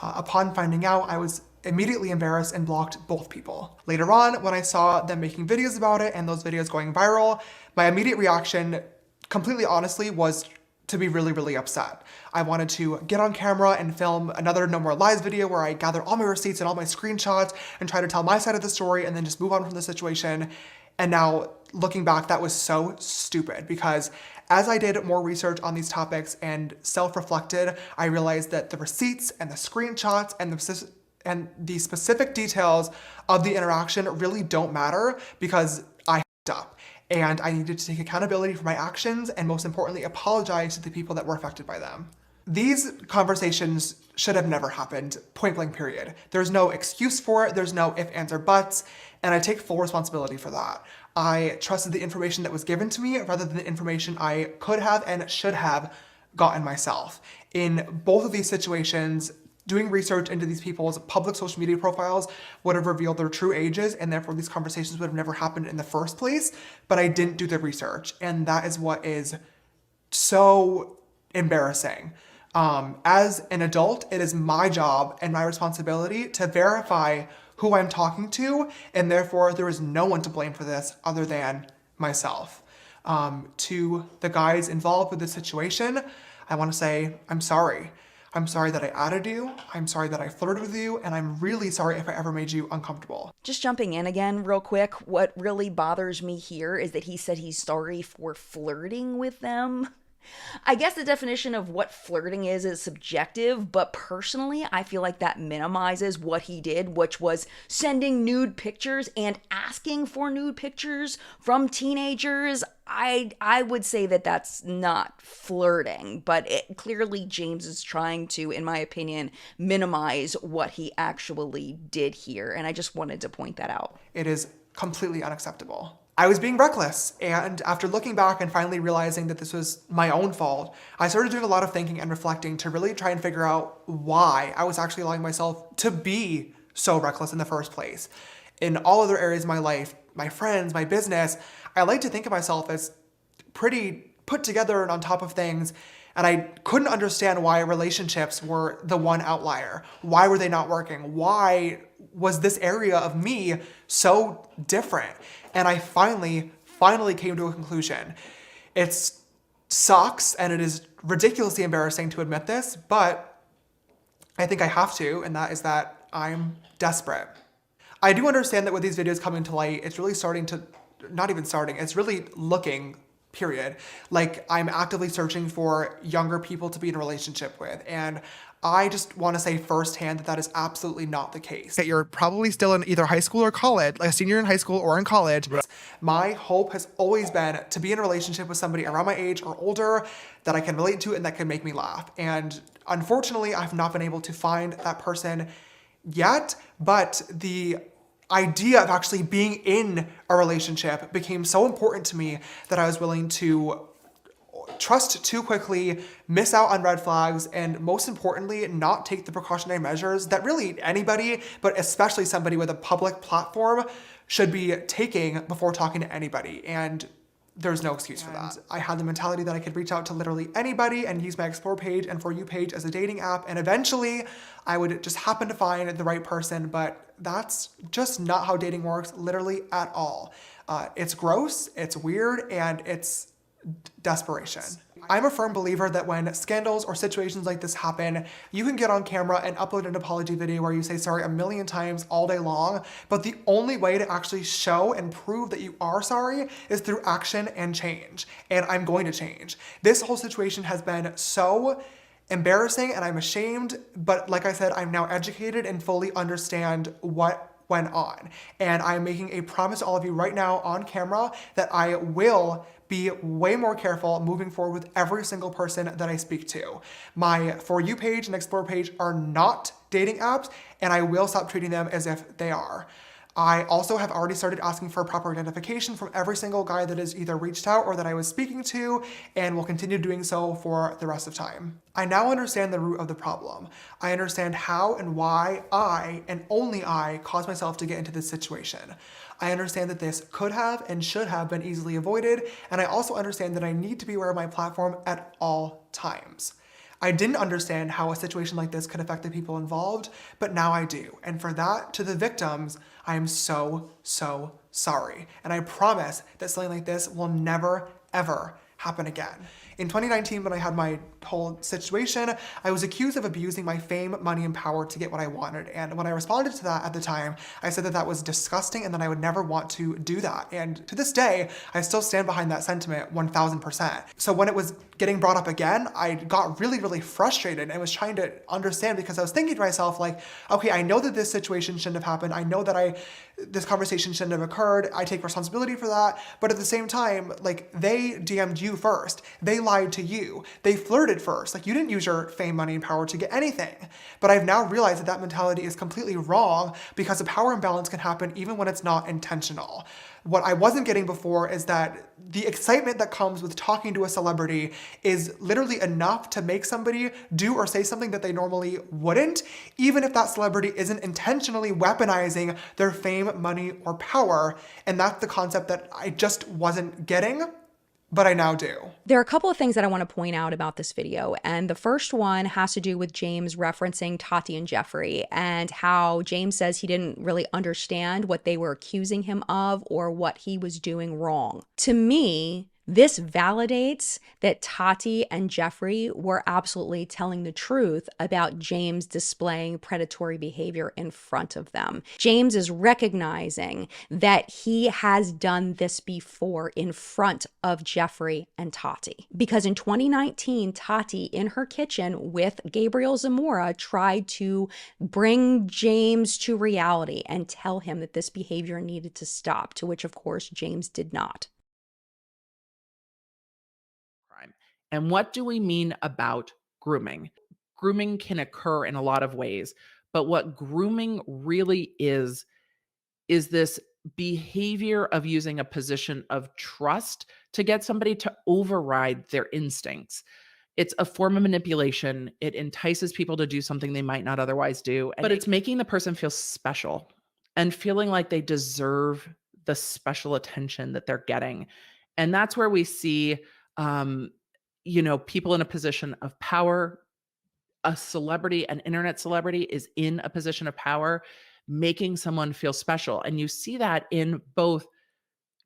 Upon finding out, I was immediately embarrassed and blocked both people. Later on, when I saw them making videos about it and those videos going viral, my immediate reaction, completely honestly, was to be really, really upset. I wanted to get on camera and film another No More Lies video where I gather all my receipts and all my screenshots and try to tell my side of the story and then just move on from the situation. And now, looking back, that was so stupid, because as I did more research on these topics and self-reflected, I realized that the receipts and the screenshots and the specific details of the interaction really don't matter, because I f***ed up. And I needed to take accountability for my actions and, most importantly, apologize to the people that were affected by them. These conversations should have never happened, point blank period. There's no excuse for it, there's no ifs, ands, or buts, and I take full responsibility for that. I trusted the information that was given to me rather than the information I could have and should have gotten myself. In both of these situations, doing research into these people's public social media profiles would have revealed their true ages, and therefore these conversations would have never happened in the first place, but I didn't do the research, and that is what is so embarrassing. As an adult, it is my job and my responsibility to verify who I'm talking to, and therefore there is no one to blame for this other than myself. To the guys involved with this situation, I want to say, I'm sorry. I'm sorry that I added you, I'm sorry that I flirted with you, and I'm really sorry if I ever made you uncomfortable. Just jumping in again real quick, what really bothers me here is that he said he's sorry for flirting with them. I guess the definition of what flirting is subjective, but personally, I feel like that minimizes what he did, which was sending nude pictures and asking for nude pictures from teenagers. I would say that that's not flirting, but clearly James is trying to, in my opinion, minimize what he actually did here, and I just wanted to point that out. It is completely unacceptable. I was being reckless, and after looking back and finally realizing that this was my own fault, I started doing a lot of thinking and reflecting to really try and figure out why I was actually allowing myself to be so reckless in the first place. In all other areas of my life, my friends, my business, I like to think of myself as pretty put together and on top of things, and I couldn't understand why relationships were the one outlier. Why were they not working? Why was this area of me so different? And I finally came to a conclusion. It sucks and it is ridiculously embarrassing to admit this, but I think I have to, and that is that I'm desperate. I do understand that with these videos coming to light, it's really it's really looking, period, like I'm actively searching for younger people to be in a relationship with, and I just want to say firsthand that that is absolutely not the case. That you're probably still in either high school or college, like a senior in high school or in college. My hope has always been to be in a relationship with somebody around my age or older that I can relate to and that can make me laugh. And unfortunately, I've not been able to find that person yet, but the idea of actually being in a relationship became so important to me that I was willing to trust too quickly, miss out on red flags, and most importantly, not take the precautionary measures that really anybody, but especially somebody with a public platform, should be taking before talking to anybody. And there's no excuse for that. I had the mentality that I could reach out to literally anybody and use my Explore page and For You page as a dating app, and eventually I would just happen to find the right person, but that's just not how dating works, literally at all. It's gross, it's weird, and it's desperation. I'm a firm believer that when scandals or situations like this happen, you can get on camera and upload an apology video where you say sorry 1,000,000 times all day long, but the only way to actually show and prove that you are sorry is through action and change. And I'm going to change. This whole situation has been so embarrassing and I'm ashamed, but like I said, I'm now educated and fully understand what went on. And I'm making a promise to all of you right now on camera that I will be way more careful moving forward with every single person that I speak to. My For You page and Explore page are not dating apps, and I will stop treating them as if they are. I also have already started asking for proper identification from every single guy that has either reached out or that I was speaking to, and will continue doing so for the rest of time. I now understand the root of the problem. I understand how and why I, and only I, caused myself to get into this situation. I understand that this could have and should have been easily avoided, and I also understand that I need to be aware of my platform at all times. I didn't understand how a situation like this could affect the people involved, but now I do. And for that, to the victims, I am so, so sorry. And I promise that something like this will never, ever happen again. In 2019, when I had my whole situation, I was accused of abusing my fame, money, and power to get what I wanted. And when I responded to that at the time, I said that that was disgusting and that I would never want to do that. And to this day, I still stand behind that sentiment 1000%. So when it was getting brought up again, I got really, really frustrated and was trying to understand, because I was thinking to myself, like, okay, I know that this situation shouldn't have happened. I know that this conversation shouldn't have occurred. I take responsibility for that. But at the same time, like, they DM'd you you first. They lied to you. They flirted first. Like, you didn't use your fame, money, and power to get anything. But I've now realized that that mentality is completely wrong because a power imbalance can happen even when it's not intentional. What I wasn't getting before is that the excitement that comes with talking to a celebrity is literally enough to make somebody do or say something that they normally wouldn't, even if that celebrity isn't intentionally weaponizing their fame, money, or power. And that's the concept that I just wasn't getting, but I now do. There are a couple of things that I want to point out about this video. And the first one has to do with James referencing Tati and Jeffree and how James says he didn't really understand what they were accusing him of or what he was doing wrong. To me, this validates that Tati and Jeffree were absolutely telling the truth about James displaying predatory behavior in front of them. James is recognizing that he has done this before in front of Jeffree and Tati. Because in 2019, Tati, in her kitchen with Gabriel Zamora, tried to bring James to reality and tell him that this behavior needed to stop, to which, of course, James did not. And what do we mean about grooming? Grooming can occur in a lot of ways, but what grooming really is this behavior of using a position of trust to get somebody to override their instincts. It's a form of manipulation. It entices people to do something they might not otherwise do, but it's making the person feel special and feeling like they deserve the special attention that they're getting. And that's where we see, people in a position of power, a celebrity, an internet celebrity is in a position of power, making someone feel special. And you see that in both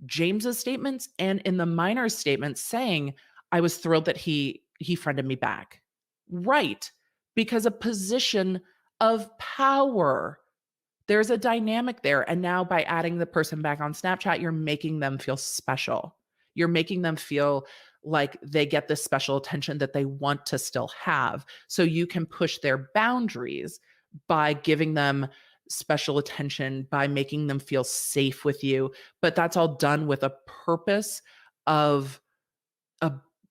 James's statements and in the minor's statements saying, I was thrilled that he friended me back. Right. Because a position of power, there's a dynamic there. And now by adding the person back on Snapchat, you're making them feel special. You're making them feel like they get this special attention that they want to still have. So you can push their boundaries by giving them special attention, by making them feel safe with you. But that's all done with a purpose of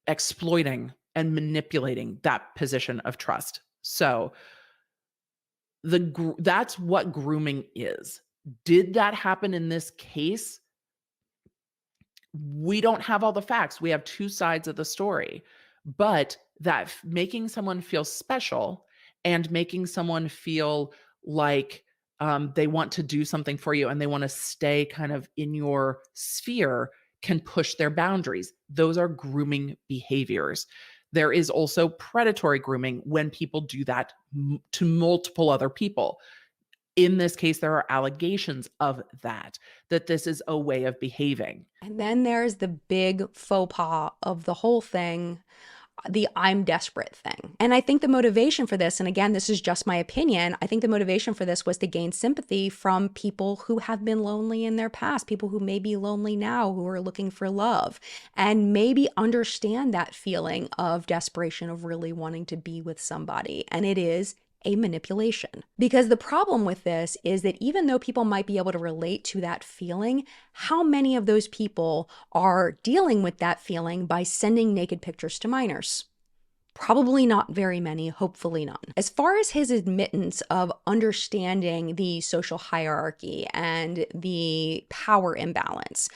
exploiting and manipulating that position of trust. So that's what grooming is. Did that happen in this case? We don't have all the facts. We have two sides of the story, but that making someone feel special and making someone feel like they want to do something for you and they want to stay kind of in your sphere can push their boundaries. Those are grooming behaviors. There is also predatory grooming when people do that to multiple other people. In this case, there are allegations of that this is a way of behaving. And then there's the big faux pas of the whole thing, the I'm desperate thing. And I think the motivation for this, and again, this is just my opinion, I think the motivation for this was to gain sympathy from people who have been lonely in their past, people who may be lonely now, who are looking for love, and maybe understand that feeling of desperation, of really wanting to be with somebody. And it is a manipulation. Because the problem with this is that even though people might be able to relate to that feeling, how many of those people are dealing with that feeling by sending naked pictures to minors? Probably not very many, hopefully none. As far as his admittance of understanding the social hierarchy and the power imbalance,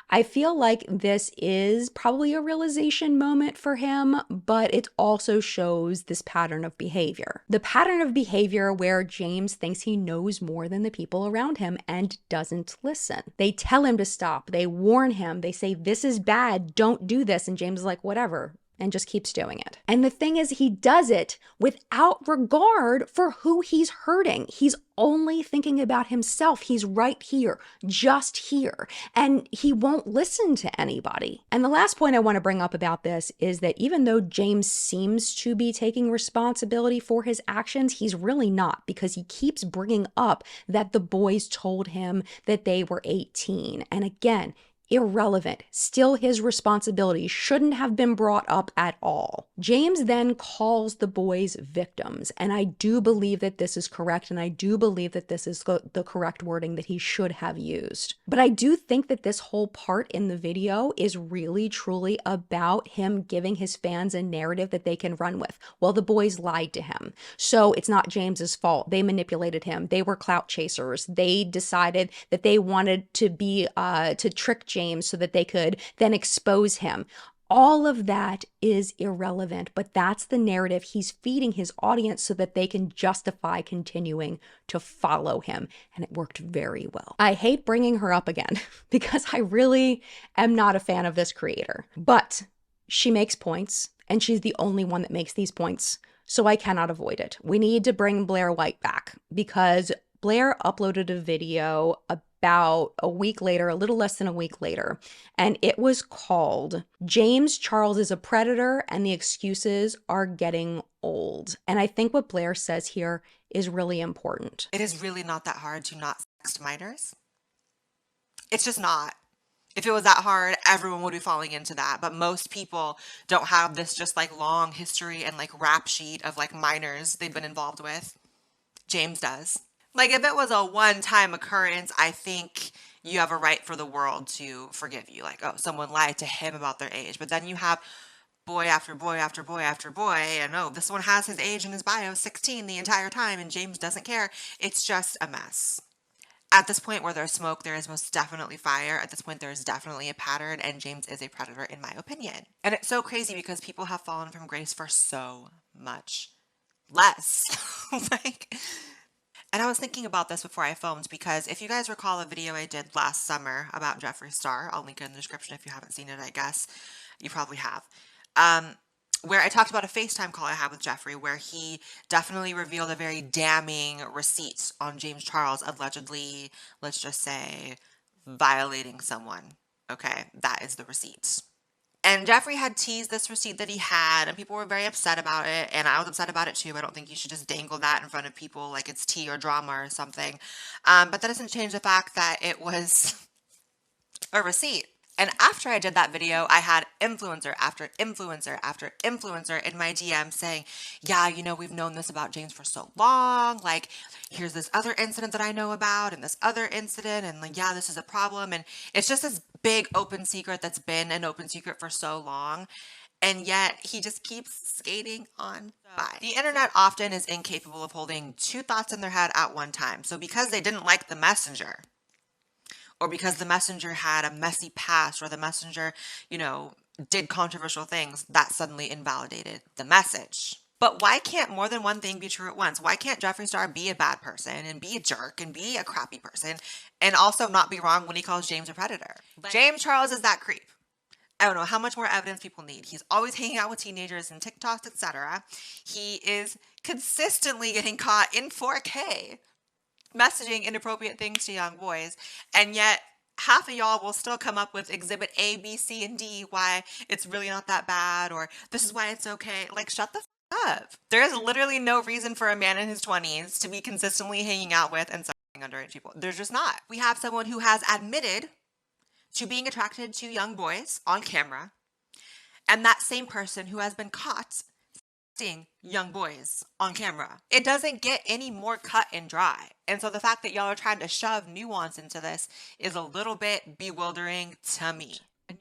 I feel like this is probably a realization moment for him, but it also shows this pattern of behavior. The pattern of behavior where James thinks he knows more than the people around him and doesn't listen. They tell him to stop. They warn him. They say, this is bad. Don't do this. And James is like, whatever, and just keeps doing it. And the thing is, he does it without regard for who he's hurting. He's only thinking about himself. He's right here, just here, and he won't listen to anybody. And the last point I want to bring up about this is that even though James seems to be taking responsibility for his actions, he's really not, because he keeps bringing up that the boys told him that they were 18. And again, irrelevant, still his responsibility, shouldn't have been brought up at all. James then calls the boys victims, and I do believe that this is correct, and I do believe that this is the correct wording that he should have used. But I do think that this whole part in the video is really truly about him giving his fans a narrative that they can run with. Well, the boys lied to him, so it's not James's fault. They manipulated him. They were clout chasers. They decided that they wanted to be to trick James so that they could then expose him. All of that is irrelevant, but that's the narrative he's feeding his audience so that they can justify continuing to follow him. And it worked very well. I hate bringing her up again because I really am not a fan of this creator, but she makes points and she's the only one that makes these points. So I cannot avoid it. We need to bring Blair White back because Blair uploaded a video about a week later, a little less than a week later, and it was called James Charles is a Predator and the Excuses Are Getting Old. And I think what Blair says here is really important. It is really not that hard to not sext minors. It's just not. If it was that hard, everyone would be falling into that. But most people don't have this just like long history and like rap sheet of like minors they've been involved with. James does. Like if it was a one-time occurrence, I think you have a right for the world to forgive you. Like, oh, someone lied to him about their age. But then you have boy after boy after boy after boy. And oh, this one has his age in his bio, 16 the entire time. And James doesn't care. It's just a mess. At this point where there's smoke, there is most definitely fire. At this point, there is definitely a pattern, and James is a predator, in my opinion. And it's so crazy because people have fallen from grace for so much less. And I was thinking about this before I filmed because if you guys recall a video I did last summer about Jeffree Star, I'll link it in the description if you haven't seen it, I guess. You probably have. Where I talked about a FaceTime call I had with Jeffree where he definitely revealed a very damning receipt on James Charles allegedly, let's just say, violating someone. Okay, that is the receipt. And Jeffree had teased this receipt that he had, and people were very upset about it, and I was upset about it too. I don't think you should just dangle that in front of people like it's tea or drama or something. But that doesn't change the fact that it was a receipt. And after I did that video, I had influencer after influencer after influencer in my DM saying, yeah, you know, we've known this about James for so long. Like, here's this other incident that I know about and this other incident. And like, yeah, this is a problem. And it's just this big open secret that's been an open secret for so long. And yet he just keeps skating on by. The internet often is incapable of holding two thoughts in their head at one time. So because they didn't like the messenger, or because the messenger had a messy past, or the messenger, you know, did controversial things, that suddenly invalidated the message. But why can't more than one thing be true at once? Why can't Jeffree Star be a bad person and be a jerk and be a crappy person and also not be wrong when he calls James a predator? James Charles is that creep. I don't know how much more evidence people need. He's always hanging out with teenagers and TikToks, etc. He is consistently getting caught in 4K messaging inappropriate things to young boys, and yet half of y'all will still come up with exhibit A, B, C, and D why it's really not that bad, or this is why it's okay. Like, shut the f up. There is literally no reason for a man in his 20s to be consistently hanging out with and sucking underage people. There's just not. We have someone who has admitted to being attracted to young boys on camera, and that same person who has been caught seeing young boys on camera. It doesn't get any more cut and dry. And so the fact that y'all are trying to shove nuance into this is a little bit bewildering to me.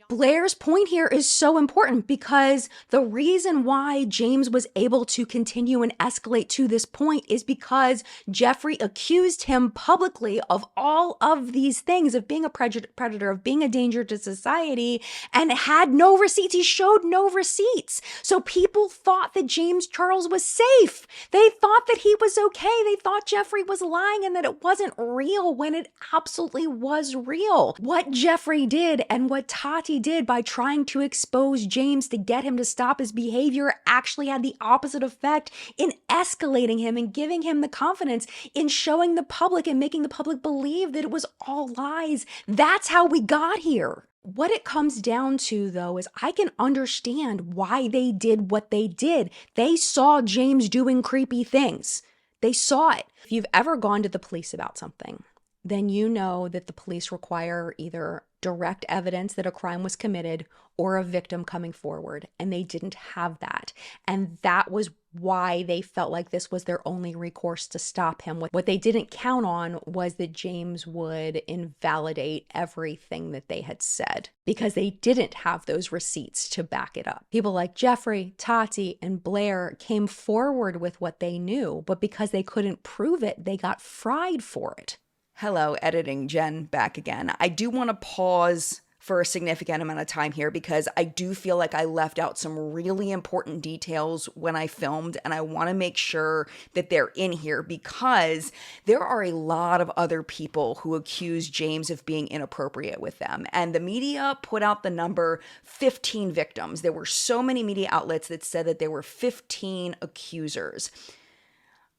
Blair's point here is so important because the reason why James was able to continue and escalate to this point is because Jeffree accused him publicly of all of these things, of being a predator, of being a danger to society, and had no receipts. He showed no receipts. So people thought that James Charles was safe. They thought that he was okay. They thought Jeffree was lying and that it wasn't real when it absolutely was real. What Jeffree did and what Tati did by trying to expose James to get him to stop his behavior actually had the opposite effect in escalating him and giving him the confidence in showing the public and making the public believe that it was all lies. That's how we got here. What it comes down to, though, is I can understand why they did what they did. They saw James doing creepy things. They saw it. If you've ever gone to the police about something, then you know that the police require either direct evidence that a crime was committed or a victim coming forward. And they didn't have that. And that was why they felt like this was their only recourse to stop him. What they didn't count on was that James would invalidate everything that they had said, because they didn't have those receipts to back it up. People like Jeffrey, Tati, and Blair came forward with what they knew, but because they couldn't prove it, they got fried for it. Hello, editing Jen back again. I do want to pause for a significant amount of time here because I do feel like I left out some really important details when I filmed, and I want to make sure that they're in here because there are a lot of other people who accuse James of being inappropriate with them. And the media put out the number 15 victims. There were so many media outlets that said that there were 15 accusers.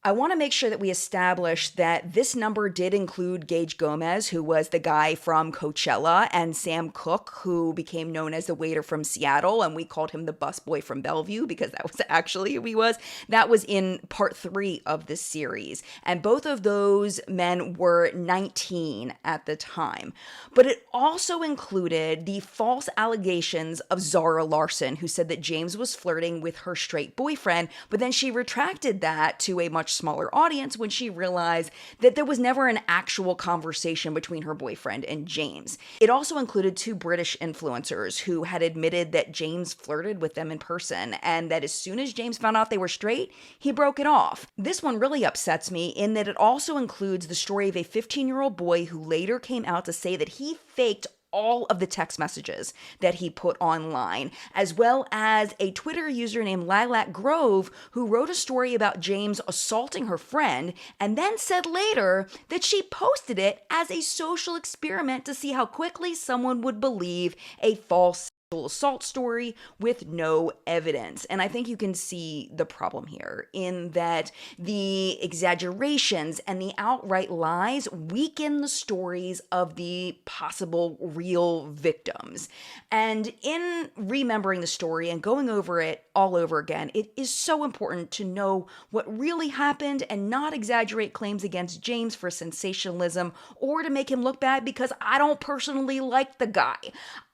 I want to make sure that we establish that this number did include Gage Gomez, who was the guy from Coachella, and Sam Cooke, who became known as the waiter from Seattle, and we called him the busboy from Bellevue because that was actually who he was. That was in part 3 of this series, and both of those men were 19 at the time. But it also included the false allegations of Zara Larson, who said that James was flirting with her straight boyfriend, but then she retracted that to a much smaller audience when she realized that there was never an actual conversation between her boyfriend and James. It also included 2 British influencers who had admitted that James flirted with them in person, and that as soon as James found out they were straight, he broke it off. This one really upsets me in that it also includes the story of a 15-year-old boy who later came out to say that he faked all of the text messages that he put online, as well as a Twitter user named Lilac Grove who wrote a story about James assaulting her friend and then said later that she posted it as a social experiment to see how quickly someone would believe a false assault story with no evidence. And I think you can see the problem here in that the exaggerations and the outright lies weaken the stories of the possible real victims. And in remembering the story and going over it all over again, it is so important to know what really happened and not exaggerate claims against James for sensationalism or to make him look bad, because I don't personally like the guy.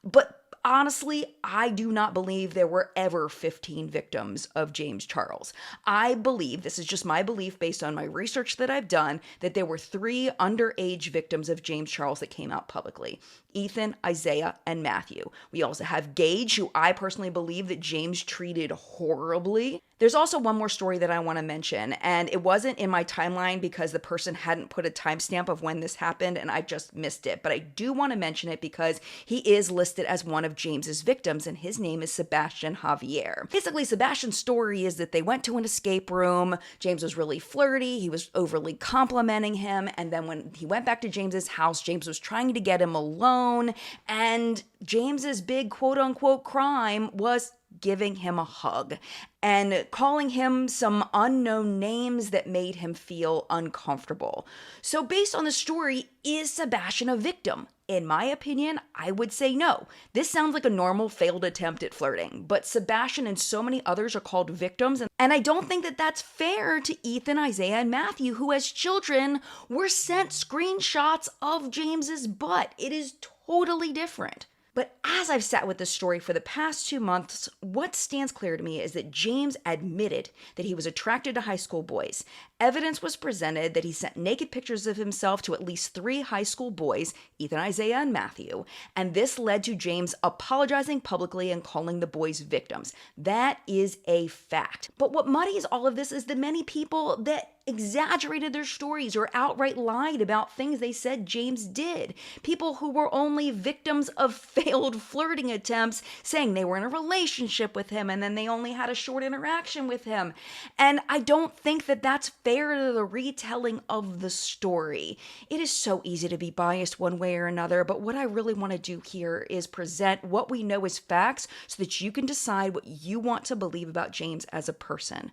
But honestly, I do not believe there were ever 15 victims of James Charles. I believe, this is just my belief based on my research that I've done, that there were 3 underage victims of James Charles that came out publicly: Ethan, Isaiah, and Matthew. We also have Gage, who I personally believe that James treated horribly. There's also one more story that I want to mention, and it wasn't in my timeline because the person hadn't put a timestamp of when this happened and I just missed it. But I do want to mention it because he is listed as one of James's victims, and his name is Sebastian Javier. Basically, Sebastian's story is that they went to an escape room. James was really flirty. He was overly complimenting him. And then when he went back to James's house, James was trying to get him alone. And James's big quote unquote crime was giving him a hug and calling him some unknown names that made him feel uncomfortable. So based on the story, is Sebastian a victim? In my opinion, I would say no. This sounds like a normal failed attempt at flirting, but Sebastian and so many others are called victims, and I don't think that that's fair to Ethan, Isaiah, and Matthew, who as children were sent screenshots of James's butt. It is totally different. But as I've sat with this story for the past 2 months, what stands clear to me is that James admitted that he was attracted to high school boys. Evidence was presented that he sent naked pictures of himself to at least 3 high school boys, Ethan, Isaiah, and Matthew, and this led to James apologizing publicly and calling the boys victims. That is a fact. But what muddies all of this is the many people that exaggerated their stories or outright lied about things they said James did. People who were only victims of failed flirting attempts, saying they were in a relationship with him and then they only had a short interaction with him. And I don't think that that's fair to the retelling of the story. It is so easy to be biased one way or another, but what I really want to do here is present what we know as facts so that you can decide what you want to believe about James as a person.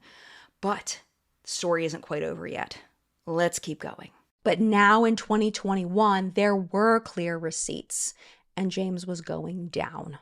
But the story isn't quite over yet. Let's keep going. But now in 2021, there were clear receipts, and James was going down.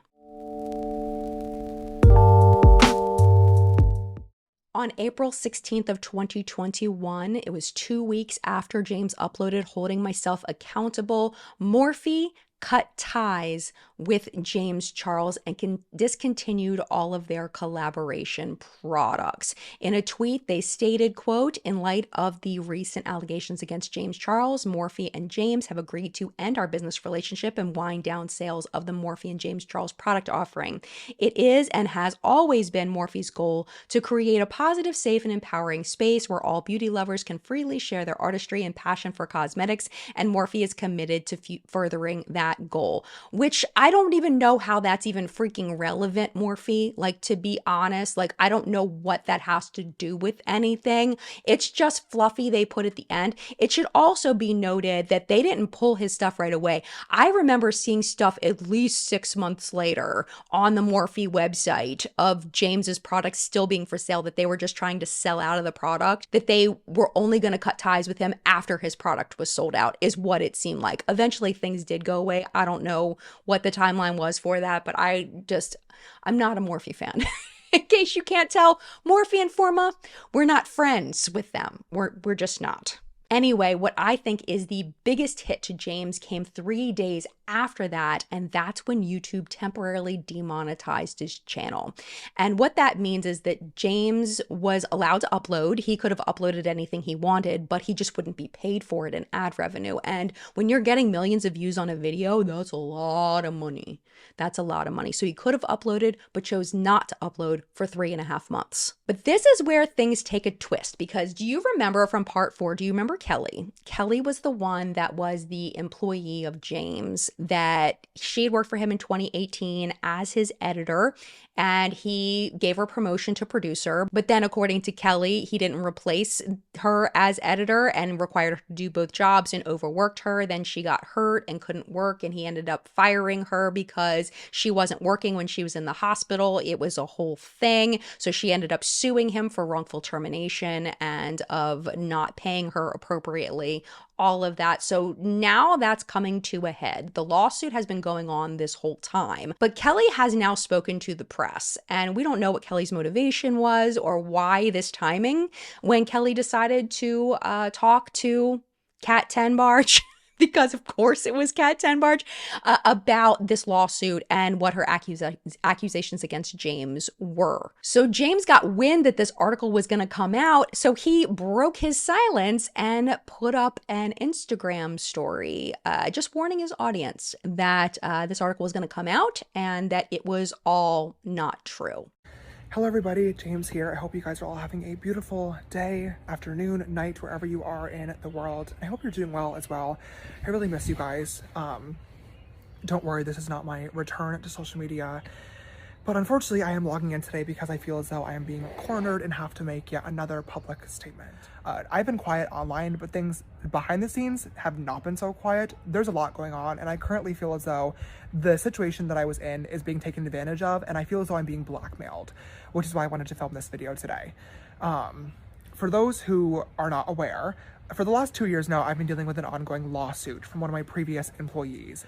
On April 16th of 2021, it was 2 weeks after James uploaded Holding Myself Accountable, Morphe cut ties with James Charles and discontinued all of their collaboration products. In a tweet, they stated, quote, "In light of the recent allegations against James Charles, Morphe and James have agreed to end our business relationship and wind down sales of the Morphe and James Charles product offering. It is and has always been Morphe's goal to create a positive, safe, and empowering space where all beauty lovers can freely share their artistry and passion for cosmetics, and Morphe is committed to furthering that goal," which I don't even know how that's even freaking relevant, Morphe. Like, to be honest, like, I don't know what that has to do with anything. It's just fluffy they put at the end. It should also be noted that they didn't pull his stuff right away. I remember seeing stuff at least 6 months later on the Morphe website of James's products still being for sale, that they were just trying to sell out of the product, that they were only going to cut ties with him after his product was sold out, is what it seemed like. Eventually things did go away. I don't know what the timeline was for that, but I'm not a Morphe fan. In case you can't tell, Morphe and Forma, we're not friends with them. We're just not. Anyway, what I think is the biggest hit to James came 3 days after that, and that's when YouTube temporarily demonetized his channel. And what that means is that James was allowed to upload. He could have uploaded anything he wanted, but he just wouldn't be paid for it in ad revenue. And when you're getting millions of views on a video, that's a lot of money. That's a lot of money. So he could have uploaded, but chose not to upload for 3.5 months. But this is where things take a twist, because do you remember from part 4, do you remember Kelly? Kelly was the one that was the employee of James, that she had worked for him in 2018 as his editor, and he gave her promotion to producer. But then according to Kelly, he didn't replace her as editor and required her to do both jobs and overworked her. Then she got hurt and couldn't work, and he ended up firing her because she wasn't working when she was in the hospital. It was a whole thing. So she ended up suing him for wrongful termination and of not paying her appropriately, all of that. So now that's coming to a head. The lawsuit has been going on this whole time, but Kelly has now spoken to the press, and we don't know what Kelly's motivation was or why this timing when Kelly decided to talk to Kat Tenbarge. Because of course it was Kat Tenbarge, about this lawsuit and what her accusations against James were. So James got wind that this article was going to come out, so he broke his silence and put up an Instagram story, just warning his audience that this article was going to come out and that it was all not true. Hello everybody, James here. I hope you guys are all having a beautiful day, afternoon, night, wherever you are in the world. I hope you're doing well as well. I really miss you guys. Don't worry, this is not my return to social media. But unfortunately, I am logging in today because I feel as though I am being cornered and have to make yet another public statement. I've been quiet online, but things behind the scenes have not been so quiet. There's a lot going on, and I currently feel as though the situation that I was in is being taken advantage of, and I feel as though I'm being blackmailed, which is why I wanted to film this video today. For those who are not aware, for the last 2 years now, I've been dealing with an ongoing lawsuit from one of my previous employees.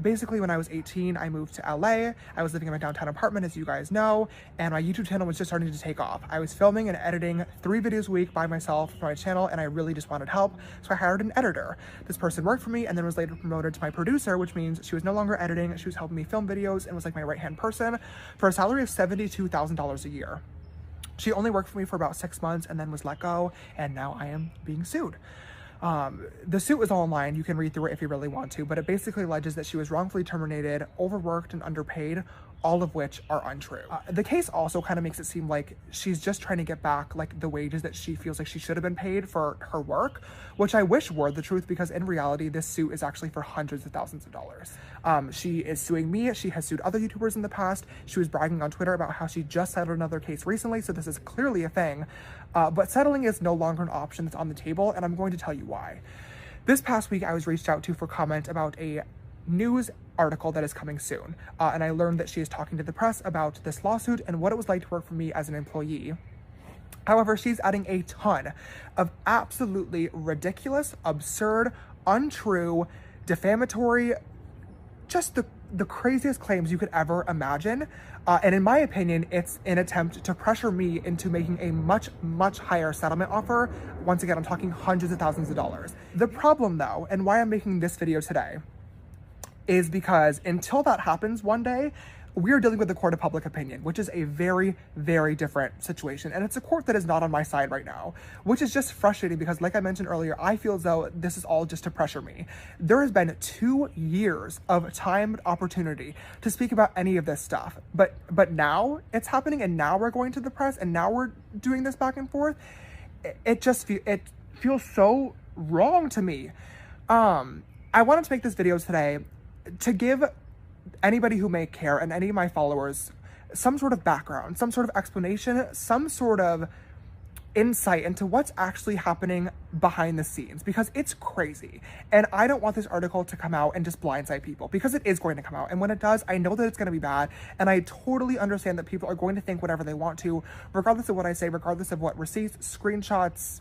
Basically, when I was 18, I moved to LA. I was living in my downtown apartment, as you guys know, and my YouTube channel was just starting to take off. I was filming and editing 3 videos a week by myself for my channel, and I really just wanted help, so I hired an editor. This person worked for me and then was later promoted to my producer, which means she was no longer editing. She was helping me film videos and was like my right-hand person for a salary of $72,000 a year. She only worked for me for about 6 months and then was let go, and now I am being sued. The suit is all online. You can read through it if you really want to, but it basically alleges that she was wrongfully terminated, overworked, and underpaid, all of which are untrue. The case also kind of makes it seem like she's just trying to get back like the wages that she feels like she should have been paid for her work, which I wish were the truth, because in reality, this suit is actually for hundreds of thousands of dollars. She is suing me. She has sued other YouTubers in the past. She was bragging on Twitter about how she just settled another case recently, so this is clearly a thing. But settling is no longer an option that's on the table, and I'm going to tell you why. This past week, I was reached out to for comment about a news article that is coming soon, and I learned that she is talking to the press about this lawsuit and what it was like to work for me as an employee. However, she's adding a ton of absolutely ridiculous, absurd, untrue, defamatory, just the the craziest claims you could ever imagine. And in my opinion, it's an attempt to pressure me into making a much, much higher settlement offer. Once again, I'm talking hundreds of thousands of dollars. The problem though, and why I'm making this video today, is because until that happens one day, we're dealing with the court of public opinion, which is a very, very different situation. And it's a court that is not on my side right now, which is just frustrating because like I mentioned earlier, I feel as though this is all just to pressure me. There has been 2 years of timed opportunity to speak about any of this stuff. But now it's happening, and now we're going to the press, and now we're doing this back and forth. It feels so wrong to me. I wanted to make this video today to give anybody who may care and any of my followers some sort of background, some sort of explanation, some sort of insight into what's actually happening behind the scenes, because it's crazy. And I don't want this article to come out and just blindside people, because it is going to come out. And when it does, I know that it's going to be bad. And I totally understand that people are going to think whatever they want to, regardless of what I say, regardless of what receipts, screenshots,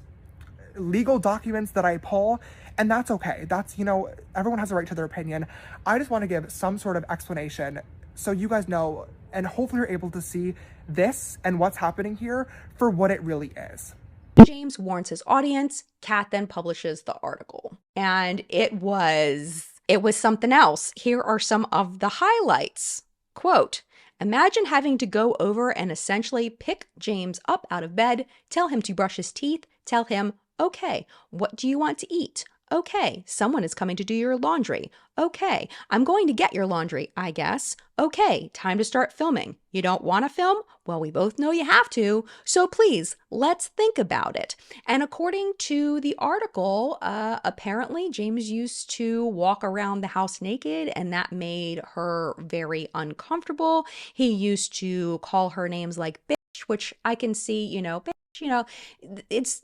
legal documents that I pull. And that's okay. That's, you know, everyone has a right to their opinion. I just want to give some sort of explanation so you guys know, and hopefully you're able to see this and what's happening here for what it really is. James warns his audience. Kat then publishes the article. And it was something else. Here are some of the highlights. Quote, imagine having to go over and essentially pick James up out of bed, tell him to brush his teeth, tell him, okay, what do you want to eat? Okay, someone is coming to do your laundry. Okay, I'm going to get your laundry, I guess. Okay, time to start filming. You don't want to film? Well, we both know you have to. So please, let's think about it. And according to the article, apparently James used to walk around the house naked, and that made her very uncomfortable. He used to call her names like bitch, which I can see, you know, it's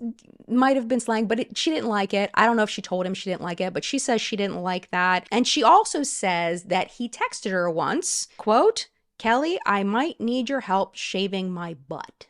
might have been slang, but she didn't like it. I don't know if she told him she didn't like it, but she says she didn't like that. And she also says that he texted her once, quote, Kelly, I might need your help shaving my butt.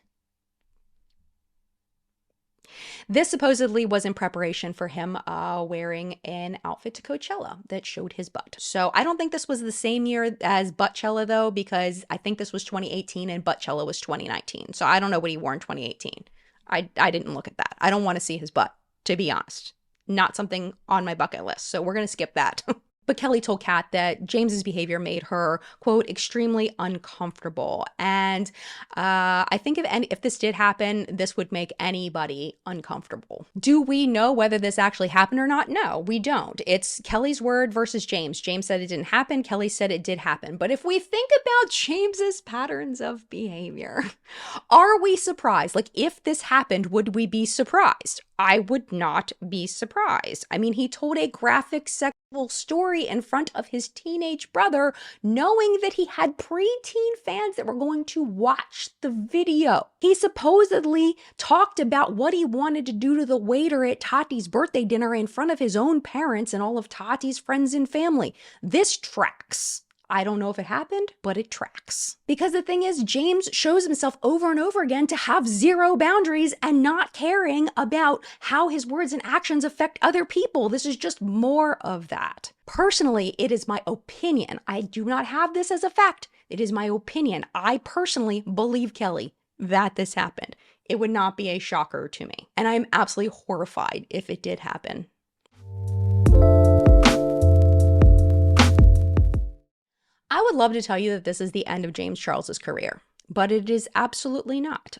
This supposedly was in preparation for him wearing an outfit to Coachella that showed his butt. So I don't think this was the same year as Buttchella though, because I think this was 2018 and Buttchella was 2019. So I don't know what he wore in 2018. I didn't look at that. I don't want to see his butt, to be honest. Not something on my bucket list. So we're going to skip that. But Kelly told Kat that James's behavior made her, quote, extremely uncomfortable. And I think if this did happen, this would make anybody uncomfortable. Do we know whether this actually happened or not? No, we don't. It's Kelly's word versus James. James said it didn't happen. Kelly said it did happen. But if we think about James's patterns of behavior, are we surprised? Like, if this happened, would we be surprised? I would not be surprised. I mean, he told a graphic sexual story in front of his teenage brother, knowing that he had preteen fans that were going to watch the video. He supposedly talked about what he wanted to do to the waiter at Tati's birthday dinner in front of his own parents and all of Tati's friends and family. This tracks. I don't know if it happened, but it tracks. Because the thing is, James shows himself over and over again to have zero boundaries and not caring about how his words and actions affect other people. This is just more of that. Personally, it is my opinion. I do not have this as a fact. It is my opinion. I personally believe Kelly that this happened. It would not be a shocker to me. And I am absolutely horrified if it did happen. I would love to tell you that this is the end of James Charles's career, but it is absolutely not.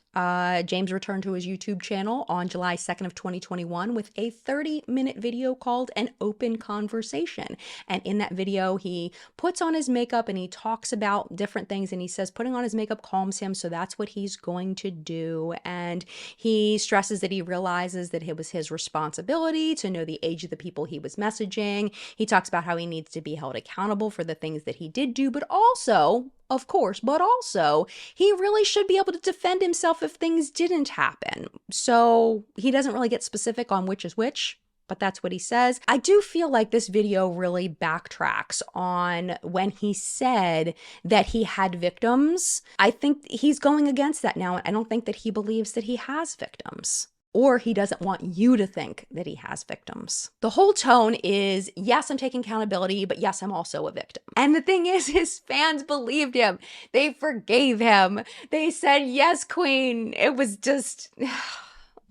James returned to his YouTube channel on July 2nd of 2021 with a 30-minute video called An Open Conversation. And in that video, he puts on his makeup and he talks about different things, and he says putting on his makeup calms him, so that's what he's going to do. And he stresses that he realizes that it was his responsibility to know the age of the people he was messaging. He talks about how he needs to be held accountable for the things that he did do, but also, of course, but also he really should be able to defend himself if things didn't happen. So he doesn't really get specific on which is which, but that's what he says. I do feel like this video really backtracks on when he said that he had victims. I think he's going against that now. I don't think that he believes that he has victims. or he doesn't want you to think that he has victims. The whole tone is, yes, I'm taking accountability, but yes, I'm also a victim. And the thing is, his fans believed him. They forgave him. They said, yes, queen. It was just...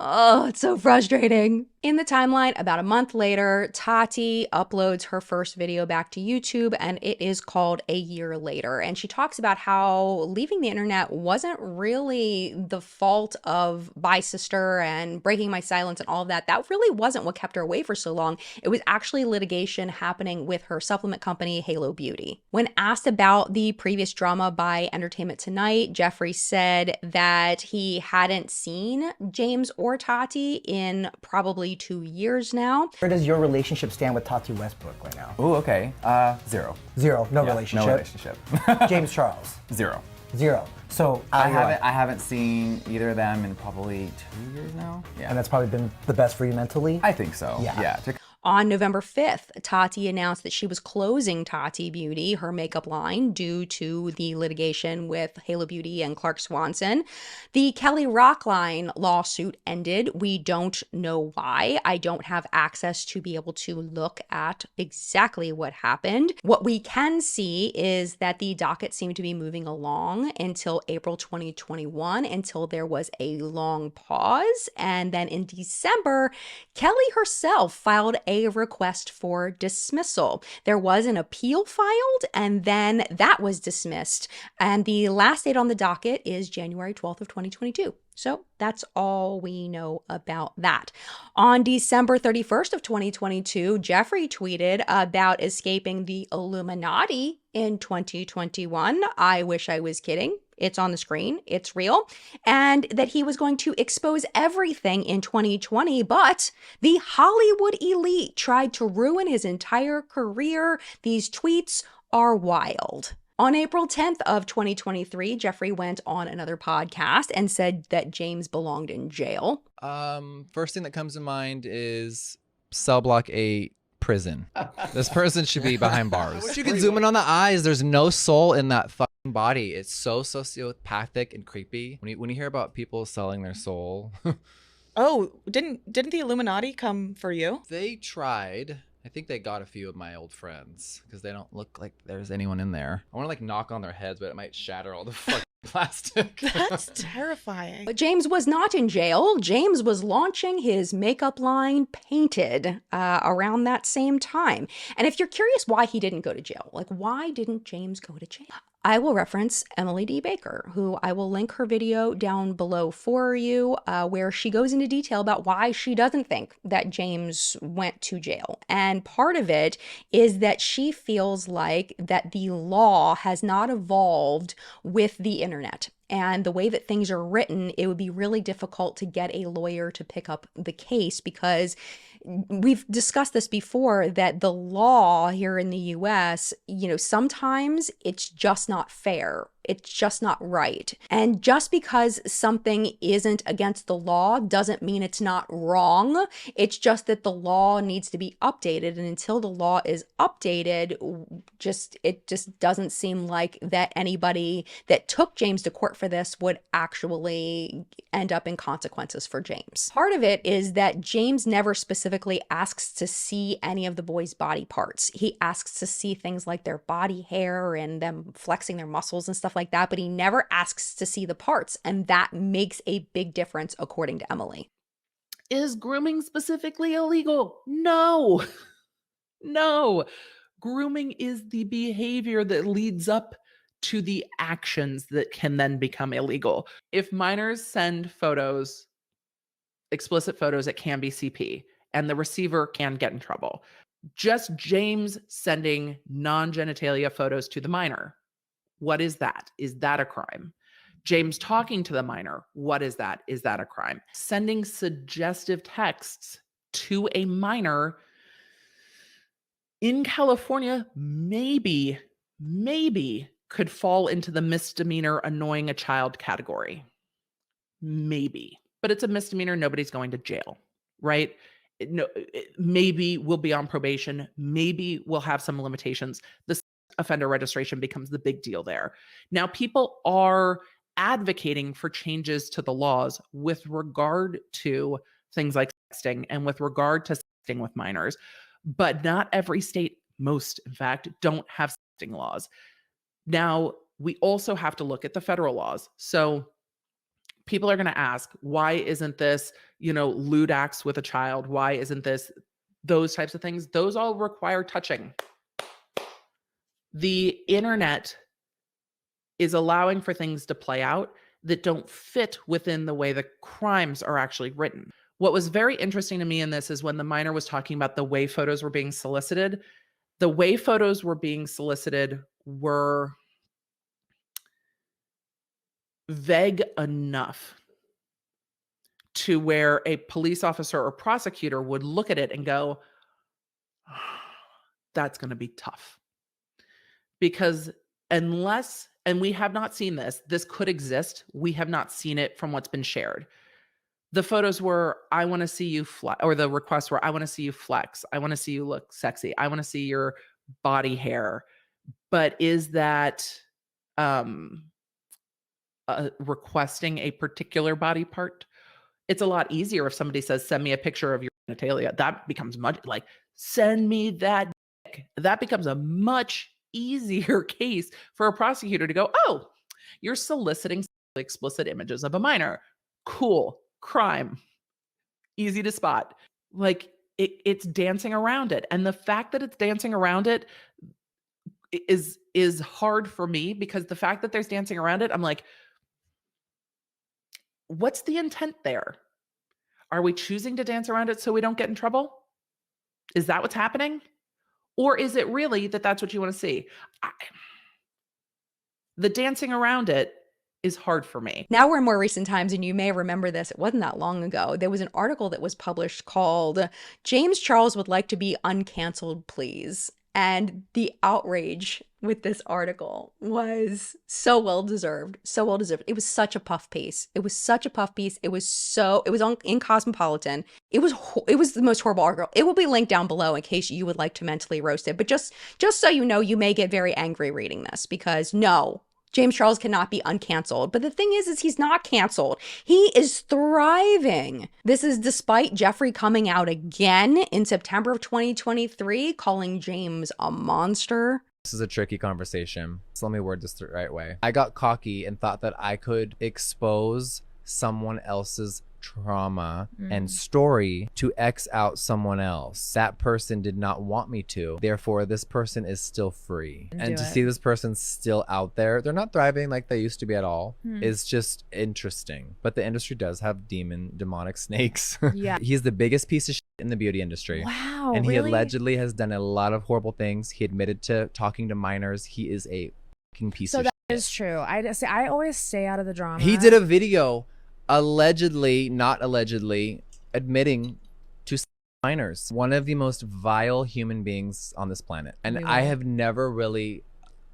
Oh, it's so frustrating. In the timeline, about a month later, Tati uploads her first video back to YouTube, and it is called A Year Later. And she talks about how leaving the internet wasn't really the fault of my sister and breaking my silence and all of that. That really wasn't what kept her away for so long. It was actually litigation happening with her supplement company, Halo Beauty. When asked about the previous drama by Entertainment Tonight, Jeffree said that he hadn't seen James or Tati in probably 2 years now. Where does your relationship stand with Tati Westbrook right now? Oh, okay. Zero. Zero. No Yeah, relationship. No relationship. James Charles. Zero. Zero. So I haven't seen either of them in probably 2 years now. Yeah. And that's probably been the best for you mentally? I think so. Yeah. On November 5th, Tati announced that she was closing Tati Beauty, her makeup line, due to the litigation with Halo Beauty and Clark Swanson. The Kelly Rockline lawsuit ended. We don't know why. I don't have access to be able to look at exactly what happened. What we can see is that the docket seemed to be moving along until April 2021, until there was a long pause. And then in December, Kelly herself filed a request for dismissal. There was an appeal filed, and then that was dismissed. And the last date on the docket is January 12th of 2022. So that's all we know about that. On December 31st of 2022, Jeffree tweeted about escaping the Illuminati in 2021. I wish I was kidding. It's on the screen. It's real. And that he was going to expose everything in 2020, but the Hollywood elite tried to ruin his entire career. These tweets are wild. On April 10th of 2023, Jeffree went on another podcast and said that James belonged in jail. First thing that comes to mind is Cell Block 8 prison. This person should be behind bars. You can zoom in on the eyes. There's no soul in that fucking body. It's so sociopathic and creepy. When you hear about people selling their soul. Oh, didn't the Illuminati come for you? They tried. I think they got a few of my old friends because they don't look like there's anyone in there. I want to like knock on their heads, but it might shatter all the fucking plastic. That's terrifying. But James was not in jail. James was launching his makeup line Painted around that same time. And if you're curious why he didn't go to jail, like why didn't James go to jail? I will reference Emily D. Baker, who I will link her video down below for you, where she goes into detail about why she doesn't think that James went to jail. And part of it is that she feels like that the law has not evolved with the internet. And the way that things are written, it would be really difficult to get a lawyer to pick up the case because we've discussed this before, that the law here in the US, sometimes it's just not fair. It's just not right. And just because something isn't against the law doesn't mean it's not wrong. It's just that the law needs to be updated. And until the law is updated, it just doesn't seem like that anybody that took James to court for this would actually end up in consequences for James. Part of it is that James never specifically asks to see any of the boys' body parts. He asks to see things like their body hair and them flexing their muscles and stuff like that, but he never asks to see the parts, and that makes a big difference according to Emily. Is grooming specifically illegal? No. No. Grooming is the behavior that leads up to the actions that can then become illegal. If minors send photos, explicit photos, it can be CP, and the receiver can get in trouble. Just James sending non-genitalia photos to the minor. What is that? Is that a crime? James talking to the minor. What is that? Is that a crime? Sending suggestive texts to a minor in California, maybe could fall into the misdemeanor annoying a child category. Maybe. But it's a misdemeanor. Nobody's going to jail, right? No, maybe we'll be on probation. Maybe we'll have some limitations. The offender registration becomes the big deal there. Now, people are advocating for changes to the laws with regard to things like sexting and with regard to sexting with minors. But not every state, most in fact, don't have sexting laws. Now, we also have to look at the federal laws. So people are going to ask, why isn't this, lewd acts with a child? Why isn't this those types of things? Those all require touching. The internet is allowing for things to play out that don't fit within the way the crimes are actually written. What was very interesting to me in this is when the minor was talking about the way photos were being solicited. The way photos were being solicited were vague enough to where a police officer or prosecutor would look at it and go, that's going to be tough. Because unless, and we have not seen this could exist. We have not seen it from what's been shared. The photos were, I want to see you flex, or the requests were, I want to see you flex. I want to see you look sexy. I want to see your body hair. But is that requesting a particular body part? It's a lot easier if somebody says, send me a picture of your genitalia. That becomes much like, send me that dick. That becomes a much easier case for a prosecutor to go, oh, you're soliciting explicit images of a minor. Cool. Crime. Easy to spot. Like it's dancing around it. And the fact that it's dancing around it is hard for me, because the fact that there's dancing around it, I'm like, what's the intent there? Are we choosing to dance around it so we don't get in trouble? Is that what's happening? Or is it really that that's what you want to see? The dancing around it is hard for me. Now we're in more recent times, and you may remember this. It wasn't that long ago. There was an article that was published called James Charles Would Like to Be Uncanceled, Please. And the outrage with this article was so well deserved. So well deserved. It was such a puff piece. It was in Cosmopolitan. It was the most horrible article. It will be linked down below in case you would like to mentally roast it. But just so you know, you may get very angry reading this, because no, James Charles cannot be uncanceled. But the thing is he's not canceled. He is thriving. This is despite Jeffree coming out again in September of 2023, calling James a monster. This is a tricky conversation, so let me word this the right way. I got cocky and thought that I could expose someone else's trauma and story to X out someone else. That person did not want me to. Therefore, this person is still free. And to see this person still out there, they're not thriving like they used to be at all. It's just interesting. But the industry does have demonic snakes. Yeah. He's the biggest piece of shit in the beauty industry. Wow, And he really? allegedly has done a lot of horrible things. He admitted to talking to minors. He is a fucking piece So of that shit. is true. I always stay out of the drama. He did a video allegedly, not allegedly, admitting to minors. One of the most vile human beings on this planet. And We I will. have never really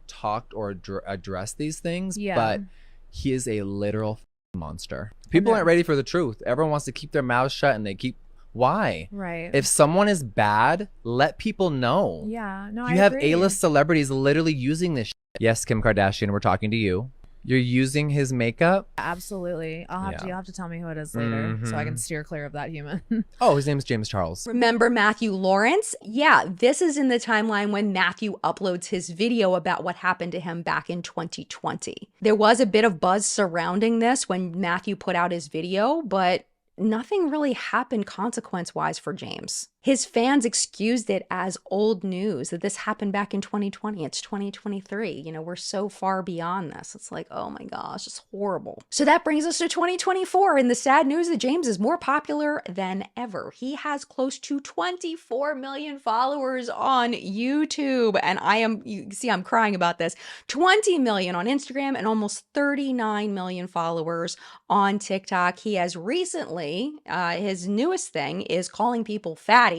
talked or addressed these things, Yeah. but he is a literal monster. People aren't ready for the truth. Everyone wants to keep their mouths shut, and they keep... Why? Right. If someone is bad, let people know. Yeah. No, You I have agree. A-list celebrities literally using this shit. Yes, Kim Kardashian, we're talking to you. You're using his makeup? Absolutely. You'll have to tell me who it is later so I can steer clear of that human. Oh, his name is James Charles. Remember Matthew Lawrence? Yeah, this is in the timeline when Matthew uploads his video about what happened to him back in 2020. There was a bit of buzz surrounding this when Matthew put out his video, but nothing really happened consequence-wise for James. His fans excused it as old news, that this happened back in 2020. It's 2023. You know, we're so far beyond this. It's like, oh my gosh, it's horrible. So that brings us to 2024, and the sad news that James is more popular than ever. He has close to 24 million followers on YouTube, and you see I'm crying about this, 20 million on Instagram and almost 39 million followers on TikTok. He has recently, his newest thing is calling people fatty.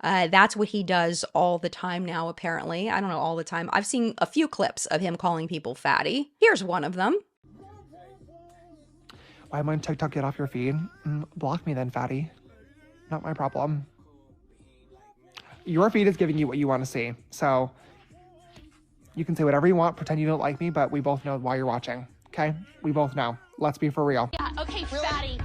That's what he does all the time now, apparently. I don't know all the time. I've seen a few clips of him calling people fatty. Here's one of them. Why am I on TikTok? Get off your feed. Block me then, fatty. Not my problem. Your feed is giving you what you want to see. So you can say whatever you want, pretend you don't like me, but we both know why you're watching. Okay, we both know. Let's be for real. Yeah, okay, fatty.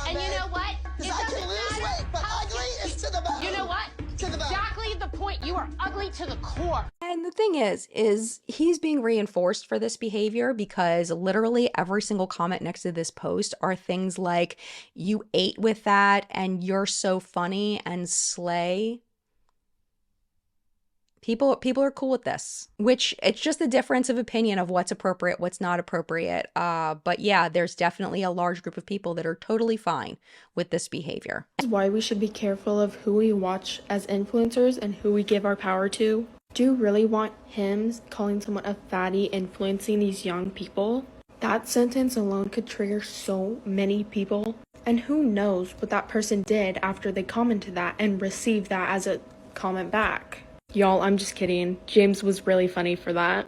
And you know what? Because I can lose weight, but ugly is to the bone. You know what? Exactly the point. You are ugly to the core. And the thing is he's being reinforced for this behavior because literally every single comment next to this post are things like, you ate with that and you're so funny and slay. People are cool with this, which it's just a difference of opinion of what's appropriate, what's not appropriate. But yeah, there's definitely a large group of people that are totally fine with this behavior. This is why we should be careful of who we watch as influencers and who we give our power to. Do you really want him calling someone a fatty influencing these young people? That sentence alone could trigger so many people. And who knows what that person did after they commented that and received that as a comment back. Y'all, I'm just kidding. James was really funny for that.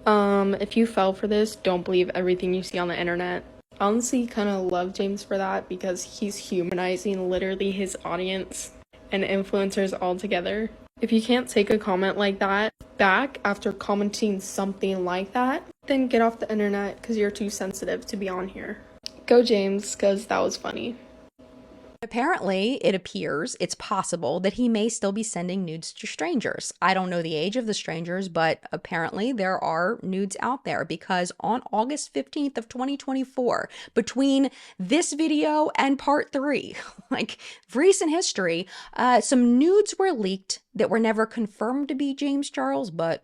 If you fell for this, don't believe everything you see on the internet. I honestly kind of love James for that because he's humanizing literally his audience and influencers all together. If you can't take a comment like that back after commenting something like that, then get off the internet because you're too sensitive to be on here. Go James, because that was funny. Apparently, it appears, it's possible that he may still be sending nudes to strangers. I don't know the age of the strangers, but apparently there are nudes out there because on August 15th of 2024, between this video and part 3, like recent history, some nudes were leaked that were never confirmed to be James Charles, but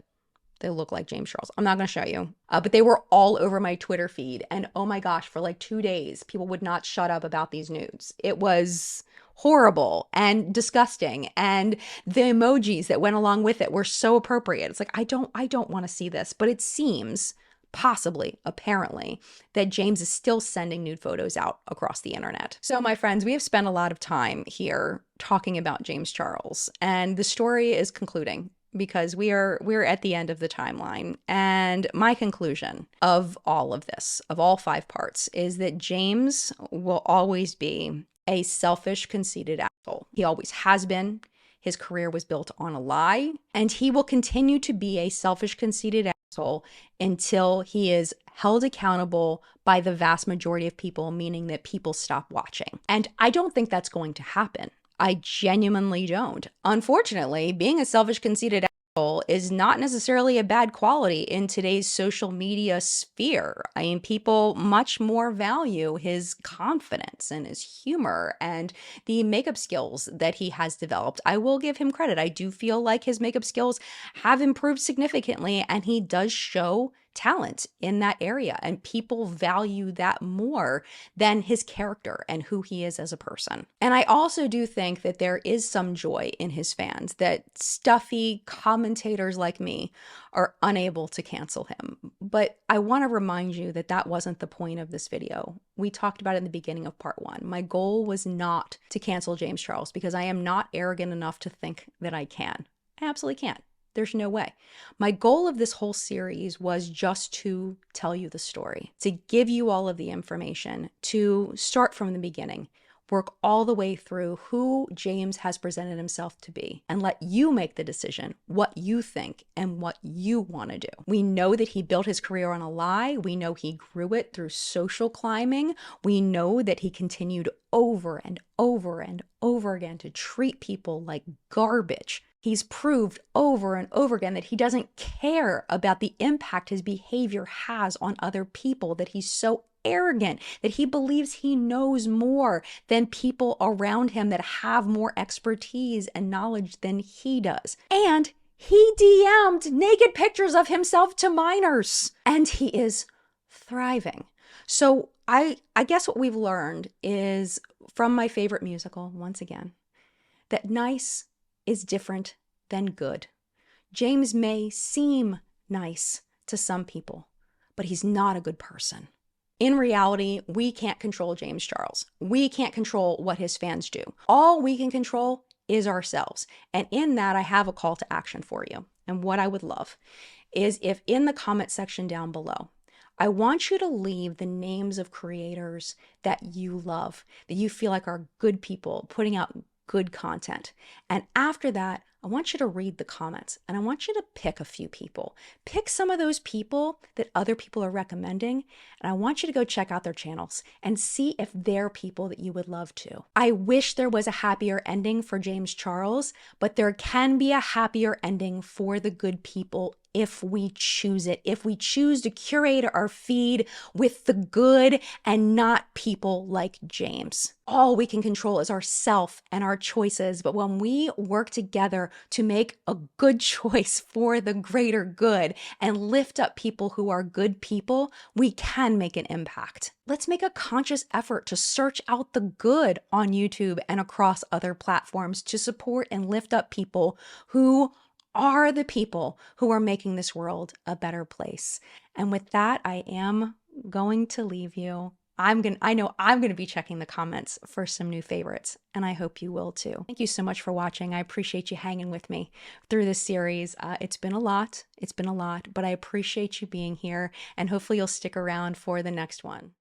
they look like James Charles. I'm not going to show you. But they were all over my Twitter feed. And oh my gosh, for like 2 days, people would not shut up about these nudes. It was horrible and disgusting. And the emojis that went along with it were so appropriate. It's like, I don't want to see this. But it seems, possibly, apparently, that James is still sending nude photos out across the internet. So my friends, we have spent a lot of time here talking about James Charles. And the story is concluding, because we're at the end of the timeline. And my conclusion of all of this, of all 5 parts, is that James will always be a selfish, conceited asshole. He always has been. His career was built on a lie, and he will continue to be a selfish, conceited asshole until he is held accountable by the vast majority of people, meaning that people stop watching. And I don't think that's going to happen. I genuinely don't. Unfortunately, being a selfish, conceited asshole is not necessarily a bad quality in today's social media sphere. I mean, people much more value his confidence and his humor and the makeup skills that he has developed. I will give him credit. I do feel like his makeup skills have improved significantly, and he does show talent in that area, and people value that more than his character and who he is as a person. And I also do think that there is some joy in his fans, that stuffy commentators like me are unable to cancel him. But I want to remind you that that wasn't the point of this video. We talked about it in the beginning of part 1. My goal was not to cancel James Charles because I am not arrogant enough to think that I can. I absolutely can't. There's no way. My goal of this whole series was just to tell you the story, to give you all of the information, to start from the beginning, work all the way through who James has presented himself to be, and let you make the decision what you think and what you want to do. We know that he built his career on a lie. We know he grew it through social climbing. We know that he continued over and over and over again to treat people like garbage. He's proved over and over again that he doesn't care about the impact his behavior has on other people, that he's so arrogant, that he believes he knows more than people around him that have more expertise and knowledge than he does. And he DM'd naked pictures of himself to minors, and he is thriving. So I guess what we've learned is from my favorite musical, once again, that nice is different than good. James may seem nice to some people, but he's not a good person. In reality, we can't control James Charles. We can't control what his fans do. All we can control is ourselves. And in that, I have a call to action for you. And what I would love is if in the comment section down below, I want you to leave the names of creators that you love, that you feel like are good people, putting out good content. And after that, I want you to read the comments and I want you to pick a few people. Pick some of those people that other people are recommending, and I want you to go check out their channels and see if they're people that you would love to. I wish there was a happier ending for James Charles, but there can be a happier ending for the good people if we choose it, if we choose to curate our feed with the good and not people like James. All we can control is ourself and our choices, but when we work together to make a good choice for the greater good and lift up people who are good people, we can make an impact. Let's make a conscious effort to search out the good on YouTube and across other platforms to support and lift up people who are the people who are making this world a better place. And with that, I am going to leave you. I know I'm going to be checking the comments for some new favorites, and I hope you will too. Thank you so much for watching. I appreciate you hanging with me through this series. It's been a lot, but I appreciate you being here, and hopefully you'll stick around for the next one.